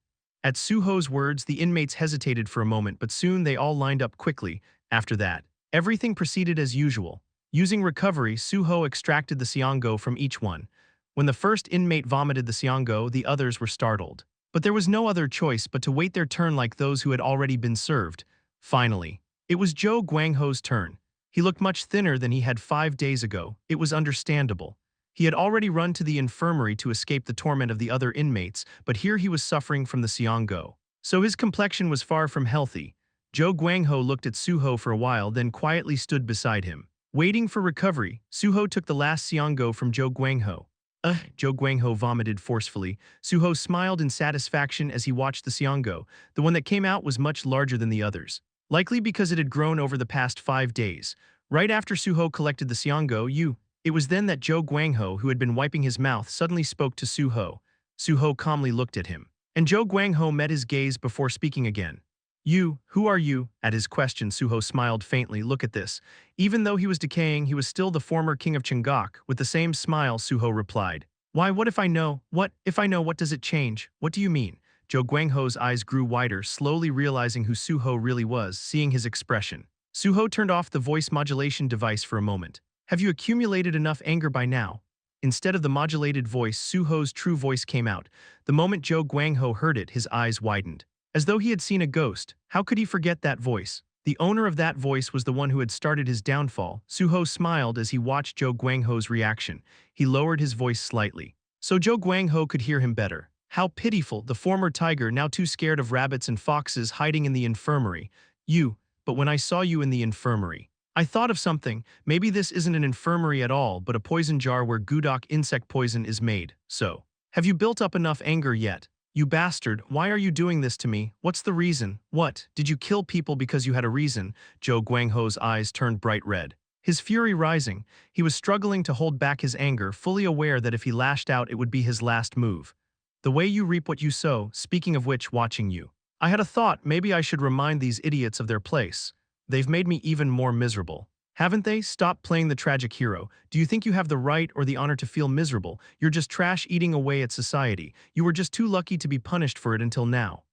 A: At Su-ho's words, the inmates hesitated for a moment, but soon they all lined up quickly. After that, everything proceeded as usual. Using recovery, Su-ho extracted the Xianggo from each one. When the first inmate vomited the Xianggo, the others were startled. But there was no other choice but to wait their turn like those who had already been served. Finally, it was Zhou Guangho's turn. He looked much thinner than he had 5 days ago. It was understandable. He had already run to the infirmary to escape the torment of the other inmates, but here he was suffering from the Xianggo. So his complexion was far from healthy. Zhou Guangho looked at Su-ho for a while, then quietly stood beside him. Waiting for recovery, Su-ho took the last Xianggo from Zhou Guangho. Zhou Guangho vomited forcefully. Su-ho smiled in satisfaction as he watched the Xianggo. The one that came out was much larger than the others, likely because it had grown over the past 5 days. Right after Su-ho collected the Xianggo, it was then that Zhou Guangho, who had been wiping his mouth, suddenly spoke to Su-ho. Su-ho calmly looked at him, and Zhou Guangho met his gaze before speaking again. Who are you? At his question, Su-ho smiled faintly. Look at this. Even though he was decaying, he was still the former king of Changok. With the same smile, Su-ho replied. Why, what if I know? What if I know? What does it change? What do you mean? Zhou Guangho's eyes grew wider, slowly realizing who Su-ho really was, seeing his expression. Su-ho turned off the voice modulation device for a moment. Have you accumulated enough anger by now? Instead of the modulated voice, Su-ho's true voice came out. The moment Zhou Guangho heard it, his eyes widened, as though he had seen a ghost. How could he forget that voice? The owner of that voice was the one who had started his downfall. Su-ho smiled as he watched Zhou Guangho's reaction. He lowered his voice slightly, so Zhou Guangho could hear him better. How pitiful, the former tiger, now too scared of rabbits and foxes, hiding in the infirmary. But when I saw you in the infirmary, I thought of something. Maybe this isn't an infirmary at all, but a poison jar where gudok insect poison is made. So, have you built up enough anger yet? You bastard, why are you doing this to me? What's the reason? What, did you kill people because you had a reason? Zhou Guangho's eyes turned bright red, his fury rising. He was struggling to hold back his anger, fully aware that if he lashed out it would be his last move. The way you reap what you sow, speaking of which, watching you, I had a thought, maybe I should remind these idiots of their place. They've made me even more miserable. Haven't they? Stop playing the tragic hero. Do you think you have the right or the honor to feel miserable? You're just trash eating away at society. You were just too lucky to be punished for it until now.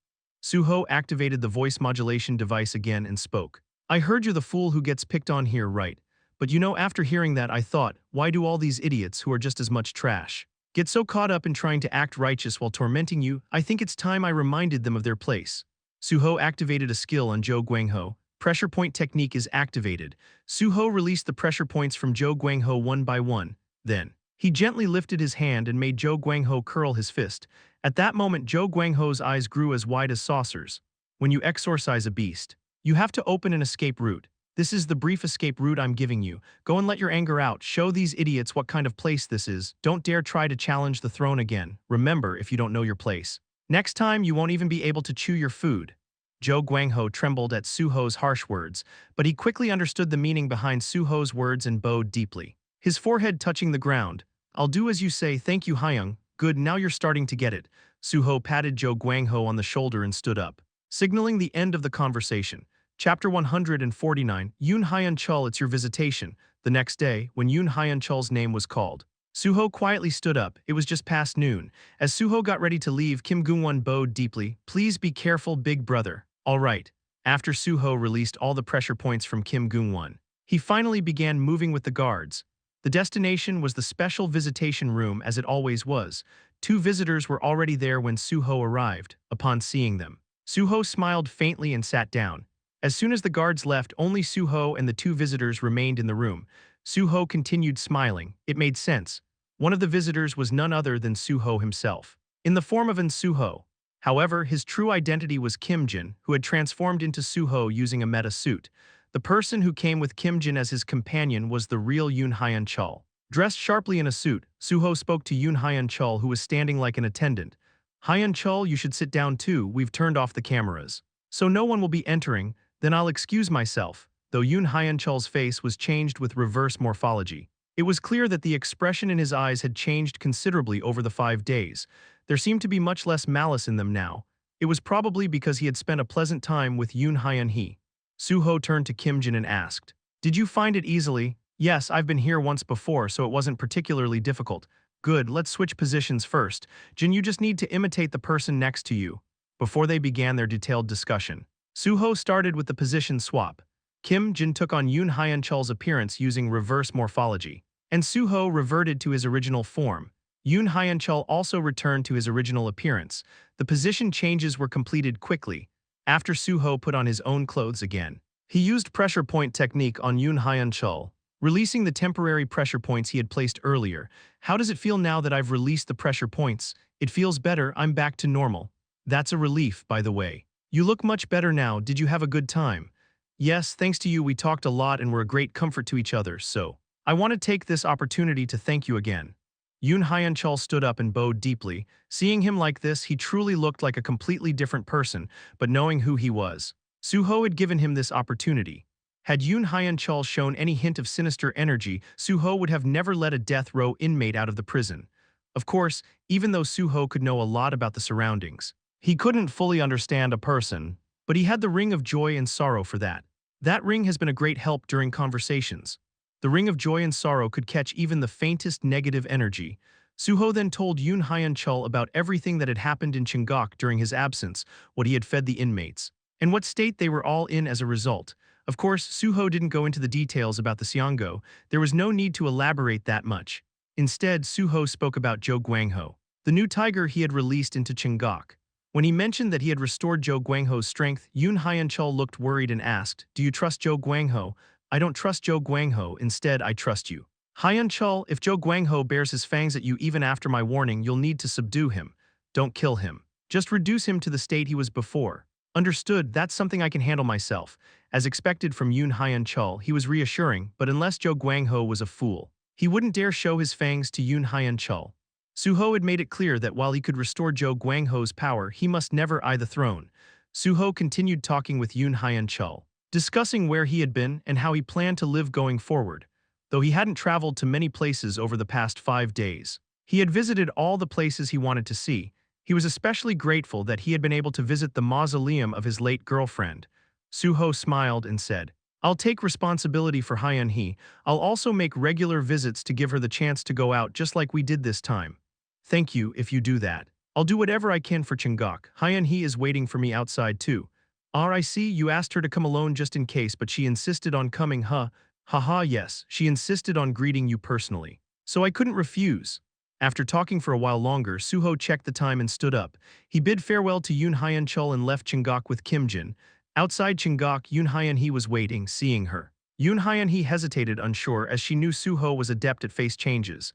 A: Su-ho activated the voice modulation device again and spoke. I heard you're the fool who gets picked on here, right? But after hearing that, I thought, why do all these idiots who are just as much trash get so caught up in trying to act righteous while tormenting you? I think it's time I reminded them of their place. Su-ho activated a skill on Zhou Guangho. Pressure point technique is activated. Su-ho released the pressure points from Zhou Guangho one by one. Then, He gently lifted his hand and made Zhou Guangho curl his fist. At that moment, Zhou Guangho's eyes grew as wide as saucers. When you exorcise a beast, you have to open an escape route. This is the brief escape route I'm giving you. Go and let your anger out. Show these idiots what kind of place this is. Don't dare try to challenge the throne again. Remember, if you don't know your place, next time you won't even be able to chew your food. Zhou Guangho trembled at Su-ho's harsh words, but he quickly understood the meaning behind Su-ho's words and bowed deeply, his forehead touching the ground. I'll do as you say, thank you, Hyung. Good, now you're starting to get it. Su-ho patted Zhou Guangho on the shoulder and stood up, signaling the end of the conversation. Chapter 149, Yoon Hyun-chul, it's your visitation. The next day, when Yoon Hyun-chul's name was called, Su-ho quietly stood up. It was just past noon. As Su-ho got ready to leave, Kim Gung-won bowed deeply. Please be careful, big brother. All right. After Su-ho released all the pressure points from Kim Gung-won, he finally began moving with the guards. The destination was the special visitation room, as it always was. 2 visitors were already there when Su-ho arrived. Upon seeing them, Su-ho smiled faintly and sat down. As soon as the guards left, only Su-ho and the 2 visitors remained in the room. Su-ho continued smiling. It made sense. One of the visitors was none other than Su-ho himself, in the form of Ahn Su-ho. However, his true identity was Kim Jin, who had transformed into Su-ho using a meta suit. The person who came with Kim Jin as his companion was the real Yoon Hyun-chul. Dressed sharply in a suit, Su-ho spoke to Yoon Hyun-chul, who was standing like an attendant. Hyun-chul, you should sit down too. We've turned off the cameras, so no one will be entering. Then I'll excuse myself. Though Yoon Hyun-chul's face was changed with reverse morphology, it was clear that the expression in his eyes had changed considerably over the 5 days. There seemed to be much less malice in them now. It was probably because he had spent a pleasant time with Yoon Hyun-hee. Su-ho turned to Kim Jin and asked, "Did you find it easily?" "Yes, I've been here once before, so it wasn't particularly difficult." "Good, let's switch positions first. Jin, you just need to imitate the person next to you." Before they began their detailed discussion, Su-ho started with the position swap. Kim Jin took on Yoon Hyun-chul's appearance using reverse morphology, and Su-ho reverted to his original form. Yoon Hyun-chul also returned to his original appearance. The position changes were completed quickly. After Su-ho put on his own clothes again, he used pressure point technique on Yoon Hyun-chul, releasing the temporary pressure points he had placed earlier. "How does it feel now that I've released the pressure points?" "It feels better, I'm back to normal." "That's a relief, by the way. You look much better now. Did you have a good time?" "Yes, thanks to you we talked a lot and were a great comfort to each other, so I want to take this opportunity to thank you again." Yoon Hyun-chul stood up and bowed deeply. Seeing him like this, he truly looked like a completely different person, but knowing who he was, Su-ho had given him this opportunity. Had Yoon Hyun-chul shown any hint of sinister energy, Su-ho would have never let a death row inmate out of the prison. Of course, even though Su-ho could know a lot about the surroundings, he couldn't fully understand a person, but he had the ring of joy and sorrow for that. That ring has been a great help during conversations. The ring of joy and sorrow could catch even the faintest negative energy. Su-ho then told Yoon Hyun-chul about everything that had happened in Chungok during his absence, what he had fed the inmates, and what state they were all in as a result. Of course, Su-ho didn't go into the details about the Seongo. There was no need to elaborate that much. Instead, Su-ho spoke about Zhou Guangho, the new tiger he had released into Chungok. When he mentioned that he had restored Zhou Guangho's strength, Yoon Hyun-chul looked worried and asked, "Do you trust Zhou Guangho?" "I don't trust Zhou Guangho, instead I trust you." "Hyun-chul, if Zhou Guangho bears his fangs at you even after my warning, you'll need to subdue him. Don't kill him. Just reduce him to the state he was before." "Understood, that's something I can handle myself." As expected from Yoon Hyun-chul, he was reassuring, but unless Zhou Guangho was a fool, he wouldn't dare show his fangs to Yoon Hyun-chul. Su-ho had made it clear that while he could restore Zhou Guangho's power, he must never eye the throne. Su-ho continued talking with Yoon Hyun-chul, discussing where he had been and how he planned to live going forward. Though he hadn't traveled to many places over the past 5 days, he had visited all the places he wanted to see. He was especially grateful that he had been able to visit the mausoleum of his late girlfriend. Su-ho smiled and said, "I'll take responsibility for Hyun-hee. I'll also make regular visits to give her the chance to go out just like we did this time." "Thank you if you do that. I'll do whatever I can for Chungok. Hyun-hee is waiting for me outside too." "I see you asked her to come alone just in case, but she insisted on coming, huh?" "Haha, yes, she insisted on greeting you personally, so I couldn't refuse." After talking for a while longer, Su-ho checked the time and stood up. He bid farewell to Yoon Hyun-chul and left Chungok with Kim Jin. Outside Chungok, Yoon Hyun-hee was waiting, seeing her. Yoon Hyun-hee hesitated, unsure, as she knew Su-ho was adept at face changes.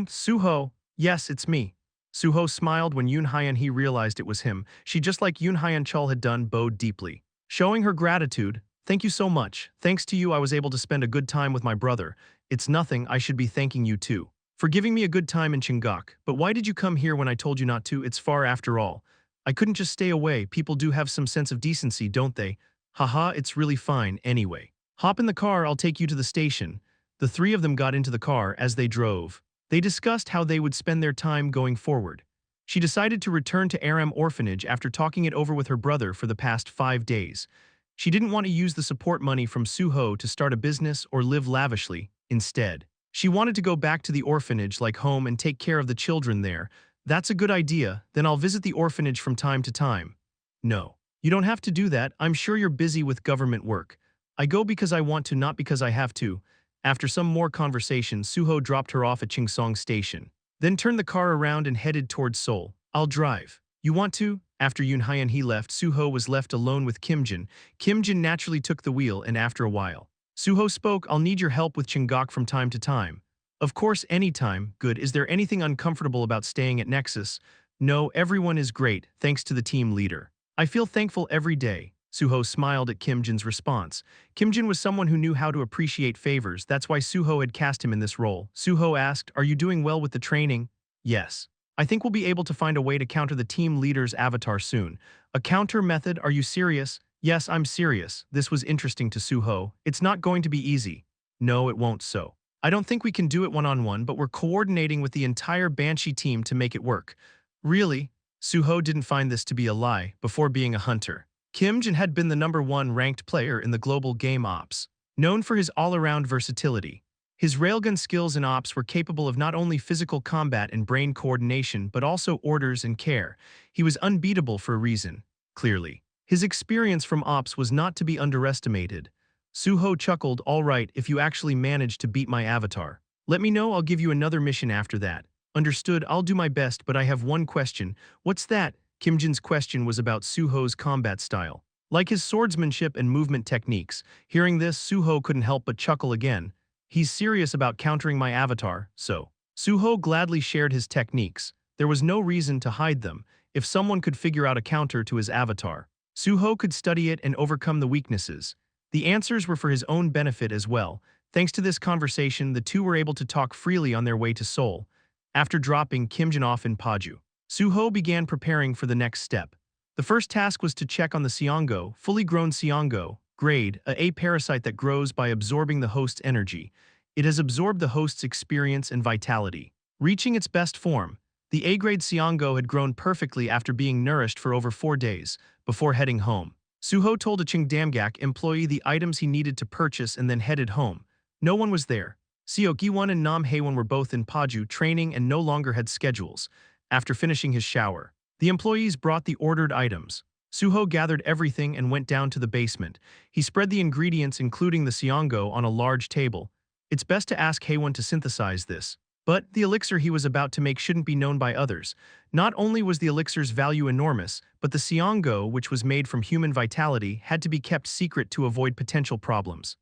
A: Su-ho. Yes, it's me. Su-ho smiled when Yoon Hye realized it was him. She, just like Yoon Hye-chul had done, bowed deeply. Showing her gratitude, thank you so much. Thanks to you I was able to spend a good time with my brother. It's nothing, I should be thanking you too. For giving me a good time in Chingok. But why did you come here when I told you not to? It's far after all. I couldn't just stay away. People do have some sense of decency, don't they? Haha, it's really fine anyway. Hop in the car, I'll take you to the station. The three of them got into the car as they drove. They discussed how they would spend their time going forward. She decided to return to Aram Orphanage after talking it over with her brother for the past 5 days. She didn't want to use the support money from Su-ho to start a business or live lavishly. Instead, she wanted to go back to the orphanage like home and take care of the children there. That's a good idea, then I'll visit the orphanage from time to time. No, you don't have to do that, I'm sure you're busy with government work. I go because I want to, not because I have to. After some more conversation, Su-ho dropped her off at Chingsong Station. Then turned the car around and headed towards Seoul. I'll drive. You want to? After Yoon Hye left, Su-ho was left alone with Kim-jin. Kim-jin naturally took the wheel and after a while, Su-ho spoke, I'll need your help with Chingok from time to time. Of course, anytime. Good. Is there anything uncomfortable about staying at Nexus? No, everyone is great, thanks to the team leader. I feel thankful every day. Su-ho smiled at Kim-jin's response. Kim-jin was someone who knew how to appreciate favors, that's why Su-ho had cast him in this role. Su-ho asked, are you doing well with the training? Yes. I think we'll be able to find a way to counter the team leader's avatar soon. A counter method? Are you serious? Yes, I'm serious. This was interesting to Su-ho. It's not going to be easy. No, it won't so. I don't think we can do it one-on-one, but we're coordinating with the entire Banshee team to make it work. Really? Su-ho didn't find this to be a lie before being a hunter. Kim-jin had been the #1 ranked player in the global game ops, known for his all-around versatility. His railgun skills in ops were capable of not only physical combat and brain coordination but also orders and care. He was unbeatable for a reason, clearly. His experience from ops was not to be underestimated. Su-ho chuckled, all right, if you actually manage to beat my avatar. Let me know, I'll give you another mission after that. Understood, I'll do my best, but I have one question. What's that? Kim-jin's question was about Su-ho's combat style. Like his swordsmanship and movement techniques. Hearing this, Su-ho couldn't help but chuckle again. He's serious about countering my avatar, so. Su-ho gladly shared his techniques. There was no reason to hide them. If someone could figure out a counter to his avatar, Su-ho could study it and overcome the weaknesses. The answers were for his own benefit as well. Thanks to this conversation, the two were able to talk freely on their way to Seoul. After dropping Kim-jin off in Paju, Su-ho began preparing for the next step. The first task was to check on the Seongo, fully grown Seongo, grade, a parasite that grows by absorbing the host's energy. It has absorbed the host's experience and vitality. Reaching its best form, the A-grade Seongo had grown perfectly after being nourished for over 4 days. Before heading home, Su-ho told a Chingdamgak employee the items he needed to purchase and then headed home. No one was there. Seo Gi-won and Nam Hae-won were both in Paju training and no longer had schedules. After finishing his shower, the employees brought the ordered items. Su-ho gathered everything and went down to the basement. He spread the ingredients including the Seongo on a large table. It's best to ask Hae-won to synthesize this. But the elixir he was about to make shouldn't be known by others. Not only was the elixir's value enormous, but the Seongo, which was made from human vitality, had to be kept secret to avoid potential problems.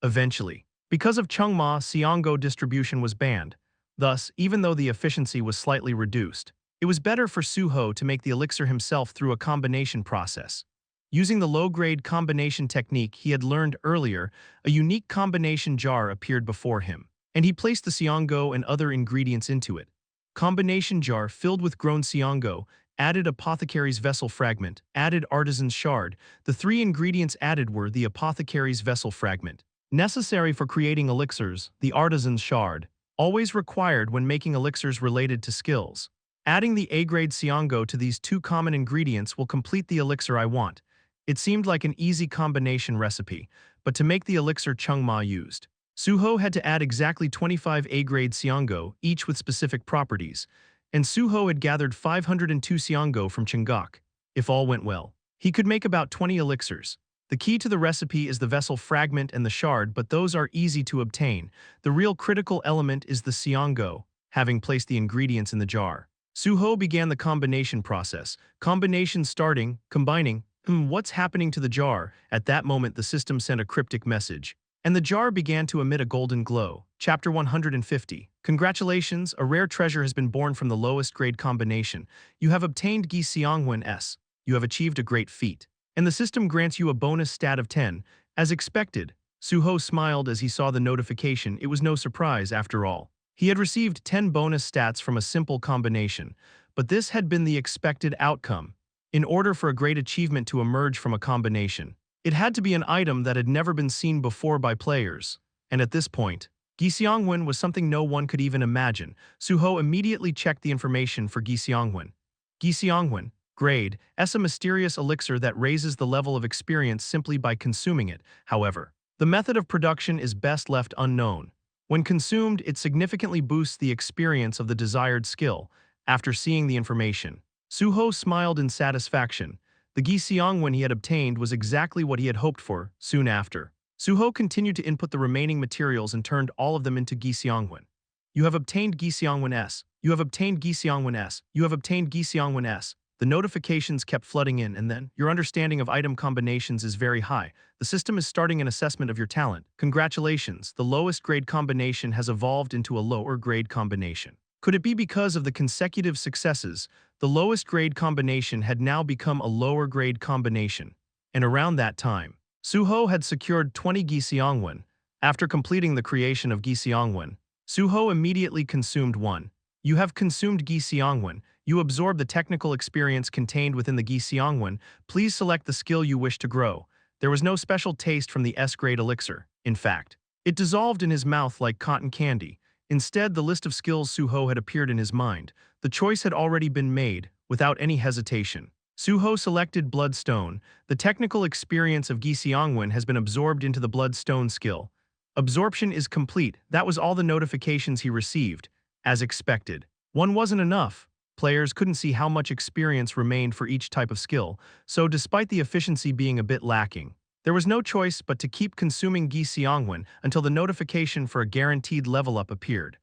A: Eventually, because of Chungma, Seongo distribution was banned. Thus, even though the efficiency was slightly reduced, it was better for Su-ho to make the elixir himself through a combination process. Using the low-grade combination technique he had learned earlier, a unique combination jar appeared before him, and he placed the Seongo and other ingredients into it. Combination jar filled with grown Seongo, added apothecary's vessel fragment, added artisan's shard. The 3 ingredients added were the apothecary's vessel fragment, necessary for creating elixirs, the artisan's shard, always required when making elixirs related to skills. Adding the A-grade Seongo to these 2 common ingredients will complete the elixir I want. It seemed like an easy combination recipe, but to make the elixir Chungma used, Su-ho had to add exactly 25 A-grade Seongo, each with specific properties, and Su-ho had gathered 502 Seongo from Chungok. If all went well, he could make about 20 elixirs. The key to the recipe is the vessel fragment and the shard, but those are easy to obtain. The real critical element is the Seongo. Having placed the ingredients in the jar, Su-ho began the combination process. Combination starting, combining. What's happening to the jar? At that moment the system sent a cryptic message. and the jar began to emit a golden glow. Chapter 150. Congratulations, a rare treasure has been born from the lowest grade combination. You have obtained Gi Xiangwen S. You have achieved a great feat. And the system grants you a bonus stat of 10. As expected, Su-ho smiled as he saw the notification. It was no surprise, after all. He had received 10 bonus stats from a simple combination, but this had been the expected outcome. In order for a great achievement to emerge from a combination, it had to be an item that had never been seen before by players. And at this point, Gi Xiangwen was something no one could even imagine. Su-ho immediately checked the information for Gi Xiangwen. Gi Xiangwen, grade, S, a mysterious elixir that raises the level of experience simply by consuming it. However, the method of production is best left unknown. When consumed, it significantly boosts the experience of the desired skill. After seeing the information, Su-ho smiled in satisfaction. The Gi Xiangwen he had obtained was exactly what he had hoped for. Soon after, Su-ho continued to input the remaining materials and turned all of them into Gi Xiangwen. You have obtained Gi Xiangwen S. You have obtained Gi Xiangwen S. You have obtained Gi Xiangwen S. The notifications kept flooding in, and then, your understanding of item combinations is very high. The system is starting an assessment of your talent. Congratulations, the lowest grade combination has evolved into a lower grade combination. Could it be because of the consecutive successes? The lowest grade combination had now become a lower grade combination. And around that time, Su-ho had secured 20 Gi Xiangwen. After completing the creation of Gi Xiangwen, Su-ho immediately consumed one. You have consumed Gi Xiangwen. You absorb the technical experience contained within the Gi Xiangwen. Please select the skill you wish to grow. There was no special taste from the S-grade elixir. In fact, it dissolved in his mouth like cotton candy. Instead, the list of skills Su-ho had appeared in his mind. The choice had already been made, without any hesitation. Su-ho selected Bloodstone. The technical experience of Gi Xiangwen has been absorbed into the Bloodstone skill. Absorption is complete. That was all the notifications he received. As expected. One wasn't enough. Players couldn't see how much experience remained for each type of skill, so despite the efficiency being a bit lacking, there was no choice but to keep consuming Gi Xiangwen until the notification for a guaranteed level up appeared.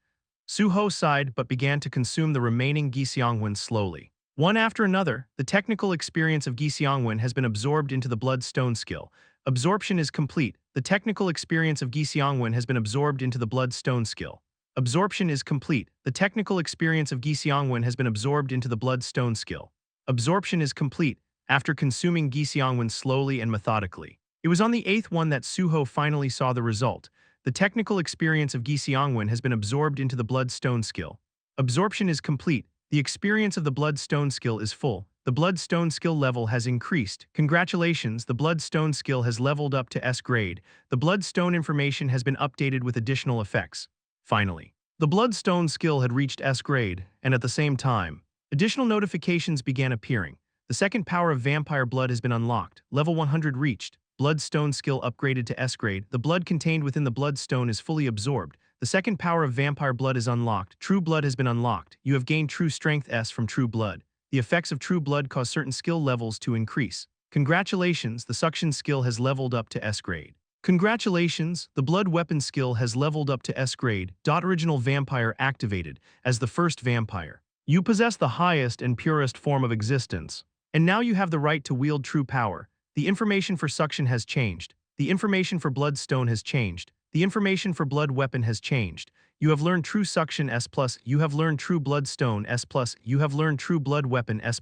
A: Su-ho sighed but began to consume the remaining Gi Xiangwen slowly. One after another, the technical experience of Gi Xiangwen has been absorbed into the Bloodstone skill. Absorption is complete. The technical experience of Gi Xiangwen has been absorbed into the Bloodstone skill. Absorption is complete. The technical experience of Gi Xiangwen has been absorbed into the Bloodstone skill. Absorption is complete. After consuming Gi Xiangwen slowly and methodically, it was on the 8th one that Su-ho finally saw the result. The technical experience of Gi Xiangwen has been absorbed into the Bloodstone skill. Absorption is complete. The experience of the Bloodstone skill is full. The Bloodstone skill level has increased. Congratulations, the Bloodstone skill has leveled up to S grade. The Bloodstone information has been updated with additional effects. Finally, the Bloodstone skill had reached S grade, and at the same time, additional notifications began appearing. The second power of Vampire Blood has been unlocked. Level 100 reached. Bloodstone skill upgraded to S grade. The blood contained within the Bloodstone is fully absorbed. The second power of Vampire Blood is unlocked. True Blood has been unlocked. You have gained True Strength S from True Blood. The effects of True Blood cause certain skill levels to increase. Congratulations, the Suction skill has leveled up to S grade. Congratulations, the Blood Weapon skill has leveled up to S grade. Original Vampire activated. As the first vampire, you possess the highest and purest form of existence. And now you have the right to wield true power. The information for Suction has changed. The information for Bloodstone has changed. The information for Blood Weapon has changed. You have learned True Suction S+, you have learned True Bloodstone S+, you have learned True Blood Weapon S+.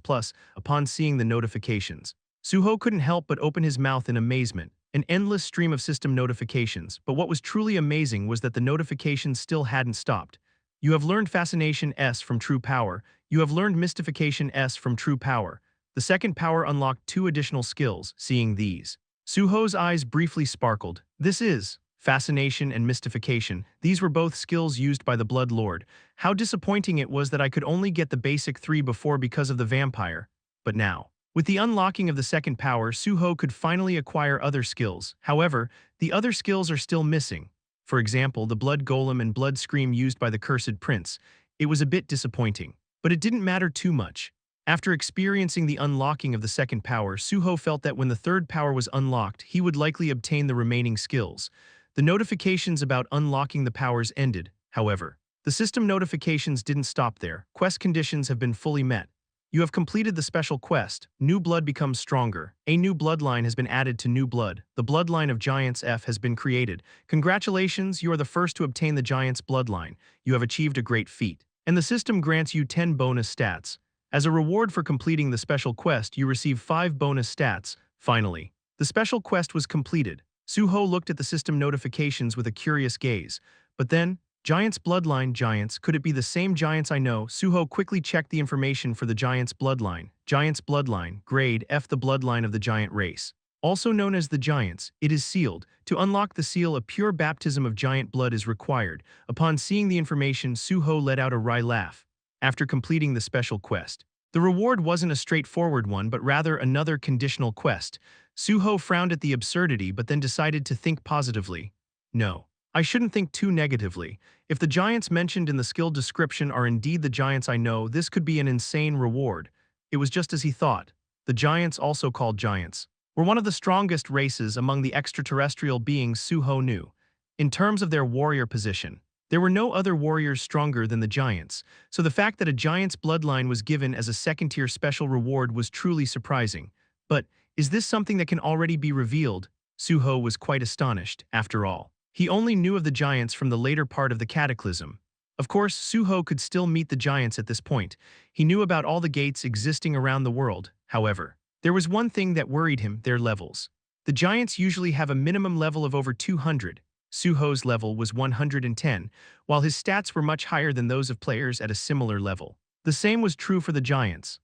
A: Upon seeing the notifications, Su-ho couldn't help but open his mouth in amazement. An endless stream of system notifications, but what was truly amazing was that the notifications still hadn't stopped. You have learned Fascination S from True Power. You have learned Mystification S from True Power. The second power unlocked 2 additional skills. Seeing these, Su-ho's eyes briefly sparkled. This is Fascination and Mystification. These were both skills used by the Blood Lord. How disappointing it was that I could only get the basic 3 before because of the vampire. But now, with the unlocking of the second power, Su-ho could finally acquire other skills. However, the other skills are still missing. For example, the Blood Golem and Blood Scream used by the Cursed Prince. It was a bit disappointing, but it didn't matter too much. After experiencing the unlocking of the second power, Su-ho felt that when the third power was unlocked, he would likely obtain the remaining skills. The notifications about unlocking the powers ended, however. The system notifications didn't stop there. Quest conditions have been fully met. You have completed the special quest. New blood becomes stronger. A new bloodline has been added to new blood. The bloodline of Giants F has been created. Congratulations, you are the first to obtain the Giants bloodline. You have achieved a great feat. And the system grants you 10 bonus stats. As a reward for completing the special quest, you receive 5 bonus stats. Finally, the special quest was completed. Su-ho looked at the system notifications with a curious gaze. But then, Giants bloodline, Giants, could it be the same Giants I know? Su-ho quickly checked the information for the Giants bloodline. Giants bloodline, grade F, the bloodline of the Giant race. Also known as the Giants, it is sealed. To unlock the seal, a pure baptism of giant blood is required. Upon seeing the information, Su-ho let out a wry laugh. After completing the special quest, the reward wasn't a straightforward one, but rather another conditional quest. Su-ho frowned at the absurdity but then decided to think positively. No, I shouldn't think too negatively. If the Giants mentioned in the skill description are indeed the Giants I know, this could be an insane reward. It was just as he thought. The Giants, also called Giants, were one of the strongest races among the extraterrestrial beings Su-ho knew. In terms of their warrior position, there were no other warriors stronger than the Giants, so the fact that a Giant's bloodline was given as a second-tier special reward was truly surprising. But, is this something that can already be revealed? Su-ho was quite astonished, after all. He only knew of the Giants from the later part of the Cataclysm. Of course, Su-ho could still meet the Giants at this point. He knew about all the gates existing around the world, however. There was one thing that worried him, their levels. The Giants usually have a minimum level of over 200. Su-ho's level was 110, while his stats were much higher than those of players at a similar level. The same was true for the Giants.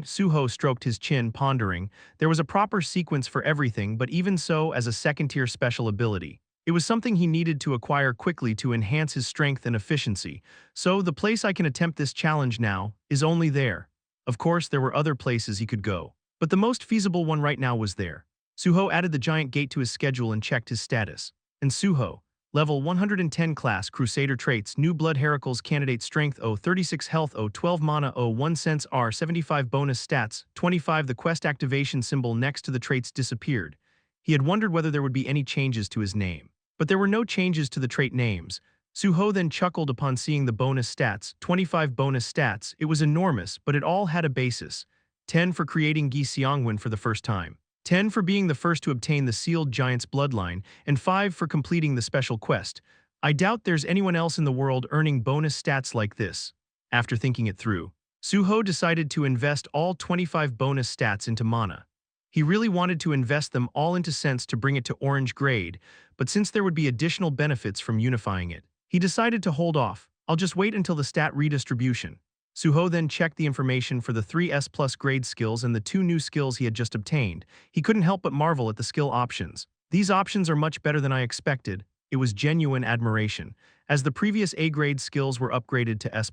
A: Su-ho stroked his chin, pondering. There was a proper sequence for everything, but even so, as a second-tier special ability, it was something he needed to acquire quickly to enhance his strength and efficiency. So, the place I can attempt this challenge now is only there. Of course, there were other places he could go, but the most feasible one right now was there. Su-ho added the giant gate to his schedule and checked his status. And Su-ho, level 110 class, Crusader traits, New Blood Heracles candidate strength 36 health 12 mana 1 sense R 75 bonus stats 25. The quest activation symbol next to the traits disappeared. He had wondered whether there would be any changes to his name. But there were no changes to the trait names. Su-ho then chuckled upon seeing the bonus stats, 25 bonus stats. It was enormous, but it all had a basis. 10 for creating Gi Xiangwen for the first time, 10 for being the first to obtain the sealed Giant's bloodline, and 5 for completing the special quest. I doubt there's anyone else in the world earning bonus stats like this. After thinking it through, Su-ho decided to invest all 25 bonus stats into mana. He really wanted to invest them all into sense to bring it to orange grade, but since there would be additional benefits from unifying it, he decided to hold off. I'll just wait until the stat redistribution. Su-ho then checked the information for the 3 S+ grade skills and the 2 new skills he had just obtained. He couldn't help but marvel at the skill options. These options are much better than I expected. It was genuine admiration, as the previous A-grade skills were upgraded to S+.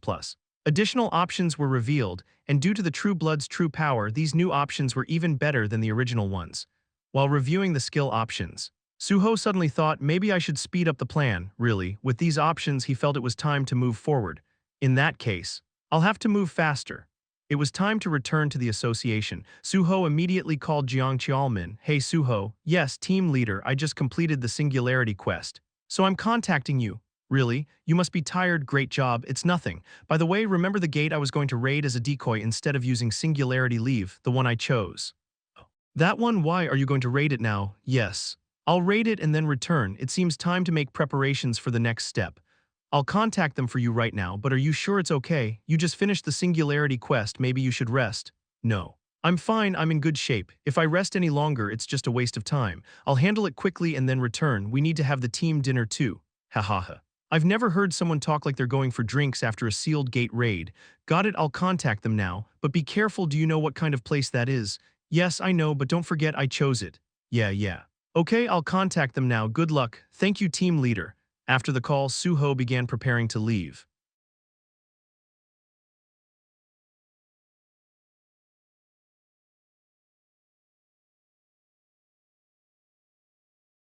A: Additional options were revealed, and due to the True Blood's true power, these new options were even better than the original ones. While reviewing the skill options, Su-ho suddenly thought maybe I should speed up the plan, really. With these options, he felt it was time to move forward. In that case, I'll have to move faster. It was time to return to the association. Su-ho immediately called Jiang Qiaomin. Hey Su-ho, yes, team leader, I just completed the Singularity quest. So I'm contacting you. Really? You must be tired, great job, it's nothing. By the way, remember the gate I was going to raid as a decoy instead of using Singularity Leave, the one I chose? That one, why are you going to raid it now? Yes. I'll raid it and then return. It seems time to make preparations for the next step. I'll contact them for you right now, but are you sure it's okay? You just finished the Singularity quest, maybe you should rest. No. I'm fine, I'm in good shape. If I rest any longer, it's just a waste of time. I'll handle it quickly and then return. We need to have the team dinner too. Ha ha ha. I've never heard someone talk like they're going for drinks after a sealed gate raid. Got it, I'll contact them now. But be careful, do you know what kind of place that is? Yes, I know, but don't forget I chose it. Yeah. Okay, I'll contact them now. Good luck. Thank you, team leader. After the call, Su-ho began preparing to leave.